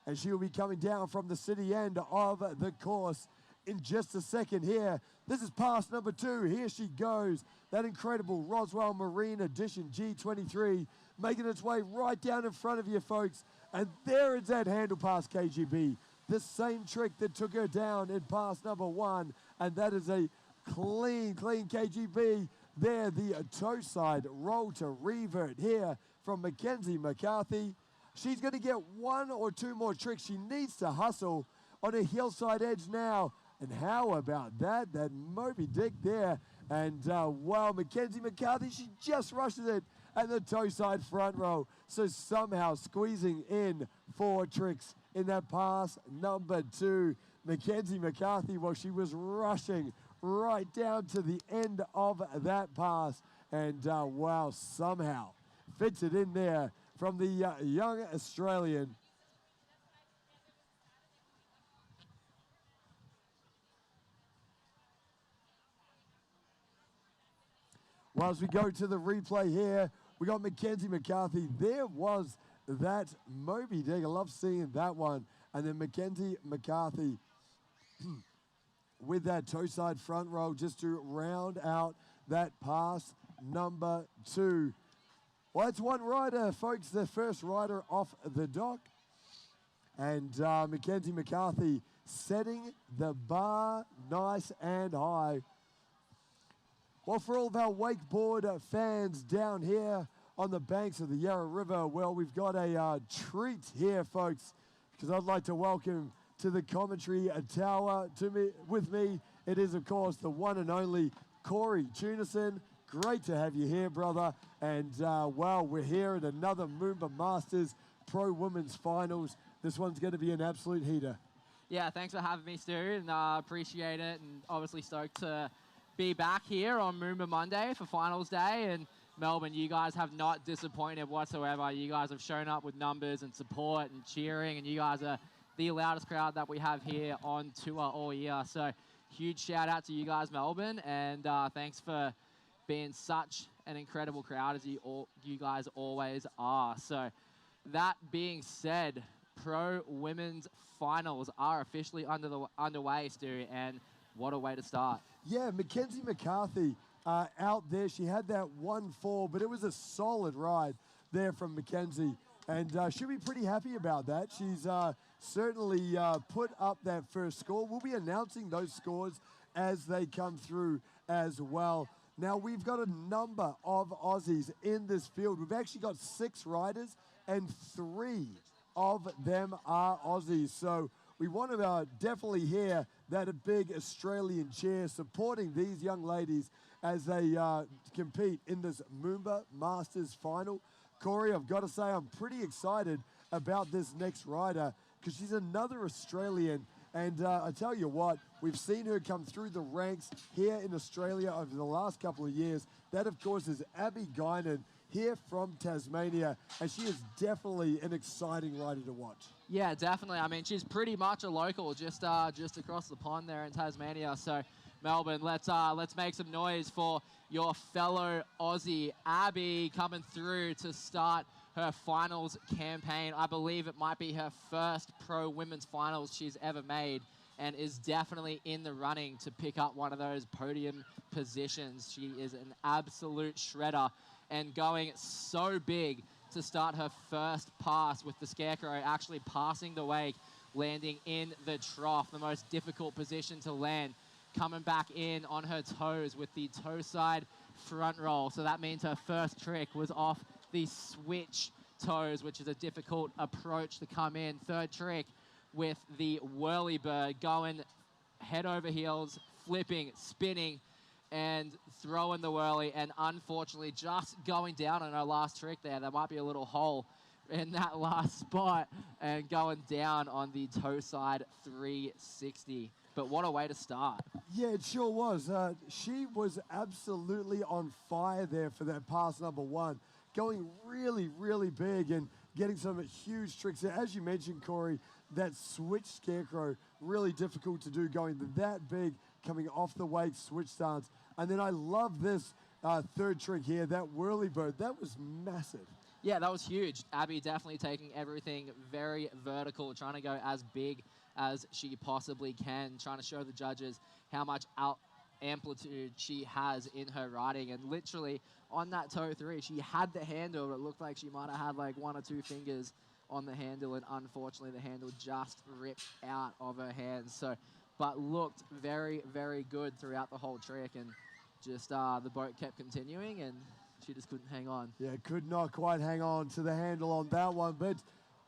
and she will be coming down from the city end of the course in just a second here. This is pass number 2. Here she goes. That incredible Roswell Marine Edition G23 making its way right down in front of you, folks. And there is that handle pass KGB. The same trick that took her down in pass number 1. And that is a clean KGB. There, the toe side roll to revert here from Mackenzie McCarthy. She's going to get 1 or 2 more tricks. She needs to hustle on a heel side edge now. And how about that? That Moby Dick there. And, wow, Mackenzie McCarthy, she just rushes it at the toe side front row. So somehow squeezing in 4 tricks in that pass number 2. Mackenzie McCarthy, well, she was rushing right down to the end of that pass. And, wow, somehow fits it in there from the young Australian. Well, as we go to the replay here, we got Mackenzie McCarthy. There was that Moby dig. I love seeing that one. And then Mackenzie McCarthy with that toe side front roll just to round out that pass number 2. Well, it's one rider, folks, the first rider off the dock. And Mackenzie McCarthy setting the bar nice and high. Well, for all of our wakeboard fans down here on the banks of the Yarra River, well, we've got a treat here, folks, because I'd like to welcome to the commentary tower with me. It is, of course, the one and only Corey Tunison. Great to have you here, brother. And, well, we're here at another MOOMBA Masters Pro Women's Finals. This one's going to be an absolute heater. Yeah, thanks for having me, Stu, and appreciate it. And obviously stoked to be back here on MOOMBA Monday for finals day. And Melbourne, you guys have not disappointed whatsoever. You guys have shown up with numbers and support and cheering, and you guys are the loudest crowd that we have here on tour all year. So huge shout out to you guys, Melbourne, and thanks for being such an incredible crowd as you guys always are. So that being said, Pro Women's Finals are officially underway, Stu, and what a way to start. Yeah, Mackenzie McCarthy out there. She had that 1-4, but it was a solid ride there from Mackenzie. And she'll be pretty happy about that. She's certainly put up that first score. We'll be announcing those scores as they come through as well. Now, we've got a number of Aussies in this field. We've actually got 6 riders, and 3 of them are Aussies. So we want to definitely hear that a big Australian cheer supporting these young ladies as they compete in this MOOMBA Masters final. Corey, I've got to say I'm pretty excited about this next rider because she's another Australian. And I tell you what, we've seen her come through the ranks here in Australia over the last couple of years. That, of course, is Abby Guinan here from Tasmania, and she is definitely an exciting rider to watch. Yeah, definitely. I mean, she's pretty much a local, just across the pond there in Tasmania. So, Melbourne, let's make some noise for your fellow Aussie, Abby, coming through to start her finals campaign. I believe it might be her first pro women's finals she's ever made, and is definitely in the running to pick up one of those podium positions. She is an absolute shredder and going so big to start her first pass with the Scarecrow actually passing the wake, landing in the trough, the most difficult position to land, coming back in on her toes with the toe side front roll. So that means her first trick was off the switch toes, which is a difficult approach to come in. Third trick with the whirly bird, going head over heels, flipping, spinning, and throwing the whirly, and unfortunately just going down on her last trick there. There might be a little hole in that last spot, and going down on the toe side 360. But what a way to start. Yeah, it sure was. She was absolutely on fire there for that pass number 1, going really, really big and getting some huge tricks. As you mentioned, Corey, that switch Scarecrow, really difficult to do, going that big, coming off the wake, switch stance. And then I love this third trick here, that whirly bird. That was massive. Yeah, that was huge. Abby definitely taking everything very vertical, trying to go as big as she possibly can, trying to show the judges how much amplitude she has in her riding. And literally on that toe 3, she had the handle, but it looked like she might have had like 1 or 2 fingers on the handle, and unfortunately the handle just ripped out of her hands. So, but looked very, very good throughout the whole trick, and just the boat kept continuing, and she just couldn't hang on. Yeah, could not quite hang on to the handle on that one. But,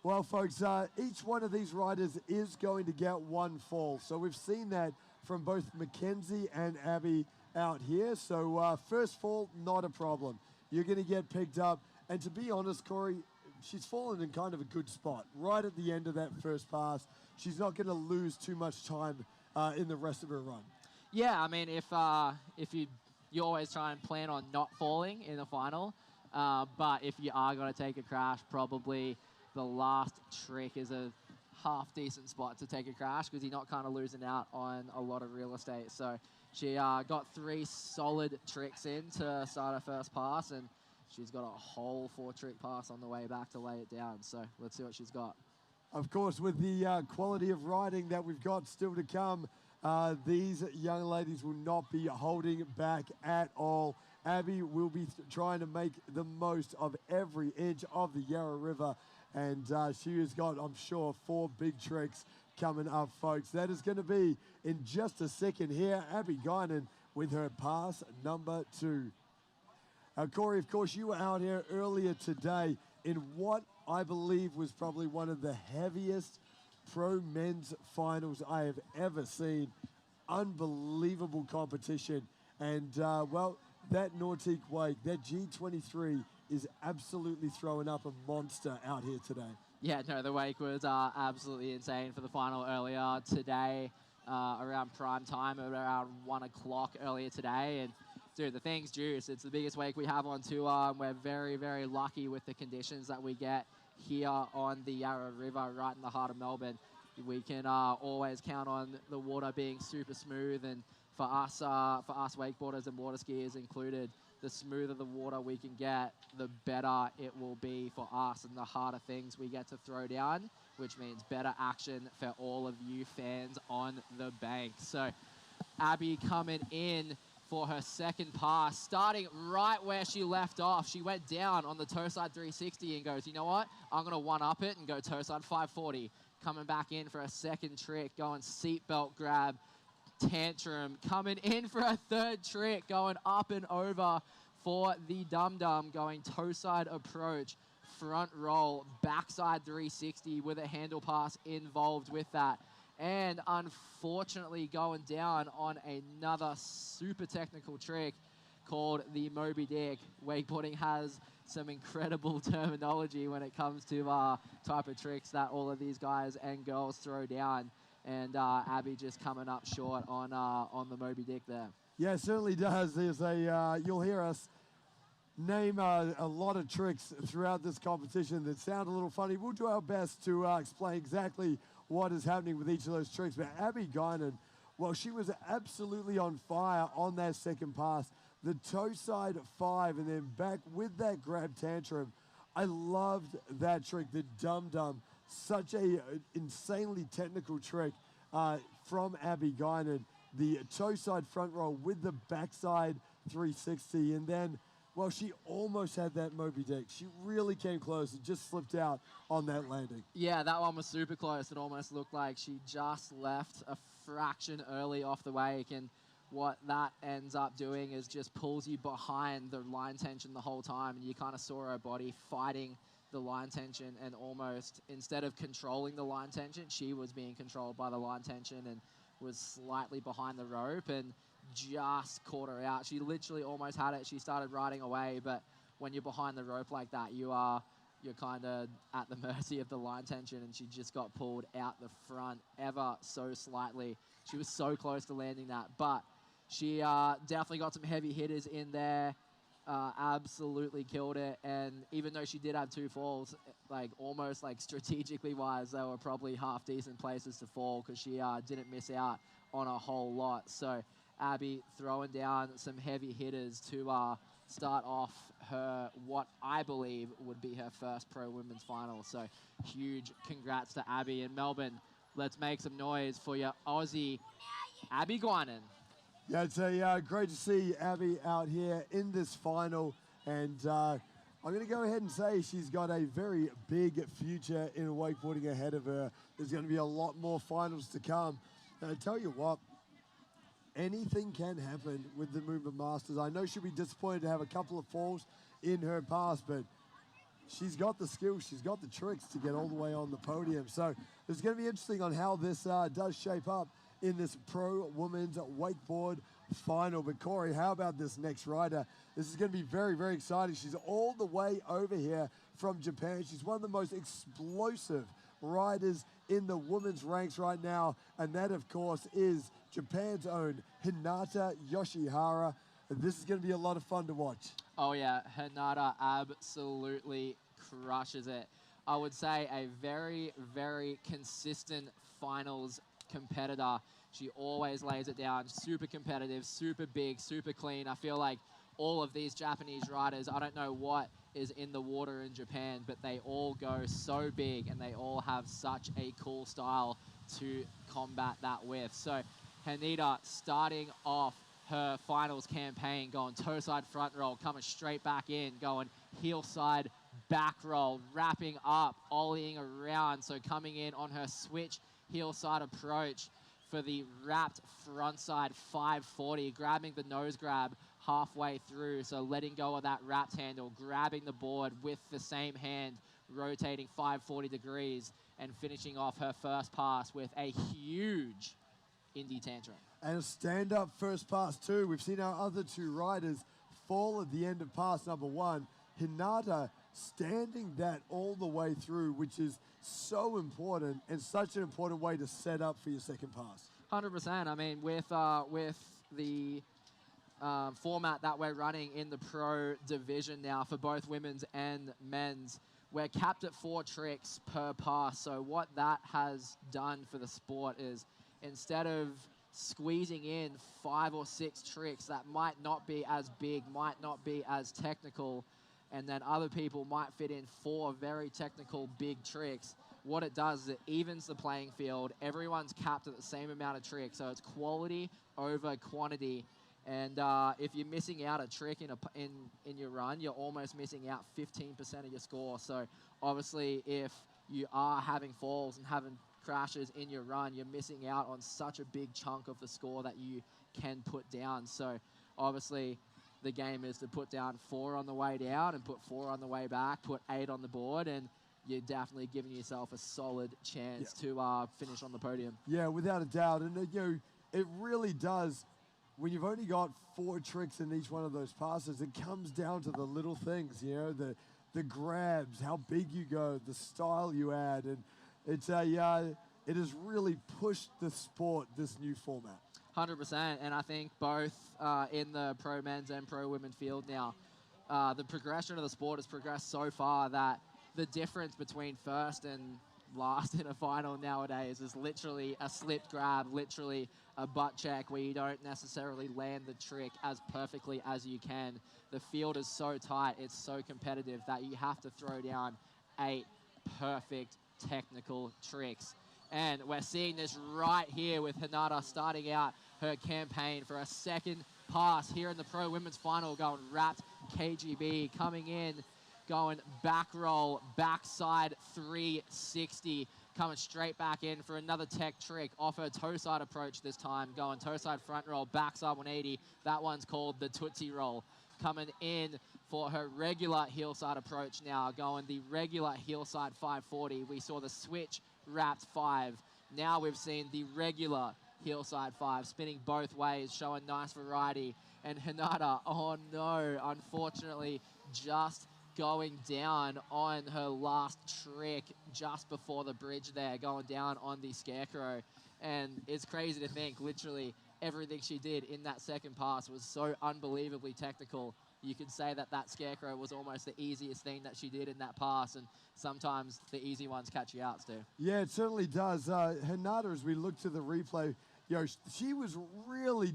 well, folks, each one of these riders is going to get 1 fall. So we've seen that from both Mackenzie and Abby out here. So first fall, not a problem. You're going to get picked up. And to be honest, Corey, she's fallen in kind of a good spot right at the end of that first pass. She's not going to lose too much time in the rest of her run. Yeah, I mean, if you always try and plan on not falling in the final, but if you are going to take a crash, probably the last trick is a half decent spot to take a crash because you're not kind of losing out on a lot of real estate. So she got 3 solid tricks in to start her first pass, and she's got a whole 4-trick pass on the way back to lay it down. So let's see what she's got. Of course, with the quality of riding that we've got still to come, these young ladies will not be holding back at all. Abby will be trying to make the most of every inch of the Yarra River, and she has got, I'm sure, 4 big tricks coming up, folks. That is going to be in just a second here. Abby Guinan with her pass number 2. Corey, of course, you were out here earlier today in what I believe was probably one of the heaviest pro men's finals I have ever seen. Unbelievable competition. And, well, that Nautique Wake, that G23 is absolutely throwing up a monster out here today. Yeah, no, the wake was absolutely insane for the final earlier today, around prime time, around 1 o'clock earlier today. And dude, the thing's juice. It's the biggest wake we have on tour, and we're very, very lucky with the conditions that we get here on the Yarra River, right in the heart of Melbourne. We can always count on the water being super smooth, and for us wakeboarders and water skiers included, the smoother the water we can get, the better it will be for us and the harder things we get to throw down, which means better action for all of you fans on the bank. So Abby coming in for her second pass, starting right where she left off. She went down on the toe side 360 and goes, you know what? I'm going to one-up it and go toe side 540. Coming back in for a second trick, going seatbelt grab, tantrum. Coming in for a third trick, going up and over for the dum-dum, going toe side approach, front roll, backside 360 with a handle pass involved with that. And unfortunately going down on another super technical trick called the Moby Dick. Wakeboarding has some incredible terminology when it comes to type of tricks that all of these guys and girls throw down. And Abby just coming up short on the Moby Dick there. Yeah, it certainly does. There's a you'll hear us name a lot of tricks throughout this competition that sound a little funny. We'll do our best to explain exactly what is happening with each of those tricks. But Abby Guinan, well, she was absolutely on fire on that second pass. The toe side 5 and then back with that grab tantrum. I loved that trick, the dum-dum. Such a insanely technical trick from Abby Guinan. The toe side front roll with the backside 360. And then, well, she almost had that Moby Dick. She really came close and just slipped out on that landing. Yeah, that one was super close. It almost looked like she just left a fraction early off the wake, and what that ends up doing is just pulls you behind the line tension the whole time, and you kind of saw her body fighting the line tension, and almost instead of controlling the line tension, she was being controlled by the line tension and was slightly behind the rope and just caught her out. She literally almost had it. She started riding away, but when you're behind the rope like that, you're kind of at the mercy of the line tension, and she just got pulled out the front ever so slightly. She was so close to landing that, but she definitely got some heavy hitters in there. Absolutely killed it, and even though she did have 2 falls, like almost like strategically wise, they were probably half decent places to fall because she didn't miss out on a whole lot. So Abby throwing down some heavy hitters to start off her, what I believe would be her first pro women's final. So huge congrats to Abby in Melbourne. Let's make some noise for your Aussie, Abby Guinan. Yeah, it's great to see Abby out here in this final, and I'm going to go ahead and say she's got a very big future in wakeboarding ahead of her. There's going to be a lot more finals to come. And I tell you what, anything can happen with the MOOMBA Masters. I know she'll be disappointed to have a couple of falls in her past, but she's got the skills, she's got the tricks to get all the way on the podium. So it's going to be interesting on how this does shape up in this pro women's wakeboard final. But Corey, how about this next rider? This is going to be very, very exciting. She's all the way over here from Japan. She's one of the most explosive riders in the women's ranks right now, and that, of course, is Japan's own Hinata Yoshihara. This is going to be a lot of fun to watch. Oh, yeah. Hinata absolutely crushes it. I would say a very, very consistent finals competitor. She always lays it down. Super competitive, super big, super clean. I feel like all of these Japanese riders, I don't know what is in the water in Japan, but they all go so big and they all have such a cool style to combat that with. So Hinata starting off her finals campaign, going toe side front roll, coming straight back in, going heel side back roll, wrapping up, ollieing around, so coming in on her switch heel side approach for the wrapped front side 540, grabbing the nose grab halfway through, so letting go of that wrapped handle, grabbing the board with the same hand, rotating 540 degrees, and finishing off her first pass with a huge Indy tantrum. And a stand-up first pass too. We've seen our other two riders fall at the end of pass number one. Hinata standing that all the way through, which is so important and such an important way to set up for your second pass. 100%. I mean, with the format that we're running in the pro division now for both women's and men's, we're capped at 4 tricks per pass. So what that has done for the sport is, instead of squeezing in 5 or 6 tricks that might not be as big, might not be as technical, and then other people might fit in 4 very technical big tricks, what it does is it evens the playing field. Everyone's capped at the same amount of tricks, so it's quality over quantity. And if you're missing out a trick in your run, you're almost missing out 15% of your score. So obviously, if you are having falls and having crashes in your run, you're missing out on such a big chunk of the score that you can put down. So obviously, the game is to put down 4 on the way down and put 4 on the way back, put 8 on the board, and you're definitely giving yourself a solid chance to finish on the podium. Yeah, without a doubt. And you know, it really does. When you've only got 4 tricks in each one of those passes, it comes down to the little things, you know, the grabs, how big you go, the style you add, and it's it has really pushed the sport, this new format. 100%, and I think both in the pro men's and pro women's field now, the progression of the sport has progressed so far that the difference between first and last in a final nowadays is literally a slip grab, literally a butt check where you don't necessarily land the trick as perfectly as you can. The field is so tight, it's so competitive that you have to throw down 8 perfect technical tricks. And we're seeing this right here with Hinata starting out her campaign for a second pass here in the pro women's final, going wrapped KGB, coming in, going back roll, backside 360, coming straight back in for another tech trick off her toe side approach this time, going toe side front roll, backside 180. That one's called the Tootsie Roll. Coming in for her regular heel side approach now, going the regular heel side 540. We saw the switch wrapped 5. Now we've seen the regular heel side 5, spinning both ways, showing nice variety. And Hinata, oh no, unfortunately, just going down on her last trick just before the bridge there, going down on the Scarecrow. And it's crazy to think, literally, everything she did in that second pass was so unbelievably technical. You could say that that Scarecrow was almost the easiest thing that she did in that pass, and sometimes the easy ones catch you out, Stu. Yeah, it certainly does. Hinata, as we look to the replay, you know, she was really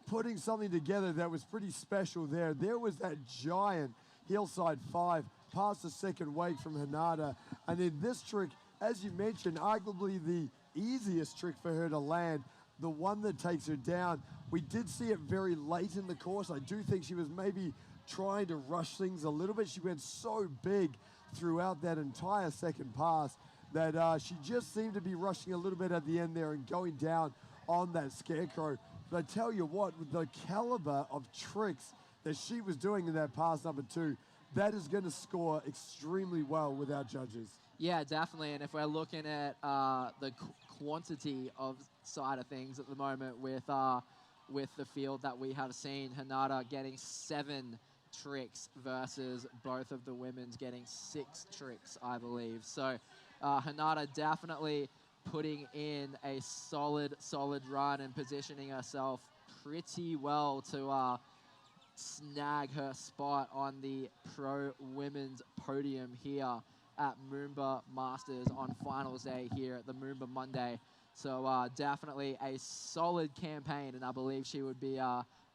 putting something together that was pretty special there. There was that giant hillside 5 past the second wake from Hinata, and then this trick, as you mentioned, arguably the easiest trick for her to land, the one that takes her down. We did see it very late in the course. I do think she was maybe trying to rush things a little bit. She went so big throughout that entire second pass that she just seemed to be rushing a little bit at the end there and going down on that Scarecrow. But I tell you what, with the caliber of tricks that she was doing in that pass number 2, that is going to score extremely well with our judges. Yeah, definitely. And if we're looking at the quantity of side of things at the moment with with the field that we have seen. Hinata getting 7 tricks versus both of the women's getting 6 tricks, I believe. So Hinata definitely putting in a solid run and positioning herself pretty well to snag her spot on the pro women's podium here at MOOMBA Masters on finals day here at the MOOMBA Monday. So definitely a solid campaign, and I believe she would be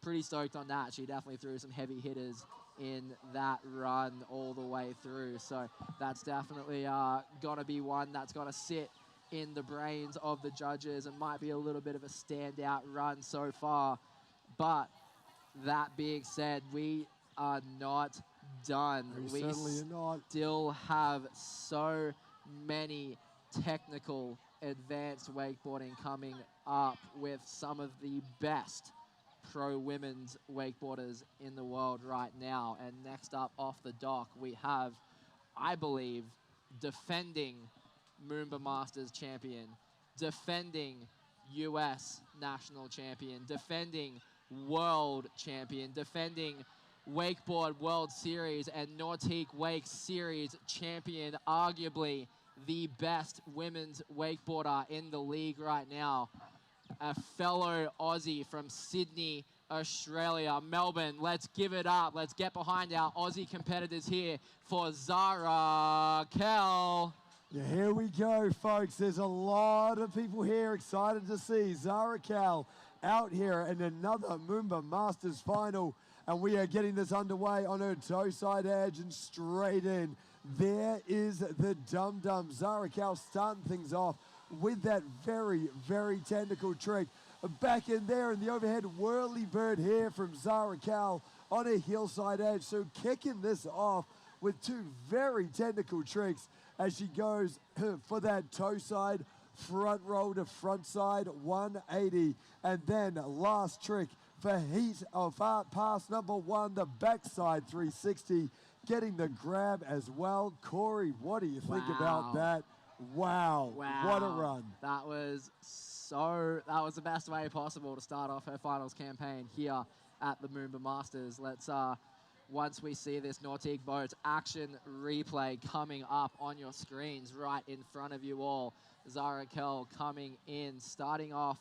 pretty stoked on that. She definitely threw some heavy hitters in that run all the way through. So that's definitely gonna be one that's gonna sit in the brains of the judges and might be a little bit of a standout run so far. But that being said, we are not done. We certainly are not. Still have so many technical advanced wakeboarding coming up with some of the best pro women's wakeboarders in the world right now. And next up off the dock, we have, I believe, defending MOOMBA Masters champion, defending US national champion, defending world champion, defending Wakeboard World Series and Nautique Wake Series champion, arguably the best women's wakeboarder in the league right now. A fellow Aussie from Sydney, Australia, Melbourne. Let's give it up. Let's get behind our Aussie competitors here for Zara Kell. Yeah, here we go, folks. There's a lot of people here excited to see Zara Kell out here in another MOOMBA Masters final. And we are getting this underway on her toe side edge and straight in. There is the dum-dum. Zara Kell starting things off with that very, very technical trick. Back in there in the overhead whirly bird here from Zara Kell on a hillside edge. So kicking this off with 2 very technical tricks as she goes for that toe side front roll to front side 180. And then last trick for heat of pass number 1, the backside 360, getting the grab as well. Corey, what do you think about that? Wow, what a run. That was the best way possible to start off her finals campaign here at the MOOMBA Masters. Let's, once we see this Nautique Boats action replay coming up on your screens right in front of you all, Zara Kell coming in, starting off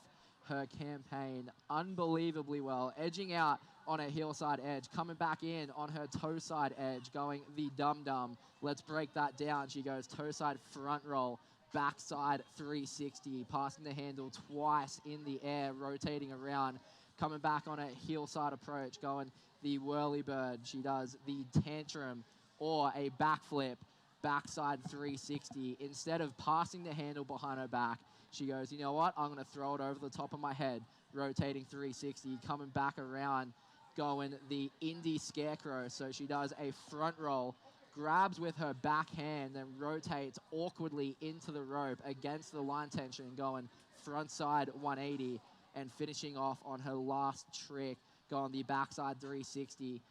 her campaign unbelievably well, edging out on a hillside edge, coming back in on her toe side edge, going the dum-dum. Let's break that down. She goes toe side front roll, backside 360, passing the handle twice in the air, rotating around, coming back on a hillside approach, going the whirly bird. She does the tantrum or a backflip, backside 360. Instead of passing the handle behind her back, she goes, you know what, I'm going to throw it over the top of my head, rotating 360, coming back around, going the indie scarecrow. So she does a front roll, grabs with her back hand, then rotates awkwardly into the rope against the line tension, going front side 180, and finishing off on her last trick, going the backside 360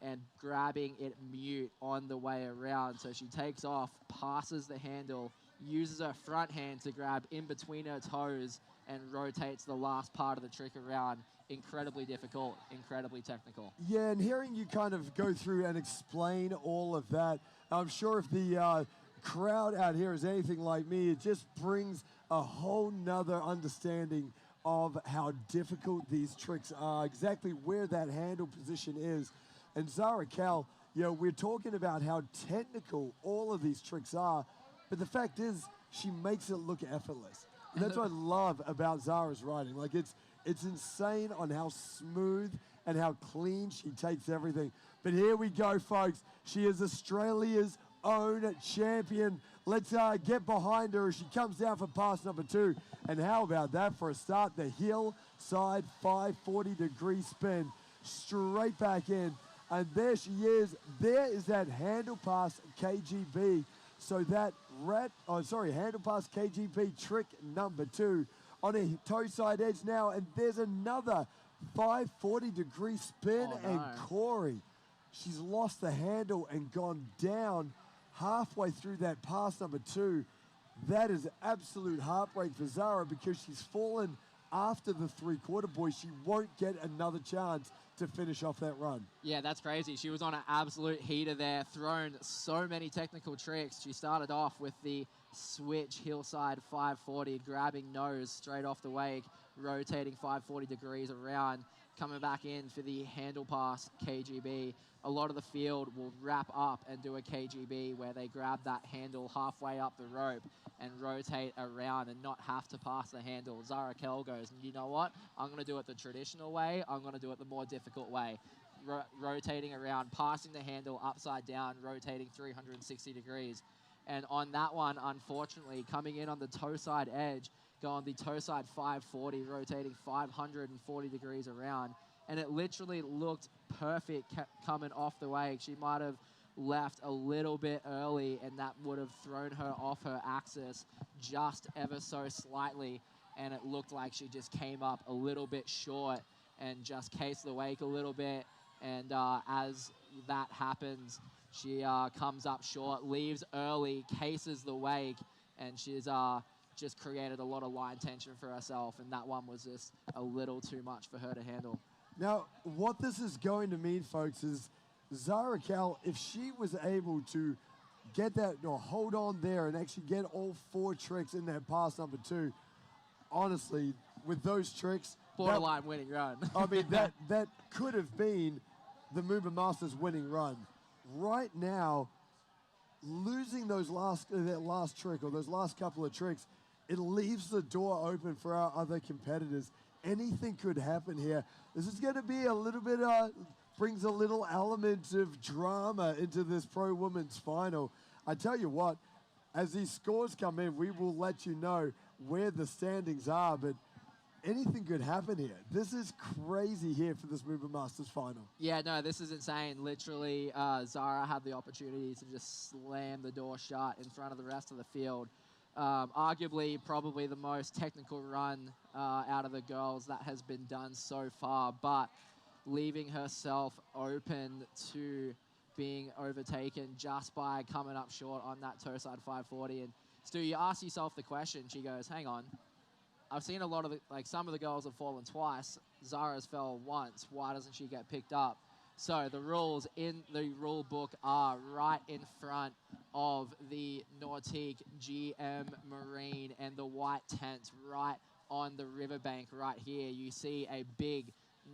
and grabbing it mute on the way around. So she takes off, passes the handle, uses her front hand to grab in between her toes and rotates the last part of the trick around. Incredibly difficult, incredibly technical. Yeah, and hearing you kind of go through and explain all of that, I'm sure if the crowd out here is anything like me, it just brings a whole nother understanding of how difficult these tricks are, exactly where that handle position is. And Zara Kell, you know, we're talking about how technical all of these tricks are, but the fact is she makes it look effortless. And that's what I love about Zara's riding. Like, it's insane on how smooth and how clean she takes everything. But here we go, folks. She is Australia's own champion. Let's get behind her as she comes down for pass number 2. And how about that for a start? The hillside 540-degree spin. Straight back in. And there she is. There is that handle pass KGB. So that handle pass KGB trick number 2 on a toe side edge now. And there's another 540-degree spin. Oh, no. And Corey, she's lost the handle and gone down halfway through that pass number 2. That is absolute heartbreak for Zara because she's fallen after the three-quarter boy, she won't get another chance to finish off that run. Yeah, that's crazy. She was on an absolute heater there, thrown so many technical tricks. She started off with the switch hillside 540, grabbing nose straight off the wake, rotating 540 degrees around, coming back in for the handle pass KGB. A lot of the field will wrap up and do a KGB where they grab that handle halfway up the rope and rotate around and not have to pass the handle. Zara Kell goes, and you know what? I'm going to do it the traditional way. I'm going to do it the more difficult way. Rotating around, passing the handle upside down, rotating 360 degrees. And on that one, unfortunately, coming in on the toe side edge, going the toe side 540, rotating 540 degrees around. And it literally looked perfect coming off the wake. She might have left a little bit early, and that would have thrown her off her axis just ever so slightly. And it looked like she just came up a little bit short and just cased the wake a little bit. And as that happens, she comes up short, leaves early, cases the wake, and she's just created a lot of line tension for herself. And that one was just a little too much for her to handle. Now, what this is going to mean, folks, is Zara Kell, if she was able to get that, or hold on there and actually get all 4 tricks in that pass number 2, honestly, with those tricks, borderline winning run. I mean, that could have been the MOOMBA Masters winning run. Right now, losing that last trick or those last couple of tricks, it leaves the door open for our other competitors. Anything could happen here. This is going to be a little bit, brings a little element of drama into this pro women's final. I tell you what, as these scores come in, we will let you know where the standings are, but anything could happen here. This is crazy here for this MOOMBA Masters final. Yeah, no, this is insane. Literally, Zara had the opportunity to just slam the door shut in front of the rest of the field. Arguably, probably the most technical run out of the girls that has been done so far, but leaving herself open to being overtaken just by coming up short on that toe side 540. And Stu, you ask yourself the question, she goes, hang on, I've seen a lot of some of the girls have fallen twice. Zara's fell once. Why doesn't she get picked up? So the rules in the rule book are right in front of the Nautique GM Marine and the white tents right on the riverbank right here. You see a big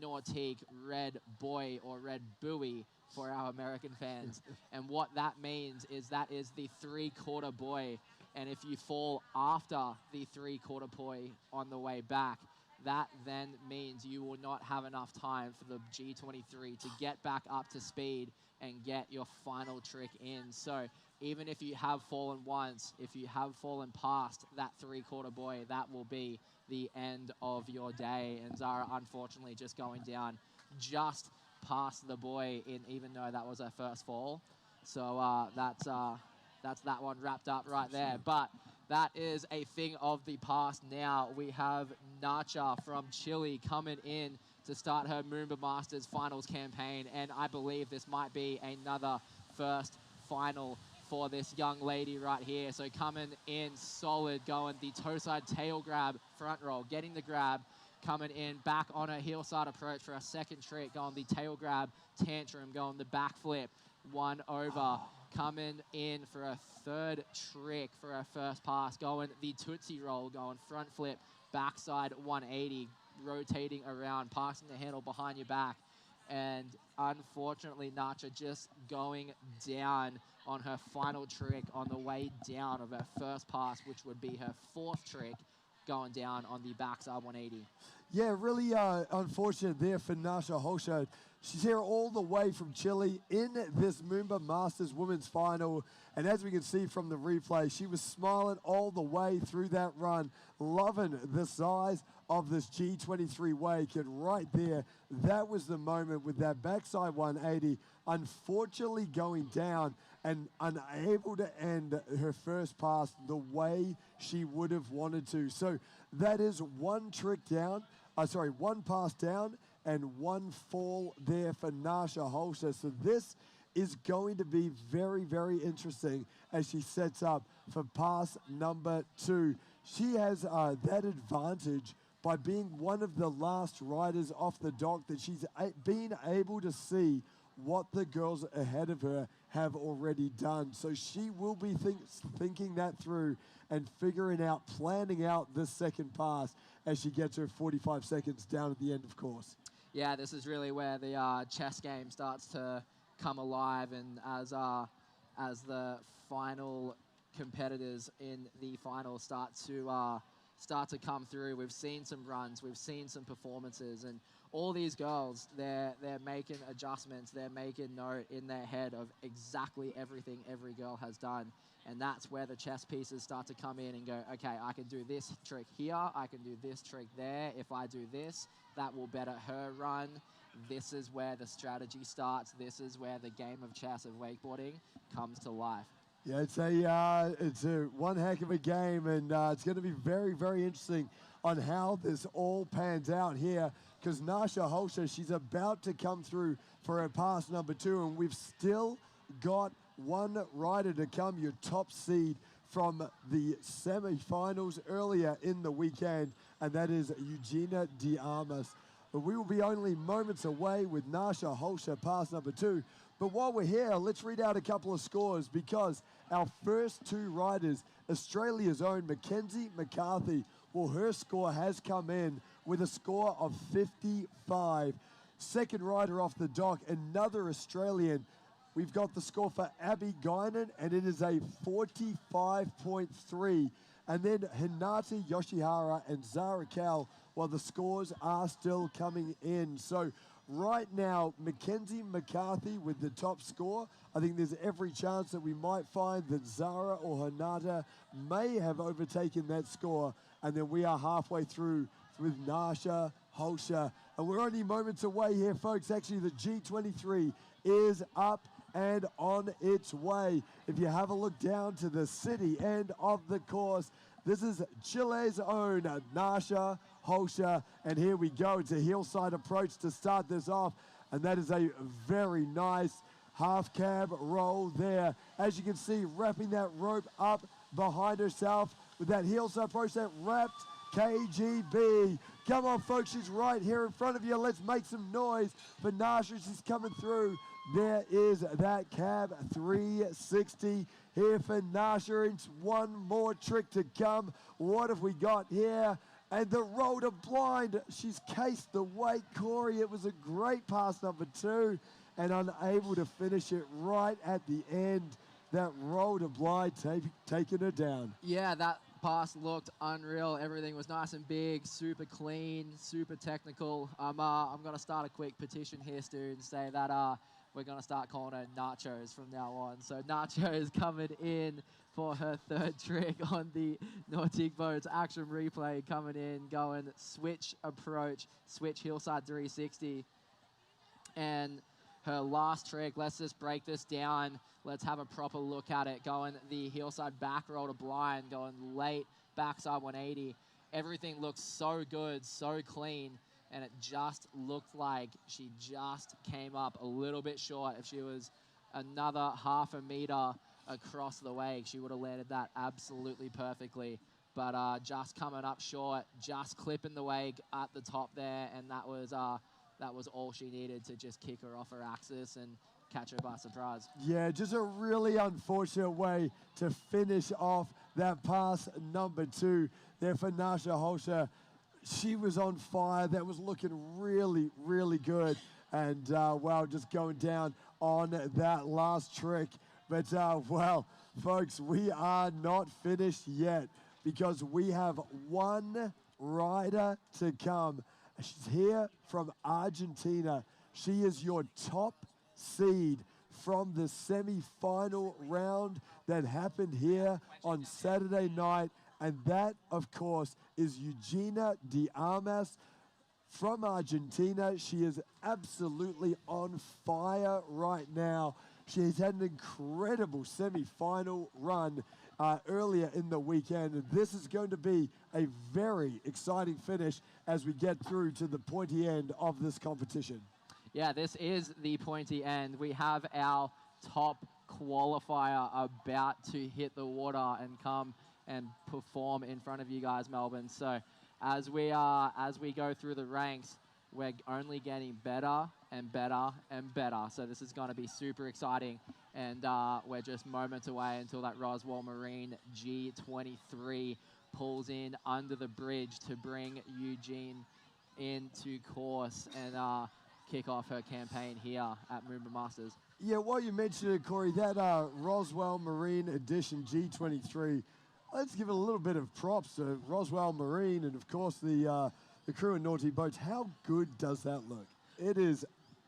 Nautique red buoy or red buoy for our American fans. And what that means is that is the 3/4 buoy. And if you fall after the 3/4 buoy on the way back, that then means you will not have enough time for the G23 to get back up to speed and get your final trick in. So even if you have fallen once, if you have fallen past that 3/4 buoy, that will be the end of your day. And Zara, unfortunately, just going down just past the buoy, even though that was her first fall. So that's that one wrapped up right there. But that is a thing of the past now. We have Nacha from Chile coming in to start her MOOMBA Masters finals campaign. And I believe this might be another first final for this young lady right here. So coming in solid, going the toe side tail grab, front roll, getting the grab, coming in back on her heel side approach for a second trick, going the tail grab, tantrum, going the back flip, 1 over. Coming in for a third trick for her first pass, going the Tootsie Roll, going front flip, backside 180, rotating around, passing the handle behind your back. And unfortunately, Nacha just going down on her final trick on the way down of her first pass, which would be her 4th trick, going down on the backside 180. Yeah, really unfortunate there for Nacha Holscher. She's here all the way from Chile in this MOOMBA Masters Women's Final. And as we can see from the replay, she was smiling all the way through that run, loving the size of this G23 wake. And right there, that was the moment with that backside 180, unfortunately going down and unable to end her first pass the way she would have wanted to. So that is one pass down and 1 fall there for Nacha Holscher. So this is going to be very, very interesting as she sets up for pass number 2. She has that advantage by being one of the last riders off the dock that she's been able to see what the girls ahead of her have already done. So she will be thinking that through and figuring out, planning out this second pass as she gets her 45 seconds down at the end, of course. Yeah, this is really where the chess game starts to come alive, and as the final competitors in the final start to come through. We've seen some runs, we've seen some performances, and all these girls, they're making adjustments, they're making note in their head of exactly everything every girl has done. And that's where the chess pieces start to come in and go, okay, I can do this trick here, I can do this trick there. If I do this, that will better her run. This is where the strategy starts. This is where the game of chess of wakeboarding comes to life. Yeah, it's a one heck of a game, and it's going to be very, very interesting on how this all pans out here, because Nasha Holsha, she's about to come through for her pass number 2, and we've still got one rider to come, your top seed from the semi-finals earlier in the weekend, and that is Eugenia De Armas. But we will be only moments away with Nasha Holsha pass number 2. But while we're here, let's read out a couple of scores, because our first 2 riders, Australia's own Mackenzie McCarthy, well, her score has come in with a score of 55. Second rider off the dock, another Australian. We've got the score for Abby Guinan, and it is a 45.3. And then Hinata Yoshihara and Zara Cal, while the scores are still coming in. So right now, Mackenzie McCarthy with the top score. I think there's every chance that we might find that Zara or Hinata may have overtaken that score. And then we are halfway through with Nasha Holsha. And we're only moments away here, folks. Actually, the G23 is up and on its way. If you have a look down to the city end of the course, this is Chile's own Nasha Holsha, and here we go. It's a hillside approach to start this off, and that is a very nice half cab roll there. As you can see, wrapping that rope up behind herself with that hillside approach, that wrapped KGB. Come on, folks, she's right here in front of you. Let's make some noise for Nasha. She's coming through. There is that cab 360 here for Nasha. It's one more trick to come. What have we got here? And the roll to blind. She's cased the weight, Corey. It was a great pass number 2, and unable to finish it right at the end. That roll to blind taking her down. Yeah, that pass looked unreal. Everything was nice and big, super clean, super technical. I'm going to start a quick petition here, Stu, and say that we're going to start calling her Nachos from now on. So Nacho is coming in for her 3rd trick on the Nautique Boats action replay, coming in, going switch approach, switch hillside 360. And her last trick, let's just break this down. Let's have a proper look at it. Going the hillside back roll to blind, going late backside 180. Everything looks so good, so clean, and it just looked like she just came up a little bit short. If she was another half a meter across the wake, she would have landed that absolutely perfectly. But just coming up short, just clipping the wake at the top there, and that was all she needed to just kick her off her axis and catch her by surprise. Yeah, just a really unfortunate way to finish off that pass number 2 there for Nasha Holsha. She was on fire. That was looking really, really good. And, well, just going down on that last trick. But, well, folks, we are not finished yet, because we have one rider to come. She's here from Argentina. She is your top seed from the semi-final round that happened here on Saturday night. And that, of course, is Eugenia De Armas from Argentina. She is absolutely on fire right now. She has had an incredible semi-final run earlier in the weekend. And this is going to be a very exciting finish as we get through to the pointy end of this competition. Yeah, this is the pointy end. We have our top qualifier about to hit the water and come and perform in front of you guys, Melbourne. So as we go through the ranks, we're only getting better and better and better. So this is going to be super exciting. And we're just moments away until that Roswell Marine G23 pulls in under the bridge to bring Eugene into course and kick off her campaign here at MOOMBA Masters. Yeah, while you mentioned it, Corey, that Roswell Marine Edition G23, let's give it a little bit of props to Roswell Marine and, of course, the crew in Naughty Boats. How good does that look? It is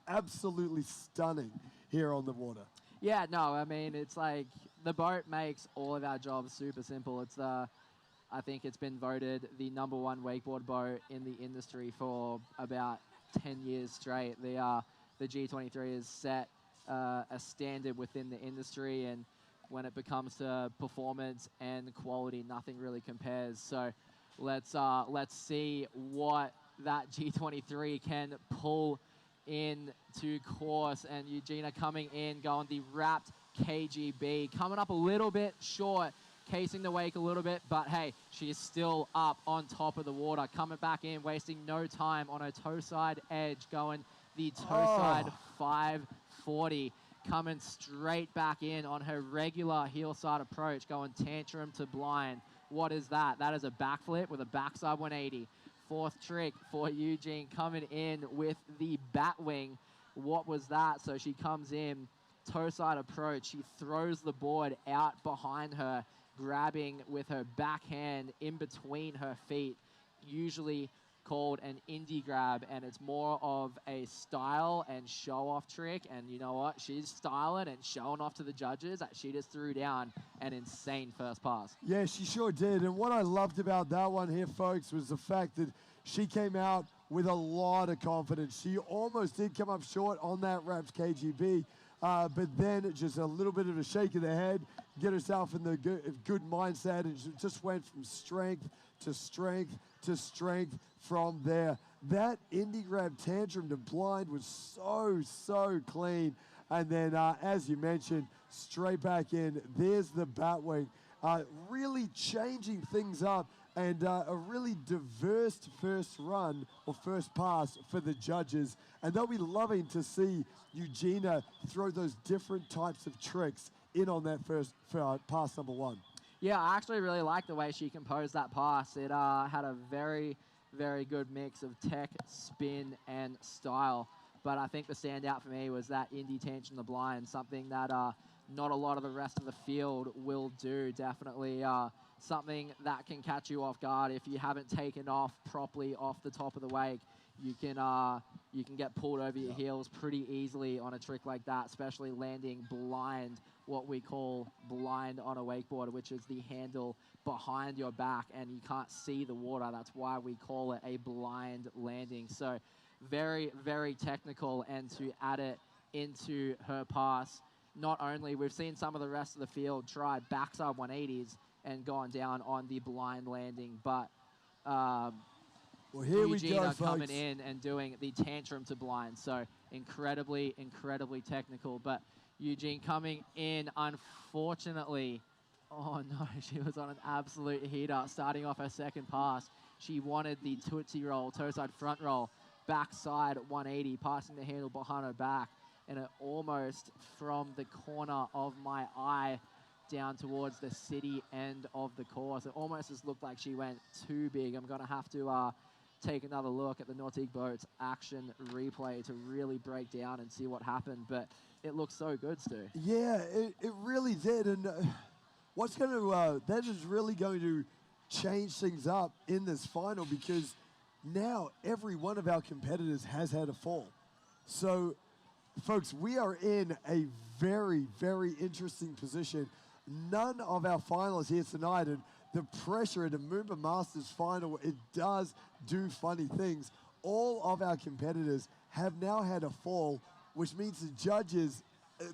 absolutely stunning here on the water. Yeah, no, I mean, it's like the boat makes all of our jobs super simple. It's I think it's been voted the #1 wakeboard boat in the industry for about 10 years straight. The G23 has set a standard within the industry, and when it becomes to performance and quality, nothing really compares. So let's see what that G23 can pull into course. And Eugenia coming in, going the wrapped KGB, coming up a little bit short, casing the wake a little bit, but hey, she is still up on top of the water, coming back in, wasting no time on her toe side edge, going the toe side 540, coming straight back in on her regular heel side approach, going tantrum to blind. What is that? That is a backflip with a backside 180. Fourth trick for Eugene, coming in with the bat wing. What was that? So she comes in, toe side approach, she throws the board out behind her, grabbing with her backhand in between her feet, usually called an indie grab, and it's more of a style and show off trick. And you know what? She's styling and showing off to the judges that she just threw down an insane first pass. Yeah, she sure did. And what I loved about that one here, folks, was the fact that she came out with a lot of confidence. She almost did come up short on that wrapped KGB, but then just a little bit of a shake of the head, get herself in the good mindset, and she just went from strength to strength to strength from there. That indie grab tantrum to blind was so clean. And then, as you mentioned, straight back in, there's the bat wing, really changing things up, and a really diverse first run or first pass for the judges. And they'll be loving to see Eugenia throw those different types of tricks in on that first pass #1. Yeah, I actually really like the way she composed that pass. It had a very, very good mix of tech, spin, and style. But I think the standout for me was that indie tangent the blind, something that not a lot of the rest of the field will do. Definitely something that can catch you off guard if you haven't taken off properly off the top of the wake. You can get pulled over your heels pretty easily on a trick like that, especially landing blind, what we call blind on a wakeboard, which is the handle behind your back and you can't see the water. That's why we call it a blind landing. So very, very technical, and to add it into her pass, not only we've seen some of the rest of the field try backside 180s and gone down on the blind landing, but well, here Eugenia we go, coming folks. in and doing the tantrum to blind. So incredibly, incredibly technical. But Eugene coming in, unfortunately, oh no, she was on an absolute heater starting off her second pass. She wanted the Tootsie roll, toe side front roll, backside 180, passing the handle behind her back, and it almost from the corner of my eye down towards the city end of the course. It almost just looked like she went too big. I'm going to have to take another look at the Nautic Boats action replay to really break down and see what happened, but it looks so good, Stu. Yeah, it really did. And what's going to, that is really going to change things up in this final, because now every one of our competitors has had a fall. So, folks, we are in a very, very interesting position. None of our finalists here tonight, and the pressure at a MOOMBA Masters final, it does do funny things. All of our competitors have now had a fall, which means the judges,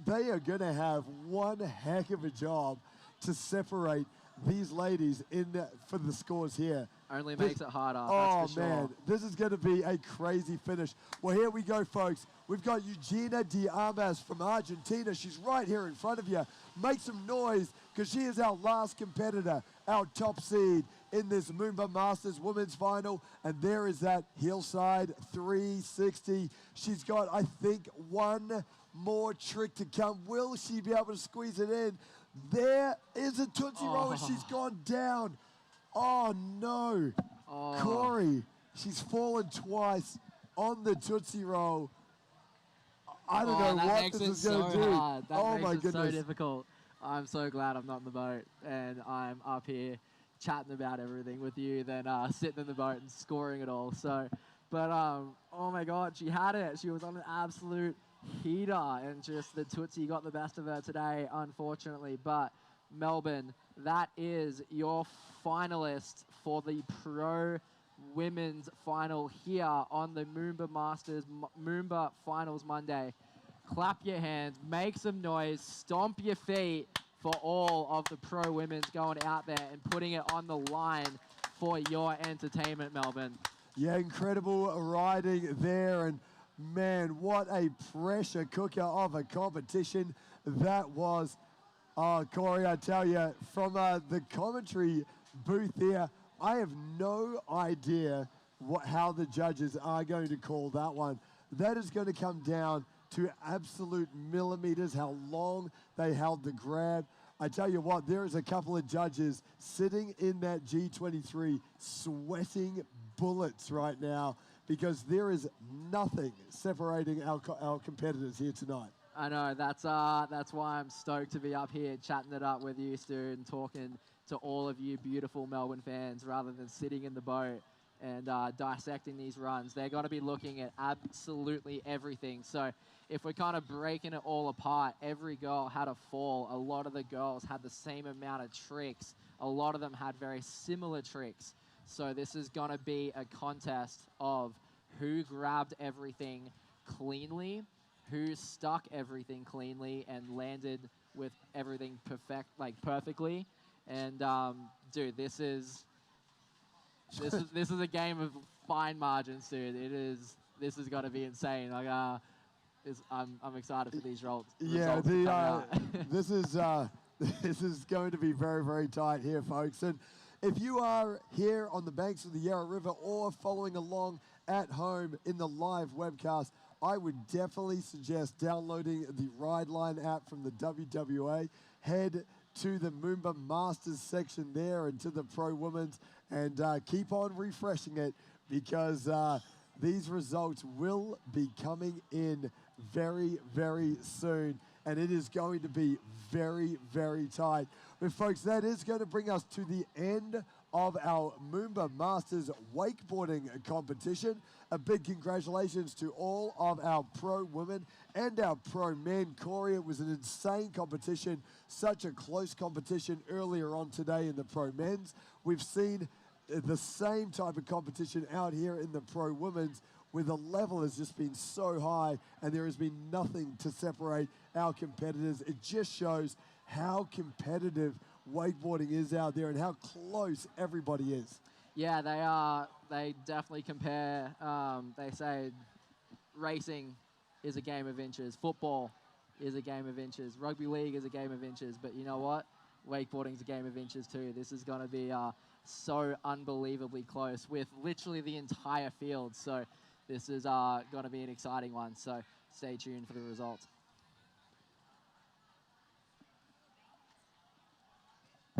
they are going to have one heck of a job to separate these ladies for the scores here. Only makes it harder, Oh, that's for sure. man, this is going to be a crazy finish. Well, here we go, folks. We've got Eugenia de Armas from Argentina. She's right here in front of you. Make some noise because she is our last competitor, our top seed in this MOOMBA Masters Women's Final. And there is that hillside 360. She's got, I think, one more trick to come. Will she be able to squeeze it in? There is a Tootsie Roll, and she's gone down. Oh, no. Corey, she's fallen twice on the Tootsie Roll. I don't know what this is going to do. Hard. That makes it so goodness. difficult. I'm so glad I'm not in the boat and I'm up here chatting about everything with you than sitting in the boat and scoring it all. So, but oh my God, she had it. She was on an absolute heater, and just the Tootsie got the best of her today, unfortunately. But Melbourne, that is your finalist for the Pro Women's Final here on the MOOMBA Masters MOOMBA Finals Monday. Clap your hands, make some noise, stomp your feet for all of the pro women's going out there and putting it on the line for your entertainment, Melbourne. Yeah, incredible riding there, and man, what a pressure cooker of a competition that was. Corey, I tell you, from the commentary booth here, I have no idea how the judges are going to call that one. That is going to come down to absolute millimeters, how long they held the grab. I tell you what, there is a couple of judges sitting in that G23 sweating bullets right now because there is nothing separating our competitors here tonight. I know, that's why I'm stoked to be up here chatting it up with you, Stu, and talking to all of you beautiful Melbourne fans rather than sitting in the boat and dissecting these runs. They're going to be looking at absolutely everything. So if we're kind of breaking it all apart, every girl had a fall. A lot of the girls had the same amount of tricks. A lot of them had very similar tricks. So this is going to be a contest of who grabbed everything cleanly, who stuck everything cleanly and landed with everything perfectly. And dude, this is a game of fine margins, dude. This is going to be insane. Like, I'm excited for these results. Yeah, this is going to be very, very tight here, folks. And if you are here on the banks of the Yarra River or following along at home in the live webcast, I would definitely suggest downloading the Rideline app from the WWA. Head to the MOOMBA Masters section there and to the Pro Women's, and keep on refreshing it because these results will be coming in very, very soon, and it is going to be very, very tight. But folks, that is going to bring us to the end of our MOOMBA Masters wakeboarding competition. A big congratulations to all of our pro women and our pro men. Corey, it was an insane competition, such a close competition earlier on today in the pro men's. We've seen the same type of competition out here in the pro women's, where the level has just been so high and there has been nothing to separate our competitors. It just shows how competitive wakeboarding is out there and how close everybody is. Yeah, they are. They definitely compare. They say racing is a game of inches. Football is a game of inches. Rugby league is a game of inches. But you know what? Wakeboarding is a game of inches too. This is going to be so unbelievably close with literally the entire field. So this is going to be an exciting one. So stay tuned for the results.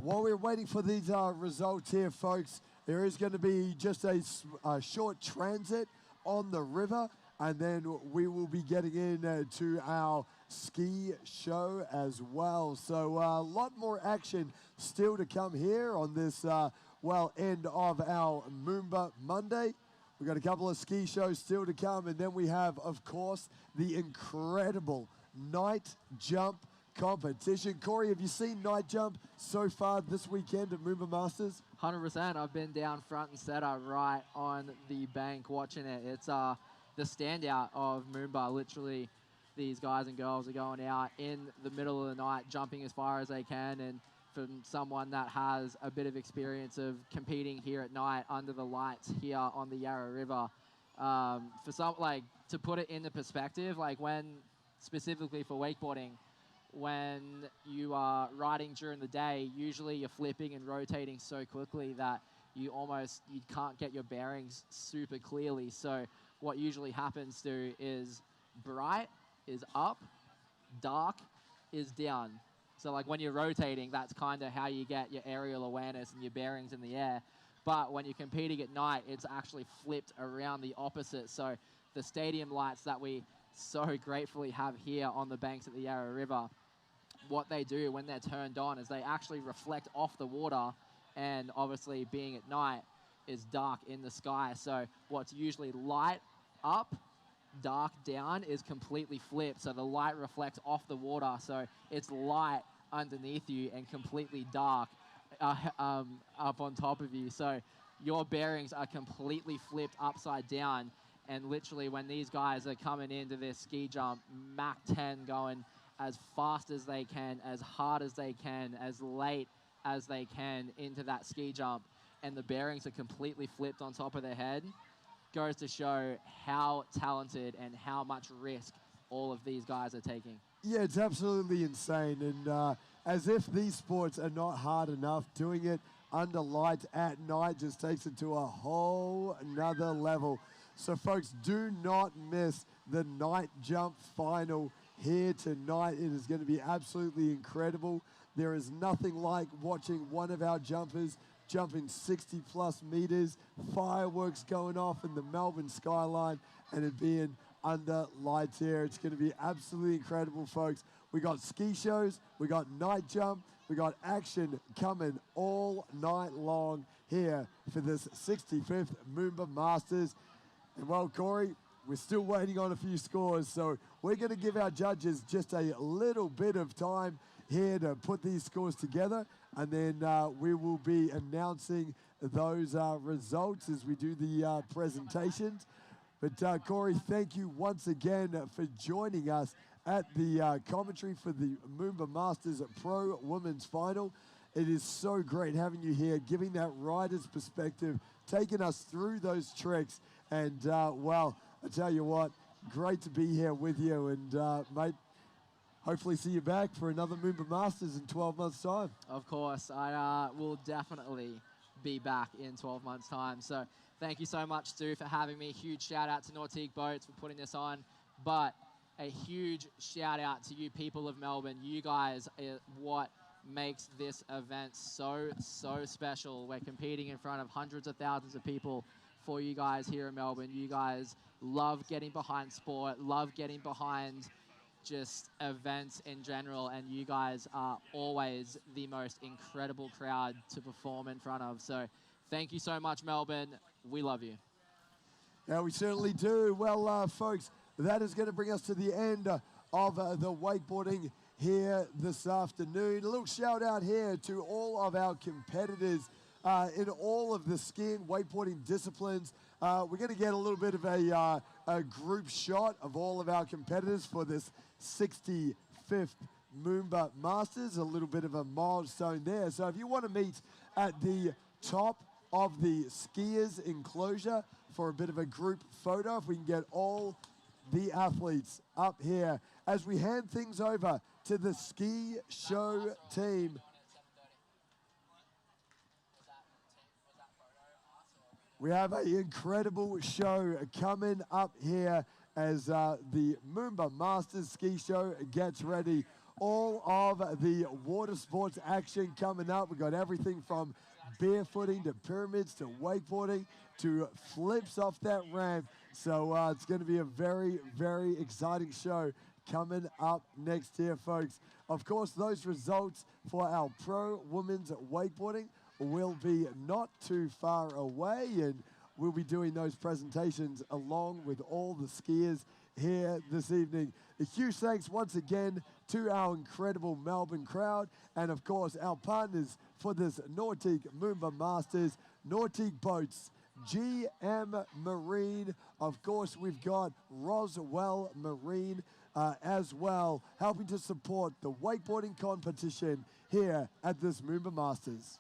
While we're waiting for these results here, folks, there is going to be just a short transit on the river, and then we will be getting in to our ski show as well. So a lot more action still to come here on this, end of our MOOMBA Monday. We've got a couple of ski shows still to come, and then we have, of course, the incredible night jump competition. Corey, have you seen night jump so far this weekend at MOOMBA Masters? 100%. I've been down front and center right on the bank watching it. It's the standout of MOOMBA. Literally, these guys and girls are going out in the middle of the night, jumping as far as they can. And from someone that has a bit of experience of competing here at night under the lights here on the Yarra River, to put it into perspective, like when specifically for wakeboarding, when you are riding during the day, usually you're flipping and rotating so quickly that you can't get your bearings super clearly. So what usually happens is bright is up, dark is down. So like when you're rotating, that's kind of how you get your aerial awareness and your bearings in the air. But when you're competing at night, it's actually flipped around the opposite. So the stadium lights that we so gratefully have here on the banks of the Yarra River, what they do when they're turned on is they actually reflect off the water, and obviously being at night is dark in the sky. So what's usually light up, dark down is completely flipped. So the light reflects off the water, so it's light underneath you and completely dark up on top of you. So your bearings are completely flipped upside down, and literally when these guys are coming into this ski jump, Mach 10 going as fast as they can, as hard as they can, as late as they can into that ski jump, and the bearings are completely flipped on top of their head, goes to show how talented and how much risk all of these guys are taking. Yeah, it's absolutely insane. And as if these sports are not hard enough, doing it under lights at night just takes it to a whole nother level. So folks, do not miss the night jump final here tonight. It is going to be absolutely incredible. There is nothing like watching one of our jumpers jumping 60 plus meters, fireworks going off in the Melbourne skyline, and it being under lights here. It's going to be absolutely incredible, folks. We got ski shows, we got night jump, we got action coming all night long here for this 65th MOOMBA Masters. And well, Corey, we're still waiting on a few scores, so we're going to give our judges just a little bit of time here to put these scores together, and then we will be announcing those results as we do the presentations. But Corey, thank you once again for joining us at the commentary for the MOOMBA Masters Pro Women's Final. It is so great having you here, giving that rider's perspective, taking us through those tricks, and well, I tell you what, great to be here with you, and mate, hopefully see you back for another MOOMBA Masters in 12 months' time. Of course, I will definitely be back in 12 months' time. So thank you so much, Stu, for having me. Huge shout out to Nautique Boats for putting this on. But a huge shout out to you people of Melbourne. You guys are what makes this event so, so special. We're competing in front of hundreds of thousands of people for you guys here in Melbourne. You guys love getting behind sport, love getting behind just events in general, and you guys are always the most incredible crowd to perform in front of. So thank you so much, Melbourne. We love you. Yeah, we certainly do. Well, folks, that is going to bring us to the end of the wakeboarding here this afternoon. A little shout out here to all of our competitors in all of the skiing, wakeboarding disciplines. We're going to get a little bit of a group shot of all of our competitors for this 65th MOOMBA Masters, a little bit of a milestone there. So if you want to meet at the top of the skiers enclosure for a bit of a group photo, if we can get all the athletes up here as we hand things over to the ski show team. We have an incredible show coming up here as the MOOMBA Masters Ski Show gets ready. All of the water sports action coming up. We've got everything from barefooting to pyramids to wakeboarding to flips off that ramp. So it's going to be a very, very exciting show coming up next here, folks. Of course, those results for our pro women's wakeboarding will be not too far away, and we'll be doing those presentations along with all the skiers here this evening. A huge thanks once again to our incredible Melbourne crowd, and of course our partners for this Nautique MOOMBA Masters, Nautique Boats, GM Marine. Of course, we've got Roswell Marine as well, helping to support the wakeboarding competition here at this MOOMBA Masters.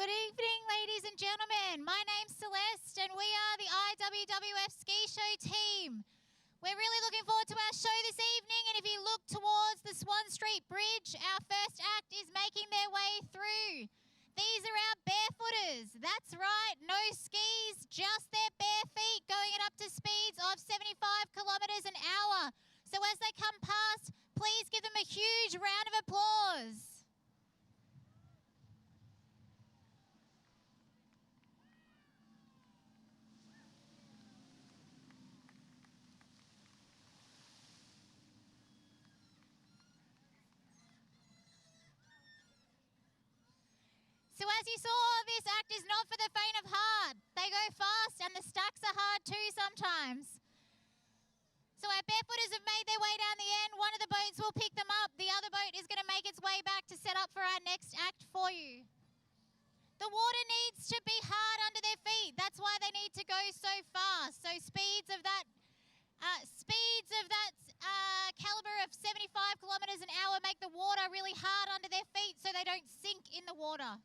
Good evening, ladies and gentlemen. My name's Celeste, and we are the IWWF Ski Show team. We're really looking forward to our show this evening, and if you look towards the Swan Street Bridge, our first act is making their way through. These are our barefooters. That's right, no skis, just their bare feet going at up to speeds of 75 kilometres an hour. So as they come past, please give them a huge round of applause. So as you saw, this act is not for the faint of heart. They go fast and the stacks are hard too sometimes. So our barefooters have made their way down the end. One of the boats will pick them up. The other boat is going to make its way back to set up for our next act for you. The water needs to be hard under their feet. That's why they need to go so fast. So speeds of that caliber of 75 kilometres an hour make the water really hard under their feet so they don't sink in the water.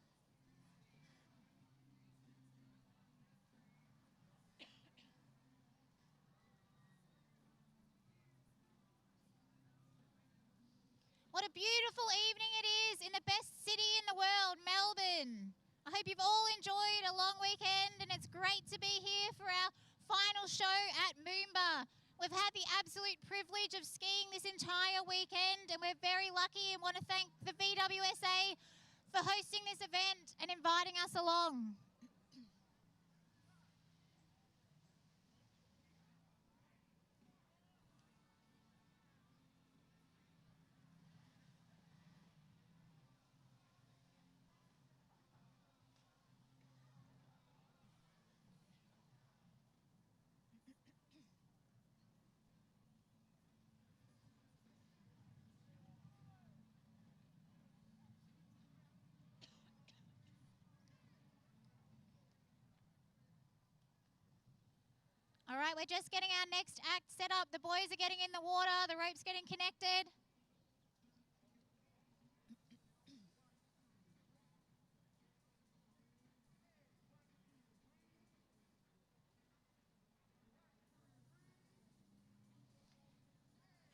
What a beautiful evening it is in the best city in the world, Melbourne. I hope you've all enjoyed a long weekend, and it's great to be here for our final show at MOOMBA. We've had the absolute privilege of skiing this entire weekend, and we're very lucky and want to thank the VWSA for hosting this event and inviting us along. All right, we're just getting our next act set up. The boys are getting in the water, the rope's getting connected.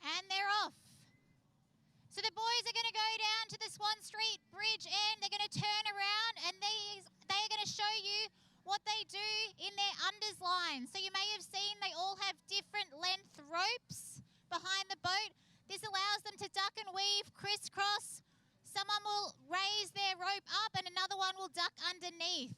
And they're off. So the boys are going to go down to the Swan Street Bridge end. They're going to turn around, and they are going to show you what they do in their unders line. So you may have seen they all have different length ropes behind the boat. This allows them to duck and weave, crisscross. Someone will raise their rope up and another one will duck underneath.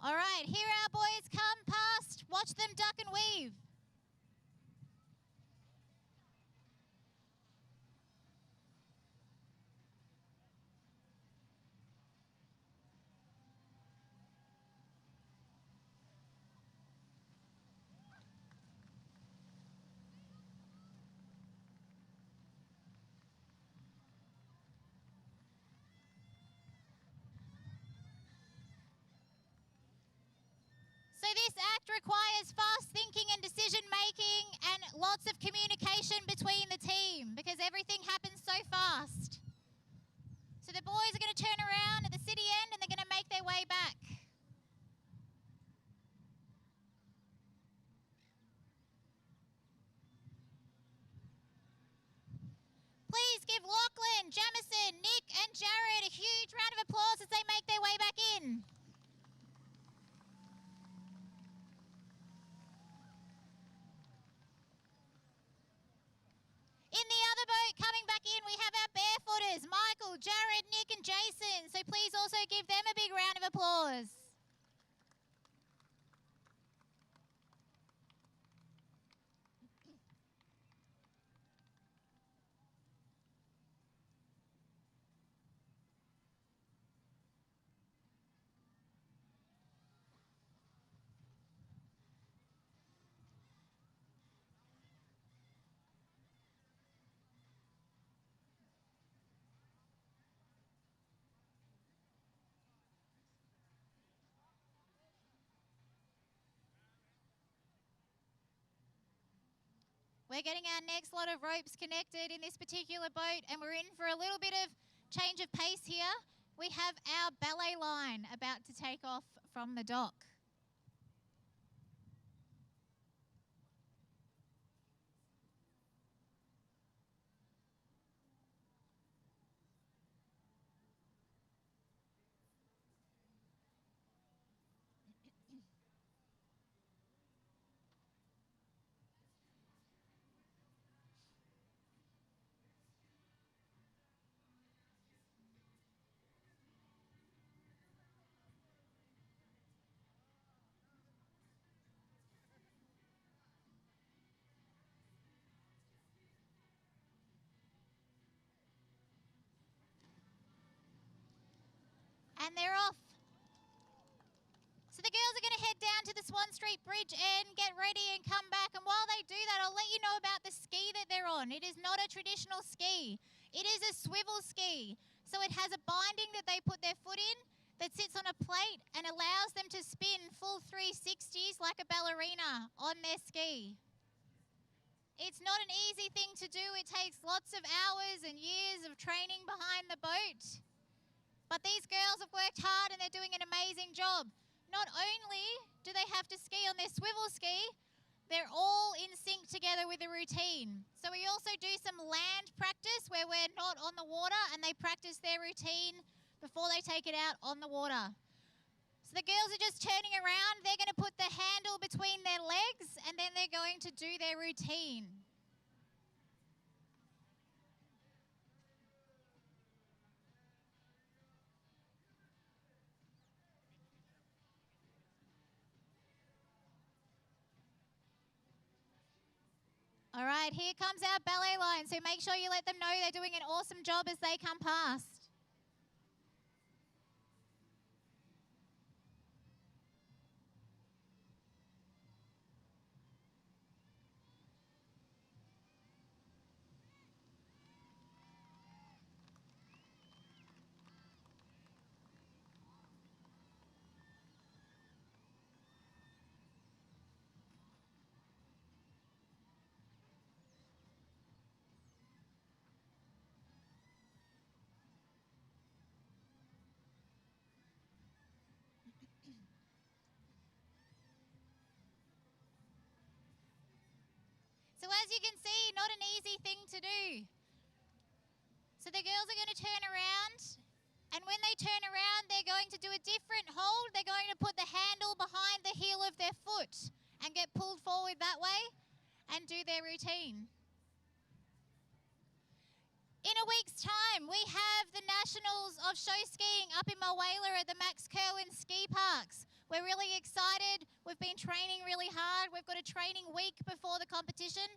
All right, here our boys come past. Watch them duck and weave. So this act requires fast thinking and decision making and lots of communication between the team because everything happens so fast. So the boys are going to turn around at the city end and they're going to make their way back. Please give Lachlan, Jamison, Nick and Jared a huge round of applause as they make their way back in. We're getting our next lot of ropes connected in this particular boat, and we're in for a little bit of change of pace here. We have our ballet line about to take off from the dock. And they're off. So the girls are going to head down to the Swan Street Bridge and get ready and come back. And while they do that, I'll let you know about the ski that they're on. It is not a traditional ski. It is a swivel ski. So it has a binding that they put their foot in that sits on a plate and allows them to spin full 360s like a ballerina on their ski. It's not an easy thing to do. It takes lots of hours and years of training behind the boat. But these girls have worked hard and they're doing an amazing job. Not only do they have to ski on their swivel ski, they're all in sync together with the routine. So we also do some land practice where we're not on the water and they practice their routine before they take it out on the water. So the girls are just turning around. They're going to put the handle between their legs and then they're going to do their routine. All right, here comes our ballet line. So make sure you let them know they're doing an awesome job as they come past. So as you can see, not an easy thing to do. So the girls are going to turn around, and when they turn around, they're going to do a different hold. They're going to put the handle behind the heel of their foot and get pulled forward that way and do their routine. In a week's time, we have the Nationals of Show Skiing up in Mulwala at the Max Kerwin Ski Parks. We're really excited. We've been training really hard. We've got a training week before the competition.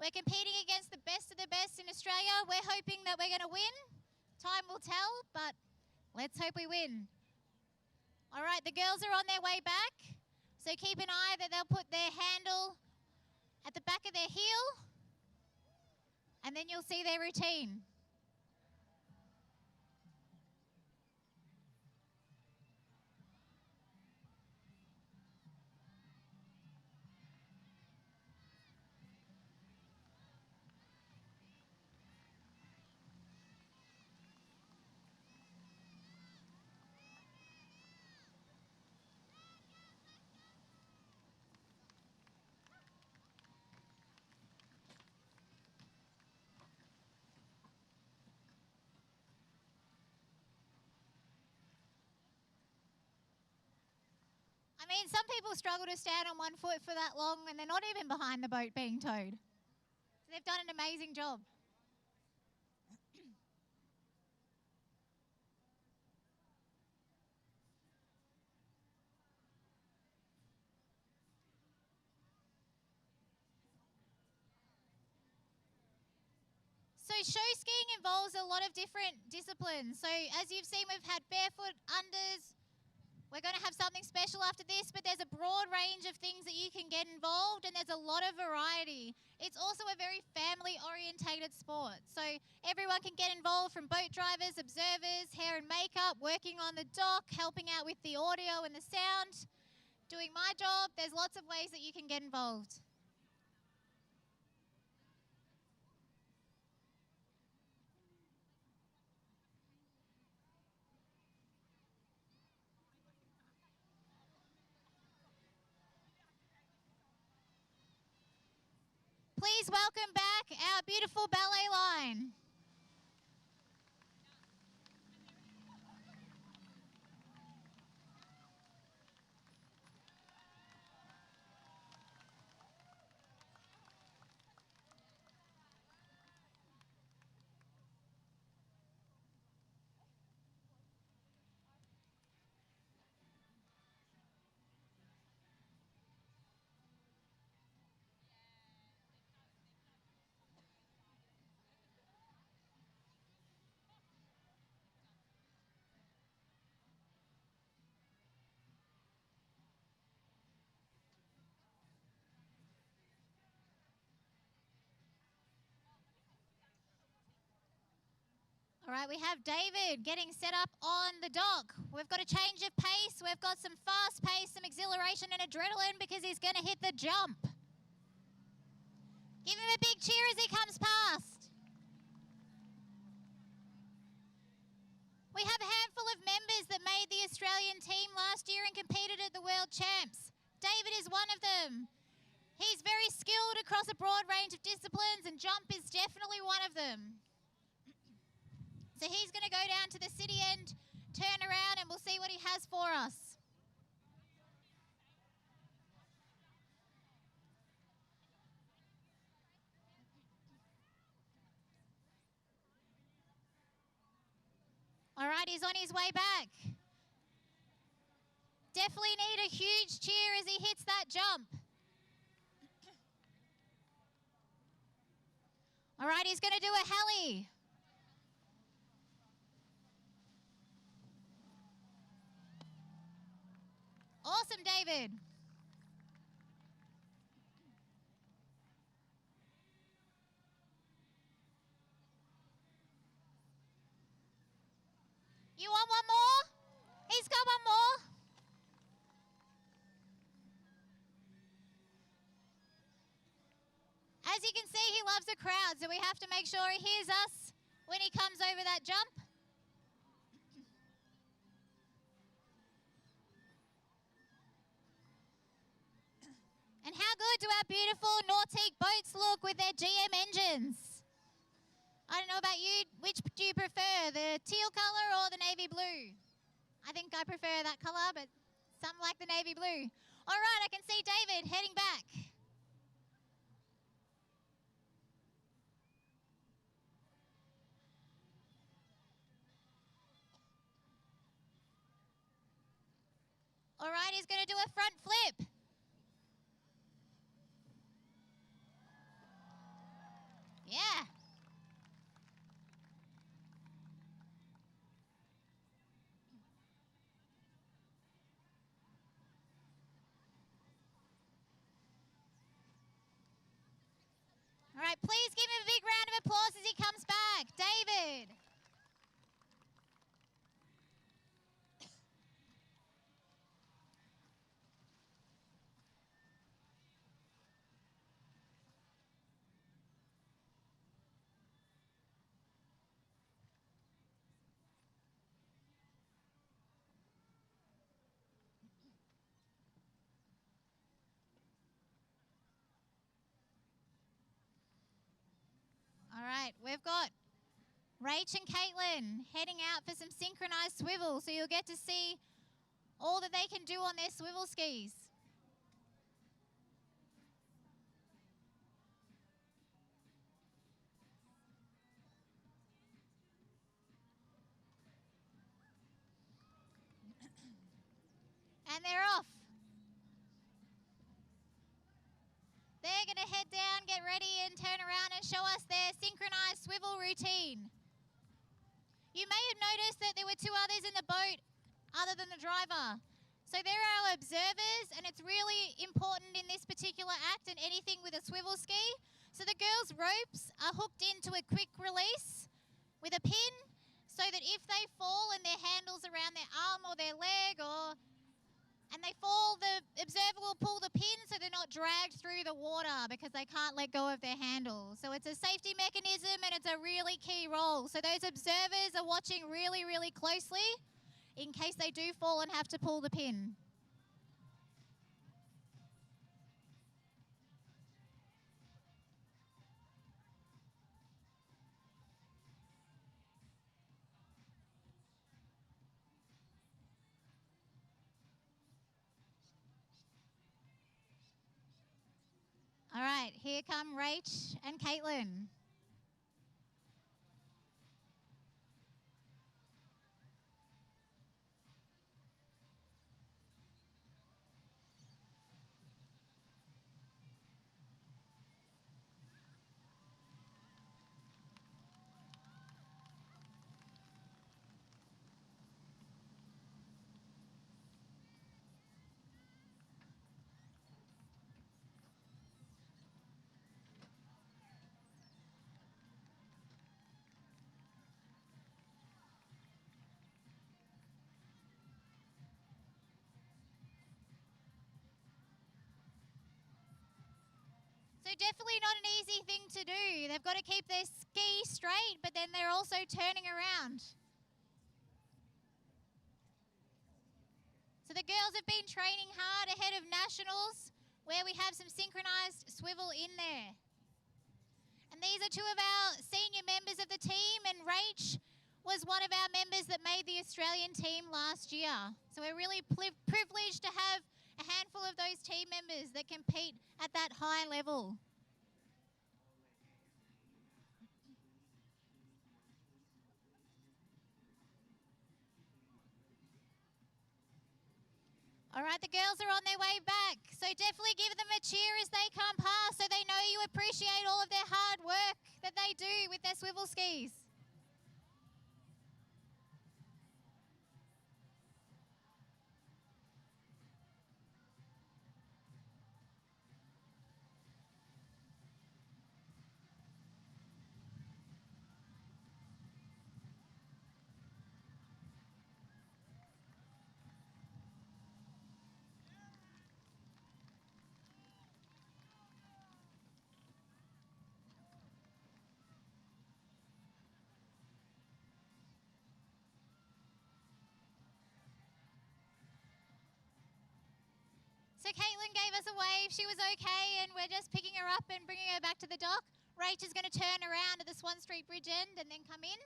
We're competing against the best of the best in Australia. We're hoping that we're going to win. Time will tell, but let's hope we win. All right, the girls are on their way back. So keep an eye that they'll put their handle at the back of their heel, and then you'll see their routine. I mean, some people struggle to stand on one foot for that long and they're not even behind the boat being towed. So they've done an amazing job. So show skiing involves a lot of different disciplines. So as you've seen, we've had barefoot, unders. We're going to have something special after this, but there's a broad range of things that you can get involved, and there's a lot of variety. It's also a very family-orientated sport. So everyone can get involved, from boat drivers, observers, hair and makeup, working on the dock, helping out with the audio and the sound, doing my job. There's lots of ways that you can get involved. please welcome back our beautiful ballet line. All right, we have David getting set up on the dock. We've got a change of pace. We've got some fast pace, some exhilaration and adrenaline because he's going to hit the jump. Give him a big cheer as he comes past. We have a handful of members that made the Australian team last year and competed at the World Champs. David is one of them. He's very skilled across a broad range of disciplines, and jump is definitely one of them. So he's going to go down to the city end, turn around, and we'll see what he has for us. All right, he's on his way back. Definitely need a huge cheer as he hits that jump. All right, he's going to do a heli. Awesome, David. You want one more? He's got one more. As you can see, he loves the crowd, so we have to make sure he hears us when he comes over that jump. And how good do our beautiful Nautique boats look with their GM engines? I don't know about you, which do you prefer, the teal colour or the navy blue? I think I prefer that colour, but some like the navy blue. All right, I can see David heading back. All right, he's going to do a front flip. Yeah. All right, please give him a big round of applause as he comes back. David. All right, we've got Rach and Caitlin heading out for some synchronized swivel, so you'll get to see all that they can do on their swivel skis. And they're off. They're going to head down, get ready, and turn around and show us their synchronized swivel routine. You may have noticed that there were two others in the boat other than the driver. So they're our observers, and it's really important in this particular act and anything with a swivel ski. So the girls' ropes are hooked into a quick release with a pin so that if they fall and their handle's around their arm or their leg and they fall, the observer will pull the pin so they're not dragged through the water because they can't let go of their handle. So it's a safety mechanism and it's a really key role. So those observers are watching really, really closely in case they do fall and have to pull the pin. Here come Rach and Caitlin. So definitely not an easy thing to do. They've got to keep their ski straight, but then they're also turning around. So the girls have been training hard ahead of nationals, where we have some synchronized swivel in there. And these are two of our senior members of the team, and Rach was one of our members that made the Australian team last year. So we're really privileged to have a handful of those team members that compete at that high level. All right, the girls are on their way back, so definitely give them a cheer as they come past so they know you appreciate all of their hard work that they do with their swivel skis. So Caitlin gave us a wave. She was okay, and we're just picking her up and bringing her back to the dock. Rach is going to turn around at the Swan Street Bridge end and then come in.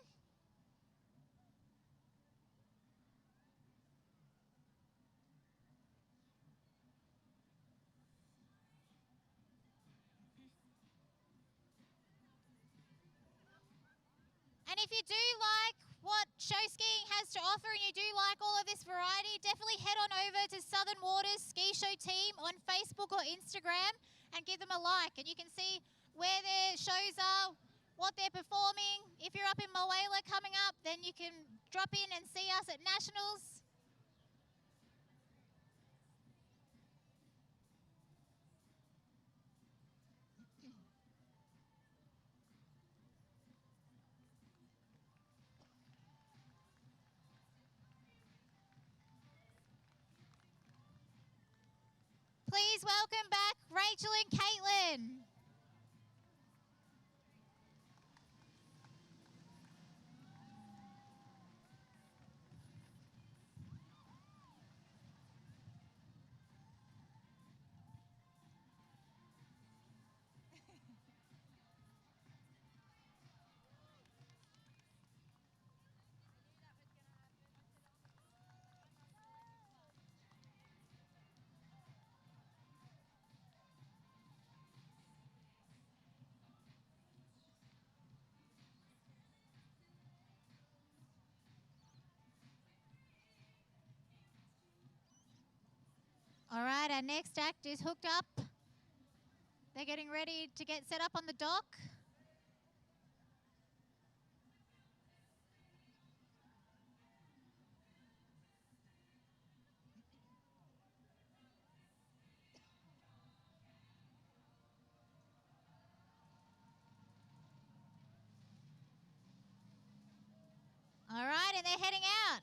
And if you do like what show skiing has to offer and you do like all of this variety, definitely head on over to Southern Waters Ski Show Team on Facebook or Instagram and give them a like. And you can see where their shows are, what they're performing. If you're up in Moala coming up, then you can drop in and see us at Nationals. Please welcome back Rachel and Caitlin. All right, our next act is hooked up. They're getting ready to get set up on the dock. All right, and they're heading out.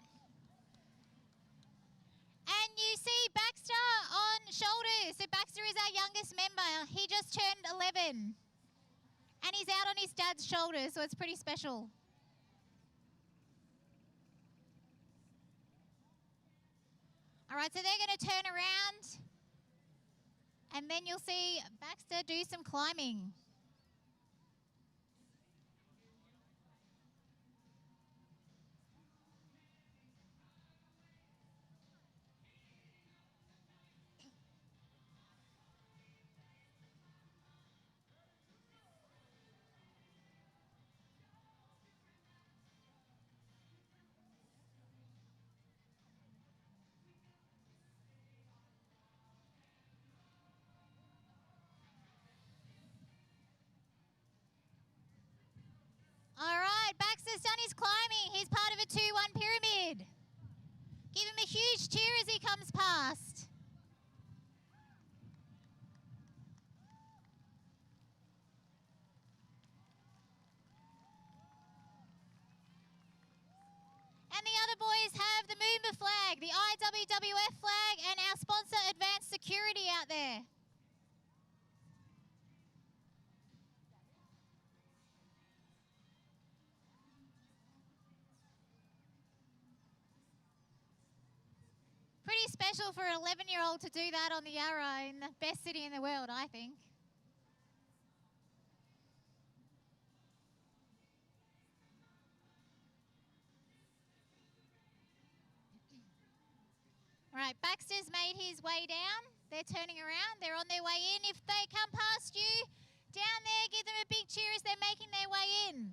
And you see Baxter on shoulders. So Baxter is our youngest member. He just turned 11. And he's out on his dad's shoulders, so it's pretty special. All right, so they're going to turn around. And then you'll see Baxter do some climbing. comes past. And the other boys have the MOOMBA flag, the IWWF flag, and our sponsor, Advanced Security, out there. Pretty special for an 11-year-old to do that on the Yarra in the best city in the world, I think. All right, Baxter's made his way down. They're turning around. They're on their way in. If they come past you, down there, give them a big cheer as they're making their way in.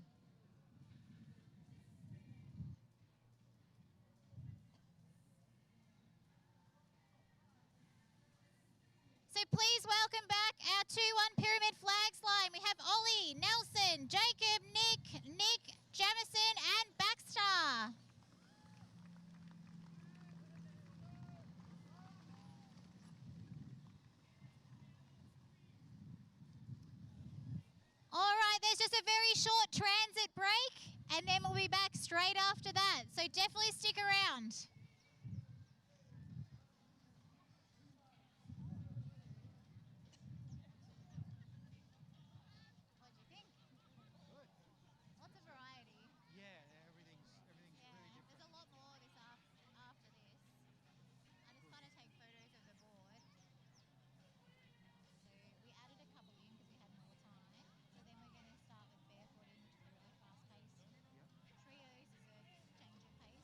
So please welcome back our 2-1 Pyramid Flags line. We have Ollie, Nelson, Jacob, Nick, Jamison, and Baxter. All right, there's just a very short transit break, and then we'll be back straight after that. So definitely stick around. Lots of variety. Yeah, everything's very different. There's a lot more this after this. I just kind of take photos of the board. So we added a couple in because we had more time. So then we're going to start with barefooting, which is a really fast pace. Trios is a change of pace, like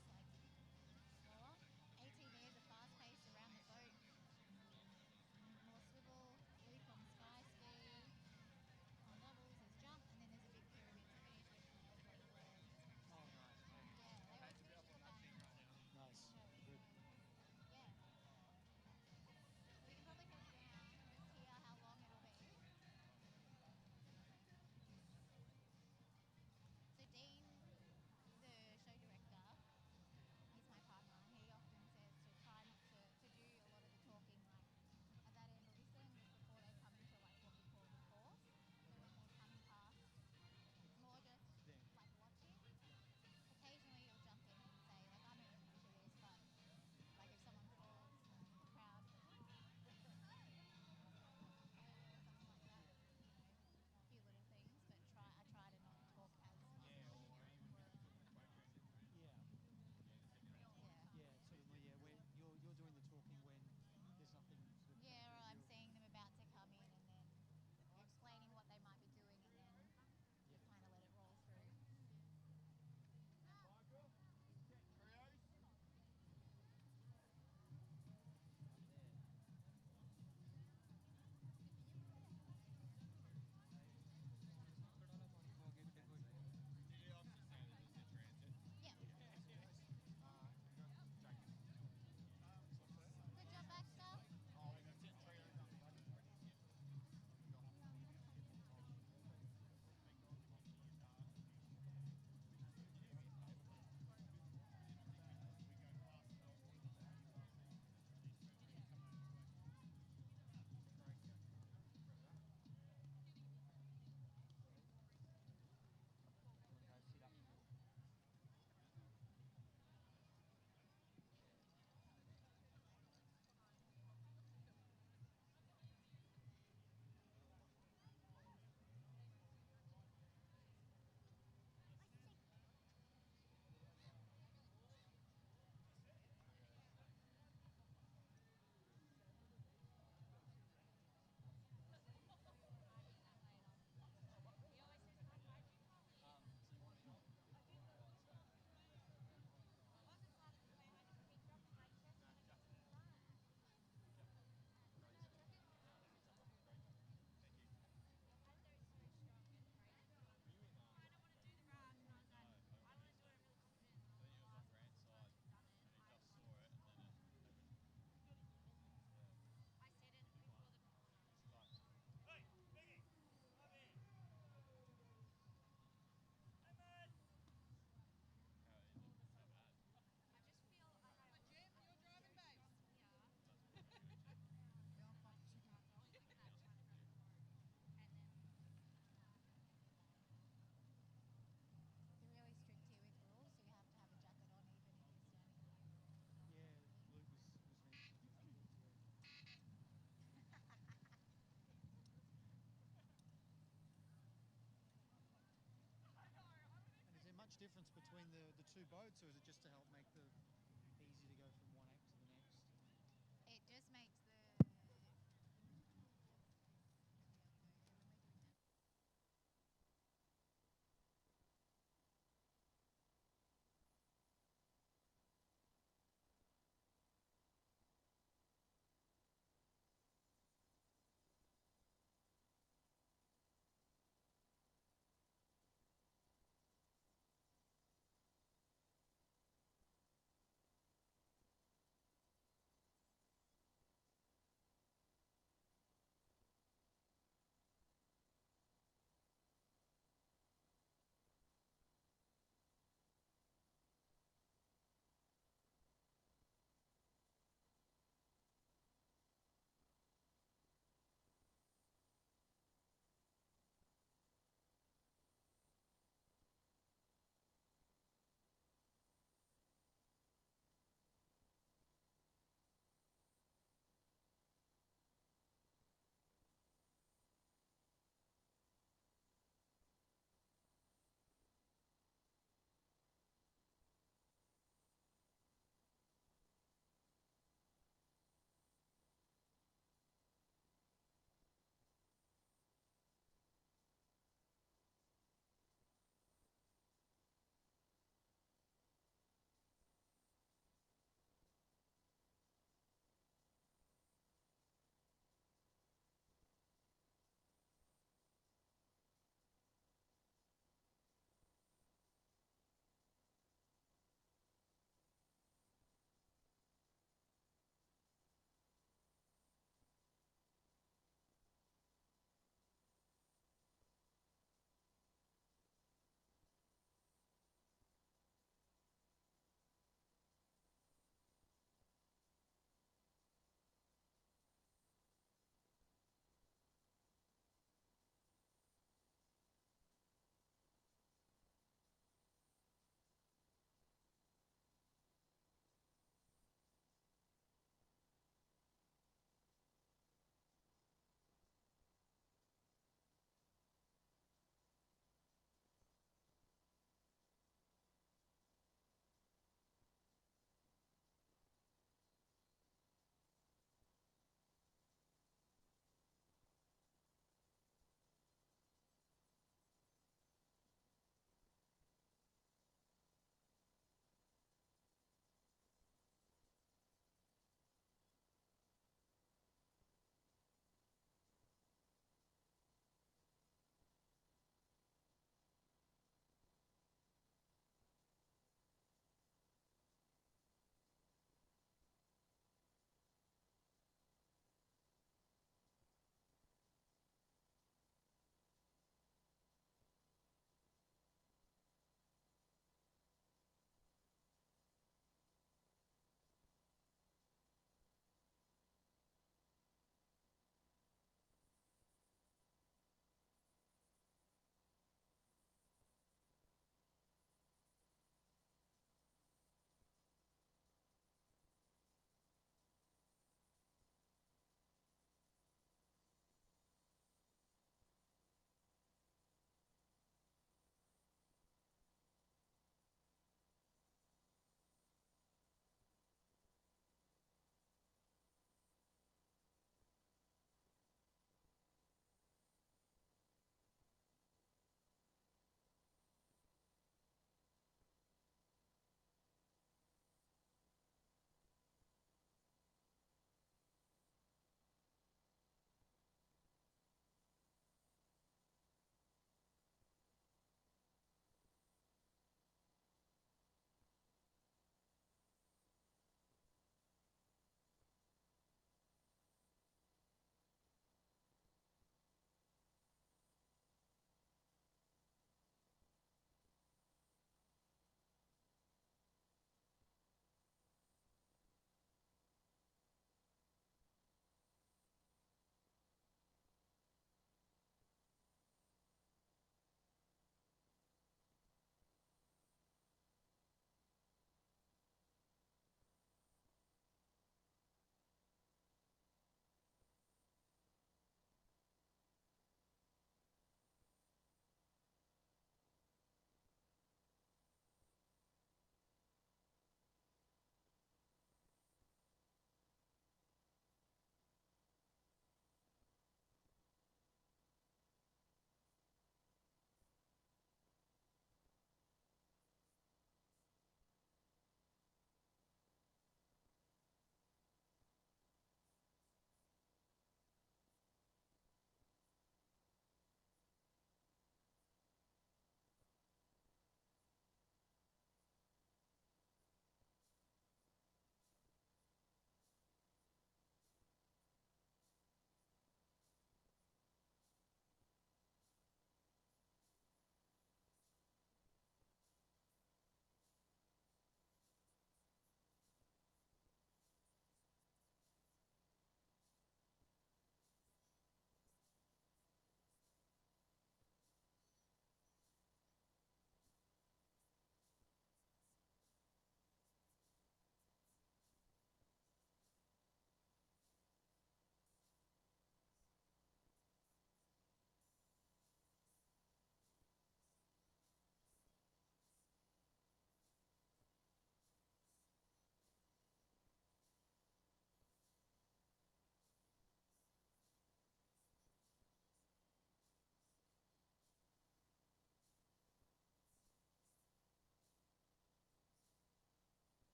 difference between the two boats, or is it just to help make the easy to go from one act to the next? It just makes the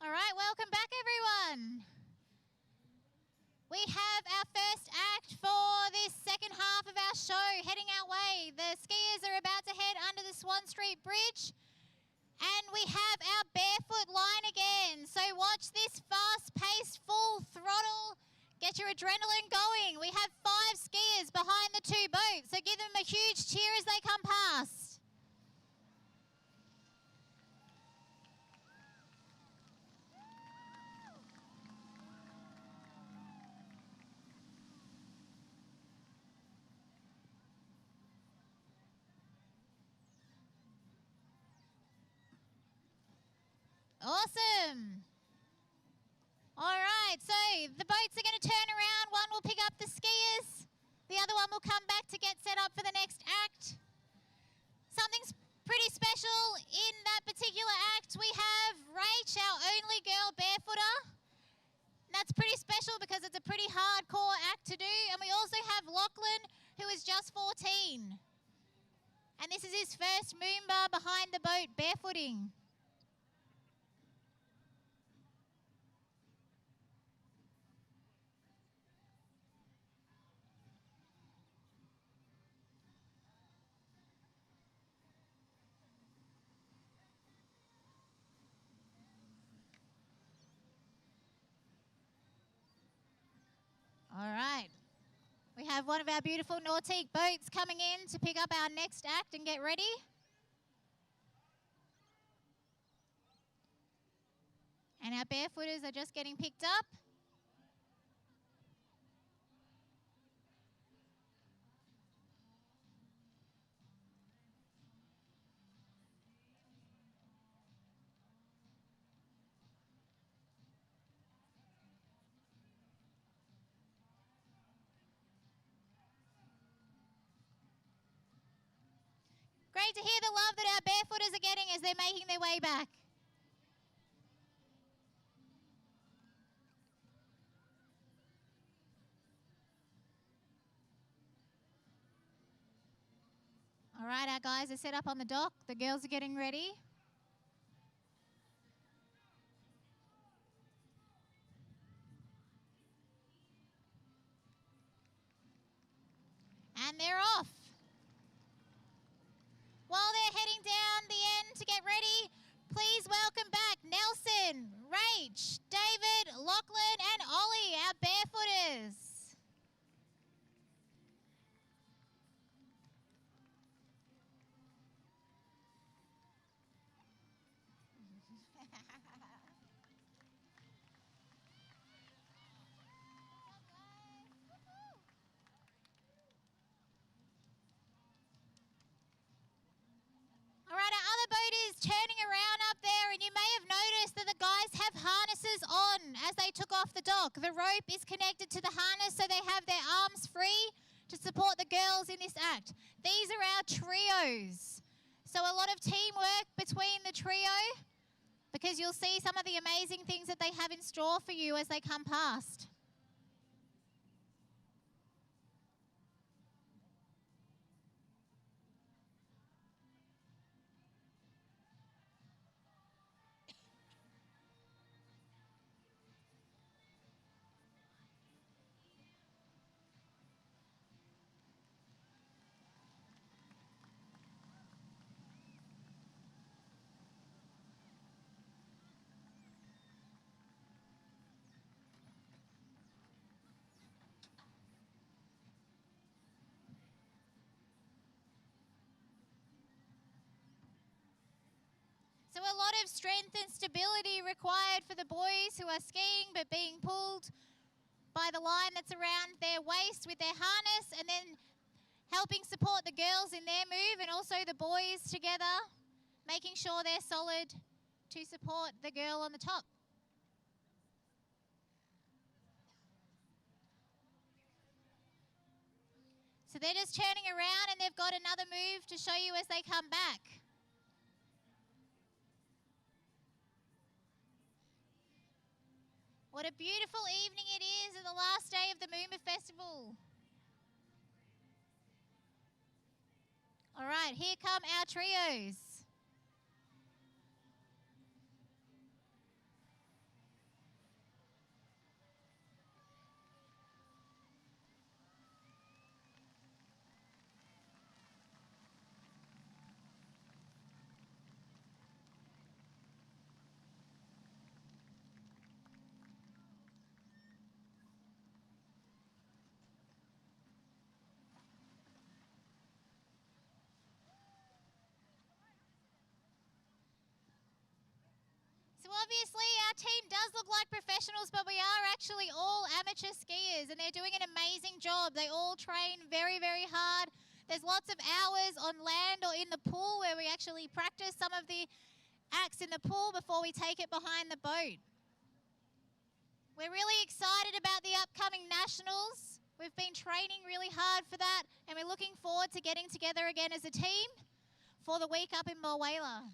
All right, welcome back, everyone. We have our first act for this second half of our show heading our way. The skiers are about to head under the Swan Street Bridge, and we have our barefoot line again. So watch this fast-paced, full throttle. Get your adrenaline going. We have 5 skiers behind the 2 boats, so give them a huge cheer as they come past. Awesome. All right, so the boats are going to turn around. One will pick up the skiers. The other one will come back to get set up for the next act. Something's pretty special in that particular act. We have Rach, our only girl barefooter. And that's pretty special because it's a pretty hardcore act to do. And we also have Lachlan, who is just 14. And this is his first MOOMBA behind the boat barefooting. All right. We have one of our beautiful Nautique boats coming in to pick up our next act and get ready. And our barefooters are just getting picked up. Great to hear the love that our barefooters are getting as they're making their way back. All right, our guys are set up on the dock. The girls are getting ready. And they're off. While they're heading down the end to get ready, please welcome back Nelson, Rach, David, Lachlan, and Ollie, our barefooters. All right, our other boat is turning around up there, and you may have noticed that the guys have harnesses on as they took off the dock. The rope is connected to the harness so they have their arms free to support the girls in this act. These are our trios. So a lot of teamwork between the trio because you'll see some of the amazing things that they have in store for you as they come past. So a lot of strength and stability required for the boys who are skiing but being pulled by the line that's around their waist with their harness, and then helping support the girls in their move and also the boys together, making sure they're solid to support the girl on the top. So they're just turning around and they've got another move to show you as they come back. What a beautiful evening it is on the last day of the MOOMBA Festival. All right, here come our trios. actually all amateur skiers, and they're doing an amazing job. They all train very, very hard. There's lots of hours on land or in the pool where we actually practice some of the acts in the pool before we take it behind the boat. We're really excited about the upcoming nationals. We've been training really hard for that, and we're looking forward to getting together again as a team for the week up in Mulwala.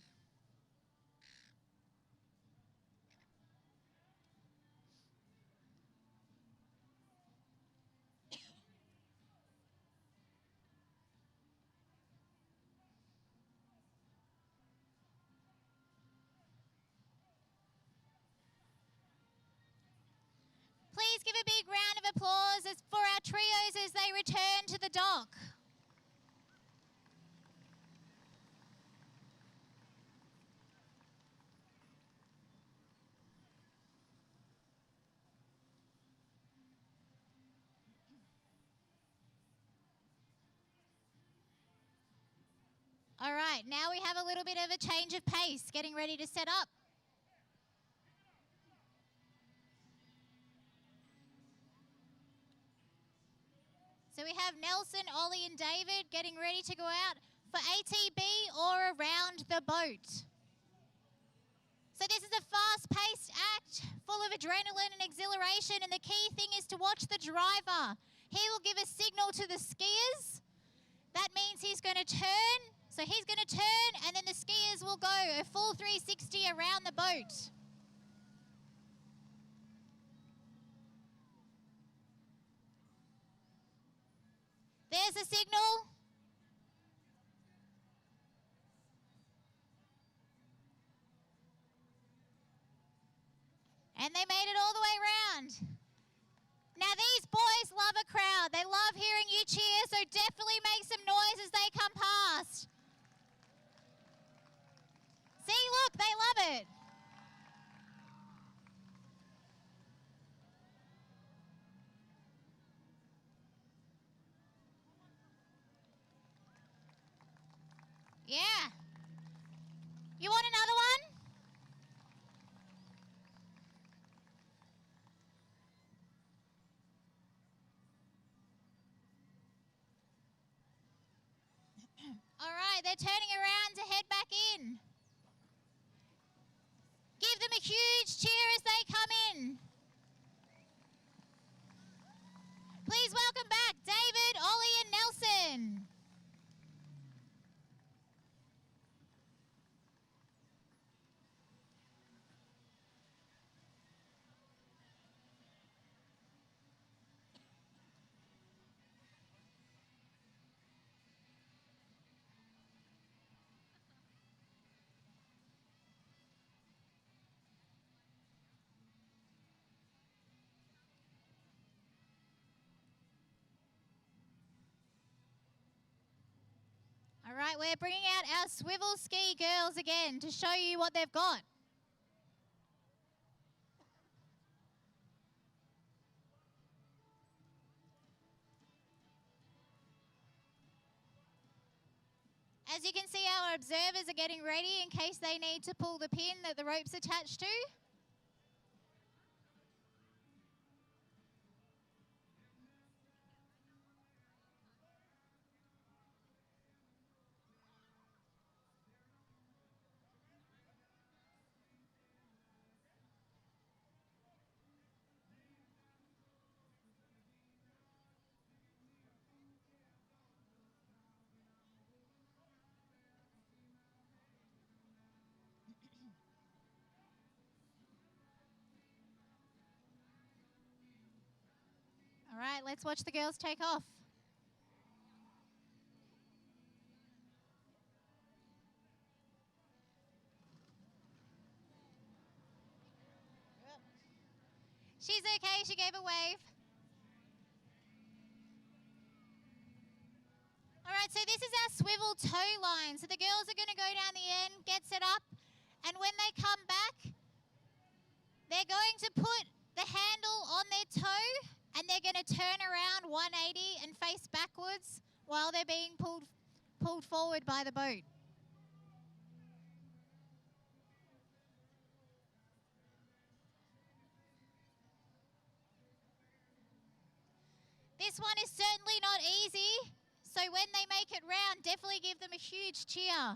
Please give a big round of applause for our trios as they return to the dock. All right, now we have a little bit of a change of pace, getting ready to set up. So we have Nelson, Ollie and David getting ready to go out for ATB or around the boat. So this is a fast-paced act full of adrenaline and exhilaration, and the key thing is to watch the driver. He will give a signal to the skiers. That means he's going to turn. So he's going to turn, and then the skiers will go a full 360 around the boat. There's the signal. And they made it all the way around. Now these boys love a crowd. They love hearing you cheer, so definitely make some noise as they come past. See, look, they love it. Yeah. You want another one? All right, they're turning around to head back in. Give them a huge cheer as they come in. Please welcome back David, Ollie and Nelson. All right, we're bringing out our swivel ski girls again to show you what they've got. As you can see, our observers are getting ready in case they need to pull the pin that the rope's attached to. All right, let's watch the girls take off. She's okay, she gave a wave. All right, so this is our swivel toe line. So the girls are going to go down the end, get set up, and when they come back, they're going to put the handle on their toe, and they're going to turn around 180 and face backwards while they're being pulled forward by the boat. This one is certainly not easy, so when they make it round, definitely give them a huge cheer.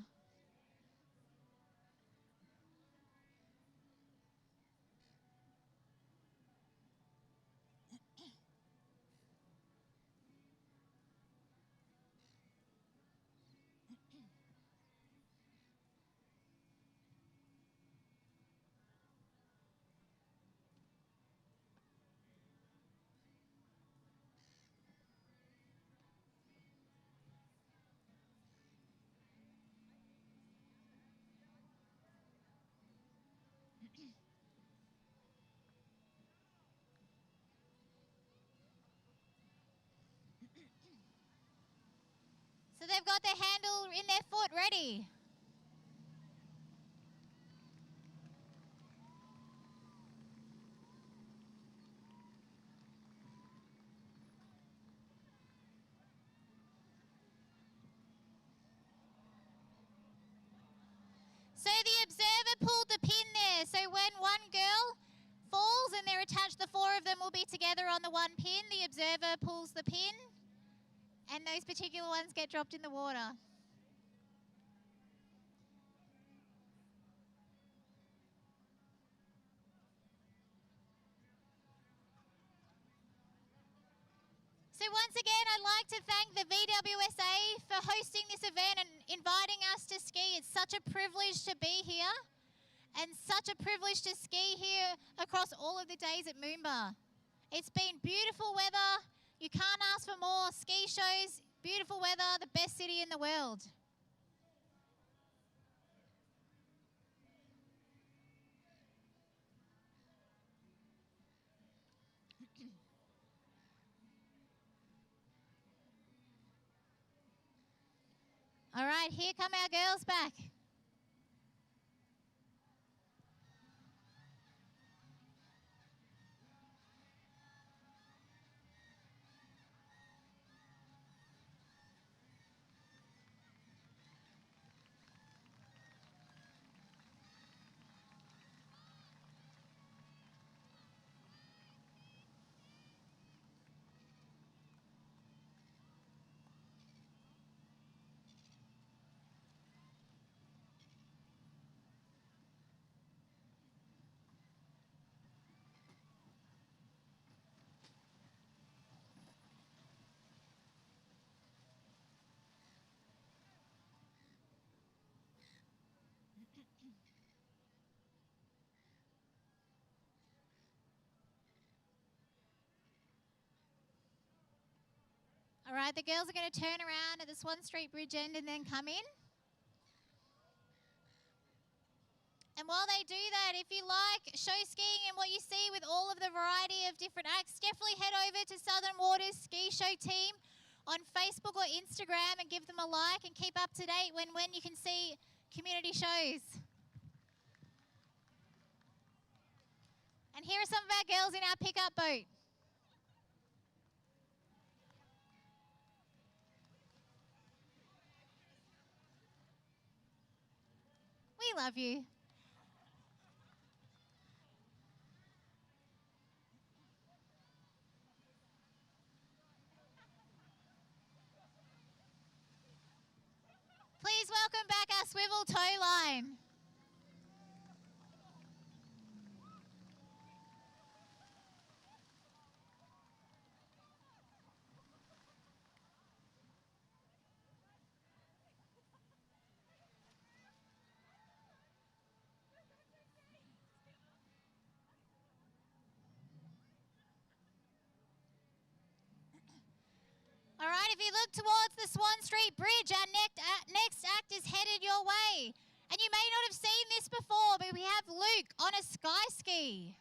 So they've got their handle in their foot ready. So the observer pulled the pin there. So when one girl falls and they're attached, the four of them will be together on the one pin. The observer pulls the pin, and those particular ones get dropped in the water. So once again, I'd like to thank the VWSA for hosting this event and inviting us to ski. It's such a privilege to be here and such a privilege to ski here across all of the days at MOOMBA. It's been beautiful weather. You can't ask for more. Ski shows, beautiful weather, the best city in the world. All right, here come our girls back. All right, the girls are going to turn around at the Swan Street Bridge end and then come in. And while they do that, if you like show skiing and what you see with all of the variety of different acts, definitely head over to Southern Waters Ski Show team on Facebook or Instagram and give them a like and keep up to date when you can see community shows. And here are some of our girls in our pickup boat. We love you. Please welcome back our swivel tow line. All right, if you look towards the Swan Street Bridge, our next act is headed your way. And you may not have seen this before, but we have Luke on a sky ski.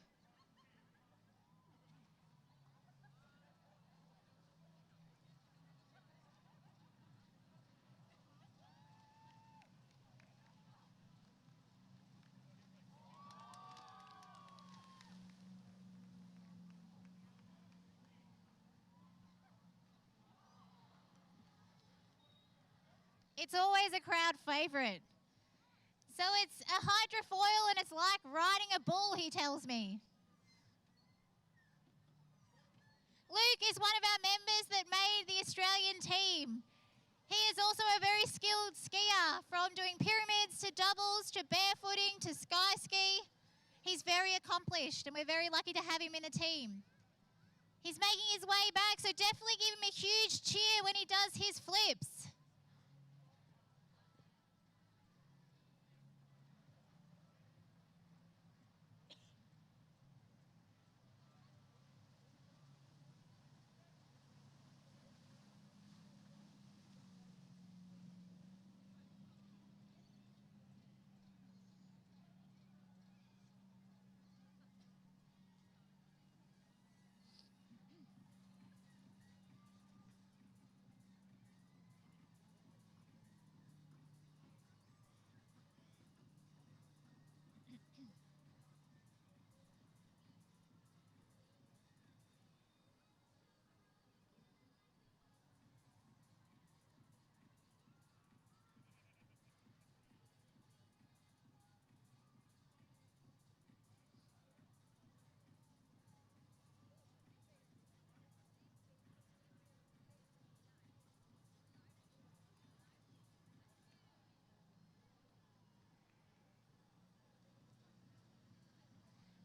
It's always a crowd favorite. So it's a hydrofoil and it's like riding a bull, he tells me. Luke is one of our members that made the Australian team. He is also a very skilled skier, from doing pyramids to doubles to barefooting to sky ski. He's very accomplished and we're very lucky to have him in the team. He's making his way back, so definitely give him a huge cheer when he does his flips.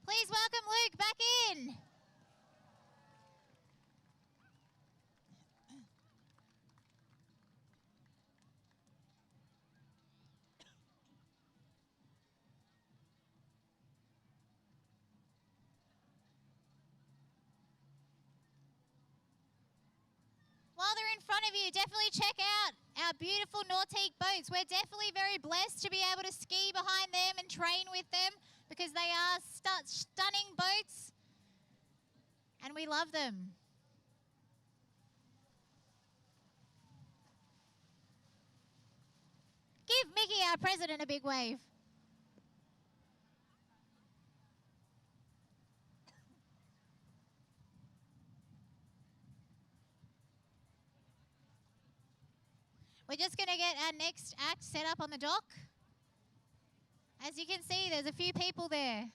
Please welcome Luke back in. While they're in front of you, definitely check out our beautiful Nautique boats. We're definitely very blessed to be able to ski behind them and train with them because they are stunning boats and we love them. Give Mickey, our president, a big wave. We're just going to get our next act set up on the dock. As you can see, there's a few people there.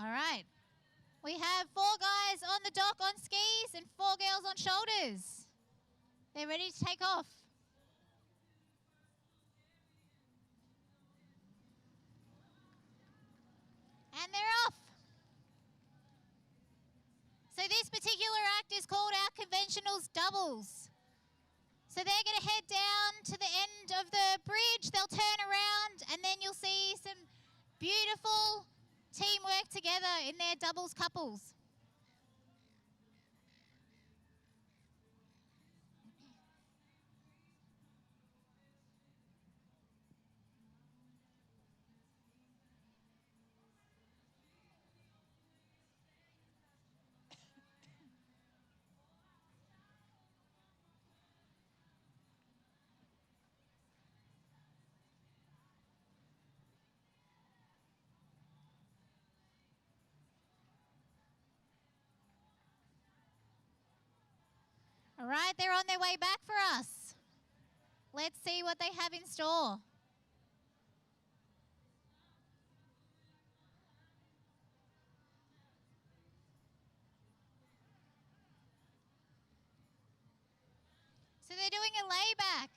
All right. We have 4 guys on the dock on skis and 4 girls on shoulders. They're ready to take off. And they're off. So this particular act is called our conventionals doubles. So they're going to head down to the end of the bridge. They'll turn around and then you'll see some beautiful teamwork together in their doubles couples. All right, they're on their way back for us. Let's see what they have in store. So they're doing a layback.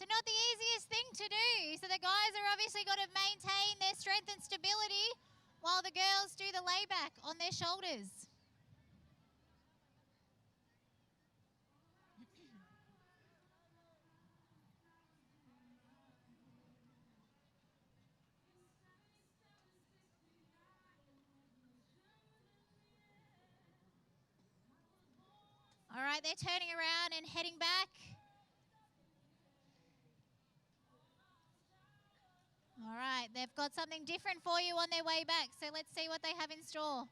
So not the easiest thing to do. So the guys are obviously got to maintain their strength and stability while the girls do the layback on their shoulders. right, they're turning around and heading back. All right, they've got something different for you on their way back, so let's see what they have in store.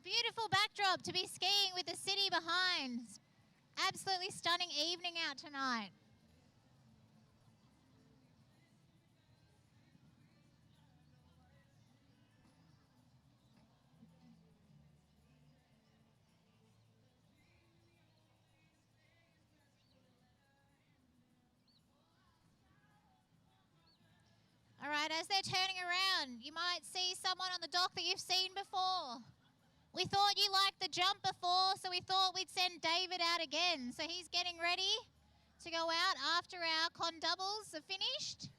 Beautiful backdrop to be skiing with the city behind. Absolutely stunning evening out tonight. All right, as they're turning around, you might see someone on the dock that you've seen before. We thought you liked the jump before, so we thought we'd send David out again. So he's getting ready to go out after our con doubles are finished.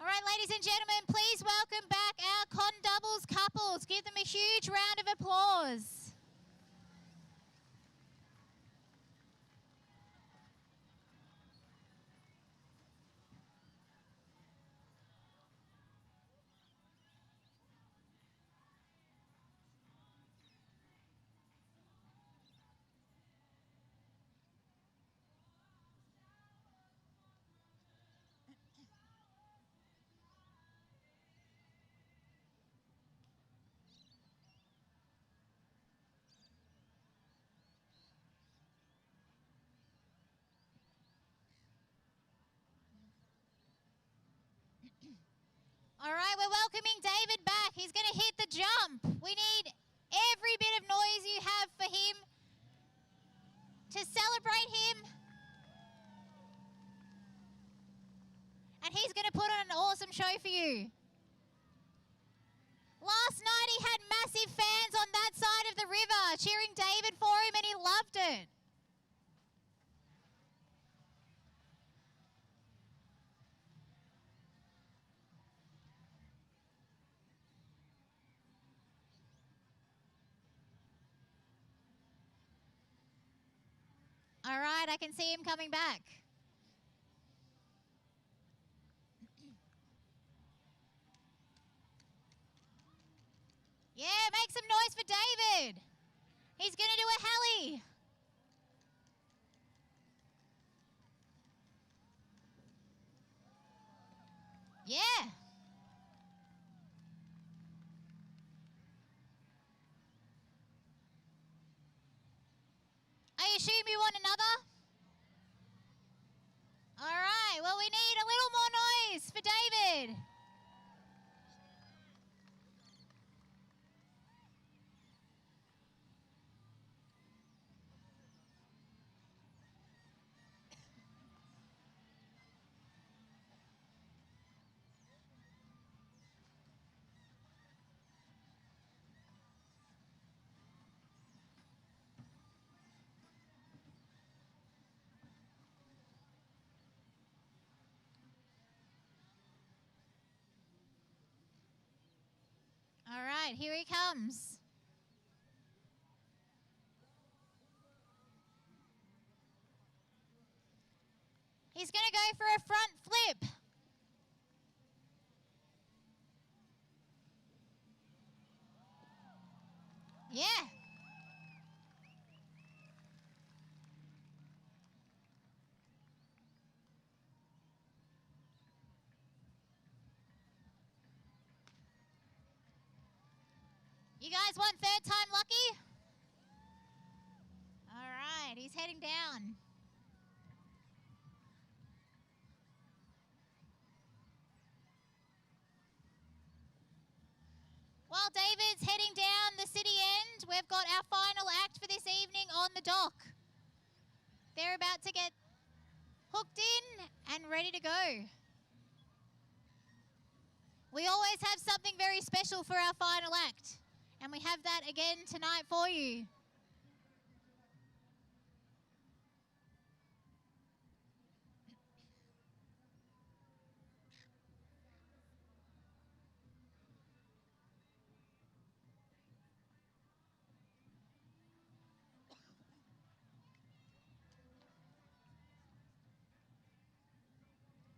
All right, ladies and gentlemen, please welcome back our con doubles couples. Give them a huge round of applause. All right, we're welcoming David back. He's going to hit the jump. We need every bit of noise you have for him to celebrate him. And he's going to put on an awesome show for you. Last night he had massive fans on that side of the river cheering David for him, and he loved it. All right, I can see him coming back. Yeah, make some noise for David. He's going to do a heli. Yeah. I assume you want another? All right, well, we need a little more noise for David. All right, here he comes. He's going to go for a front flip. Yeah. You guys want third time lucky? All right, he's heading down. Well David's heading down the city end, we've got our final act for this evening on the dock. They're about to get hooked in and ready to go. We always have something very special for our final act, and we have that again tonight for you.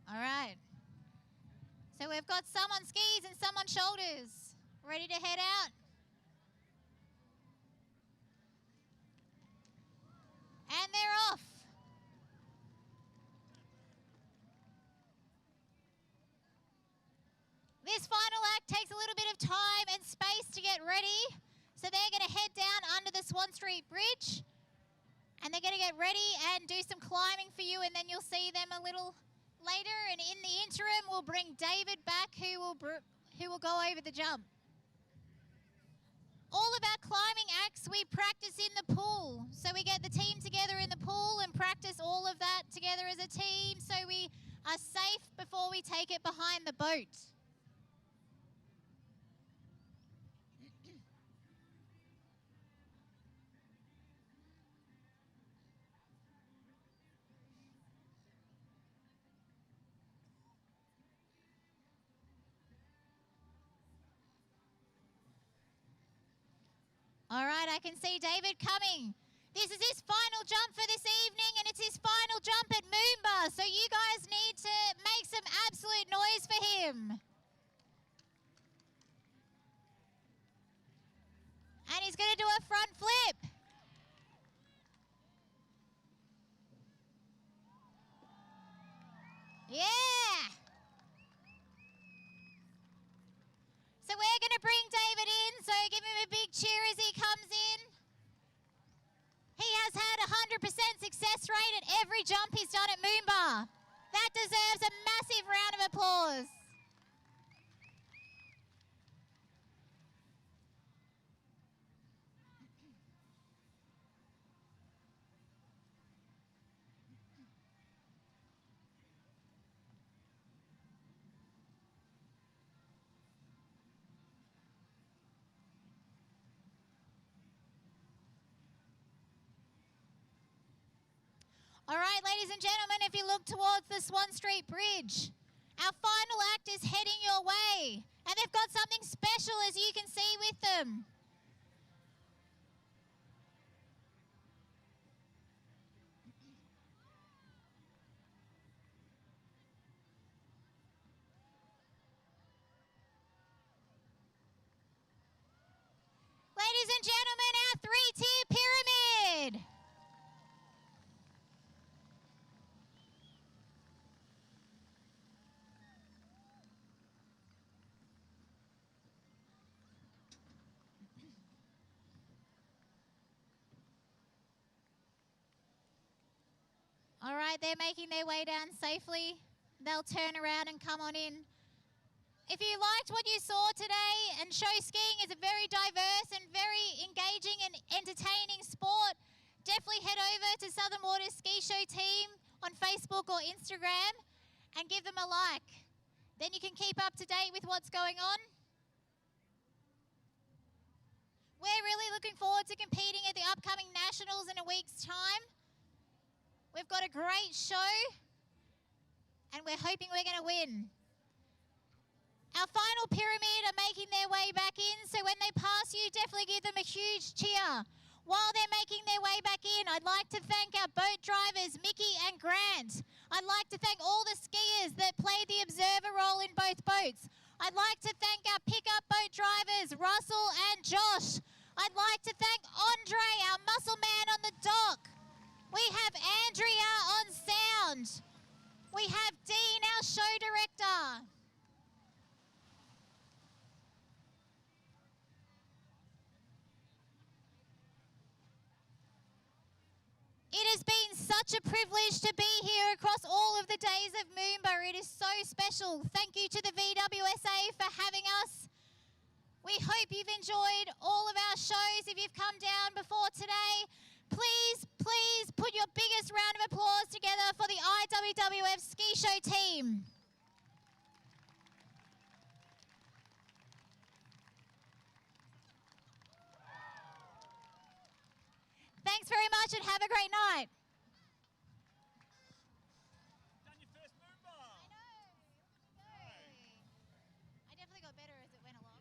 All right. So we've got some on skis and some on shoulders, ready to head out. And they're off. This final act takes a little bit of time and space to get ready. So they're going to head down under the Swan Street Bridge. And they're going to get ready and do some climbing for you, and then you'll see them a little later. And in the interim, we'll bring David back, who will go over the jump. All of our climbing acts we practice in the pool. So we get the team together in the pool and practice all of that together as a team, so we are safe before we take it behind the boat. All right, I can see David coming. This is his final jump for this evening, and it's his final jump at MOOMBA. So you guys need to make some absolute noise for him. And he's going to do a front flip. Yeah. So we're going to bring David in, so give him a big cheer as he comes in. He has had a 100% success rate at every jump he's done at MOOMBA. That deserves a massive round of applause. All right, ladies and gentlemen, if you look towards the Swan Street Bridge, our final act is heading your way. And they've got something special, as you can see, with them. Ladies and gentlemen, our three-tier pyramid. All right, they're making their way down safely. They'll turn around and come on in. If you liked what you saw today, and show skiing is a very diverse and very engaging and entertaining sport, definitely head over to Southern Waters Ski Show team on Facebook or Instagram and give them a like. Then you can keep up to date with what's going on. We're really looking forward to competing at the upcoming Nationals in a week's time. We've got a great show, and we're hoping we're going to win. Our final pyramid are making their way back in, so when they pass you, definitely give them a huge cheer. While they're making their way back in, I'd like to thank our boat drivers, Mickey and Grant. I'd like to thank all the skiers that played the observer role in both boats. I'd like to thank our pickup boat drivers, Russell and Josh. I'd like to thank Andre, our muscle man on the dock. We have Andrea on sound. We have Dean, our show director. It has been such a privilege to be here across all of the days of MOOMBA. It is so special. Thank you to the VWSA for having us. We hope you've enjoyed all of our shows. If you've come down before today, please put your biggest round of applause together for the IWWF Ski Show team. Thanks very much and have a great night. I definitely got better as it went along.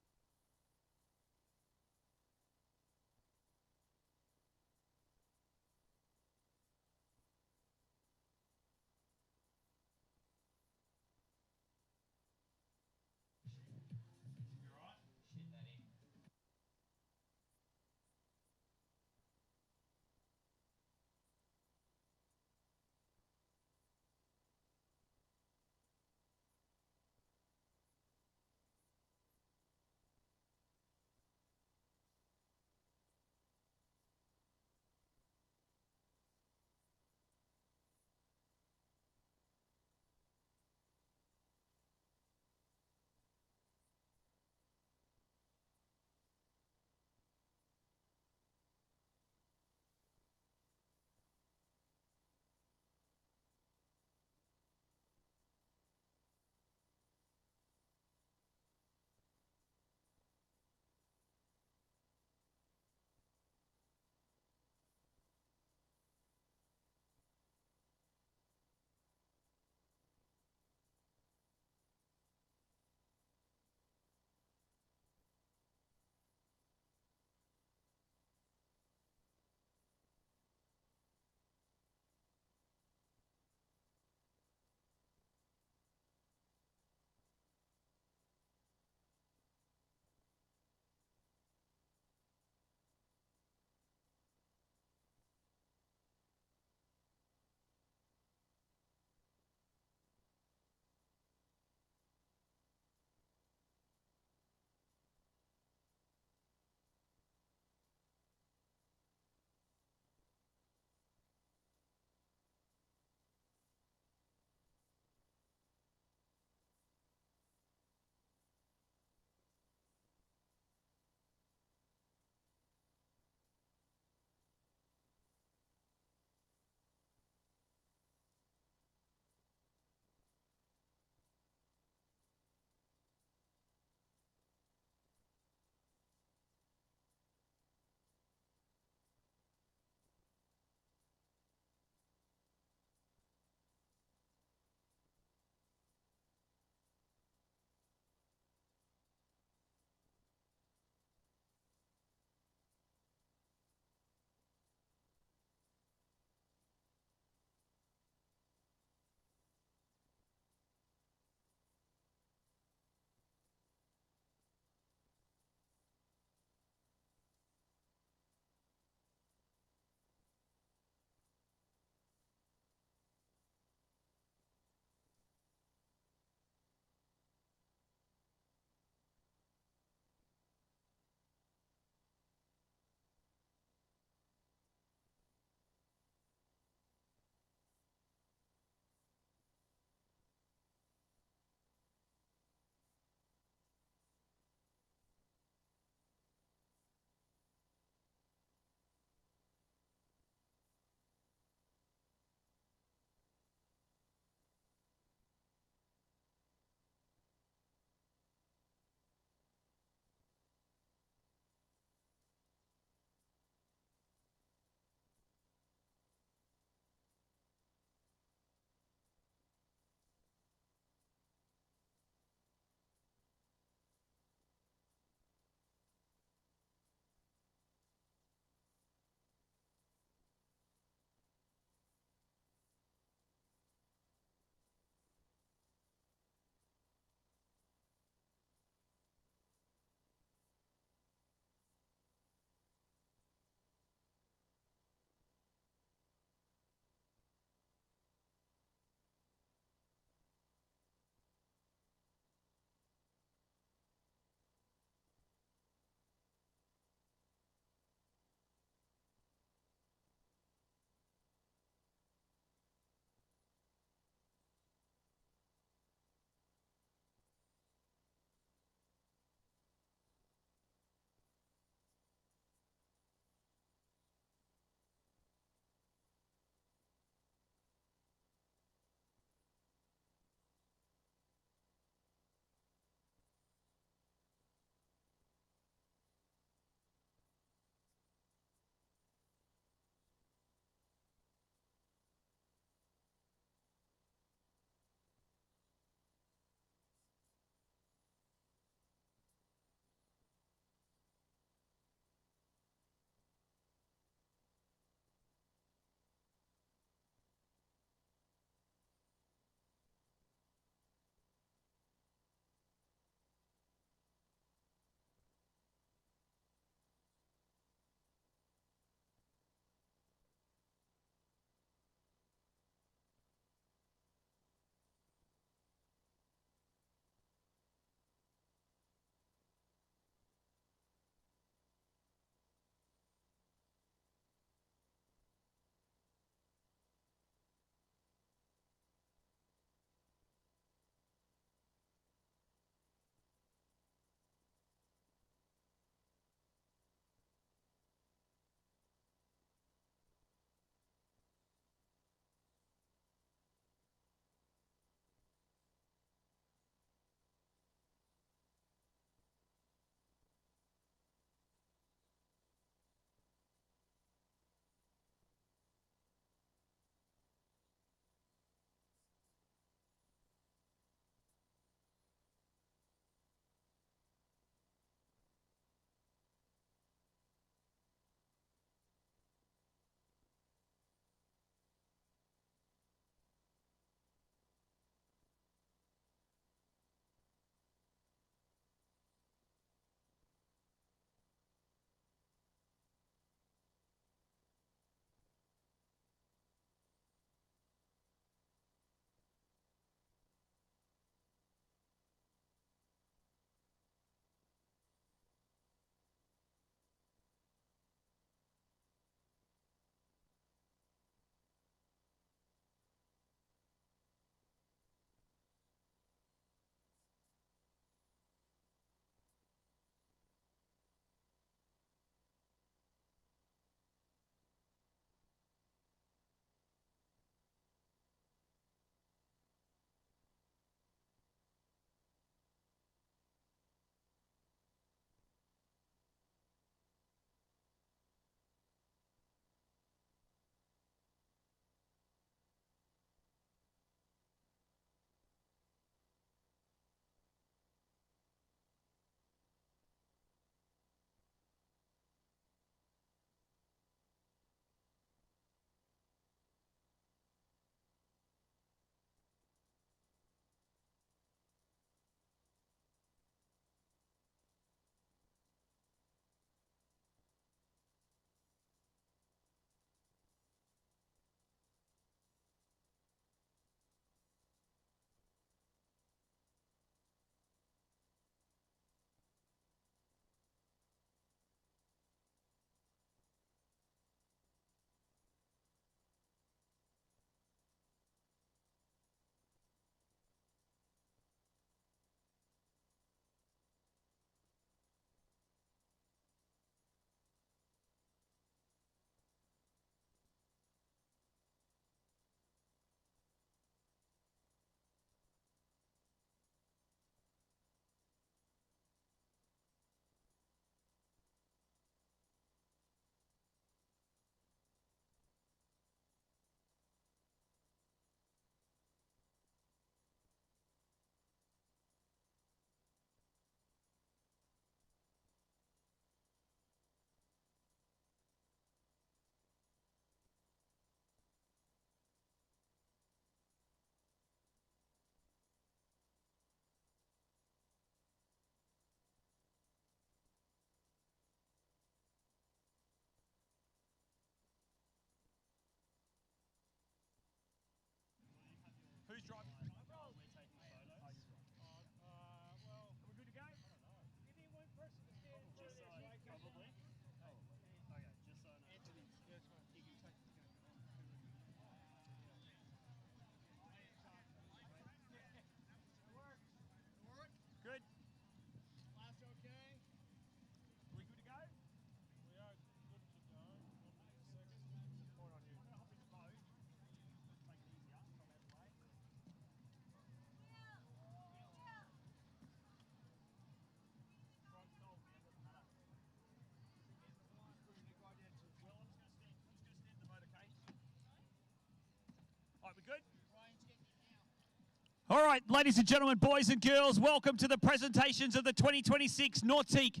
All right, ladies and gentlemen, boys and girls, welcome to the presentations of the 2026 Nautique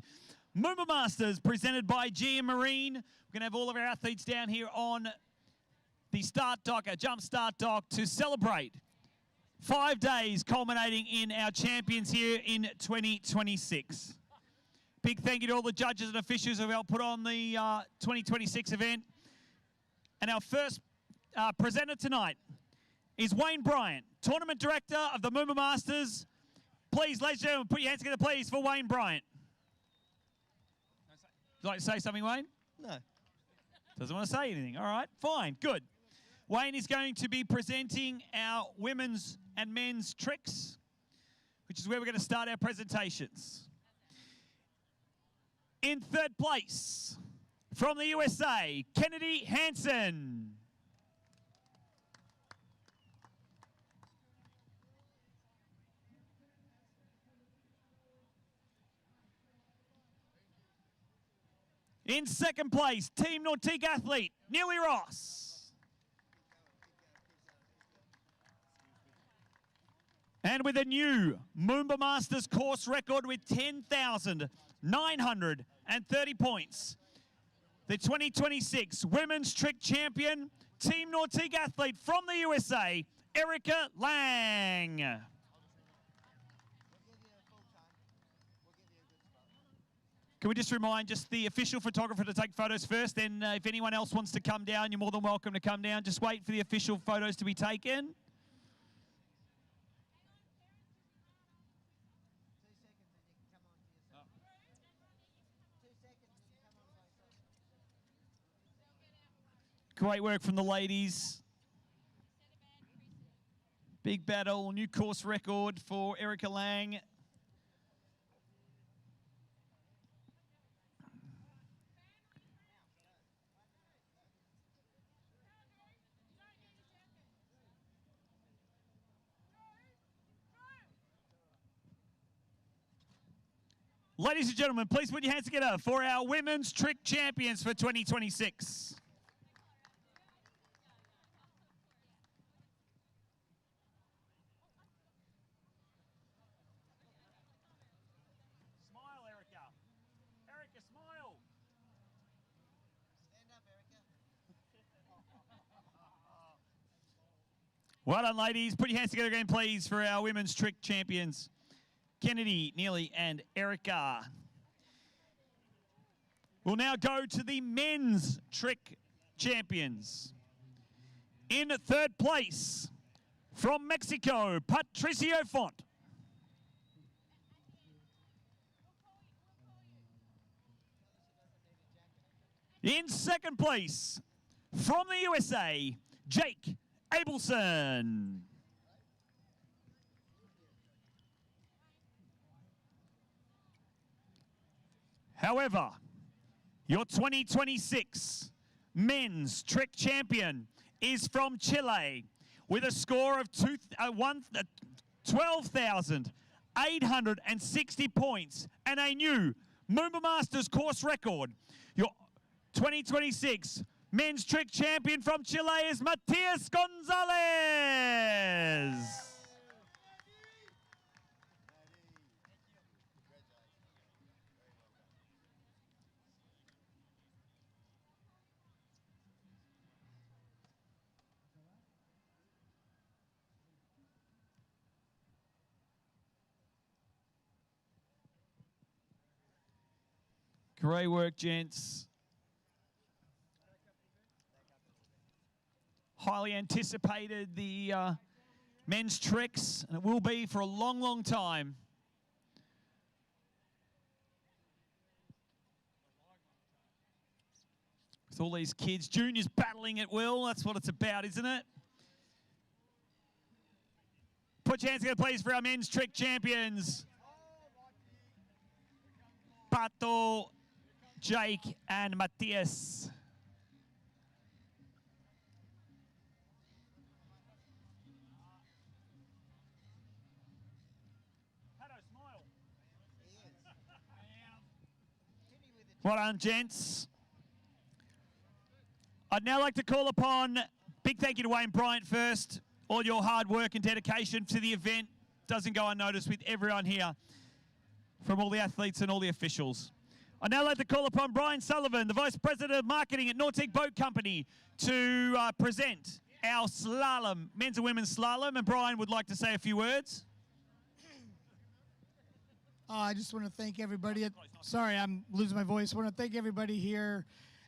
MOOMBA Masters presented by GM Marine. We're going to have all of our athletes down here on the start dock, our jump start dock, to celebrate 5 days culminating in our champions here in 2026. Big thank you to all the judges and officials who have helped put on the 2026 event. And our first presenter tonight is Wayne Bryant, Tournament Director of the MOOMBA Masters. Please, ladies and gentlemen, put your hands together, please, for Wayne Bryant. Would you like to say something, Wayne? No. Doesn't want to say anything. All right, fine, good. Wayne is going to be presenting our women's and men's tricks, which is where we're going to start our presentations. In third place, from the USA, Kennedy Hansen. In second place, Team Nautique athlete, Neely Ross. And with a new MOOMBA Masters course record with 10,930 points, the 2026 Women's Trick Champion, Team Nautique athlete from the USA, Erica Lang. Can we just remind the official photographer to take photos first? Then if anyone else wants to come down, you're more than welcome to come down. Just wait for the official photos to be taken. Great work from the ladies. Big battle, new course record for Erica Lang. Ladies and gentlemen, please put your hands together for our Women's Trick Champions for 2026. Smile, Erica. Erica, smile. Stand up, Erica. Well done, ladies. Put your hands together again, please, for our Women's Trick Champions. Kennedy, Neely, and Erica. We'll now go to the men's trick champions. In third place, from Mexico, Patricio Font. In second place, from the USA, Jake Abelson. However, your 2026 men's trick champion is from Chile with a score of 12,860 points and a new MOOMBA Masters course record. Your 2026 men's trick champion from Chile is Matias Gonzalez. Great work, gents. Highly anticipated, the men's tricks, and it will be for a long, long time. With all these kids, juniors battling at will, that's what it's about, isn't it? Put your hands together, please, for our men's trick champions. Pato, Jake, and Matias. Well done, gents. I'd now like to call upon, big thank you to Wayne Bryant first, All your hard work and dedication to the event doesn't go unnoticed with everyone here, from all the athletes and all the officials. I'd now like to call upon Brian Sullivan, the Vice President of Marketing at Nautique Boat Company, to present our slalom, men's and women's slalom. And Brian would like to say a few words. I just want to thank everybody. Sorry, I'm losing my voice. I want to thank everybody here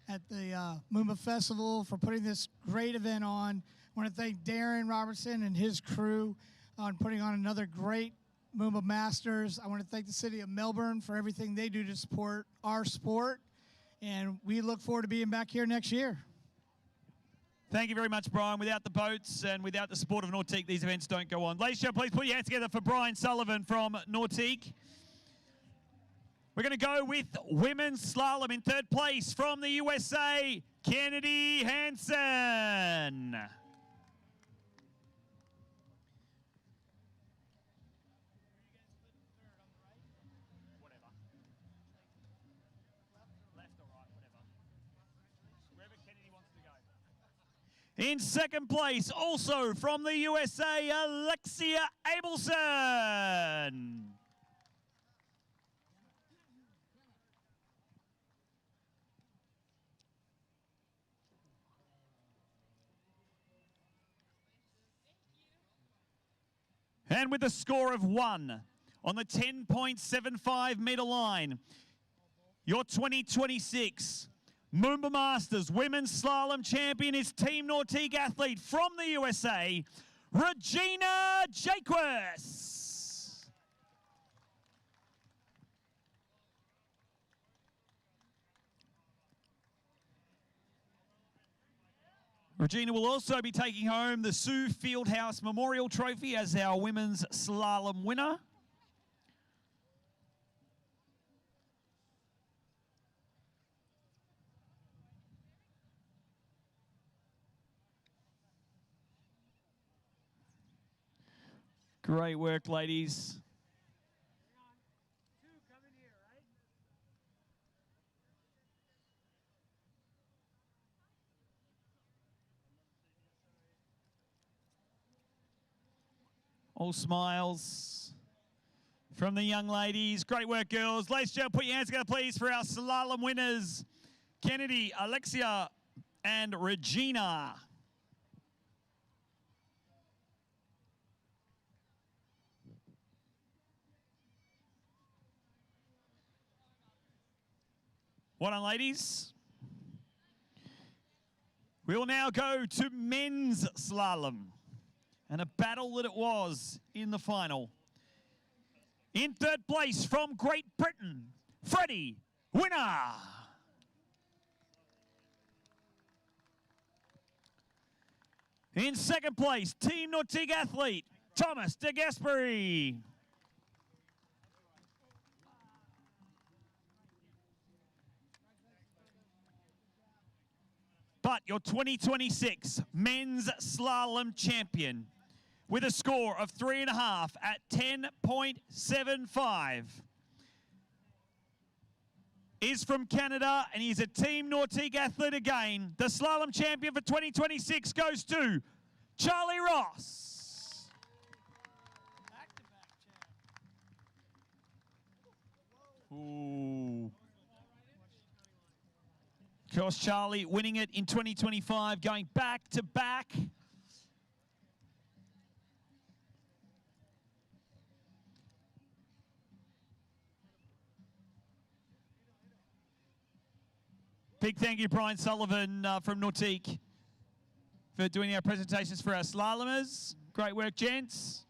at the MOOMBA Festival for putting this great event on. I want to thank Darren Robertson and his crew on putting on another great MOOMBA Masters. I want to thank the city of Melbourne for everything they do to support our sport. And we look forward to being back here next year. Thank you very much, Brian. Without the boats and without the support of Nautique, these events don't go on. Ladies and gentlemen, please put your hands together for Brian Sullivan from Nautique. We're going to go with women's slalom. In third place from the USA, Kennedy Hansen. In second place, also from the USA, Alexia Abelson. And with a score of 1 on the 10.75 metre line, your 2026 MOOMBA Masters Women's Slalom Champion is Team Nautique athlete from the USA, Regina Jaquez. Regina will also be taking home the Sue Fieldhouse Memorial Trophy as our women's slalom winner. Great work, ladies. All smiles from the young ladies. Great work, girls. Ladies and gentlemen, put your hands together, please, for our slalom winners, Kennedy, Alexia, and Regina. Well done, ladies. We will now go to men's slalom, and a battle that it was in the final. In third place from Great Britain, Freddie, winner. In second place, Team Nautique athlete, Thomas de Gasperi. But your 2026 men's slalom champion with a score of 3.5 at 10.75 is from Canada, and he's a Team Nautique athlete again. The slalom champion for 2026 goes to Charlie Ross. Ooh. Of course, Charlie winning it in 2025, going back to back. Big thank you, Brian Sullivan from Nautique, for doing our presentations for our slalomers. Great work, gents.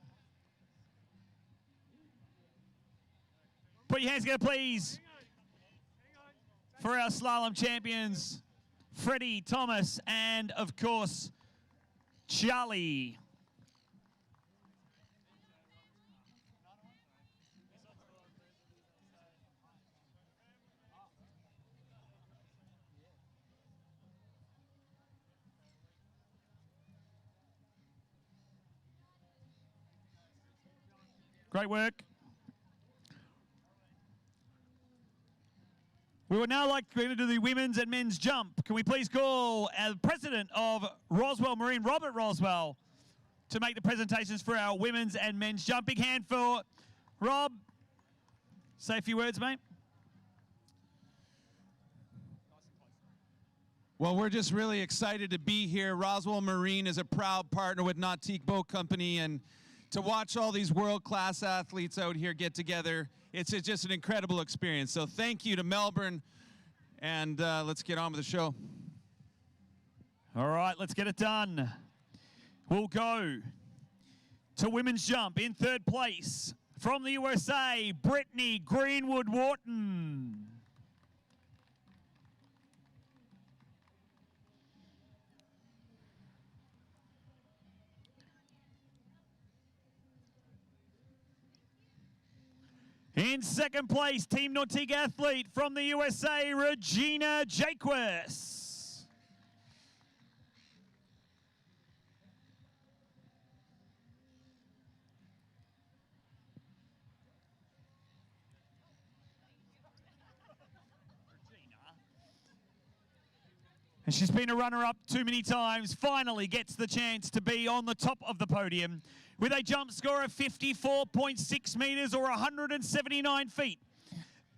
Put your hands together, please, for our slalom champions, Freddie, Thomas, and, of course, Charlie. Great work. We would now like to do the women's and men's jump. Can we please call our president of Roswell Marine, Robert Roswell, to make the presentations for our women's and men's jump. Big hand for Rob. Say a few words, mate. Well, we're just really excited to be here. Roswell Marine is a proud partner with Nautique Boat Company, and to watch all these world-class athletes out here get together, it's just an incredible experience. So thank you to Melbourne, and let's get on with the show. All right, let's get it done. We'll go to women's jump in third place from the USA, Brittany Greenwood-Wharton. In second place, Team Nautique athlete from the USA, Regina Jaquez. And she's been a runner-up too many times, finally gets the chance to be on the top of the podium with a jump score of 54.6 meters or 179 feet.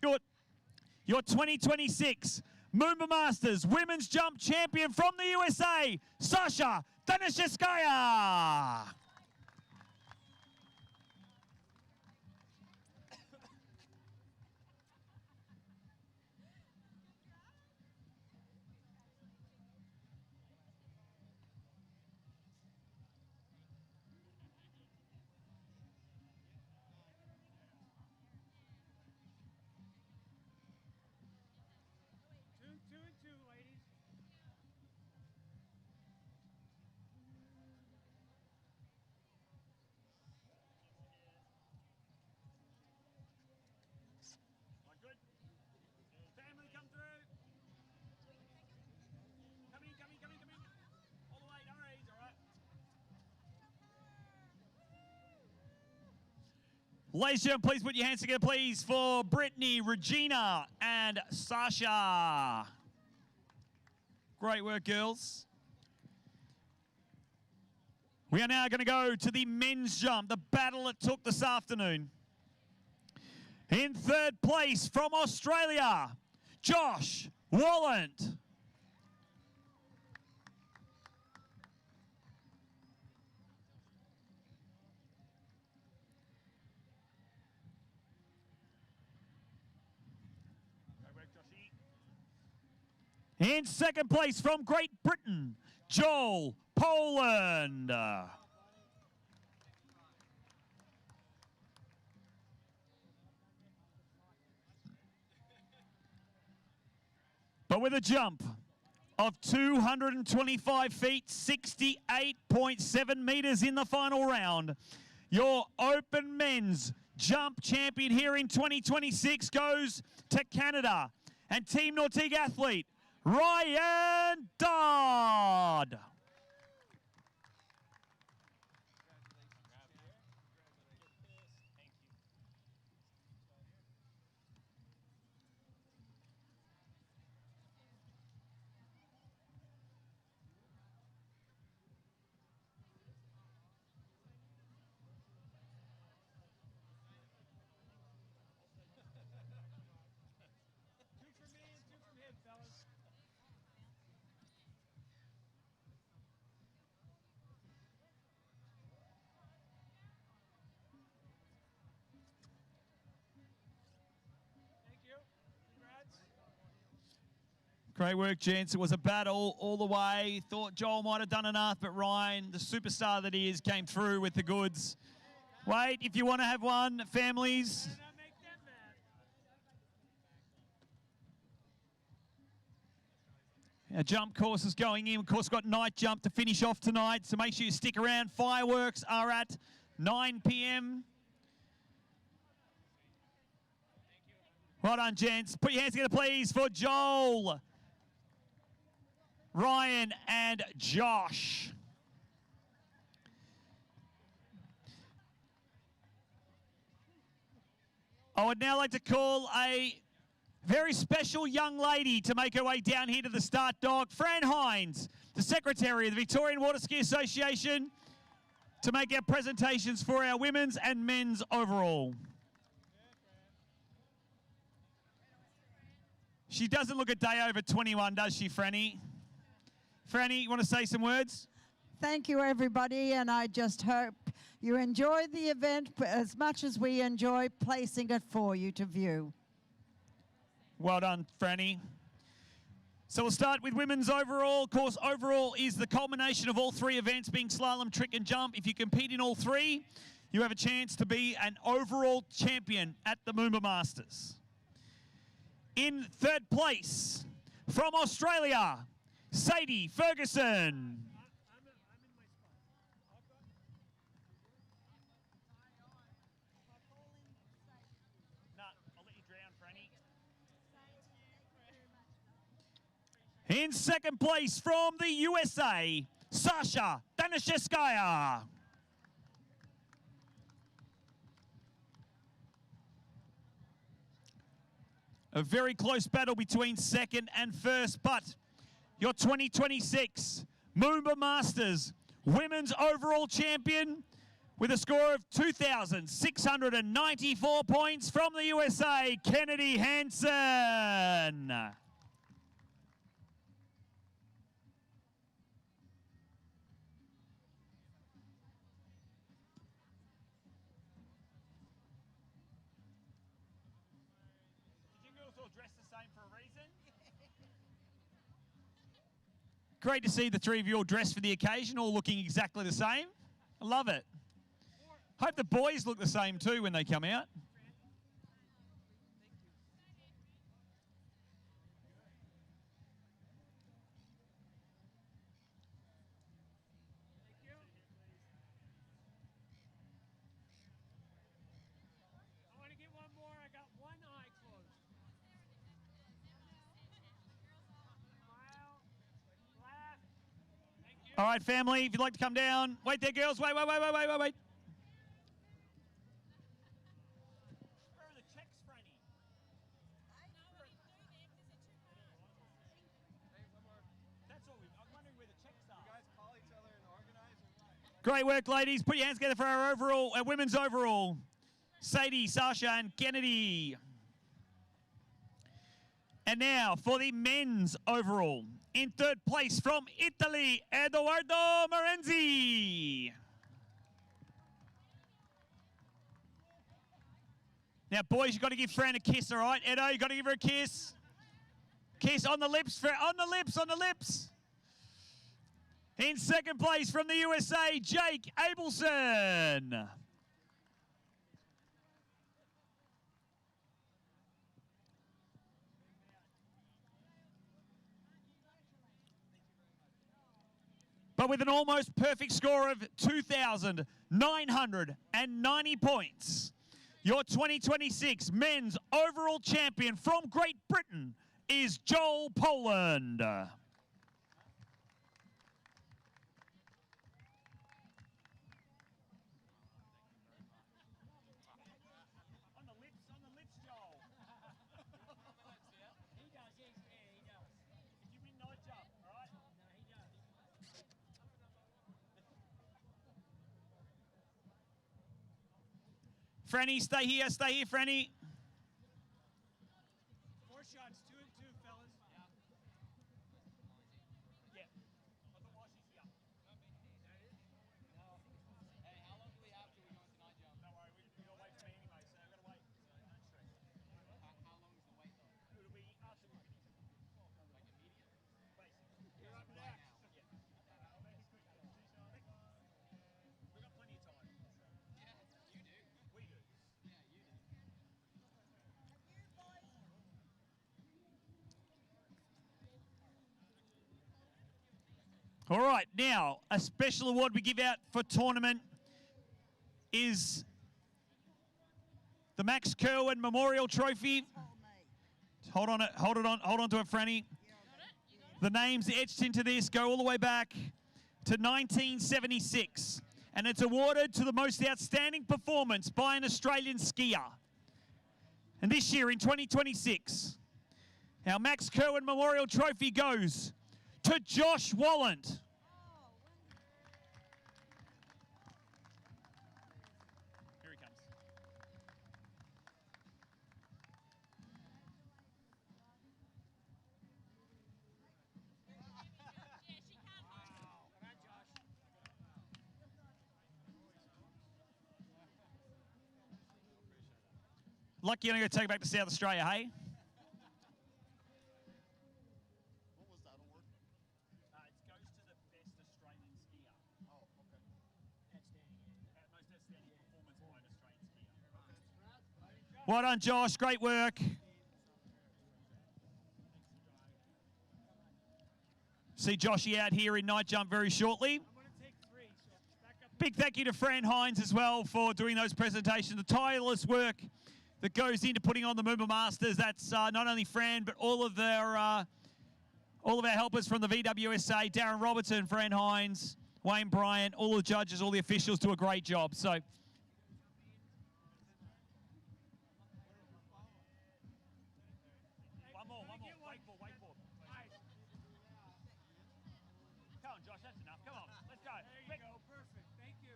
Your 2026 MOOMBA Masters Women's Jump Champion from the USA, Sasha Danishevskaya. Ladies and gentlemen, please put your hands together, please, for Brittany, Regina, and Sasha. Great work, girls. We are now going to go to the men's jump, the battle it took this afternoon. In third place from Australia, Josh Wallant. In second place from Great Britain, Joel Poland. But with a jump of 225 feet, 68.7 meters in the final round, your open men's jump champion here in 2026 goes to Canada and Team Nautique athlete, Ryan Dodd. Great work, gents. It was a battle all the way. Thought Joel might have done enough, but Ryan, the superstar that he is, came through with the goods. Wait, if you want to have one, families. Our jump course is going in. Of course, we've got night jump to finish off tonight, so make sure you stick around. Fireworks are at 9 p.m. Well done, gents. Put your hands together, please, for Joel, Ryan, and Josh. I would now like to call a very special young lady to make her way down here to the start dock. Fran Hines, the Secretary of the Victorian Water Ski Association. to make our presentations for our women's and men's overall. She doesn't look a day over 21, does she, Franny? Franny, you want to say some words? Thank you, everybody, and I just hope you enjoyed the event as much as we enjoy placing it for you to view. Well done, Franny. So we'll start with women's overall. Of course, overall is the culmination of all three events, being slalom, trick, and jump. If you compete in all three, you have a chance to be an overall champion at the MOOMBA Masters. In third place, from Australia, Sadie Ferguson. In second place, from the USA, Sasha Danishevskaya. A very close battle between second and first, but your 2026 MOOMBA Masters Women's Overall Champion with a score of 2,694 points from the USA, Kennedy Hansen. Great to see the three of you all dressed for the occasion, all looking exactly the same. I love it. Hope the boys look the same too when they come out. All right, family, if you'd like to come down. Wait there, girls. Wait. Where are the checks, Franny? That's all. I'm wondering where the checks are. You guys call each other and organize or what? Great work, ladies. Put your hands together for our overall, our women's overall. Sadie, Sasha, and Kennedy. And now for the men's overall. In third place from Italy, Edoardo Marenzi. Now, boys, you've got to give Fran a kiss, all right? Edo, you've got to give her a kiss. Kiss on the lips, Fran, on the lips. In second place from the USA, Jake Abelson. But with an almost perfect score of 2,990 points, your 2026 men's overall champion from Great Britain is Joel Poland. Franny, stay here, Franny. 4 shots, 2 and 2, fellas. Yeah. Hey, how long do we have till we go into night jump? Don't worry, we'll wait for me anyway, so I've got to wait. So don't stress. How long is the wait though? It'll be after we finish. Like immediate? Basically. You're up next. Yeah. We've got plenty of time. Yeah, you do. We do. Yeah, you do. All right, now a special award we give out for tournament is the Max Kerwin Memorial Trophy. Hold on to it, Franny. The names etched into this go all the way back to 1976, and it's awarded to the most outstanding performance by an Australian skier. And this year, in 2026, our Max Kerwin Memorial Trophy goes to Josh Wallant. Lucky you're going to take it back to South Australia, hey? Well done, Josh. Great work. See Joshy out here in night jump very shortly. Big thank you to Fran Hines as well for doing those presentations. The tireless work that goes into putting on the MOOMBA Masters. That's not only Fran, but all of our helpers from the VWSA, Darren Robertson, Fran Hines, Wayne Bryant, all the judges, all the officials do a great job. So. Come on, Josh, that's enough. Come on, let's go. There you go, perfect. Thank you.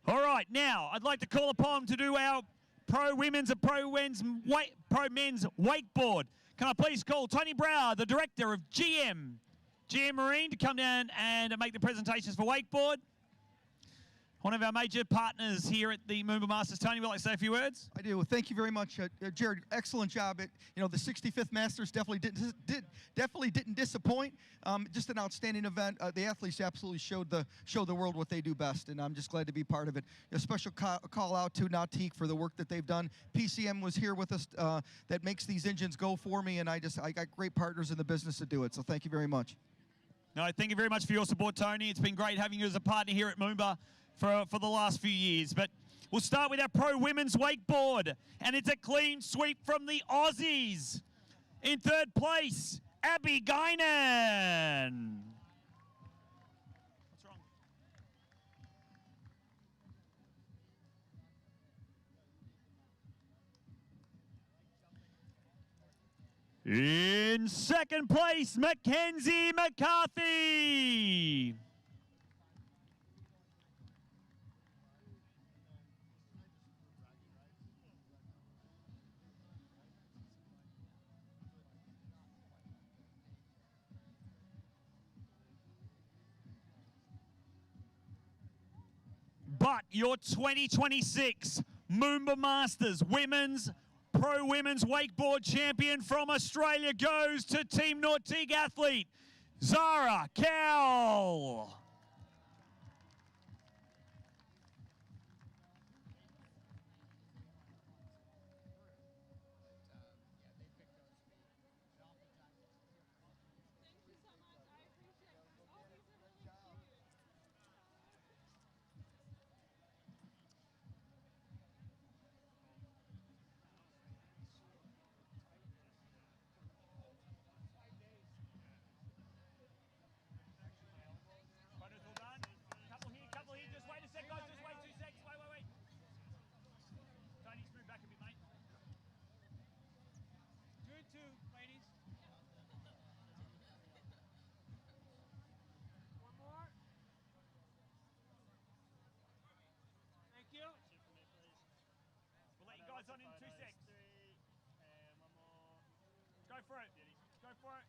All right, now I'd like to call upon to do our pro women's and pro men's wakeboard. Can I please call Tony Brower, the director of GM Marine, to come down and make the presentations for wakeboard. One of our major partners here at the MOOMBA Masters. Tony, would you like to say a few words? I do. Well, thank you very much, Jared. Excellent job. The 65th Masters definitely didn't disappoint. Just an outstanding event. The athletes absolutely showed the world what they do best, and I'm just glad to be part of it. A special call out to Nautique for the work that they've done. PCM was here with us. That makes these engines go for me, and I got great partners in the business to do it. So thank you very much. No, thank you very much for your support, Tony. It's been great having you as a partner here at MOOMBA for the last few years. But we'll start with our pro women's wakeboard, and it's a clean sweep from the Aussies. In third place, Abby Guinan. What's wrong? In second place, Mackenzie McCarthy. But your 2026 MOOMBA Masters Pro Women's Wakeboard Champion from Australia goes to Team Nautique athlete, Zara Cowell. On in 2 seconds. Go for it. Go for it.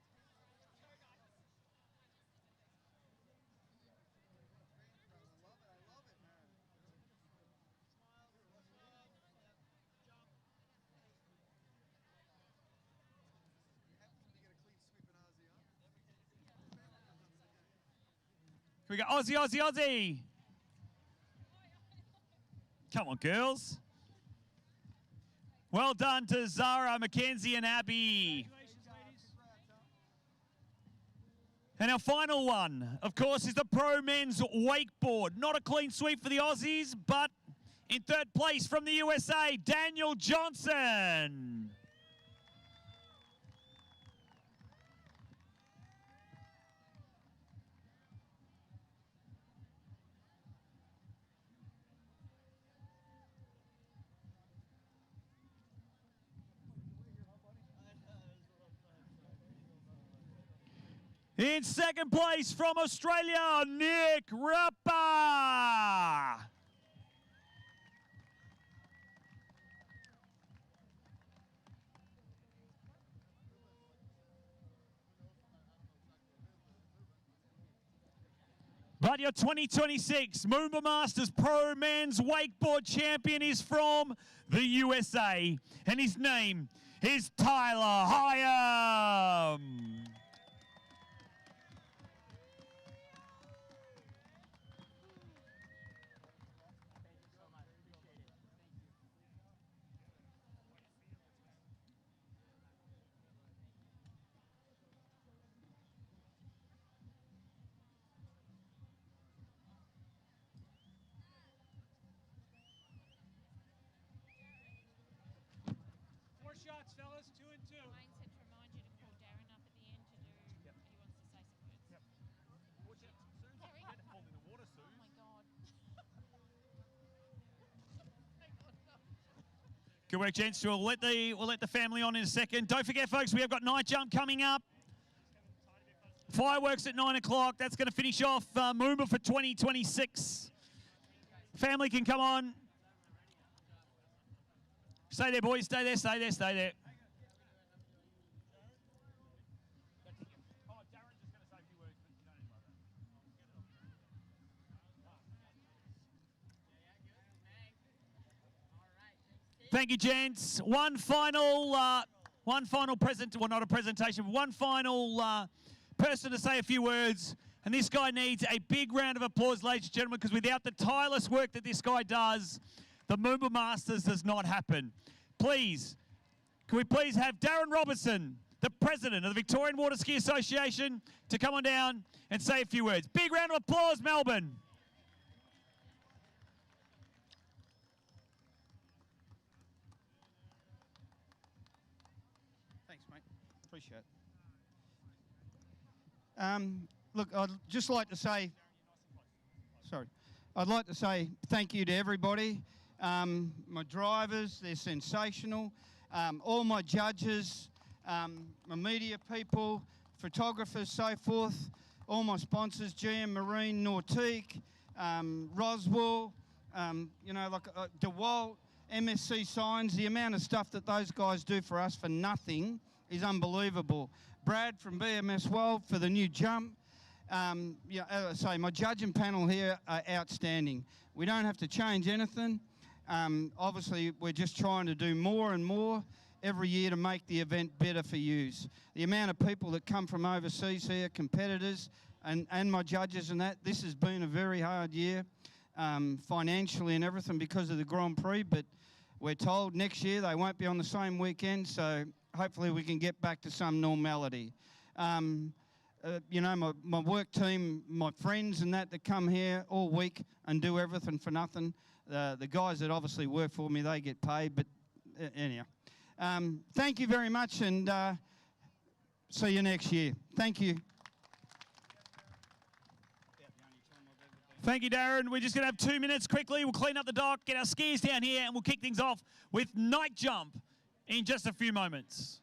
Here we go. Aussie, Aussie, Aussie. Come on, girls. Well done to Zara, Mackenzie, and Abby. And our final one, of course, is the Pro Men's Wakeboard. Not a clean sweep for the Aussies, but in third place from the USA, Daniel Johnson. In second place from Australia, Nick Rappa. But your 2026 MOOMBA Masters Pro Men's Wakeboard Champion is from the USA, and his name is Tyler Hyam. Shots, fellas, 2 and 2. Mine said to remind you to call Darren up at the end to do. He wants to say some words. Yep. Watch out, Sue. Harry. Don't fall in the water, Sue. Oh my God. Good work, gents. We'll let the family on in a second. Don't forget, folks, we have got night jump coming up. Fireworks at 9 o'clock. That's going to finish off MOOMBA for 2026. Family can come on. Stay there, boys. Stay there, stay there, stay there. Thank you, gents. One final present, well, not a presentation, but one final person to say a few words. And this guy needs a big round of applause, ladies and gentlemen, because without the tireless work that this guy does, the MOOMBA Masters does not happen. Please, can we please have Darren Robertson, the president of the Victorian Water Ski Association, to come on down and say a few words. Big round of applause, Melbourne. Thanks, mate. Appreciate it. Look, I'd just like to say, I'd like to say thank you to everybody. My drivers, they're sensational. All my judges, my media people, photographers, so forth. All my sponsors, GM Marine, Nautique, Roswell, DeWalt, MSC Signs. The amount of stuff that those guys do for us for nothing is unbelievable. Brad from BMS World for the new jump. As I say, my judging panel here are outstanding. We don't have to change anything. Obviously, we're just trying to do more and more every year to make the event better for yous. The amount of people that come from overseas here, competitors, and my judges and that, this has been a very hard year financially and everything because of the Grand Prix, but we're told next year they won't be on the same weekend, so hopefully we can get back to some normality. My work team, my friends and that come here all week and do everything for nothing. The guys that obviously work for me, they get paid, but anyhow. Thank you very much, and see you next year. Thank you. Thank you, Darren. We're just going to have 2 minutes quickly. We'll clean up the dock, get our skis down here, and we'll kick things off with night jump in just a few moments.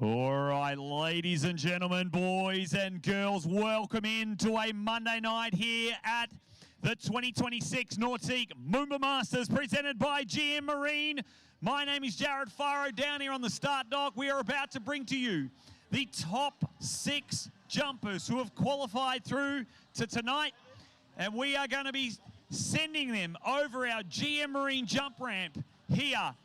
All right, ladies and gentlemen, boys and girls, welcome into a Monday night here at the 2026 Nautique MOOMBA Masters presented by GM Marine. My name is Jared Faro down here on the start dock. We are about to bring to you the top 6 jumpers who have qualified through to tonight, and we are going to be sending them over our GM Marine jump ramp here